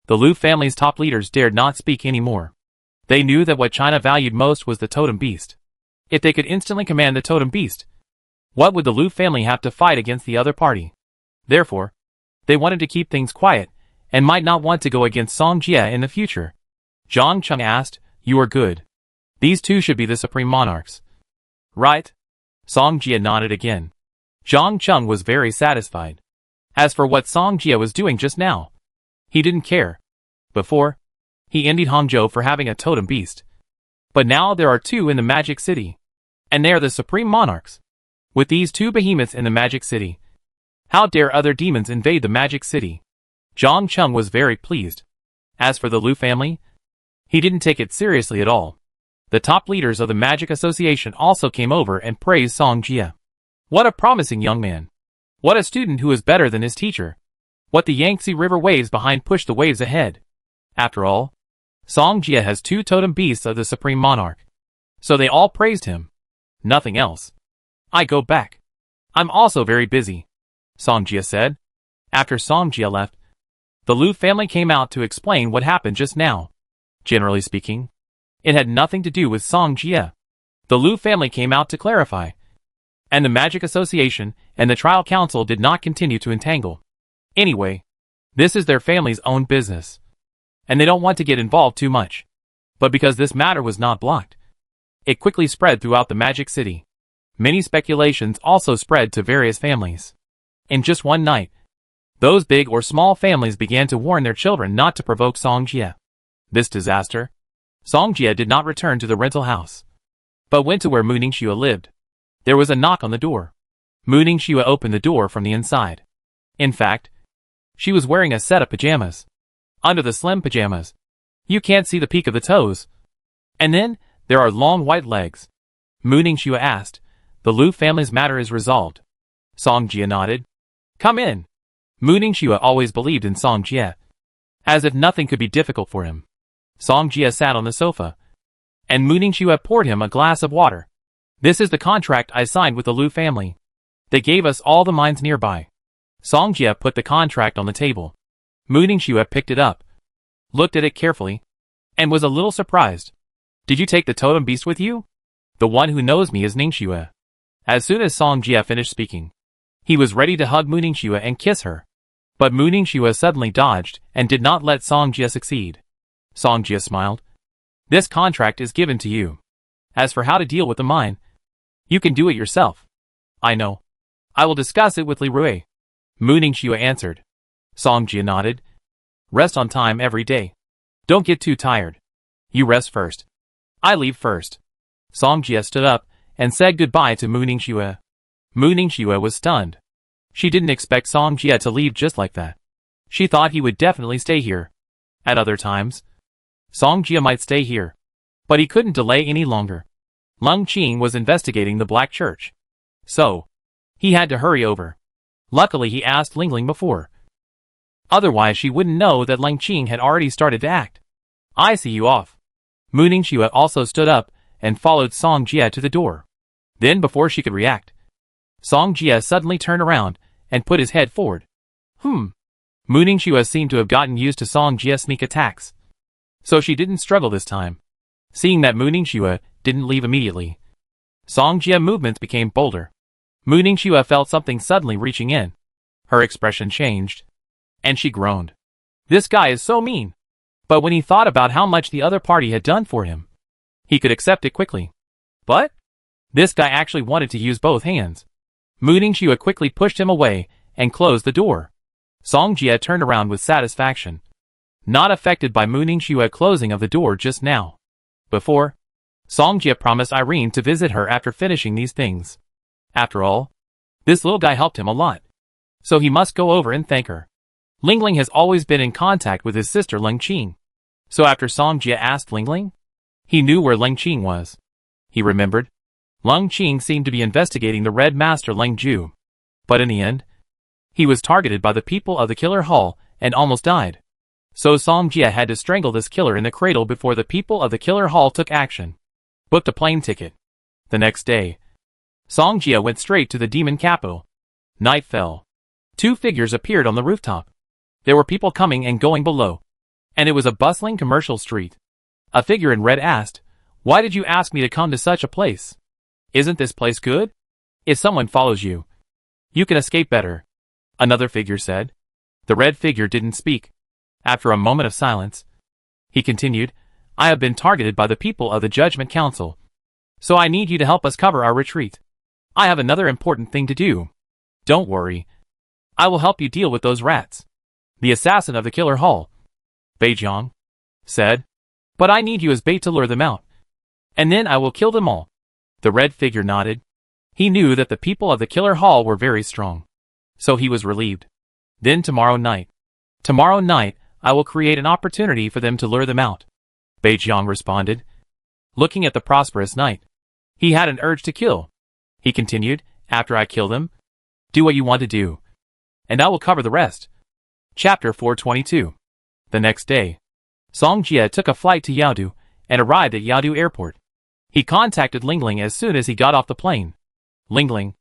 the Liu family's top leaders dared not speak anymore. They knew that what China valued most was the totem beast. If they could instantly command the totem beast, what would the Liu family have to fight against the other party? Therefore, they wanted to keep things quiet and might not want to go against Songjia in the future. Zhang Cheng asked, "You are good. These two should be the supreme monarchs, right?" Songjia nodded again. Zhang Cheng was very satisfied. As for what Songjia was doing just now, he didn't care. Before, he envied Hangzhou for having a totem beast. But now there are two in the Magic City, and they are the supreme monarchs. With these two behemoths in the Magic City, how dare other demons invade the Magic City? Zhang Cheng was very pleased. As for the Liu family, he didn't take it seriously at all. The top leaders of the Magic Association also came over and praised Songjia. What a promising young man. What a student who is better than his teacher. What the Yangtze River waves behind push the waves ahead. After all, Songjia has two totem beasts of the Supreme Monarch. So they all praised him. Nothing else. "I go back. I'm also very busy," Songjia said. After Songjia left, the Liu family came out to explain what happened just now. Generally speaking, it had nothing to do with Songjia. The Liu family came out to clarify. And the Magic Association and the Trial Council did not continue to entangle. Anyway, this is their family's own business, and they don't want to get involved too much. But because this matter was not blocked, it quickly spread throughout the Magic City. Many speculations also spread to various families. In just one night, those big or small families began to warn their children not to provoke Songjia. This disaster, Songjia did not return to the rental house, but went to where Mu Ningxue lived. There was a knock on the door. Mu Ningxue opened the door from the inside. In fact, she was wearing a set of pajamas. Under the slim pajamas, you can't see the peak of the toes. And then, there are long white legs. Mu Ningxue asked, "The Liu family's matter is resolved." Songjia nodded. "Come in." Mu Ningxue always believed in Songjia, as if nothing could be difficult for him. Songjia sat on the sofa, and Mu Ningxue poured him a glass of water. "This is the contract I signed with the Liu family. They gave us all the mines nearby." Songjia put the contract on the table. Mu Ningxue picked it up, looked at it carefully, and was a little surprised. "Did you take the totem beast with you?" "The one who knows me is Ningxue." As soon as Songjia finished speaking, he was ready to hug Mu Ningxue and kiss her. But Mu Ningxue suddenly dodged and did not let Songjia succeed. Songjia smiled. "This contract is given to you. As for how to deal with the mine, you can do it yourself." "I know. I will discuss it with Li Rui," Mu Ningxue answered. Songjia nodded. "Rest on time every day. Don't get too tired. You rest first. I leave first." Songjia stood up and said goodbye to Mu Ningxue. Mu Ningxue was stunned. She didn't expect Songjia to leave just like that. She thought he would definitely stay here. At other times, Songjia might stay here, but he couldn't delay any longer. Leng Qing was investigating the Black Church, so he had to hurry over. Luckily he asked Lingling before. Otherwise she wouldn't know that Leng Qing had already started to act. "I see you off." Mu Ningxue also stood up and followed Songjia to the door. Then before she could react, Songjia suddenly turned around and put his head forward. Mu Ningxue seemed to have gotten used to Songjia's sneak attacks, so she didn't struggle this time. Seeing that Mu Ningxue didn't leave immediately, Songjia's movements became bolder. Mu Ningxue felt something suddenly reaching in. Her expression changed, and she groaned. "This guy is so mean." But when he thought about how much the other party had done for him, he could accept it quickly. But this guy actually wanted to use both hands. Mu Ningxue quickly pushed him away and closed the door. Songjia turned around with satisfaction, not affected by Mu Ningxue's closing of the door just now. Before, Songjia promised Irene to visit her after finishing these things. After all, This little guy helped him a lot, so he must go over and thank her. Lingling has always been in contact with his sister Leng Qing. So after Song Jia asked Lingling, he knew where Leng Qing was. He remembered. Leng Qing seemed to be investigating the Red Master Leng Ju. But in the end, he was targeted by the people of the Killer Hall and almost died. So Song Jia had to strangle this killer in the cradle before the people of the Killer Hall took action. Booked a plane ticket. The next day, Song Jia went straight to the demon capital. Night fell. Two figures appeared on the rooftop. There were people coming and going below, and it was a bustling commercial street. A figure in red asked, "Why did you ask me to come to such a place? Isn't this place good? If someone follows you, you can escape better." Another figure said. The red figure didn't speak. After a moment of silence, he continued, "I have been targeted by the people of the Judgment Council, so I need you to help us cover our retreat. I have another important thing to do. Don't worry. I will help you deal with those rats." The assassin of the Killer Hall, Beijiang, said, "But I need you as bait to lure them out, and then I will kill them all." The red figure nodded. He knew that the people of the Killer Hall were very strong, so he was relieved. Then tomorrow night I will create an opportunity for them to lure them out, Beijiang responded. Looking at the prosperous knight, he had an urge to kill. He continued, "After I kill them, do what you want to do, and I will cover the rest." Chapter 422. The next day, Song Jia took a flight to Yaodu and arrived at Yaodu Airport. He contacted Lingling as soon as he got off the plane. "Lingling,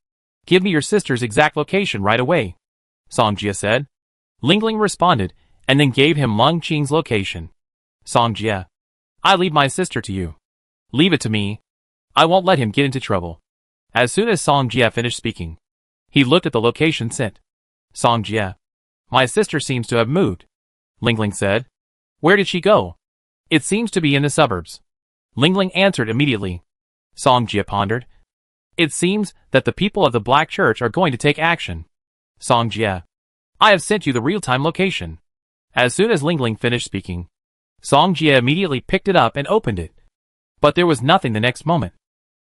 give me your sister's exact location right away," Song Jia said. Lingling responded and then gave him Leng Qing's location. "Song Jia, I leave my sister to you. Leave it to me. I won't let him get into trouble." As soon as Song Jia finished speaking, he looked at the location sent. Song Jia, "My sister seems to have moved," Lingling said. "Where did she go?" "It seems to be in the suburbs," Lingling answered immediately. Song Jia pondered. "It seems that the people of the Black Church are going to take action." Song Jia, "I have sent you the real-time location." As soon as Lingling finished speaking, Song Jia immediately picked it up and opened it. But there was nothing the next moment.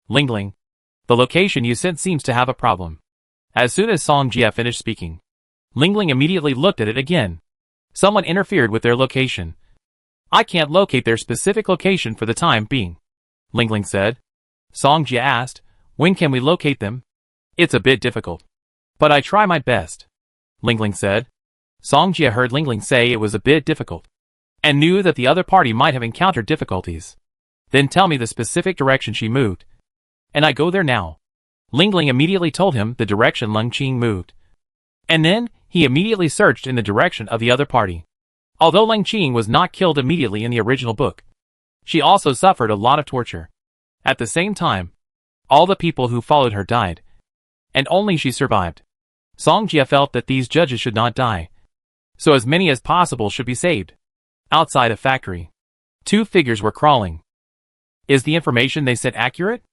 "Lingling, the location you sent seems to have a problem." As soon as Song Jia finished speaking, Lingling immediately looked at it again. Someone interfered with their location. "I can't locate their specific location for the time being," Lingling said. Song Jia asked, "When can we locate them?" "It's a bit difficult, but I try my best," Lingling said. Song Jia heard Lingling say it was a bit difficult, and knew that the other party might have encountered difficulties. "Then tell me the specific direction she moved, and I go there now." Lingling immediately told him the direction Leng Qing moved. And then, he immediately searched in the direction of the other party. Although Leng Qing was not killed immediately in the original book, she also suffered a lot of torture. At the same time, all the people who followed her died, and only she survived. Song Jia felt that these judges should not die, so as many as possible should be saved. Outside a factory, two figures were crawling. "Is the information they said accurate?"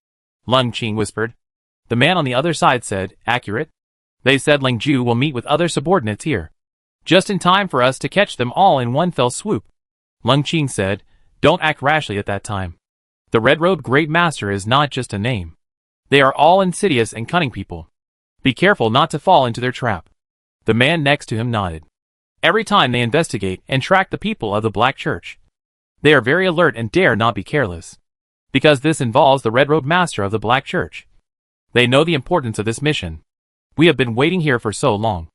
Leng Qing whispered. The man on the other side said, "Accurate? They said Leng Ju will meet with other subordinates here, just in time for us to catch them all in one fell swoop." Leng Qing said, "Don't act rashly at that time. The Red-Robed Great Master is not just a name. They are all insidious and cunning people. Be careful not to fall into their trap." The man next to him nodded. Every time they investigate and track the people of the Black Church, they are very alert and dare not be careless, because this involves the Red-Robed Master of the Black Church. They know the importance of this mission. "We have been waiting here for so long.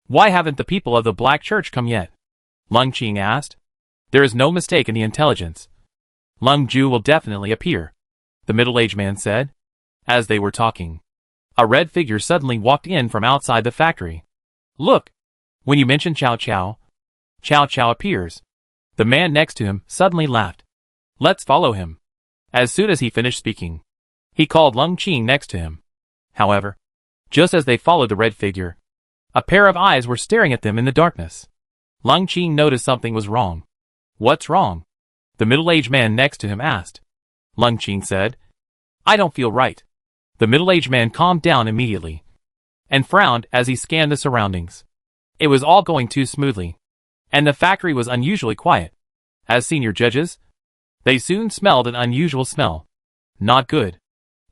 Why haven't the people of the Black Church come yet?" Leng Qing asked. "There is no mistake in the intelligence. Leng Ju will definitely appear," the middle-aged man said. As they were talking, a red figure suddenly walked in from outside the factory. "Look! When you mention Cao Cao, Cao Cao appears." The man next to him suddenly laughed. "Let's follow him." As soon as he finished speaking, he called Leng Qing next to him. However, just as they followed the red figure, a pair of eyes were staring at them in the darkness. Leng Qing noticed something was wrong. "What's wrong?" the middle-aged man next to him asked. Leng Qing said, "I don't feel right." The middle-aged man calmed down immediately and frowned as he scanned the surroundings. It was all going too smoothly, and the factory was unusually quiet. As senior judges, they soon smelled an unusual smell. Not good.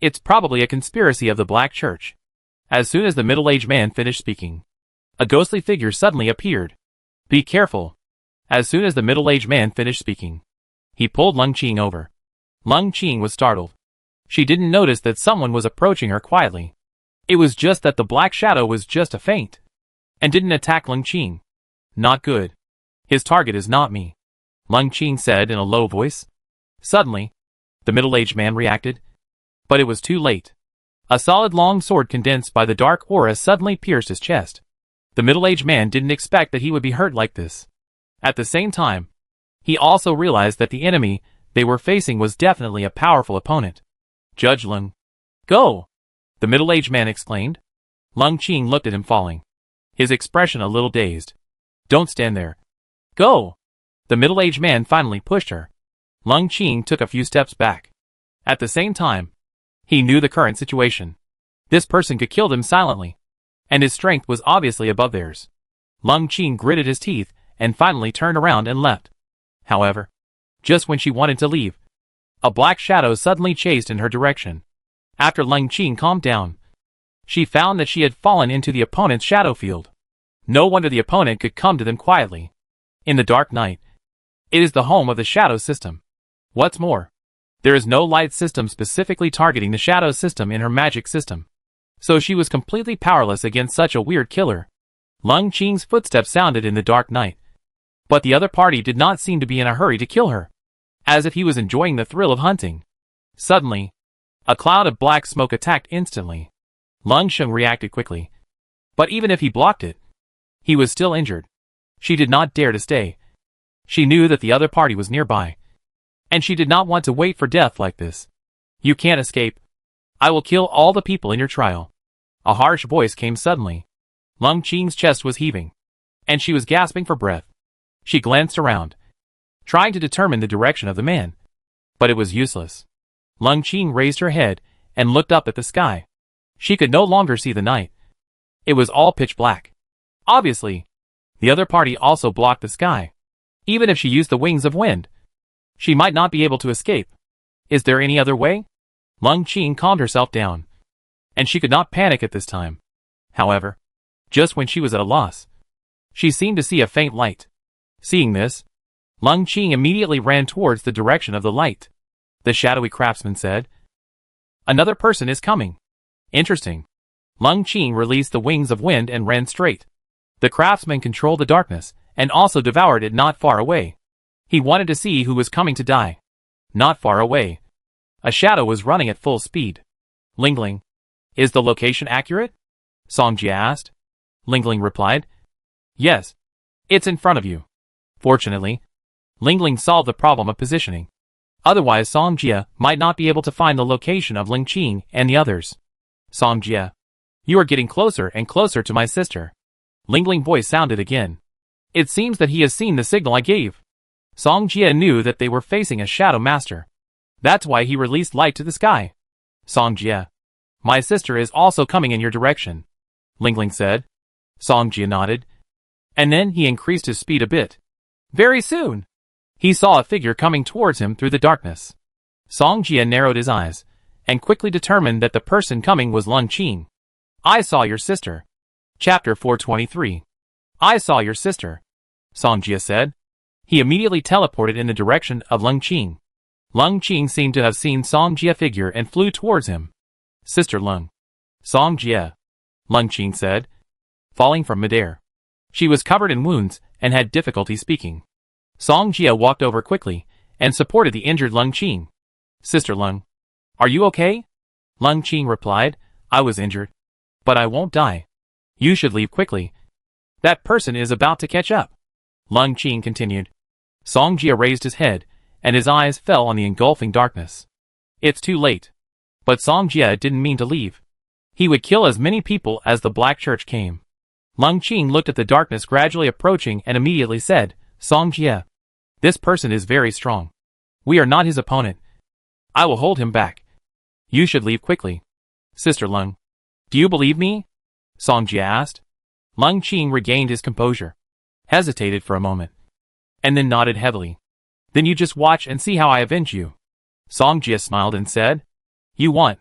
It's probably a conspiracy of the Black Church. As soon as the middle-aged man finished speaking, a ghostly figure suddenly appeared. Be careful. As soon as the middle-aged man finished speaking, he pulled Lung Qing over. Lung Qing was startled. She didn't notice that someone was approaching her quietly. It was just that the black shadow was just a feint, and didn't attack Lung Qing. Not good. His target is not me, Lung Qing said in a low voice. Suddenly, the middle-aged man reacted, but it was too late. A solid long sword condensed by the dark aura suddenly pierced his chest. The middle-aged man didn't expect that he would be hurt like this. At the same time, he also realized that the enemy they were facing was definitely a powerful opponent. Judge Lung. Go! The middle-aged man exclaimed. Lung Qing looked at him falling, his expression a little dazed. Don't stand there. Go! The middle-aged man finally pushed her. Lung Qing took a few steps back. At the same time, he knew the current situation. This person could kill them silently, and his strength was obviously above theirs. Lung Qing gritted his teeth and finally turned around and left. However, just when she wanted to leave, a black shadow suddenly chased in her direction. After Lung Qing calmed down, she found that she had fallen into the opponent's shadow field. No wonder the opponent could come to them quietly. In the dark night, it is the home of the shadow system. What's more, there is no light system specifically targeting the shadow system in her magic system. So she was completely powerless against such a weird killer. Lung Qing's footsteps sounded in the dark night, but the other party did not seem to be in a hurry to kill her, as if he was enjoying the thrill of hunting. Suddenly, a cloud of black smoke attacked instantly. Lung Sheng reacted quickly, but even if he blocked it, he was still injured. She did not dare to stay. She knew that the other party was nearby, and she did not want to wait for death like this. You can't escape. I will kill all the people in your trial. A harsh voice came suddenly. Lung Qing's chest was heaving, and she was gasping for breath. She glanced around, trying to determine the direction of the man, but it was useless. Lung Qing raised her head and looked up at the sky. She could no longer see the night. It was all pitch black. Obviously, the other party also blocked the sky. Even if she used the wings of wind, she might not be able to escape. Is there any other way? Lung Qing calmed herself down, and she could not panic at this time. However, just when she was at a loss, she seemed to see a faint light. Seeing this, Lung Qing immediately ran towards the direction of the light. The shadowy craftsman said, "Another person is coming." Interesting. Lung Qing released the wings of wind and ran straight. The craftsman controlled the darkness and also devoured it not far away. He wanted to see who was coming to die. Not far away, a shadow was running at full speed. Lingling, is the location accurate? Songjia asked. Lingling replied, "Yes, it's in front of you." Fortunately, Lingling solved the problem of positioning. Otherwise Songjia might not be able to find the location of Ling Qing and the others. Songjia, you are getting closer and closer to my sister. Lingling's voice sounded again. It seems that he has seen the signal I gave. Songjia knew that they were facing a shadow master. That's why he released light to the sky. Songjia, my sister is also coming in your direction, Lingling said. Songjia nodded, and then he increased his speed a bit. Very soon, he saw a figure coming towards him through the darkness. Songjia narrowed his eyes, and quickly determined that the person coming was Lung Qing. I saw your sister. Chapter 423. I saw your sister, Songjia said. He immediately teleported in the direction of Lung Qing. Lung Qing seemed to have seen Songjia figure and flew towards him. Sister Lung. Songjia, Lung Qing said, falling from midair. She was covered in wounds and had difficulty speaking. Songjia walked over quickly and supported the injured Lung Qing. Sister Lung, are you okay? Lung Qing replied, I was injured, but I won't die. You should leave quickly. That person is about to catch up. Lung Qing continued. Songjia raised his head, and his eyes fell on the engulfing darkness. It's too late. But Songjia didn't mean to leave. He would kill as many people as the Black Church came. Lung Qing looked at the darkness gradually approaching and immediately said, Songjia, this person is very strong. We are not his opponent. I will hold him back. You should leave quickly. Sister Lung, do you believe me? Songjia asked. Lung Qing regained his composure, hesitated for a moment, and then nodded heavily. Then you just watch and see how I avenge you. Songjia smiled and said, You want?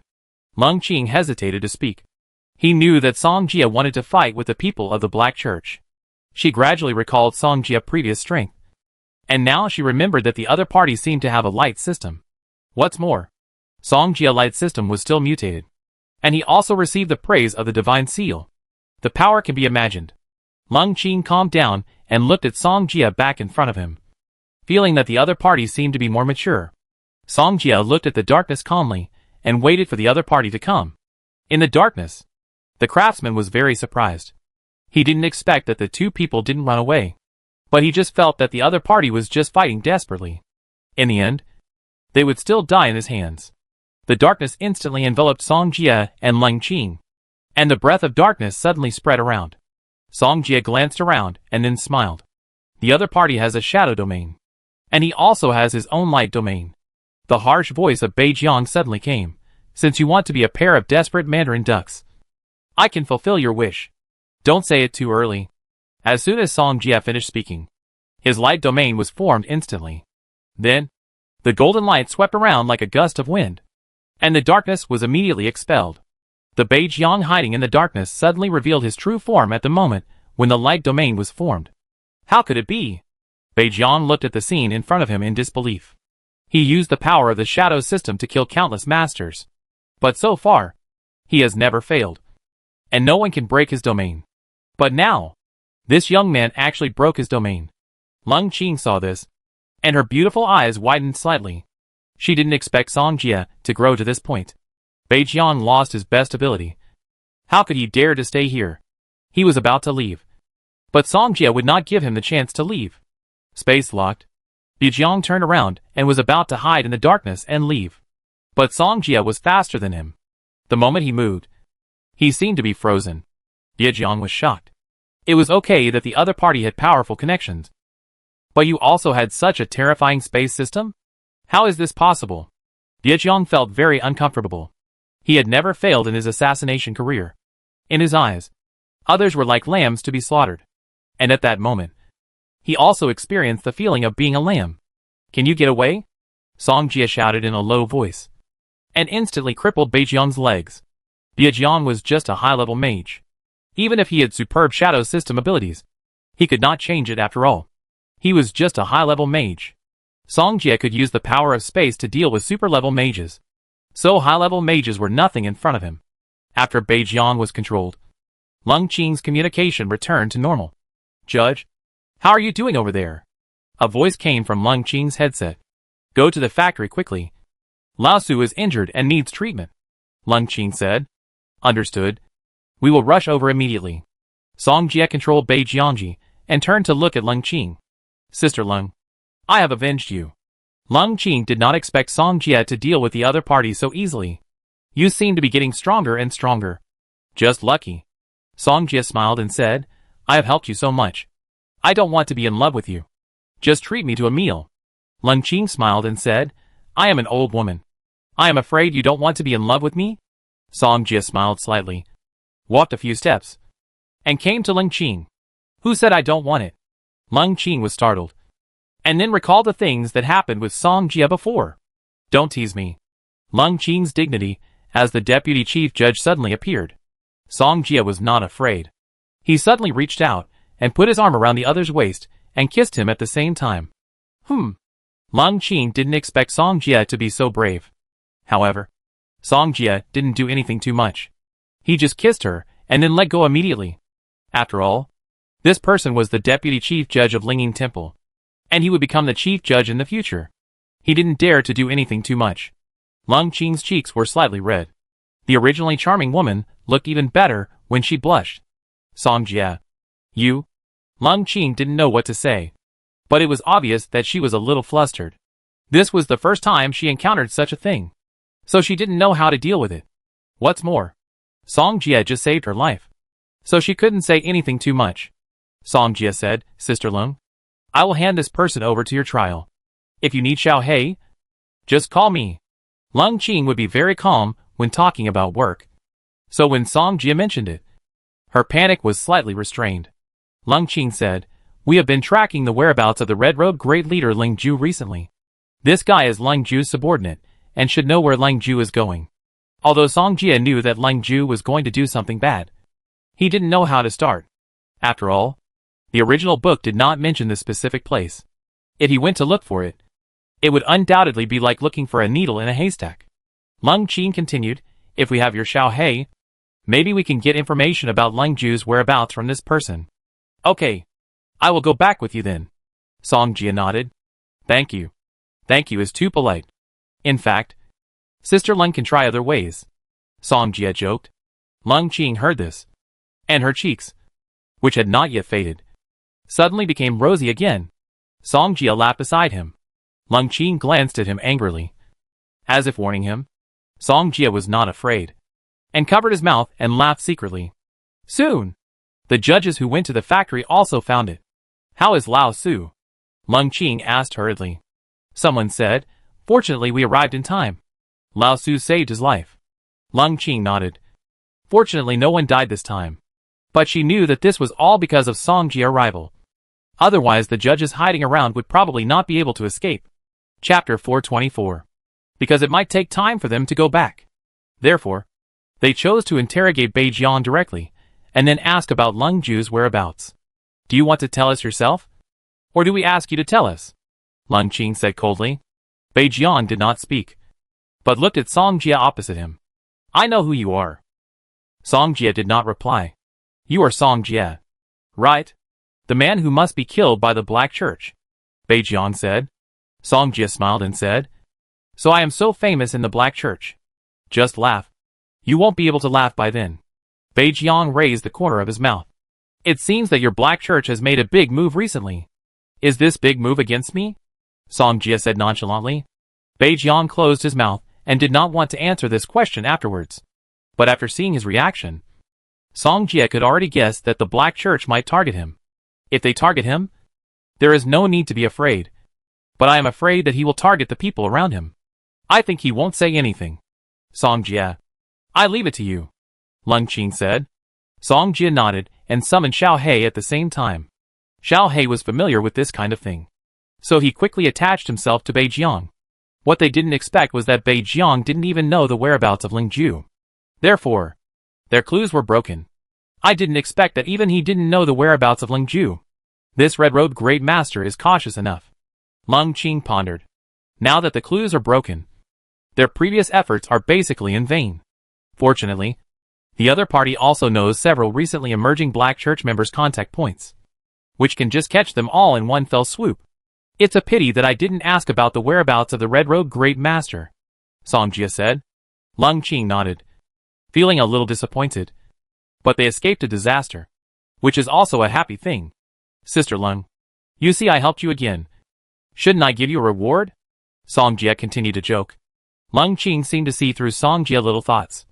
Lung Qing hesitated to speak. He knew that Song Jia wanted to fight with the people of the Black Church. She gradually recalled Song Jia's previous strength. And now she remembered that the other party seemed to have a light system. What's more, Song Jia's light system was still mutated. And he also received the praise of the Divine Seal. The power can be imagined. Lung Qing calmed down and looked at Song Jia back in front of him. Feeling that the other party seemed to be more mature, Song Jia looked at the darkness calmly and waited for the other party to come. In the darkness, the craftsman was very surprised. He didn't expect that the two people didn't run away, but he just felt that the other party was just fighting desperately. In the end, they would still die in his hands. The darkness instantly enveloped Song Jia and Lung Qing, and the breath of darkness suddenly spread around. Song Jia glanced around and then smiled. The other party has a shadow domain, and he also has his own light domain. The harsh voice of Bei Jiang suddenly came. Since you want to be a pair of desperate Mandarin ducks, I can fulfill your wish. Don't say it too early. As soon as Song Jia finished speaking, his light domain was formed instantly. Then, the golden light swept around like a gust of wind, and the darkness was immediately expelled. The Bei Jiang hiding in the darkness suddenly revealed his true form at the moment when the light domain was formed. How could it be? Bei Jiang looked at the scene in front of him in disbelief. He used the power of the shadow system to kill countless masters. But so far, he has never failed. And no one can break his domain. But now, this young man actually broke his domain. Lung Qing saw this, and her beautiful eyes widened slightly. She didn't expect Song Jia to grow to this point. Bei Jiang lost his best ability. How could he dare to stay here? He was about to leave. But Song Jia would not give him the chance to leave. Space locked. Bei Jiang turned around and was about to hide in the darkness and leave. But Song Jia was faster than him. The moment he moved, he seemed to be frozen. Bei Jiang was shocked. It was okay that the other party had powerful connections. But you also had such a terrifying space system? How is this possible? Bei Jiang felt very uncomfortable. He had never failed in his assassination career. In his eyes, others were like lambs to be slaughtered. And at that moment, he also experienced the feeling of being a lamb. Can you get away? Song Jia shouted in a low voice, and instantly crippled Bei Jiang's legs. Bei Jiang was just a high-level mage. Even if he had superb shadow system abilities, he could not change it after all. He was just a high-level mage. Song Jia could use the power of space to deal with super-level mages. So high-level mages were nothing in front of him. After Bei Jiang was controlled, Lung Qing's communication returned to normal. Judge, how are you doing over there? A voice came from Lung Qing's headset. Go to the factory quickly. Lao Su is injured and needs treatment. Lung Qing said. Understood. We will rush over immediately. Song Jia controlled Bei Jiangji and turned to look at Lung Qing. Sister Lung, I have avenged you. Lung Qing did not expect Song Jia to deal with the other party so easily. You seem to be getting stronger and stronger. Just lucky. Song Jia smiled and said, I have helped you so much. I don't want to be in love with you. Just treat me to a meal. Lung Qing smiled and said, I am an old woman. I am afraid you don't want to be in love with me? Song Jia smiled slightly, walked a few steps, and came to Lung Qing. Who said I don't want it? Lung Qing was startled, and then recalled the things that happened with Song Jia before. Don't tease me. Lung Qing's dignity as the deputy chief judge suddenly appeared. Song Jia was not afraid. He suddenly reached out and put his arm around the other's waist and kissed him at the same time. Lung Qing didn't expect Song Jia to be so brave. However, Song Jia didn't do anything too much. He just kissed her and then let go immediately. After all, this person was the deputy chief judge of Linging Temple, and he would become the chief judge in the future. He didn't dare to do anything too much. Lung Qing's cheeks were slightly red. The originally charming woman looked even better when she blushed. Song Jia. You? Lung Qing didn't know what to say, but it was obvious that she was a little flustered. This was the first time she encountered such a thing, so she didn't know how to deal with it. What's more, Song Jia just saved her life, so she couldn't say anything too much. Song Jia said, Sister Lung, I will hand this person over to your trial. If you need Xiao Hei, just call me. Lung Qing would be very calm when talking about work, so when Song Jia mentioned it, her panic was slightly restrained. Lung Qing said, We have been tracking the whereabouts of the Red Road Great Leader Ling Ju recently. This guy is Ling Ju's subordinate, and should know where Ling Ju is going. Although Song Jia knew that Ling Ju was going to do something bad, he didn't know how to start. After all, the original book did not mention this specific place. If he went to look for it, it would undoubtedly be like looking for a needle in a haystack. Lung Qin continued, if we have your Xiao Hei, maybe we can get information about Ling Ju's whereabouts from this person. Okay. I will go back with you then. Song Jia nodded. Thank you. Thank you is too polite. In fact, Sister Lung can try other ways. Song Jia joked. Lung Qing heard this, and her cheeks, which had not yet faded, suddenly became rosy again. Song Jia laughed beside him. Lung Qing glanced at him angrily, as if warning him. Song Jia was not afraid, and covered his mouth and laughed secretly. Soon, the judges who went to the factory also found it. How is Lao Su? Lung Qing asked hurriedly. Someone said, fortunately we arrived in time. Lao Su saved his life. Lung Qing nodded. Fortunately no one died this time. But she knew that this was all because of Song Jia's arrival. Otherwise the judges hiding around would probably not be able to escape. Chapter 424. Because it might take time for them to go back. Therefore, they chose to interrogate Bai Jian directly, and then ask about Lung Ju's whereabouts. Do you want to tell us yourself? Or do we ask you to tell us? Lung Qing said coldly. Bai Jian did not speak, but looked at Song Jia opposite him. I know who you are. Song Jia did not reply. You are Song Jia, right? The man who must be killed by the Black Church. Bai Jian said. Song Jia smiled and said, so I am so famous in the Black Church. Just laugh. You won't be able to laugh by then. Bai Jian raised the corner of his mouth. It seems that your Black Church has made a big move recently. Is this big move against me? Song Jia said nonchalantly. Bai Jian closed his mouth and did not want to answer this question afterwards. But after seeing his reaction, Song Jia could already guess that the Black Church might target him. If they target him, there is no need to be afraid. But I am afraid that he will target the people around him. I think he won't say anything. Song Jia. I leave it to you. Lung Qing said. Song Jia nodded and summoned Xiao Hei at the same time. Xiao Hei was familiar with this kind of thing, so he quickly attached himself to Bai Jiang. What they didn't expect was that Bai Jiang didn't even know the whereabouts of Ling Ju. Therefore, their clues were broken. I didn't expect that even he didn't know the whereabouts of Ling Ju. This red-robed great master is cautious enough. Lung Qing pondered. Now that the clues are broken, their previous efforts are basically in vain. Fortunately, the other party also knows several recently emerging Black Church members' contact points, which can just catch them all in one fell swoop. It's a pity that I didn't ask about the whereabouts of the red-robed great master, Song Jia said. Lung Qing nodded, feeling a little disappointed. But they escaped a disaster, which is also a happy thing. Sister Lung, you see I helped you again. Shouldn't I give you a reward? Song Jia continued to joke. Lung Qing seemed to see through Song Jia's little thoughts.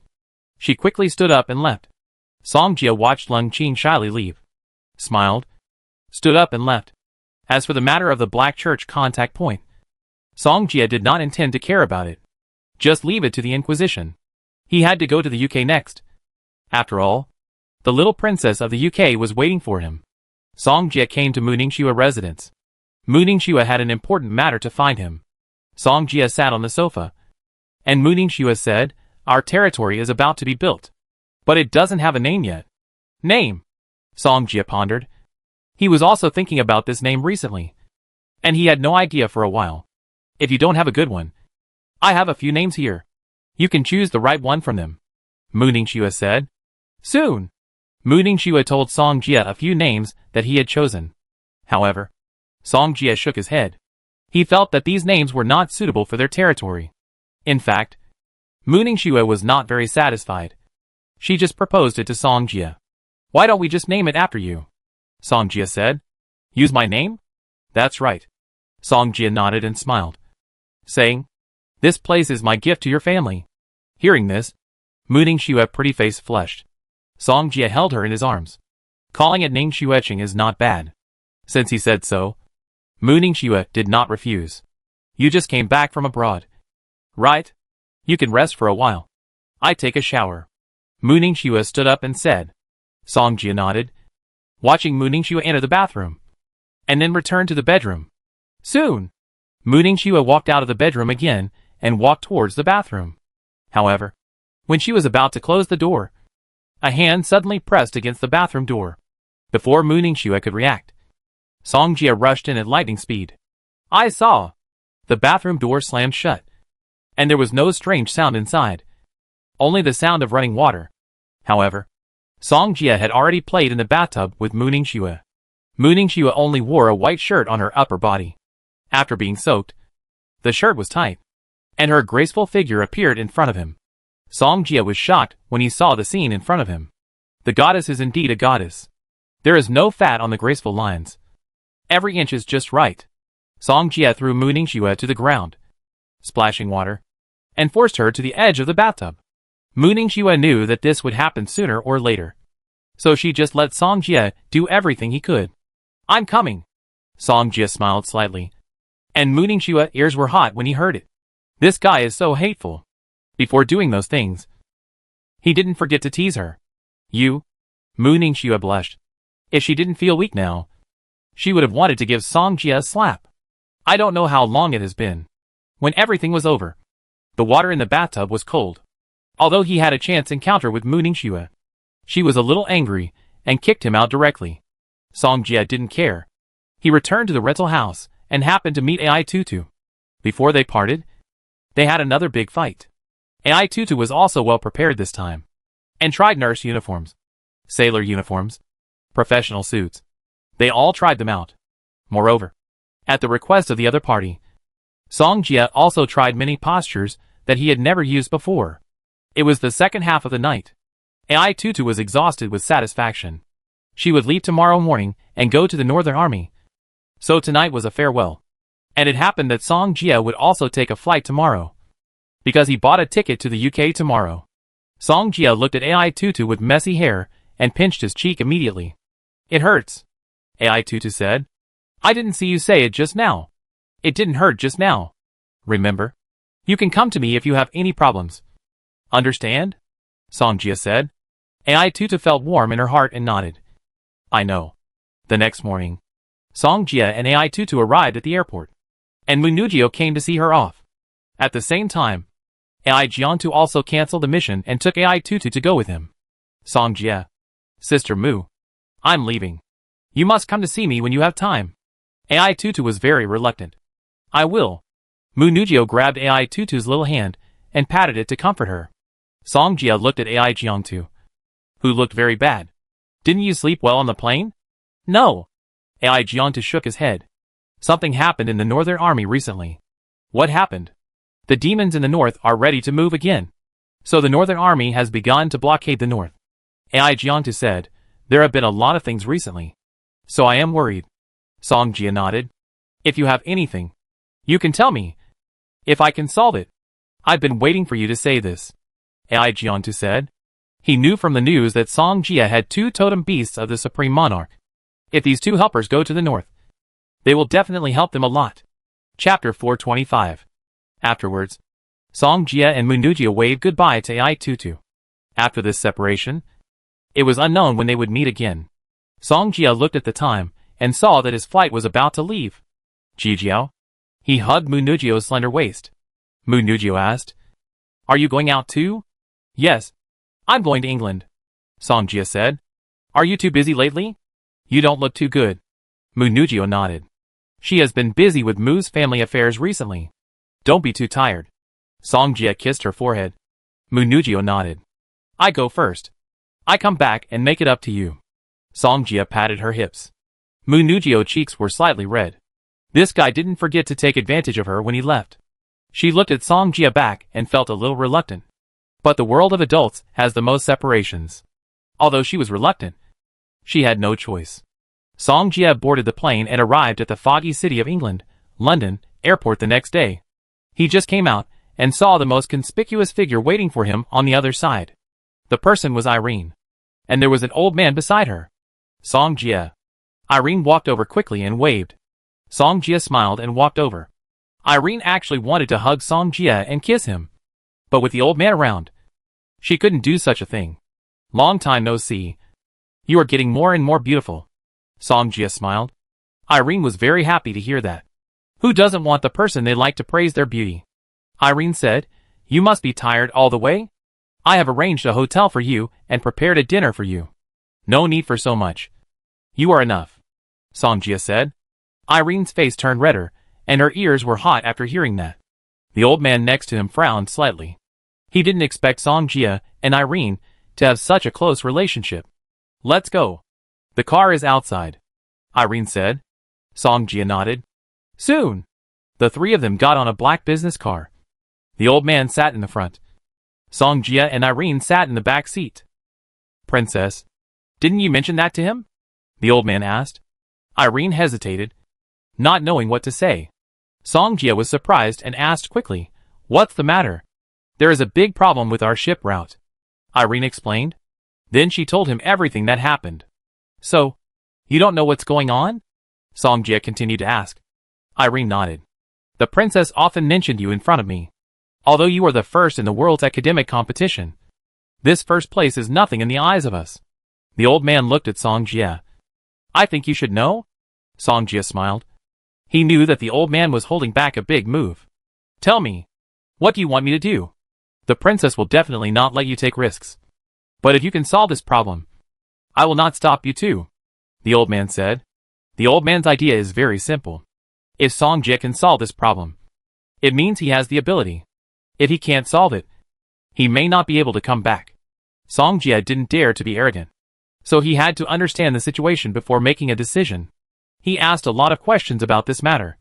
She quickly stood up and left. Song Jia watched Lung Qing shyly leave, smiled, stood up and left. As for the matter of the Black Church contact point, Song Jia did not intend to care about it. Just leave it to the Inquisition. He had to go to the UK next. After all, the little princess of the UK was waiting for him. Song Jia came to Mu Ningxue residence. Mu Ningxue had an important matter to find him. Song Jia sat on the sofa, and Mu Ningxue said, our territory is about to be built, but it doesn't have a name yet. Name? Song Jia pondered. He was also thinking about this name recently, and he had no idea for a while. If you don't have a good one, I have a few names here. You can choose the right one from them, Mu Ningxue said. Soon, Mu Ningxue told Song Jia a few names that he had chosen. However, Song Jia shook his head. He felt that these names were not suitable for their territory. In fact, Mu Ningxue was not very satisfied. She just proposed it to Song Jia. Why don't we just name it after you? Song Jia said. Use my name? That's right. Song Jia nodded and smiled, saying, this place is my gift to your family. Hearing this, Mu Ningxue's pretty face flushed. Song Jia held her in his arms. Calling it Ningxueching is not bad. Since he said so, Mu Ningxue did not refuse. You just came back from abroad, right? You can rest for a while. I take a shower. Mu Ningxue stood up and said. Song Jia nodded, watching Mu Ningxue enter the bathroom, and then return to the bedroom. Soon, Mu Ningxue walked out of the bedroom again and walked towards the bathroom. However, When she was about to close the door, a hand suddenly pressed against the bathroom door. Before Mu Ningxue could react, Song Jia rushed in at lightning speed. I saw. The bathroom door slammed shut, and there was no strange sound inside, only the sound of running water. However, Song Jia had already played in the bathtub with Mu Ningxue. Mu Ningxue only wore a white shirt on her upper body. After being soaked, the shirt was tight, and her graceful figure appeared in front of him. Song Jia was shocked when he saw the scene in front of him. The goddess is indeed a goddess. There is no fat on the graceful lines. Every inch is just right. Song Jia threw Mu Ningxue to the ground, splashing water, and forced her to the edge of the bathtub. Mu Ningxue knew that this would happen sooner or later, so she just let Song Jia do everything he could. I'm coming. Song Jia smiled slightly, and Mu Ningxue's ears were hot when he heard it. This guy is so hateful. Before doing those things, he didn't forget to tease her. You? Mu Ningxue blushed. If she didn't feel weak now, she would have wanted to give Song Jia a slap. I don't know how long it has been. When everything was over, the water in the bathtub was cold. Although he had a chance encounter with Mu Ningxue, she was a little angry and kicked him out directly. Song Jia didn't care. He returned to the rental house and happened to meet Ai Tutu. Before they parted, they had another big fight. Ai Tutu was also well prepared this time, and tried nurse uniforms, sailor uniforms, professional suits. They all tried them out. Moreover, at the request of the other party, Song Jia also tried many postures that he had never used before. It was the second half of the night. Ai Tutu was exhausted with satisfaction. She would leave tomorrow morning and go to the Northern Army. So tonight was a farewell. And it happened that Song Jia would also take a flight tomorrow, because he bought a ticket to the UK tomorrow. Song Jia looked at Ai Tutu with messy hair and pinched his cheek immediately. It hurts, Ai Tutu said. I didn't see you say it just now. It didn't hurt just now. Remember? You can come to me if you have any problems. Understand? Song Jia said. Ai Tutu felt warm in her heart and nodded. I know. The next morning, Song Jia and Ai Tutu arrived at the airport, and Mu Ningxue came to see her off. At the same time, Ai Jiangtu also cancelled the mission and took Ai Tutu to go with him. Song Jia. Sister Mu. I'm leaving. You must come to see me when you have time. Ai Tutu was very reluctant. I will. Mu Ningxue grabbed Ai Tutu's little hand and patted it to comfort her. Song Jia looked at Ai Jiangtu, who looked very bad. Didn't you sleep well on the plane? No. Ai Jiangtu shook his head. Something happened in the Northern Army recently. What happened? The demons in the north are ready to move again. So the Northern Army has begun to blockade the north. Ai Jiangtu said, there have been a lot of things recently. So I am worried. Song Jia nodded. If you have anything, you can tell me. If I can solve it. I've been waiting for you to say this, Ai Jiangtu said. He knew from the news that Song Jia had 2 totem beasts of the Supreme Monarch. If these 2 helpers go to the north, they will definitely help them a lot. Chapter 425. Afterwards, Song Jia and Mu Ningxue waved goodbye to Ai Tutu. After this separation, it was unknown when they would meet again. Song Jia looked at the time and saw that his flight was about to leave. Jijiao? He hugged Mu Ningxue's slender waist. Mu Ningxue asked, are you going out too? Yes. I'm going to England. Song Jia said. Are you too busy lately? You don't look too good. Mu Ningxue nodded. She has been busy with Mu's family affairs recently. Don't be too tired. Song Jia kissed her forehead. Mu Ningxue nodded. I go first. I come back and make it up to you. Song Jia patted her hips. Mu Ningxue's cheeks were slightly red. This guy didn't forget to take advantage of her when he left. She looked at Song Jia back and felt a little reluctant. But the world of adults has the most separations. Although she was reluctant, she had no choice. Song Jia boarded the plane and arrived at the foggy city of England, London, airport the next day. He just came out and saw the most conspicuous figure waiting for him on the other side. The person was Irene. And there was an old man beside her. Song Jia. Irene walked over quickly and waved. Song Jia smiled and walked over. Irene actually wanted to hug Song Jia and kiss him. But with the old man around, she couldn't do such a thing. Long time no see. You are getting more and more beautiful. Song Jia smiled. Irene was very happy to hear that. Who doesn't want the person they like to praise their beauty? Irene said, you must be tired all the way? I have arranged a hotel for you and prepared a dinner for you. No need for so much. You are enough, Songjia said. Irene's face turned redder, and her ears were hot after hearing that. The old man next to him frowned slightly. He didn't expect Songjia and Irene to have such a close relationship. Let's go. The car is outside, Irene said. Songjia nodded. Soon. The three of them got on a black business car. The old man sat in the front. Songjia and Irene sat in the back seat. Princess, didn't you mention that to him? The old man asked. Irene hesitated, not knowing what to say. Songjia was surprised and asked quickly, What's the matter? There is a big problem with our ship route, Irene explained. Then she told him everything that happened. So, you don't know what's going on? Songjia continued to ask. Irene nodded. The princess often mentioned you in front of me. Although you are the first in the world's academic competition, this first place is nothing in the eyes of us. The old man looked at Songjia. I think you should know? Songjia smiled. He knew that the old man was holding back a big move. Tell me, what do you want me to do? The princess will definitely not let you take risks. But if you can solve this problem, I will not stop you too, the old man said. The old man's idea is very simple. If Songjia can solve this problem, it means he has the ability. If he can't solve it, he may not be able to come back. Songjia didn't dare to be arrogant, so he had to understand the situation before making a decision. He asked a lot of questions about this matter,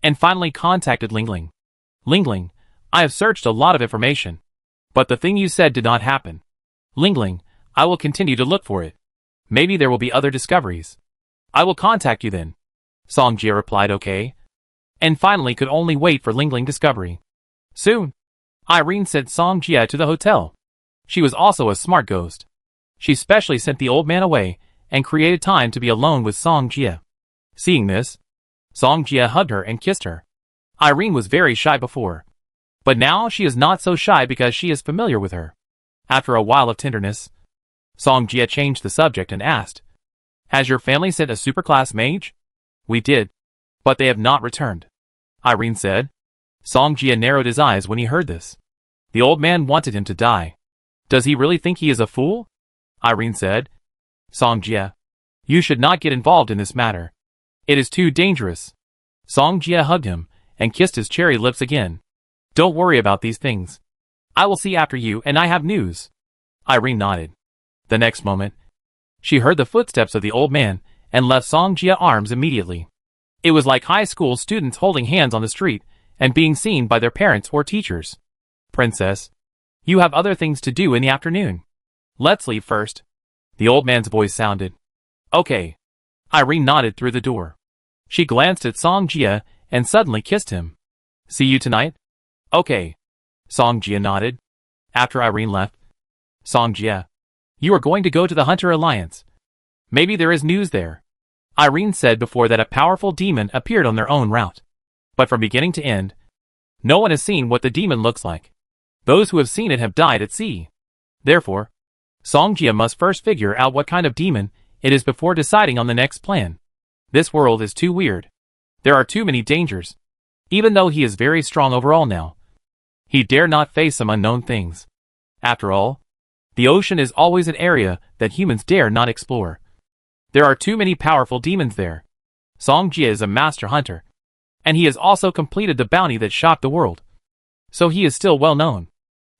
and finally contacted Lingling. Lingling, I have searched a lot of information, but the thing you said did not happen. Lingling, I will continue to look for it. Maybe there will be other discoveries. I will contact you then. Songjia replied okay, and finally could only wait for Lingling discovery. Soon, Irene sent Songjia to the hotel. She was also a smart ghost. She specially sent the old man away and created time to be alone with Songjia. Seeing this, Songjia hugged her and kissed her. Irene was very shy before, but now she is not so shy because she is familiar with her. After a while of tenderness, Songjia changed the subject and asked, Has your family sent a superclass mage? We did, but they have not returned, Irene said. Songjia narrowed his eyes when he heard this. The old man wanted him to die. Does he really think he is a fool? Irene said. Songjia, you should not get involved in this matter. It is too dangerous. Songjia hugged him and kissed his cherry lips again. Don't worry about these things. I will see after you and I have news. Irene nodded. The next moment, she heard the footsteps of the old man and left Songjia's arms immediately. It was like high school students holding hands on the street and being seen by their parents or teachers. Princess, you have other things to do in the afternoon. Let's leave first. The old man's voice sounded. Okay. Irene nodded through the door. She glanced at Songjia and suddenly kissed him. See you tonight? Okay. Songjia nodded. After Irene left, Songjia, you are going to go to the Hunter Alliance. Maybe there is news there. Irene said before that a powerful demon appeared on their own route. But from beginning to end, no one has seen what the demon looks like. Those who have seen it have died at sea. Therefore, Songjia must first figure out what kind of demon it is before deciding on the next plan. This world is too weird. There are too many dangers. Even though he is very strong overall now, he dare not face some unknown things. After all, the ocean is always an area that humans dare not explore. There are too many powerful demons there. Songjia is a master hunter, and he has also completed the bounty that shocked the world. So he is still well known.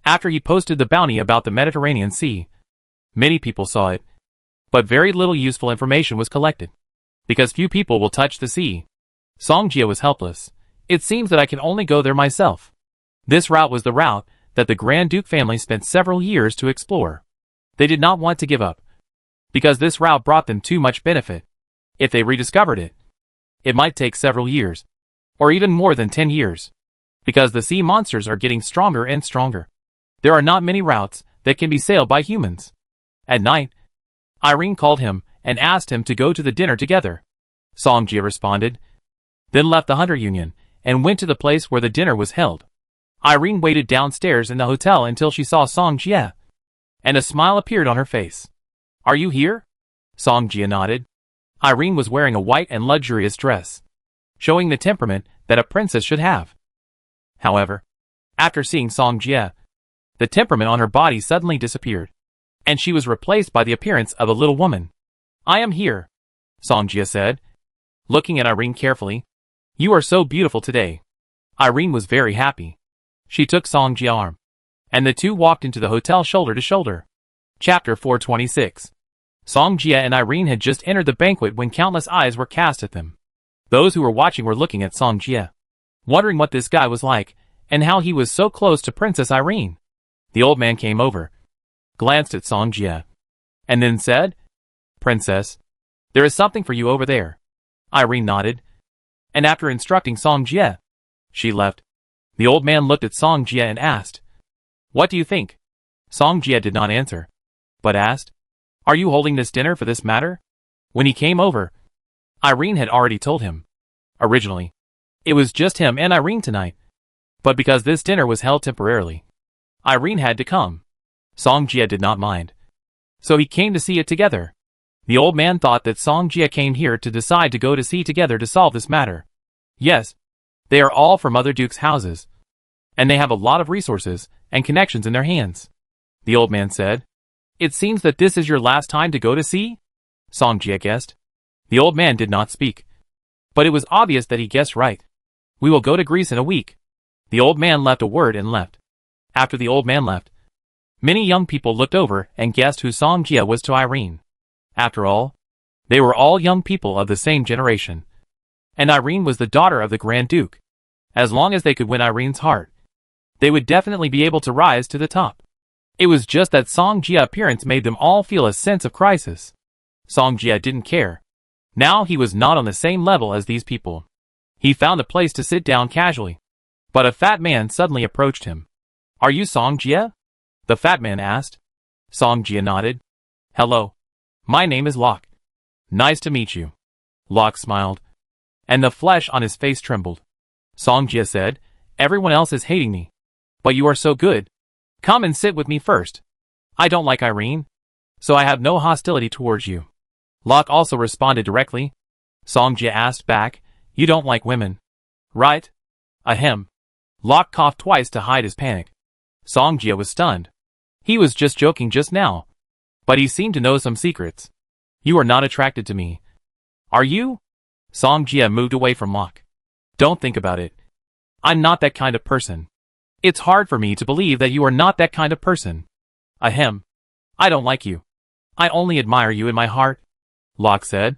After he posted the bounty about the Mediterranean Sea, many people saw it, but very little useful information was collected, because few people will touch the sea. Songjia was helpless. It seems that I can only go there myself. This route was the route that the Grand Duke family spent several years to explore. They did not want to give up, because this route brought them too much benefit. If they rediscovered it, it might take several years, or even more than 10 years, because the sea monsters are getting stronger and stronger. There are not many routes that can be sailed by humans. At night, Irene called him and asked him to go to the dinner together. Songjia responded, then left the Hunter Union and went to the place where the dinner was held. Irene waited downstairs in the hotel until she saw Songjia, and a smile appeared on her face. Are you here? Songjia nodded. Irene was wearing a white and luxurious dress, showing the temperament that a princess should have. However, after seeing Songjia, The temperament on her body suddenly disappeared, and she was replaced by the appearance of a little woman. I am here, Songjia said, looking at Irene carefully. You are so beautiful today. Irene was very happy. She took Songjia's arm, and the two walked into the hotel shoulder to shoulder. Chapter 426. Songjia and Irene had just entered the banquet when countless eyes were cast at them. Those who were watching were looking at Songjia, wondering what this guy was like, and how he was so close to Princess Irene. The old man came over, glanced at Songjia, and then said, Princess, there is something for you over there. Irene nodded, and after instructing Songjia, she left. The old man looked at Songjia and asked, What do you think? Songjia did not answer, but asked, Are you holding this dinner for this matter? When he came over, Irene had already told him. Originally, it was just him and Irene tonight, but because this dinner was held temporarily, Irene had to come. Songjia did not mind, so he came to see it together. The old man thought that Songjia came here to decide to go to sea together to solve this matter. Yes, they are all from other dukes' houses, and they have a lot of resources and connections in their hands. The old man said, It seems that this is your last time to go to sea? Songjia guessed. The old man did not speak, but it was obvious that he guessed right. We will go to Greece in a week. The old man left a word and left. After the old man left, many young people looked over and guessed who Songjia was to Irene. After all, they were all young people of the same generation, and Irene was the daughter of the Grand Duke. As long as they could win Irene's heart, they would definitely be able to rise to the top. It was just that Songjia's appearance made them all feel a sense of crisis. Songjia didn't care. Now he was not on the same level as these people. He found a place to sit down casually, but a fat man suddenly approached him. Are you Songjia? The fat man asked. Songjia nodded. Hello. My name is Locke. Nice to meet you. Locke smiled, and the flesh on his face trembled. Songjia said, Everyone else is hating me, but you are so good. Come and sit with me first. I don't like Irene, so I have no hostility towards you. Locke also responded directly. Songjia asked back, You don't like women, right? Ahem. Locke coughed twice to hide his panic. Songjia was stunned. He was just joking just now, but he seemed to know some secrets. You are not attracted to me, are you? Songjia moved away from Locke. Don't think about it. I'm not that kind of person. It's hard for me to believe that you are not that kind of person. Ahem. I don't like you. I only admire you in my heart, Locke said.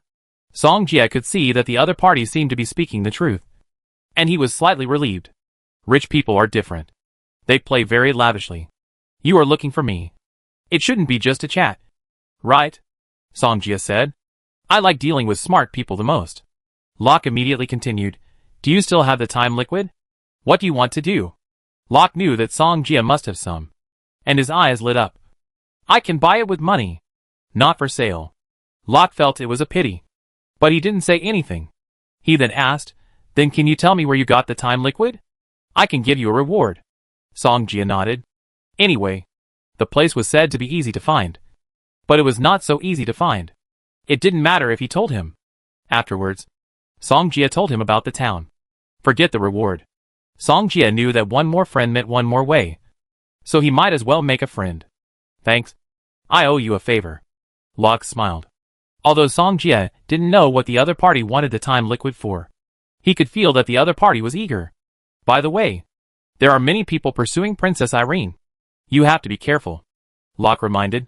Songjia could see that the other party seemed to be speaking the truth, and he was slightly relieved. Rich people are different. They play very lavishly. You are looking for me. It shouldn't be just a chat, right? Songjia said. I like dealing with smart people the most. Locke immediately continued, Do you still have the time liquid? What do you want to do? Locke knew that Songjia must have some, and his eyes lit up. I can buy it with money. Not for sale. Locke felt it was a pity, but he didn't say anything. He then asked, Then can you tell me where you got the time liquid? I can give you a reward. Songjia nodded. Anyway, the place was said to be easy to find, but it was not so easy to find. It didn't matter if he told him. Afterwards, Songjia told him about the town. Forget the reward. Songjia knew that one more friend meant one more way, so he might as well make a friend. Thanks. I owe you a favor. Locke smiled. Although Songjia didn't know what the other party wanted the time liquid for, he could feel that the other party was eager. By the way, there are many people pursuing Princess Irene. You have to be careful, Locke reminded.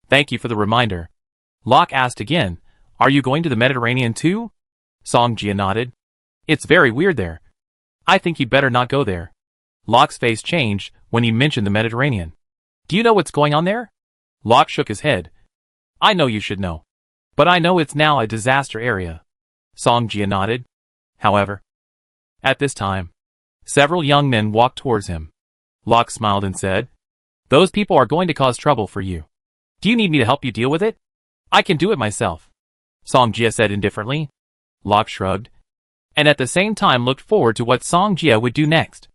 Thank you for the reminder. Locke asked again, Are you going to the Mediterranean too? Songjia nodded. It's very weird there. I think you'd better not go there. Locke's face changed when he mentioned the Mediterranean. Do you know what's going on there? Locke shook his head. I know you should know, but I know it's now a disaster area. Songjia nodded. However, at this time, several young men walked towards him. Locke smiled and said, Those people are going to cause trouble for you. Do you need me to help you deal with it? I can do it myself, Songjia said indifferently. Locke shrugged, and at the same time looked forward to what Songjia would do next.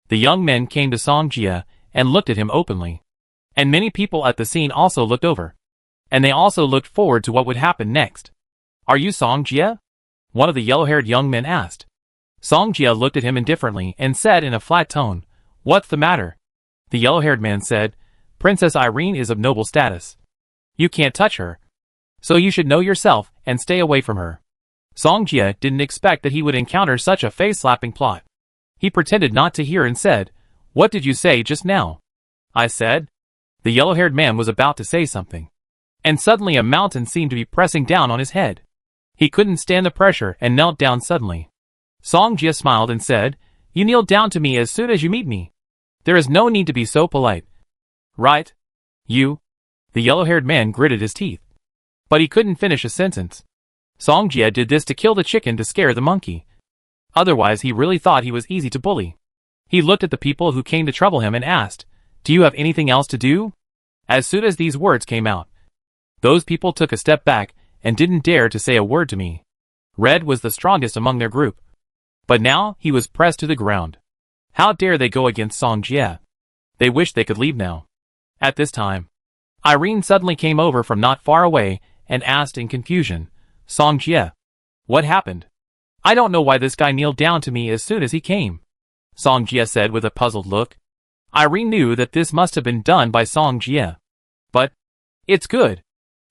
The young men came to Songjia and looked at him openly, and many people at the scene also looked over, and they also looked forward to what would happen next. Are you Songjia? One of the yellow-haired young men asked. Songjia looked at him indifferently and said in a flat tone, What's the matter? The yellow-haired man said, Princess Irene is of noble status. You can't touch her. So you should know yourself and stay away from her. Song Jie didn't expect that he would encounter such a face-slapping plot. He pretended not to hear and said, What did you say just now? I said. The yellow-haired man was about to say something. And suddenly a mountain seemed to be pressing down on his head. He couldn't stand the pressure and knelt down suddenly. Song Jie smiled and said, You kneel down to me as soon as you meet me. There is no need to be so polite. Right? You? The yellow-haired man gritted his teeth. But he couldn't finish a sentence. Song Jie did this to kill the chicken to scare the monkey. Otherwise he really thought he was easy to bully. He looked at the people who came to trouble him and asked, Do you have anything else to do? As soon as these words came out, those people took a step back and didn't dare to say a word to me. Red was the strongest among their group. But now he was pressed to the ground. How dare they go against Song Jie? They wished they could leave now. At this time, Irene suddenly came over from not far away and asked in confusion, Song Jie, what happened? I don't know why this guy kneeled down to me as soon as he came. Song Jie said with a puzzled look. Irene knew that this must have been done by Song Jie. But it's good.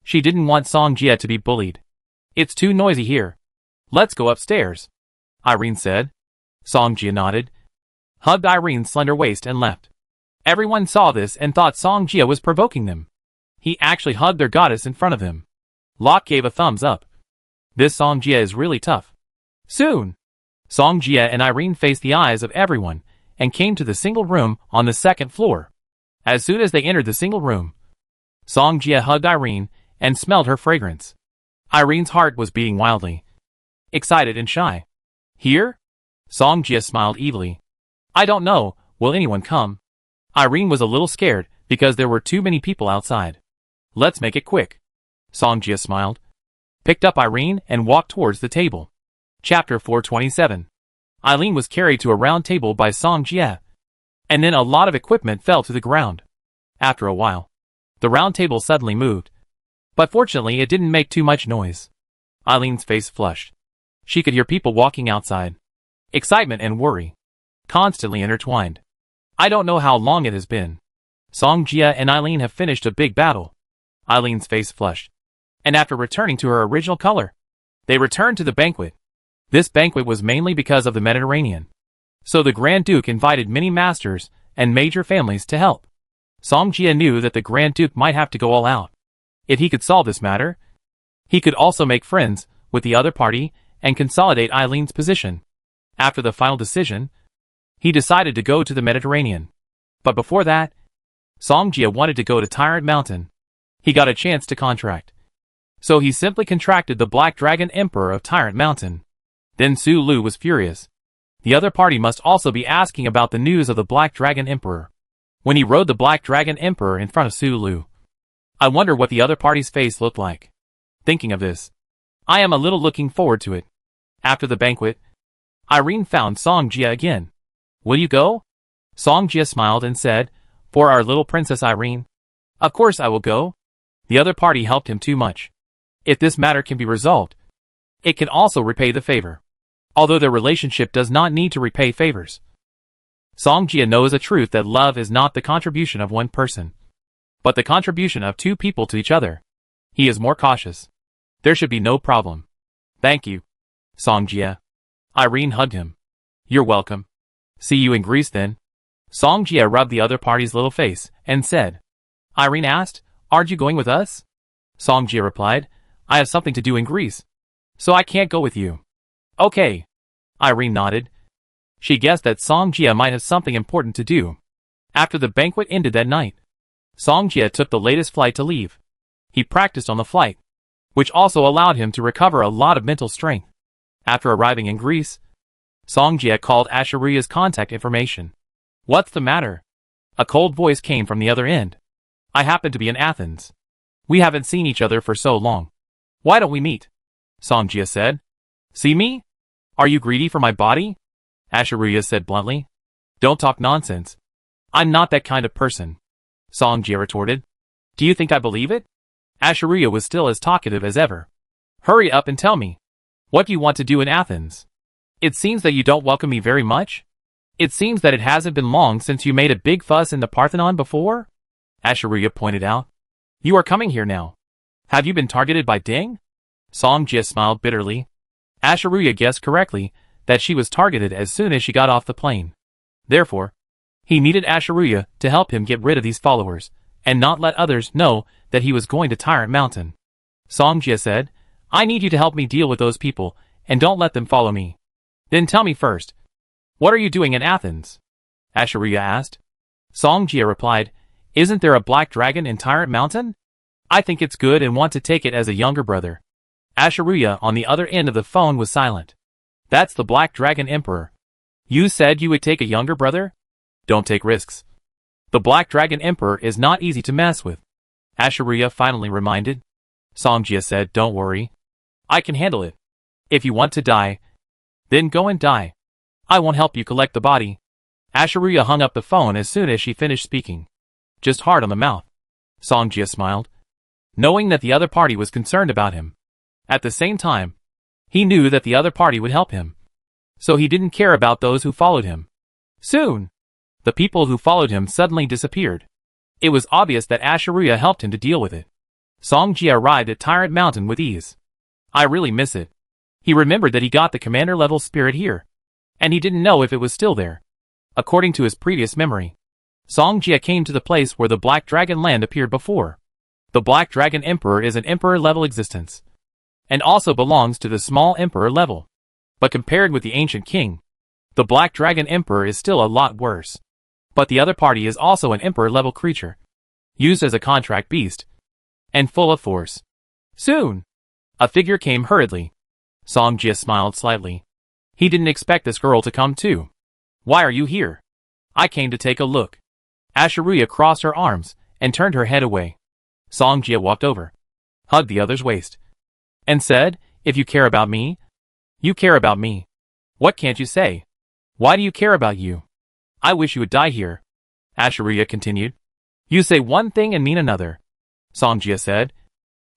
She didn't want Song Jie to be bullied. It's too noisy here. Let's go upstairs, Irene said. Song Jie nodded, hugged Irene's slender waist and left. Everyone saw this and thought Song Jie was provoking them. He actually hugged their goddess in front of him. Locke gave a thumbs up. This Song Jie is really tough. Soon, Song Jie and Irene faced the eyes of everyone and came to the single room on the second floor. As soon as they entered the single room, Song Jie hugged Irene and smelled her fragrance. Irene's heart was beating wildly, excited and shy. Here? Song Jie smiled evilly. I don't know, will anyone come? Irene was a little scared because there were too many people outside. Let's make it quick. Song Jie smiled, picked up Irene and walked towards the table. Chapter 427. Eileen was carried to a round table by Song Jie. And then a lot of equipment fell to the ground. After a while, the round table suddenly moved. But fortunately it didn't make too much noise. Eileen's face flushed. She could hear people walking outside. Excitement and worry, constantly intertwined. I don't know how long it has been. Song Jie and Eileen have finished a big battle. Eileen's face flushed. And after returning to her original color, they returned to the banquet. This banquet was mainly because of the Mediterranean. So the Grand Duke invited many masters and major families to help. Song Jie knew that the Grand Duke might have to go all out. If he could solve this matter, he could also make friends with the other party and consolidate Eileen's position. After the final decision, he decided to go to the Mediterranean. But before that, Song Jie wanted to go to Tyrant Mountain. He got a chance to contract. So he simply contracted the Black Dragon Emperor of Tyrant Mountain. Then Su Lu was furious. The other party must also be asking about the news of the Black Dragon Emperor. When he rode the Black Dragon Emperor in front of Su Lu, I wonder what the other party's face looked like. Thinking of this, I am a little looking forward to it. After the banquet, Irene found Song Jie again. Will you go? Song Jie smiled and said, For our little Princess Irene. Of course I will go. The other party helped him too much. If this matter can be resolved, it can also repay the favor. Although their relationship does not need to repay favors. Song Jie knows a truth that love is not the contribution of one person, but the contribution of two people to each other. He is more cautious. There should be no problem. Thank you, Song Jie. Irene hugged him. You're welcome. See you in Greece then. Song Jie rubbed the other party's little face and said. Irene asked, Aren't you going with us? Song Jie replied, I have something to do in Greece, so I can't go with you. Okay. Irene nodded. She guessed that Song Jie might have something important to do. After the banquet ended that night, Song Jie took the latest flight to leave. He practiced on the flight, which also allowed him to recover a lot of mental strength. After arriving in Greece, Song Jie called Ashuria's contact information. What's the matter? A cold voice came from the other end. I happen to be in Athens. We haven't seen each other for so long. Why don't we meet? Song Jie said. See me? Are you greedy for my body? Ashuria said bluntly. Don't talk nonsense. I'm not that kind of person. Song Jie retorted. Do you think I believe it? Ashuria was still as talkative as ever. Hurry up and tell me. What do you want to do in Athens? It seems that you don't welcome me very much. It seems that it hasn't been long since you made a big fuss in the Parthenon before? Asheruya pointed out. You are coming here now. Have you been targeted by Ding? Songjia smiled bitterly. Asheruya guessed correctly that she was targeted as soon as she got off the plane. Therefore, he needed Asheruya to help him get rid of these followers, and not let others know that he was going to Tyrant Mountain. Songjia said, I need you to help me deal with those people, and don't let them follow me. Then tell me first, what are you doing in Athens? Asheruya asked. Songjia replied, Isn't there a black dragon in Tyrant Mountain? I think it's good and want to take it as a younger brother. Asheruya on the other end of the phone was silent. That's the Black Dragon Emperor. You said you would take a younger brother? Don't take risks. The Black Dragon Emperor is not easy to mess with. Asheruya finally reminded. Songjia said, Don't worry. I can handle it. If you want to die, then go and die. I won't help you collect the body. Asheruya hung up the phone as soon as she finished speaking. Just hard on the mouth. Songjia smiled, knowing that the other party was concerned about him. At the same time, he knew that the other party would help him. So he didn't care about those who followed him. Soon, the people who followed him suddenly disappeared. It was obvious that Asheruya helped him to deal with it. Songjia arrived at Tyrant Mountain with ease. I really miss it. He remembered that he got the commander-level spirit here, and he didn't know if it was still there. According to his previous memory, Songjia came to the place where the Black Dragon land appeared before. The Black Dragon Emperor is an emperor-level existence, and also belongs to the small emperor level. But compared with the ancient king, the Black Dragon Emperor is still a lot worse. But the other party is also an emperor-level creature, used as a contract beast, and full of force. Soon, a figure came hurriedly. Songjia smiled slightly. He didn't expect this girl to come too. Why are you here? I came to take a look. Asheruya crossed her arms and turned her head away. Songjia walked over, hugged the other's waist, and said, If you care about me, you care about me. What can't you say? Why do you care about you? I wish you would die here. Asheruya continued. You say one thing and mean another, Songjia said,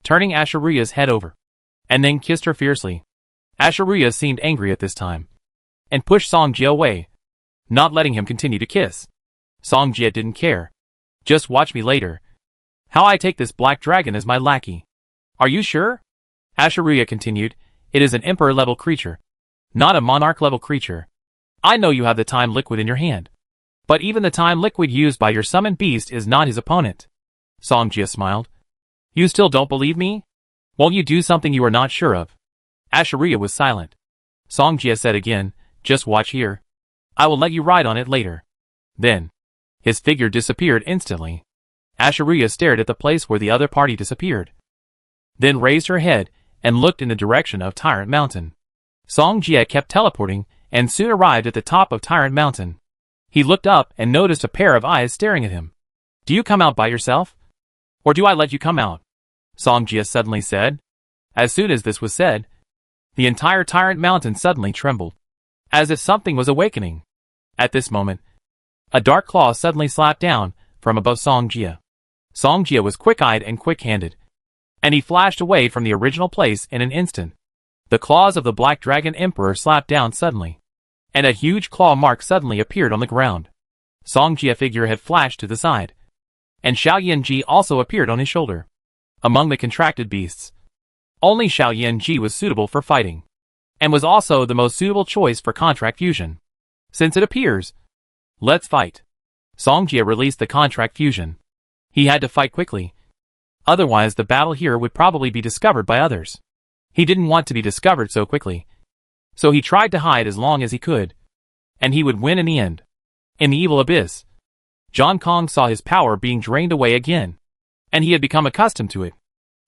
turning Asheruya's head over, and then kissed her fiercely. Asheruya seemed angry at this time, and pushed Songjia away, not letting him continue to kiss. Songjia didn't care. Just watch me later. How I take this black dragon as my lackey. Are you sure? Asheruya continued, It is an emperor-level creature, not a monarch-level creature. I know you have the time liquid in your hand, but even the time liquid used by your summoned beast is not his opponent. Songjia smiled. You still don't believe me? Won't you do something you are not sure of? Asheruya was silent. Songjia said again, Just watch here. I will let you ride on it later. Then, his figure disappeared instantly. Asheruya stared at the place where the other party disappeared, then raised her head and looked in the direction of Tyrant Mountain. Songjia kept teleporting and soon arrived at the top of Tyrant Mountain. He looked up and noticed a pair of eyes staring at him. Do you come out by yourself? Or do I let you come out? Songjia suddenly said. As soon as this was said, the entire Tyrant Mountain suddenly trembled, as if something was awakening. At this moment, a dark claw suddenly slapped down from above Songjia. Songjia was quick-eyed and quick-handed, and he flashed away from the original place in an instant. The claws of the Black Dragon Emperor slapped down suddenly, and a huge claw mark suddenly appeared on the ground. Songjia figure had flashed to the side, and Xiao Yanji also appeared on his shoulder. Among the contracted beasts, only Xiao Yanji was suitable for fighting, and was also the most suitable choice for contract fusion. Since it appears, let's fight. Songjia released the contract fusion. He had to fight quickly, otherwise the battle here would probably be discovered by others. He didn't want to be discovered so quickly, so he tried to hide as long as he could, and he would win in the end. In the evil abyss, John Kong saw his power being drained away again, and he had become accustomed to it.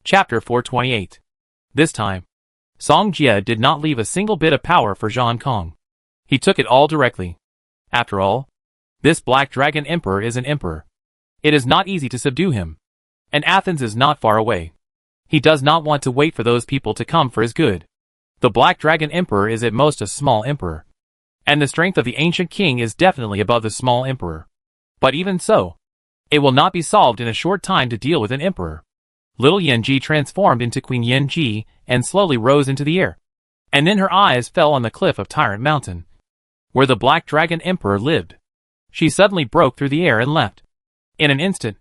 Chapter 428. This time, Songjia did not leave a single bit of power for Zhang Kong. He took it all directly. After all, this Black Dragon Emperor is an emperor. It is not easy to subdue him, and Athens is not far away. He does not want to wait for those people to come for his good. The Black Dragon Emperor is at most a small emperor, and the strength of the ancient king is definitely above the small emperor. But even so, it will not be solved in a short time to deal with an emperor. Little Yanji transformed into Queen Yanji and slowly rose into the air, and then her eyes fell on the cliff of Tyrant Mountain. where the Black Dragon Emperor lived. She suddenly broke through the air and left. In an instant,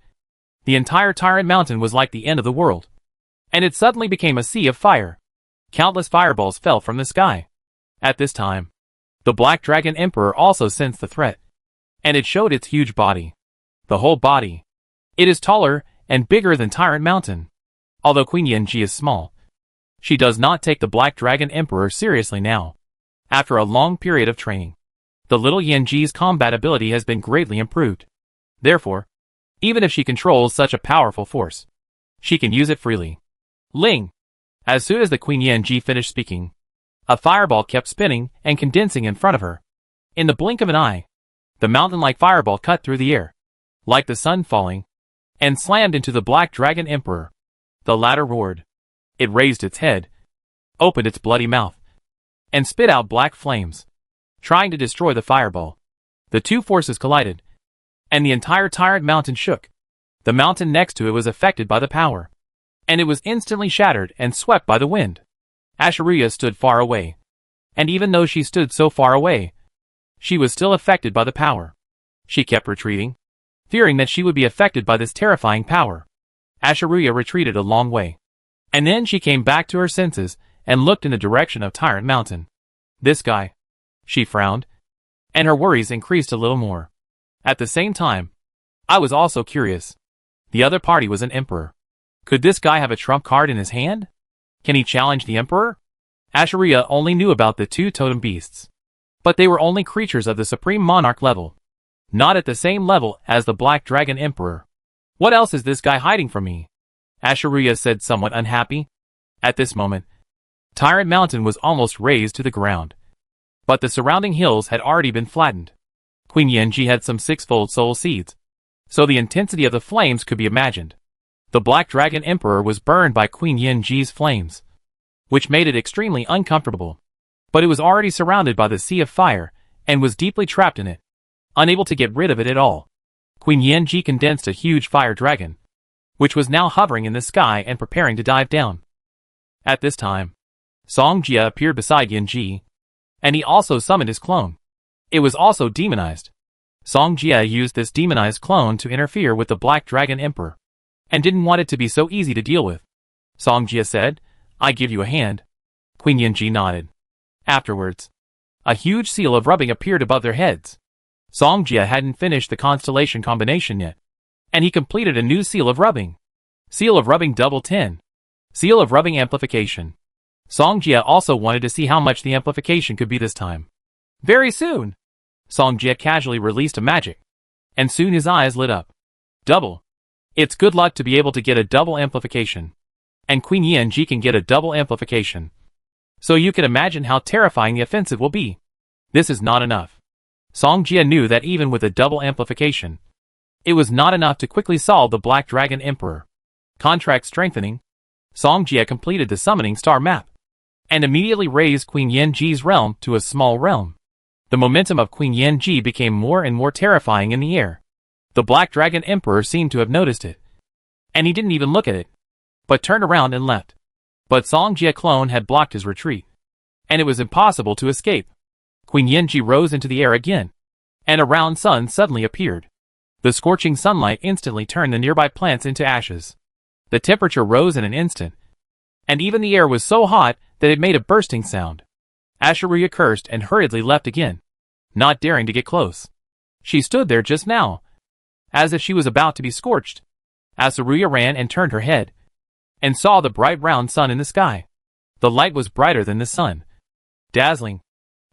the entire Tyrant Mountain was like the end of the world. And it suddenly became a sea of fire. Countless fireballs fell from the sky. At this time, the Black Dragon Emperor also sensed the threat. And it showed its huge body. The whole body. It is taller and bigger than Tyrant Mountain. Although Queen Yanji is small, she does not take the Black Dragon Emperor seriously now. After a long period of training, the little Yanji's combat ability has been greatly improved. Therefore, even if she controls such a powerful force, she can use it freely. Ling! As soon as the Queen Yanji finished speaking, a fireball kept spinning and condensing in front of her. In the blink of an eye, the mountain-like fireball cut through the air, like the sun falling, and slammed into the Black Dragon Emperor. The latter roared. It raised its head, opened its bloody mouth, and spit out black flames, trying to destroy the fireball. The two forces collided, and the entire Tyrant Mountain shook. The mountain next to it was affected by the power, and it was instantly shattered and swept by the wind. Asheruya stood far away, and even though she stood so far away, she was still affected by the power. She kept retreating, fearing that she would be affected by this terrifying power. Asheruya retreated a long way, and then she came back to her senses and looked in the direction of Tyrant Mountain. This guy. She frowned, and her worries increased a little more. At the same time, I was also curious. The other party was an emperor. Could this guy have a trump card in his hand? Can he challenge the emperor? Asheruya only knew about the two totem beasts, but they were only creatures of the Supreme Monarch level, not at the same level as the Black Dragon Emperor. What else is this guy hiding from me? Asheruya said, somewhat unhappy. At this moment, Tyrant Mountain was almost razed to the ground, but the surrounding hills had already been flattened. Queen Yanji had some sixfold soul seeds, so the intensity of the flames could be imagined. The Black Dragon Emperor was burned by Queen Yanji's flames, which made it extremely uncomfortable. But it was already surrounded by the sea of fire, and was deeply trapped in it, unable to get rid of it at all. Queen Yanji condensed a huge fire dragon, which was now hovering in the sky and preparing to dive down. At this time, Songjia appeared beside Yanji, and he also summoned his clone. It was also demonized. Songjia used this demonized clone to interfere with the Black Dragon Emperor, and didn't want it to be so easy to deal with. Songjia said, "I give you a hand." Queen Yanji nodded. Afterwards, a huge seal of rubbing appeared above their heads. Songjia hadn't finished the constellation combination yet, and he completed a new seal of rubbing. Seal of rubbing double 10. Seal of rubbing amplification. Songjia also wanted to see how much the amplification could be this time. Very soon, Songjia casually released a magic, and soon his eyes lit up. Double. It's good luck to be able to get a double amplification, and Queen Yanji can get a double amplification. So you can imagine how terrifying the offensive will be. This is not enough. Songjia knew that even with a double amplification, it was not enough to quickly solve the Black Dragon Emperor. Contract strengthening. Songjia completed the summoning star map, and immediately raised Queen Yanji's realm to a small realm. The momentum of Queen Yanji became more and more terrifying in the air. The Black Dragon Emperor seemed to have noticed it, and he didn't even look at it, but turned around and left. But Songjia clone had blocked his retreat, and it was impossible to escape. Queen Yanji rose into the air again, and a round sun suddenly appeared. The scorching sunlight instantly turned the nearby plants into ashes. The temperature rose in an instant, and even the air was so hot that it made a bursting sound. Asheruya cursed and hurriedly left again, not daring to get close. She stood there just now, as if she was about to be scorched. Asheruya ran and turned her head, and saw the bright round sun in the sky. The light was brighter than the sun. Dazzling.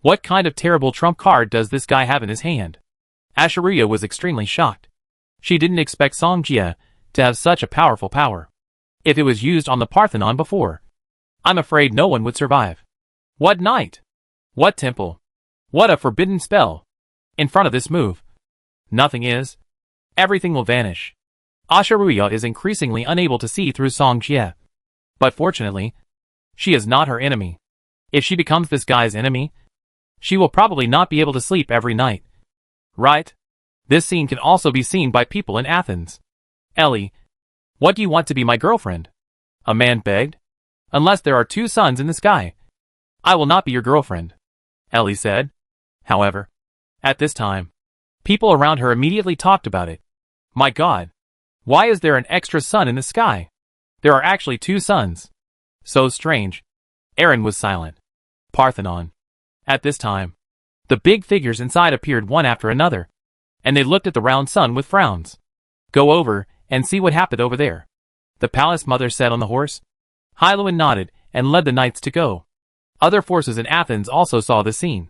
What kind of terrible trump card does this guy have in his hand? Asheruya was extremely shocked. She didn't expect Songjia to have such a powerful power. If it was used on the Parthenon before, I'm afraid no one would survive. What night? What temple? What a forbidden spell! In front of this move, nothing is. Everything will vanish. Asheruya is increasingly unable to see through Songjia. But fortunately, she is not her enemy. If she becomes this guy's enemy, she will probably not be able to sleep every night. Right? This scene can also be seen by people in Athens. Ellie, what do you want to be my girlfriend? A man begged. Unless there are two suns in the sky, I will not be your girlfriend. Ellie said. However, at this time, people around her immediately talked about it. My God! Why is there an extra sun in the sky? There are actually 2 suns. So strange. Aaron was silent. Parthenon. At this time, the big figures inside appeared one after another, and they looked at the round sun with frowns. Go over and see what happened over there, the palace mother said on the horse. Hyluin nodded and led the knights to go. Other forces in Athens also saw the scene,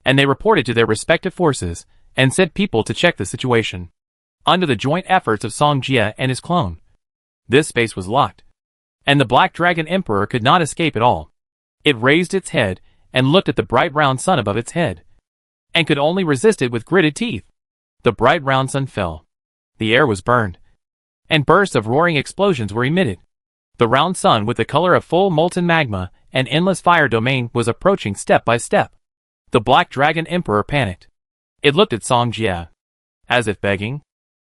and they reported to their respective forces and sent people to check the situation. Under the joint efforts of Song Jia and his clone, this space was locked, and the Black Dragon Emperor could not escape at all. It raised its head and looked at the bright round sun above its head, and could only resist it with gritted teeth. The bright round sun fell. The air was burned, and bursts of roaring explosions were emitted. The round sun, with the color of full molten magma and endless fire domain, was approaching step by step. The Black Dragon Emperor panicked. It looked at Song Jia, as if begging,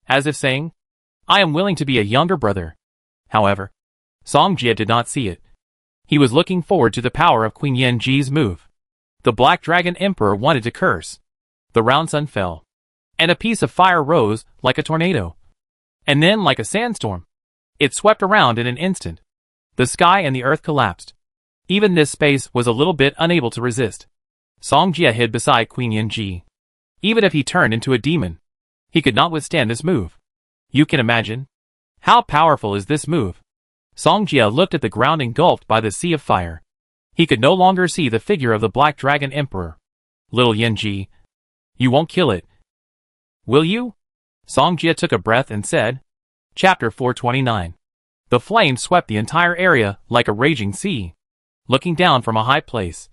as if saying, I am willing to be a younger brother. However, Song Jia did not see it. He was looking forward to the power of Queen Yanji's move. The Black Dragon Emperor wanted to curse. The round sun fell, and a piece of fire rose like a tornado, and then like a sandstorm. It swept around in an instant. The sky and the earth collapsed. Even this space was a little bit unable to resist. Song Jia hid beside Queen Yanji. Even if he turned into a demon, he could not withstand this move. You can imagine. How powerful is this move? Song Jia looked at the ground engulfed by the sea of fire. He could no longer see the figure of the Black Dragon Emperor. Little Yanji, you won't kill it, will you? Song Jia took a breath and said. Chapter 429. The flames swept the entire area like a raging sea. Looking down from a high place,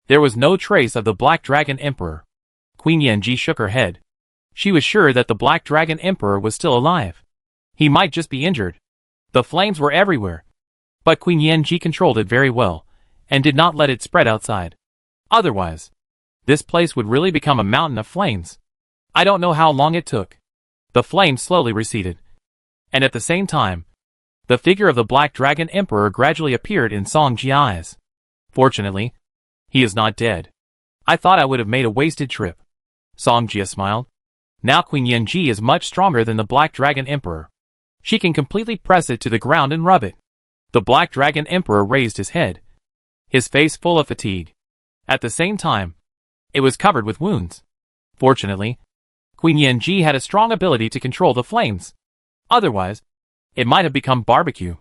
there was no trace of the Black Dragon Emperor. Queen Yanji shook her head. She was sure that the Black Dragon Emperor was still alive. He might just be injured. The flames were everywhere, but Queen Yanji controlled it very well, and did not let it spread outside. Otherwise, this place would really become a mountain of flames. I don't know how long it took. The flames slowly receded, and at the same time, the figure of the Black Dragon Emperor gradually appeared in Song Jia's eyes. Fortunately, he is not dead. I thought I would have made a wasted trip. Song Jia smiled. Now Queen Yanji is much stronger than the Black Dragon Emperor. She can completely press it to the ground and rub it. The Black Dragon Emperor raised his head, his face full of fatigue. At the same time, it was covered with wounds. Fortunately, Queen Yanji had a strong ability to control the flames. Otherwise, it might have become barbecue.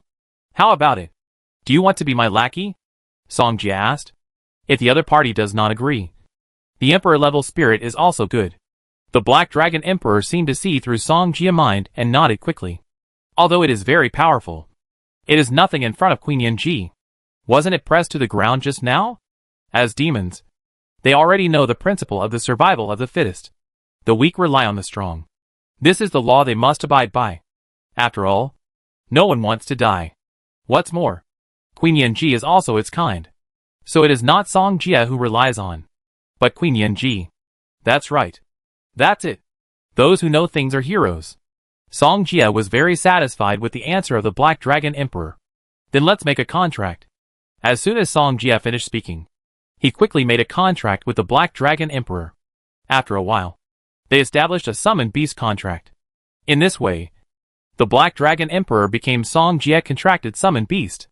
How about it? Do you want to be my lackey? Song Jia asked. If the other party does not agree. The Emperor-level spirit is also good. The Black Dragon Emperor seemed to see through Song Jia's mind and nodded quickly. Although it is very powerful, it is nothing in front of Queen Yanji. Wasn't it pressed to the ground just now? As demons, they already know the principle of the survival of the fittest. The weak rely on the strong. This is the law they must abide by. After all, no one wants to die. What's more, Queen Yanji is also its kind. So it is not Song Jia who relies on, but Queen Yanji. That's right. That's it. Those who know things are heroes. Song Jia was very satisfied with the answer of the Black Dragon Emperor. Then let's make a contract. As soon as Song Jia finished speaking, he quickly made a contract with the Black Dragon Emperor. After a while, they established a summon beast contract. In this way, the Black Dragon Emperor became Song Jia contracted summon beast.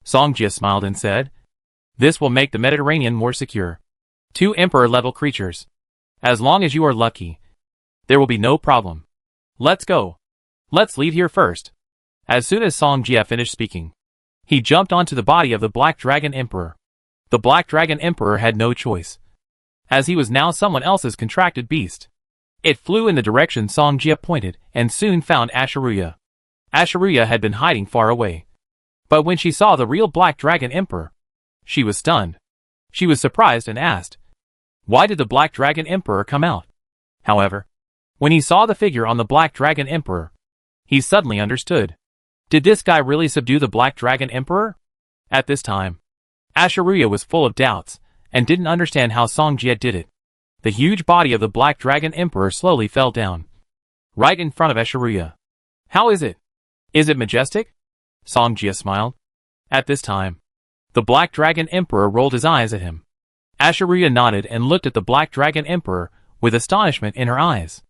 Song Jia smiled and said, this will make the Mediterranean more secure. 2 Emperor-level creatures. As long as you are lucky, there will be no problem. Let's go. Let's leave here first. As soon as Song Jia finished speaking, he jumped onto the body of the Black Dragon Emperor. The Black Dragon Emperor had no choice, as he was now someone else's contracted beast. It flew in the direction Song Jia pointed and soon found Asharuya. Asharuya had been hiding far away, but when she saw the real Black Dragon Emperor, she was stunned. She was surprised and asked, why did the Black Dragon Emperor come out? However, when he saw the figure on the Black Dragon Emperor, he suddenly understood. Did this guy really subdue the Black Dragon Emperor? At this time, Asharuya was full of doubts and didn't understand how Song Jia did it. The huge body of the Black Dragon Emperor slowly fell down, right in front of Asharuya. How is it? Is it majestic? Song Jia smiled. At this time, the Black Dragon Emperor rolled his eyes at him. Asheruya nodded and looked at the Black Dragon Emperor with astonishment in her eyes.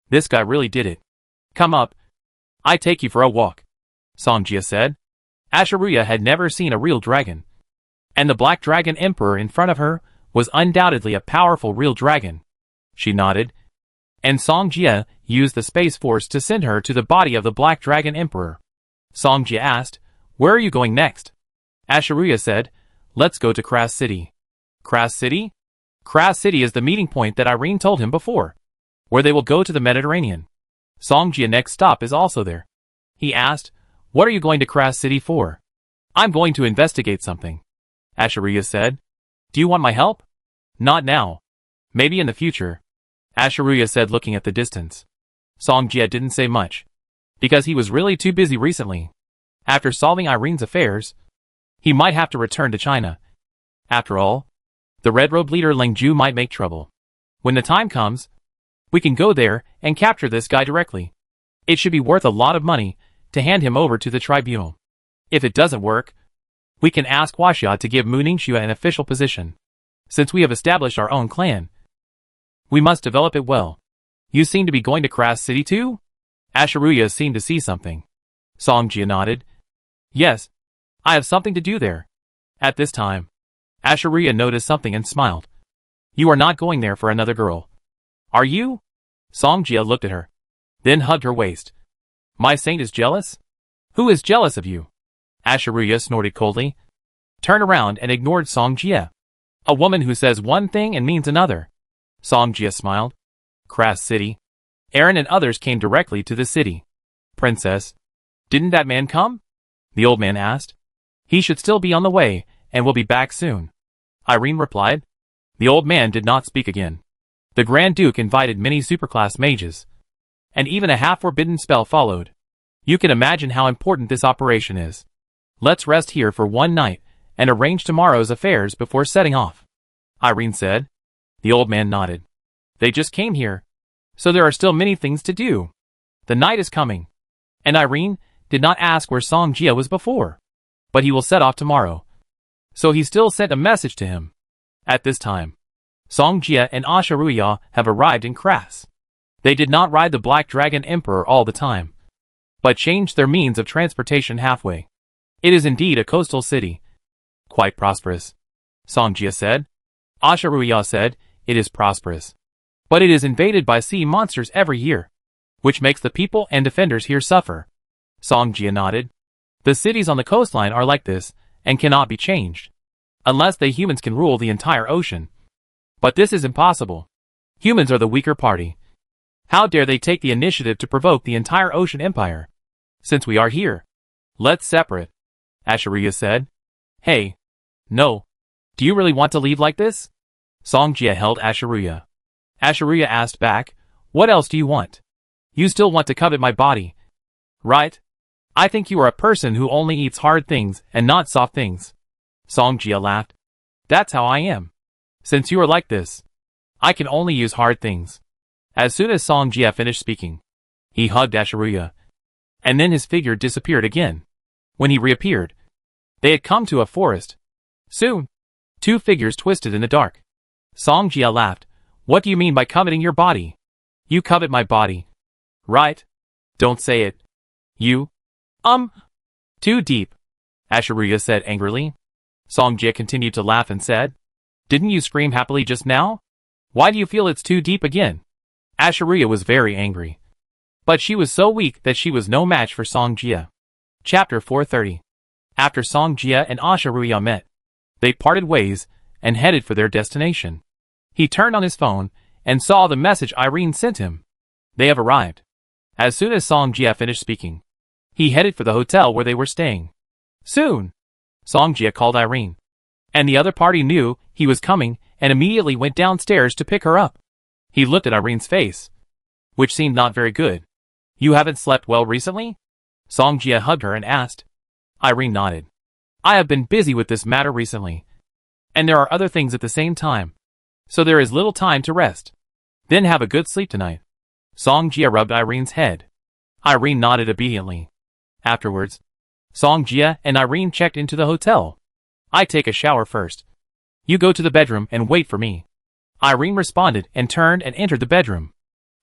This guy really did it. Come up. I take you for a walk, Songjia said. Asheruya had never seen a real dragon, and the Black Dragon Emperor in front of her was undoubtedly a powerful real dragon. She nodded, and Songjia used the Space Force to send her to the body of the Black Dragon Emperor. Songjia asked, "Where are you going next?" Asheruya said, "Let's go to Kras City." Kras City? Kras City is the meeting point that Irene told him before, where they will go to the Mediterranean. Songjia's next stop is also there. He asked, "What are you going to Kras City for?" "I'm going to investigate something," Asheruya said. "Do you want my help?" "Not now. Maybe in the future," Asheruya said, looking at the distance. Songjia didn't say much, because he was really too busy recently. After solving Irene's affairs, he might have to return to China. After all, the Red Robe leader Ling Ju might make trouble. When the time comes, we can go there and capture this guy directly. It should be worth a lot of money to hand him over to the tribunal. If it doesn't work, we can ask Huaxia to give Mu Ningxue an official position. Since we have established our own clan, we must develop it well. You seem to be going to Kras City too? Asheruya seemed to see something. Songjia nodded. Yes, I have something to do there. At this time, Asheruya noticed something and smiled. You are not going there for another girl, are you? Songjia looked at her, then hugged her waist. My saint is jealous? Who is jealous of you? Asheruya snorted coldly, turned around and ignored Songjia. A woman who says one thing and means another. Songjia smiled. Kras City. Aaron and others came directly to the city. Princess, didn't that man come? The old man asked. He should still be on the way, and will be back soon, Irene replied. The old man did not speak again. The Grand Duke invited many superclass mages, and even a half-forbidden spell followed. You can imagine how important this operation is. Let's rest here for one night, and arrange tomorrow's affairs before setting off, Irene said. The old man nodded. They just came here, so there are still many things to do. The night is coming, and Irene did not ask where Songjia was before, but he will set off tomorrow. So he still sent a message to him. At this time, Songjia and Asheruya have arrived in Kras. They did not ride the Black Dragon Emperor all the time, but changed their means of transportation halfway. It is indeed a coastal city. Quite prosperous, Songjia said. Asheruya said, it is prosperous, but it is invaded by sea monsters every year, which makes the people and defenders here suffer. Songjia nodded. The cities on the coastline are like this, and cannot be changed, unless they humans can rule the entire ocean. But this is impossible. Humans are the weaker party. How dare they take the initiative to provoke the entire ocean empire? Since we are here, let's separate, Asheruya said. Hey. No. Do you really want to leave like this? Songjia held Asheruya. Asheruya asked back, what else do you want? You still want to covet my body, right? I think you are a person who only eats hard things and not soft things. Songjia laughed. That's how I am. Since you are like this, I can only use hard things. As soon as Songjia finished speaking, he hugged Asheruya, and then his figure disappeared again. When he reappeared, they had come to a forest. Soon, two figures twisted in the dark. Songjia laughed. What do you mean by coveting your body? You covet my body, right? Don't say it. You? Too deep, Asheruya said angrily. Songjia continued to laugh and said, didn't you scream happily just now? Why do you feel it's too deep again? Asheruya was very angry, but she was so weak that she was no match for Songjia. Chapter 430. After Songjia and Asheruya met, they parted ways and headed for their destination. He turned on his phone and saw the message Irene sent him. They have arrived. As soon as Songjia finished speaking, he headed for the hotel where they were staying. Soon, Songjia called Irene, and the other party knew he was coming and immediately went downstairs to pick her up. He looked at Irene's face, which seemed not very good. You haven't slept well recently? Songjia hugged her and asked. Irene nodded. I have been busy with this matter recently, and there are other things at the same time, so there is little time to rest. Then have a good sleep tonight. Songjia rubbed Irene's head. Irene nodded obediently. Afterwards, Songjia and Irene checked into the hotel. I take a shower first. You go to the bedroom and wait for me. Irene responded and turned and entered the bedroom.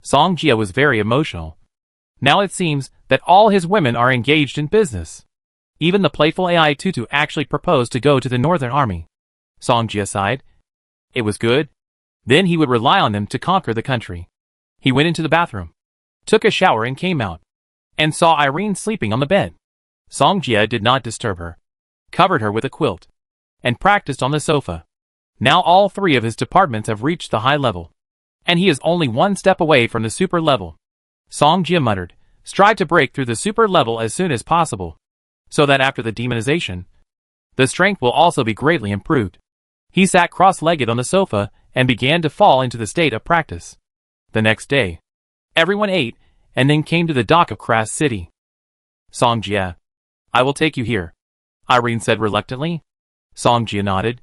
Song Jia was very emotional. Now it seems that all his women are engaged in business. Even the playful AI Tutu actually proposed to go to the Northern Army. Song Jia sighed. It was good. Then he would rely on them to conquer the country. He went into the bathroom, took a shower and came out, and saw Irene sleeping on the bed. Song Jia did not disturb her, covered her with a quilt, and practiced on the sofa. Now all three of his departments have reached the high level, and he is only one step away from the super level. Song Jia muttered, strive to break through the super level as soon as possible, so that after the demonization, the strength will also be greatly improved. He sat cross-legged on the sofa and began to fall into the state of practice. The next day, everyone ate and then came to the dock of Kras City. Song Jia, I will take you here, Irene said reluctantly. Song Jia nodded.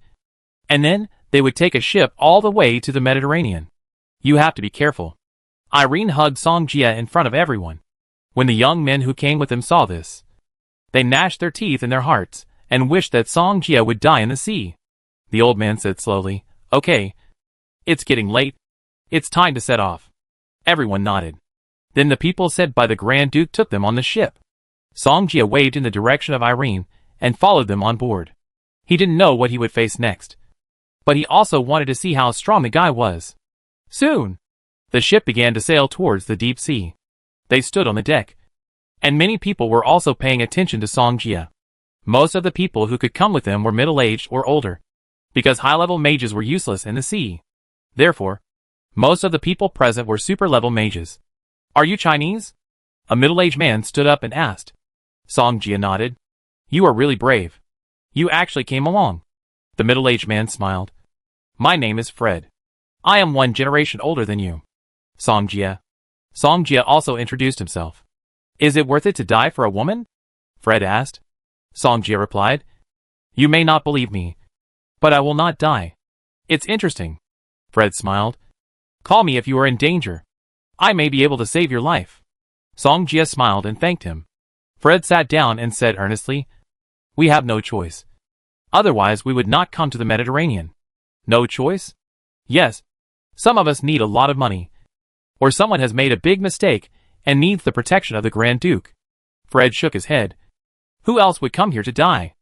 And then they would take a ship all the way to the Mediterranean. You have to be careful. Irene hugged Song Jia in front of everyone. When the young men who came with him saw this, they gnashed their teeth in their hearts and wished that Song Jia would die in the sea. The old man said slowly, Okay. It's getting late. It's time to set off. Everyone nodded. Then the people sent by the Grand Duke took them on the ship. Song Jia waved in the direction of Irene and followed them on board. He didn't know what he would face next, but he also wanted to see how strong the guy was. Soon, the ship began to sail towards the deep sea. They stood on the deck, and many people were also paying attention to Song Jia. Most of the people who could come with them were middle-aged or older, because high-level mages were useless in the sea. Therefore, most of the people present were super-level mages. Are you Chinese? A middle-aged man stood up and asked. Song Jia nodded. You are really brave. You actually came along. The middle-aged man smiled. My name is Fred. I am 1 generation older than you. Song Jia. Song Jia also introduced himself. Is it worth it to die for a woman? Fred asked. Song Jia replied. You may not believe me, but I will not die. It's interesting. Fred smiled. Call me if you are in danger. I may be able to save your life. Song Jia smiled and thanked him. Fred sat down and said earnestly, We have no choice. Otherwise we would not come to the Mediterranean. No choice? Yes. Some of us need a lot of money. Or someone has made a big mistake and needs the protection of the Grand Duke. Fred shook his head. Who else would come here to die?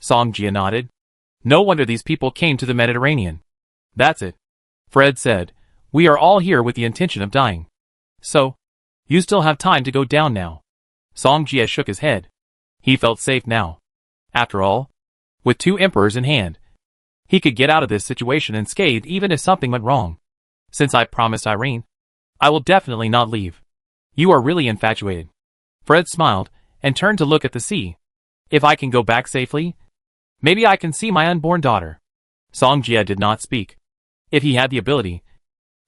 Song Jia nodded. No wonder these people came to the Mediterranean. That's it. Fred said, We are all here with the intention of dying. So, you still have time to go down now. Song Jia shook his head. He felt safe now. After all, with 2 emperors in hand, he could get out of this situation unscathed even if something went wrong. Since I promised Irene, I will definitely not leave. You are really infatuated. Fred smiled and turned to look at the sea. If I can go back safely, maybe I can see my unborn daughter. Song Jia did not speak. If he had the ability,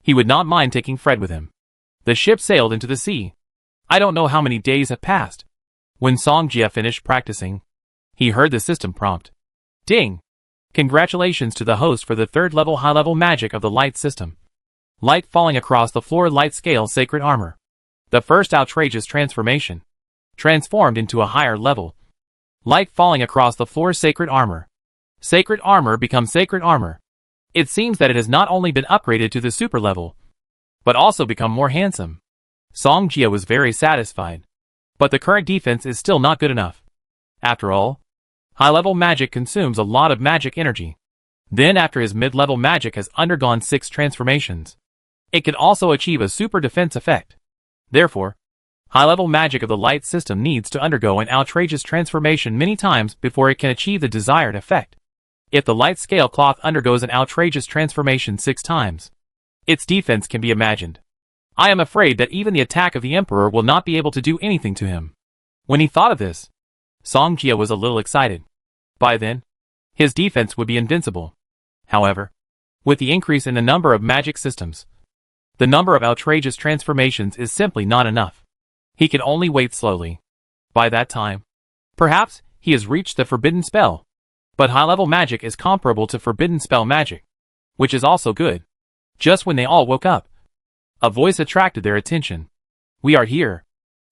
he would not mind taking Fred with him. The ship sailed into the sea. I don't know how many days have passed. When Song Jia finished practicing, he heard the system prompt. Ding! Congratulations to the host for the 3rd level high-level magic of the light system. Light falling across the floor light scale sacred armor. The first outrageous transformation. Transformed into a higher level. Light falling across the floor sacred armor. Sacred armor becomes sacred armor. It seems that it has not only been upgraded to the super level, but also become more handsome. Song Jia was very satisfied. But the current defense is still not good enough. After all, high-level magic consumes a lot of magic energy. Then after his mid-level magic has undergone 6 transformations, it can also achieve a super defense effect. Therefore, high-level magic of the light system needs to undergo an outrageous transformation many times before it can achieve the desired effect. If the light scale cloth undergoes an outrageous transformation 6 times, its defense can be imagined. I am afraid that even the attack of the Emperor will not be able to do anything to him. When he thought of this, Song Jia was a little excited. By then, his defense would be invincible. However, with the increase in the number of magic systems, the number of outrageous transformations is simply not enough. He can only wait slowly. By that time, perhaps he has reached the forbidden spell. But high-level magic is comparable to forbidden spell magic, which is also good. Just when they all woke up, a voice attracted their attention. We are here.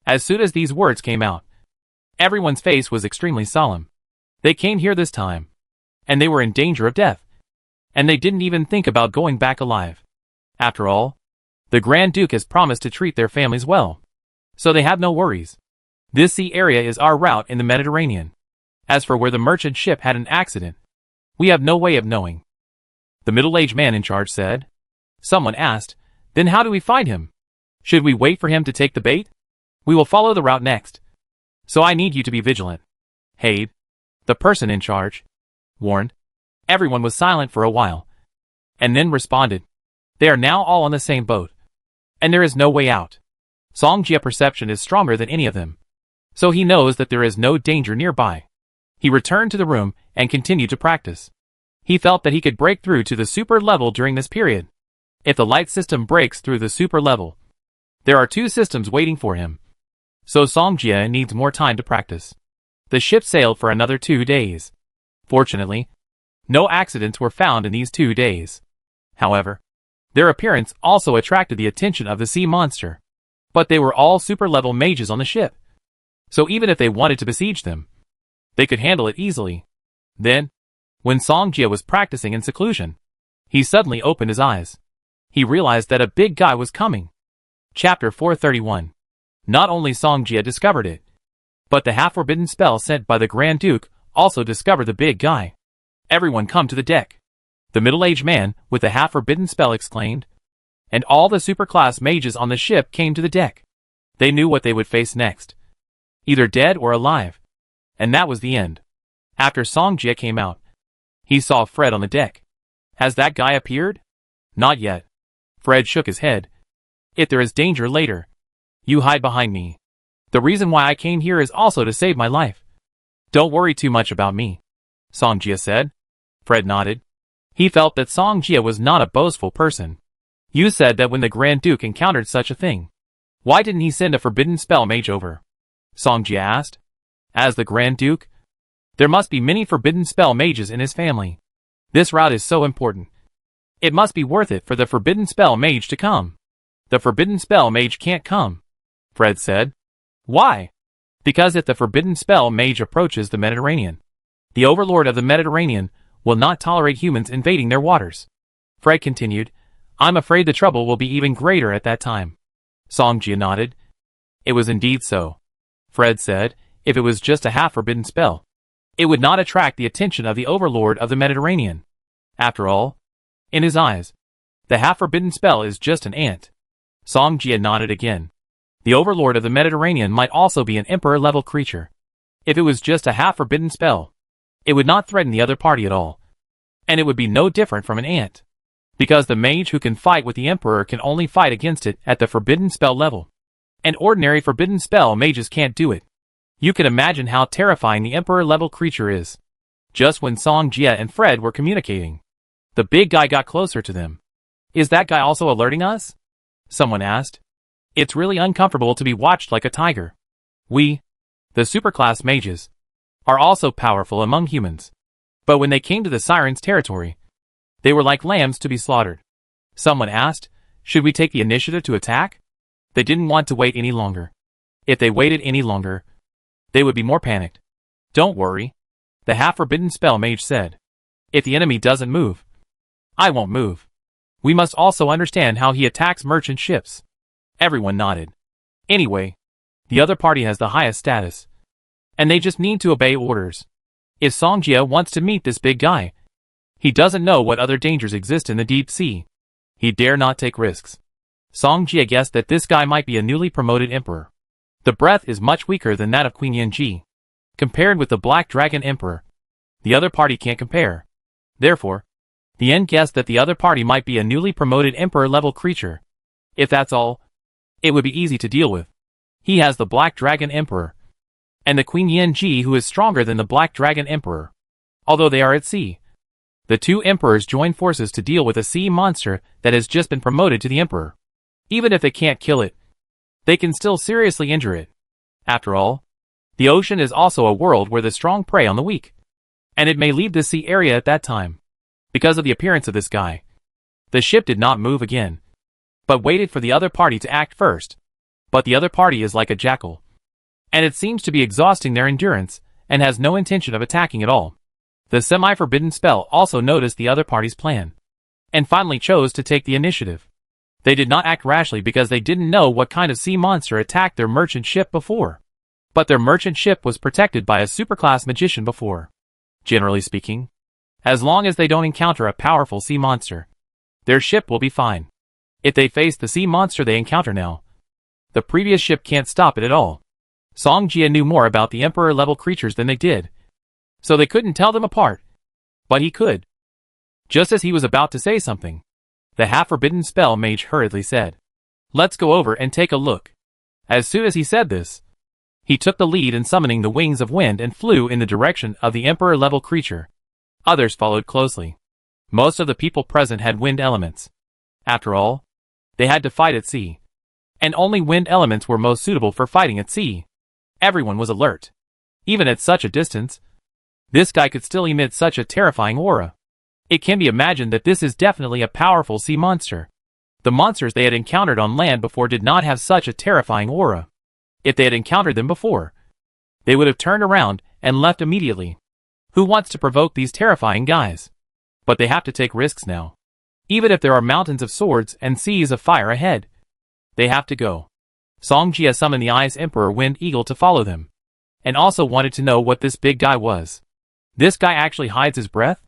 As soon as these words came out, everyone's face was extremely solemn. They came here this time, and they were in danger of death. and they didn't even think about going back alive. After all, the Grand Duke has promised to treat their families well, so they have no worries. This sea area is our route in the Mediterranean. As for where the merchant ship had an accident, we have no way of knowing. The middle-aged man in charge said. Someone asked, then how do we find him? Should we wait for him to take the bait? We will follow the route next. So I need you to be vigilant. Habe, the person in charge, warned. Everyone was silent for a while, and then responded. They are now all on the same boat, and there is no way out. Songjia's perception is stronger than any of them, so he knows that there is no danger nearby. He returned to the room and continued to practice. He felt that he could break through to the super level during this period. If the light system breaks through the super level, there are 2 systems waiting for him. So Songjia needs more time to practice. The ship sailed for another 2 days. Fortunately, no accidents were found in these 2 days. However, their appearance also attracted the attention of the sea monster. But they were all super-level mages on the ship, so even if they wanted to besiege them, they could handle it easily. Then, when Songjia was practicing in seclusion, he suddenly opened his eyes. He realized that a big guy was coming. Chapter 431. Not only Songjia discovered it, but the half-forbidden spell sent by the Grand Duke also discovered the big guy. Everyone come to the deck. The middle-aged man with the half-forbidden spell exclaimed, and all the super-class mages on the ship came to the deck. They knew what they would face next. Either dead or alive. And that was the end. After Songjia came out, he saw Fred on the deck. Has that guy appeared? Not yet. Fred shook his head. If there is danger later, you hide behind me. The reason why I came here is also to save my life. Don't worry too much about me, Songjia said. Fred nodded. He felt that Songjia was not a boastful person. You said that when the Grand Duke encountered such a thing, why didn't he send a forbidden spell mage over? Songjia asked. As the Grand Duke, there must be many forbidden spell mages in his family. This route is so important. It must be worth it for the forbidden spell mage to come. The forbidden spell mage can't come, Fred said. Why? Because if the forbidden spell mage approaches the Mediterranean, the overlord of the Mediterranean will not tolerate humans invading their waters. Fred continued. I'm afraid the trouble will be even greater at that time. Songjia nodded. It was indeed so. Fred said, if it was just a half-forbidden spell, it would not attract the attention of the overlord of the Mediterranean. After all, in his eyes, the half-forbidden spell is just an ant. Songjia nodded again. The overlord of the Mediterranean might also be an emperor-level creature. If it was just a half-forbidden spell, it would not threaten the other party at all. And it would be no different from an ant. Because the mage who can fight with the emperor can only fight against it at the forbidden spell level. And ordinary forbidden spell mages can't do it. You can imagine how terrifying the emperor-level creature is. Just when Songjia and Fred were communicating, the big guy got closer to them. Is that guy also alerting us? Someone asked. It's really uncomfortable to be watched like a tiger. We, the superclass mages, are also powerful among humans. But when they came to the Sirens' territory, they were like lambs to be slaughtered. Someone asked, should we take the initiative to attack? They didn't want to wait any longer. If they waited any longer, they would be more panicked. Don't worry, the half-forbidden spell mage said. If the enemy doesn't move, I won't move. We must also understand how he attacks merchant ships. Everyone nodded. Anyway, the other party has the highest status, and they just need to obey orders. If Songjia wants to meet this big guy, he doesn't know what other dangers exist in the deep sea. He dare not take risks. Songjia guessed that this guy might be a newly promoted emperor. The breath is much weaker than that of Queen Yanji. Compared with the Black Dragon Emperor, the other party can't compare. Therefore, the Yen guessed that the other party might be a newly promoted emperor-level creature. If that's all, it would be easy to deal with. He has the Black Dragon Emperor, and the Queen Yanji who is stronger than the Black Dragon Emperor. Although they are at sea, the two emperors join forces to deal with a sea monster that has just been promoted to the emperor. Even if they can't kill it, they can still seriously injure it. After all, the ocean is also a world where the strong prey on the weak, and it may leave the sea area at that time. Because of the appearance of this guy, the ship did not move again, but waited for the other party to act first. But the other party is like a jackal, and it seems to be exhausting their endurance and has no intention of attacking at all. The semi-forbidden spell also noticed the other party's plan, and finally chose to take the initiative. They did not act rashly because they didn't know what kind of sea monster attacked their merchant ship before. But their merchant ship was protected by a superclass magician before. Generally speaking, as long as they don't encounter a powerful sea monster, their ship will be fine. If they face the sea monster they encounter now, the previous ship can't stop it at all. Song Jia knew more about the Emperor-level creatures than they did, so they couldn't tell them apart. But he could. Just as he was about to say something, the half-forbidden spell mage hurriedly said, "Let's go over and take a look." As soon as he said this, he took the lead in summoning the wings of wind and flew in the direction of the Emperor-level creature. Others followed closely. Most of the people present had wind elements. After all, they had to fight at sea, and only wind elements were most suitable for fighting at sea. Everyone was alert. Even at such a distance, this guy could still emit such a terrifying aura. It can be imagined that this is definitely a powerful sea monster. The monsters they had encountered on land before did not have such a terrifying aura. If they had encountered them before, they would have turned around and left immediately. Who wants to provoke these terrifying guys? But they have to take risks now. Even if there are mountains of swords and seas of fire ahead, they have to go. Song Jia summoned the Ice Emperor Wind Eagle to follow them, and also wanted to know what this big guy was. This guy actually hides his breath?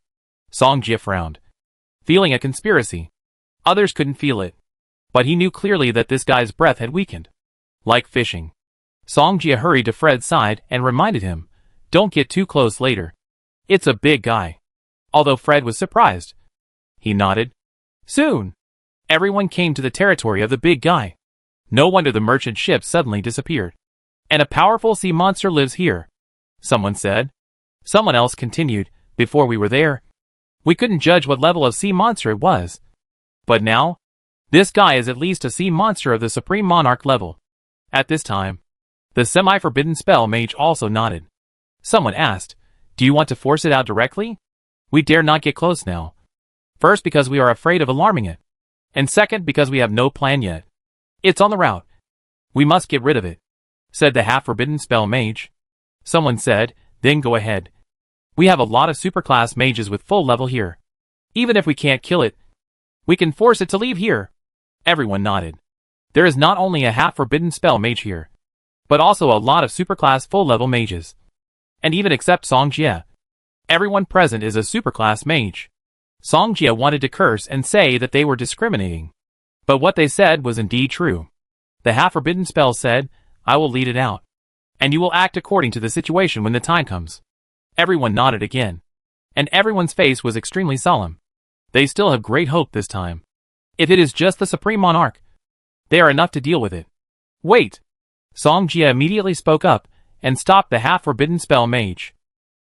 Song Jia frowned, feeling a conspiracy. Others couldn't feel it, but he knew clearly that this guy's breath had weakened. Like fishing. Song Jia hurried to Fred's side and reminded him, "Don't get too close later. It's a big guy." Although Fred was surprised, he nodded. Soon, everyone came to the territory of the big guy. No wonder the merchant ship suddenly disappeared. "And a powerful sea monster lives here," someone said. Someone else continued, "Before we were there, we couldn't judge what level of sea monster it was. But now, this guy is at least a sea monster of the Supreme Monarch level." At this time, the semi-forbidden spell mage also nodded. Someone asked, "Do you want to force it out directly? We dare not get close now. First, because we are afraid of alarming it. And second, because we have no plan yet. It's on the route. We must get rid of it," said the half-forbidden spell mage. Someone said, "Then go ahead. We have a lot of superclass mages with full level here. Even if we can't kill it, we can force it to leave here." Everyone nodded. There is not only a half-forbidden spell mage here, but also a lot of superclass full-level mages. And even except Song Jia, everyone present is a superclass mage. Song Jia wanted to curse and say that they were discriminating, but what they said was indeed true. The half-forbidden spell said, "I will lead it out, and you will act according to the situation when the time comes." Everyone nodded again, and everyone's face was extremely solemn. They still have great hope this time. If it is just the Supreme Monarch, they are enough to deal with it. "Wait!" Song Jia immediately spoke up and stopped the half-forbidden spell mage.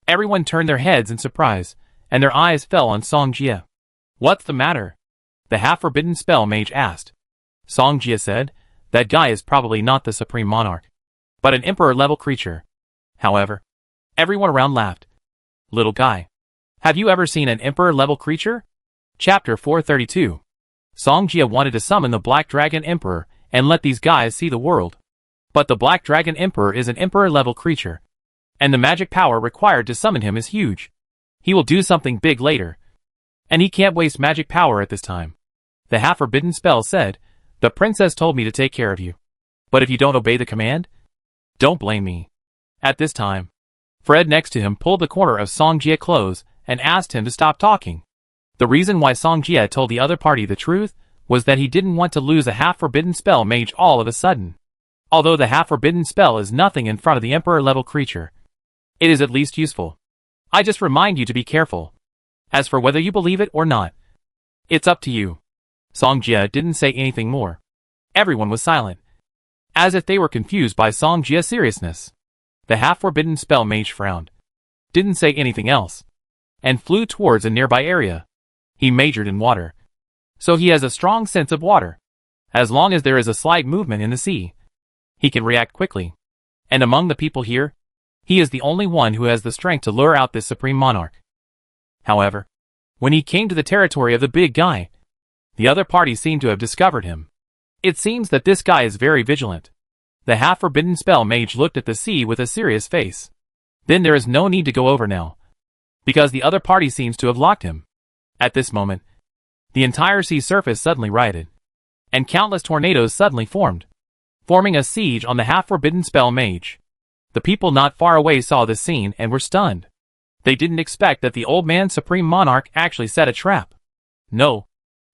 Everyone turned their heads in surprise, and their eyes fell on Song Jia. "What's the matter?" the half-forbidden spell mage asked. Song Jia said, "That guy is probably not the Supreme Monarch, but an Emperor-level creature." However, everyone around laughed. "Little guy, have you ever seen an Emperor-level creature?" Chapter 432. Song Jia wanted to summon the Black Dragon Emperor and let these guys see the world. But the Black Dragon Emperor is an Emperor-level creature, and the magic power required to summon him is huge. He will do something big later, and he can't waste magic power at this time. The half-forbidden spell said, "The princess told me to take care of you. But if you don't obey the command, don't blame me." At this time, Fred next to him pulled the corner of Song Jia close and asked him to stop talking. The reason why Song Jia told the other party the truth was that he didn't want to lose a half-forbidden spell mage all of a sudden. Although the half-forbidden spell is nothing in front of the Emperor-level creature, it is at least useful. I just remind you to be careful. As for whether you believe it or not, it's up to you. Song Jia didn't say anything more. Everyone was silent, as if they were confused by Song Jia's seriousness. The half-forbidden spell mage frowned, didn't say anything else, and flew towards a nearby area. He majored in water, so he has a strong sense of water. As long as there is a slight movement in the sea, he can react quickly. And among the people here, he is the only one who has the strength to lure out this Supreme Monarch. However, when he came to the territory of the big guy, the other party seemed to have discovered him. It seems that this guy is very vigilant. The half-forbidden spell mage looked at the sea with a serious face. Then there is no need to go over now. because the other party seems to have locked him. At this moment, the entire sea surface suddenly rioted, and countless tornadoes suddenly formed, forming a siege on the half-forbidden spell Mage. The people not far away saw this scene and were stunned. They didn't expect that the old man Supreme Monarch actually set a trap. No,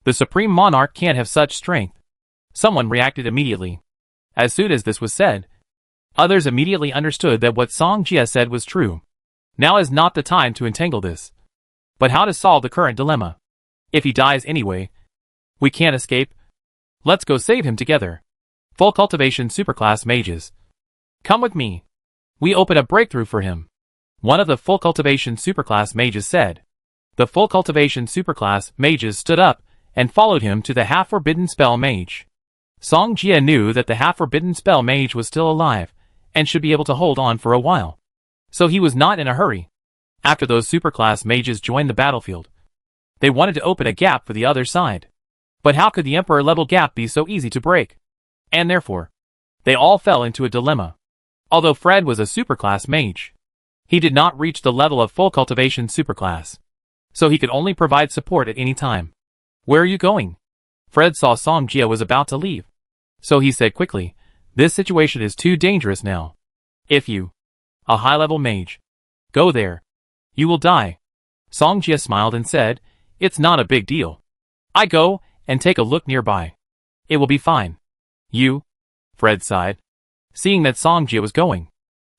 the Supreme Monarch can't have such strength. Someone reacted immediately. As soon as this was said, others immediately understood that what Song Jia said was true. Now is not the time to entangle this. But how to solve the current dilemma? If he dies anyway, we can't escape. Let's go save him together. Full cultivation superclass mages. Come with me. We open a breakthrough for him. One of the full cultivation superclass mages said. The full cultivation superclass mages stood up and followed him to the half-forbidden spell Mage. Song Jia knew that the half-forbidden spell Mage was still alive and should be able to hold on for a while. So he was not in a hurry. After those superclass mages joined the battlefield, they wanted to open a gap for the other side. But how could the Emperor-level gap be so easy to break? And therefore, they all fell into a dilemma. Although Fred was a superclass mage, he did not reach the level of full cultivation superclass, so he could only provide support at any time. Where are you going? Fred saw Song Jia was about to leave. So he said quickly, this situation is too dangerous now. If you, a high-level mage, go there, you will die. Song Jia smiled and said, it's not a big deal. I go and take a look nearby. It will be fine. You? Fred sighed. Seeing that Song Jia was going,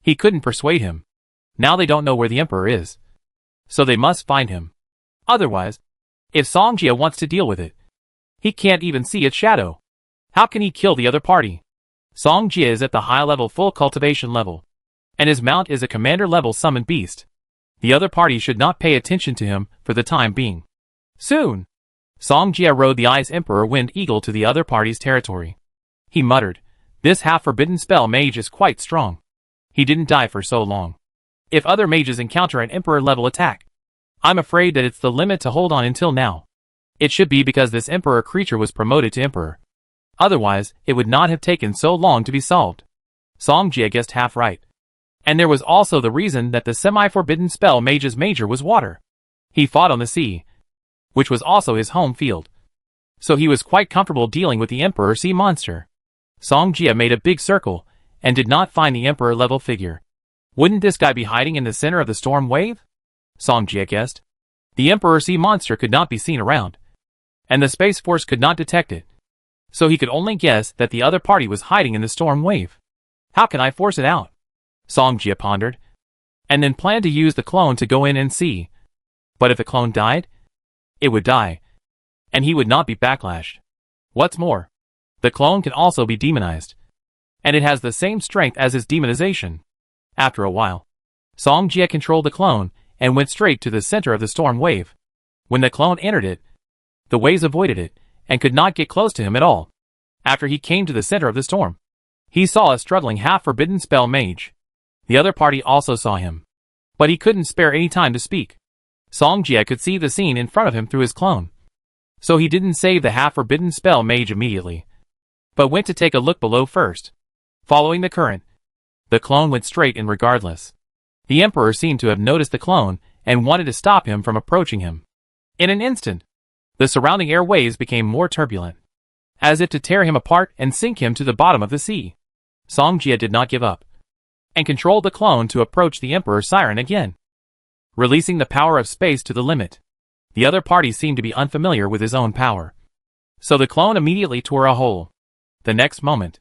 he couldn't persuade him. Now they don't know where the Emperor is, so they must find him. Otherwise, if Song Jia wants to deal with it, he can't even see its shadow. How can he kill the other party? Song Jia is at the high-level full cultivation level, and his mount is a commander-level summoned beast. The other party should not pay attention to him for the time being. Soon, Song Jia rode the Ice Emperor Wind Eagle to the other party's territory. He muttered, this half-forbidden spell mage is quite strong. He didn't die for so long. If other mages encounter an Emperor-level attack, I'm afraid that it's the limit to hold on until now. It should be because this Emperor creature was promoted to Emperor. Otherwise, it would not have taken so long to be solved. Song Jia guessed half right. And there was also the reason that the semi-forbidden spell mage's major was water. He fought on the sea, which was also his home field. So he was quite comfortable dealing with the Emperor sea monster. Song Jia made a big circle, and did not find the Emperor-level figure. Wouldn't this guy be hiding in the center of the storm wave? Song Jia guessed. The Emperor sea monster could not be seen around, and the Space Force could not detect it. So he could only guess that the other party was hiding in the storm wave. How can I force it out? Song Jia pondered, and then planned to use the clone to go in and see. But if the clone died, it would die, and he would not be backlashed. What's more, the clone can also be demonized, and it has the same strength as his demonization. After a while, Song Jia controlled the clone and went straight to the center of the storm wave. When the clone entered it, the waves avoided it and could not get close to him at all. After he came to the center of the storm, he saw a struggling half-forbidden spell mage. The other party also saw him, but he couldn't spare any time to speak. Song Jia could see the scene in front of him through his clone, so he didn't save the half-forbidden spell mage immediately, but went to take a look below first. Following the current, the clone went straight in regardless. The Emperor seemed to have noticed the clone and wanted to stop him from approaching him. In an instant, the surrounding air waves became more turbulent, as if to tear him apart and sink him to the bottom of the sea. Song Jia did not give up, and controlled the clone to approach the Emperor Siren again, releasing the power of space to the limit. The other party seemed to be unfamiliar with his own power, so the clone immediately tore a hole. The next moment,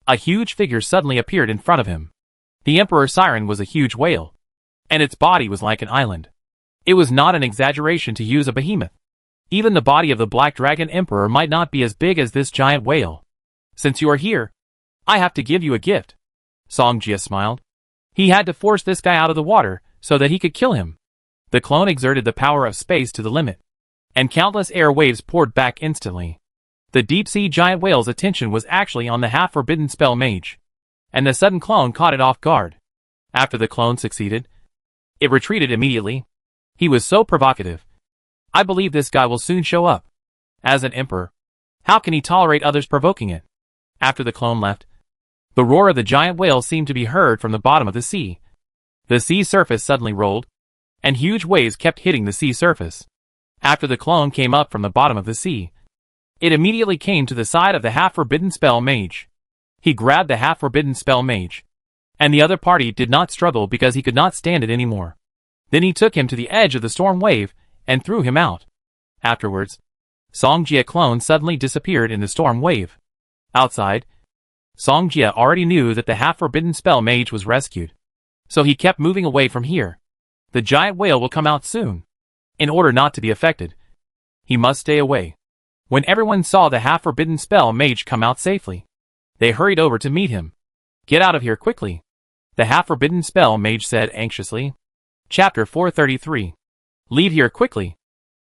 a huge figure suddenly appeared in front of him. The Emperor Siren was a huge whale, and its body was like an island. It was not an exaggeration to use a behemoth. Even the body of the Black Dragon Emperor might not be as big as this giant whale. Since you are here, I have to give you a gift. Song Jia smiled. He had to force this guy out of the water so that he could kill him. The clone exerted the power of space to the limit, and countless air waves poured back instantly. The deep-sea giant whale's attention was actually on the half-forbidden spell mage, and the sudden clone caught it off guard. After the clone succeeded, it retreated immediately. He was so provocative. I believe this guy will soon show up. As an emperor, how can he tolerate others provoking it? After the clone left, the roar of the giant whale seemed to be heard from the bottom of the sea. The sea surface suddenly rolled, and huge waves kept hitting the sea surface. After the clone came up from the bottom of the sea, it immediately came to the side of the half-forbidden spell Mage. He grabbed the half-forbidden spell Mage, and the other party did not struggle because he could not stand it anymore. Then he took him to the edge of the storm wave and threw him out. Afterwards, Songjia clone suddenly disappeared in the storm wave. Outside, Songjia already knew that the half-forbidden spell Mage was rescued, so he kept moving away from here. The giant whale will come out soon. In order not to be affected, he must stay away. When everyone saw the half-forbidden spell Mage come out safely, they hurried over to meet him. "Get out of here quickly," the half-forbidden spell Mage said anxiously. Chapter 433. Leave here quickly.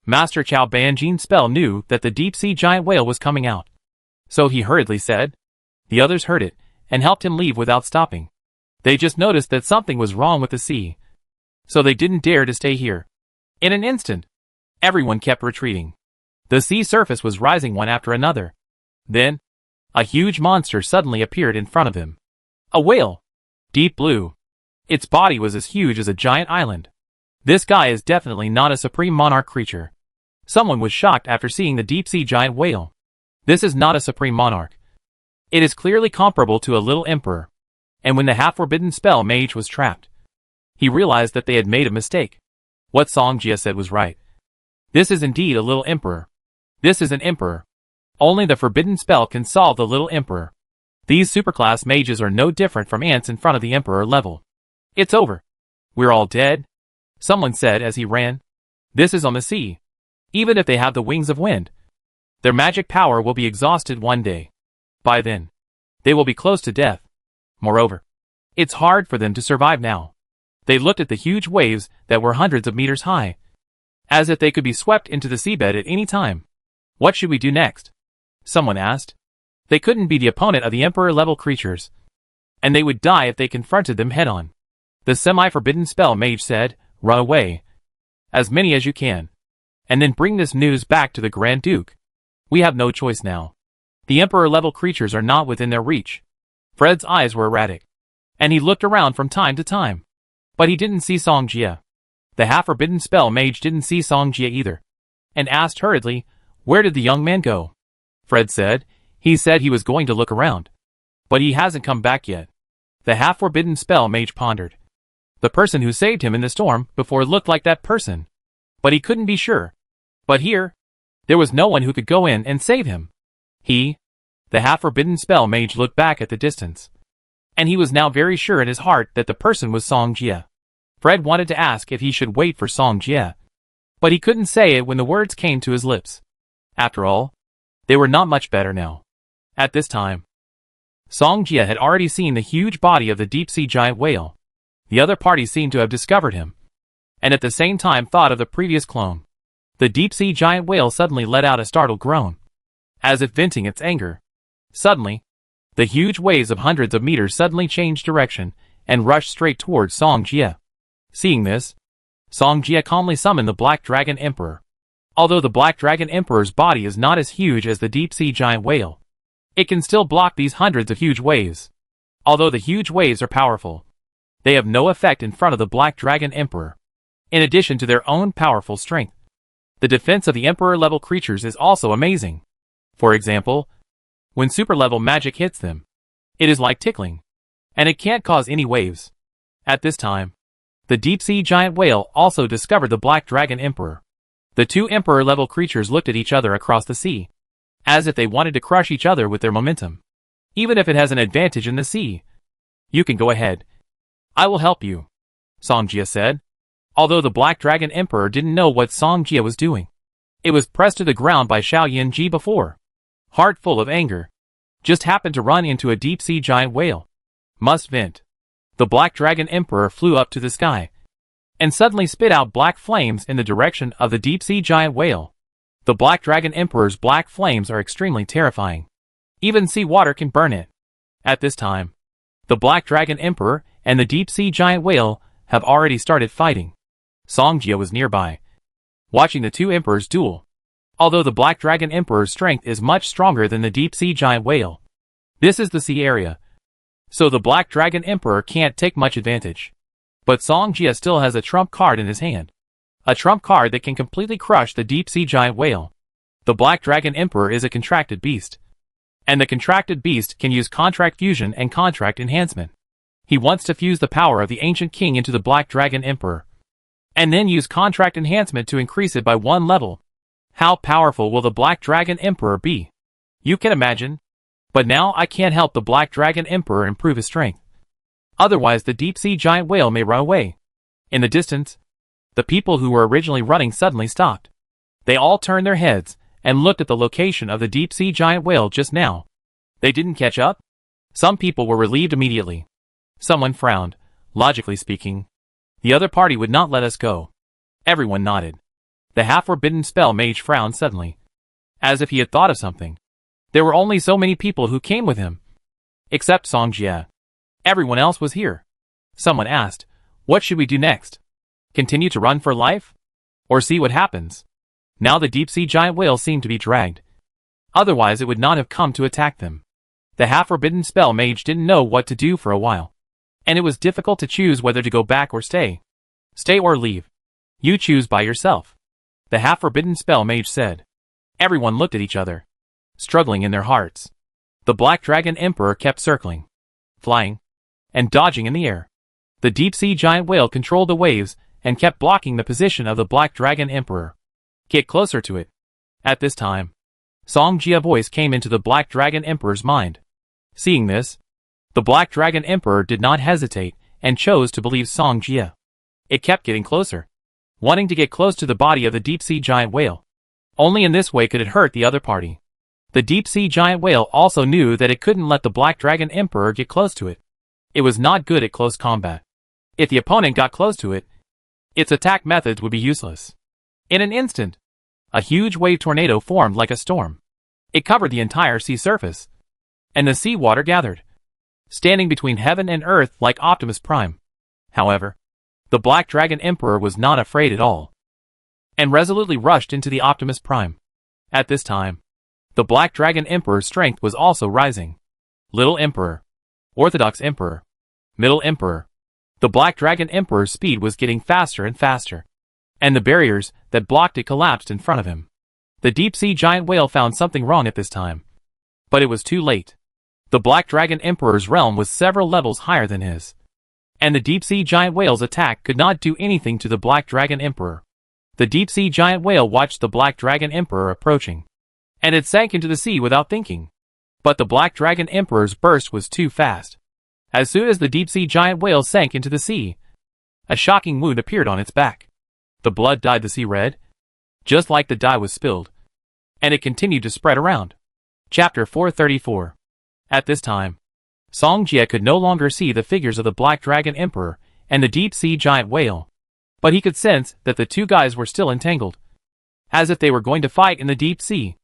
Master Chao Banjin's spell knew that the deep-sea giant whale was coming out, so he hurriedly said. The others heard it and helped him leave without stopping. They just noticed that something was wrong with the sea, so they didn't dare to stay here. In an instant, everyone kept retreating. The sea surface was rising one after another. Then, a huge monster suddenly appeared in front of him. A whale. Deep blue. Its body was as huge as a giant island. This guy is definitely not a supreme monarch creature. Someone was shocked after seeing the deep-sea giant whale. This is not a supreme monarch. It is clearly comparable to a little emperor. And when the half-forbidden spell Mage was trapped, he realized that they had made a mistake. What Songjia said was right. This is indeed a little emperor. This is an emperor. Only the forbidden spell can solve the little emperor. These superclass mages are no different from ants in front of the emperor level. It's over. We're all dead, someone said as he ran. This is on the sea. Even if they have the wings of wind, their magic power will be exhausted one day. By then, they will be close to death. Moreover, it's hard for them to survive now. They looked at the huge waves that were hundreds of meters high, as if they could be swept into the seabed at any time. What should we do next? Someone asked. They couldn't be the opponent of the Emperor-level creatures, and they would die if they confronted them head-on. The semi-forbidden spell Mage said, "Run away. As many as you can. And then bring this news back to the Grand Duke. We have no choice now. The Emperor-level creatures are not within their reach." Fred's eyes were erratic, and he looked around from time to time. But he didn't see Songjia. The half-forbidden spell Mage didn't see Songjia either, and asked hurriedly, "Where did the young man go?" Fred said, "He said he was going to look around, but he hasn't come back yet." The half-forbidden spell Mage pondered. The person who saved him in the storm before looked like that person, but he couldn't be sure. But here, there was no one who could go in and save him. The half-forbidden spell Mage looked back at the distance, and he was now very sure in his heart that the person was Songjia. Fred wanted to ask if he should wait for Songjia, but he couldn't say it when the words came to his lips. After all, they were not much better now. At this time, Songjia had already seen the huge body of the deep-sea giant whale. The other party seemed to have discovered him, and at the same time thought of the previous clone. The deep-sea giant whale suddenly let out a startled groan, as if venting its anger. Suddenly, the huge waves of hundreds of meters suddenly changed direction and rushed straight towards Songjia. Seeing this, Songjia calmly summoned the Black Dragon Emperor. Although the Black Dragon Emperor's body is not as huge as the deep-sea giant whale, it can still block these hundreds of huge waves. Although the huge waves are powerful, they have no effect in front of the Black Dragon Emperor. In addition to their own powerful strength, the defense of the Emperor-level creatures is also amazing. For example, when super-level magic hits them, it is like tickling, and it can't cause any waves. At this time, the deep-sea giant whale also discovered the Black Dragon Emperor. The two Emperor-level creatures looked at each other across the sea, as if they wanted to crush each other with their momentum. Even if it has an advantage in the sea. "You can go ahead. I will help you," Songjia said. Although the Black Dragon Emperor didn't know what Songjia was doing, it was pressed to the ground by Xiao Yanji before, heart full of anger, just happened to run into a deep-sea giant whale. Must vent. The Black Dragon Emperor flew up to the sky, and suddenly spit out black flames in the direction of the deep-sea giant whale. The Black Dragon Emperor's black flames are extremely terrifying. Even seawater can burn it. At this time, the Black Dragon Emperor and the deep-sea giant whale have already started fighting. Songjia was nearby, watching the two emperors duel. Although the Black Dragon Emperor's strength is much stronger than the deep-sea giant whale, this is the sea area, so the Black Dragon Emperor can't take much advantage. But Song Jia still has a trump card in his hand. A trump card that can completely crush the deep-sea giant whale. The Black Dragon Emperor is a contracted beast. And the contracted beast can use contract fusion and contract enhancement. He wants to fuse the power of the ancient king into the Black Dragon Emperor. And then use contract enhancement to increase it by 1 level. How powerful will the Black Dragon Emperor be? You can imagine. But now I can't help the Black Dragon Emperor improve his strength. Otherwise the deep-sea giant whale may run away. In the distance, the people who were originally running suddenly stopped. They all turned their heads and looked at the location of the deep-sea giant whale just now. They didn't catch up? Some people were relieved immediately. Someone frowned. Logically speaking, the other party would not let us go. Everyone nodded. The half-forbidden spell mage frowned suddenly, as if he had thought of something. There were only so many people who came with him. Except Song Jia. Everyone else was here. Someone asked, what should we do next? Continue to run for life? Or see what happens? Now the deep-sea giant whale seemed to be dragged. Otherwise it would not have come to attack them. The half-forbidden spell mage didn't know what to do for a while. And it was difficult to choose whether to go back or stay. Stay or leave. You choose by yourself. The half-forbidden spell mage said. Everyone looked at each other, struggling in their hearts. The Black Dragon Emperor kept circling, flying, and dodging in the air. The deep-sea giant whale controlled the waves and kept blocking the position of the Black Dragon Emperor. Get closer to it. At this time, Song Jia's voice came into the Black Dragon Emperor's mind. Seeing this, the Black Dragon Emperor did not hesitate and chose to believe Song Jia. It kept getting closer, wanting to get close to the body of the deep-sea giant whale. Only in this way could it hurt the other party. The deep-sea giant whale also knew that it couldn't let the Black Dragon Emperor get close to it. It was not good at close combat. If the opponent got close to it, its attack methods would be useless. In an instant, a huge wave tornado formed like a storm. It covered the entire sea surface, and the sea water gathered, standing between heaven and earth like Optimus Prime. However, the Black Dragon Emperor was not afraid at all, and resolutely rushed into the Optimus Prime. At this time, the Black Dragon Emperor's strength was also rising. Little Emperor, Orthodox Emperor, Middle Emperor. The Black Dragon Emperor's speed was getting faster and faster, and the barriers that blocked it collapsed in front of him. The deep-sea giant whale found something wrong at this time, but it was too late. The Black Dragon Emperor's realm was several levels higher than his, and the deep-sea giant whale's attack could not do anything to the Black Dragon Emperor. The deep-sea giant whale watched the Black Dragon Emperor approaching, and it sank into the sea without thinking. But the Black Dragon Emperor's burst was too fast. As soon as the deep-sea giant whale sank into the sea, a shocking wound appeared on its back. The blood dyed the sea red, just like the dye was spilled, and it continued to spread around. Chapter 434. At this time, Song Jia could no longer see the figures of the Black Dragon Emperor and the deep-sea giant whale, but he could sense that the two guys were still entangled, as if they were going to fight in the deep sea.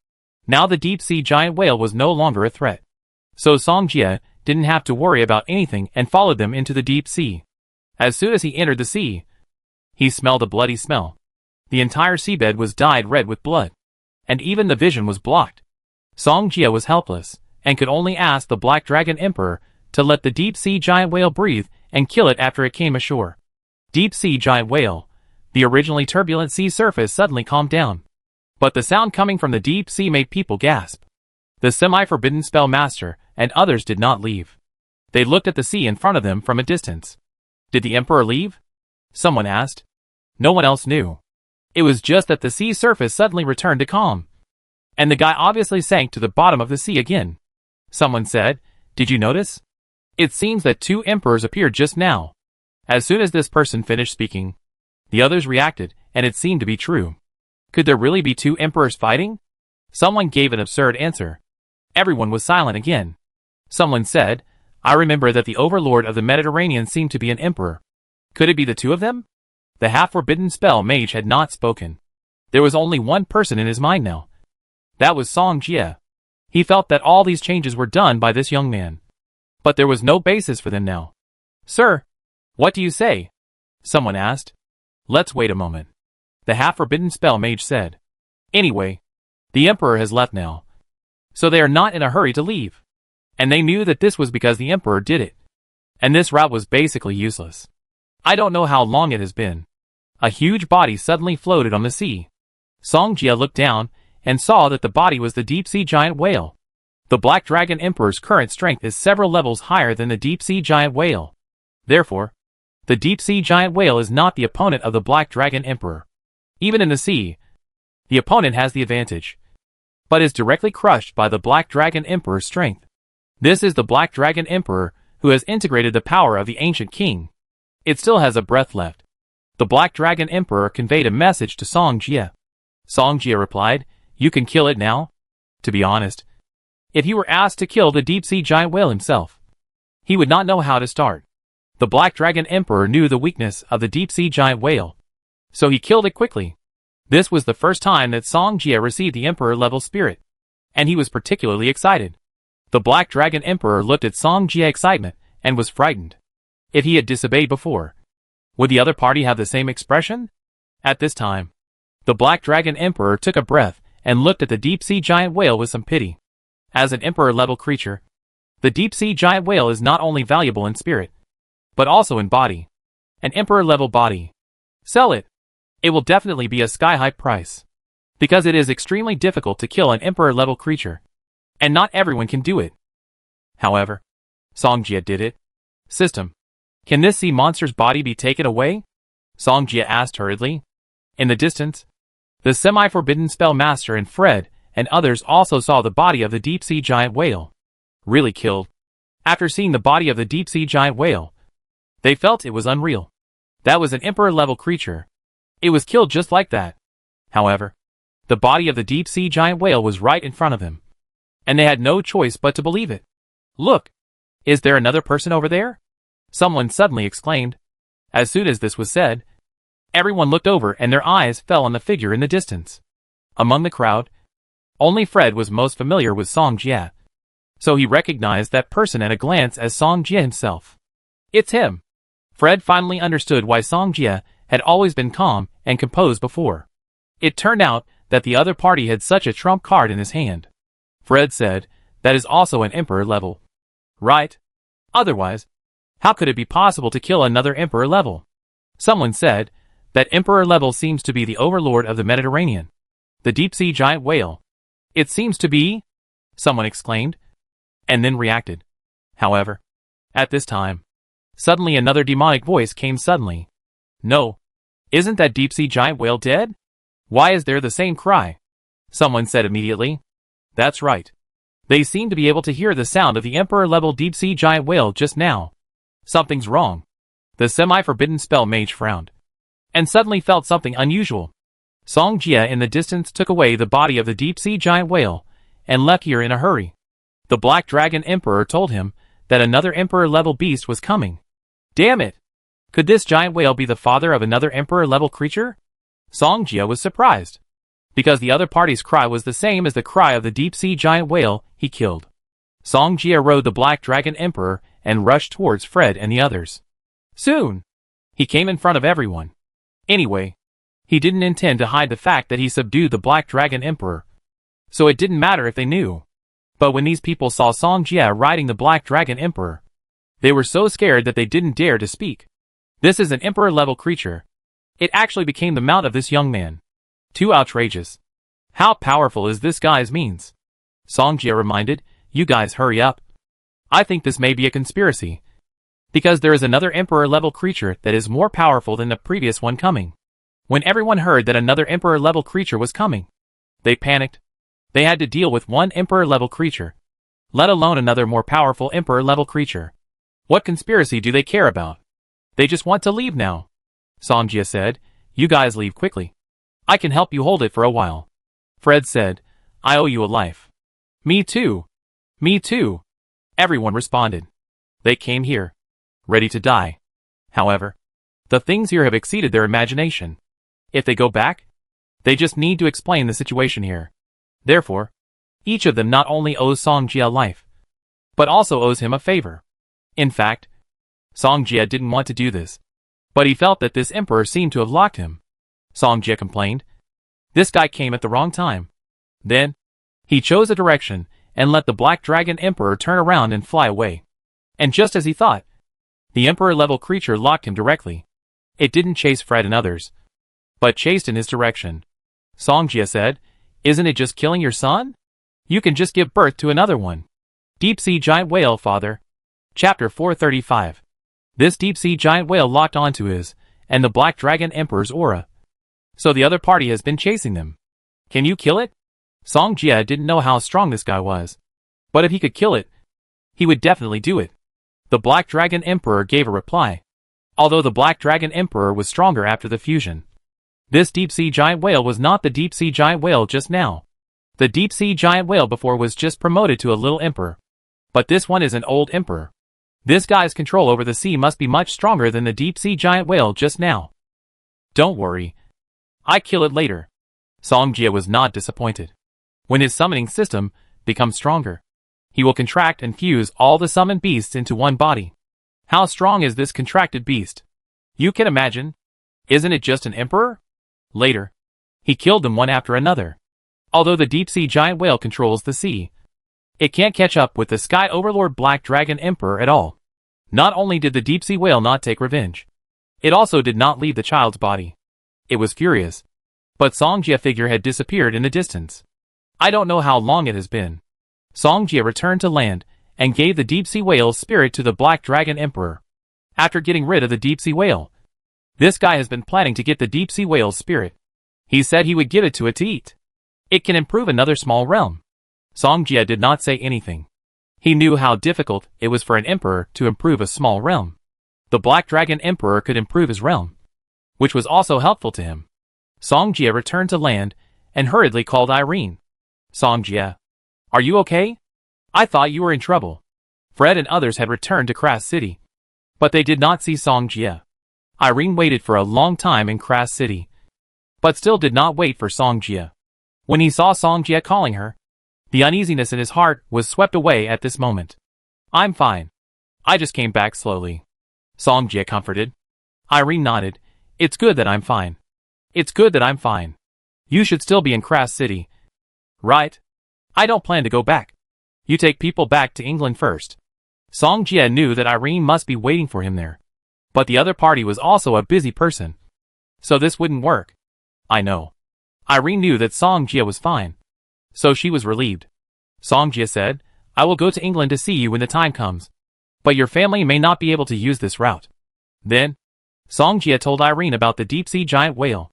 Now the deep-sea giant whale was no longer a threat, so Song Jia didn't have to worry about anything and followed them into the deep sea. As soon as he entered the sea, he smelled a bloody smell. The entire seabed was dyed red with blood, and even the vision was blocked. Song Jia was helpless, and could only ask the Black Dragon Emperor to let the deep-sea giant whale breathe and kill it after it came ashore. Deep-sea giant whale. The originally turbulent sea surface suddenly calmed down, but the sound coming from the deep sea made people gasp. The semi-forbidden spell master and others did not leave. They looked at the sea in front of them from a distance. Did the Emperor leave? Someone asked. No one else knew. It was just that the sea surface suddenly returned to calm, and the guy obviously sank to the bottom of the sea again. Someone said, did you notice? It seems that two emperors appeared just now. As soon as this person finished speaking, the others reacted, and it seemed to be true. Could there really be two emperors fighting? Someone gave an absurd answer. Everyone was silent again. Someone said, I remember that the overlord of the Mediterranean seemed to be an emperor. Could it be the two of them? The half-forbidden spell mage had not spoken. There was only one person in his mind now. That was Song Jia. He felt that all these changes were done by this young man, but there was no basis for them now. Sir, what do you say? Someone asked. Let's wait a moment. The half-forbidden spell mage said. Anyway, the emperor has left now, so they are not in a hurry to leave. And they knew that this was because the emperor did it, and this route was basically useless. I don't know how long it has been. A huge body suddenly floated on the sea. Song Jia looked down and saw that the body was the deep-sea giant whale. The Black Dragon Emperor's current strength is several levels higher than the deep-sea giant whale. Therefore, the deep-sea giant whale is not the opponent of the Black Dragon Emperor. Even in the sea, the opponent has the advantage, but is directly crushed by the Black Dragon Emperor's strength. This is the Black Dragon Emperor who has integrated the power of the ancient king. It still has a breath left. The Black Dragon Emperor conveyed a message to Song Jia. Song Jia replied, "You can kill it now?" To be honest, if he were asked to kill the deep-sea giant whale himself, he would not know how to start. The Black Dragon Emperor knew the weakness of the deep-sea giant whale, so he killed it quickly. This was the first time that Song Jia received the Emperor-level spirit, and he was particularly excited. The Black Dragon Emperor looked at Song Jia's excitement and was frightened. If he had disobeyed before, would the other party have the same expression? At this time, the Black Dragon Emperor took a breath and looked at the deep-sea giant whale with some pity. As an Emperor-level creature, the deep-sea giant whale is not only valuable in spirit, but also in body. An Emperor-level body. Sell it. It will definitely be a sky-high price, because it is extremely difficult to kill an Emperor-level creature, and not everyone can do it. However, Song Jia did it. System. Can this sea monster's body be taken away? Song Jia asked hurriedly. In the distance, the semi-forbidden spell master and Fred and others also saw the body of the deep-sea giant whale. Really killed. After seeing the body of the deep-sea giant whale, they felt it was unreal. That was an Emperor-level creature. It was killed just like that. However, the body of the deep-sea giant whale was right in front of him, and they had no choice but to believe it. Look! Is there another person over there? Someone suddenly exclaimed. As soon as this was said, everyone looked over and their eyes fell on the figure in the distance. Among the crowd, only Fred was most familiar with Song Jia, so he recognized that person at a glance as Song Jia himself. It's him! Fred finally understood why Song Jia had always been calm and composed before. It turned out that the other party had such a trump card in his hand. Fred said, that is also an Emperor level. Right? Otherwise, how could it be possible to kill another Emperor level? Someone said, that Emperor level seems to be the overlord of the Mediterranean. The deep-sea giant whale. It seems to be? Someone exclaimed, and then reacted. However, at this time, suddenly another demonic voice came suddenly. No. Isn't that deep-sea giant whale dead? Why is there the same cry? Someone said immediately. That's right. They seem to be able to hear the sound of the Emperor-level deep-sea giant whale just now. Something's wrong. The semi-forbidden spell mage frowned, and suddenly felt something unusual. Song Jia in the distance took away the body of the deep-sea giant whale, and left here in a hurry. The Black Dragon Emperor told him that another Emperor-level beast was coming. Damn it! Could this giant whale be the father of another Emperor-level creature? Song Jia was surprised, because the other party's cry was the same as the cry of the deep-sea giant whale he killed. Song Jia rode the Black Dragon Emperor and rushed towards Fred and the others. Soon, he came in front of everyone. Anyway, he didn't intend to hide the fact that he subdued the Black Dragon Emperor, so it didn't matter if they knew. But when these people saw Song Jia riding the Black Dragon Emperor, they were so scared that they didn't dare to speak. This is an Emperor-level creature. It actually became the mount of this young man. Too outrageous. How powerful is this guy's means? Song Jia reminded, you guys hurry up. I think this may be a conspiracy, because there is another Emperor-level creature that is more powerful than the previous one coming. When everyone heard that another Emperor-level creature was coming, they panicked. They had to deal with one Emperor-level creature, let alone another more powerful Emperor-level creature. What conspiracy do they care about? They just want to leave now. Song Jia said, you guys leave quickly. I can help you hold it for a while. Fred said, I owe you a life. Me too. Me too. Everyone responded. They came here, ready to die. However, the things here have exceeded their imagination. If they go back, they just need to explain the situation here. Therefore, each of them not only owes Song Jia life, but also owes him a favor. In fact, Song Jia didn't want to do this, but he felt that this emperor seemed to have locked him. Song Jia complained. This guy came at the wrong time. Then, he chose a direction and let the Black Dragon Emperor turn around and fly away. And just as he thought, the Emperor-level creature locked him directly. It didn't chase Fred and others, but chased in his direction. Songjia said, "Isn't it just killing your son? You can just give birth to another one." Deep-sea giant whale father. Chapter 435. This deep-sea giant whale locked onto his, and the Black Dragon Emperor's aura. So the other party has been chasing them. Can you kill it? Songjia didn't know how strong this guy was. But if he could kill it, he would definitely do it. The Black Dragon Emperor gave a reply. Although the Black Dragon Emperor was stronger after the fusion. This deep-sea giant whale was not the deep-sea giant whale just now. The deep-sea giant whale before was just promoted to a little emperor. But this one is an old emperor. This guy's control over the sea must be much stronger than the deep-sea giant whale just now. Don't worry. I kill it later. Songjia was not disappointed. When his summoning system becomes stronger, he will contract and fuse all the summoned beasts into one body. How strong is this contracted beast? You can imagine. Isn't it just an emperor? Later, he killed them one after another. Although the deep-sea giant whale controls the sea, it can't catch up with the Sky Overlord Black Dragon Emperor at all. Not only did the deep-sea whale not take revenge, it also did not leave the child's body. It was furious. But Songjia figure had disappeared in the distance. I don't know how long it has been. Songjia returned to land and gave the deep-sea whale's spirit to the Black Dragon Emperor. After getting rid of the deep-sea whale, this guy has been planning to get the deep-sea whale's spirit. He said he would give it to it to eat. It can improve another small realm. Songjia did not say anything. He knew how difficult it was for an emperor to improve a small realm. The Black Dragon Emperor could improve his realm, which was also helpful to him. Songjia returned to land and hurriedly called Irene. Songjia, are you okay? I thought you were in trouble. Fred and others had returned to Kras City, but they did not see Songjia. Irene waited for a long time in Kras City, but still did not wait for Songjia. When he saw Songjia calling her, the uneasiness in his heart was swept away at this moment. I'm fine. I just came back slowly. Songjia comforted. Irene nodded. It's good that I'm fine. It's good that I'm fine. You should still be in Kras City. Right? I don't plan to go back. You take people back to England first. Songjia knew that Irene must be waiting for him there. But the other party was also a busy person. So this wouldn't work. I know. Irene knew that Songjia was fine. So she was relieved. Songjia said, I will go to England to see you when the time comes. But your family may not be able to use this route. Then, Songjia told Irene about the deep-sea giant whale.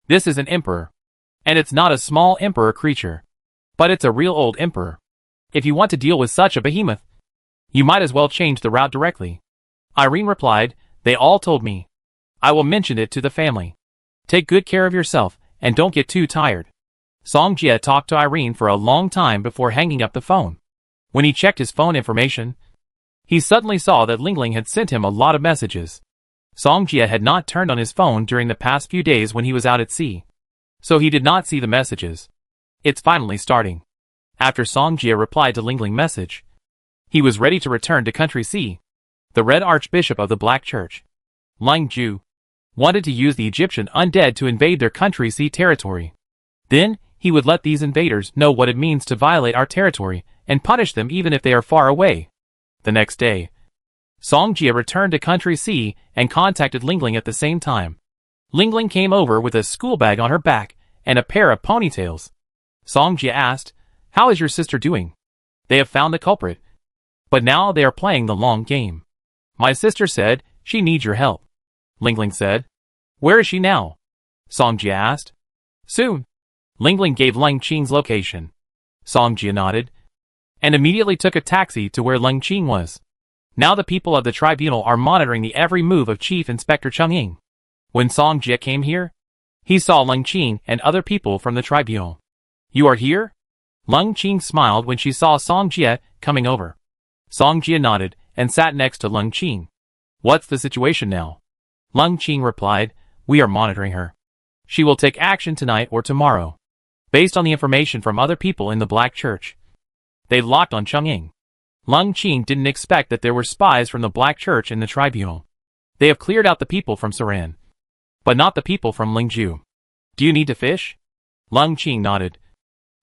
This is an emperor. And it's not a small emperor creature. But it's a real old emperor. If you want to deal with such a behemoth, you might as well change the route directly. Irene replied, they all told me. I will mention it to the family. Take good care of yourself, and don't get too tired. Songjia talked to Irene for a long time before hanging up the phone. When he checked his phone information, he suddenly saw that Lingling had sent him a lot of messages. Songjia had not turned on his phone during the past few days when he was out at sea, so he did not see the messages. It's finally starting. After Songjia replied to Lingling's message, he was ready to return to Country C. The Red Archbishop of the Black Church, Ling Ju, wanted to use the Egyptian undead to invade their Country C territory. Then, he would let these invaders know what it means to violate our territory and punish them even if they are far away. The next day, Songjia returned to Country C and contacted Lingling at the same time. Lingling came over with a school bag on her back and a pair of ponytails. Songjia asked, how is your sister doing? They have found the culprit, but now they are playing the long game. My sister said she needs your help. Lingling said. Where is she now? Songjia asked. Soon. Lingling gave Leng Qing's location. Songjia nodded, and immediately took a taxi to where Leng Qing was. Now the people of the tribunal are monitoring the every move of Chief Inspector Cheng Ying. When Songjia came here, he saw Leng Qing and other people from the tribunal. You are here? Leng Qing smiled when she saw Songjia coming over. Songjia nodded and sat next to Leng Qing. What's the situation now? Leng Qing replied, we are monitoring her. She will take action tonight or tomorrow, based on the information from other people in the Black Church. They locked on Cheng Ying. Leng Qing didn't expect that there were spies from the Black Church in the tribunal. They have cleared out the people from Saran, but not the people from Lingju. Do you need to fish? Leng Qing nodded.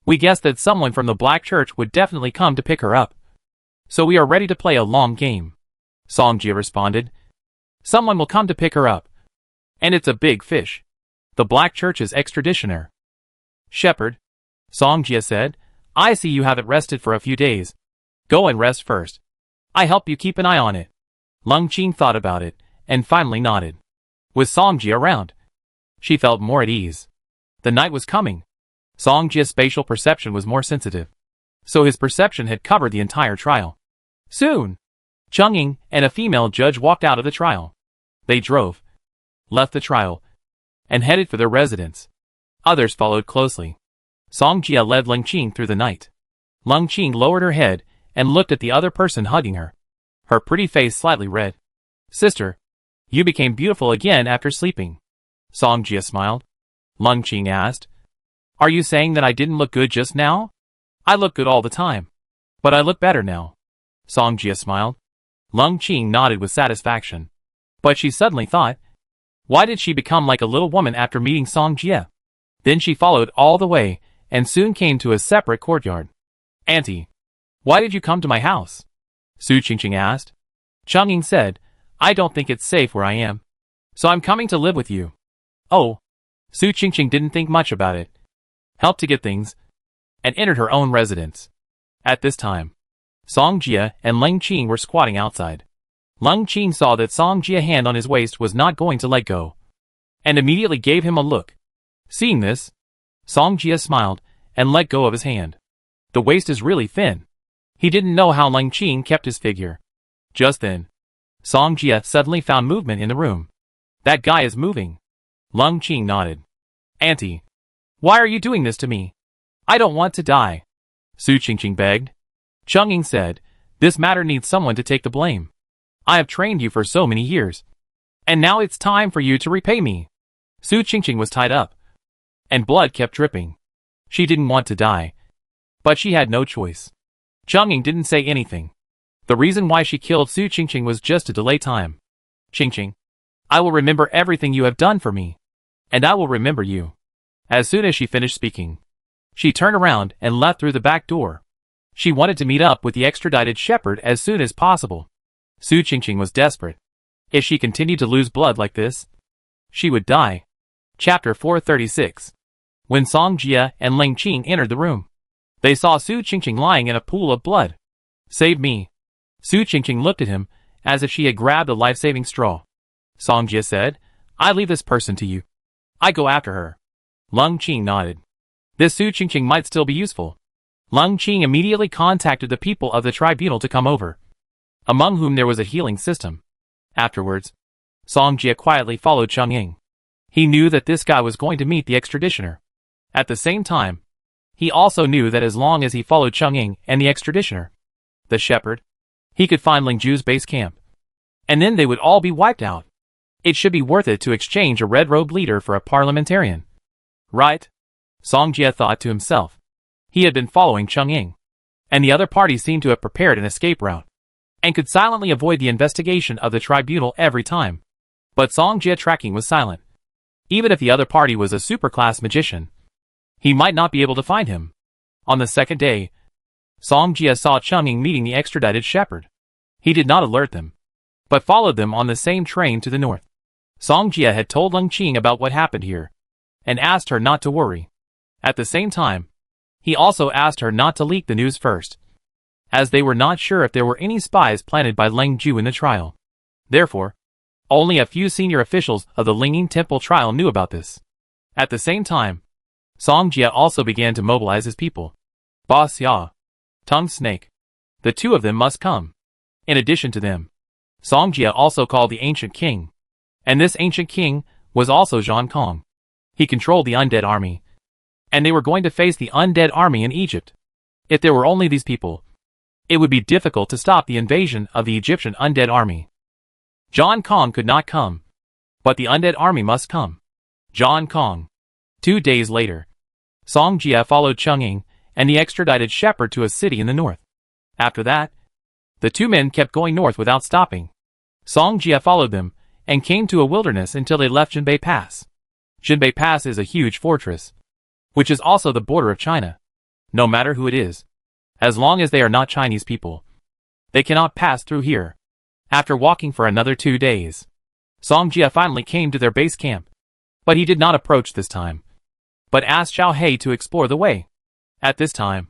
We guessed that someone from the Black Church would definitely come to pick her up. So we are ready to play a long game. Songjia responded. Someone will come to pick her up. And it's a big fish. The Black Church's extraditioner. Shepherd, Song Jia said, I see you haven't rested for a few days. Go and rest first. I help you keep an eye on it. Lung Qing thought about it, and finally nodded. With Song Jia around, she felt more at ease. The night was coming. Song Jia's spatial perception was more sensitive, so his perception had covered the entire trial. Soon, Cheng Ying and a female judge walked out of the trial. They drove, left the trial, and headed for their residence. Others followed closely. Song Jia led Lung Qing through the night. Lung Qing lowered her head and looked at the other person hugging her, her pretty face slightly red. Sister, you became beautiful again after sleeping. Song Jia smiled. Lung Qing asked, Are you saying that I didn't look good just now? I look good all the time. But I look better now. Song Jia smiled. Lung Qing nodded with satisfaction. But she suddenly thought, why did she become like a little woman after meeting Song Jia? Then she followed all the way, and soon came to a separate courtyard. Auntie, why did you come to my house? Su Qingqing asked. Cheng Ying said, I don't think it's safe where I am. So I'm coming to live with you. Oh. Su Qingqing didn't think much about it. Helped to get things, and entered her own residence. At this time, Song Jia and Lung Qing were squatting outside. Lung Qing saw that Song Jia's hand on his waist was not going to let go, and immediately gave him a look. Seeing this, Song Jia smiled and let go of his hand. The waist is really thin. He didn't know how Lung Qing kept his figure. Just then, Song Jia suddenly found movement in the room. That guy is moving. Lung Qing nodded. Auntie, why are you doing this to me? I don't want to die. Su Qingqing begged. Cheng Ying said, this matter needs someone to take the blame. I have trained you for so many years, and now it's time for you to repay me. Su Qingqing was tied up, and blood kept dripping. She didn't want to die, but she had no choice. Cheng Ying didn't say anything. The reason why she killed Su Qingqing was just to delay time. Qingqing, I will remember everything you have done for me, and I will remember you. As soon as she finished speaking, she turned around and left through the back door. She wanted to meet up with the extradited shepherd as soon as possible. Su Qingqing was desperate. If she continued to lose blood like this, she would die. Chapter 436. When Song Jia and Lung Qing entered the room, they saw Su Qingqing lying in a pool of blood. Save me. Su Qingqing looked at him as if she had grabbed a life-saving straw. Song Jia said, I leave this person to you. I go after her. Lung Qing nodded. This Su Qingqing might still be useful. Lung Qing immediately contacted the people of the tribunal to come over, among whom there was a healing system. Afterwards, Song Jia quietly followed Cheng Ying. He knew that this guy was going to meet the extraditioner. At the same time, he also knew that as long as he followed Cheng Ying and the extraditioner, the shepherd, he could find Ling Ju's base camp. And then they would all be wiped out. It should be worth it to exchange a red-robed leader for a parliamentarian. Right? Song Jia thought to himself. He had been following Cheng Ying, and the other party seemed to have prepared an escape route, and could silently avoid the investigation of the tribunal every time. But Song Jia tracking was silent. Even if the other party was a superclass magician, he might not be able to find him. On the second day, Song Jia saw Cheng Ying meeting the extradited shepherd. He did not alert them, but followed them on the same train to the north. Song Jia had told Lung Qing about what happened here, and asked her not to worry. At the same time, he also asked her not to leak the news first, as they were not sure if there were any spies planted by Ling Ju in the trial. Therefore, only a few senior officials of the Lingying Temple trial knew about this. At the same time, Song Jia also began to mobilize his people. Boss Xia, Tongue Snake, the two of them must come. In addition to them, Song Jia also called the Ancient King, and this Ancient King was also Zhang Kong. He controlled the undead army, and they were going to face the undead army in Egypt. If there were only these people, it would be difficult to stop the invasion of the Egyptian undead army. Zhang Kong could not come, but the undead army must come. Zhang Kong. 2 days later, Song Jia followed Cheng Ying and the extradited shepherd to a city in the north. After that, the two men kept going north without stopping. Song Jia followed them and came to a wilderness until they left Jinbei Pass. Jinbei Pass is a huge fortress, which is also the border of China. No matter who it is, as long as they are not Chinese people, they cannot pass through here. After walking for another 2 days, Song Jia finally came to their base camp. But he did not approach this time, but asked Xiao He to explore the way. At this time,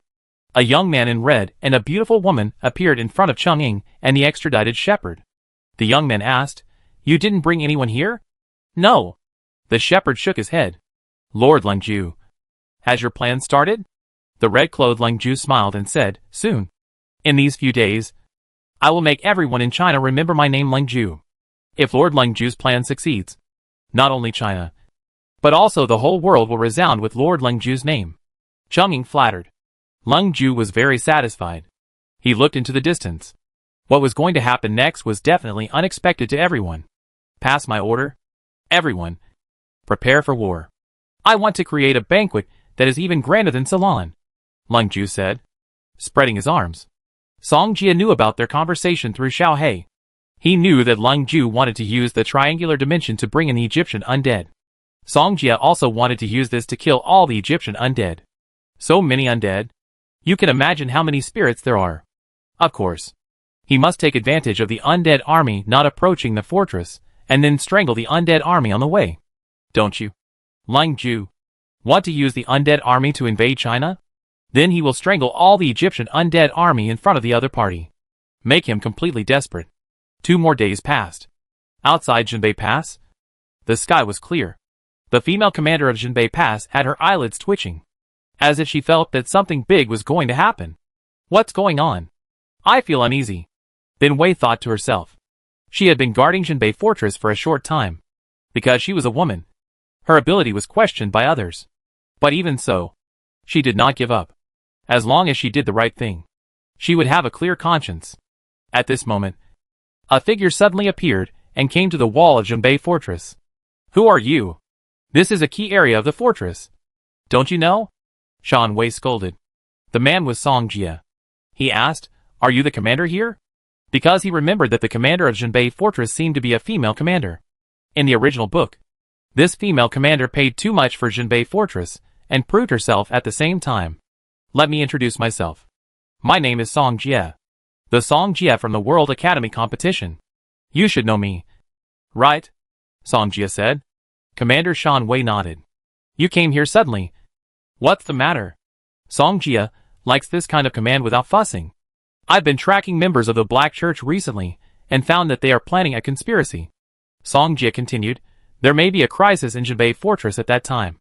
a young man in red and a beautiful woman appeared in front of Cheng and the extradited shepherd. The young man asked, "You didn't bring anyone here?" "No." The shepherd shook his head. "Lord Lingju, has your plan started?" The red-clothed Lingju smiled and said, "Soon. In these few days, I will make everyone in China remember my name Lingju. If Lord Lingju's plan succeeds, not only China, but also the whole world will resound with Lord Lingju's name." Cheng Ying flattered. Lingju was very satisfied. He looked into the distance. What was going to happen next was definitely unexpected to everyone. "Pass my order. Everyone, prepare for war. I want to create a banquet that is even grander than Ceylon," Lingju said, spreading his arms. Song Jia knew about their conversation through Xiao He. He knew that Lingju wanted to use the triangular dimension to bring in the Egyptian undead. Song Jia also wanted to use this to kill all the Egyptian undead. So many undead. You can imagine how many spirits there are. Of course, he must take advantage of the undead army not approaching the fortress, and then strangle the undead army on the way. Don't you, Lingju, want to use the undead army to invade China? Then he will strangle all the Egyptian undead army in front of the other party. Make him completely desperate. 2 more days passed. Outside Jinbei Pass, the sky was clear. The female commander of Jinbei Pass had her eyelids twitching, as if she felt that something big was going to happen. "What's going on? I feel uneasy," Bin Wei thought to herself. She had been guarding Jinbei Fortress for a short time. Because she was a woman, her ability was questioned by others. But even so, she did not give up. As long as she did the right thing, she would have a clear conscience. At this moment, a figure suddenly appeared and came to the wall of Jinbei Fortress. "Who are you? This is a key area of the fortress. Don't you know?" Shan Wei scolded. The man was Song Jia. He asked, "Are you the commander here?" Because he remembered that the commander of Jinbei Fortress seemed to be a female commander. In the original book, this female commander paid too much for Jinbei Fortress and proved herself at the same time. "Let me introduce myself. My name is Song Jia. The Song Jia from the World Academy competition. You should know me." "Right," Song Jia said. Commander Shan Wei nodded. "You came here suddenly. What's the matter?" Song Jia likes this kind of command without fussing. "I've been tracking members of the Black Church recently and found that they are planning a conspiracy." Song Jia continued, "There may be a crisis in Jinbei Fortress at that time.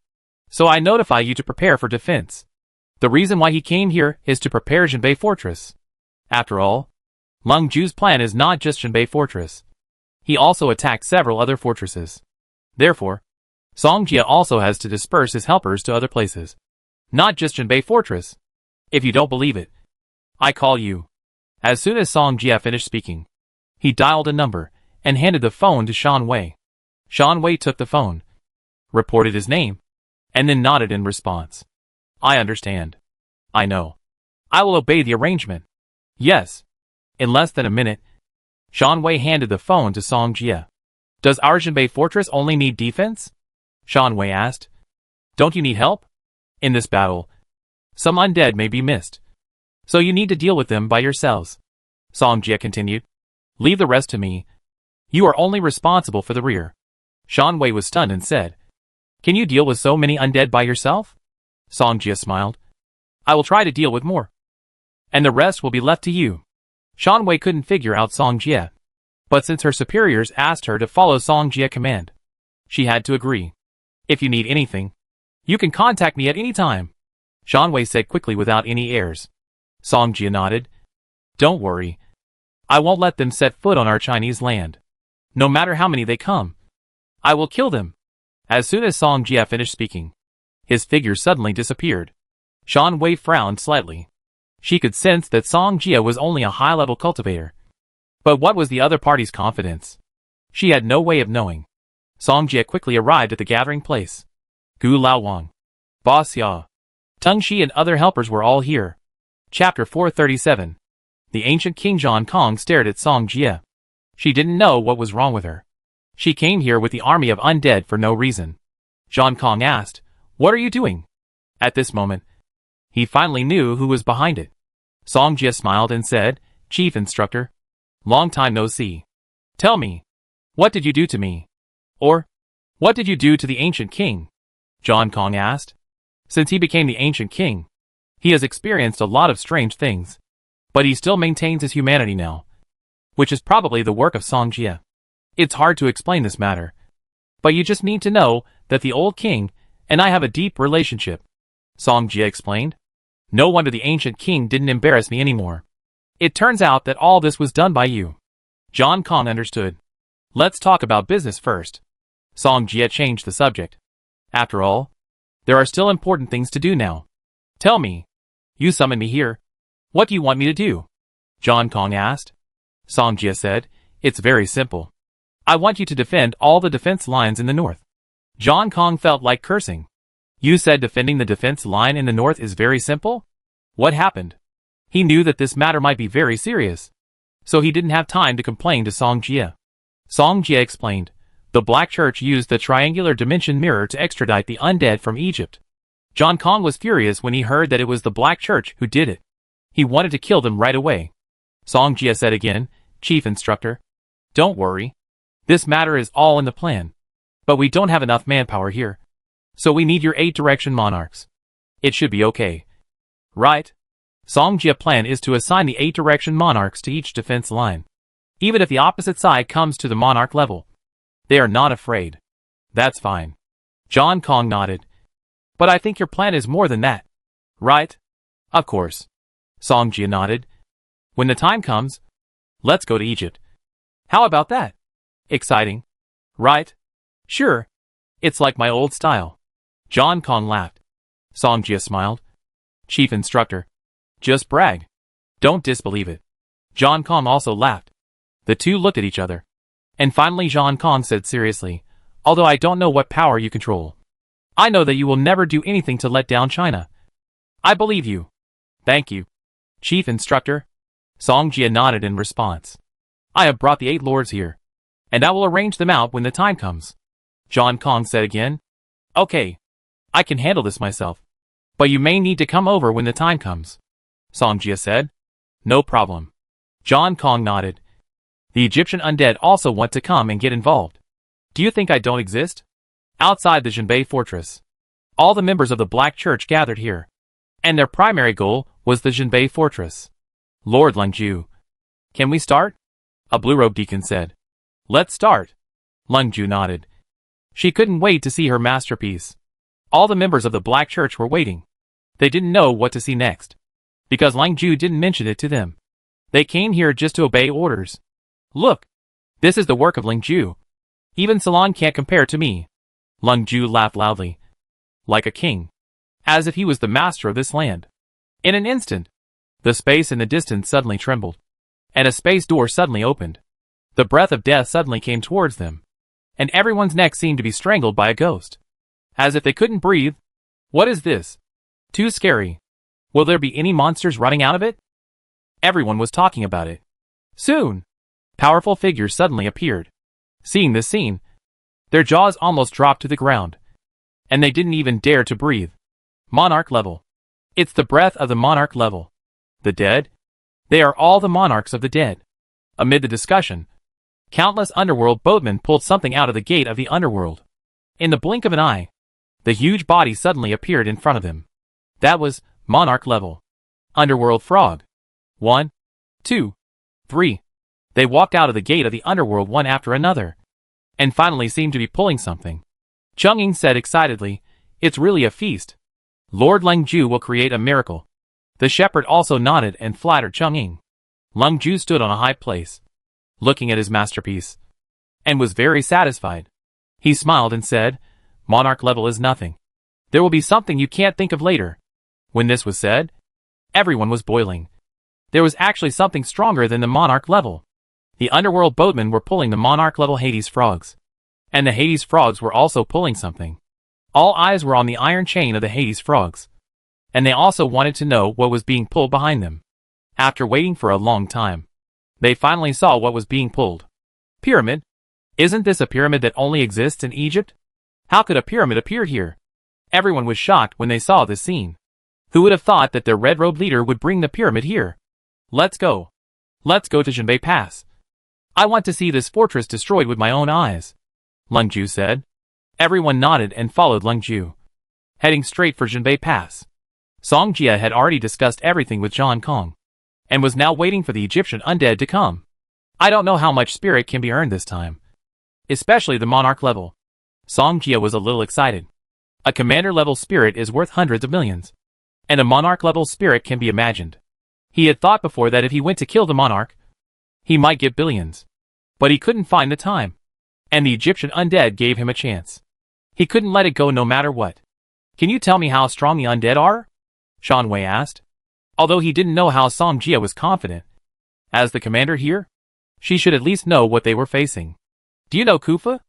So I notify you to prepare for defense." The reason why he came here is to prepare Jinbei Fortress. After all, Lingju's plan is not just Jinbei Fortress. He also attacked several other fortresses. Therefore, Song Jia also has to disperse his helpers to other places. Not just Jinbei Fortress. If you don't believe it, I call you. As soon as Song Jia finished speaking, he dialed a number and handed the phone to Shan Wei. Shan Wei took the phone, reported his name, and then nodded in response. "I understand. I know. I will obey the arrangement." "Yes." In less than a minute, Shan Wei handed the phone to Song Jia. "Does our Jinbei Fortress only need defense?" Shan Wei asked. "Don't you need help? In this battle, some undead may be missed. So you need to deal with them by yourselves." Song Jia continued. "Leave the rest to me. You are only responsible for the rear." Shan Wei was stunned and said, "Can you deal with so many undead by yourself?" Song Jia smiled. "I will try to deal with more. And the rest will be left to you." Shan Wei couldn't figure out Song Jia. But since her superiors asked her to follow Song Jia's command, she had to agree. "If you need anything, you can contact me at any time," Shan Wei said quickly without any airs. Song Jia nodded. "Don't worry. I won't let them set foot on our Chinese land. No matter how many they come, I will kill them." As soon as Song Jia finished speaking, his figure suddenly disappeared. Shan Wei frowned slightly. She could sense that Song Jia was only a high-level cultivator. But what was the other party's confidence? She had no way of knowing. Song Jia quickly arrived at the gathering place. Gu Laowang, Ba Xia, Tung Shi and other helpers were all here. Chapter 437. The ancient King Zhang Kong stared at Song Jia. She didn't know what was wrong with her. She came here with the army of undead for no reason. Zhang Kong asked, "What are you doing?" At this moment, he finally knew who was behind it. Song Jia smiled and said, "Chief Instructor. Long time no see. Tell me, What did you do to me? Or, what did you do to the ancient king? John Kong asked. Since he became the ancient king, he has experienced a lot of strange things. But he still maintains his humanity now, which is probably the work of Song Jie. It's hard to explain this matter, but you just need to know that the old king and I have a deep relationship, Song Jie explained. No wonder the ancient king didn't embarrass me anymore. It turns out that all this was done by you. John Kong understood. Let's talk about business first. Song Jie changed the subject. After all, there are still important things to do now. Tell me. You summoned me here. What do you want me to do? John Kong asked. Song Jie said, It's very simple. I want you to defend all the defense lines in the north. John Kong felt like cursing. You said defending the defense line in the north is very simple? What happened? He knew that this matter might be very serious, so he didn't have time to complain to Song Jie. Song Jie explained, the Black Church used the triangular dimension mirror to extradite the undead from Egypt. John Kong was furious when he heard that it was the Black Church who did it. He wanted to kill them right away. Song Jie said again, Chief Instructor, don't worry. This matter is all in the plan. But we don't have enough manpower here. So we need your 8 direction monarchs. It should be okay. Right? Song Jie's plan is to assign the 8 direction monarchs to each defense line. Even if the opposite side comes to the monarch level, they are not afraid. That's fine. John Kong nodded. But I think your plan is more than that. Right? Of course. Song Jie nodded. When the time comes, let's go to Egypt. How about that? Exciting. Right? Sure. It's like my old style. John Kong laughed. Song Jie smiled. Chief Instructor. Just brag. Don't disbelieve it. John Kong also laughed. The two looked at each other. And finally John Kong said seriously, although I don't know what power you control, I know that you will never do anything to let down China. I believe you. Thank you. Chief Instructor. Song Jie nodded in response. I have brought the 8 lords here, and I will arrange them out when the time comes. John Kong said again. Okay. I can handle this myself. But you may need to come over when the time comes. Song Jie said. No problem. John Kong nodded. The Egyptian undead also want to come and get involved. Do you think I don't exist? Outside the Jinbei fortress, all the members of the Black Church gathered here, and their primary goal was the Jinbei fortress. Lord Lungju. Can we start? A blue-robed deacon said. Let's start. Lungju nodded. She couldn't wait to see her masterpiece. All the members of the Black Church were waiting. They didn't know what to see next, because Lungju didn't mention it to them. They came here just to obey orders. Look, this is the work of Lungju. Even Salon can't compare to me. Lungju laughed loudly, like a king, as if he was the master of this land. In an instant, the space in the distance suddenly trembled, and a space door suddenly opened. The breath of death suddenly came towards them, and everyone's neck seemed to be strangled by a ghost, as if they couldn't breathe. What is this? Too scary. Will there be any monsters running out of it? Everyone was talking about it. Soon, powerful figures suddenly appeared. Seeing this scene, their jaws almost dropped to the ground, and they didn't even dare to breathe. Monarch level. It's the breath of the monarch level. The dead? They are all the monarchs of the dead. Amid the discussion, countless underworld boatmen pulled something out of the gate of the underworld. In the blink of an eye, the huge body suddenly appeared in front of them. That was monarch level. Underworld frog. 1, 2, 3. They walked out of the gate of the underworld one after another, and finally seemed to be pulling something. Cheng-Ying said excitedly, It's really a feast. Lord Lungju will create a miracle. The shepherd also nodded and flattered Cheng-Ying. Lungju stood on a high place, looking at his masterpiece, and was very satisfied. He smiled and said, Monarch level is nothing. There will be something you can't think of later. When this was said, everyone was boiling. There was actually something stronger than the monarch level. The underworld boatmen were pulling the monarch level Hades frogs, and the Hades frogs were also pulling something. All eyes were on the iron chain of the Hades frogs, and they also wanted to know what was being pulled behind them. After waiting for a long time, they finally saw what was being pulled. Pyramid? Isn't this a pyramid that only exists in Egypt? How could a pyramid appear here? Everyone was shocked when they saw this scene. Who would have thought that their red-robed leader would bring the pyramid here? Let's go. Let's go to Jinbei Pass. I want to see this fortress destroyed with my own eyes, Lung Ju said. Everyone nodded and followed Lung Ju, heading straight for Jinbei Pass. Song Jia had already discussed everything with Zhang Kong, and was now waiting for the Egyptian undead to come. I don't know how much spirit can be earned this time, especially the monarch level. Song Jia was a little excited. A commander level spirit is worth hundreds of millions, and a monarch level spirit can be imagined. He had thought before that if he went to kill the monarch, he might get billions. But he couldn't find the time, and the Egyptian undead gave him a chance. He couldn't let it go no matter what. Can you tell me how strong the undead are? Shan Wei asked. Although he didn't know how Song Jia was confident. As the commander here, she should at least know what they were facing. Do you know Khufu?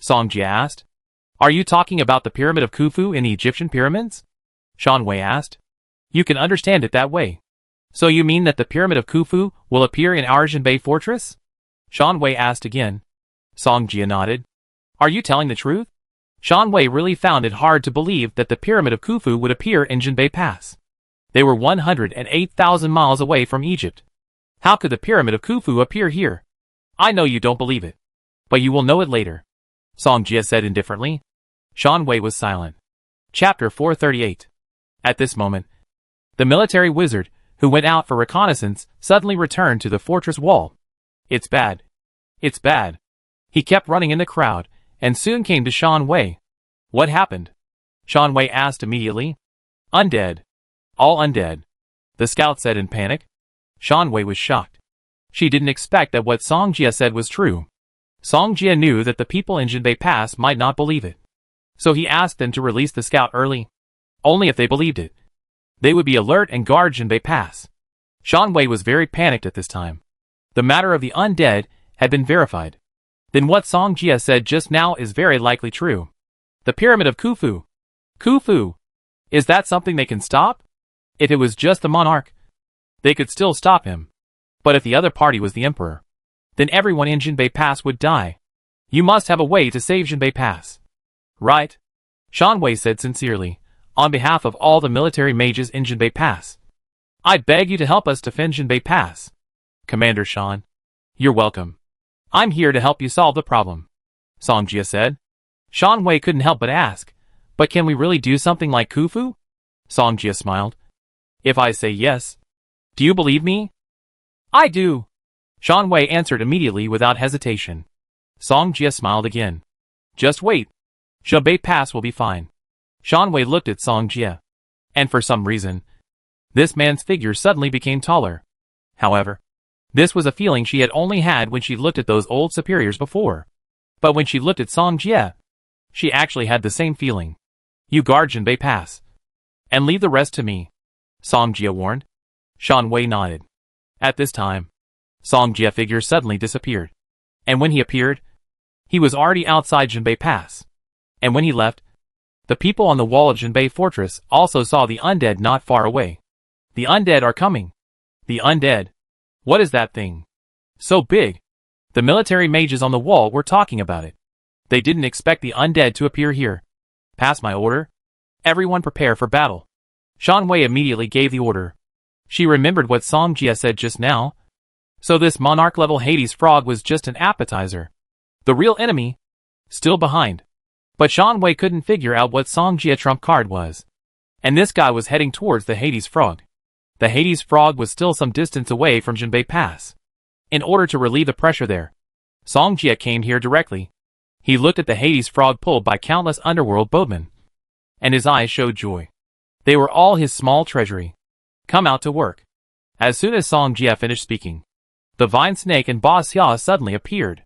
Song Jia asked. Are you talking about the pyramid of Khufu in the Egyptian pyramids? Shan Wei asked. You can understand it that way. So you mean that the pyramid of Khufu will appear in our Jinbei fortress? Shan Wei asked again. Song Jia nodded. Are you telling the truth? Shan Wei really found it hard to believe that the pyramid of Khufu would appear in Jinbei Pass. They were 108,000 miles away from Egypt. How could the pyramid of Khufu appear here? I know you don't believe it, but you will know it later, Song Jia said indifferently. Shan Wei was silent. Chapter 438. At this moment, the military wizard, who went out for reconnaissance, suddenly returned to the fortress wall. It's bad. It's bad. He kept running in the crowd, and soon came to Shan Wei. What happened? Shan Wei asked immediately. Undead. All undead, the scout said in panic. Shan Wei was shocked. She didn't expect that what Song Jia said was true. Song Jia knew that the people in Jinbei Pass might not believe it. So he asked them to release the scout early. Only if they believed it, they would be alert and guard Jinbei Pass. Shan Wei was very panicked at this time. The matter of the undead had been verified. Then what Song Jia said just now is very likely true. The pyramid of Khufu. Khufu. Is that something they can stop? If it was just the monarch, they could still stop him. But if the other party was the emperor, then everyone in Jinbei Pass would die. You must have a way to save Jinbei Pass. Right? Shan Wei said sincerely, on behalf of all the military mages in Jinbei Pass. I beg you to help us defend Jinbei Pass. Commander Shan. You're welcome. I'm here to help you solve the problem, Song Jia said. Shan Wei couldn't help but ask, but can we really do something like Khufu? Song Jia smiled. If I say yes, do you believe me? I do. Shan Wei answered immediately without hesitation. Song Jia smiled again. Just wait. Jinbei Pass will be fine. Shan Wei looked at Song Jia. And for some reason, this man's figure suddenly became taller. However, this was a feeling she had only had when she looked at those old superiors before. But when she looked at Song Jia, she actually had the same feeling. You guard Jinbei Pass, and leave the rest to me, Song Jia warned. Shan Wei nodded. At this time, Song Jia figure suddenly disappeared. And when he appeared, he was already outside Jinbei Pass. And when he left, the people on the wall of Jinbei Fortress also saw the undead not far away. The undead are coming. The undead. What is that thing? So big. The military mages on the wall were talking about it. They didn't expect the undead to appear here. Pass my order. Everyone prepare for battle. Shan Wei immediately gave the order. She remembered what Song Jia said just now. So this monarch-level Hades frog was just an appetizer. The real enemy? Still behind. But Shan Wei couldn't figure out what Song Jia trump card was. And this guy was heading towards the Hades frog. The Hades frog was still some distance away from Jinbei Pass. In order to relieve the pressure there, Song Jia came here directly. He looked at the Hades frog pulled by countless underworld boatmen, and his eyes showed joy. They were all his small treasury. Come out to work. As soon as Song Jia finished speaking, the vine snake and Ba Xia suddenly appeared.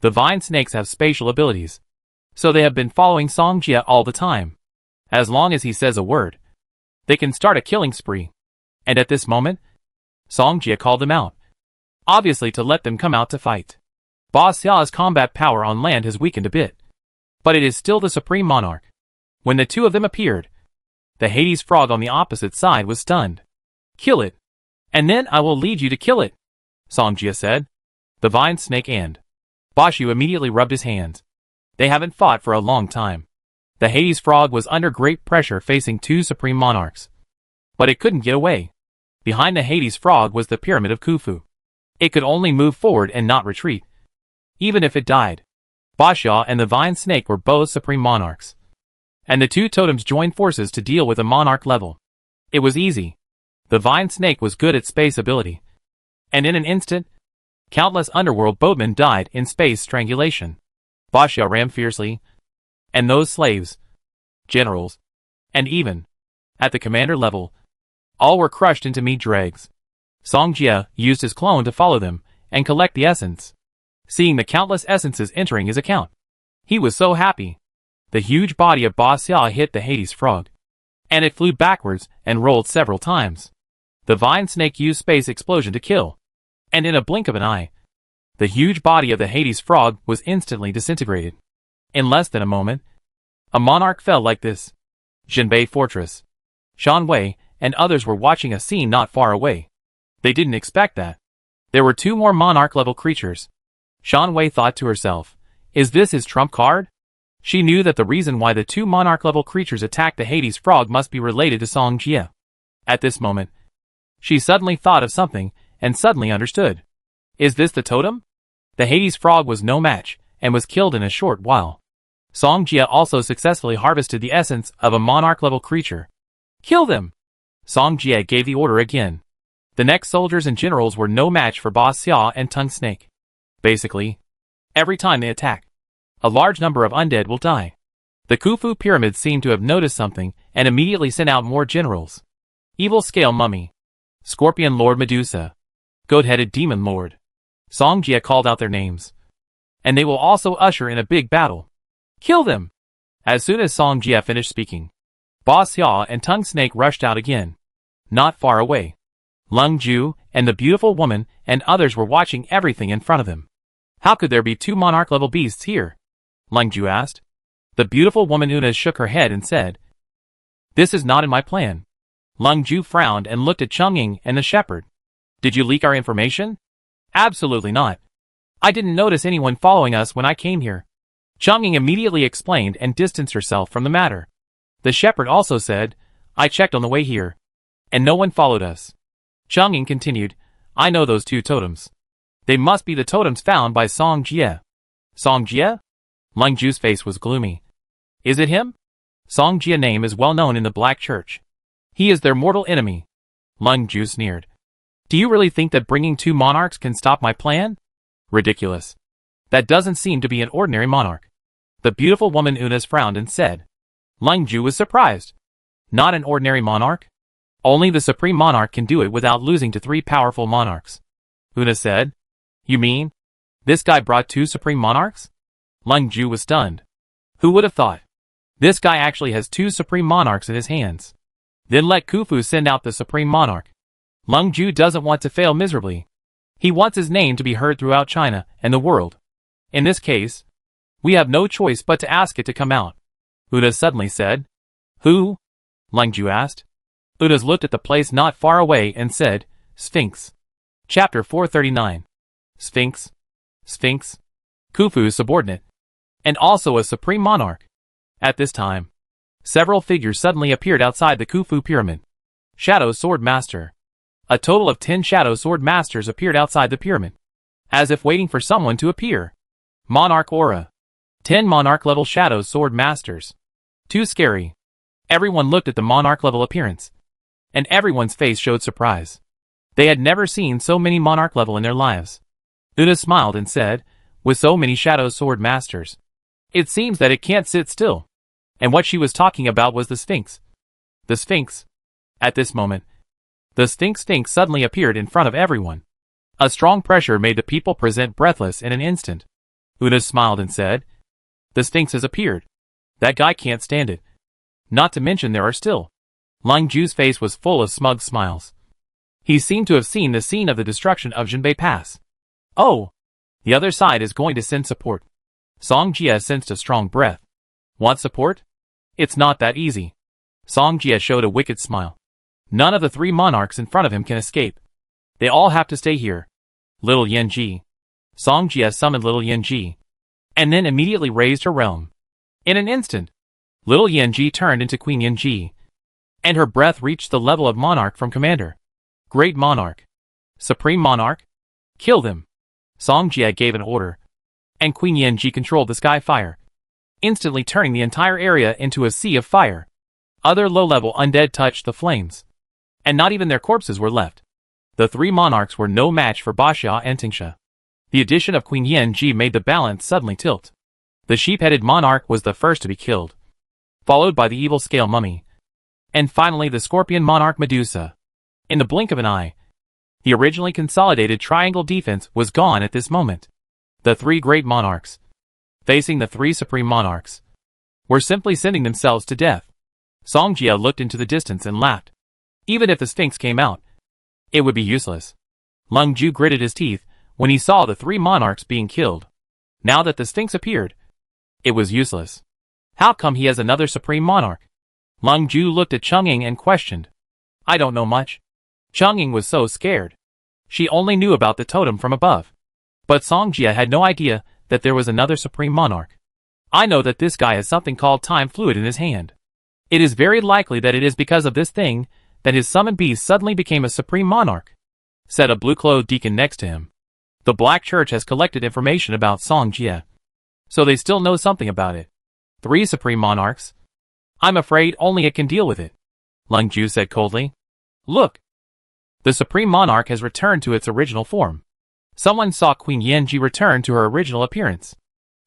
The vine snakes have spatial abilities, so they have been following Song Jia all the time. As long as he says a word, they can start a killing spree. And at this moment, Song Jia called them out, obviously to let them come out to fight. Ba Xia's combat power on land has weakened a bit, but it is still the supreme monarch. When the two of them appeared, the Hades frog on the opposite side was stunned. Kill it, and then I will lead you to kill it, Song Jia said. The vine snake and Ba Xiu immediately rubbed his hands. They haven't fought for a long time. The Hades frog was under great pressure facing two supreme monarchs, but it couldn't get away. Behind the Hades frog was the pyramid of Khufu. It could only move forward and not retreat. even if it died. Basha and the Vine Snake were both supreme monarchs, and the two totems joined forces to deal with a monarch level. It was easy. The Vine Snake was good at space ability, and in an instant, countless underworld boatmen died in space strangulation. Basha ran fiercely, and those slaves, generals, and even, at the commander level, all were crushed into meat dregs. Song Jie used his clone to follow them and collect the essence. Seeing the countless essences entering his account, he was so happy. The huge body of Ba Xia hit the Hades frog, and it flew backwards and rolled several times. The Vine Snake used space explosion to kill, and in a blink of an eye, the huge body of the Hades frog was instantly disintegrated. In less than a moment, a monarch fell like this. Jinbei Fortress, Shan Wei, and others were watching a scene not far away. They didn't expect that. There were two more monarch-level creatures. Shan Wei thought to herself, is this his trump card? She knew that the reason why the two monarch-level creatures attacked the Hades frog must be related to Song Jie. At this moment, she suddenly thought of something, and suddenly understood. Is this the totem? The Hades frog was no match, and was killed in a short while. Song Jie also successfully harvested the essence of a monarch-level creature. Kill them! Song Jie gave the order again. The next soldiers and generals were no match for Ba Xia and Tongue Snake. Basically, every time they attack, a large number of undead will die. The Khufu Pyramid seemed to have noticed something and immediately sent out more generals. Evil Scale Mummy, Scorpion Lord Medusa, Goat-Headed Demon Lord. Song Jie called out their names. And they will also usher in a big battle. Kill them! As soon as Song Jie finished speaking, Ba Xia and Tongue Snake rushed out again. Not far away, Lung Ju and the beautiful woman and others were watching everything in front of them. How could there be two monarch-level beasts here? Lung Ju asked. The beautiful woman Una shook her head and said, this is not in my plan. Lung Ju frowned and looked at Chang'ing and the shepherd. Did you leak our information? Absolutely not. I didn't notice anyone following us when I came here. Chang'ing immediately explained and distanced herself from the matter. The shepherd also said, I checked on the way here, and no one followed us. Chang'ing continued, I know those two totems. They must be the totems found by Song Jie. Song Jie? Lung Ju's face was gloomy. Is it him? Song Jie's name is well known in the Black Church. He is their mortal enemy. Lung Ju sneered. Do you really think that bringing two monarchs can stop my plan? Ridiculous. That doesn't seem to be an ordinary monarch. The beautiful woman Unas frowned and said. Lung Ju was surprised. Not an ordinary monarch? Only the supreme monarch can do it without losing to three powerful monarchs. Una said. You mean? This guy brought two supreme monarchs? Lung Ju was stunned. Who would have thought? This guy actually has two supreme monarchs in his hands. Then let Khufu send out the supreme monarch. Lung Ju doesn't want to fail miserably. He wants his name to be heard throughout China and the world. In this case, we have no choice but to ask it to come out. Una suddenly said. Who? Lung Ju asked. Unas looked at the place not far away and said, Sphinx. Chapter 439. Sphinx. Sphinx. Khufu's subordinate. And also a supreme monarch. At this time, several figures suddenly appeared outside the Khufu Pyramid. Shadow Sword Master. A total of 10 Shadow Sword Masters appeared outside the pyramid, as if waiting for someone to appear. Monarch Aura. 10 Monarch-level Shadow Sword Masters. Too scary. Everyone looked at the Monarch-level appearance, and everyone's face showed surprise. They had never seen so many Monarch-level in their lives. Una smiled and said, with so many Shadow Sword Masters, it seems that it can't sit still. And what she was talking about was the Sphinx. The Sphinx. At this moment, the Sphinx suddenly appeared in front of everyone. A strong pressure made the people present breathless in an instant. Una smiled and said, the Sphinx has appeared. That guy can't stand it. Not to mention there are still. Lung Ju's face was full of smug smiles. He seemed to have seen the scene of the destruction of Jinbei Pass. Oh! The other side is going to send support. Song Jie sensed a strong breath. Want support? It's not that easy. Song Jie showed a wicked smile. None of the three monarchs in front of him can escape. They all have to stay here. Little Yan Ji. Song Jie summoned Little Yan Ji, and then immediately raised her realm. In an instant, Little Yan Ji turned into Queen Yan Ji, and her breath reached the level of monarch from commander. Great monarch. Supreme monarch. Kill them. Song Jie gave an order. and Queen Yanji controlled the sky fire, instantly turning the entire area into a sea of fire. Other low-level undead touched the flames, and not even their corpses were left. The three monarchs were no match for Baxia and Tingsha. The addition of Queen Yanji made the balance suddenly tilt. The sheep-headed monarch was the first to be killed, followed by the evil scale mummy, and finally the scorpion monarch Medusa. In the blink of an eye, the originally consolidated triangle defense was gone at this moment. The three great monarchs, facing the three supreme monarchs, were simply sending themselves to death. Songjia looked into the distance and laughed. Even if the Sphinx came out, it would be useless. Lung Ju gritted his teeth when he saw the three monarchs being killed. Now that the Sphinx appeared, it was useless. How come he has another supreme monarch? Lung Ju looked at Chang'ing and questioned. I don't know much. Chang'ing was so scared. She only knew about the totem from above. But Songjia had no idea that there was another supreme monarch. I know that this guy has something called time fluid in his hand. It is very likely that it is because of this thing that his summoned beast suddenly became a supreme monarch, said a blue-clothed deacon next to him. The Black Church has collected information about Songjia, so they still know something about it. Three supreme monarchs? I'm afraid only it can deal with it, Lung Ju said coldly. Look! The supreme monarch has returned to its original form. Someone saw Queen Yanji return to her original appearance.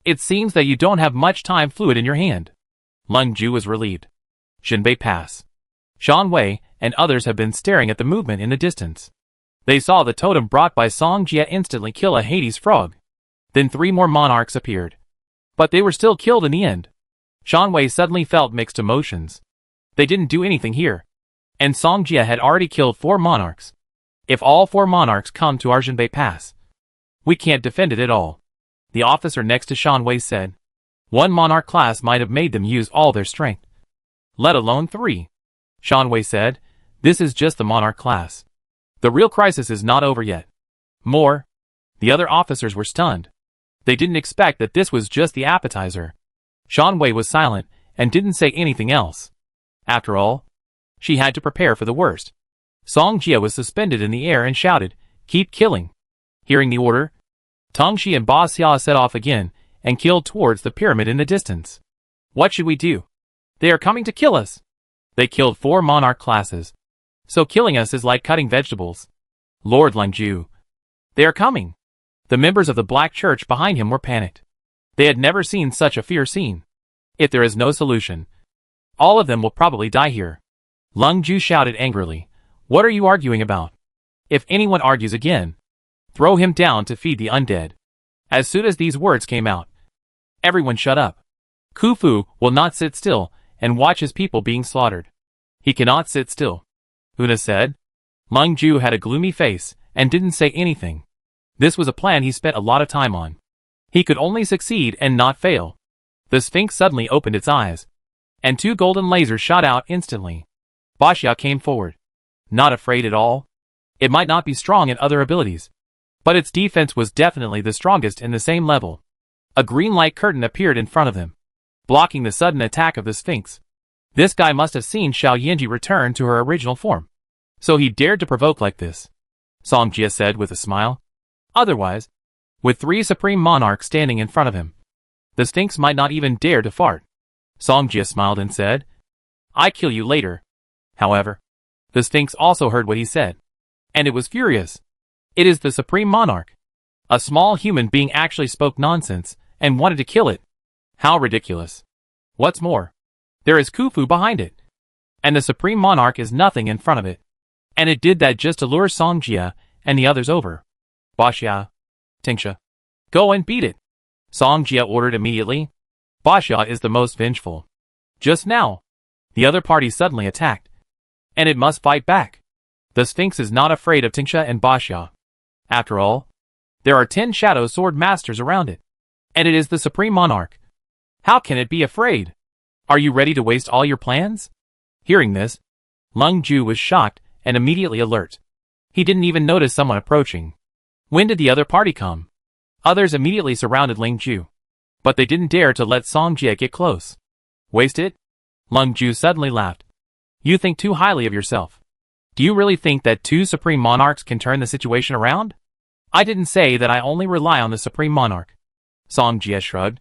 It seems that you don't have much time fluid in your hand. Lung Ju was relieved. Jinbei Pass. Shan Wei and others have been staring at the movement in the distance. They saw the totem brought by Songjia instantly kill a Hades frog. Then three more monarchs appeared. But they were still killed in the end. Shan Wei suddenly felt mixed emotions. They didn't do anything here. And Songjia had already killed 4 monarchs. If all 4 monarchs come to our Jinbei Pass, we can't defend it at all. The officer next to Shan Wei said. 1 monarch class might have made them use all their strength. Let alone 3. Shan Wei said. This is just the monarch class. The real crisis is not over yet. More. The other officers were stunned. They didn't expect that this was just the appetizer. Shan Wei was silent and didn't say anything else. After all, she had to prepare for the worst. Songjia was suspended in the air and shouted, "Keep killing." Hearing the order, Tongxi and Ba Xia set off again and killed towards the pyramid in the distance. What should we do? They are coming to kill us. They killed 4 monarch classes. So killing us is like cutting vegetables. Lord Lungju. They are coming. The members of the Black Church behind him were panicked. They had never seen such a fierce scene. If there is no solution, all of them will probably die here. Lungju shouted angrily. What are you arguing about? If anyone argues again, throw him down to feed the undead. As soon as these words came out, everyone shut up. Khufu will not sit still and watch his people being slaughtered. He cannot sit still, Una said. Lungju had a gloomy face and didn't say anything. This was a plan he spent a lot of time on. He could only succeed and not fail. The Sphinx suddenly opened its eyes, and 2 golden lasers shot out instantly. Baxia came forward. Not afraid at all. It might not be strong in other abilities, but its defense was definitely the strongest in the same level. A green light curtain appeared in front of them, blocking the sudden attack of the Sphinx. This guy must have seen Xiao Yanji return to her original form, so he dared to provoke like this, Songjia said with a smile. Otherwise, with 3 supreme monarchs standing in front of him, the Sphinx might not even dare to fart. Songjia smiled and said, I kill you later. However, the Sphinx also heard what he said, and it was furious. It is the supreme monarch. A small human being actually spoke nonsense and wanted to kill it. How ridiculous. What's more, there is Khufu behind it, and the supreme monarch is nothing in front of it. And it did that just to lure Songjia and the others over. Baxia, Tingsha, go and beat it, Songjia ordered immediately. Baxia is the most vengeful. Just now, the other party suddenly attacked, and it must fight back. The Sphinx is not afraid of Tingsha and Baxia. After all, there are 10 Shadow Sword Masters around it, and it is the Supreme Monarch. How can it be afraid? Are you ready to waste all your plans? Hearing this, Lung Ju was shocked and immediately alert. He didn't even notice someone approaching. When did the other party come? Others immediately surrounded Ling Ju, but they didn't dare to let Songjia get close. Waste it? Lung Ju suddenly laughed. You think too highly of yourself. Do you really think that 2 Supreme Monarchs can turn the situation around? I didn't say that I only rely on the Supreme Monarch. Song Jie shrugged.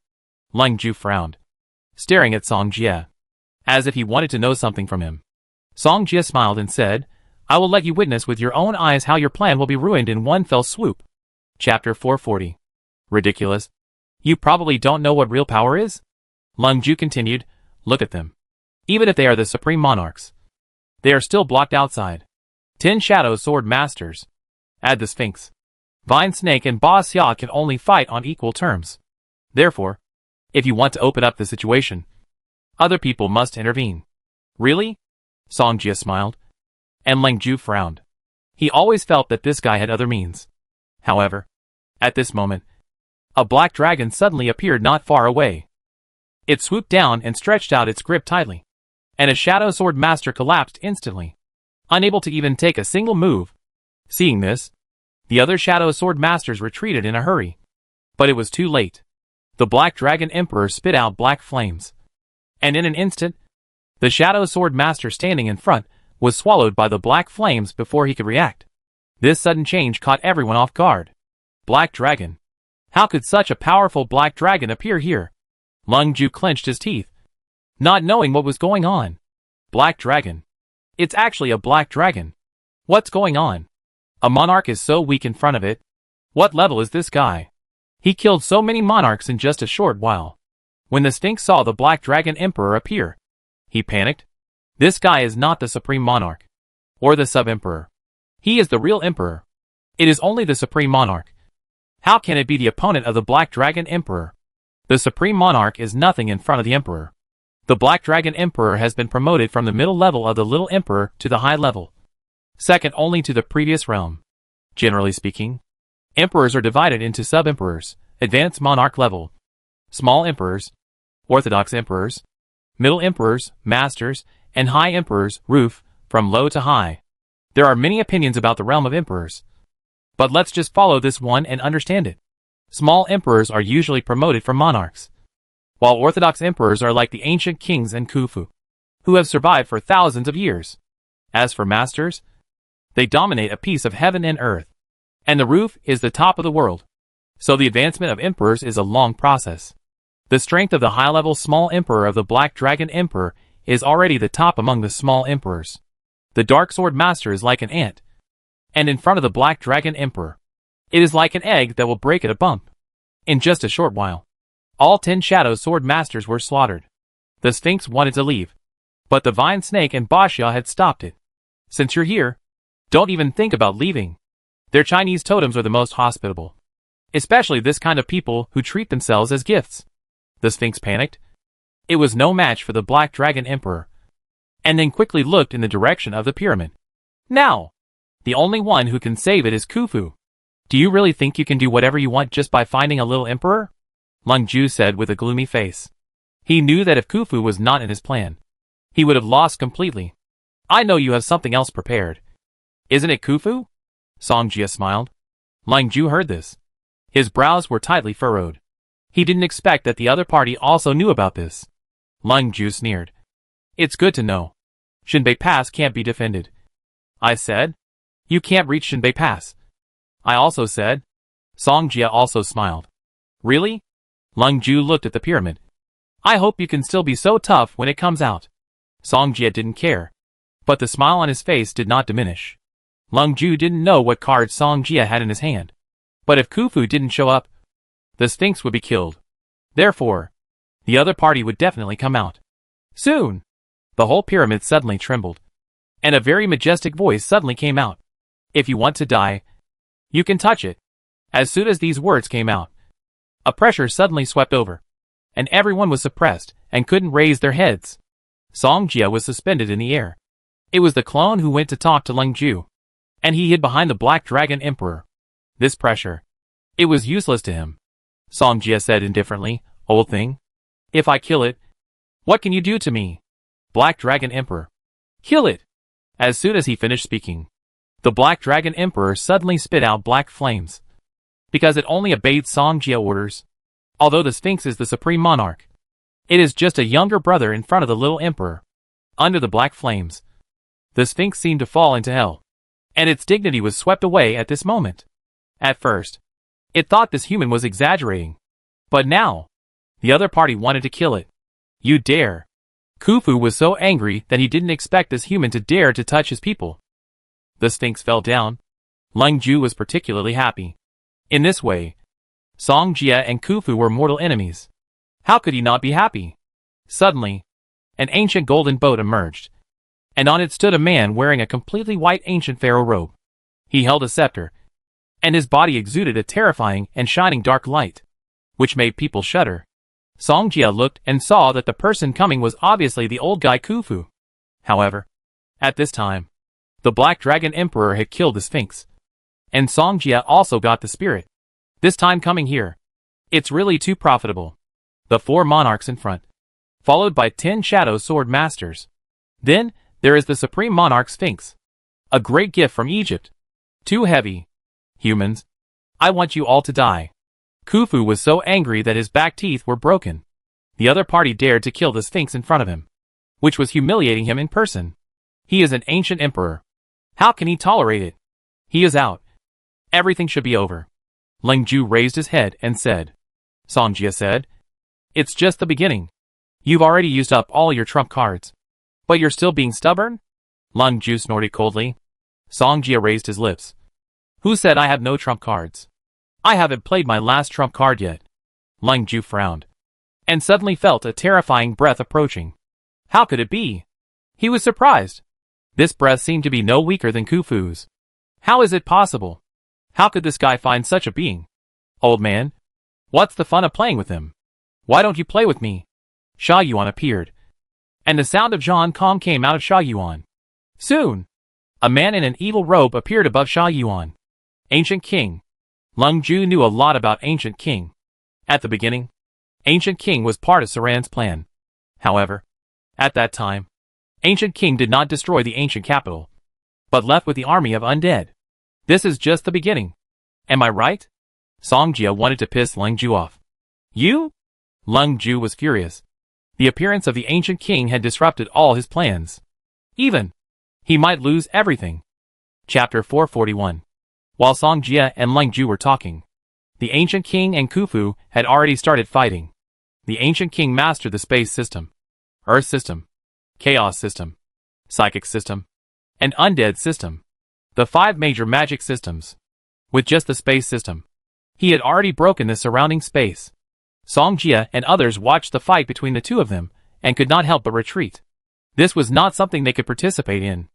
Leng Ju frowned, staring at Song Jie, as if he wanted to know something from him. Song Jie smiled and said, I will let you witness with your own eyes how your plan will be ruined in one fell swoop. Chapter 440. Ridiculous. You probably don't know what real power is? Leng Ju continued, look at them. Even if they are the supreme monarchs, they are still blocked outside. 10 Shadow Sword Masters. Add the Sphinx. Vine Snake and Ba Xia can only fight on equal terms. Therefore, if you want to open up the situation, other people must intervene. Really? Song Jie smiled, and Leng Ju frowned. He always felt that this guy had other means. However, at this moment, a black dragon suddenly appeared not far away. It swooped down and stretched out its grip tightly, and a Shadow Sword Master collapsed instantly, unable to even take a single move. Seeing this, the other Shadow Sword Masters retreated in a hurry. But it was too late. The Black Dragon Emperor spit out black flames, and in an instant, the Shadow Sword Master standing in front was swallowed by the black flames before he could react. This sudden change caught everyone off guard. Black Dragon. How could such a powerful black dragon appear here? Leng Ju clenched his teeth, not knowing what was going on. Black Dragon. It's actually a black dragon. What's going on? A monarch is so weak in front of it. What level is this guy? He killed so many monarchs in just a short while. When the Sphinx saw the Black Dragon Emperor appear, he panicked. This guy is not the Supreme Monarch, or the Sub-Emperor. He is the real Emperor. It is only the Supreme Monarch. How can it be the opponent of the Black Dragon Emperor? The Supreme Monarch is nothing in front of the Emperor. The Black Dragon Emperor has been promoted from the middle level of the Little Emperor to the high level, second only to the previous realm. Generally speaking, emperors are divided into sub-emperors, advanced monarch level, small emperors, orthodox emperors, middle emperors, masters, and high emperors, roof, from low to high. There are many opinions about the realm of emperors, but let's just follow this one and understand it. Small emperors are usually promoted from monarchs, while orthodox emperors are like the ancient kings and Khufu, who have survived for thousands of years. As for masters, they dominate a piece of heaven and earth, and the roof is the top of the world. So the advancement of emperors is a long process. The strength of the high-level small emperor of the Black Dragon Emperor is already the top among the small emperors. The Dark Sword Master is like an ant, and in front of the Black Dragon Emperor, it is like an egg that will break at a bump. In just a short while, all 10 Shadow Sword Masters were slaughtered. The Sphinx wanted to leave, but the Vine Snake and Ba Xia had stopped it. Since you're here, don't even think about leaving. Their Chinese totems are the most hospitable, especially this kind of people who treat themselves as gifts. The Sphinx panicked. It was no match for the Black Dragon Emperor, and then quickly looked in the direction of the pyramid. Now, the only one who can save it is Khufu. Do you really think you can do whatever you want just by finding a little emperor? Leng Ju said with a gloomy face. He knew that if Khufu was not in his plan, he would have lost completely. I know you have something else prepared. Isn't it Khufu? Song Jie smiled. Leng Ju heard this. His brows were tightly furrowed. He didn't expect that the other party also knew about this. Leng Ju sneered. It's good to know. Shinbei Pass can't be defended. I said. You can't reach Shinbei Pass. I also said. Song Jie also smiled. Really? Leng Ju looked at the pyramid. I hope you can still be so tough when it comes out. Song Jie didn't care, but the smile on his face did not diminish. Leng Ju didn't know what card Song Jie had in his hand, but if Khufu didn't show up, the Sphinx would be killed. Therefore, the other party would definitely come out. Soon, the whole pyramid suddenly trembled, and a very majestic voice suddenly came out. If you want to die, you can touch it. As soon as these words came out, a pressure suddenly swept over, and everyone was suppressed and couldn't raise their heads. Song Jie was suspended in the air. It was the clone who went to talk to Leng Ju, and he hid behind the Black Dragon Emperor. This pressure, it was useless to him. Song Jie said indifferently, Old thing, if I kill it, what can you do to me? Black Dragon Emperor. Kill it! As soon as he finished speaking, the Black Dragon Emperor suddenly spit out black flames, because it only obeyed Song Jie orders. Although the Sphinx is the supreme monarch, it is just a younger brother in front of the little emperor. Under the black flames, the Sphinx seemed to fall into hell, and its dignity was swept away at this moment. At first, it thought this human was exaggerating, But now, the other party wanted to kill it. You dare. Khufu was so angry that he didn't expect this human to dare to touch his people. The Sphinx fell down. Leng Ju was particularly happy. In this way, Song Jia and Khufu were mortal enemies. How could he not be happy? Suddenly, an ancient golden boat emerged, and on it stood a man wearing a completely white ancient pharaoh robe. He held a scepter, and his body exuded a terrifying and shining dark light, which made people shudder. Song Jia looked and saw that the person coming was obviously the old guy Khufu. However, at this time, the Black Dragon Emperor had killed the Sphinx, and Song Jia also got the spirit. This time coming here, it's really too profitable. The 4 monarchs in front, followed by 10 Shadow Sword Masters. Then, there is the Supreme Monarch Sphinx. A great gift from Egypt. Too heavy. Humans, I want you all to die. Khufu was so angry that his back teeth were broken. The other party dared to kill the Sphinx in front of him, which was humiliating him in person. He is an ancient emperor. How can he tolerate it? He is out. Everything should be over. Leng Ju raised his head and said. Song Jia said, it's just the beginning. You've already used up all your trump cards. But you're still being stubborn? Leng Ju snorted coldly. Song Jia raised his lips. Who said I have no trump cards? I haven't played my last trump card yet. Leng Ju frowned, and suddenly felt a terrifying breath approaching. How could it be? He was surprised. This breath seemed to be no weaker than Khufu's. How is it possible? How could this guy find such a being? Old man, what's the fun of playing with him? Why don't you play with me? Sha Yuan appeared, and the sound of Zhang Kong came out of Sha Yuan. Soon, a man in an evil robe appeared above Sha Yuan. Ancient King. Leng Ju knew a lot about Ancient King. At the beginning, Ancient King was part of Saran's plan. However, at that time, Ancient King did not destroy the ancient capital, but left with the army of undead. This is just the beginning. Am I right? Song Jia wanted to piss Leng Ju off. You? Leng Ju was furious. The appearance of the Ancient King had disrupted all his plans. Even, he might lose everything. Chapter 441. While Song Jia and Leng Ju were talking, the Ancient King and Khufu had already started fighting. The Ancient King mastered the space system, Earth system, Chaos system, Psychic system, and Undead system. The 5 major magic systems. With just the space system, he had already broken the surrounding space. Song Jia and others watched the fight between the two of them, and could not help but retreat. This was not something they could participate in.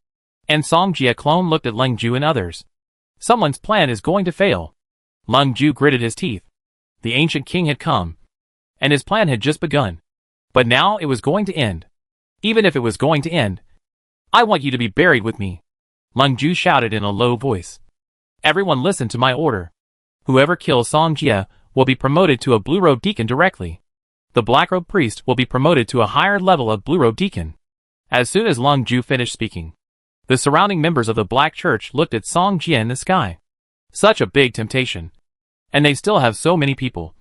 And Song Jia clone looked at Leng Ju and others. Someone's plan is going to fail. Leng Ju gritted his teeth. The Ancient King had come, and his plan had just begun. But now it was going to end. Even if it was going to end, I want you to be buried with me. Leng Ju shouted in a low voice. Everyone listen to my order. Whoever kills Song Jia will be promoted to a blue-robe deacon directly. The black-robe priest will be promoted to a higher level of blue-robe deacon. As soon as Leng Ju finished speaking, the surrounding members of the Black Church looked at Song Jia in the sky. Such a big temptation. And they still have so many people.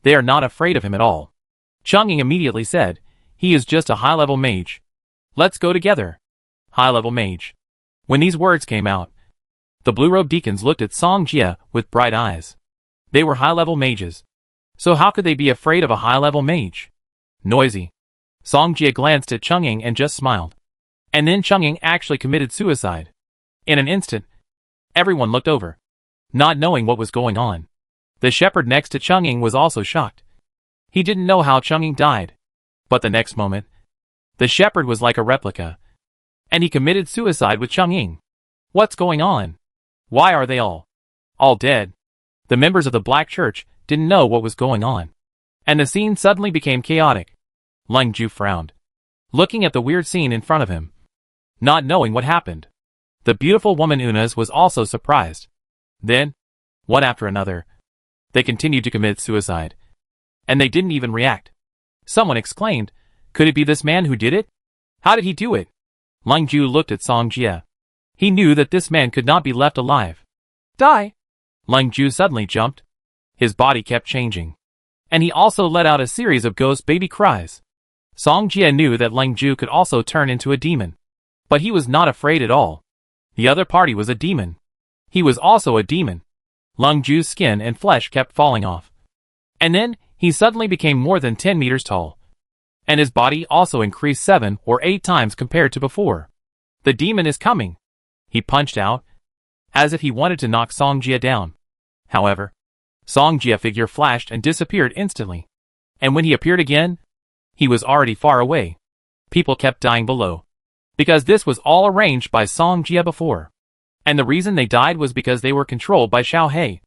They are not afraid of him at all. Chang'ing immediately said, he is just a high-level mage. Let's go together. High-level mage. When these words came out, the blue-robe deacons looked at Song Jia with bright eyes. They were high-level mages. So how could they be afraid of a high-level mage? Noisy. Song Jia glanced at Chang'ing and just smiled. And then Chang'ing actually committed suicide. In an instant, everyone looked over, not knowing what was going on. The shepherd next to Chang'ing was also shocked. He didn't know how Chang'ing died. But the next moment, the shepherd was like a replica. And he committed suicide with Chang'ing. What's going on? Why are they all dead? The members of the Black Church didn't know what was going on. And the scene suddenly became chaotic. Leng Ju frowned, looking at the weird scene in front of him, not knowing what happened. The beautiful woman Unas was also surprised. Then, one after another, they continued to commit suicide. And they didn't even react. Someone exclaimed, could it be this man who did it? How did he do it? Leng Ju looked at Song Jia. He knew that this man could not be left alive. Die! Leng Ju suddenly jumped. His body kept changing. And he also let out a series of ghost baby cries. Song Jia knew that Leng Ju could also turn into a demon. But he was not afraid at all. The other party was a demon. He was also a demon. Leng Ju's skin and flesh kept falling off. And then, he suddenly became more than 10 meters tall. And his body also increased 7 or 8 times compared to before. The demon is coming, he punched out, as if he wanted to knock Song Jia down. However, Song Jia's figure flashed and disappeared instantly. And when he appeared again, he was already far away. People kept dying below, because this was all arranged by Song Jia before. And the reason they died was because they were controlled by Xiao He,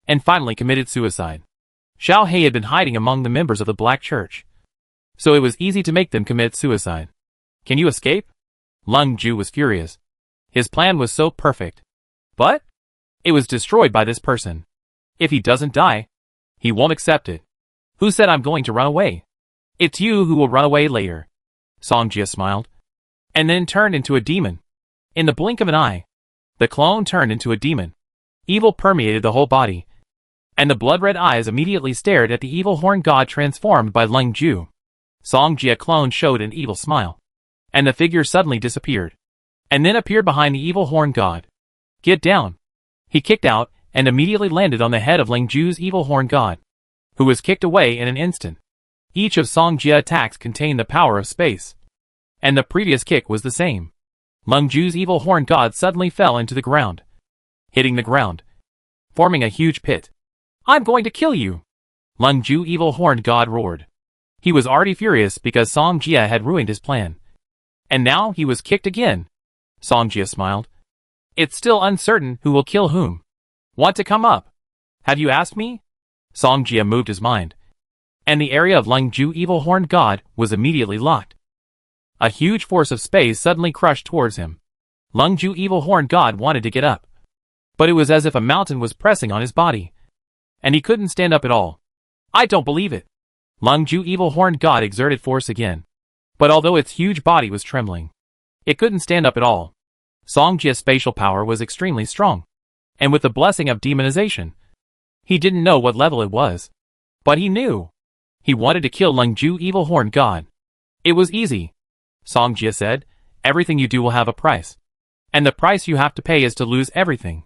and finally committed suicide. Xiao He had been hiding among the members of the Black Church, so it was easy to make them commit suicide. Can you escape? Lung Ju was furious. His plan was so perfect. But it was destroyed by this person. If he doesn't die, he won't accept it. Who said I'm going to run away? It's you who will run away later. Song Jia smiled, and then turned into a demon. In the blink of an eye, the clone turned into a demon. Evil permeated the whole body, and the blood-red eyes immediately stared at the evil horn god transformed by Lung Ju. Song Jia clone showed an evil smile, and the figure suddenly disappeared, and then appeared behind the evil horn god. Get down! He kicked out, and immediately landed on the head of Lung Ju's evil horn god, who was kicked away in an instant. Each of Song Jia's attacks contained the power of space, and the previous kick was the same. Lung Ju's evil horn god suddenly fell into the ground, hitting the ground, forming a huge pit. I'm going to kill you! Lung Ju evil horn god roared. He was already furious because Song Jia had ruined his plan. And now he was kicked again. Song Jia smiled. It's still uncertain who will kill whom. Want to come up? Have you asked me? Song Jia moved his mind, and the area of Lung Ju evil horned god was immediately locked. A huge force of space suddenly crushed towards him. Lung Ju evil horned god wanted to get up, but it was as if a mountain was pressing on his body, and he couldn't stand up at all. I don't believe it. Lung Ju evil horned god exerted force again, but although its huge body was trembling, it couldn't stand up at all. Song Jia's spatial power was extremely strong, and with the blessing of demonization, he didn't know what level it was, but he knew. He wanted to kill Lung Ju evil horned god. It was easy. Song Jia said, everything you do will have a price, and the price you have to pay is to lose everything.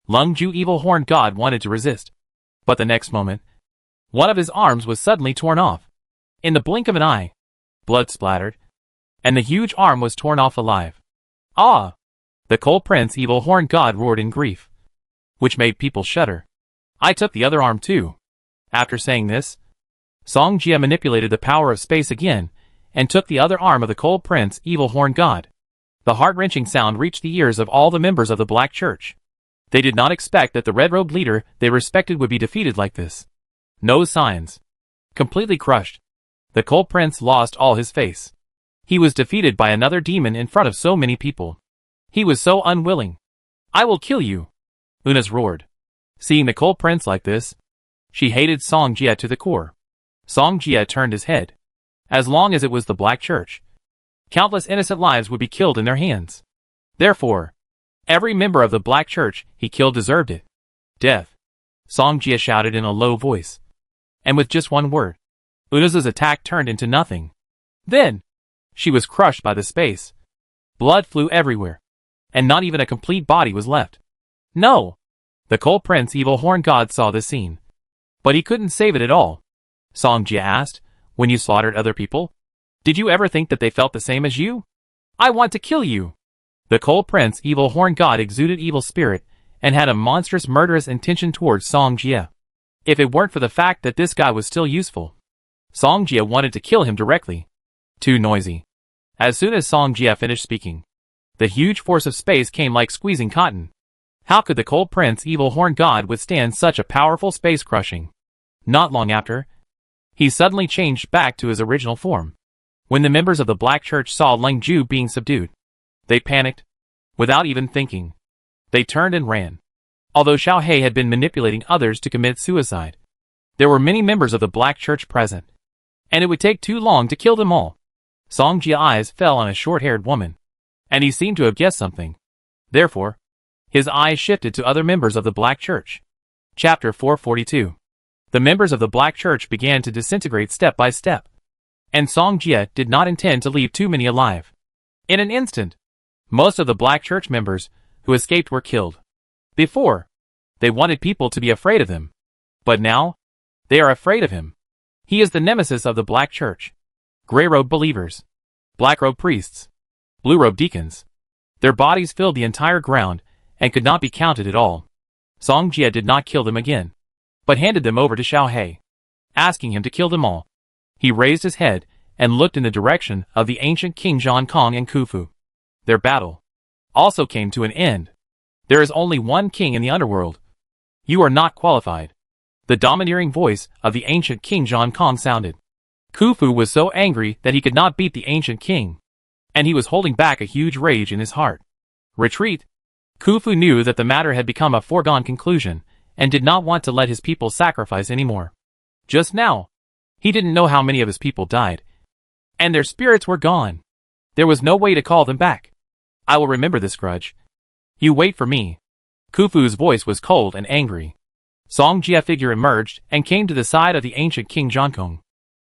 Lung Ju evil horned god wanted to resist, but the next moment, one of his arms was suddenly torn off. In the blink of an eye, blood splattered, and the huge arm was torn off alive. Ah! The Cold Prince evil horned god roared in grief, which made people shudder. I took the other arm too. After saying this, Song Jia manipulated the power of space again, and took the other arm of the Cold Prince evil horned god. The heart-wrenching sound reached the ears of all the members of the Black Church. They did not expect that the red-robed leader they respected would be defeated like this. No signs. Completely crushed, the Cold Prince lost all his face. He was defeated by another demon in front of so many people. He was so unwilling. I will kill you, Unas roared. Seeing the Cold Prince like this, she hated Song Jia to the core. Song Jia turned his head. As long as it was the Black Church, countless innocent lives would be killed in their hands. Therefore, every member of the Black Church he killed deserved it. Death. Song Jia shouted in a low voice. And with just one word, Unas's attack turned into nothing. Then, she was crushed by the space. Blood flew everywhere, and not even a complete body was left. No! The Cold Prince evil horned god saw this scene, but he couldn't save it at all. Song Jia asked, when you slaughtered other people, did you ever think that they felt the same as you? I want to kill you! The Cold Prince evil horned god exuded evil spirit, and had a monstrous murderous intention towards Song Jia. If it weren't for the fact that this guy was still useful, Song Jia wanted to kill him directly. Too noisy. As soon as Song Jia finished speaking, the huge force of space came like squeezing cotton. How could the Cold Prince evil horned god withstand such a powerful space crushing? Not long after, he suddenly changed back to his original form. When the members of the Black Church saw Lung Ju being subdued, they panicked. Without even thinking, they turned and ran. Although Xiao He had been manipulating others to commit suicide, there were many members of the Black Church present, and it would take too long to kill them all. Song Jia's eyes fell on a short-haired woman, and he seemed to have guessed something. Therefore, his eyes shifted to other members of the Black Church. Chapter 442. The members of the Black Church began to disintegrate step by step, and Song Jia did not intend to leave too many alive. In an instant, most of the Black Church members who escaped were killed. Before, they wanted people to be afraid of them, but now, they are afraid of him. He is the nemesis of the Black Church. Gray-robed believers. Black-robed priests. Blue-robed deacons. Their bodies filled the entire ground and could not be counted at all. Song Jia did not kill them again, but handed them over to Xiao He, asking him to kill them all. He raised his head and looked in the direction of the ancient King Zhang Kong and Khufu. Their battle also came to an end. There is only one king in the underworld. You are not qualified. The domineering voice of the ancient King Zhang Kong sounded. Khufu was so angry that he could not beat the ancient king, and he was holding back a huge rage in his heart. Retreat. Khufu knew that the matter had become a foregone conclusion and did not want to let his people sacrifice anymore. Just now, he didn't know how many of his people died, and their spirits were gone. There was no way to call them back. I will remember this grudge. You wait for me. Khufu's voice was cold and angry. Song Jia figure emerged and came to the side of the ancient King Zhangkong.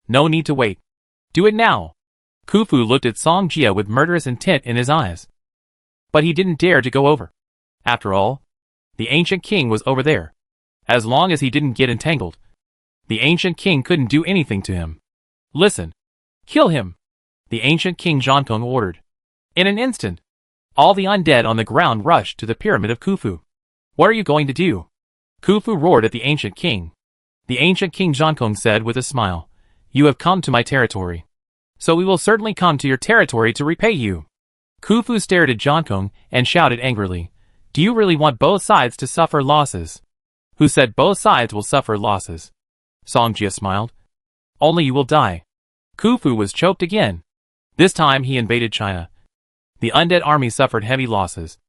No need to wait. Do it now. Khufu looked at Song Jia with murderous intent in his eyes. But he didn't dare to go over. After all, the ancient king was over there. As long as he didn't get entangled, the ancient king couldn't do anything to him. Listen. Kill him. The ancient King Zhangkong ordered. In an instant, all the undead on the ground rushed to the pyramid of Khufu. What are you going to do? Khufu roared at the ancient king. The ancient King Zhangkong said with a smile, You have come to my territory. So we will certainly come to your territory to repay you. Khufu stared at Zhangkong and shouted angrily, Do you really want both sides to suffer losses? Who said both sides will suffer losses? Song Jia smiled. Only you will die. Khufu was choked again. This time he invaded China. The undead army suffered heavy losses.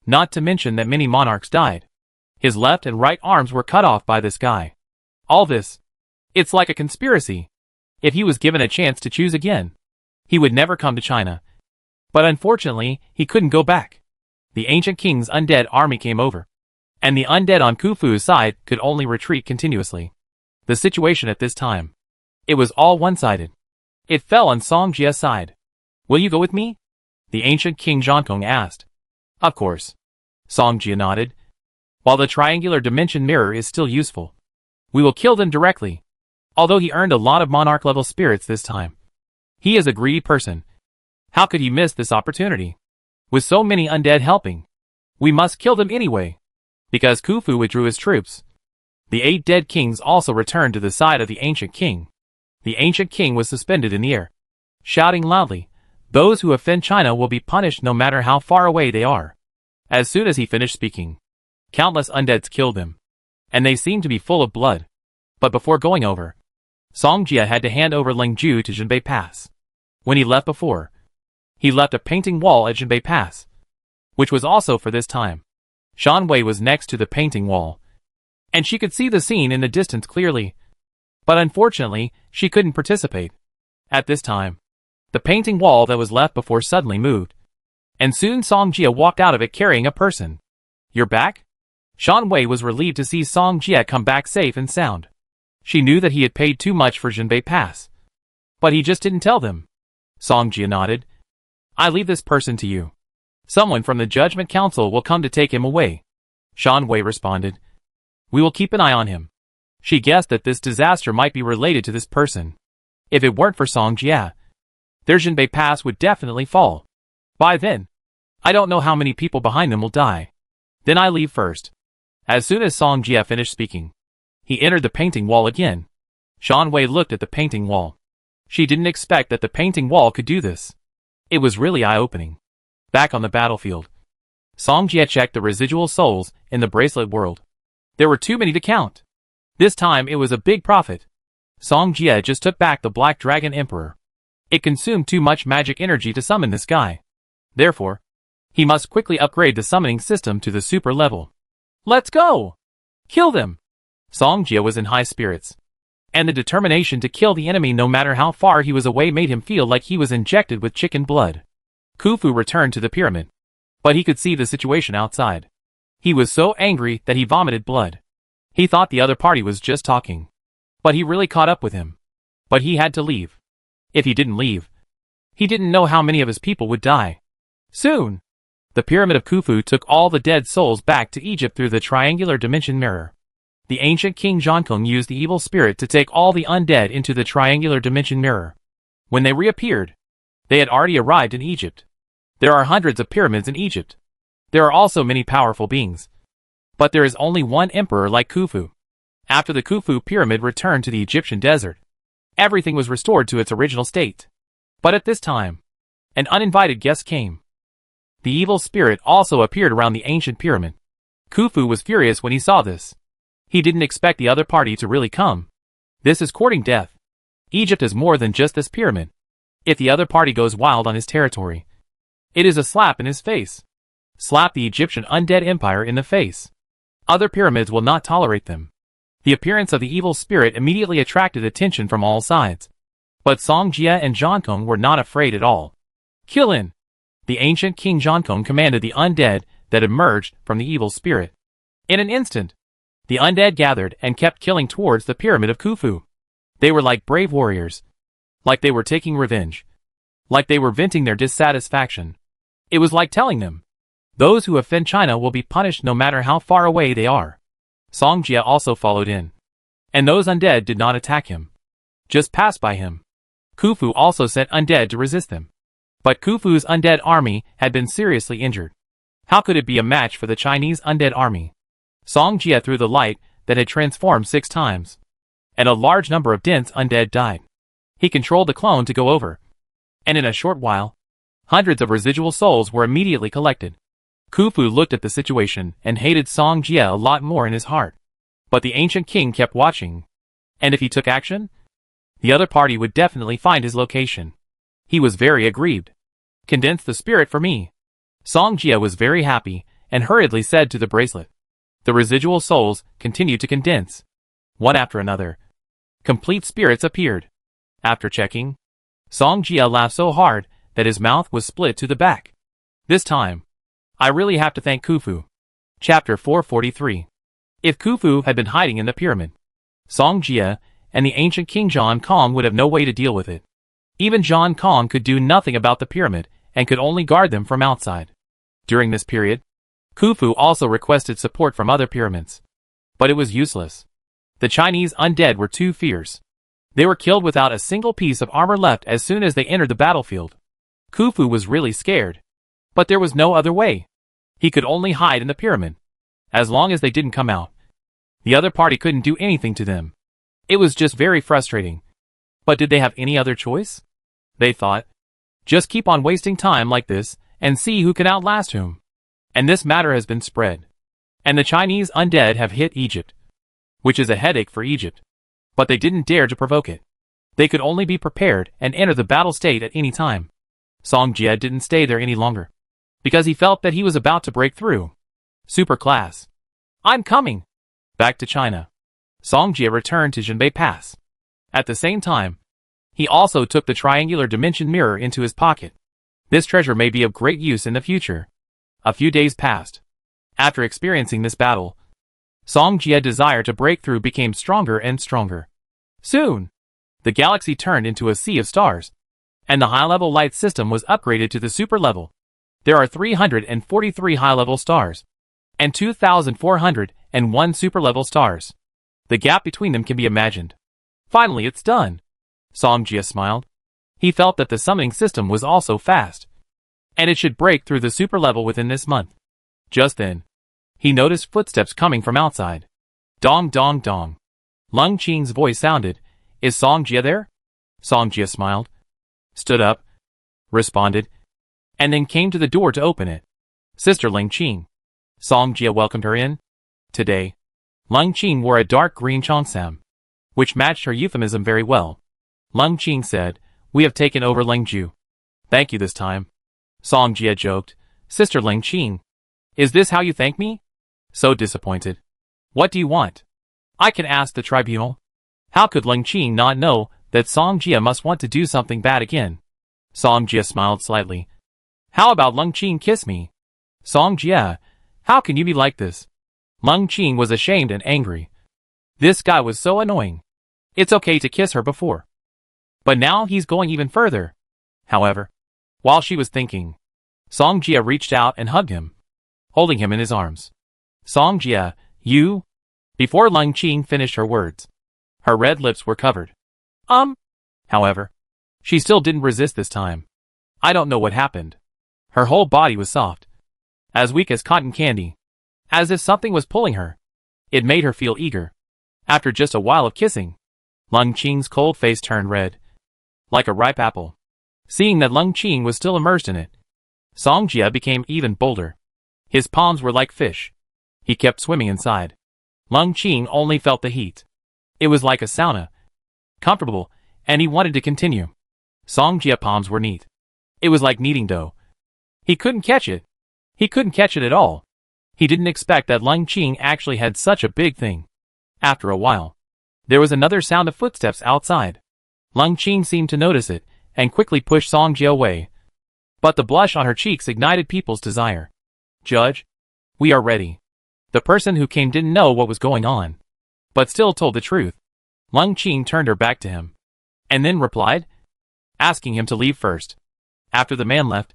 Not to mention that many monarchs died. His left and right arms were cut off by this guy. All this. It's like a conspiracy. If he was given a chance to choose again, he would never come to China. But unfortunately, he couldn't go back. The ancient king's undead army came over, and the undead on Khufu's side could only retreat continuously. The situation at this time, it was all one-sided. It fell on Song Jia's side. Will you go with me? The ancient King Zhangkong asked. Of course. Song Jia nodded. While the triangular dimension mirror is still useful, we will kill them directly. Although he earned a lot of monarch-level spirits this time. He is a greedy person. How could he miss this opportunity? With so many undead helping, we must kill them anyway. Because Khufu withdrew his troops, the 8 dead kings also returned to the side of the ancient king. The ancient king was suspended in the air, shouting loudly, Those who offend China will be punished no matter how far away they are. As soon as he finished speaking, countless undeads killed him, and they seemed to be full of blood. But before going over, Song Jia had to hand over Lingju to Jinbei Pass. When he left before, he left a painting wall at Jinbei Pass, which was also for this time. Shan Wei was next to the painting wall, and she could see the scene in the distance clearly. But unfortunately, she couldn't participate. At this time, the painting wall that was left before suddenly moved, and soon Song Jia walked out of it carrying a person. You're back? Shan Wei was relieved to see Song Jia come back safe and sound. She knew that he had paid too much for Jinbei Pass, but he just didn't tell them. Song Jia nodded. I leave this person to you. Someone from the Judgment Council will come to take him away. Shan Wei responded. We will keep an eye on him. She guessed that this disaster might be related to this person. If it weren't for Song Jia, their Jinbei Pass would definitely fall. By then, I don't know how many people behind them will die. Then I leave first. As soon as Song Jia finished speaking, he entered the painting wall again. Shan Wei looked at the painting wall. She didn't expect that the painting wall could do this. It was really eye-opening. Back on the battlefield, Song Jia checked the residual souls in the bracelet world. There were too many to count. This time it was a big profit. Song Jia just took back the Black Dragon Emperor. It consumed too much magic energy to summon this guy. Therefore, he must quickly upgrade the summoning system to the super level. Let's go! Kill them! Song Jia was in high spirits, and the determination to kill the enemy no matter how far he was away made him feel like he was injected with chicken blood. Khufu returned to the pyramid, but he could see the situation outside. He was so angry that he vomited blood. He thought the other party was just talking, but he really caught up with him. But he had to leave. If he didn't leave, he didn't know how many of his people would die. Soon, the pyramid of Khufu took all the dead souls back to Egypt through the triangular dimension mirror. The ancient King Zhongkung used the evil spirit to take all the undead into the triangular dimension mirror. When they reappeared, they had already arrived in Egypt. There are hundreds of pyramids in Egypt. There are also many powerful beings. But there is only one emperor like Khufu. After the Khufu pyramid returned to the Egyptian desert, everything was restored to its original state. But at this time, an uninvited guest came. The evil spirit also appeared around the ancient pyramid. Khufu was furious when he saw this. He didn't expect the other party to really come. This is courting death. Egypt is more than just this pyramid. If the other party goes wild on his territory, it is a slap in his face. Slap the Egyptian undead empire in the face. Other pyramids will not tolerate them. The appearance of the evil spirit immediately attracted attention from all sides. But Song Jie and Zhongkung were not afraid at all. Kill in! The ancient King Zhongkung commanded the undead that emerged from the evil spirit. In an instant, the undead gathered and kept killing towards the pyramid of Khufu. They were like brave warriors. Like they were taking revenge. Like they were venting their dissatisfaction. It was like telling them, those who offend China will be punished no matter how far away they are. Song Jie also followed in. And those undead did not attack him. Just passed by him. Khufu also sent undead to resist them. But Khufu's undead army had been seriously injured. How could it be a match for the Chinese undead army? Song Jie threw the light that had transformed 6 times. And a large number of dense undead died. He controlled the clone to go over. And in a short while, hundreds of residual souls were immediately collected. Khufu looked at the situation and hated Song Jie a lot more in his heart. But the ancient king kept watching. And if he took action, the other party would definitely find his location. He was very aggrieved. Condense the spirit for me. Song Jie was very happy and hurriedly said to the bracelet. The residual souls continued to condense. One after another. Complete spirits appeared. After checking, Song Jie laughed so hard that his mouth was split to the back. This time, I really have to thank Khufu. Chapter 443. If Khufu had been hiding in the pyramid, Song Jie and the ancient King Zhongkong would have no way to deal with it. Even Zhongkong could do nothing about the pyramid and could only guard them from outside. During this period, Khufu also requested support from other pyramids. But it was useless. The Chinese undead were too fierce. They were killed without a single piece of armor left as soon as they entered the battlefield. Khufu was really scared. But there was no other way. He could only hide in the pyramid. As long as they didn't come out, the other party couldn't do anything to them. It was just very frustrating. But did they have any other choice? They thought. Just keep on wasting time like this and see who can outlast whom. And this matter has been spread. And the Chinese undead have hit Egypt. Which is a headache for Egypt. But they didn't dare to provoke it. They could only be prepared and enter the battle state at any time. Song Jie didn't stay there any longer. Because he felt that he was about to break through. Super class. I'm coming. Back to China. Song Jie returned to Jinbei Pass. At the same time, he also took the triangular dimension mirror into his pocket. This treasure may be of great use in the future. A few days passed. After experiencing this battle, Song Jie's desire to break through became stronger and stronger. Soon, the galaxy turned into a sea of stars, and the high-level light system was upgraded to the super level. There are 343 high-level stars, and 2,401 super-level stars. The gap between them can be imagined. Finally, it's done. Song Jie smiled. He felt that the summoning system was also fast, and it should break through the super level within this month. Just then, he noticed footsteps coming from outside. Dong dong dong. Lung Qing's voice sounded. Is Song Jie there? Song Jie smiled, stood up, responded, and then came to the door to open it. Sister Ling Qing. Song Jie welcomed her in. Today, Lung Qing wore a dark green cheongsam, which matched her euphemism very well. Lung Qing said, We have taken over Lingju. Thank you this time. Song Jie joked. Sister Ling Qing. Is this how you thank me? So disappointed. What do you want? I can ask the tribunal. How could Ling Qing not know that Song Jie must want to do something bad again? Song Jie smiled slightly. How about Lung Qing kiss me? Song Jie, how can you be like this? Lung Qing was ashamed and angry. This guy was so annoying. It's okay to kiss her before. But now he's going even further. However, while she was thinking, Song Jie reached out and hugged him, holding him in his arms. Song Jie, you? Before Lung Qing finished her words, her red lips were covered. However, she still didn't resist this time. I don't know what happened. Her whole body was soft, as weak as cotton candy, as if something was pulling her. It made her feel eager. After just a while of kissing, Lung Qing's cold face turned red, like a ripe apple. Seeing that Lung Qing was still immersed in it, Song Jia became even bolder. His palms were like fish. He kept swimming inside. Lung Qing only felt the heat. It was like a sauna. Comfortable, and he wanted to continue. Song Jia's palms were neat. It was like kneading dough. He couldn't catch it. He couldn't catch it at all. He didn't expect that Lung Qing actually had such a big thing. After a while, there was another sound of footsteps outside. Lung Qing seemed to notice it, and quickly pushed Song Jia away. But the blush on her cheeks ignited people's desire. Judge, we are ready. The person who came didn't know what was going on, but still told the truth. Lung Qing turned her back to him, and then replied, asking him to leave first. After the man left,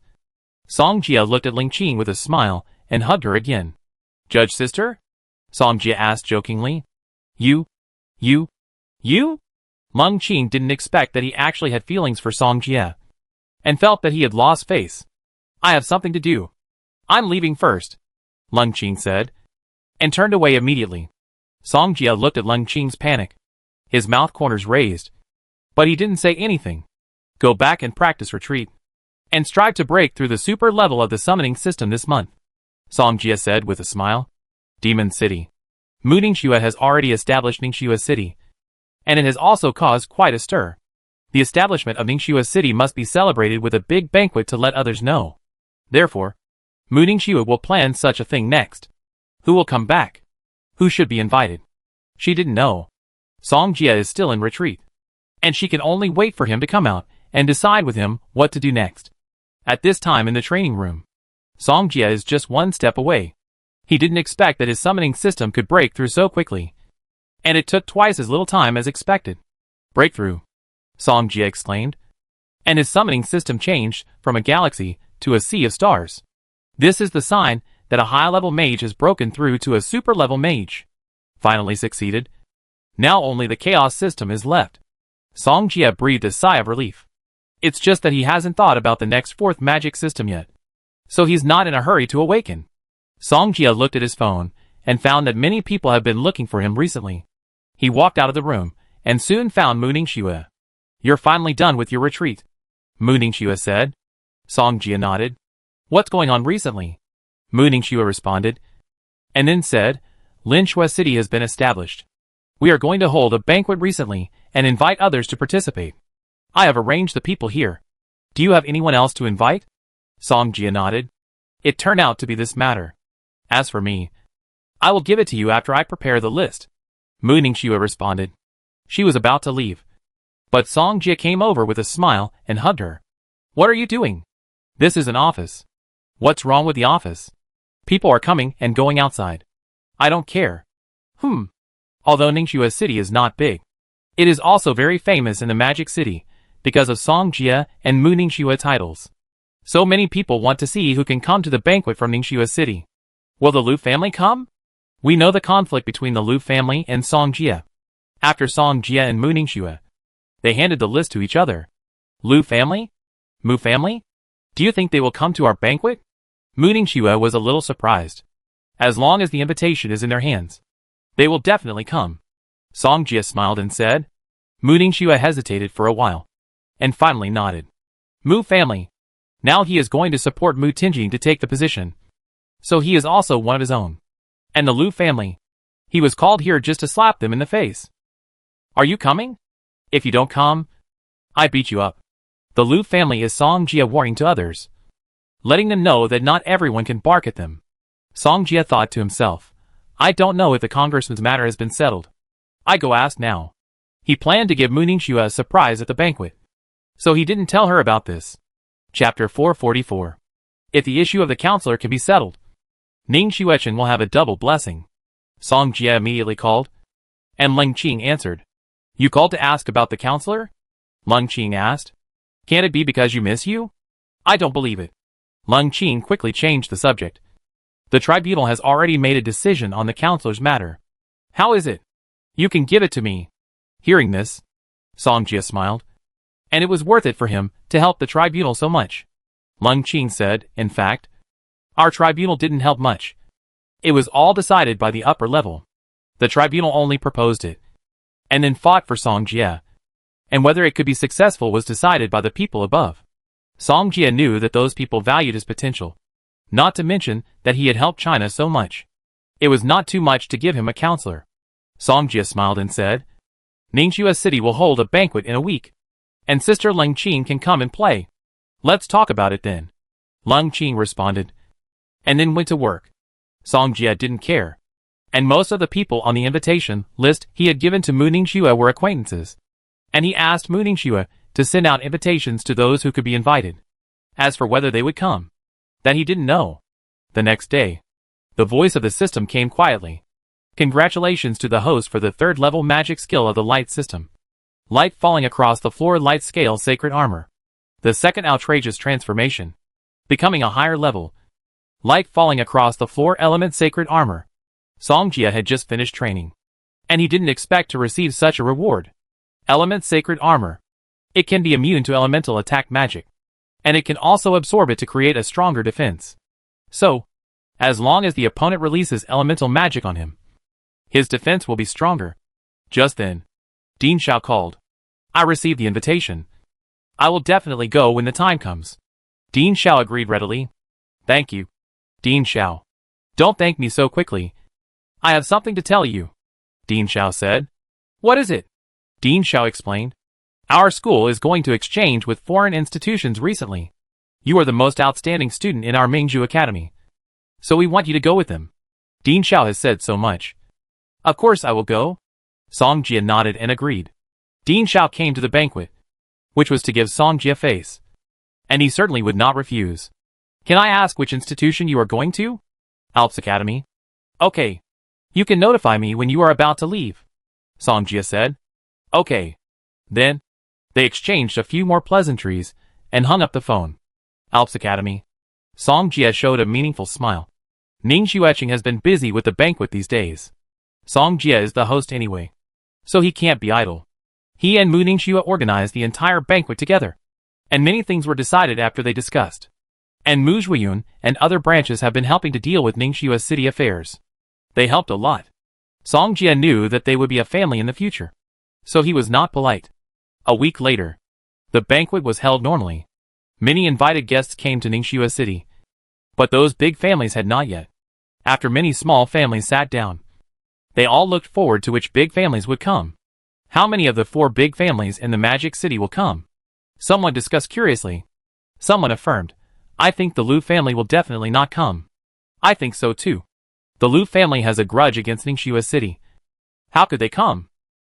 Song Jia looked at Lung Qing with a smile and hugged her again. Judge sister? Song Jia asked jokingly. You? Lung Qing didn't expect that he actually had feelings for Song Jia, and felt that he had lost face. I have something to do. I'm leaving first, Lung Qing said, and turned away immediately. Song Jia looked at Lung Qing's panic, his mouth corners raised, but he didn't say anything. Go back and practice retreat, and strive to break through the super level of the summoning system this month, Song Jia said with a smile. Demon City. Mu Ningxue has already established Ningxue City, and it has also caused quite a stir. The establishment of Ningxue City must be celebrated with a big banquet to let others know. Therefore, Mu Ningxue will plan such a thing next. Who will come back? Who should be invited? She didn't know. Song Jia is still in retreat, and she can only wait for him to come out and decide with him what to do next. At this time in the training room, Song Jia is just one step away. He didn't expect that his summoning system could break through so quickly, and it took twice as little time as expected. Breakthrough, Song Jia exclaimed, and his summoning system changed from a galaxy to a sea of stars. This is the sign that a high-level mage has broken through to a super-level mage. Finally succeeded. Now only the chaos system is left. Song Jia breathed a sigh of relief. It's just that he hasn't thought about the next fourth magic system yet, so he's not in a hurry to awaken. Song Jia looked at his phone and found that many people have been looking for him recently. He walked out of the room and soon found Mu Ningxue. You're finally done with your retreat, Mu Ningxue said. Song Jia nodded. What's going on recently? Mu Ningxue responded, and then said, Linxue City has been established. We are going to hold a banquet recently and invite others to participate. I have arranged the people here. Do you have anyone else to invite? Song Jia nodded. It turned out to be this matter. As for me, I will give it to you after I prepare the list, Mu Ningxue responded. She was about to leave, but Song Jia came over with a smile and hugged her. What are you doing? This is an office. What's wrong with the office? People are coming and going outside. I don't care. Although Ningxue City is not big, it is also very famous in the Magic City because of Song Jia and Mu Ningxue titles. So many people want to see who can come to the banquet from Ningxue City. Will the Lu family come? We know the conflict between the Lu family and Song Jia. After Song Jia and Mu Ningxue, they handed the list to each other. Lu family? Mu family? Do you think they will come to our banquet? Mu Ningxue was a little surprised. As long as the invitation is in their hands, they will definitely come. Song Jia smiled and said. Mu Ningxue hesitated for a while, and finally nodded. Mu family. Now he is going to support Mu Tingjing to take the position, so he is also one of his own. And the Lu family. He was called here just to slap them in the face. Are you coming? If you don't come, I beat you up. The Lu family is Song Jia warning to others, letting them know that not everyone can bark at them. Song Jia thought to himself, I don't know if the congressman's matter has been settled. I go ask now. He planned to give Mu Ningxue a surprise at the banquet, so he didn't tell her about this. Chapter 444. If the issue of the counselor can be settled, Ning Xuechen will have a double blessing. Song Jia immediately called, and Lung Qing answered. You called to ask about the counselor? Lung Qing asked. Can't it be because you miss you? I don't believe it. Lung Qing quickly changed the subject. The tribunal has already made a decision on the counselor's matter. How is it? You can give it to me. Hearing this, Song Jia smiled. And it was worth it for him to help the tribunal so much. Lung Qing said, in fact, our tribunal didn't help much. It was all decided by the upper level. The tribunal only proposed it, and then fought for Song Jia. And whether it could be successful was decided by the people above. Song Jia knew that those people valued his potential, not to mention that he had helped China so much. It was not too much to give him a counselor. Song Jia smiled and said, Ningxua City will hold a banquet in a week, and Sister Lung Qing can come and play. Let's talk about it then. Lung Qing responded, and then went to work. Song Jia didn't care, and most of the people on the invitation list he had given to Mu Ningxua were acquaintances, and he asked Mu Ningxua to send out invitations to those who could be invited. As for whether they would come, that he didn't know. The next day, the voice of the system came quietly. Congratulations to the host for the third-level magic skill of the light system. Light falling across the floor, light scale sacred armor. The second outrageous transformation. Becoming a higher level. Light falling across the floor, element sacred armor. Song Jia had just finished training, and he didn't expect to receive such a reward. Element sacred armor. It can be immune to elemental attack magic, and it can also absorb it to create a stronger defense. So, as long as the opponent releases elemental magic on him, his defense will be stronger. Just then, Dean Xiao called. I received the invitation. I will definitely go when the time comes. Dean Xiao agreed readily. Thank you, Dean Xiao. Don't thank me so quickly. I have something to tell you, Dean Xiao said. What is it? Dean Xiao explained. Our school is going to exchange with foreign institutions recently. You are the most outstanding student in our Mingzhu Academy, so we want you to go with them. Dean Xiao has said so much. Of course I will go. Song Jia nodded and agreed. Dean Xiao came to the banquet, which was to give Song Jia face, and he certainly would not refuse. Can I ask which institution you are going to? Alps Academy. Okay. You can notify me when you are about to leave, Song Jia said. Okay. Then, they exchanged a few more pleasantries and hung up the phone. Alps Academy. Song Jia showed a meaningful smile. Ning Xueqing has been busy with the banquet these days. Song Jia is the host anyway, so he can't be idle. He and Mu Ningxua organized the entire banquet together, and many things were decided after they discussed. And Mu Zhuiyun and other branches have been helping to deal with Ningxua's city affairs. They helped a lot. Song Jia knew that they would be a family in the future, so he was not polite. A week later, the banquet was held normally. Many invited guests came to Ningxua City, but those big families had not yet. After many small families sat down, they all looked forward to which big families would come. How many of the 4 big families in the Magic City will come? Someone discussed curiously. Someone affirmed, I think the Lu family will definitely not come. I think so too. The Lu family has a grudge against Ningxua City. How could they come?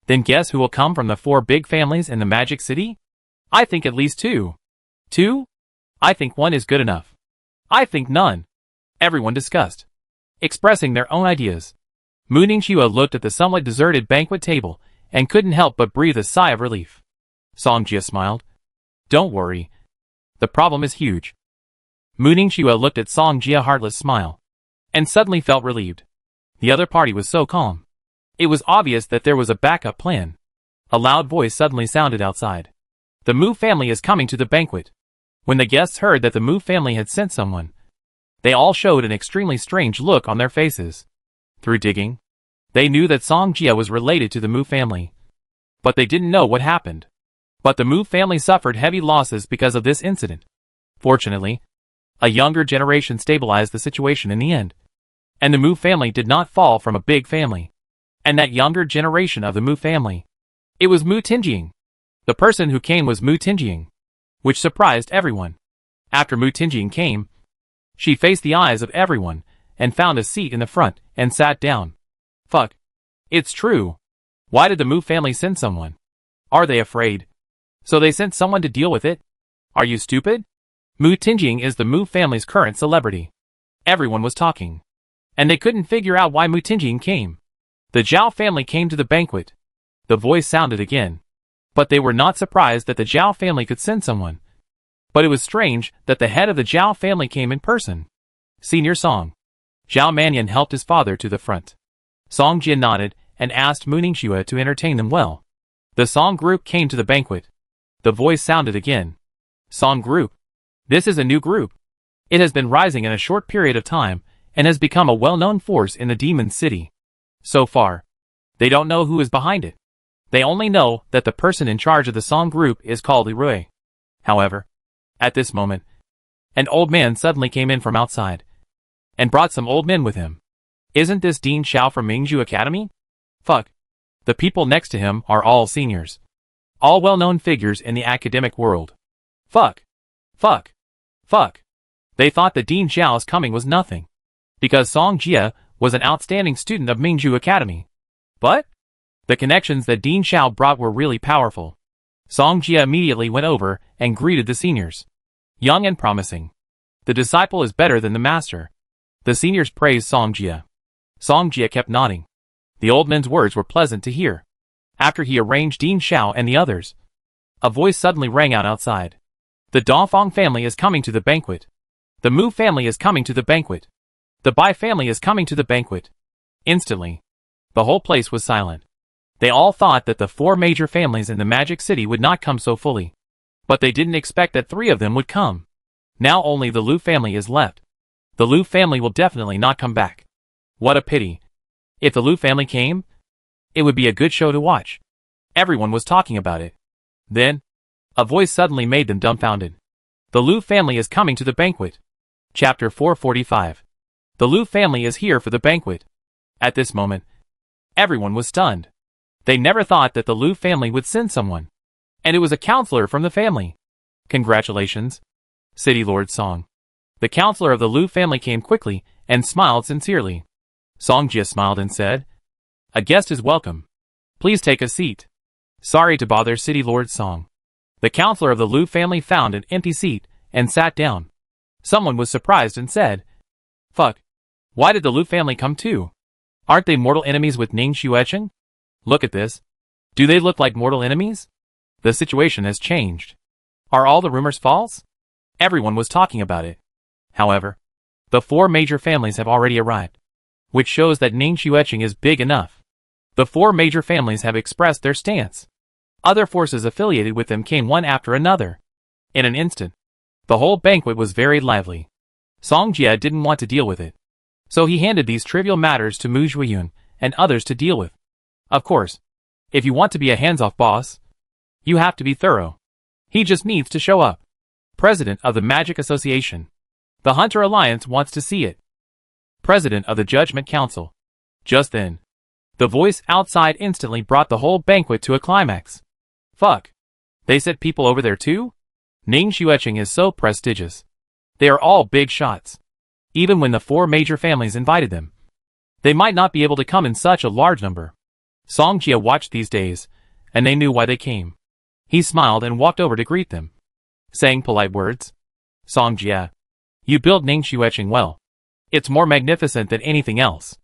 Then guess who will come from the 4 big families in the Magic City? I think at least 2. 2? I think 1 is good enough. I think none. Everyone discussed, expressing their own ideas. Mu Ningxua looked at the somewhat deserted banquet table and couldn't help but breathe a sigh of relief. Song Jia smiled. Don't worry. The problem is huge. Mu Ningxua looked at Song Jia's heartless smile, and suddenly felt relieved. The other party was so calm. It was obvious that there was a backup plan. A loud voice suddenly sounded outside. The Mu family is coming to the banquet. When the guests heard that the Mu family had sent someone, they all showed an extremely strange look on their faces. Through digging, they knew that Song Jia was related to the Mu family, but they didn't know what happened. But the Mu family suffered heavy losses because of this incident. Fortunately, a younger generation stabilized the situation in the end, and the Mu family did not fall from a big family. And that younger generation of the Mu family, it was Mu Tingying. The person who came was Mu Tingying, which surprised everyone. After Mu Tingying came, she faced the eyes of everyone and found a seat in the front and sat down. Fuck. It's true. Why did the Mu family send someone? Are they afraid? So they sent someone to deal with it? Are you stupid? Mu Tingying is the Mu family's current celebrity. Everyone was talking, and they couldn't figure out why Mu Tingying came. The Zhao family came to the banquet. The voice sounded again. But they were not surprised that the Zhao family could send someone. But it was strange that the head of the Zhao family came in person. Senior Song. Zhao Manyan helped his father to the front. Song Jia nodded and asked Mu Ningxue to entertain them well. The song group came to the banquet. The voice sounded again. Song group. This is a new group. It has been rising in a short period of time, and has become a well-known force in the Demon City. So far, they don't know who is behind it. They only know that the person in charge of the song group is called Lirui. However, at this moment, an old man suddenly came in from outside, and brought some old men with him. Isn't this Dean Xiao from Mingju Academy? Fuck. The people next to him are all seniors. All well-known figures in the academic world. Fuck. Fuck. Fuck. They thought that Dean Xiao's coming was nothing, because Song Jia was an outstanding student of Mingju Academy. But the connections that Dean Xiao brought were really powerful. Song Jia immediately went over and greeted the seniors. Young and promising. The disciple is better than the master. The seniors praised Song Jia. Song Jia kept nodding. The old man's words were pleasant to hear. After he arranged Dean Xiao and the others, a voice suddenly rang out outside. The Dongfang family is coming to the banquet. The Mu family is coming to the banquet. The Bai family is coming to the banquet. Instantly, the whole place was silent. They all thought that the 4 major families in the Magic City would not come so fully. But they didn't expect that 3 of them would come. Now only the Lu family is left. The Lu family will definitely not come back. What a pity. If the Lu family came, it would be a good show to watch. Everyone was talking about it. Then, a voice suddenly made them dumbfounded. The Lu family is coming to the banquet. Chapter 445. The Lu family is here for the banquet. At this moment, everyone was stunned. They never thought that the Lu family would send someone. And it was a counselor from the family. Congratulations, City Lord Song. The counselor of the Lu family came quickly and smiled sincerely. Song Jia smiled and said, "A guest is welcome. Please take a seat." Sorry to bother City Lord Song. The counselor of the Lu family found an empty seat and sat down. Someone was surprised and said, "Fuck. Why did the Lu family come too? Aren't they mortal enemies with Ning Xuecheng? Look at this. Do they look like mortal enemies? The situation has changed. Are all the rumors false?" Everyone was talking about it. However, the 4 major families have already arrived, which shows that Ning Xuecheng is big enough. The 4 major families have expressed their stance. Other forces affiliated with them came one after another. In an instant, the whole banquet was very lively. Song Jia didn't want to deal with it, so he handed these trivial matters to Mu Zhuiyun and others to deal with. Of course, if you want to be a hands-off boss, you have to be thorough. He just needs to show up. President of the Magic Association. The Hunter Alliance wants to see it. President of the Judgment Council. Just then, the voice outside instantly brought the whole banquet to a climax. Fuck. They sent people over there too? Ning Xuecheng is so prestigious. They are all big shots. Even when the 4 major families invited them, they might not be able to come in such a large number. Song Jia watched these days, and they knew why they came. He smiled and walked over to greet them, saying polite words. Song Jia, you built Ning Xuecheng well. It's more magnificent than anything else.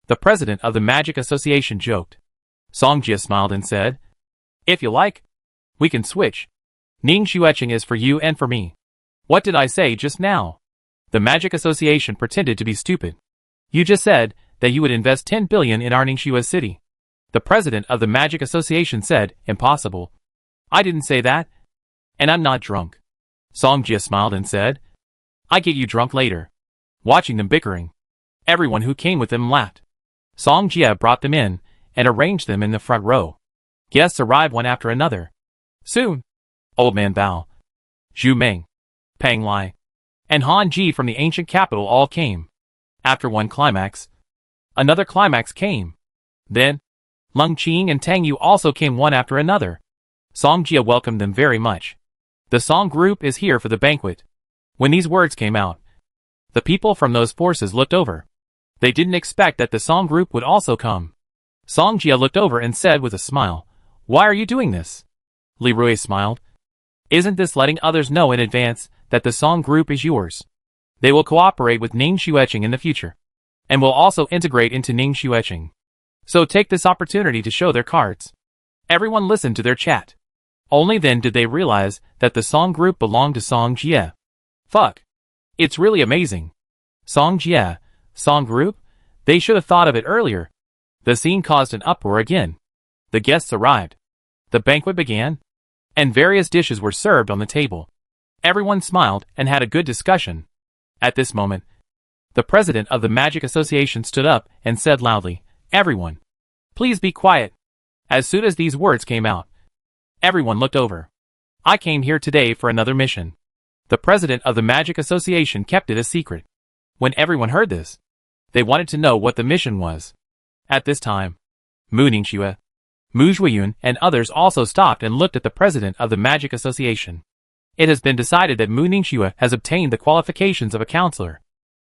The president of the Magic Association joked. Song Jia smiled and said, "If you like, we can switch. Ning Xuecheng is for you and for me." What did I say just now? The Magic Association pretended to be stupid. You just said that you would invest 10 billion in our Ningxue city. The president of the Magic Association said, "Impossible. I didn't say that. And I'm not drunk." Song Jia smiled and said, "I get you drunk later." Watching them bickering, everyone who came with them laughed. Song Jia brought them in and arranged them in the front row. Guests arrived one after another. Soon, Old Man Bao, Zhu Meng, Pang Lai, and Han Ji from the ancient capital all came. After one climax, another climax came. Then, Leng Qing and Tang Yu also came one after another. Song Jia welcomed them very much. The Song group is here for the banquet. When these words came out, the people from those forces looked over. They didn't expect that the Song group would also come. Song Jia looked over and said with a smile, "Why are you doing this?" Li Rui smiled. "Isn't this letting others know in advance that the Song group is yours? They will cooperate with Ning Xuecheng in the future, and will also integrate into Ning Xuecheng. So take this opportunity to show their cards." Everyone listened to their chat. Only then did they realize that the Song group belonged to Song Jia. Fuck. It's really amazing. Song Jia, Song group? They should have thought of it earlier. The scene caused an uproar again. The guests arrived. The banquet began, and various dishes were served on the table. Everyone smiled and had a good discussion. At this moment, the president of the Magic Association stood up and said loudly, "Everyone, please be quiet." As soon as these words came out, everyone looked over. "I came here today for another mission." The president of the Magic Association kept it a secret. When everyone heard this, they wanted to know what the mission was. At this time, Mu Ningxue, Mu Zhuiyun, and others also stopped and looked at the president of the Magic Association. It has been decided that Mu Ningxue has obtained the qualifications of a counselor.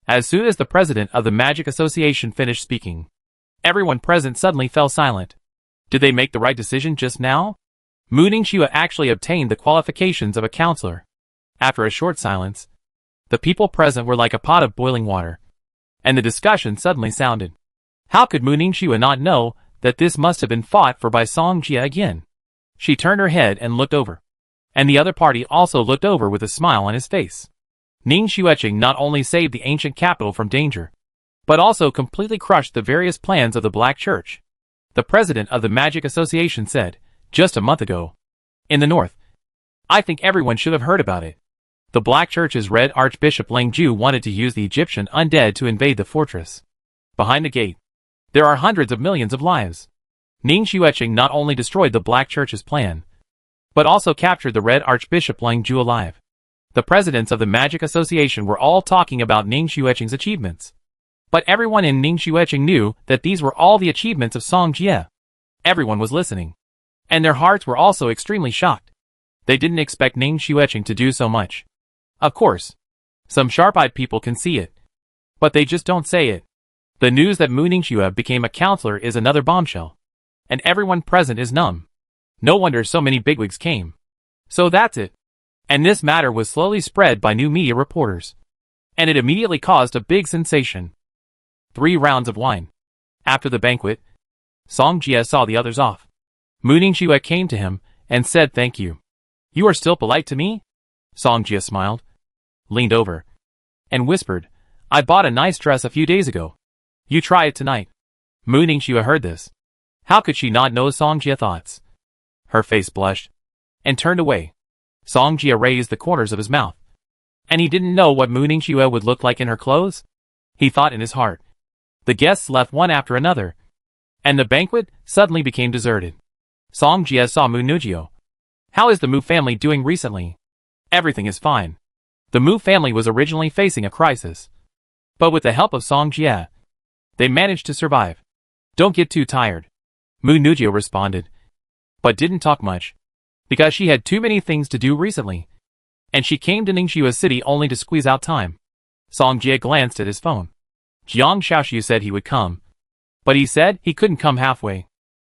As soon as the president of the Magic Association finished speaking, everyone present suddenly fell silent. Did they make the right decision just now? Mu Ningxue actually obtained the qualifications of a counselor. After a short silence, the people present were like a pot of boiling water, and the discussion suddenly sounded. How could Mu Ningxue not know that this must have been fought for by Song Jie again? She turned her head and looked over, and the other party also looked over with a smile on his face. Ning Xueqing not only saved the ancient capital from danger, but also completely crushed the various plans of the Black Church. The president of the Magic Association said, just a month ago, in the north, I think everyone should have heard about it. The Black Church's Red Archbishop Lang Ju wanted to use the Egyptian undead to invade the fortress. Behind the gate, there are hundreds of millions of lives. Ning Xueqing not only destroyed the Black Church's plan, but also captured the Red Archbishop Lang Ju alive. The presidents of the Magic Association were all talking about Ning Xueqing's achievements. But everyone in Ning Xueqing knew that these were all the achievements of Song Jie. Everyone was listening, and their hearts were also extremely shocked. They didn't expect Ning Xueqing to do so much. Of course, some sharp-eyed people can see it, but they just don't say it. The news that Mu Ningxue became a counselor is another bombshell, and everyone present is numb. No wonder so many bigwigs came. So that's it. And this matter was slowly spread by new media reporters, and it immediately caused a big sensation. 3 rounds of wine. After the banquet, Song Jie saw the others off. Mu Ningxue came to him and said thank you. You are still polite to me? Song Jie smiled, leaned over, and whispered, I bought a nice dress a few days ago. You try it tonight. Mu Ningxue heard this. How could she not know Song Jie's thoughts? Her face blushed, and turned away. Song Jie raised the corners of his mouth, and he didn't know what Mu Ningxue would look like in her clothes. He thought in his heart. The guests left one after another, and the banquet suddenly became deserted. Song Jie saw Mu Ningxue. How is the Mu family doing recently? Everything is fine. The Mu family was originally facing a crisis, but with the help of Song Jie, they managed to survive. Don't get too tired, Mu Ningxue responded, but didn't talk much, because she had too many things to do recently, and she came to Ningxue City only to squeeze out time. Song Jie glanced at his phone. Jiang Shaoxiu said he would come, but he said he couldn't come halfway.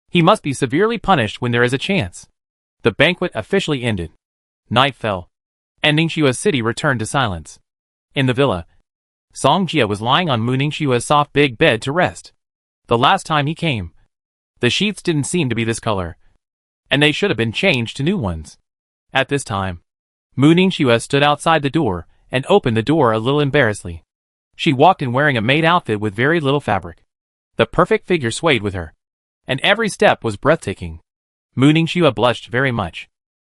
He must be severely punished when there is a chance. The banquet officially ended. Night fell, and Ningxue City returned to silence. In the villa, Song Jie was lying on Mu Ningxue's soft big bed to rest. The last time he came, the sheets didn't seem to be this color, and they should have been changed to new ones. At this time, Mu Ningxue stood outside the door and opened the door a little embarrassedly. She walked in wearing a maid outfit with very little fabric. The perfect figure swayed with her, and every step was breathtaking. Mu Ningxue blushed very much.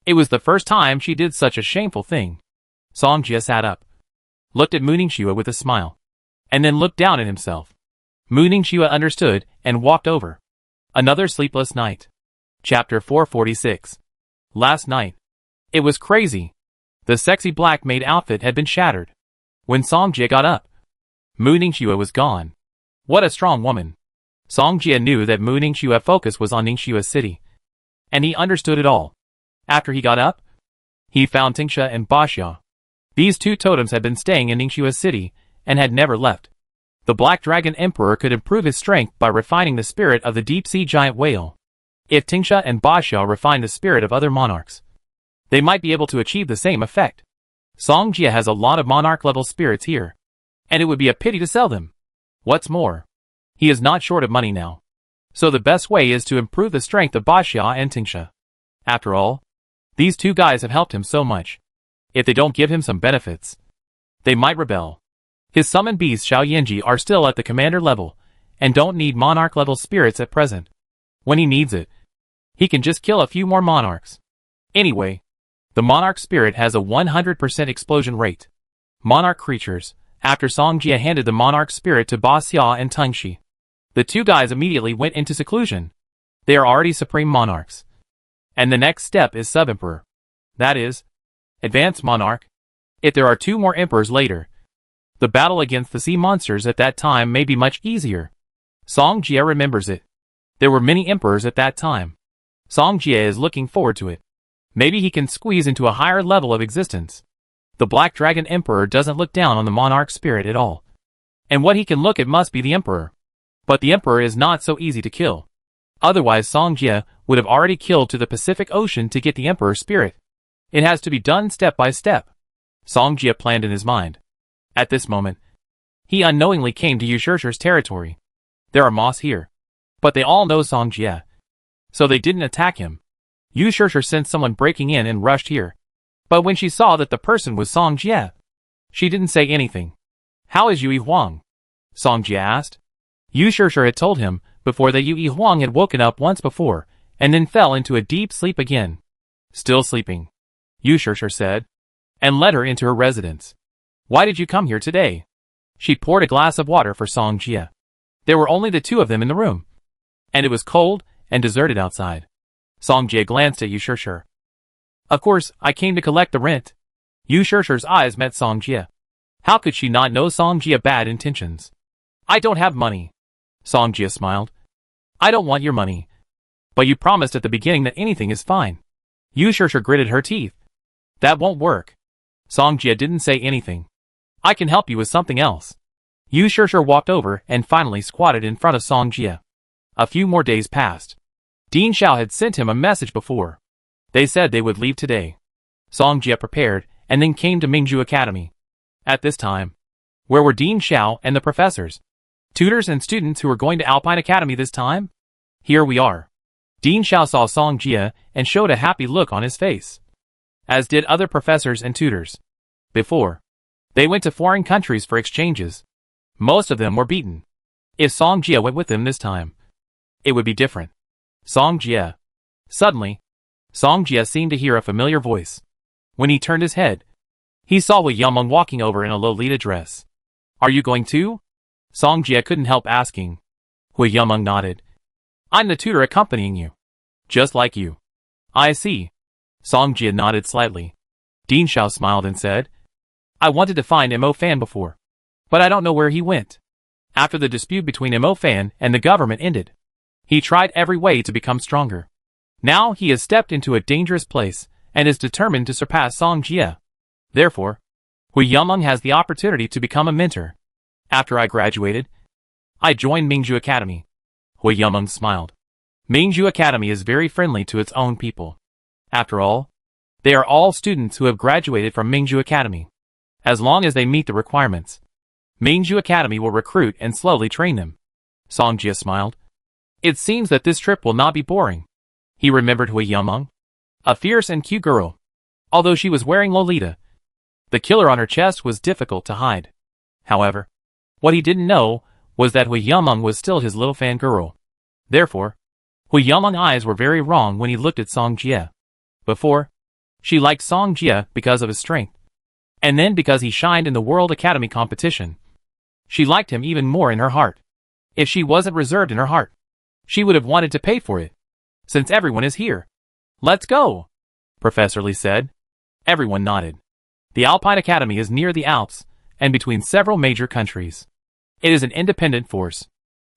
It was the first time she did such a shameful thing. Song Jie sat up, looked at Mu Ningxue with a smile, and then looked down at himself. Mu Ningxue understood and walked over. Another sleepless night. Chapter 446. Last night. It was crazy. The sexy black maid outfit had been shattered. When Song Jie got up, Mu Ningxue was gone. What a strong woman. Song Jie knew that Mu Ningxue's focus was on Ningxue City, and he understood it all. After he got up, he found Tingsha and Baxia. These 2 totems had been staying in Ningxue City and had never left. The Black Dragon Emperor could improve his strength by refining the spirit of the deep-sea giant whale. If Tingsha and Baxia refine the spirit of other monarchs, they might be able to achieve the same effect. Song Jie has a lot of monarch-level spirits here, and it would be a pity to sell them. What's more, he is not short of money now, so the best way is to improve the strength of Baxia and Tingsha. After all, these 2 guys have helped him so much. If they don't give him some benefits, they might rebel. His summoned beasts Xiao Yanji are still at the commander level, and don't need monarch-level spirits at present. When he needs it, he can just kill a few more monarchs. Anyway, the monarch spirit has a 100% explosion rate. Monarch creatures. After Song Jie handed the monarch spirit to Ba Xia and Teng Shi, the two guys immediately went into seclusion. They are already supreme monarchs. And the next step is sub-emperor. That is, advanced monarch. If there are two more emperors later, the battle against the sea monsters at that time may be much easier. Song Jie remembers it. There were many emperors at that time. Song Jie is looking forward to it. Maybe he can squeeze into a higher level of existence. The Black Dragon Emperor doesn't look down on the monarch spirit at all. And what he can look at must be the emperor. But the emperor is not so easy to kill. Otherwise Song Jie would have already killed to the Pacific Ocean to get the emperor spirit. It has to be done step by step. Song Jie planned in his mind. At this moment, he unknowingly came to Yu Shishir's territory. There are moths here. But they all know Song Jie. So they didn't attack him. Yu Shishir sensed someone breaking in and rushed here. But when she saw that the person was Song Jie, she didn't say anything. How is Yui Huang? Song Jie asked. Yu Shishir had told him before that Yui Huang had woken up once before, and then fell into a deep sleep again. Still sleeping, Yu Shishir said, and led her into her residence. Why did you come here today? She poured a glass of water for Song Jie. There were only the two of them in the room, and it was cold and deserted outside. Song Jie glanced at Yu Shishir. Of course, I came to collect the rent. Yu Shishir's eyes met Song Jie. How could she not know Song Jie bad intentions? I don't have money. Song Jie smiled. I don't want your money. But you promised at the beginning that anything is fine. Yu Shishir gritted her teeth. That won't work. Song Jie didn't say anything. I can help you with something else. Yu Shishir walked over and finally squatted in front of Song Jie. A few more days passed. Dean Xiao had sent him a message before. They said they would leave today. Song Jie prepared and then came to Mingzhu Academy. At this time, where were Dean Xiao and the professors, tutors and students who were going to Alpine Academy this time? Here we are. Dean Xiao saw Song Jie and showed a happy look on his face. As did other professors and tutors. Before, they went to foreign countries for exchanges. Most of them were beaten. If Song Jie went with them this time, it would be different. Song Jie. Suddenly, Song Jie seemed to hear a familiar voice. When he turned his head, he saw Hui Yameng walking over in a Lolita dress. Are you going too? Song Jie couldn't help asking. Hui Yameng nodded. I'm the tutor accompanying you. Just like you. I see. Song Jie nodded slightly. Dean Xiao smiled and said, I wanted to find Mo Fan before, but I don't know where he went. After the dispute between Mo Fan and the government ended, he tried every way to become stronger. Now he has stepped into a dangerous place and is determined to surpass Song Jie. Therefore, Hui Yameng has the opportunity to become a mentor. After I graduated, I joined Mingzhu Academy. Hui Yameng smiled. Mingzhu Academy is very friendly to its own people. After all, they are all students who have graduated from Mingzhu Academy. As long as they meet the requirements, Mingzhu Academy will recruit and slowly train them. Song Jie smiled. It seems that this trip will not be boring. He remembered Hui Yameng, a fierce and cute girl. Although she was wearing Lolita, the killer on her chest was difficult to hide. However, what he didn't know was that Hui Yameng was still his little fan girl. Therefore, Hui Yameng's eyes were very wrong when he looked at Song Jie. Before, she liked Song Jie because of his strength, and then because he shined in the World Academy competition. She liked him even more in her heart. If she wasn't reserved in her heart, she would have wanted to pay for it. Since everyone is here, let's go, Professor Lee said. Everyone nodded. The Alpine Academy is near the Alps, and between several major countries. It is an independent force.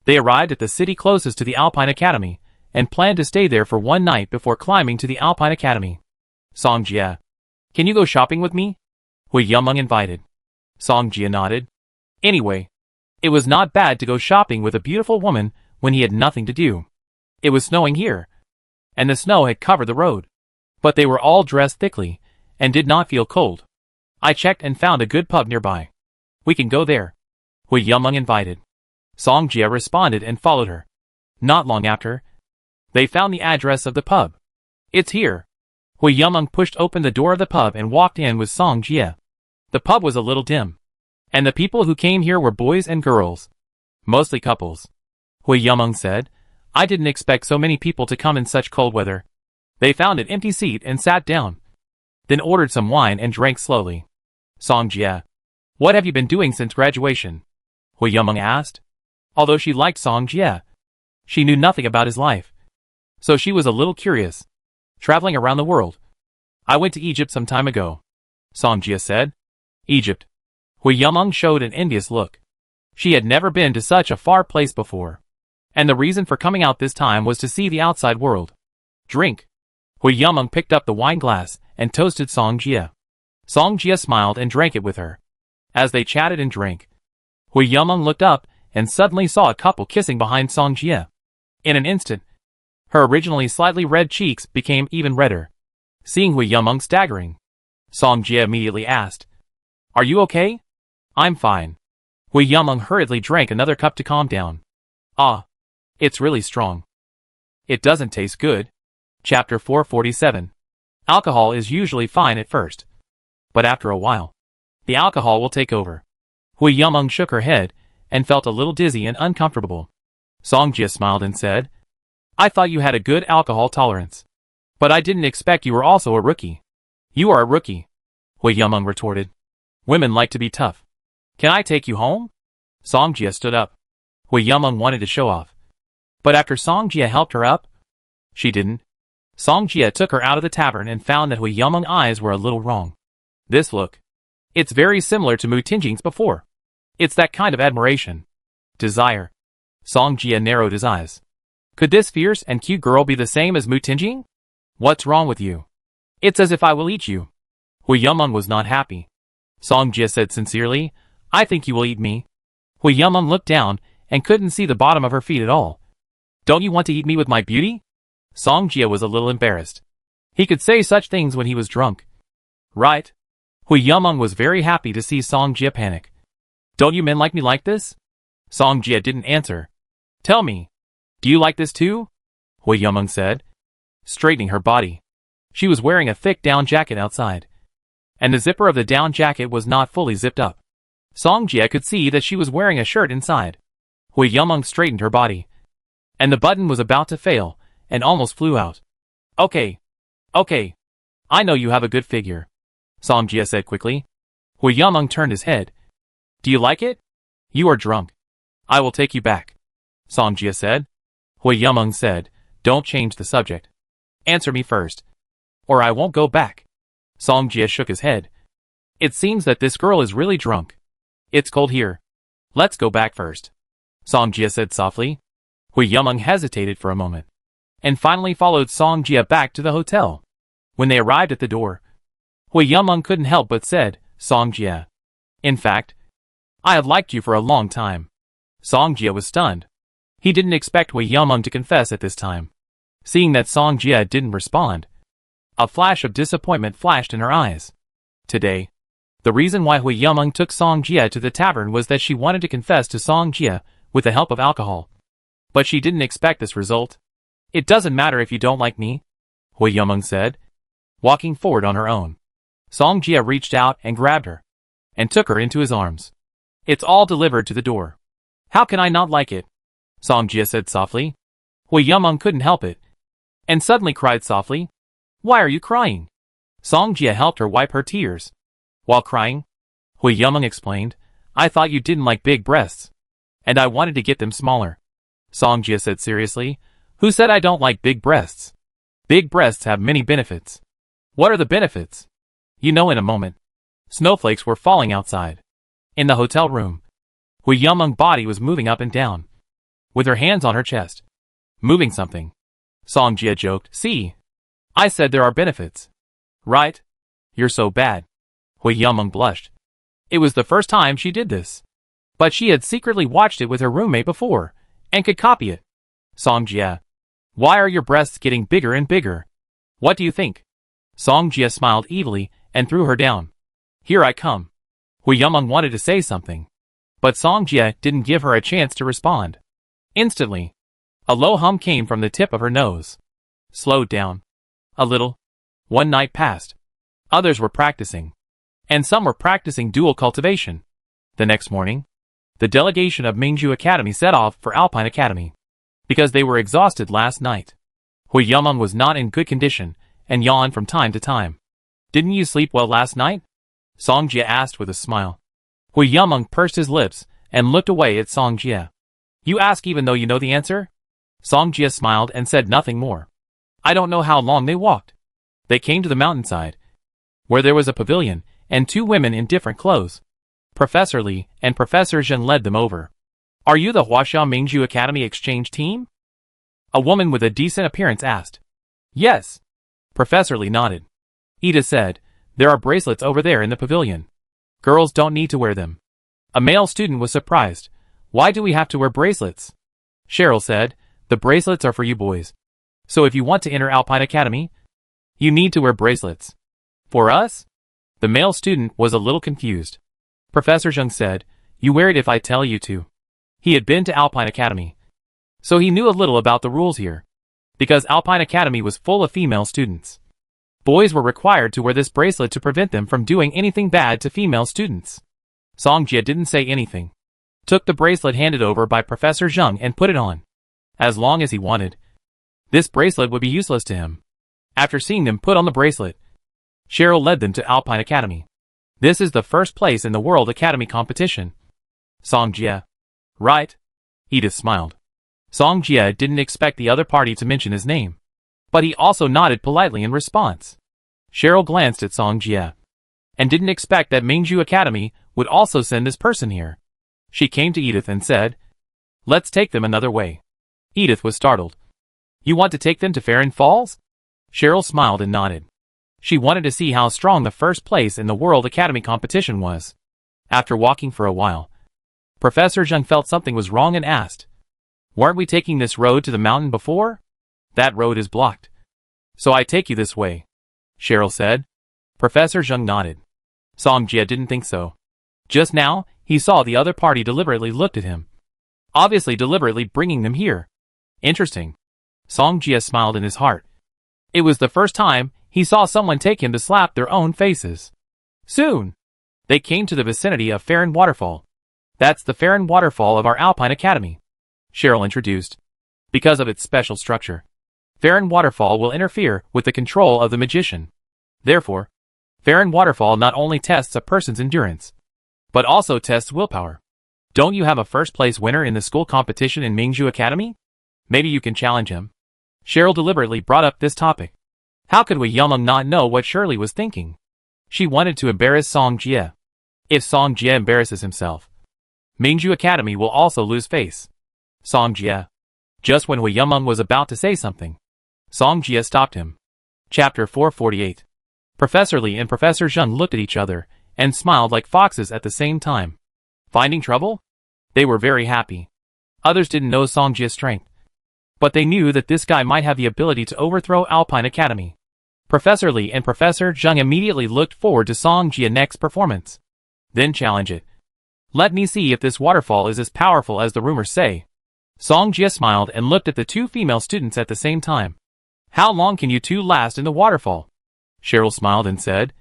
They arrived at the city closest to the Alpine Academy, and planned to stay there for one night before climbing to the Alpine Academy. Song Jie, can you go shopping with me? Hui Yameng invited. Song Jie nodded. Anyway, it was not bad to go shopping with a beautiful woman when he had nothing to do. It was snowing here, and the snow had covered the road. But they were all dressed thickly, and did not feel cold. I checked and found a good pub nearby. We can go there, Hui Yameng invited. Song Jie responded and followed her. Not long after, they found the address of the pub. It's here. Hui Yameng pushed open the door of the pub and walked in with Song Jie. The pub was a little dim, and the people who came here were boys and girls. Mostly couples. Hui Yumeng said. I didn't expect so many people to come in such cold weather. They found an empty seat and sat down. Then ordered some wine and drank slowly. Song Jie. What have you been doing since graduation? Hui Yumeng asked. Although she liked Song Jie, she knew nothing about his life. So she was a little curious. Traveling around the world. I went to Egypt some time ago. Song Jie said. Egypt. Hui Yumeng showed an envious look. She had never been to such a far place before. And the reason for coming out this time was to see the outside world. Drink. Hui Yumeng picked up the wine glass and toasted Song Jie. Song Jie smiled and drank it with her. As they chatted and drank, Hui Yumeng looked up and suddenly saw a couple kissing behind Song Jie. In an instant, her originally slightly red cheeks became even redder. Seeing Hui Yumeng staggering, Song Jie immediately asked, Are you okay? I'm fine. Hui Yumeng hurriedly drank another cup to calm down. Ah, it's really strong. It doesn't taste good. Chapter 447. Alcohol is usually fine at first. But after a while, the alcohol will take over. Hui Yumeng shook her head and felt a little dizzy and uncomfortable. Song Jie smiled and said, I thought you had a good alcohol tolerance. But I didn't expect you were also a rookie. You are a rookie, Hui Yumeng retorted. Women like to be tough. Can I take you home? Song Jie stood up. Hui Yumeng wanted to show off. But after Song Jie helped her up, she didn't. Song Jie took her out of the tavern and found that Hui Yumeng's eyes were a little wrong. This look. It's very similar to Mu Tingjing's before. It's that kind of admiration. Desire. Song Jie narrowed his eyes. Could this fierce and cute girl be the same as Mu Tingjing? What's wrong with you? It's as if I will eat you. Hui Yumeng was not happy. Song Jie said sincerely, I think you will eat me. Hui Yumeng looked down and couldn't see the bottom of her feet at all. Don't you want to eat me with my beauty? Song Jie was a little embarrassed. He could say such things when he was drunk. Right. Hui Yumeng was very happy to see Song Jie panic. Don't you men like me like this? Song Jie didn't answer. Tell me. Do you like this too? Hui Yumeng said, straightening her body. She was wearing a thick down jacket outside. And the zipper of the down jacket was not fully zipped up. Song Jie could see that she was wearing a shirt inside. Hui Yumeng straightened her body. And the button was about to fail, and almost flew out. Okay. Okay. I know you have a good figure. Song Jie said quickly. Hui Yumeng turned his head. Do you like it? You are drunk. I will take you back. Song Jie said. Hui Yumeng said, Don't change the subject. Answer me first. Or I won't go back. Song Jie shook his head. It seems that this girl is really drunk. It's cold here. Let's go back first. Song Jie said softly. Hui Yumeng hesitated for a moment, and finally followed Song Jie back to the hotel. When they arrived at the door, Hui Yumeng couldn't help but said, Song Jie. In fact, I have liked you for a long time. Song Jie was stunned. He didn't expect Hui Yumeng to confess at this time. Seeing that Song Jie didn't respond, a flash of disappointment flashed in her eyes. Today, the reason why Hui Yumeng took Song Jie to the tavern was that she wanted to confess to Song Jie with the help of alcohol. But she didn't expect this result. It doesn't matter if you don't like me, Hui Yumeng said, walking forward on her own. Song Jie reached out and grabbed her, and took her into his arms. It's all delivered to the door. How can I not like it? Song Jie said softly. Hui Yumeng couldn't help it, and suddenly cried softly. Why are you crying? Song Jie helped her wipe her tears. While crying, Hui Yumeng explained, I thought you didn't like big breasts, and I wanted to get them smaller. Song Jie said seriously, Who said I don't like big breasts? Big breasts have many benefits. What are the benefits? You know in a moment. Snowflakes were falling outside. In the hotel room, Hui Yumeng's body was moving up and down, with her hands on her chest, moving something. Song Jie joked, See? I said there are benefits. Right? You're so bad. Hui Yumeng blushed. It was the first time she did this. But she had secretly watched it with her roommate before, and could copy it. Song Jie. Why are your breasts getting bigger and bigger? What do you think? Song Jie smiled evilly and threw her down. Here I come. Hui Yumeng wanted to say something, but Song Jie didn't give her a chance to respond. Instantly, a low hum came from the tip of her nose. Slowed down. A little. One night passed. Others were practicing. And some were practicing dual cultivation. The next morning, The delegation of Mage Academy set off for Alpine Academy, because they were exhausted last night. Hui Yumeng was not in good condition, and yawned from time to time. Didn't you sleep well last night? Song Jie asked with a smile. Hui Yumeng pursed his lips, and looked away at Song Jie. You ask even though you know the answer? Song Jie smiled and said nothing more. I don't know how long they walked. They came to the mountainside, where there was a pavilion, and two women in different clothes. Professor Li and Professor Zheng led them over. Are you the Huaxia Mage Academy exchange team? A woman with a decent appearance asked. Yes. Professor Li nodded. Edith said, there are bracelets over there in the pavilion. Girls don't need to wear them. A male student was surprised. Why do we have to wear bracelets? Cheryl said, the bracelets are for you boys. So if you want to enter Alpine Academy, you need to wear bracelets. For us? The male student was a little confused. Professor Zheng said, you wear it if I tell you to. He had been to Alpine Academy, so he knew a little about the rules here. Because Alpine Academy was full of female students, boys were required to wear this bracelet to prevent them from doing anything bad to female students. Song Jie didn't say anything. Took the bracelet handed over by Professor Zheng and put it on. As long as he wanted, this bracelet would be useless to him. After seeing them put on the bracelet, Cheryl led them to Alpine Academy. This is the first place in the World Academy competition. Song Jie. Right? Edith smiled. Song Jie didn't expect the other party to mention his name, but he also nodded politely in response. Cheryl glanced at Song Jie, and didn't expect that Mingju Academy would also send this person here. She came to Edith and said, let's take them another way. Edith was startled. You want to take them to Farron Falls? Cheryl smiled and nodded. She wanted to see how strong the first place in the World Academy competition was. After walking for a while, Professor Zheng felt something was wrong and asked, weren't we taking this road to the mountain before? That road is blocked. So I take you this way, Cheryl said. Professor Zheng nodded. Song Jie didn't think so. Just now, he saw the other party deliberately looked at him. Obviously deliberately bringing them here. Interesting. Song Jie smiled in his heart. It was the first time he saw someone take him to slap their own faces. Soon, they came to the vicinity of Farron Waterfall. That's the Farron Waterfall of our Alpine Academy, Cheryl introduced. Because of its special structure, Farron Waterfall will interfere with the control of the magician. Therefore, Farron Waterfall not only tests a person's endurance, but also tests willpower. Don't you have a first-place winner in the school competition in Mingju Academy? Maybe you can challenge him. Cheryl deliberately brought up this topic. How could Hui Yumeng not know what Shirley was thinking? She wanted to embarrass Song Jie. If Song Jie embarrasses himself, Mingju Academy will also lose face. Song Jie. Just when Hui Yumeng was about to say something, Song Jie stopped him. Chapter 448. Professor Li and Professor Zheng looked at each other and smiled like foxes at the same time. Finding trouble? They were very happy. Others didn't know Song Jie's strength, but they knew that this guy might have the ability to overthrow Alpine Academy. Professor Li and Professor Zheng immediately looked forward to Song Jie's next performance. Then challenge it. Let me see if this waterfall is as powerful as the rumors say. Song Jie smiled and looked at the two female students at the same time. How long can you two last in the waterfall? Cheryl smiled and said,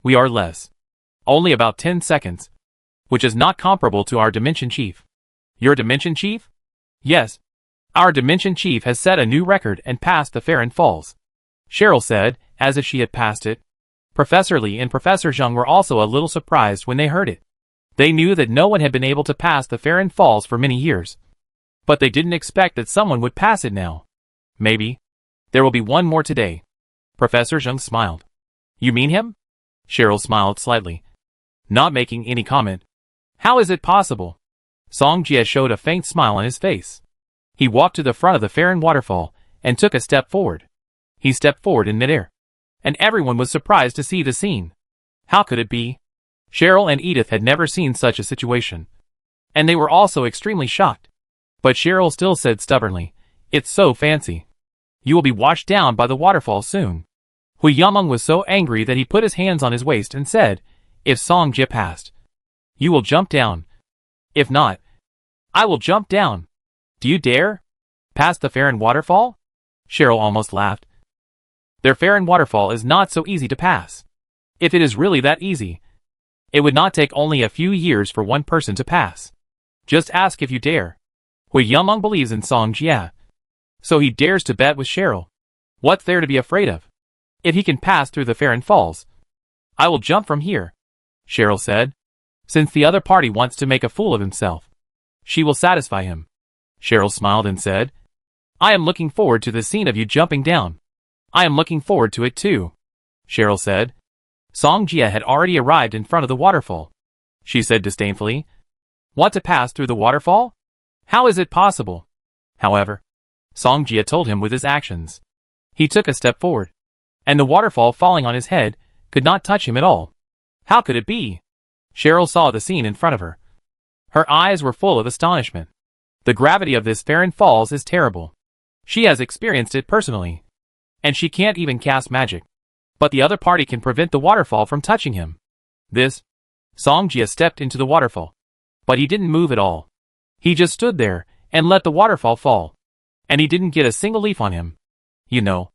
we are less. Only about 10 seconds. Which is not comparable to our Dimension Chief. Your Dimension Chief? Yes. Our Dimension Chief has set a new record and passed the Farron Falls. Cheryl said, as if she had passed it. Professor Li and Professor Zheng were also a little surprised when they heard it. They knew that no one had been able to pass the Farron Falls for many years. But they didn't expect that someone would pass it now. Maybe. There will be one more today. Professor Zheng smiled. You mean him? Cheryl smiled slightly, not making any comment. How is it possible? Song Jie showed a faint smile on his face. He walked to the front of the Farron waterfall and took a step forward. He stepped forward in midair, and everyone was surprised to see the scene. How could it be? Cheryl and Edith had never seen such a situation, and they were also extremely shocked. But Cheryl still said stubbornly, it's so fancy. You will be washed down by the waterfall soon. Hui Yumeng was so angry that he put his hands on his waist and said, if Song Jie passed, you will jump down. If not, I will jump down. Do you dare? Pass the Farron waterfall? Cheryl almost laughed. Their Farron waterfall is not so easy to pass. If it is really that easy, it would not take only a few years for one person to pass. Just ask if you dare. Hui Yumeng believes in Song Jia, so he dares to bet with Cheryl. What's there to be afraid of? If he can pass through the Farron Falls, I will jump from here, Cheryl said. Since the other party wants to make a fool of himself, she will satisfy him. Cheryl smiled and said, I am looking forward to the scene of you jumping down. I am looking forward to it too, Cheryl said. Song Jia had already arrived in front of the waterfall. She said disdainfully, Want to pass through the waterfall? How is it possible? However, Song Jia told him with his actions. He took a step forward, and the waterfall falling on his head could not touch him at all. How could it be? Cheryl saw the scene in front of her. Her eyes were full of astonishment. The gravity of this Farron Falls is terrible. She has experienced it personally, and she can't even cast magic. But the other party can prevent the waterfall from touching him. Song Jia stepped into the waterfall, but he didn't move at all. He just stood there and let the waterfall fall, and he didn't get a single leaf on him. You know,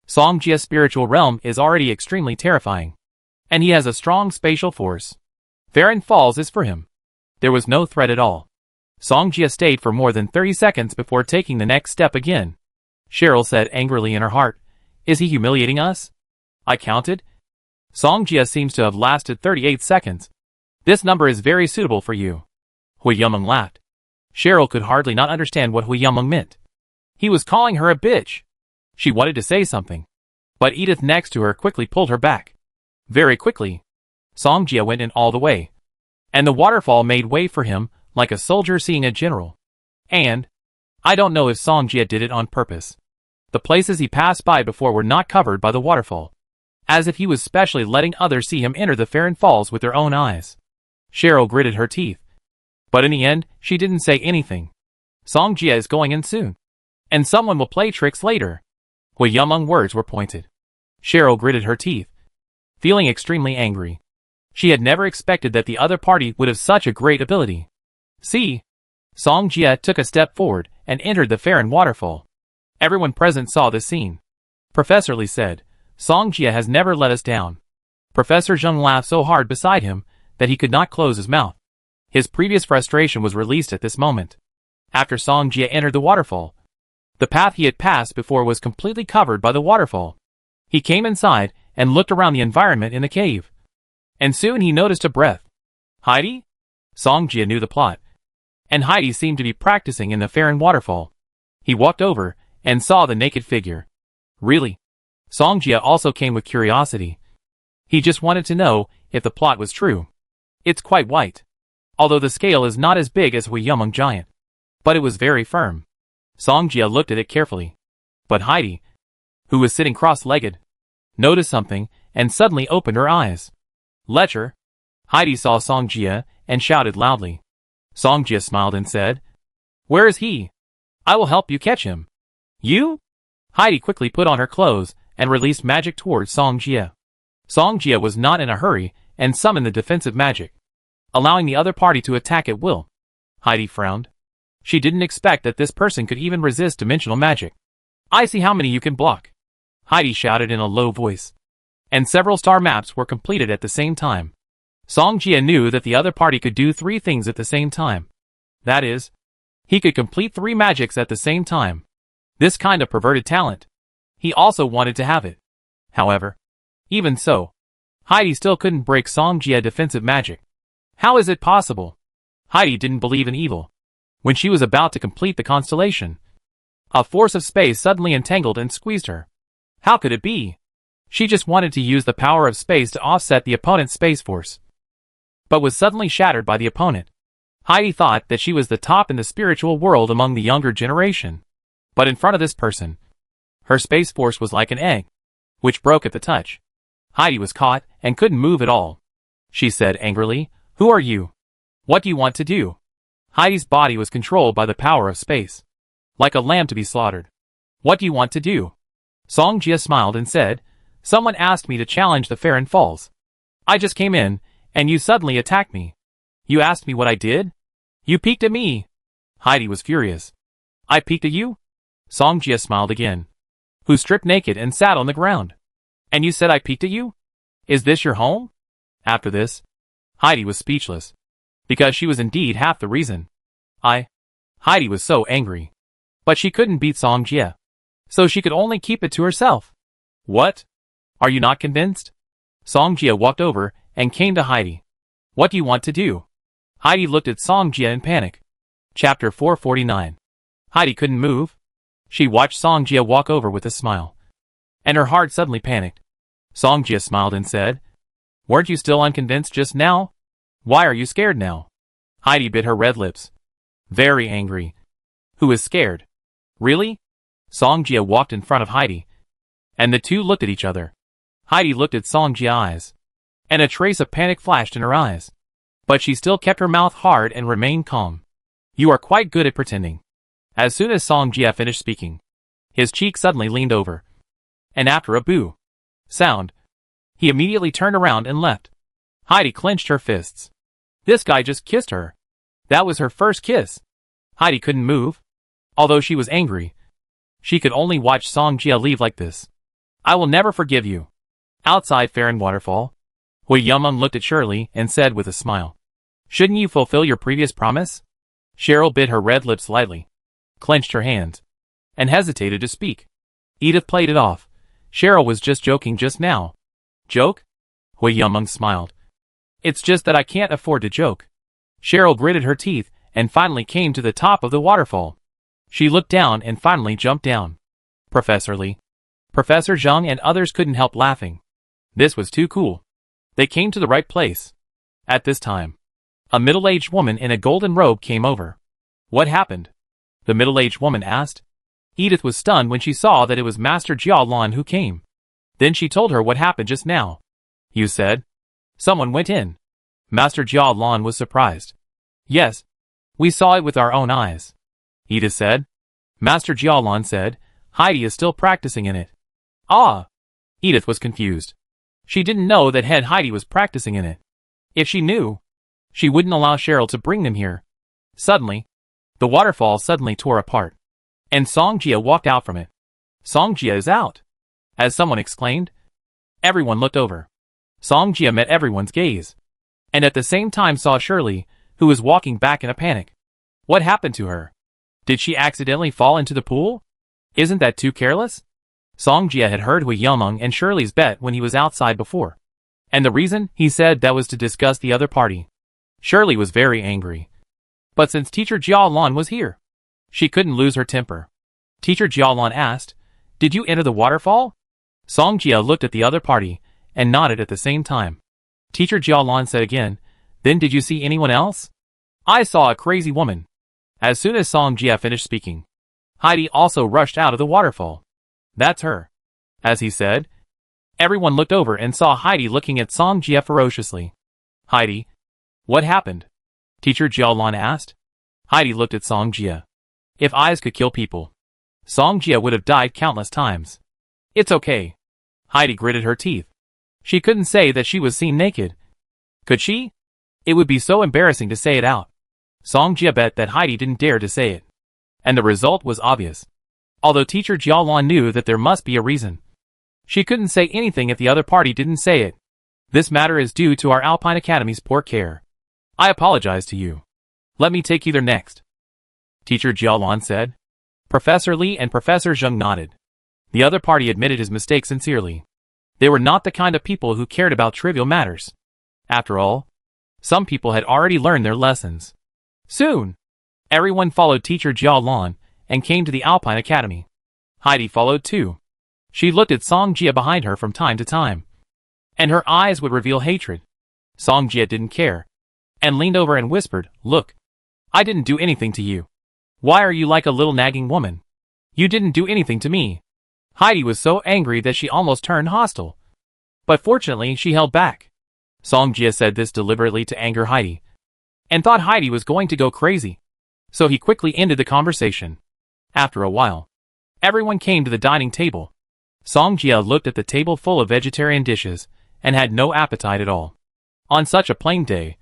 Song Jia's spiritual realm is already extremely terrifying, and he has a strong spatial force. Farron Falls is for him. There was no threat at all. Song Jia stayed for more than 30 seconds before taking the next step again. Cheryl said angrily in her heart, Is he humiliating us? I counted. Song Jia seems to have lasted 38 seconds. This number is very suitable for you. Hui Yumeng laughed. Cheryl could hardly not understand what Hui Yumeng meant. He was calling her a bitch. She wanted to say something, but Edith next to her quickly pulled her back. Very quickly, Song Jia went in all the way, and the waterfall made way for him like a soldier seeing a general. And I don't know if Song Jia did it on purpose. The places he passed by before were not covered by the waterfall, as if he was specially letting others see him enter the Farron Falls with their own eyes. Cheryl gritted her teeth, but in the end, she didn't say anything. Song Jia is going in soon, and someone will play tricks later. Hui Yumeng's words were pointed. Cheryl gritted her teeth, feeling extremely angry. She had never expected that the other party would have such a great ability. See? Song Jia took a step forward and entered the Farron waterfall. Everyone present saw this scene. Professor Li said, Song Jia has never let us down. Professor Zheng laughed so hard beside him that he could not close his mouth. His previous frustration was released at this moment. After Song Jia entered the waterfall, the path he had passed before was completely covered by the waterfall. He came inside and looked around the environment in the cave. And soon he noticed a breath. Heidi? Song Jia knew the plot, and Heidi seemed to be practicing in the Farron waterfall. He walked over and saw the naked figure. Really? Song Jia also came with curiosity. He just wanted to know if the plot was true. It's quite white, although the scale is not as big as Hui Yumeng giant, but it was very firm. Song Jia looked at it carefully. But Heidi, who was sitting cross-legged, noticed something and suddenly opened her eyes. Lecher! Heidi saw Song Jia and shouted loudly. Song Jia smiled and said, Where is he? I will help you catch him. You? Heidi quickly put on her clothes and released magic towards Song Jia. Song Jia was not in a hurry and summoned the defensive magic, allowing the other party to attack at will. Heidi frowned. She didn't expect that this person could even resist dimensional magic. I see how many you can block, Heidi shouted in a low voice. And several star maps were completed at the same time. Song Jia knew that the other party could do 3 things at the same time. That is, he could complete 3 magics at the same time. This kind of perverted talent. He also wanted to have it. However, even so, Heidi still couldn't break Song Jia's defensive magic. How is it possible? Heidi didn't believe in evil. When she was about to complete the constellation, a force of space suddenly entangled and squeezed her. How could it be? She just wanted to use the power of space to offset the opponent's space force, but was suddenly shattered by the opponent. Heidi thought that she was the top in the spiritual world among the younger generation. But in front of this person, her space force was like an egg, which broke at the touch. Heidi was caught and couldn't move at all. She said angrily, Who are you? What do you want to do? Heidi's body was controlled by the power of space, like a lamb to be slaughtered. What do you want to do? Song Jia smiled and said, Someone asked me to challenge the Farron Falls. I just came in, and you suddenly attacked me. You asked me what I did? You peeked at me. Heidi was furious. I peeked at you? Song Jia smiled again. Who stripped naked and sat on the ground. And you said I peeked at you? Is this your home? After this, Heidi was speechless, because she was indeed half the reason. Heidi was so angry. But she couldn't beat Song Jie. So she could only keep it to herself. What? Are you not convinced? Song Jie walked over and came to Heidi. What do you want to do? Heidi looked at Song Jie in panic. Chapter 449. Heidi couldn't move. She watched Song Jie walk over with a smile. And her heart suddenly panicked. Song Jie smiled and said, Weren't you still unconvinced just now? Why are you scared now? Heidi bit her red lips. Very angry. Who is scared? Really? Song Jie walked in front of Heidi. And the two looked at each other. Heidi looked at Song Jie's eyes. And a trace of panic flashed in her eyes. But she still kept her mouth hard and remained calm. You are quite good at pretending. As soon as Song Jie finished speaking, his cheek suddenly leaned over. And after a boo sound, he immediately turned around and left. Heidi clenched her fists. This guy just kissed her. That was her first kiss. Heidi couldn't move. Although she was angry, she could only watch Song Jie leave like this. I will never forgive you. Outside Farron Waterfall, Hui Yumeng looked at Shirley and said with a smile, Shouldn't you fulfill your previous promise? Cheryl bit her red lips lightly, clenched her hands, and hesitated to speak. Edith played it off. Cheryl was just joking just now. Joke? Hui Yumeng smiled. It's just that I can't afford to joke. Cheryl gritted her teeth and finally came to the top of the waterfall. She looked down and finally jumped down. Professor Lee, Professor Zhang and others couldn't help laughing. This was too cool. They came to the right place. At this time, a middle-aged woman in a golden robe came over. What happened? The middle-aged woman asked. Edith was stunned when she saw that it was Master Jia Lan who came. Then she told her what happened just now. You said? Someone went in. Master Jia Lan was surprised. Yes. We saw it with our own eyes. Edith said. Master Jia Lan said, Heidi is still practicing in it. Ah! Edith was confused. She didn't know that Heidi was practicing in it. If she knew, she wouldn't allow Cheryl to bring them here. Suddenly, the waterfall suddenly tore apart. And Song Jie walked out from it. Song Jie is out! As someone exclaimed. Everyone looked over. Song Jie met everyone's gaze. And at the same time saw Shirley, who was walking back in a panic. What happened to her? Did she accidentally fall into the pool? Isn't that too careless? Song Jie had heard Hui Yumeng and Shirley's bet when he was outside before. And the reason, he said, that was to discuss the other party. Shirley was very angry. But since Teacher Jia Lan was here, she couldn't lose her temper. Teacher Jia Lan asked, Did you enter the waterfall? Song Jie looked at the other party and nodded at the same time. Teacher Jia Lan said again, Then did you see anyone else? I saw a crazy woman. As soon as Song Jie finished speaking, Heidi also rushed out of the waterfall. That's her. As he said, everyone looked over and saw Heidi looking at Song Jie ferociously. Heidi, what happened? Teacher Jia Lan asked. Heidi looked at Song Jie. If eyes could kill people, Song Jie would have died countless times. It's okay. Heidi gritted her teeth. She couldn't say that she was seen naked. Could she? It would be so embarrassing to say it out. Song Jie bet that Heidi didn't dare to say it. And the result was obvious. Although Teacher Jia Lan knew that there must be a reason. She couldn't say anything if the other party didn't say it. This matter is due to our Alpine Academy's poor care. I apologize to you. Let me take you there next. Teacher Jia Lan said. Professor Lee and Professor Zheng nodded. The other party admitted his mistake sincerely. They were not the kind of people who cared about trivial matters. After all, some people had already learned their lessons. Soon, everyone followed Teacher Jia Lan and came to the Alpine Academy. Heidi followed too. She looked at Song Jie behind her from time to time. And her eyes would reveal hatred. Song Jie didn't care. And leaned over and whispered, Look, I didn't do anything to you. Why are you like a little nagging woman? You didn't do anything to me. Heidi was so angry that she almost turned hostile. But fortunately she held back. Song Jie said this deliberately to anger Heidi. And thought Heidi was going to go crazy. So he quickly ended the conversation. After a while, everyone came to the dining table. Song Jie looked at the table full of vegetarian dishes and had no appetite at all. On such a plain day,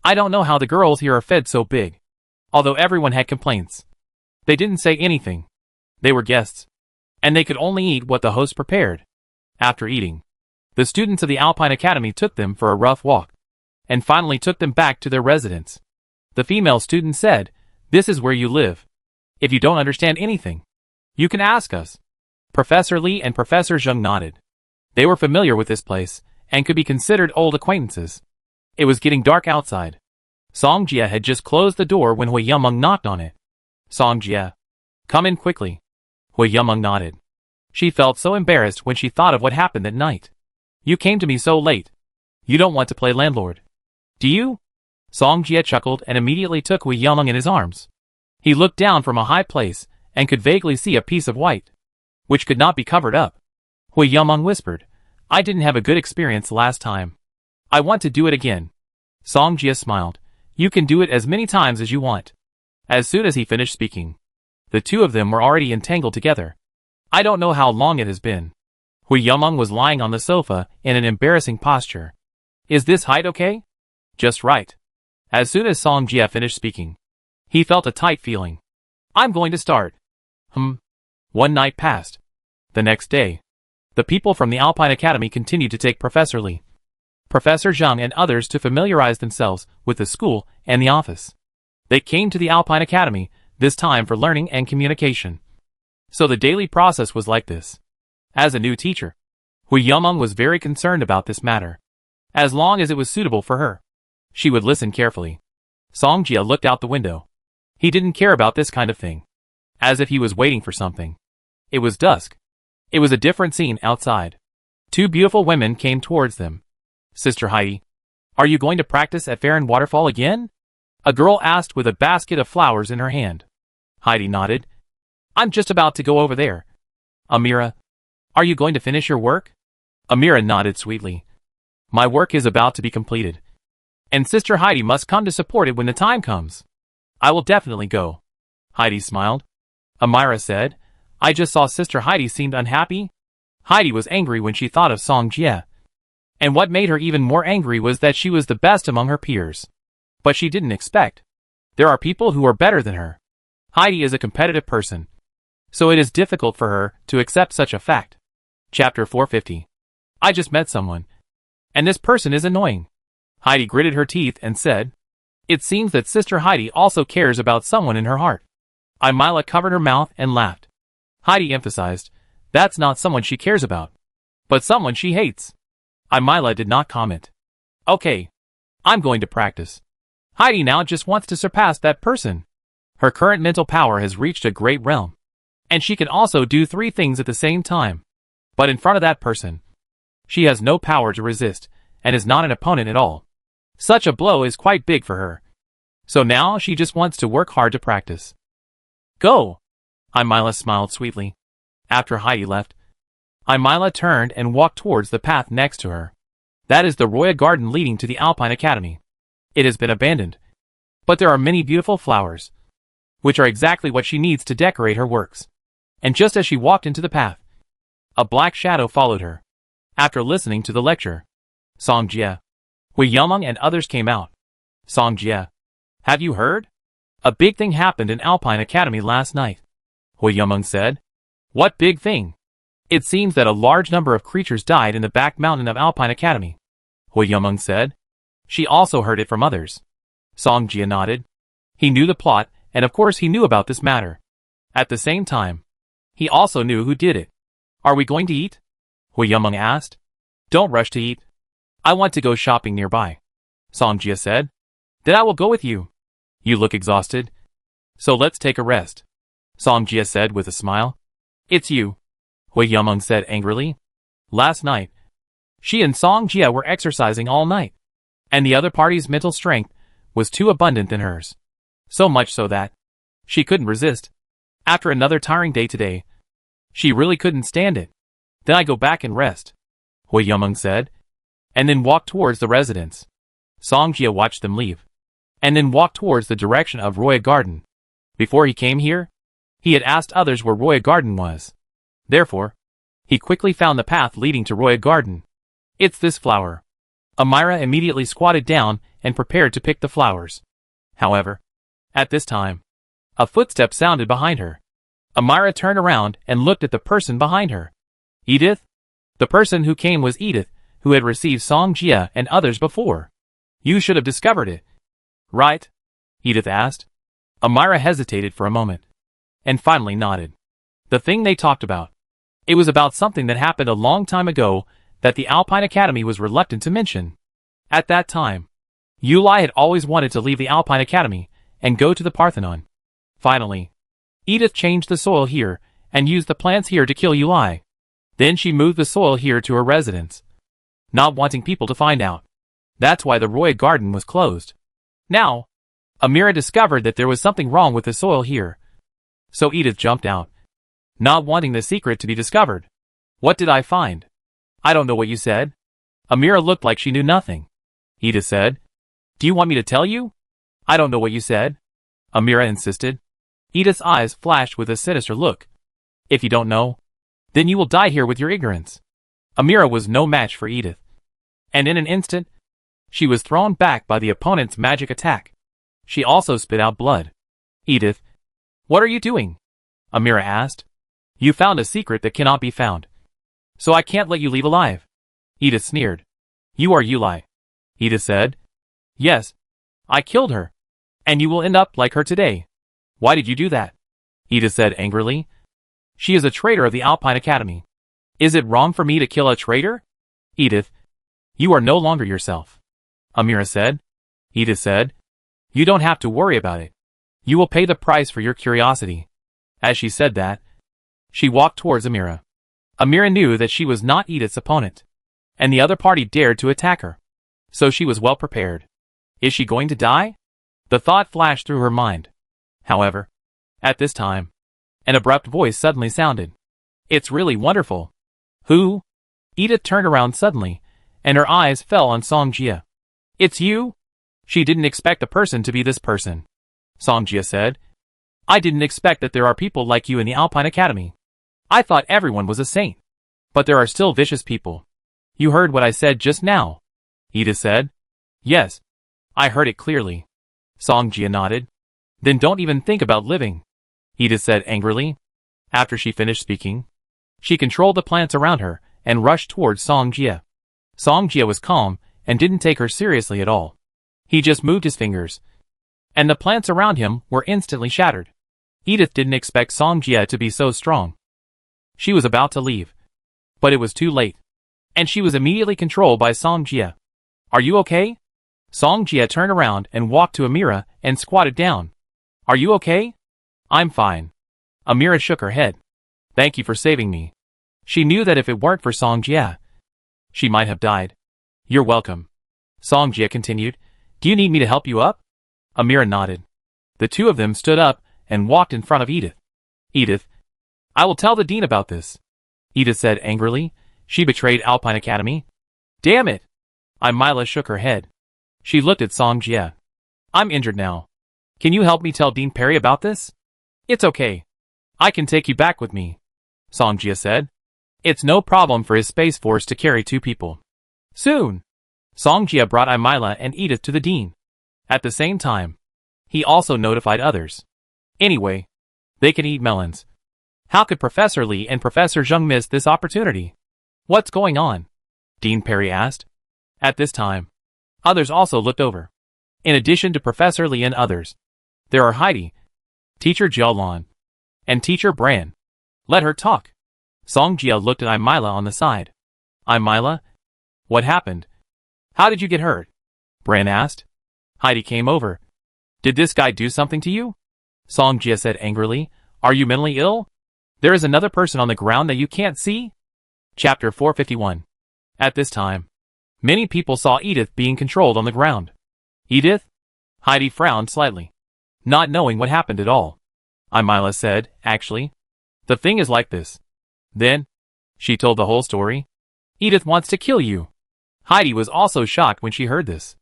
I don't know how the girls here are fed so big. Although everyone had complaints, they didn't say anything. They were guests, and they could only eat what the host prepared. After eating, the students of the Alpine Academy took them for a rough walk, and finally took them back to their residence. The female student said, This is where you live. If you don't understand anything, you can ask us. Professor Lee and Professor Zheng nodded. They were familiar with this place, and could be considered old acquaintances. It was getting dark outside. Song Jia had just closed the door when Hui Yumeng knocked on it. Song Jia, come in quickly. Hui Yumeng nodded. She felt so embarrassed when she thought of what happened that night. You came to me so late. You don't want to play landlord, do you? Song Jia chuckled and immediately took Hui Yumeng in his arms. He looked down from a high place and could vaguely see a piece of white, which could not be covered up. Hui Yumeng whispered, I didn't have a good experience last time. I want to do it again. Song Jia smiled. You can do it as many times as you want. As soon as he finished speaking, the two of them were already entangled together. I don't know how long it has been. Hui Yumeng was lying on the sofa in an embarrassing posture. Is this height okay? Just right. As soon as Song Jia finished speaking, he felt a tight feeling. I'm going to start. One night passed. The next day, the people from the Alpine Academy continued to take Professor Lee, Professor Zhang and others to familiarize themselves with the school and the office. They came to the Alpine Academy, this time for learning and communication. So the daily process was like this. As a new teacher, Hui Yumeng was very concerned about this matter. As long as it was suitable for her, she would listen carefully. Song Jia looked out the window. He didn't care about this kind of thing. As if he was waiting for something. It was dusk. It was a different scene outside. Two beautiful women came towards them. Sister Heidi, are you going to practice at Farron Waterfall again? A girl asked with a basket of flowers in her hand. Heidi nodded. I'm just about to go over there. Amira, are you going to finish your work? Amira nodded sweetly. My work is about to be completed. And Sister Heidi must come to support it when the time comes. I will definitely go. Heidi smiled. Amira said, I just saw Sister Heidi seemed unhappy. Heidi was angry when she thought of Song Jia. And what made her even more angry was that she was the best among her peers. But she didn't expect. There are people who are better than her. Heidi is a competitive person, so it is difficult for her to accept such a fact. Chapter 450. I just met someone, and this person is annoying. Heidi gritted her teeth and said, It seems that Sister Heidi also cares about someone in her heart. Imila covered her mouth and laughed. Heidi emphasized, That's not someone she cares about, but someone she hates. Imila did not comment. Okay, I'm going to practice. Heidi now just wants to surpass that person. Her current mental power has reached a great realm, and she can also do 3 things at the same time. But in front of that person, she has no power to resist, and is not an opponent at all. Such a blow is quite big for her. So now she just wants to work hard to practice. Go! Imila smiled sweetly. After Heidi left, Imila turned and walked towards the path next to her. That is the Roya Garden leading to the Alpine Academy. It has been abandoned, but there are many beautiful flowers, which are exactly what she needs to decorate her works. And just as she walked into the path, a black shadow followed her. After listening to the lecture, Song Jia, Hui Yumeng and others came out. Song Jia, have you heard? A big thing happened in Alpine Academy last night. Hui Yumeng said. What big thing? It seems that a large number of creatures died in the back mountain of Alpine Academy. Hui Yumeng said. She also heard it from others. Song Jia nodded. He knew the plot, and of course he knew about this matter. At the same time, he also knew who did it. Are we going to eat? Hui Yumeng asked. Don't rush to eat. I want to go shopping nearby. Song Jia said. Then I will go with you. You look exhausted. So let's take a rest. Song Jia said with a smile. It's you. Hui Yumeng said angrily. Last night, she and Song Jia were exercising all night, and the other party's mental strength was too abundant than hers. So much so that she couldn't resist. After another tiring day today, she really couldn't stand it. Then I go back and rest, Hui Yumeng said, and then walked towards the residence. Song Jia watched them leave, and then walked towards the direction of Roya Garden. Before he came here, he had asked others where Roya Garden was. Therefore, he quickly found the path leading to Roya Garden. It's this flower. Amira immediately squatted down and prepared to pick the flowers. However, at this time, a footstep sounded behind her. Amira turned around and looked at the person behind her. Edith? The person who came was Edith, who had received Song Jia and others before. You should have discovered it. Right? Edith asked. Amira hesitated for a moment, and finally nodded. The thing they talked about. It was about something that happened a long time ago that the Alpine Academy was reluctant to mention. At that time, Yulai had always wanted to leave the Alpine Academy and go to the Parthenon. Finally, Edith changed the soil here and used the plants here to kill Yulai. Then she moved the soil here to her residence, not wanting people to find out. That's why the Roy Garden was closed. Now, Amira discovered that there was something wrong with the soil here. So Edith jumped out, not wanting the secret to be discovered. What did I find? I don't know what you said. Amira looked like she knew nothing. Edith said, Do you want me to tell you? I don't know what you said. Amira insisted. Edith's eyes flashed with a sinister look. If you don't know, then you will die here with your ignorance. Amira was no match for Edith. And in an instant, she was thrown back by the opponent's magic attack. She also spit out blood. Edith, what are you doing? Amira asked. You found a secret that cannot be found. So I can't let you leave alive. Edith sneered. You are Yulai. Edith said. Yes. I killed her. And you will end up like her today. Why did you do that? Edith said angrily. She is a traitor of the Alpine Academy. Is it wrong for me to kill a traitor? Edith, you are no longer yourself. Amira said. Edith said. You don't have to worry about it. You will pay the price for your curiosity. As she said that, she walked towards Amira. Amira knew that she was not Edith's opponent, and the other party dared to attack her. So she was well prepared. Is she going to die? The thought flashed through her mind. However, at this time, an abrupt voice suddenly sounded. It's really wonderful. Who? Edith turned around suddenly, and her eyes fell on Songjia. It's you? She didn't expect the person to be this person. Songjia said. I didn't expect that there are people like you in the Alpine Academy. I thought everyone was a saint. But there are still vicious people. You heard what I said just now. Edith said. Yes. I heard it clearly. Songjia nodded. Then don't even think about living. Edith said angrily. After she finished speaking, she controlled the plants around her and rushed towards Songjia. Songjia was calm and didn't take her seriously at all. He just moved his fingers, and the plants around him were instantly shattered. Edith didn't expect Songjia to be so strong. She was about to leave, but it was too late, and she was immediately controlled by Songjia. Are you okay? Songjia turned around and walked to Amira and squatted down. Are you okay? I'm fine. Amira shook her head. Thank you for saving me. She knew that if it weren't for Songjia, she might have died. You're welcome. Songjia continued. Do you need me to help you up? Amira nodded. The two of them stood up and walked in front of Edith. Edith, I will tell the dean about this. Edith said angrily. She betrayed Alpine Academy. Damn it! Amila shook her head. She looked at Songjia. I'm injured now. Can you help me tell Dean Perry about this? It's okay. I can take you back with me. Songjia said. It's no problem for his space force to carry two people. Soon. Songjia brought Amila and Edith to the dean. At the same time, he also notified others. Anyway, they can eat melons. How could Professor Lee and Professor Zheng miss this opportunity? What's going on? Dean Perry asked. At this time, others also looked over. In addition to Professor Lee and others, there are Heidi, Teacher Jiaolon, and Teacher Bran. Let her talk. Songjia looked at Amila on the side. Amila? What happened? How did you get hurt? Bran asked. Heidi came over. Did this guy do something to you? Songjia said angrily. Are you mentally ill? There is another person on the ground that you can't see? Chapter 451. At this time, many people saw Edith being controlled on the ground. Edith? Heidi frowned slightly, not knowing what happened at all. Amila said, actually, the thing is like this. Then, she told the whole story. Edith wants to kill you. Heidi was also shocked when she heard this.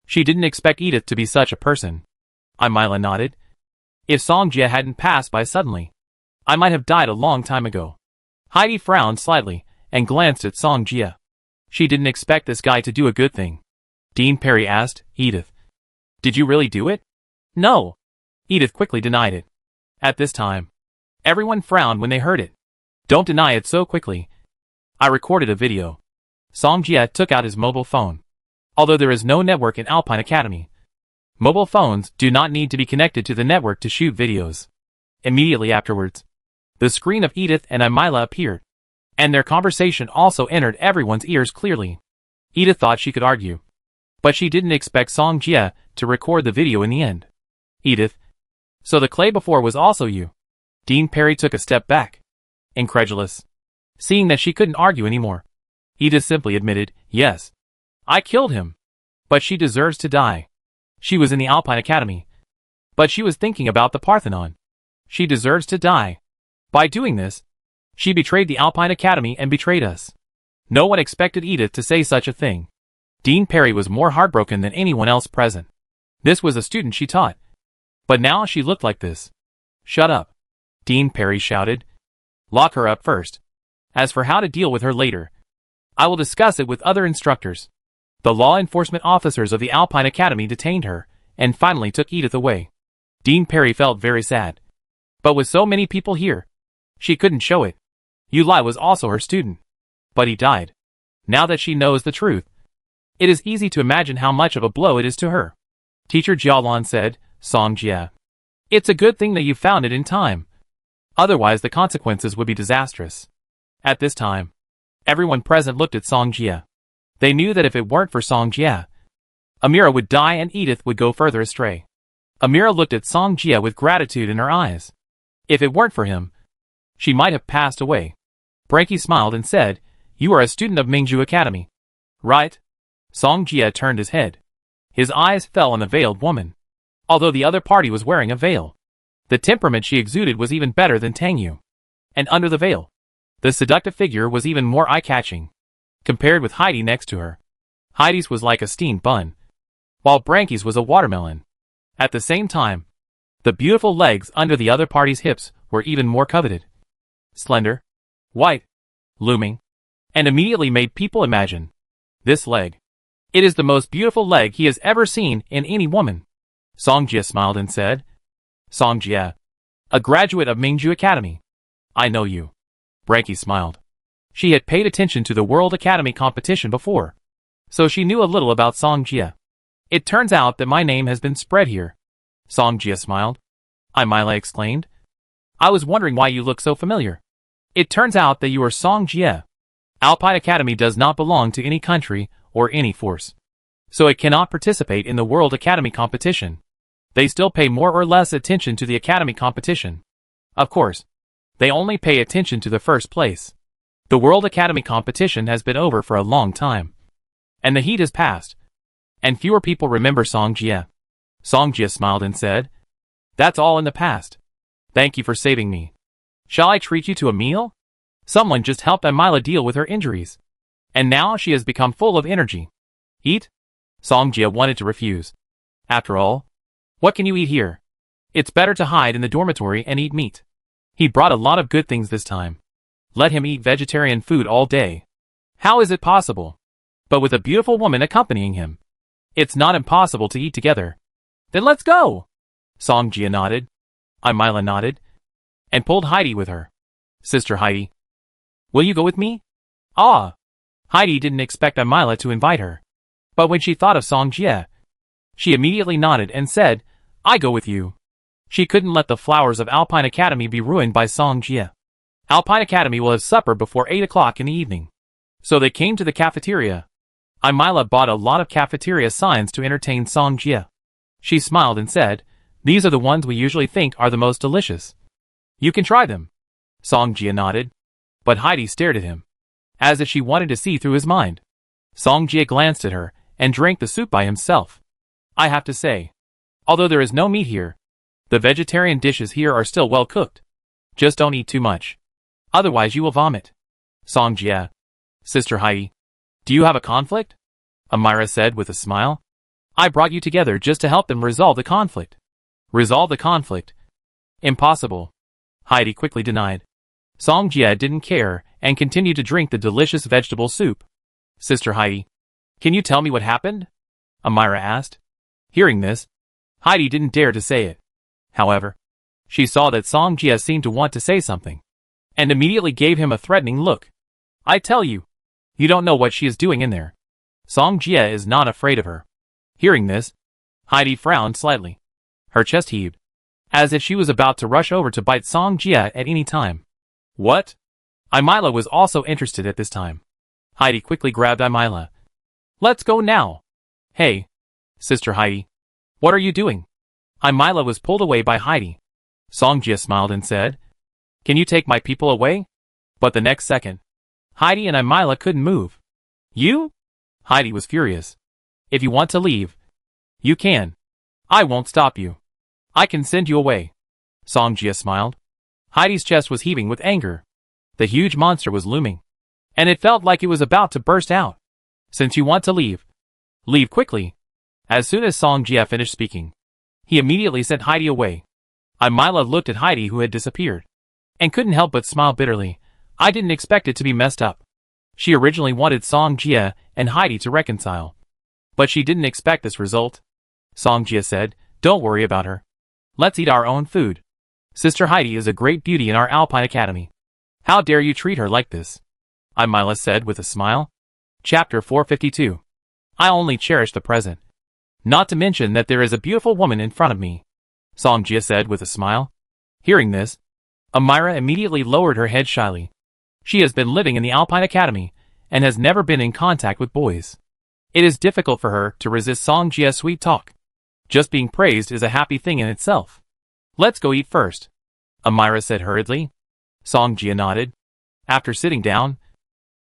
She didn't expect Edith to be such a person. Amila nodded. If Songjia hadn't passed by suddenly, I might have died a long time ago. Heidi frowned slightly and glanced at Songjia. She didn't expect this guy to do a good thing. Dean Perry asked, Edith, did you really do it? No. Edith quickly denied it. At this time, everyone frowned when they heard it. Don't deny it so quickly. I recorded a video. Songjia took out his mobile phone. Although there is no network in Alpine Academy, Mobile phones do not need to be connected to the network to shoot videos. Immediately afterwards, the screen of Edith and Amila appeared, and their conversation also entered everyone's ears clearly. Edith thought she could argue, but she didn't expect Song Jia to record the video in the end. Edith, so the clay before was also you? Dean Perry took a step back, incredulous. Seeing that she couldn't argue anymore, Edith simply admitted, yes. I killed him. But she deserves to die. She was in the Alpine Academy. But she was thinking about the Parthenon. She deserves to die. By doing this, she betrayed the Alpine Academy and betrayed us. No one expected Edith to say such a thing. Dean Perry was more heartbroken than anyone else present. This was a student she taught. But now she looked like this. Shut up. Dean Perry shouted. Lock her up first. As for how to deal with her later, I will discuss it with other instructors. The law enforcement officers of the Alpine Academy detained her, and finally took Edith away. Dean Perry felt very sad. But with so many people here, she couldn't show it. Yulai was also her student. But he died. Now that she knows the truth, it is easy to imagine how much of a blow it is to her. Teacher Jialan said, Song Jia, it's a good thing that you found it in time. Otherwise the consequences would be disastrous. At this time, everyone present looked at Song Jia. They knew that if it weren't for Song Jia, Amira would die and Edith would go further astray. Amira looked at Song Jia with gratitude in her eyes. If it weren't for him, she might have passed away. Branky smiled and said, you are a student of Mingju Academy, right? Song Jia turned his head. His eyes fell on the veiled woman. Although the other party was wearing a veil, the temperament she exuded was even better than Tangyu. And under the veil, the seductive figure was even more eye-catching, compared with Heidi next to her. Heidi's was like a steamed bun, while Branky's was a watermelon. At the same time, the beautiful legs under the other party's hips were even more coveted. Slender, white, looming, and immediately made people imagine. This leg. It is the most beautiful leg he has ever seen in any woman. Song Jia smiled and said, Song Jia, a graduate of Mingju Academy. I know you. Branky smiled. She had paid attention to the World Academy competition before, so she knew a little about Song Jia. It turns out that my name has been spread here. Song Jia smiled. Imila exclaimed. I was wondering why you look so familiar. It turns out that you are Song Jia. Alpine Academy does not belong to any country or any force, so it cannot participate in the World Academy competition. They still pay more or less attention to the Academy competition. Of course, they only pay attention to the first place. The World Academy competition has been over for a long time, and the heat has passed, and fewer people remember Song Jia. Song Jia smiled and said, that's all in the past. Thank you for saving me. Shall I treat you to a meal? Someone just helped Amila deal with her injuries, and now she has become full of energy. Eat? Song Jia wanted to refuse. After all, what can you eat here? It's better to hide in the dormitory and eat meat. He brought a lot of good things this time. Let him eat vegetarian food all day. How is it possible? But with a beautiful woman accompanying him, it's not impossible to eat together. Then let's go! Song Jia nodded. Imila nodded, and pulled Heidi with her. Sister Heidi, will you go with me? Ah! Heidi didn't expect Imila to invite her, but when she thought of Song Jia, she immediately nodded and said, I go with you. She couldn't let the flowers of Alpine Academy be ruined by Song Jia. Alpine Academy will have supper before 8 o'clock in the evening. So they came to the cafeteria. Imila bought a lot of cafeteria signs to entertain Song Jia. She smiled and said, these are the ones we usually think are the most delicious. You can try them. Song Jia nodded, but Heidi stared at him, as if she wanted to see through his mind. Song Jia glanced at her and drank the soup by himself. I have to say, although there is no meat here, the vegetarian dishes here are still well cooked. Just don't eat too much. Otherwise you will vomit. Song Jia. Sister Heidi, do you have a conflict? Amira said with a smile. I brought you together just to help them resolve the conflict. Resolve the conflict? Impossible. Heidi quickly denied. Song Jia didn't care and continued to drink the delicious vegetable soup. Sister Heidi, can you tell me what happened? Amira asked. Hearing this, Heidi didn't dare to say it. However, she saw that Song Jia seemed to want to say something, and immediately gave him a threatening look. I tell you, you don't know what she is doing in there. Song Jia is not afraid of her. Hearing this, Heidi frowned slightly. Her chest heaved, as if she was about to rush over to bite Song Jia at any time. What? Imila was also interested at this time. Heidi quickly grabbed Imila. Let's go now. Hey, Sister Heidi. What are you doing? Imila was pulled away by Heidi. Song Jia smiled and said, Can you take my people away? But the next second, Heidi and Imila couldn't move. You? Heidi was furious. If you want to leave, you can. I won't stop you. I can send you away. Song Jia smiled. Heidi's chest was heaving with anger. The huge monster was looming, and it felt like it was about to burst out. Since you want to leave, leave quickly. As soon as Song Jia finished speaking, he immediately sent Heidi away. Imila looked at Heidi, who had disappeared, and couldn't help but smile bitterly. I didn't expect it to be messed up. She originally wanted Song Jia and Heidi to reconcile, but she didn't expect this result. Song Jia said, Don't worry about her. Let's eat our own food. Sister Heidi is a great beauty in our Alpine Academy. How dare you treat her like this? Imila said with a smile. Chapter 452. I only cherish the present. Not to mention that there is a beautiful woman in front of me. Song Jia said with a smile. Hearing this, Amira immediately lowered her head shyly. She has been living in the Alpine Academy and has never been in contact with boys. It is difficult for her to resist Song Jia's sweet talk. Just being praised is a happy thing in itself. Let's go eat first, Amira said hurriedly. Song Jia nodded. After sitting down,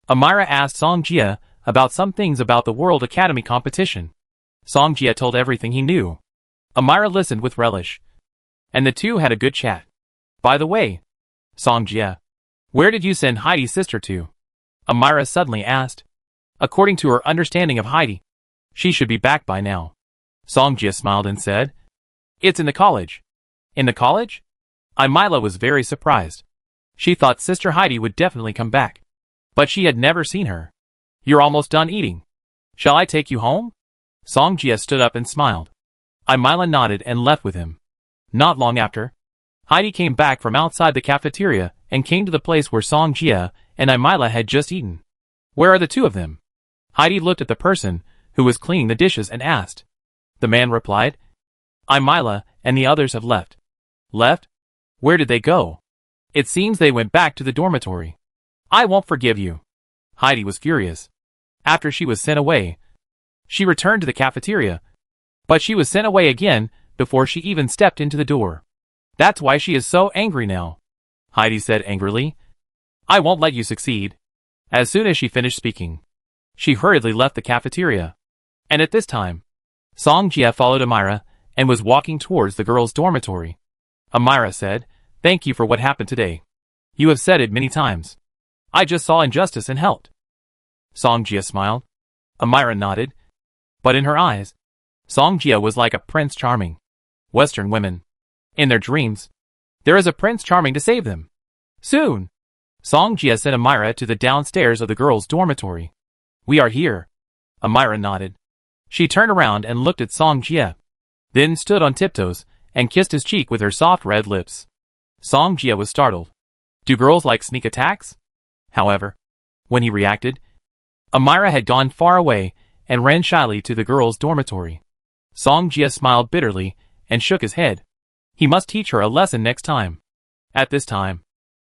Amira asked Song Jia about some things about the World Academy competition. Song Jia told everything he knew. Amira listened with relish, and the two had a good chat. By the way, Song Jia, where did you send Heidi's sister to? Amira suddenly asked. According to her understanding of Heidi, she should be back by now. Song Jia smiled and said, It's in the college. In the college? Imila was very surprised. She thought Sister Heidi would definitely come back, but she had never seen her. You're almost done eating. Shall I take you home? Song Jia stood up and smiled. Imila nodded and left with him. Not long after, Heidi came back from outside the cafeteria and came to the place where Song Jia and Imila had just eaten. Where are the two of them? Heidi looked at the person who was cleaning the dishes and asked. The man replied, Imila and the others have left. Left? Where did they go? It seems they went back to the dormitory. I won't forgive you. Heidi was furious. After she was sent away, she returned to the cafeteria, but she was sent away again before she even stepped into the door. That's why she is so angry now, Heidi said angrily. I won't let you succeed. As soon as she finished speaking, she hurriedly left the cafeteria. And at this time, Song Jia followed Amira and was walking towards the girls' dormitory. Amira said, Thank you for what happened today. You have said it many times. I just saw injustice and helped. Song Jia smiled. Amira nodded. But in her eyes, Song Jia was like a Prince Charming. Western women, in their dreams, there is a Prince Charming to save them. Soon, Song Jia sent Amira to the downstairs of the girls' dormitory. We are here. Amira nodded. She turned around and looked at Song Jia, then stood on tiptoes and kissed his cheek with her soft red lips. Song Jia was startled. Do girls like sneak attacks? However, when he reacted, Amira had gone far away and ran shyly to the girls' dormitory. Song Jia smiled bitterly and shook his head. He must teach her a lesson next time. At this time,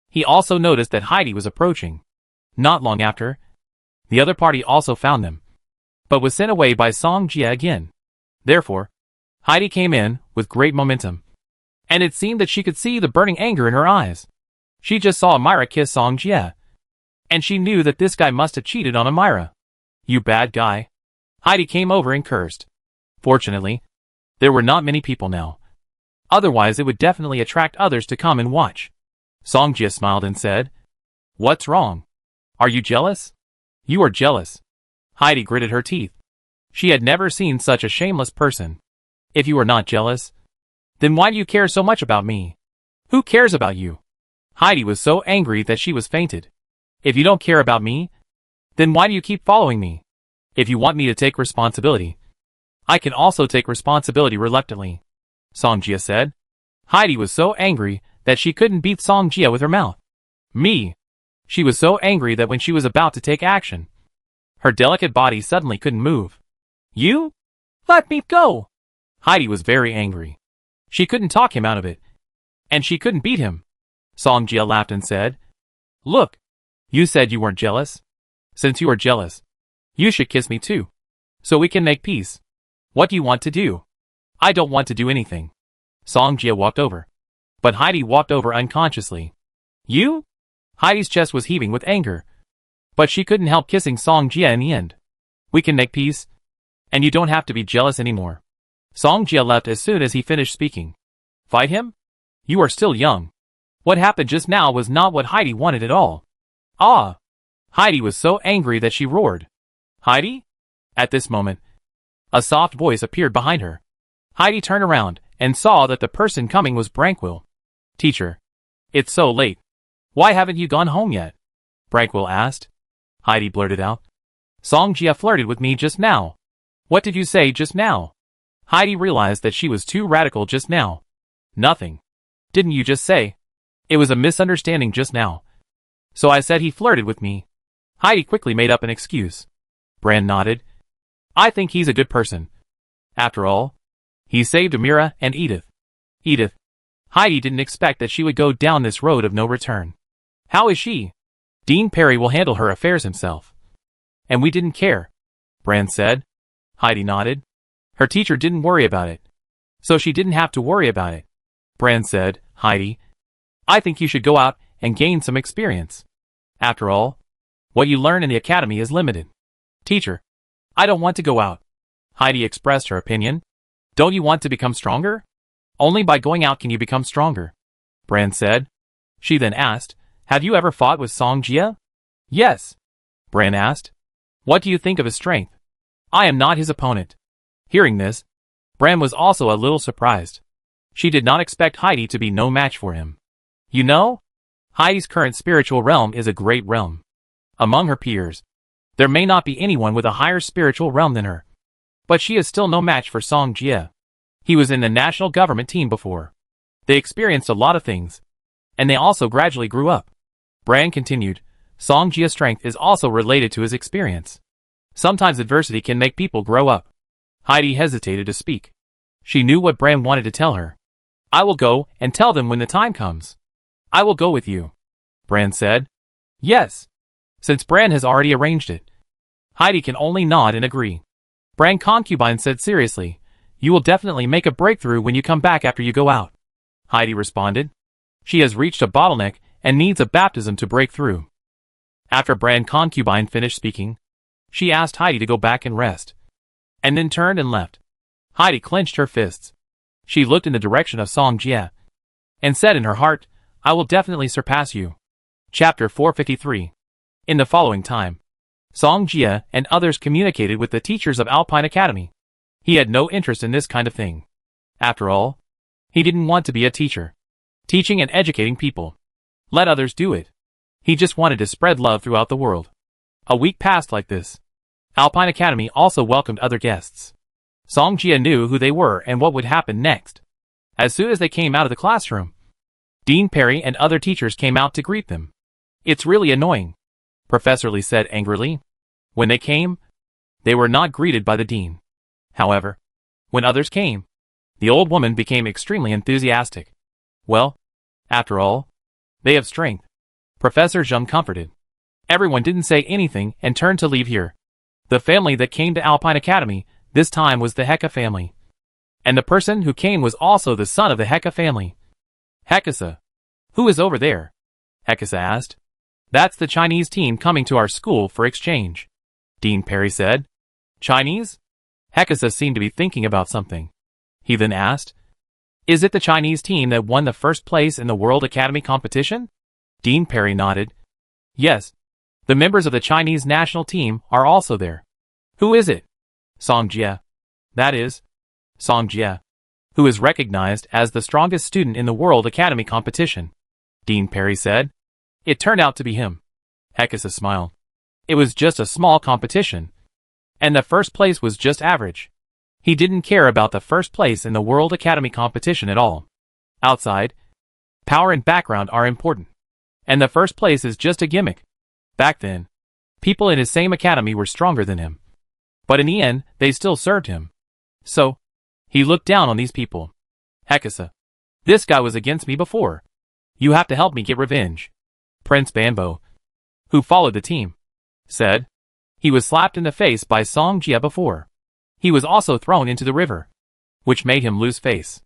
he also noticed that Heidi was approaching. Not long after, the other party also found them, but was sent away by Song Jia again. Therefore, Heidi came in with great momentum, and it seemed that she could see the burning anger in her eyes. She just saw Amira kiss Song Jia, and she knew that this guy must have cheated on Amira. You bad guy. Heidi came over and cursed. Fortunately, there were not many people now. Otherwise it would definitely attract others to come and watch. Song Jia smiled and said, What's wrong? Are you jealous? You are jealous. Heidi gritted her teeth. She had never seen such a shameless person. If you are not jealous, then why do you care so much about me? Who cares about you? Heidi was so angry that she was fainted. If you don't care about me, then why do you keep following me? If you want me to take responsibility, I can also take responsibility reluctantly, Song Jia said. Heidi was so angry that she couldn't beat Song Jia with her mouth. Me. She was so angry that when she was about to take action, her delicate body suddenly couldn't move. You? Let me go! Heidi was very angry. She couldn't talk him out of it. And she couldn't beat him. Songjia laughed and said, "Look, you said you weren't jealous. Since you are jealous, you should kiss me too. So we can make peace. What do you want to do?" "I don't want to do anything." Songjia walked over. But Heidi walked over unconsciously. "You?" Heidi's chest was heaving with anger. But she couldn't help kissing Songjia in the end. "We can make peace. And you don't have to be jealous anymore." Songjia left as soon as he finished speaking. "Fight him? You are still young." What happened just now was not what Heidi wanted at all. "Ah!" Heidi was so angry that she roared. "Heidi?" At this moment, a soft voice appeared behind her. Heidi turned around and saw that the person coming was Brankwil. "Teacher, it's so late. Why haven't you gone home yet?" Brankwil asked. Heidi blurted out. "Songjia flirted with me just now." "What did you say just now?" Heidi realized that she was too radical just now. "Nothing. Didn't you just say? It was a misunderstanding just now. So I said he flirted with me." Heidi quickly made up an excuse. Bran nodded. "I think he's a good person. After all, he saved Amira and Edith." Edith. Heidi didn't expect that she would go down this road of no return. "How is she?" "Dean Perry will handle her affairs himself." "And we didn't care," Bran said. Heidi nodded. Her teacher didn't worry about it. So she didn't have to worry about it. Bran said, "Heidi, I think you should go out and gain some experience. After all, what you learn in the academy is limited." "Teacher, I don't want to go out." Heidi expressed her opinion. "Don't you want to become stronger? Only by going out can you become stronger," Bran said. She then asked, "Have you ever fought with Songjia?" "Yes," Bran asked. "What do you think of his strength?" "I am not his opponent." Hearing this, Bran was also a little surprised. She did not expect Heidi to be no match for him. You know, Heidi's current spiritual realm is a great realm. Among her peers, there may not be anyone with a higher spiritual realm than her. But she is still no match for Songjia. He was in the national government team before. They experienced a lot of things. And they also gradually grew up. Bran continued, Songjia's strength is also related to his experience. Sometimes adversity can make people grow up. Heidi hesitated to speak. She knew what Bran wanted to tell her. "I will go and tell them when the time comes." "I will go with you," Bran said. "Yes." Since Bran has already arranged it. Heidi can only nod and agree. Bran concubine said seriously, "You will definitely make a breakthrough when you come back after you go out." Heidi responded. She has reached a bottleneck and needs a baptism to break through. After Bran concubine finished speaking, she asked Heidi to go back and rest. And then turned and left. Heidi clenched her fists. She looked in the direction of Songjia. And said in her heart, "I will definitely surpass you." Chapter 453. In the following time, Songjia and others communicated with the teachers of Alpine Academy. He had no interest in this kind of thing. After all, he didn't want to be a teacher. Teaching and educating people. Let others do it. He just wanted to spread love throughout the world. A week passed like this. Alpine Academy also welcomed other guests. Songjia knew who they were and what would happen next. As soon as they came out of the classroom, Dean Perry and other teachers came out to greet them. "It's really annoying," Professor Lee said angrily. When they came, they were not greeted by the dean. However, when others came, the old woman became extremely enthusiastic. "Well, after all, they have strength," Professor Zheng comforted. Everyone didn't say anything and turned to leave here. The family that came to Alpine Academy this time was the Heka family. And the person who came was also the son of the Heka family. "Hekasa. Who is over there?" Hekasa asked. "That's the Chinese team coming to our school for exchange," Dean Perry said. "Chinese?" Hekasa seemed to be thinking about something. He then asked, "Is it the Chinese team that won the first place in the World Academy competition?" Dean Perry nodded. "Yes. The members of the Chinese national team are also there." "Who is it?" "Songjia. That is, Songjia, who is recognized as the strongest student in the World Academy competition," Dean Perry said. "It turned out to be him." Hekasa smiled. "It was just a small competition. And the first place was just average. He didn't care about the first place in the World Academy competition at all. Outside, power and background are important. And the first place is just a gimmick. Back then, people in his same academy were stronger than him. But in the end, they still served him. So, He looked down on these people. Hekasa. This guy was against me before. You have to help me get revenge. Prince Banbo, who followed the team, said. He was slapped in the face by Song Jia before. He was also thrown into the river, which made him lose face.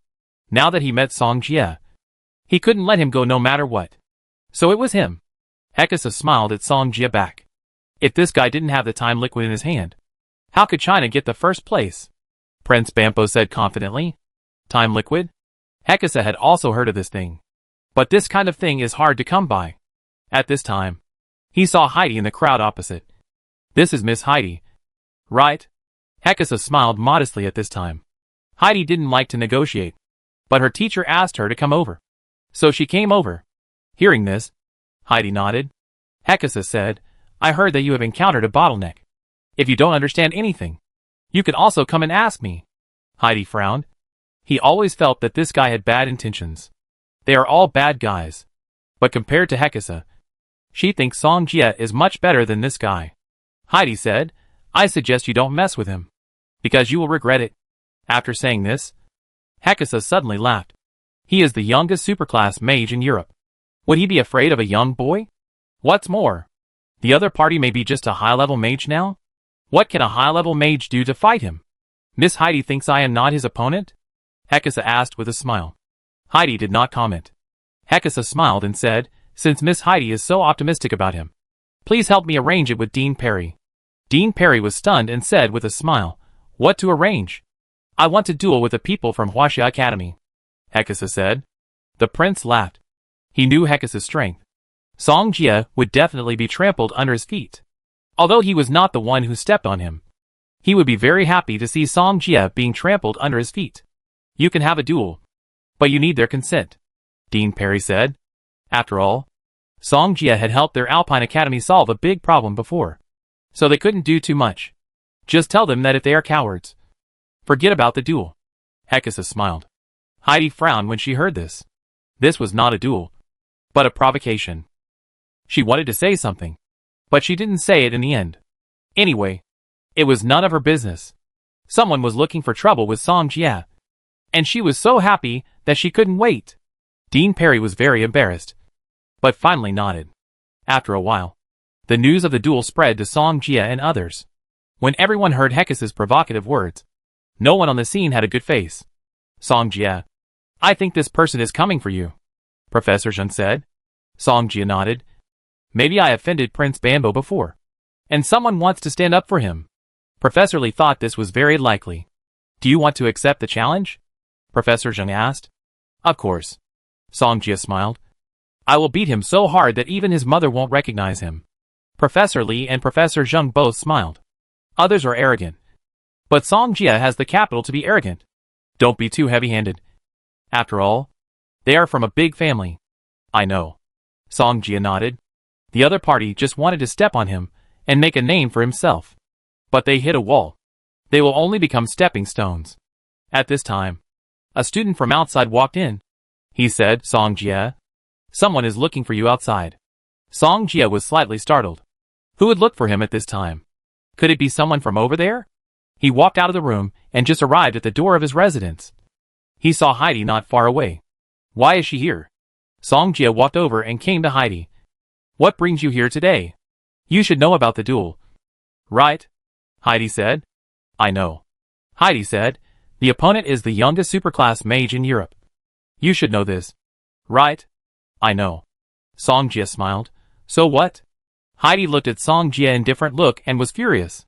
Now that he met Song Jia, he couldn't let him go no matter what. So it was him. Hekasa smiled at Song Jia back. If this guy didn't have the time liquid in his hand, how could China get the first place? Prince Bampo said confidently. Time liquid? Hekasa had also heard of this thing. But this kind of thing is hard to come by. At this time, he saw Heidi in the crowd opposite. This is Miss Heidi, right? Hekasa smiled modestly at this time. Heidi didn't like to negotiate, but her teacher asked her to come over. So she came over. Hearing this, Heidi nodded. Hekasa said, I heard that you have encountered a bottleneck. If you don't understand anything, you can also come and ask me. Heidi frowned. He always felt that this guy had bad intentions. They are all bad guys. But compared to Hekasa, she thinks Song Jia is much better than this guy. Heidi said, I suggest you don't mess with him, because you will regret it. After saying this, Hekasa suddenly laughed. He is the youngest superclass mage in Europe. Would he be afraid of a young boy? What's more, the other party may be just a high-level mage now? What can a high-level mage do to fight him? Miss Heidi thinks I am not his opponent? Hekasa asked with a smile. Heidi did not comment. Hekasa smiled and said, since Miss Heidi is so optimistic about him, please help me arrange it with Dean Perry. Dean Perry was stunned and said with a smile, what to arrange? I want to duel with the people from Huaxia Academy. Hekasa said. The prince laughed. He knew Hekasa's strength. Song Jia would definitely be trampled under his feet. Although he was not the one who stepped on him, he would be very happy to see Song Jia being trampled under his feet. You can have a duel, but you need their consent, Dean Perry said. After all, Song Jia had helped their Alpine Academy solve a big problem before, so they couldn't do too much. Just tell them that if they are cowards, forget about the duel. Hekasa smiled. Heidi frowned when she heard this. This was not a duel, but a provocation. She wanted to say something, but she didn't say it in the end. Anyway, it was none of her business. Someone was looking for trouble with Song Jia, and she was so happy that she couldn't wait. Dean Perry was very embarrassed, but finally nodded. After a while, the news of the duel spread to Song Jia and others. When everyone heard Hekasa's provocative words, no one on the scene had a good face. Song Jia, I think this person is coming for you, Professor Zheng said. Song Jia nodded. Maybe I offended Prince Bambo before, and someone wants to stand up for him. Professor Li thought this was very likely. Do you want to accept the challenge? Professor Zheng asked. Of course. Song Jia smiled. I will beat him so hard that even his mother won't recognize him. Professor Li and Professor Zheng both smiled. Others are arrogant, but Song Jia has the capital to be arrogant. Don't be too heavy-handed. After all, they are from a big family. I know. Song Jia nodded. The other party just wanted to step on him and make a name for himself. But they hit a wall. They will only become stepping stones. At this time, a student from outside walked in. He said, Song Jia, someone is looking for you outside. Song Jia was slightly startled. Who would look for him at this time? Could it be someone from over there? He walked out of the room and just arrived at the door of his residence. He saw Heidi not far away. Why is she here? Song Jia walked over and came to Heidi. What brings you here today? You should know about the duel. Right? Heidi said. I know. Heidi said, the opponent is the youngest superclass mage in Europe. You should know this. Right? I know. Song Jia smiled. So what? Heidi looked at Song Jia in different look and was furious.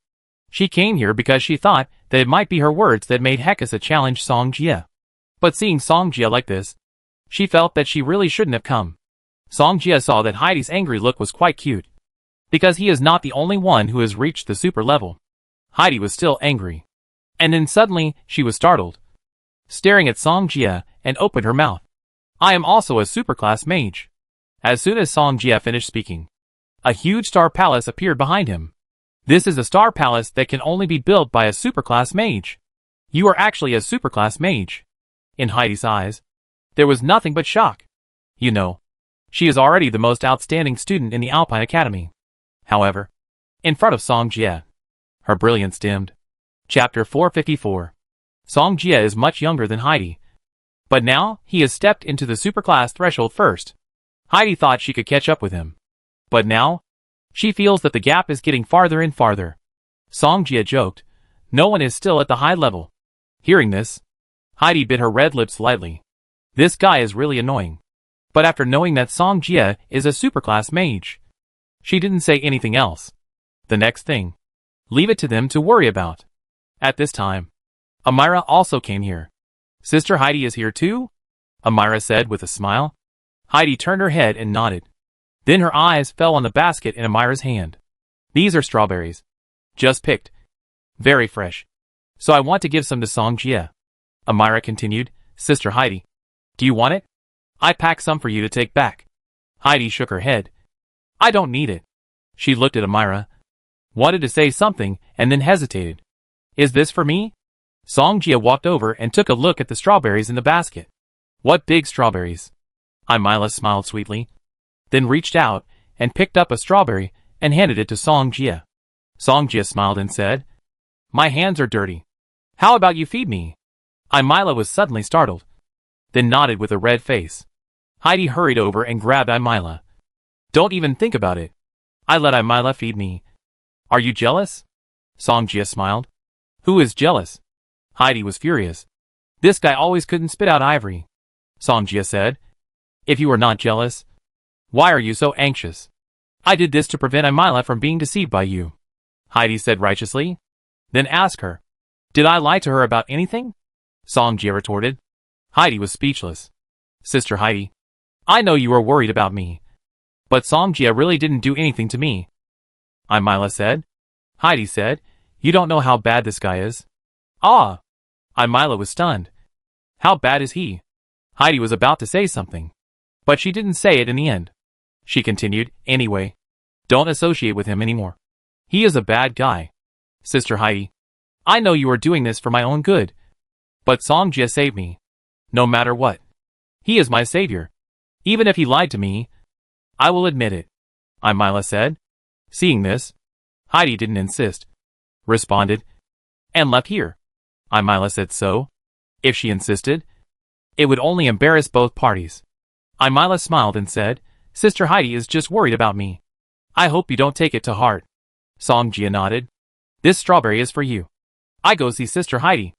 She came here because she thought that it might be her words that made Hekasa challenge Song Jia. But seeing Song Jia like this, she felt that she really shouldn't have come. Song Jia saw that Heidi's angry look was quite cute, because he is not the only one who has reached the super level. Heidi was still angry. And then suddenly, she was startled, staring at Song Jia, and opened her mouth. I am also a superclass mage. As soon as Song Jia finished speaking, a huge star palace appeared behind him. This is a star palace that can only be built by a superclass mage. You are actually a superclass mage. In Heidi's eyes, there was nothing but shock. You know, she is already the most outstanding student in the Alpine Academy. However, in front of Song Jia, her brilliance dimmed. Chapter 454. Song Jia is much younger than Heidi. But now, he has stepped into the superclass threshold first. Heidi thought she could catch up with him. But now, she feels that the gap is getting farther and farther. Song Jia joked, no one is still at the high level. Hearing this, Heidi bit her red lips lightly. This guy is really annoying. But after knowing that Song Jia is a superclass mage, she didn't say anything else. The next thing, leave it to them to worry about. At this time, Amira also came here. Sister Heidi is here too? Amira said with a smile. Heidi turned her head and nodded. Then her eyes fell on the basket in Amira's hand. These are strawberries. Just picked. Very fresh. So I want to give some to Song Jia. Amira continued, Sister Heidi, do you want it? I packed some for you to take back. Heidi shook her head. I don't need it. She looked at Amira, wanted to say something, and then hesitated. Is this for me? Song Jia walked over and took a look at the strawberries in the basket. What big strawberries. Amira smiled sweetly, then reached out and picked up a strawberry and handed it to Song Jia. Song Jia smiled and said, My hands are dirty. How about you feed me? Amira was suddenly startled, then nodded with a red face. Heidi hurried over and grabbed Amira. Don't even think about it. I let Amira feed me. Are you jealous? Song Jia smiled. Who is jealous? Heidi was furious. This guy always couldn't spit out ivory. Song Jia said. If you are not jealous, why are you so anxious? I did this to prevent Amira from being deceived by you. Heidi said righteously. Then ask her. Did I lie to her about anything? Song Jia retorted. Heidi was speechless. Sister Heidi, I know you are worried about me. But Song Jia really didn't do anything to me. Amira said. Heidi said, You don't know how bad this guy is. Ah! Amira was stunned. How bad is he? Heidi was about to say something, but she didn't say it in the end. She continued, Anyway, don't associate with him anymore. He is a bad guy. Sister Heidi, I know you are doing this for my own good. But Song Jia saved me. No matter what. He is my savior. Even if he lied to me, I will admit it. Amira said. Seeing this, Heidi didn't insist. Responded. And left here. Amira said so. If she insisted, it would only embarrass both parties. Amira smiled and said, Sister Heidi is just worried about me. I hope you don't take it to heart. Song Jia nodded. This strawberry is for you. I go see Sister Heidi.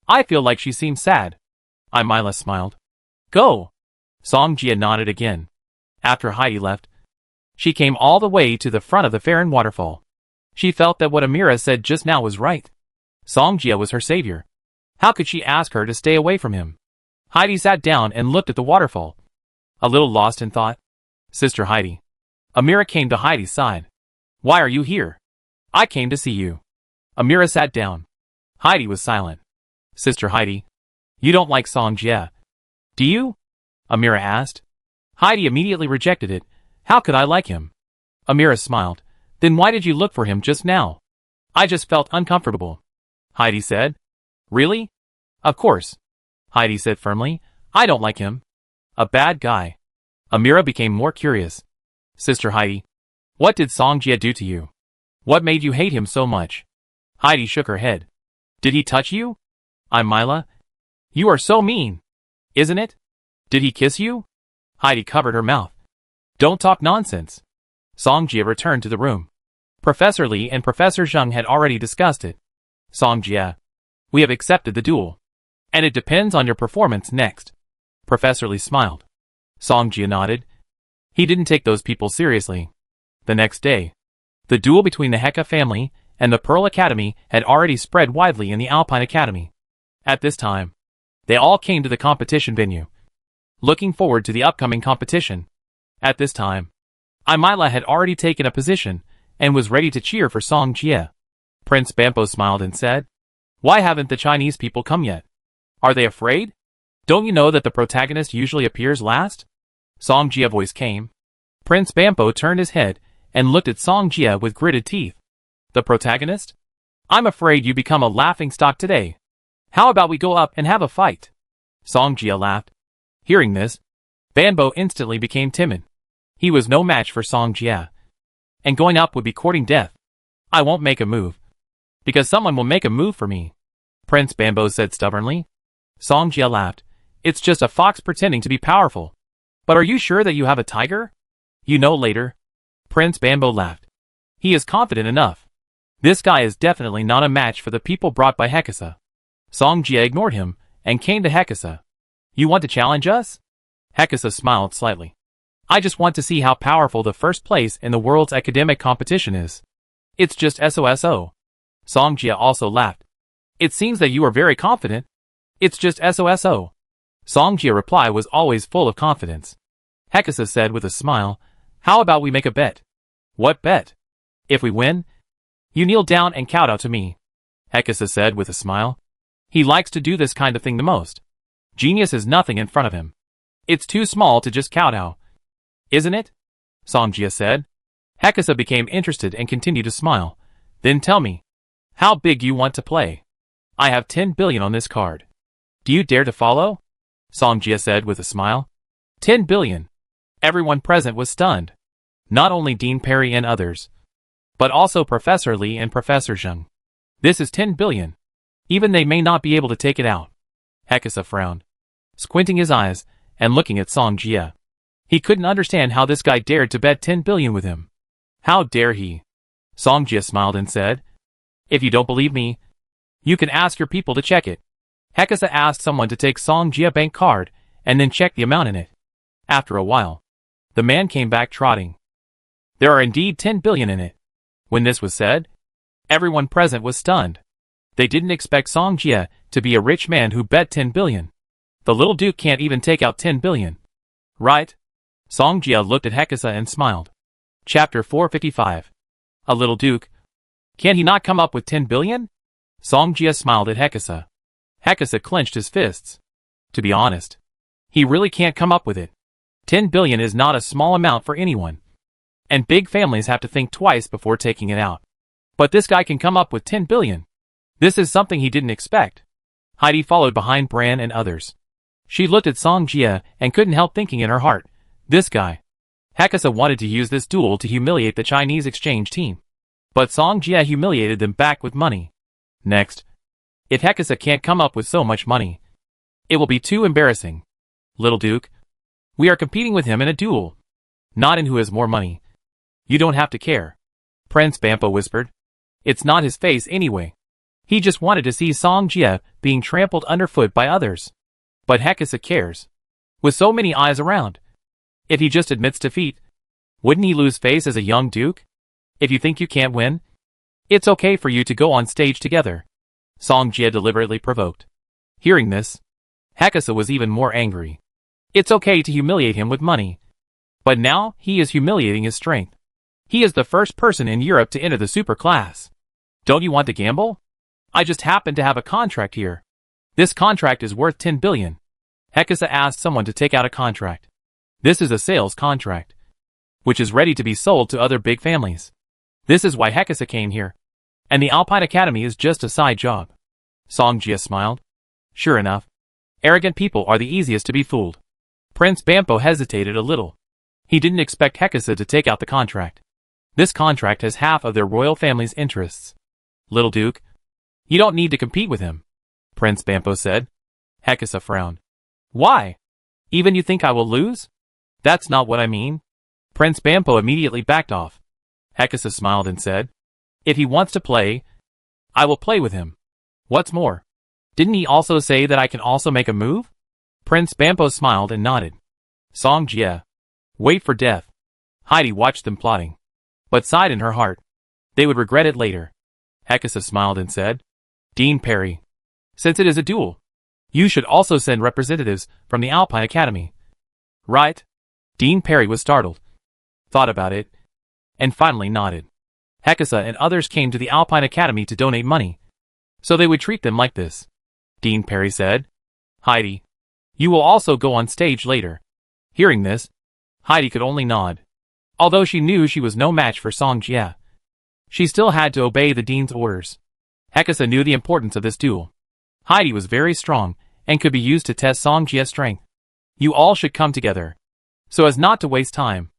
I feel like she seems sad. Amira smiled. Go. Song Jia nodded again. After Heidi left, she came all the way to the front of the Farron waterfall. She felt that what Amira said just now was right. Song Jia was her savior. How could she ask her to stay away from him? Heidi sat down and looked at the waterfall, a little lost in thought. Sister Heidi. Amira came to Heidi's side. Why are you here? I came to see you. Amira sat down. Heidi was silent. Sister Heidi. You don't like Song Jia. Do you? Amira asked. Heidi immediately rejected it. How could I like him? Amira smiled. Then why did you look for him just now? I just felt uncomfortable. Heidi said. Really? Of course. Heidi said firmly. I don't like him. A bad guy. Amira became more curious. Sister Heidi. What did Song Jia do to you? What made you hate him so much? Heidi shook her head. Did he touch you? Amira. You are so mean. Isn't it? Did he kiss you? Heidi covered her mouth. Don't talk nonsense. Song Jia returned to the room. Professor Li and Professor Zheng had already discussed it. Song Jia. We have accepted the duel. And it depends on your performance next. Professor Li smiled. Song Jia nodded. He didn't take those people seriously. The next day, the duel between the Heka family and the Pearl Academy had already spread widely in the Alpine Academy. At this time, they all came to the competition venue, looking forward to the upcoming competition. At this time, Amira had already taken a position and was ready to cheer for Song Jia. Prince Bampo smiled and said, Why haven't the Chinese people come yet? Are they afraid? Don't you know that the protagonist usually appears last? Song Jia's voice came. Prince Bampo turned his head and looked at Song Jia with gritted teeth. The protagonist? I'm afraid you become a laughingstock today. How about we go up and have a fight? Song Jia laughed. Hearing this, Bampo instantly became timid. He was no match for Song Jia. And going up would be courting death. I won't make a move. Because someone will make a move for me. Prince Bambo said stubbornly. Song Jia laughed. It's just a fox pretending to be powerful. But are you sure that you have a tiger? You know later. Prince Bambo laughed. He is confident enough. This guy is definitely not a match for the people brought by Hekasa. Song Jia ignored him and came to Hekasa. You want to challenge us? Hekasa smiled slightly. I just want to see how powerful the first place in the world's academic competition is. It's just SOSO. Song Jia also laughed. It seems that you are very confident. It's just SOSO. Song Jia's reply was always full of confidence. Hekasa said with a smile, how about we make a bet? What bet? If we win, you kneel down and kowtow to me. Hekasa said with a smile. He likes to do this kind of thing the most. Genius is nothing in front of him. It's too small to just kowtow. Isn't it? Song Jia said. Hekasa became interested and continued to smile. Then tell me, how big you want to play? I have 10 billion on this card. Do you dare to follow? Song Jia said with a smile. 10 billion. Everyone present was stunned. Not only Dean Perry and others, but also Professor Li and Professor Zheng. This is 10 billion. Even they may not be able to take it out. Hekasa frowned, squinting his eyes and looking at Song Jia. He couldn't understand how this guy dared to bet 10 billion with him. How dare he? Song Jia smiled and said, if you don't believe me, you can ask your people to check it. Hekasa asked someone to take Song Jia bank card and then check the amount in it. After a while, the man came back trotting. There are indeed 10 billion in it. When this was said, everyone present was stunned. They didn't expect Song Jia to be a rich man who bet 10 billion. The little duke can't even take out 10 billion. Right? Song Jia looked at Hekasa and smiled. Chapter 455. A little duke. Can he not come up with 10 billion? Song Jia smiled at Hekasa. Hekasa clenched his fists. To be honest, he really can't come up with it. 10 billion is not a small amount for anyone. And big families have to think twice before taking it out. But this guy can come up with 10 billion. This is something he didn't expect. Heidi followed behind Bran and others. She looked at Song Jia and couldn't help thinking in her heart, this guy. Hekasa wanted to use this duel to humiliate the Chinese exchange team. But Song Jia humiliated them back with money. Next, if Hekasa can't come up with so much money, it will be too embarrassing. Little Duke, we are competing with him in a duel. Not in who has more money. You don't have to care. Prince Bampo whispered. It's not his face anyway. He just wanted to see Song Jia being trampled underfoot by others. But Hekasa cares. With so many eyes around. If he just admits defeat, wouldn't he lose face as a young duke? If you think you can't win, it's okay for you to go on stage together. Song Jia deliberately provoked. Hearing this, Hekasa was even more angry. It's okay to humiliate him with money. But now he is humiliating his strength. He is the first person in Europe to enter the super class. Don't you want to gamble? I just happen to have a contract here. This contract is worth 10 billion. Hekasa asked someone to take out a contract. This is a sales contract, which is ready to be sold to other big families. This is why Hekasa came here. And the Alpine Academy is just a side job. Song Jia smiled. Sure enough, arrogant people are the easiest to be fooled. Prince Bampo hesitated a little. He didn't expect Hekasa to take out the contract. This contract has half of their royal family's interests. Little Duke, you don't need to compete with him, Prince Bampo said. Hekasa frowned. Why? Even you think I will lose? That's not what I mean. Prince Bampo immediately backed off. Hekasa smiled and said, if he wants to play, I will play with him. What's more, didn't he also say that I can also make a move? Prince Bampo smiled and nodded. Song Jia, wait for death. Heidi watched them plotting, but sighed in her heart. They would regret it later. Hekasa smiled and said, Dean Perry, since it is a duel, you should also send representatives from the Alpine Academy. Right? Dean Perry was startled, thought about it, and finally nodded. Hekasa and others came to the Alpine Academy to donate money, so they would treat them like this. Dean Perry said, Heidi, you will also go on stage later. Hearing this, Heidi could only nod. Although she knew she was no match for Song Jia, she still had to obey the dean's orders. Hekasa knew the importance of this duel. Heidi was very strong and could be used to test Song Jia's strength. You all should come together, so as not to waste time,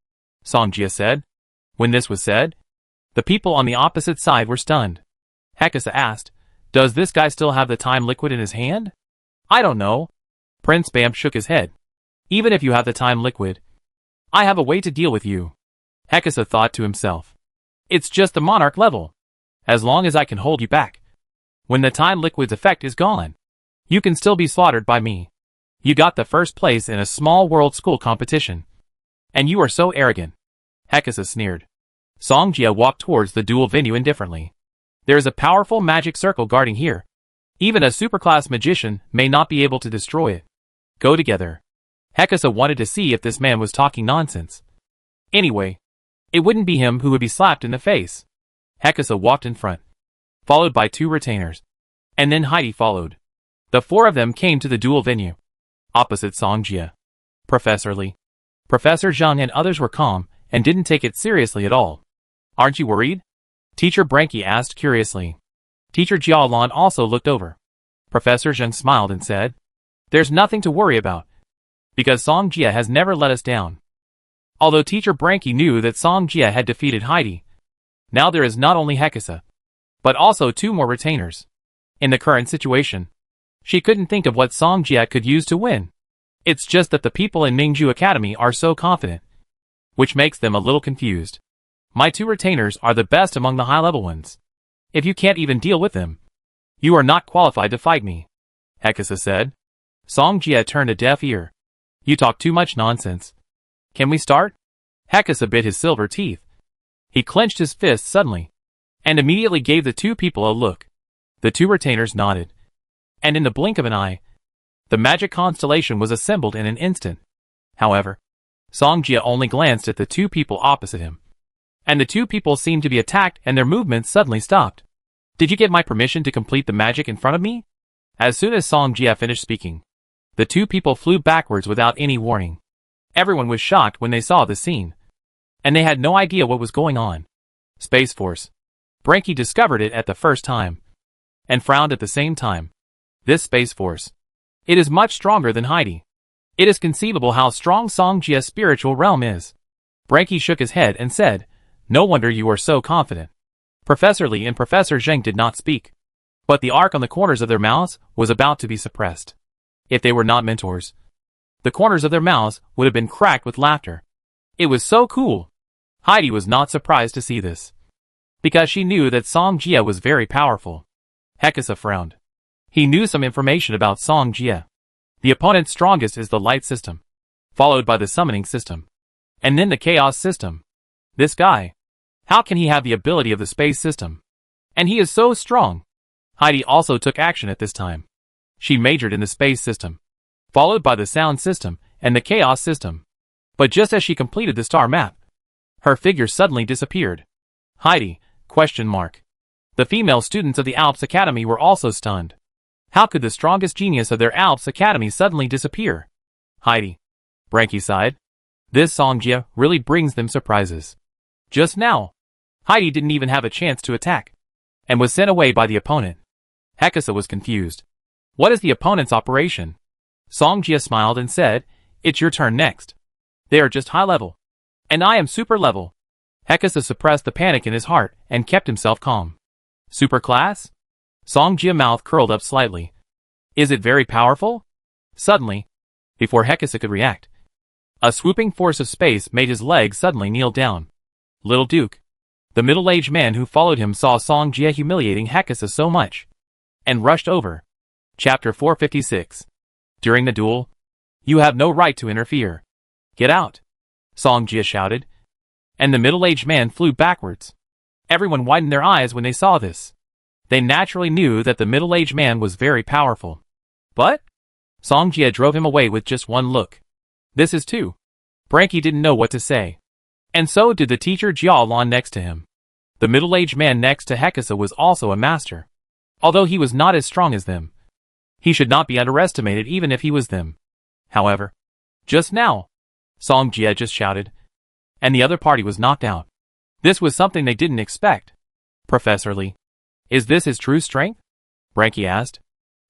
Song Jia said. When this was said, the people on the opposite side were stunned. Hekasa asked, Does this guy still have the time liquid in his hand? I don't know. Prince Bam shook his head. Even if you have the time liquid, I have a way to deal with you. Hekasa thought to himself. It's just the monarch level. As long as I can hold you back. When the time liquid's effect is gone, you can still be slaughtered by me. You got the first place in a small world school competition. And you are so arrogant. Hekasa sneered. Songjia walked towards the duel venue indifferently. There is a powerful magic circle guarding here. Even a superclass magician may not be able to destroy it. Go together. Hekasa wanted to see if this man was talking nonsense. Anyway, it wouldn't be him who would be slapped in the face. Hekasa walked in front, followed by 2 retainers. And then Heidi followed. The 4 of them came to the duel venue. Opposite Songjia. Professor Lee, Professor Zhang and others were calm and didn't take it seriously at all. Aren't you worried? Teacher Branky asked curiously. Teacher Jialan also looked over. Professor Zhang smiled and said, There's nothing to worry about. Because Songjia has never let us down. Although Teacher Branky knew that Songjia had defeated Heidi, now there is not only Hekasa, but also 2 more retainers. In the current situation, she couldn't think of what Songjia could use to win. It's just that the people in Mingju Academy are so confident, which makes them a little confused. My 2 retainers are the best among the high-level ones. If you can't even deal with them, you are not qualified to fight me, Hekasa said. Songjia turned a deaf ear. You talk too much nonsense. Can we start? Hekasa bit his silver teeth. He clenched his fist suddenly, and immediately gave the 2 people a look. The 2 retainers nodded, and in the blink of an eye, the magic constellation was assembled in an instant. However, Songjia only glanced at the 2 people opposite him, and the 2 people seemed to be attacked and their movements suddenly stopped. Did you get my permission to complete the magic in front of me? As soon as Songjia finished speaking, the 2 people flew backwards without any warning. Everyone was shocked when they saw the scene, and they had no idea what was going on. Space Force. Branky discovered it at the first time, and frowned at the same time. This Space Force. It is much stronger than Heidi. It is conceivable how strong Songjia's spiritual realm is. Branky shook his head and said, No wonder you are so confident. Professor Lee and Professor Zheng did not speak, but the arc on the corners of their mouths was about to be suppressed. If they were not mentors, the corners of their mouths would have been cracked with laughter. It was so cool. Heidi was not surprised to see this, because she knew that Songjia was very powerful. Hekasa frowned. He knew some information about Songjia. The opponent's strongest is the light system, followed by the summoning system, and then the chaos system. This guy, how can he have the ability of the space system? And he is so strong. Heidi also took action at this time. She majored in the space system, followed by the sound system and the chaos system. But just as she completed the star map, her figure suddenly disappeared. Heidi, ? The female students of the Alps Academy were also stunned. How could the strongest genius of their Alps Academy suddenly disappear? Heidi. Branky sighed. This Songjia really brings them surprises. Just now, Heidi didn't even have a chance to attack, and was sent away by the opponent. Hekasa was confused. What is the opponent's operation? Songjia smiled and said, It's your turn next. They are just high level, and I am super level. Hekasa suppressed the panic in his heart and kept himself calm. Super class? Songjia's mouth curled up slightly. Is it very powerful? Suddenly, before Hekasa could react, a swooping force of space made his legs suddenly kneel down. Little Duke, the middle-aged man who followed him, saw Songjia humiliating Hekasa so much, and rushed over. Chapter 456. During the duel, you have no right to interfere. Get out! Songjia shouted, and the middle-aged man flew backwards. Everyone widened their eyes when they saw this. They naturally knew that the middle-aged man was very powerful. But Songjia drove him away with just one look. This is too. Branky didn't know what to say. And so did the teacher Jialan next to him. The middle-aged man next to Hekasa was also a master. Although he was not as strong as them, he should not be underestimated even if he was them. However, just now, Songjia just shouted, and the other party was knocked out. This was something they didn't expect. Professor Lee, is this his true strength? Branky asked.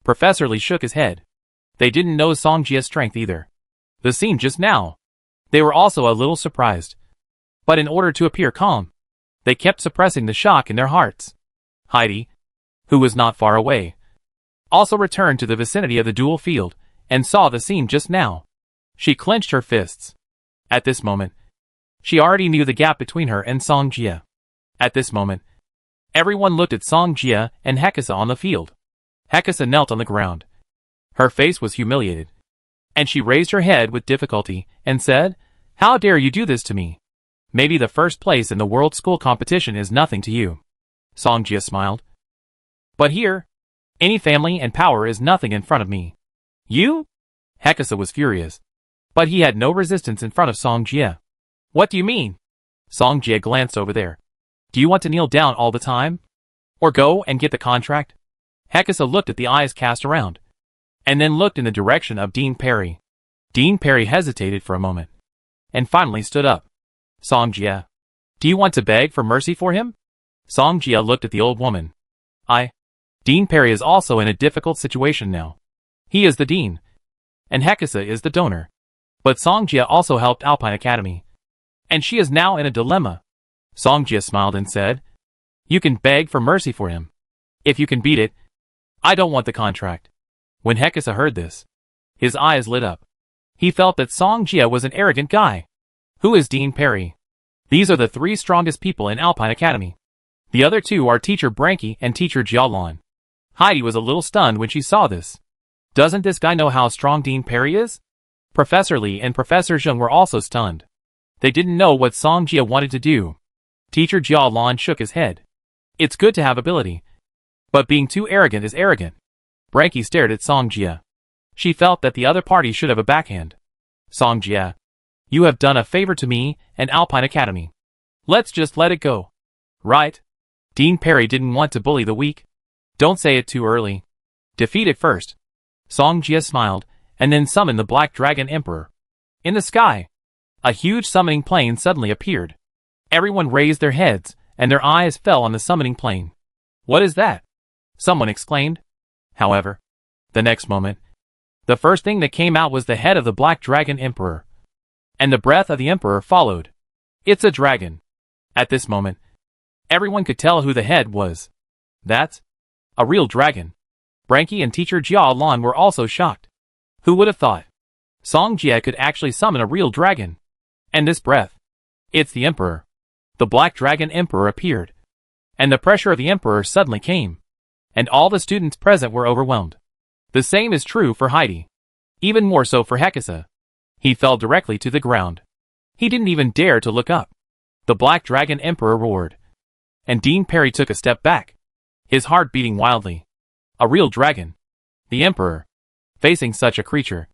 Professor Lee shook his head. They didn't know Songjia's strength either. The scene just now, they were also a little surprised. But in order to appear calm, they kept suppressing the shock in their hearts. Heidi, who was not far away, also returned to the vicinity of the duel field and saw the scene just now. She clenched her fists. At this moment, she already knew the gap between her and Song Jia. At this moment, everyone looked at Song Jia and Hekasa on the field. Hekasa knelt on the ground. Her face was humiliated, and she raised her head with difficulty and said, "How dare you do this to me? Maybe the first place in the world school competition is nothing to you." Song Jia smiled. "But here, any family and power is nothing in front of me." "You?" Hekasa was furious, but he had no resistance in front of Song Jia. "What do you mean?" Song Jia glanced over there. "Do you want to kneel down all the time? Or go and get the contract?" Hekasa looked at the eyes cast around, and then looked in the direction of Dean Perry. Dean Perry hesitated for a moment, and finally stood up. "Song Jia, do you want to beg for mercy for him?" Song Jia looked at the old woman. Dean Perry is also in a difficult situation now. He is the dean, and Hekasa is the donor. But Song Jia also helped Alpine Academy, and she is now in a dilemma." Song Jia smiled and said, "You can beg for mercy for him. If you can beat it, I don't want the contract." When Hekasa heard this, his eyes lit up. He felt that Song Jia was an arrogant guy. Who is Dean Perry? These are the three strongest people in Alpine Academy. The other two are Teacher Branky and Teacher Jialan. Heidi was a little stunned when she saw this. Doesn't this guy know how strong Dean Perry is? Professor Lee and Professor Zheng were also stunned. They didn't know what Song Jia wanted to do. Teacher Jialan shook his head. "It's good to have ability, but being too arrogant is arrogant." Branky stared at Song Jia. She felt that the other party should have a backhand. "Song Jia, you have done a favor to me and Alpine Academy. Let's just let it go. Right?" Dean Perry didn't want to bully the weak. "Don't say it too early. Defeat it first." Song Jia smiled, and then summoned the Black Dragon Emperor. In the sky, a huge summoning plane suddenly appeared. Everyone raised their heads, and their eyes fell on the summoning plane. "What is that?" someone exclaimed. However, the next moment, the first thing that came out was the head of the Black Dragon Emperor. And the breath of the Emperor followed. "It's a dragon." At this moment, everyone could tell who the head was. "That's a real dragon." Branky and Teacher Jia Lan were also shocked. Who would have thought Song Jia could actually summon a real dragon? And this breath. It's the Emperor. The Black Dragon Emperor appeared. And the pressure of the Emperor suddenly came. And all the students present were overwhelmed. The same is true for Heidi. Even more so for Hekasa. He fell directly to the ground. He didn't even dare to look up. The Black Dragon Emperor roared. And Dean Perry took a step back, his heart beating wildly. A real dragon. The Emperor. Facing such a creature,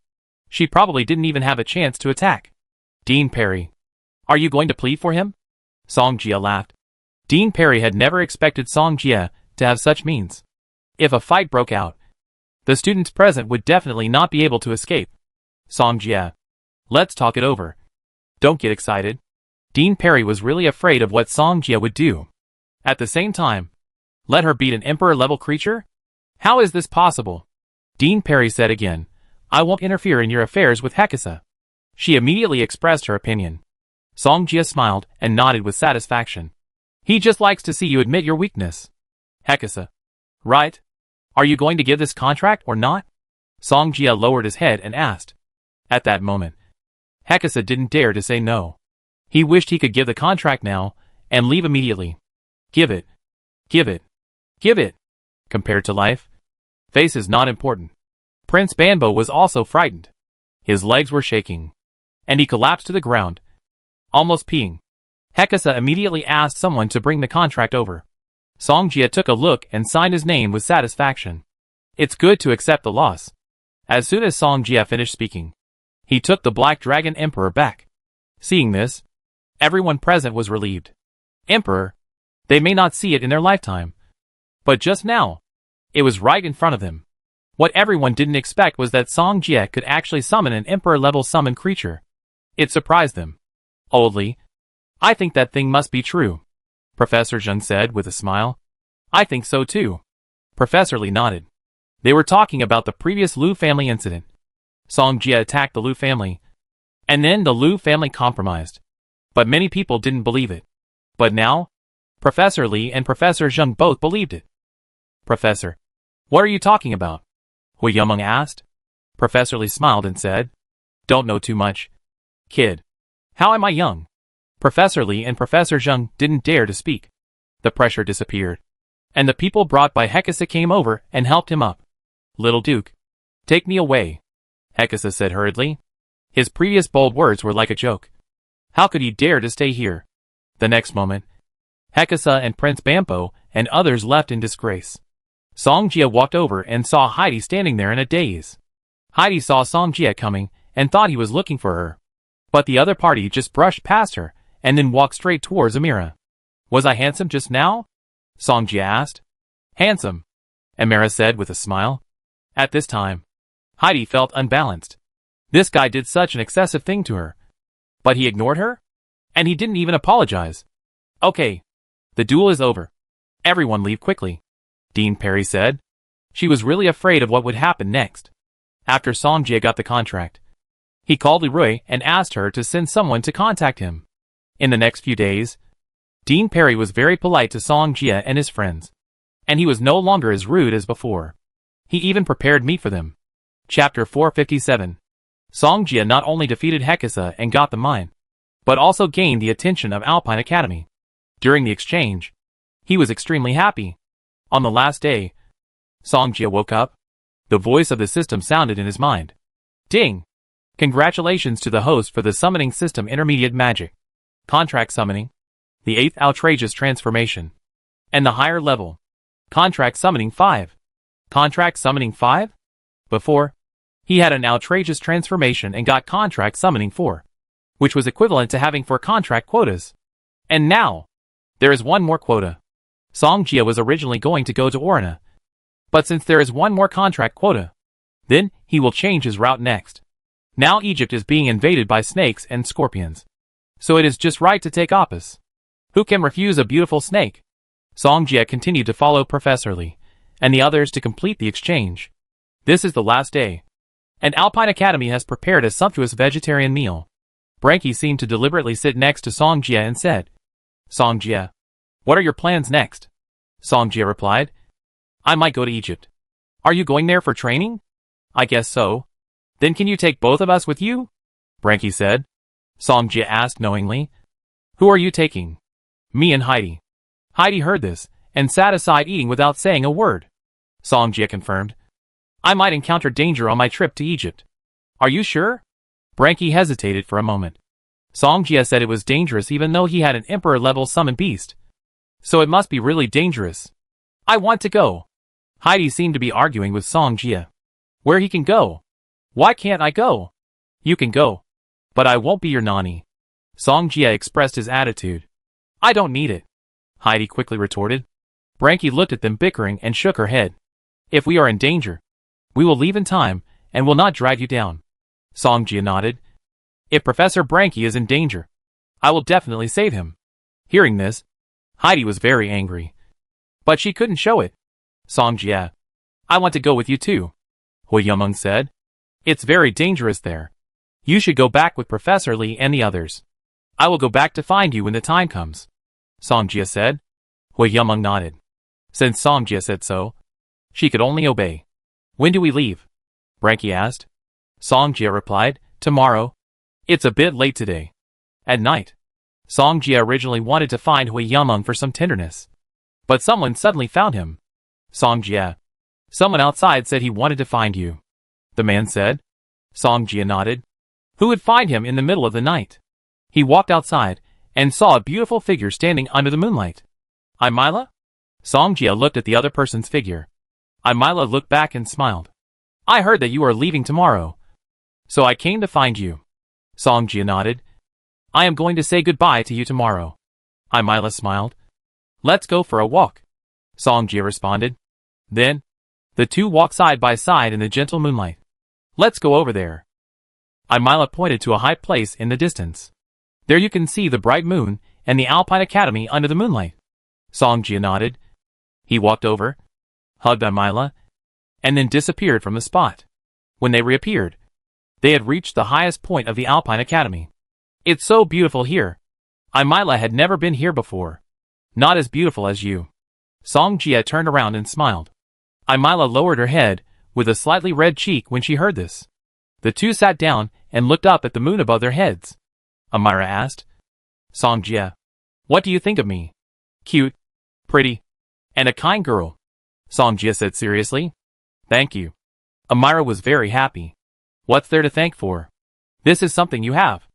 she probably didn't even have a chance to attack. "Dean Perry, are you going to plead for him?" Song Jia laughed. Dean Perry had never expected Song Jia to have such means. If a fight broke out, the students present would definitely not be able to escape. "Song Jia, let's talk it over. Don't get excited." Dean Perry was really afraid of what Song Jia would do. At the same time, let her beat an Emperor-level creature? How is this possible? Dean Perry said again, "I won't interfere in your affairs with Hekasa." She immediately expressed her opinion. Song Jia smiled and nodded with satisfaction. "He just likes to see you admit your weakness." Hekasa. "Right? Are you going to give this contract or not?" Song Jia lowered his head and asked. At that moment, Hekasa didn't dare to say no. He wished he could give the contract now and leave immediately. Give it. Give it. Give it. Compared to life, face is not important. Prince Banbo was also frightened. His legs were shaking, and he collapsed to the ground, almost peeing. Hekasa immediately asked someone to bring the contract over. Song Jia took a look and signed his name with satisfaction. It's good to accept the loss. As soon as Song Jia finished speaking, he took the Black Dragon Emperor back. Seeing this, everyone present was relieved. Emperor? They may not see it in their lifetime. But just now, it was right in front of them. What everyone didn't expect was that Song Jia could actually summon an Emperor-level summon creature. It surprised them. Oldly, "I think that thing must be true," Professor Zheng said with a smile. "I think so too." Professor Lee nodded. They were talking about the previous Liu family incident. Song Jia attacked the Liu family, and then the Liu family compromised. But many people didn't believe it. But now, Professor Lee and Professor Zheng both believed it. Professor, what are you talking about? Hui Yumeng asked. Professor Li smiled and said, don't know too much, kid. How am I young? Professor Li and Professor Zheng didn't dare to speak. The pressure disappeared, and the people brought by Hekasa came over and helped him up. Little Duke, take me away, Hekasa said hurriedly. His previous bold words were like a joke. How could he dare to stay here? The next moment, Hekasa and Prince Bampo and others left in disgrace. Songjia walked over and saw Heidi standing there in a daze. Heidi saw Songjia coming and thought he was looking for her. But the other party just brushed past her and then walked straight towards Amira. Was I handsome just now? Songjia asked. Handsome, Amira said with a smile. At this time, Heidi felt unbalanced. This guy did such an excessive thing to her. But he ignored her? And he didn't even apologize. Okay. The duel is over. Everyone leave quickly, Dean Perry said. She was really afraid of what would happen next. After Songjia got the contract, he called Leroy and asked her to send someone to contact him. In the next few days, Dean Perry was very polite to Songjia and his friends. And he was no longer as rude as before. He even prepared meat for them. Chapter 457. Songjia not only defeated Hekasa and got the mine, but also gained the attention of Alpine Academy. During the exchange, he was extremely happy. On the last day, Songjia woke up. The voice of the system sounded in his mind. Ding! Congratulations to the host for the summoning system intermediate magic. Contract summoning. The 8th outrageous transformation. And the higher level. Contract summoning 5. Contract summoning 5? Before, he had an outrageous transformation and got contract summoning 4. Which was equivalent to having 4 contract quotas. And now, there is one more quota. Songjia was originally going to go to Orina. But since there is one more contract quota, then he will change his route next. Now Egypt is being invaded by snakes and scorpions. So it is just right to take Opus. Who can refuse a beautiful snake? Songjia continued to follow Professor Li and the others to complete the exchange. This is the last day. And Alpine Academy has prepared a sumptuous vegetarian meal. Branky seemed to deliberately sit next to Songjia and said, Songjia, what are your plans next? Songjia replied, I might go to Egypt. Are you going there for training? I guess so. Then can you take both of us with you? Branky said. Songjia asked knowingly, who are you taking? Me and Heidi. Heidi heard this and sat aside eating without saying a word. Songjia confirmed, I might encounter danger on my trip to Egypt. Are you sure? Branky hesitated for a moment. Songjia said it was dangerous even though he had an emperor-level summon beast. So it must be really dangerous. I want to go. Heidi seemed to be arguing with Songjia. Where he can go? Why can't I go? You can go. But I won't be your nanny. Songjia expressed his attitude. I don't need it, Heidi quickly retorted. Branky looked at them bickering and shook her head. If we are in danger, we will leave in time and will not drag you down. Songjia nodded. If Professor Branky is in danger, I will definitely save him. Hearing this, Heidi was very angry. But she couldn't show it. Songjia, I want to go with you too, Hui Yumeng said. It's very dangerous there. You should go back with Professor Li and the others. I will go back to find you when the time comes, Songjia said. Hui Yumeng nodded. Since Songjia said so, she could only obey. When do we leave? Branky asked. Songjia replied, tomorrow. It's a bit late today. At night. Songjia originally wanted to find Hui Yumeng for some tenderness. But someone suddenly found him. Songjia. Someone outside said he wanted to find you, the man said. Songjia nodded. Who would find him in the middle of the night? He walked outside and saw a beautiful figure standing under the moonlight. Imila? Songjia looked at the other person's figure. Imila looked back and smiled. I heard that you are leaving tomorrow. So I came to find you. Songjia nodded. I am going to say goodbye to you tomorrow. Imila smiled. Let's go for a walk, Songjia responded. Then, the two walked side by side in the gentle moonlight. Let's go over there. Imila pointed to a high place in the distance. There you can see the bright moon and the Alpine Academy under the moonlight. Songjia nodded. He walked over, hugged Imila, and then disappeared from the spot. When they reappeared, they had reached the highest point of the Alpine Academy. It's so beautiful here. Imila had never been here before. Not as beautiful as you. Songjia turned around and smiled. Imila lowered her head, with a slightly red cheek when she heard this. The two sat down and looked up at the moon above their heads. Amira asked, Songjia, what do you think of me? Cute, pretty, and a kind girl. Songjia said seriously. Thank you. Amira was very happy. What's there to thank for? This is something you have.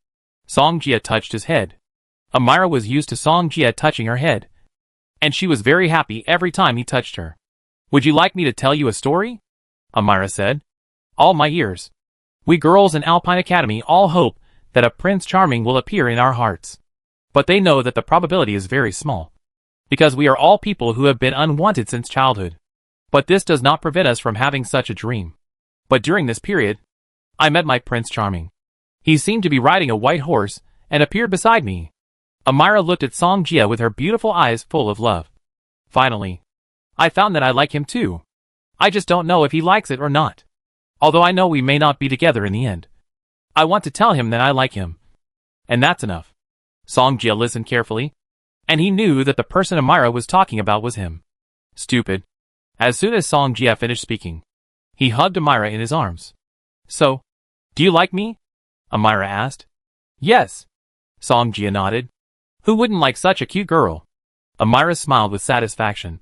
Songjia touched his head. Amira was used to Songjia touching her head, and she was very happy every time he touched her. Would you like me to tell you a story? Amira said. All my ears. We girls in Alpine Academy all hope that a Prince Charming will appear in our hearts. But they know that the probability is very small, because we are all people who have been unwanted since childhood. But this does not prevent us from having such a dream. But during this period, I met my Prince Charming. He seemed to be riding a white horse and appeared beside me. Amira looked at Songjia with her beautiful eyes full of love. Finally, I found that I like him too. I just don't know if he likes it or not. Although I know we may not be together in the end. I want to tell him that I like him. And that's enough. Songjia listened carefully, and he knew that the person Amira was talking about was him. Stupid. As soon as Songjia finished speaking, he hugged Amira in his arms. So, do you like me? Amira asked. Yes. Songjia nodded. Who wouldn't like such a cute girl? Amira smiled with satisfaction.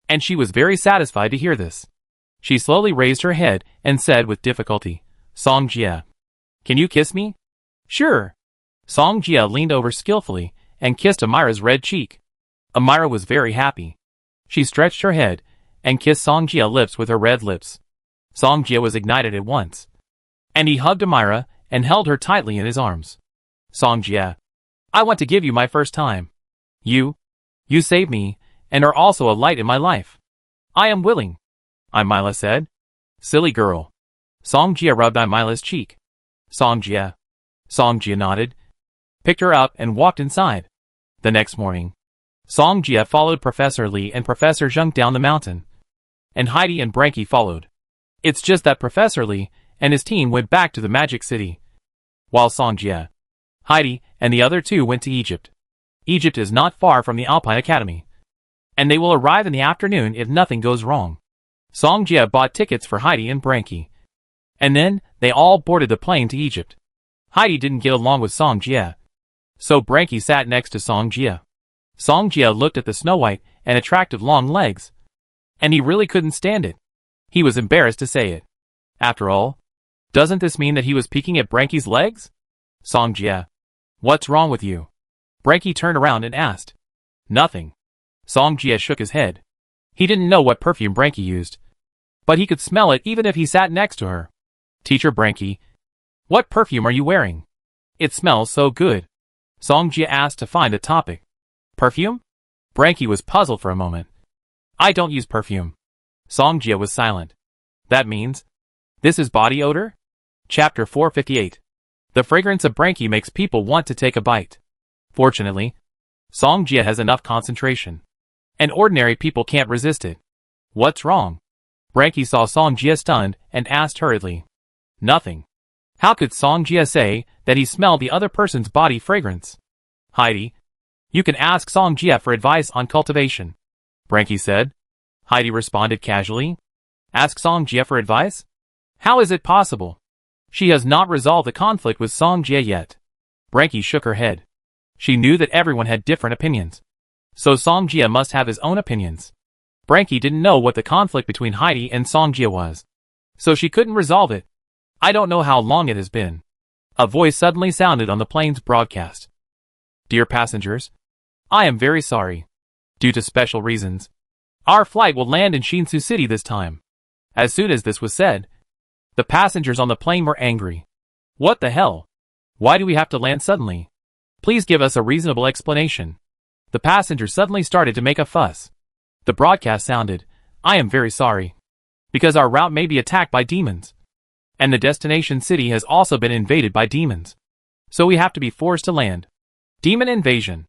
And she was very satisfied to hear this. She slowly raised her head and said with difficulty, Songjia, can you kiss me? Sure. Songjia leaned over skillfully and kissed Amira's red cheek. Amira was very happy. She stretched her head and kissed Songjia's lips with her red lips. Songjia was ignited at once. And he hugged Amira and held her tightly in his arms. Songjia, I want to give you my first time. You saved me, and are also a light in my life. I am willing, Imila said. Silly girl. Songjia rubbed Imila's cheek. Songjia nodded, picked her up and walked inside. The next morning, Songjia followed Professor Lee and Professor Zheng down the mountain. And Heidi and Branky followed. It's just that Professor Lee and his team went back to the Magic City, while Songjia, Heidi, and the other two went to Egypt. Egypt is not far from the Alpine Academy, and they will arrive in the afternoon if nothing goes wrong. Songjia bought tickets for Heidi and Branky, and then they all boarded the plane to Egypt. Heidi didn't get along with Songjia, so Branky sat next to Songjia. Songjia looked at the Snow White and attractive long legs, and he really couldn't stand it. He was embarrassed to say it. After all, doesn't this mean that he was peeking at Branky's legs? Songjia, what's wrong with you? Branky turned around and asked. Nothing. Songjia shook his head. He didn't know what perfume Branky used, but he could smell it even if he sat next to her. Teacher Branky, what perfume are you wearing? It smells so good. Songjia asked to find a topic. Perfume? Branky was puzzled for a moment. I don't use perfume. Songjia was silent. That means, this is body odor? Chapter 458. The fragrance of Branky makes people want to take a bite. Fortunately, Songjia has enough concentration, and ordinary people can't resist it. What's wrong? Branky saw Songjia stunned and asked hurriedly. Nothing. How could Songjia say that he smelled the other person's body fragrance? Heidi, you can ask Songjia for advice on cultivation, Branky said. Heidi responded casually. Ask Songjia for advice? How is it possible? She has not resolved the conflict with Songjia yet. Branky shook her head. She knew that everyone had different opinions, so Songjia must have his own opinions. Branky didn't know what the conflict between Heidi and Songjia was, so she couldn't resolve it. I don't know how long it has been. A voice suddenly sounded on the plane's broadcast. Dear passengers, I am very sorry. Due to special reasons, our flight will land in Shinsu City this time. As soon as this was said, the passengers on the plane were angry. What the hell? Why do we have to land suddenly? Please give us a reasonable explanation. The passengers suddenly started to make a fuss. The broadcast sounded, I am very sorry, because our route may be attacked by demons, and the destination city has also been invaded by demons. So we have to be forced to land. Demon invasion.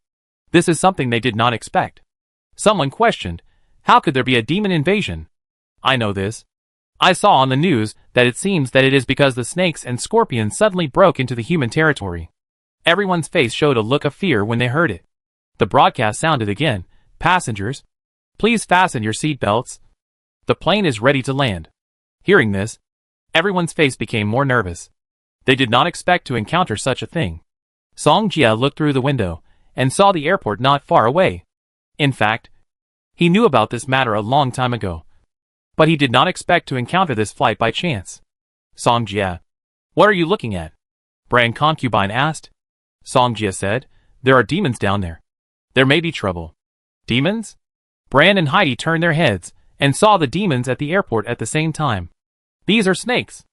This is something they did not expect. Someone questioned, how could there be a demon invasion? I know this. I saw on the news that it seems that it is because the snakes and scorpions suddenly broke into the human territory. Everyone's face showed a look of fear when they heard it. The broadcast sounded again, passengers, please fasten your seat belts. The plane is ready to land. Hearing this, everyone's face became more nervous. They did not expect to encounter such a thing. Song Jia looked through the window and saw the airport not far away. In fact, he knew about this matter a long time ago. But he did not expect to encounter this flight by chance. Song Jia, what are you looking at? Bran Concubine asked. Song Jia said, there are demons down there. There may be trouble. Demons? Bran and Heidi turned their heads and saw the demons at the airport at the same time. These are snakes.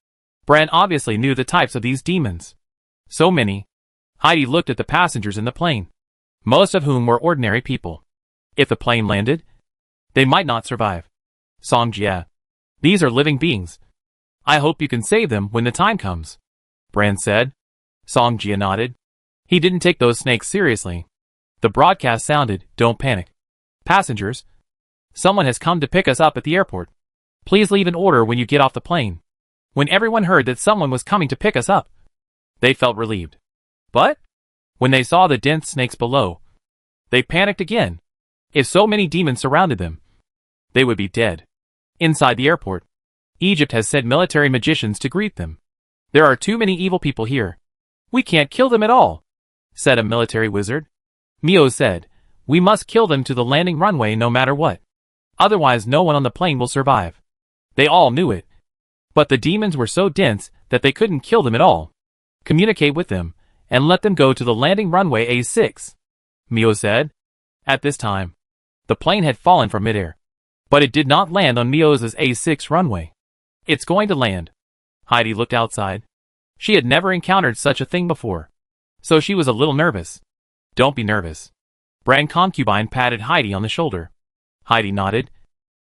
Bran obviously knew the types of these demons. So many. Heidi looked at the passengers in the plane, most of whom were ordinary people. If the plane landed, they might not survive. Song Jia, these are living beings. I hope you can save them when the time comes. Bran said. Song Jia nodded. He didn't take those snakes seriously. The broadcast sounded, don't panic. Passengers, someone has come to pick us up at the airport. Please leave an order when you get off the plane. When everyone heard that someone was coming to pick us up, they felt relieved. But when they saw the dense snakes below, they panicked again. If so many demons surrounded them, they would be dead. Inside the airport, Egypt has sent military magicians to greet them. There are too many evil people here. We can't kill them at all, said a military wizard. Mio said, we must kill them to the landing runway no matter what. Otherwise no one on the plane will survive. They all knew it. But the demons were so dense that they couldn't kill them at all. Communicate with them, and let them go to the landing runway A6, Mio said. At this time, the plane had fallen from midair. But it did not land on Mio's A6 runway. It's going to land. Heidi looked outside. She had never encountered such a thing before, so she was a little nervous. Don't be nervous. Bran Concubine patted Heidi on the shoulder. Heidi nodded,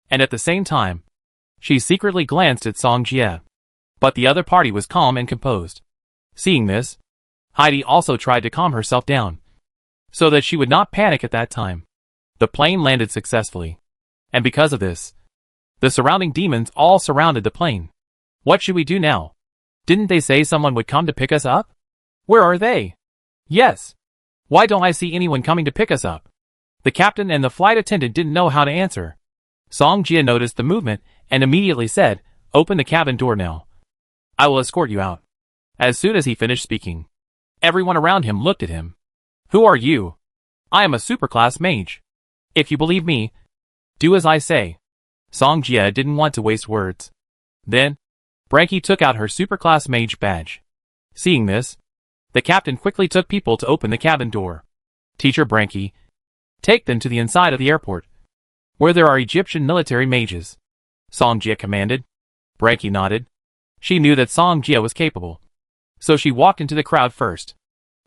and at the same time, she secretly glanced at Song Jia. But the other party was calm and composed. Seeing this, Heidi also tried to calm herself down, so that she would not panic at that time. The plane landed successfully, and because of this, the surrounding demons all surrounded the plane. What should we do now? Didn't they say someone would come to pick us up? Where are they? Yes. Why don't I see anyone coming to pick us up? The captain and the flight attendant didn't know how to answer. Song Jia noticed the movement and immediately said, open the cabin door now. I will escort you out. As soon as he finished speaking, everyone around him looked at him. Who are you? I am a superclass mage. If you believe me, do as I say. Song Jia didn't want to waste words. Then, Branky took out her superclass mage badge. Seeing this, the captain quickly took people to open the cabin door. Teacher Branky, take them to the inside of the airport, where there are Egyptian military mages. Song Jia commanded. Branky nodded. She knew that Song Jia was capable, so she walked into the crowd first.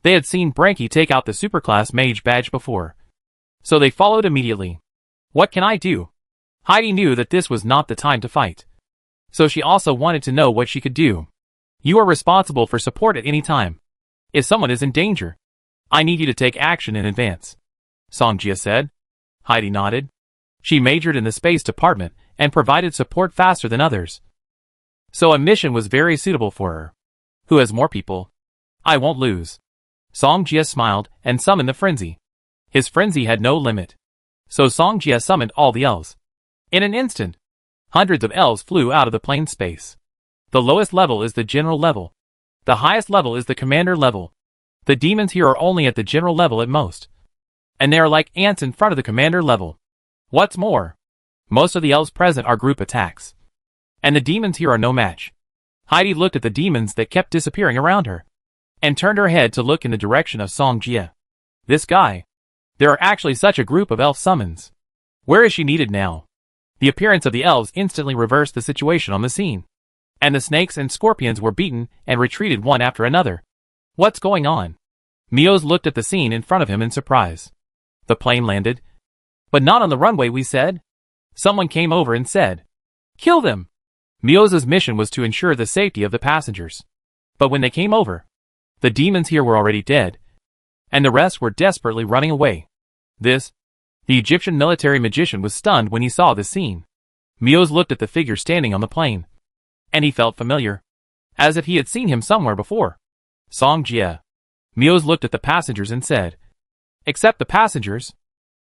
They had seen Branky take out the superclass mage badge before, so they followed immediately. What can I do? Heidi knew that this was not the time to fight, so she also wanted to know what she could do. You are responsible for support at any time. If someone is in danger, I need you to take action in advance, Song Jia said. Heidi nodded. She majored in the space department and provided support faster than others, so a mission was very suitable for her. Who has more people? I won't lose. Song Jia smiled and summoned the frenzy. His frenzy had no limit, so Song Jia summoned all the elves. In an instant, hundreds of elves flew out of the plane space. The lowest level is the general level. The highest level is the commander level. The demons here are only at the general level at most, and they are like ants in front of the commander level. What's more, most of the elves present are group attacks, and the demons here are no match. Heidi looked at the demons that kept disappearing around her, and turned her head to look in the direction of Song Jia. This guy. There are actually such a group of elf summons. Where is she needed now? The appearance of the elves instantly reversed the situation on the scene, and the snakes and scorpions were beaten and retreated one after another. What's going on? Mios looked at the scene in front of him in surprise. The plane landed, but not on the runway, we said. Someone came over and said, kill them. Mios's mission was to ensure the safety of the passengers. But when they came over, the demons here were already dead, and the rest were desperately running away. The Egyptian military magician was stunned when he saw this scene. Mios looked at the figure standing on the plane, and he felt familiar, as if he had seen him somewhere before. Song Jia. Mios looked at the passengers and said, except the passengers.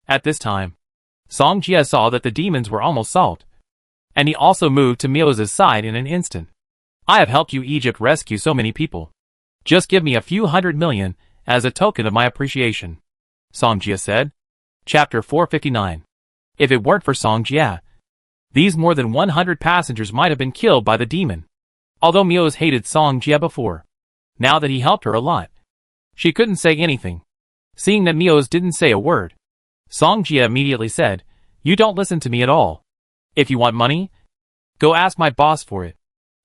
At this time, Song Jia saw that the demons were almost solved, And he also moved to Mia's side in an instant. I have helped you Egypt rescue so many people. Just give me a few hundred million as a token of my appreciation. Song Jia said. Chapter 459. If it weren't for Song Jia, these more than 100 passengers might have been killed by the demon. Although Mia's hated Song Jia before, now that he helped her a lot, she couldn't say anything. Seeing that Mia's didn't say a word, Song Jia immediately said, "You don't listen to me at all. If you want money, go ask my boss for it.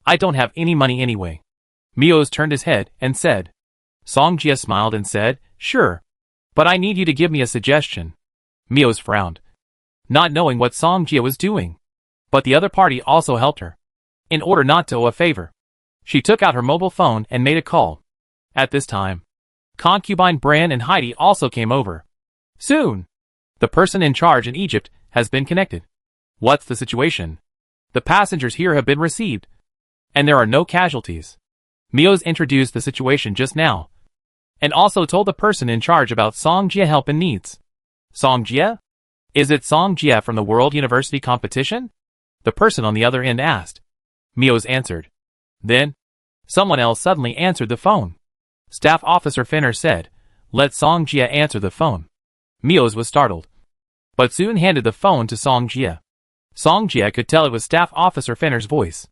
I don't have any money anyway." Mia's turned his head and said. Song Jia smiled and said, "Sure. But I need you to give me a suggestion." Mia's frowned, not knowing what Song Jia was doing. But the other party also helped her. In order not to owe a favor, she took out her mobile phone and made a call. At this time, concubine Bran and Heidi also came over. Soon, the person in charge in Egypt has been connected. What's the situation? The passengers here have been received, and there are no casualties. Mia's introduced the situation just now, and also told the person in charge about Song Jia help and needs. Song Jia? Is it Song Jia from the World University Competition? The person on the other end asked. Mia's answered. Then, someone else suddenly answered the phone. Staff Officer Finner said, "Let Song Jia answer the phone." Mia's was startled, but soon handed the phone to Song Jia. Song Jia could tell it was Staff Officer Finner's voice.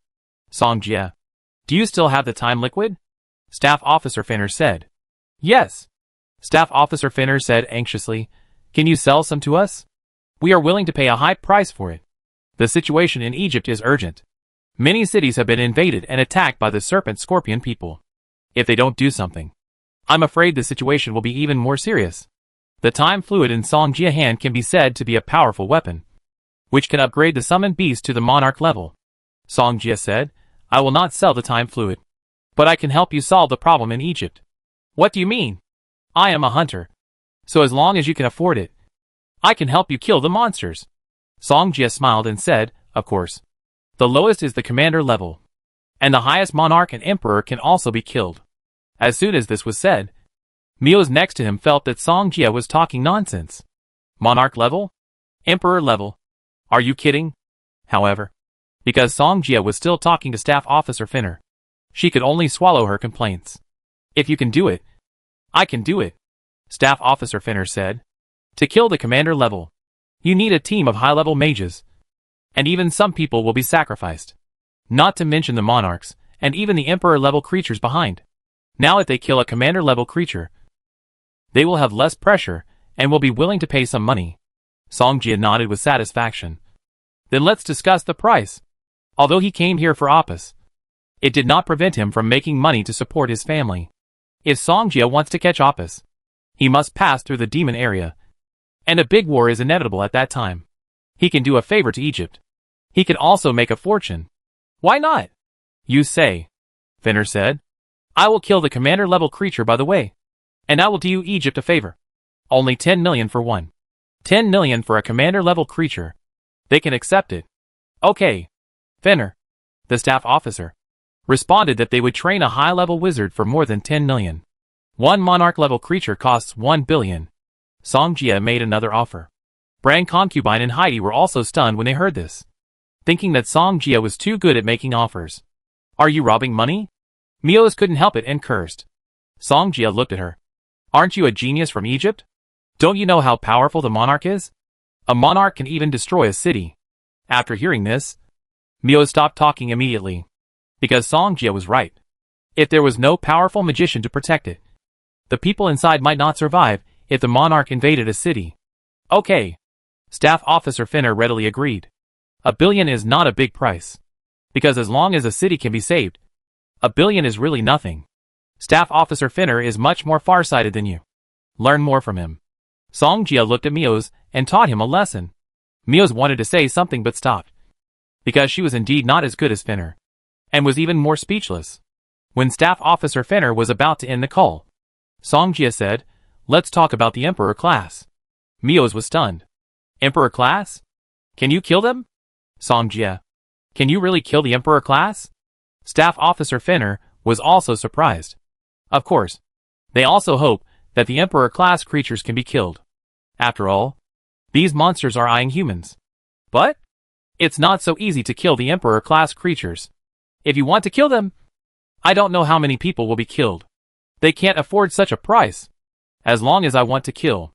Song Jia, do you still have the time liquid? Staff Officer Finner said. Yes. Staff Officer Finner said anxiously, "Can you sell some to us? We are willing to pay a high price for it. The situation in Egypt is urgent. Many cities have been invaded and attacked by the serpent scorpion people. If they don't do something, I'm afraid the situation will be even more serious." The time fluid in Song Jia's hand can be said to be a powerful weapon, which can upgrade the summoned beast to the monarch level. Song Jia said, "I will not sell the time fluid, but I can help you solve the problem in Egypt." What do you mean? I am a hunter, so as long as you can afford it, I can help you kill the monsters. Song Jia smiled and said, "Of course. The lowest is the commander level, and the highest monarch and emperor can also be killed." As soon as this was said, Mia's next to him felt that Song Jia was talking nonsense. Monarch level? Emperor level? Are you kidding? However, because Song Jia was still talking to Staff Officer Finner, she could only swallow her complaints. "If you can do it, I can do it," Staff Officer Finner said. "To kill the commander level, you need a team of high-level mages, and even some people will be sacrificed. Not to mention the monarchs, and even the emperor-level creatures behind. Now if they kill a commander-level creature, they will have less pressure, and will be willing to pay some money." Song Jia nodded with satisfaction. "Then let's discuss the price." Although he came here for Opus, it did not prevent him from making money to support his family. If Song Jia wants to catch Opus, he must pass through the demon area, and a big war is inevitable at that time. He can do a favor to Egypt. He can also make a fortune. Why not? You say, Finner said. "I will kill the commander-level creature by the way, and I will do Egypt a favor. Only 10 million for one. 10 million for a commander-level creature. They can accept it." "Okay, Finner," the staff officer responded that they would train a high-level wizard for more than 10 million. One monarch-level creature costs 1 billion. Song Jia made another offer. Bran, Concubine and Heidi were also stunned when they heard this, thinking that Song Jia was too good at making offers. "Are you robbing money?" Mia's couldn't help it and cursed. Song Jia looked at her. "Aren't you a genius from Egypt? Don't you know how powerful the monarch is? A monarch can even destroy a city." After hearing this, Mia stopped talking immediately, because Song Jia was right. If there was no powerful magician to protect it, the people inside might not survive if the monarch invaded a city. "Okay." Staff Officer Finner readily agreed. 1 billion is not a big price, because as long as a city can be saved, 1 billion is really nothing. Staff Officer Finner is much more farsighted than you. Learn more from him. Song Jia looked at Mia's and taught him a lesson. Mia's wanted to say something but stopped, because she was indeed not as good as Finner, and was even more speechless. When Staff Officer Finner was about to end the call, Song Jia said, "Let's talk about the Emperor class." Mia's was stunned. "Emperor class? Can you kill them?" Song Jia, "Can you really kill the Emperor class?" Staff Officer Finner was also surprised. Of course, they also hope that the Emperor class creatures can be killed. After all, these monsters are eyeing humans. But It's not so easy to kill the Emperor-class creatures. If you want to kill them, I don't know how many people will be killed. They can't afford such a price. As long as I want to kill.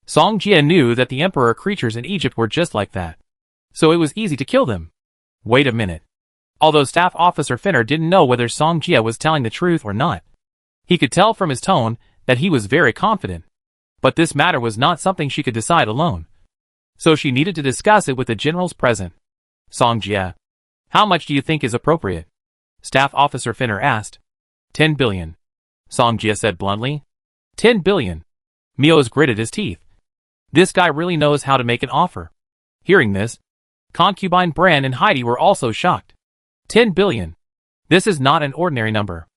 Song Jie knew that the Emperor creatures in Egypt were just like that. So it was easy to kill them. Wait a minute. Although Staff Officer Finner didn't know whether Song Jie was telling the truth or not. He could tell from his tone that he was very confident. But this matter was not something she could decide alone. So she needed to discuss it with the generals present. Song Jie, how much do you think is appropriate? Staff Officer Finner asked. 10 billion. Song Jie said bluntly. 10 billion. Mios gritted his teeth. This guy really knows how to make an offer. Hearing this, Concubine Bran and Heidi were also shocked. 10 billion. This is not an ordinary number.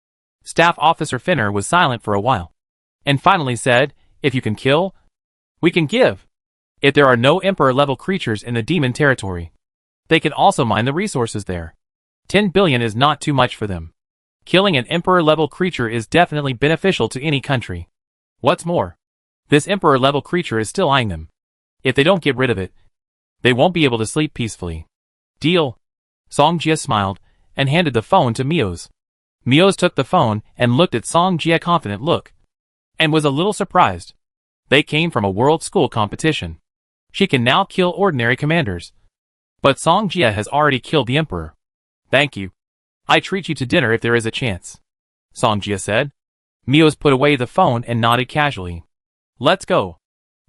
Staff Officer Finner was silent for a while. And finally said, if you can kill, we can give. If there are no Emperor-level creatures in the demon territory, they can also mine the resources there. 10 billion is not too much for them. Killing an Emperor-level creature is definitely beneficial to any country. What's more, this Emperor-level creature is still eyeing them. If they don't get rid of it, they won't be able to sleep peacefully. Deal. Song Jie smiled and handed the phone to Mios. Mios took the phone and looked at Song Jie's confident look. And was a little surprised. They came from a world school competition. She can now kill ordinary commanders. But Song Jie has already killed the Emperor. Thank you. I treat you to dinner if there is a chance. Song Jie said. Mios put away the phone and nodded casually. Let's go.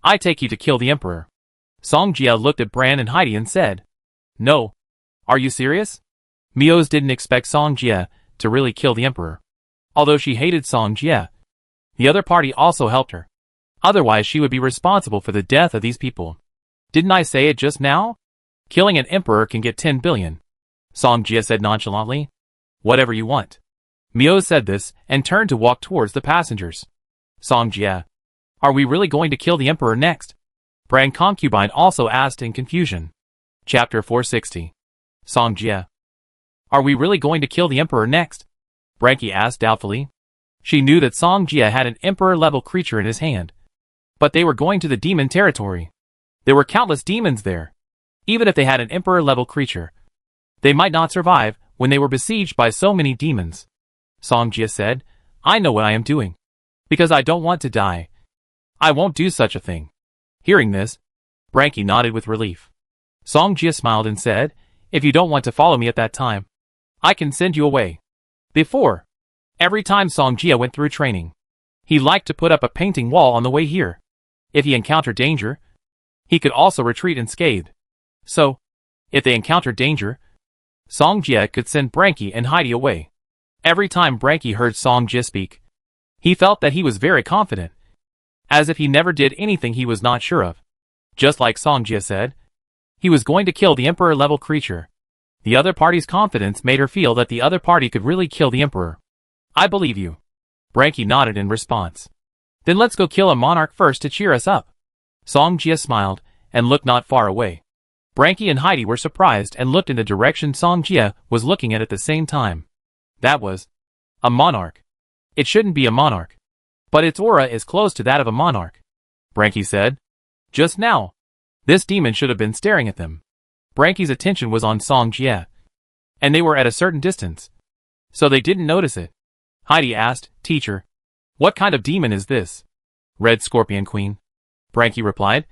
I take you to kill the Emperor. Song Jie looked at Bran and Heidi and said. No. Are you serious? Mios didn't expect Song Jie to really kill the Emperor. Although she hated Song Jie, the other party also helped her. Otherwise she would be responsible for the death of these people. Didn't I say it just now? Killing an Emperor can get 10 billion. Song Jie said nonchalantly. Whatever you want. Mios said this and turned to walk towards the passengers. Song Jie, are we really going to kill the Emperor next? Bran Concubine also asked in confusion. Chapter 460. Song Jie. Are we really going to kill the Emperor next? Branky asked doubtfully. She knew that Song Jie had an Emperor-level creature in his hand. But they were going to the demon territory. There were countless demons there. Even if they had an Emperor-level creature, they might not survive when they were besieged by so many demons. Song Jie said, I know what I am doing. Because I don't want to die. I won't do such a thing. Hearing this, Branky nodded with relief. Song Jie smiled and said, if you don't want to follow me at that time, I can send you away. Before, every time Song Jie went through training, he liked to put up a painting wall on the way here. If he encountered danger, he could also retreat unscathed. So, if they encountered danger, Song Jie could send Branky and Heidi away. Every time Branky heard Song Jie speak, he felt that he was very confident. As if he never did anything he was not sure of. Just like Song Jie said, he was going to kill the Emperor-level creature. The other party's confidence made her feel that the other party could really kill the Emperor. I believe you. Branky nodded in response. Then let's go kill a monarch first to cheer us up. Song Jie smiled and looked not far away. Branky and Heidi were surprised and looked in the direction Song Jie was looking at the same time. That was a monarch. It shouldn't be a monarch. But its aura is close to that of a monarch. Branky said. Just now. This demon should have been staring at them. Branky's attention was on Song Jie. And they were at a certain distance. So they didn't notice it. Heidi asked, Teacher, what kind of demon is this? Red Scorpion Queen. Branky replied.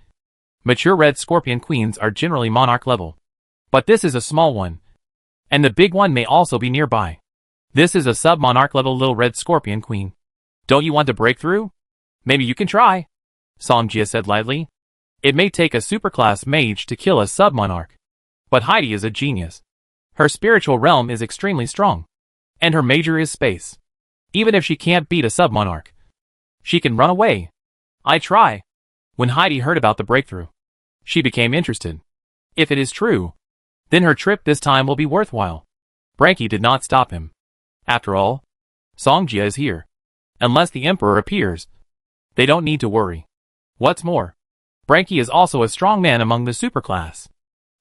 Mature red scorpion queens are generally monarch level. But this is a small one. And the big one may also be nearby. This is a sub-monarch level little red scorpion queen. Don't you want to break through? Maybe you can try. Song Jie said lightly. It may take a superclass mage to kill a sub-monarch. But Heidi is a genius. Her spiritual realm is extremely strong. And her major is space. Even if she can't beat a sub-monarch, she can run away. I try. When Heidi heard about the breakthrough, she became interested. If it is true, then her trip this time will be worthwhile. Branky did not stop him. After all, Song Jie is here. Unless the Emperor appears, they don't need to worry. What's more, Branky is also a strong man among the superclass.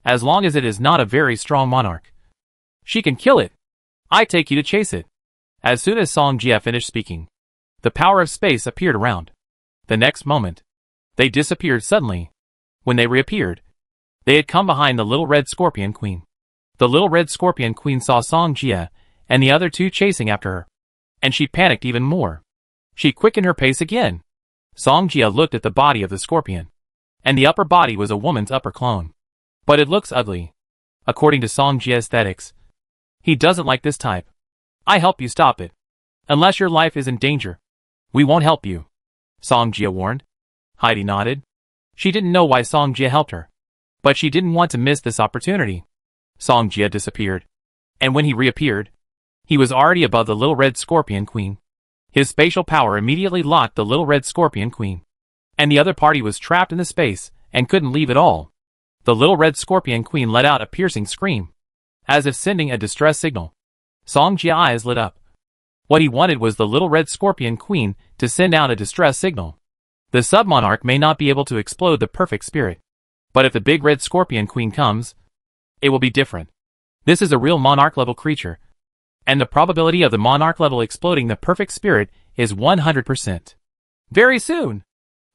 As long as it is not a very strong monarch, she can kill it. I take you to chase it. As soon as Song Jie finished speaking, the power of space appeared around. The next moment, they disappeared suddenly. When they reappeared, They had come behind the Little Red Scorpion Queen. The Little Red Scorpion Queen saw Song Jia and the other two chasing after her, and she panicked even more. She quickened her pace again. Song Jia looked at the body of the scorpion, and the upper body was a woman's upper clone. But it looks ugly. According to Song Jia aesthetics, he doesn't like this type. I help you stop it. Unless your life is in danger, we won't help you, Song Jia warned. Heidi nodded. She didn't know why Song Jia helped her, but she didn't want to miss this opportunity. Song Jia disappeared, and when he reappeared, he was already above the Little Red Scorpion Queen. His spatial power immediately locked the Little Red Scorpion Queen, and the other party was trapped in the space and couldn't leave at all. The Little Red Scorpion Queen let out a piercing scream, as if sending a distress signal. Song Jia's eyes lit up. What he wanted was the Little Red Scorpion Queen to send out a distress signal. The submonarch may not be able to explode the perfect spirit, but if the big Red Scorpion Queen comes, it will be different. This is a real monarch level creature, and the probability of the monarch level exploding the perfect spirit is 100%. Very soon,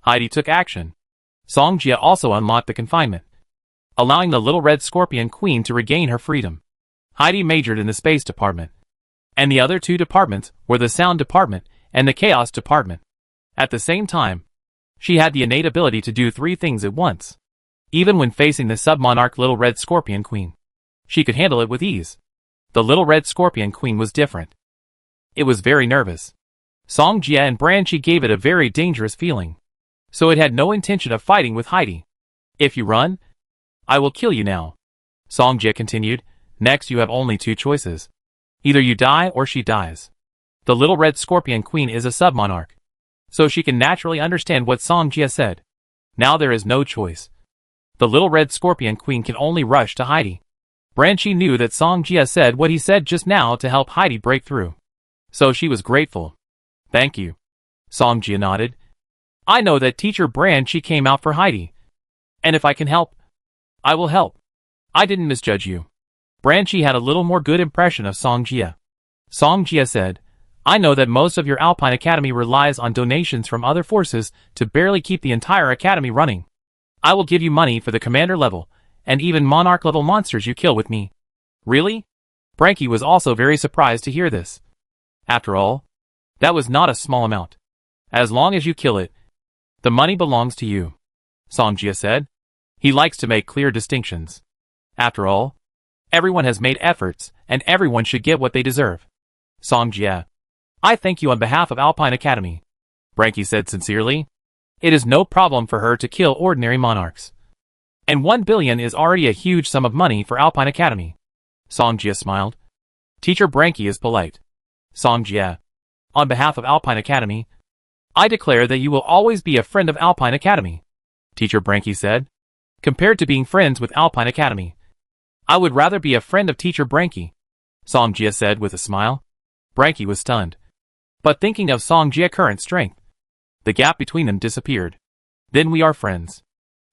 Heidi took action. Song Jia also unlocked the confinement, allowing the Little Red Scorpion Queen to regain her freedom. Heidi majored in the space department, and the other two departments were the sound department and the chaos department. At the same time, she had the innate ability to do three things at once. Even when facing the submonarch Little Red Scorpion Queen, she could handle it with ease. The Little Red Scorpion Queen was different. It was very nervous. Song Jia and Branchi gave it a very dangerous feeling, so it had no intention of fighting with Heidi. If you run, I will kill you now, Song Jia continued. Next you have only two choices. Either you die or she dies. The Little Red Scorpion Queen is a submonarch, so she can naturally understand what Song Jia said. Now there is no choice. The Little Red Scorpion Queen can only rush to Heidi. Branchi knew that Song Jia said what he said just now to help Heidi break through, so she was grateful. Thank you, Song Jia nodded. I know that teacher Branchi came out for Heidi, and if I can help, I will help. I didn't misjudge you. Branchi had a little more good impression of Song Jia. Song Jia said, I know that most of your Alpine Academy relies on donations from other forces to barely keep the entire academy running. I will give you money for the commander level, and even monarch level monsters you kill with me. Really? Branchi was also very surprised to hear this. After all, that was not a small amount. As long as you kill it, the money belongs to you, Song Jia said. He likes to make clear distinctions. After all, everyone has made efforts, and everyone should get what they deserve. Song Jia, I thank you on behalf of Alpine Academy, Branchi said sincerely. It is no problem for her to kill ordinary monarchs. And 1 billion is already a huge sum of money for Alpine Academy. Song Jia smiled. Teacher Branchi is polite. Song Jia, on behalf of Alpine Academy, I declare that you will always be a friend of Alpine Academy, Teacher Branchi said. Compared to being friends with Alpine Academy, I would rather be a friend of Teacher Branchi, Song Jia said with a smile. Branchi was stunned, but thinking of Song Jia's current strength, the gap between them disappeared. Then we are friends.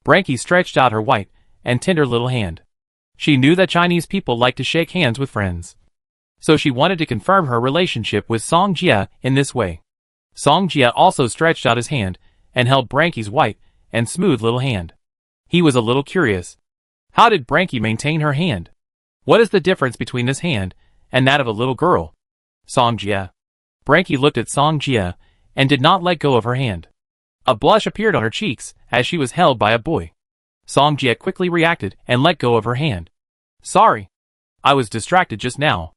Branchi stretched out her white and tender little hand. She knew that Chinese people like to shake hands with friends, so she wanted to confirm her relationship with Song Jia in this way. Song Jia also stretched out his hand and held Branchi's white and smooth little hand. He was a little curious. How did Branchi maintain her hand? What is the difference between this hand and that of a little girl? Song Jia. Branchi looked at Song Jia and did not let go of her hand. A blush appeared on her cheeks as she was held by a boy. Song Jia quickly reacted and let go of her hand. Sorry. I was distracted just now.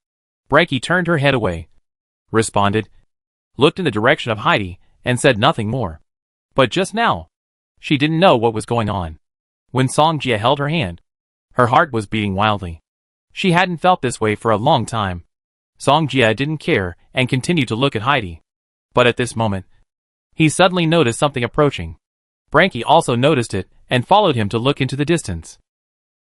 Branchi turned her head away, responded, looked in the direction of Heidi, and said nothing more. But just now, she didn't know what was going on. When Song Jia held her hand, her heart was beating wildly. She hadn't felt this way for a long time. Song Jia didn't care and continued to look at Heidi. But at this moment, he suddenly noticed something approaching. Branchi also noticed it and followed him to look into the distance.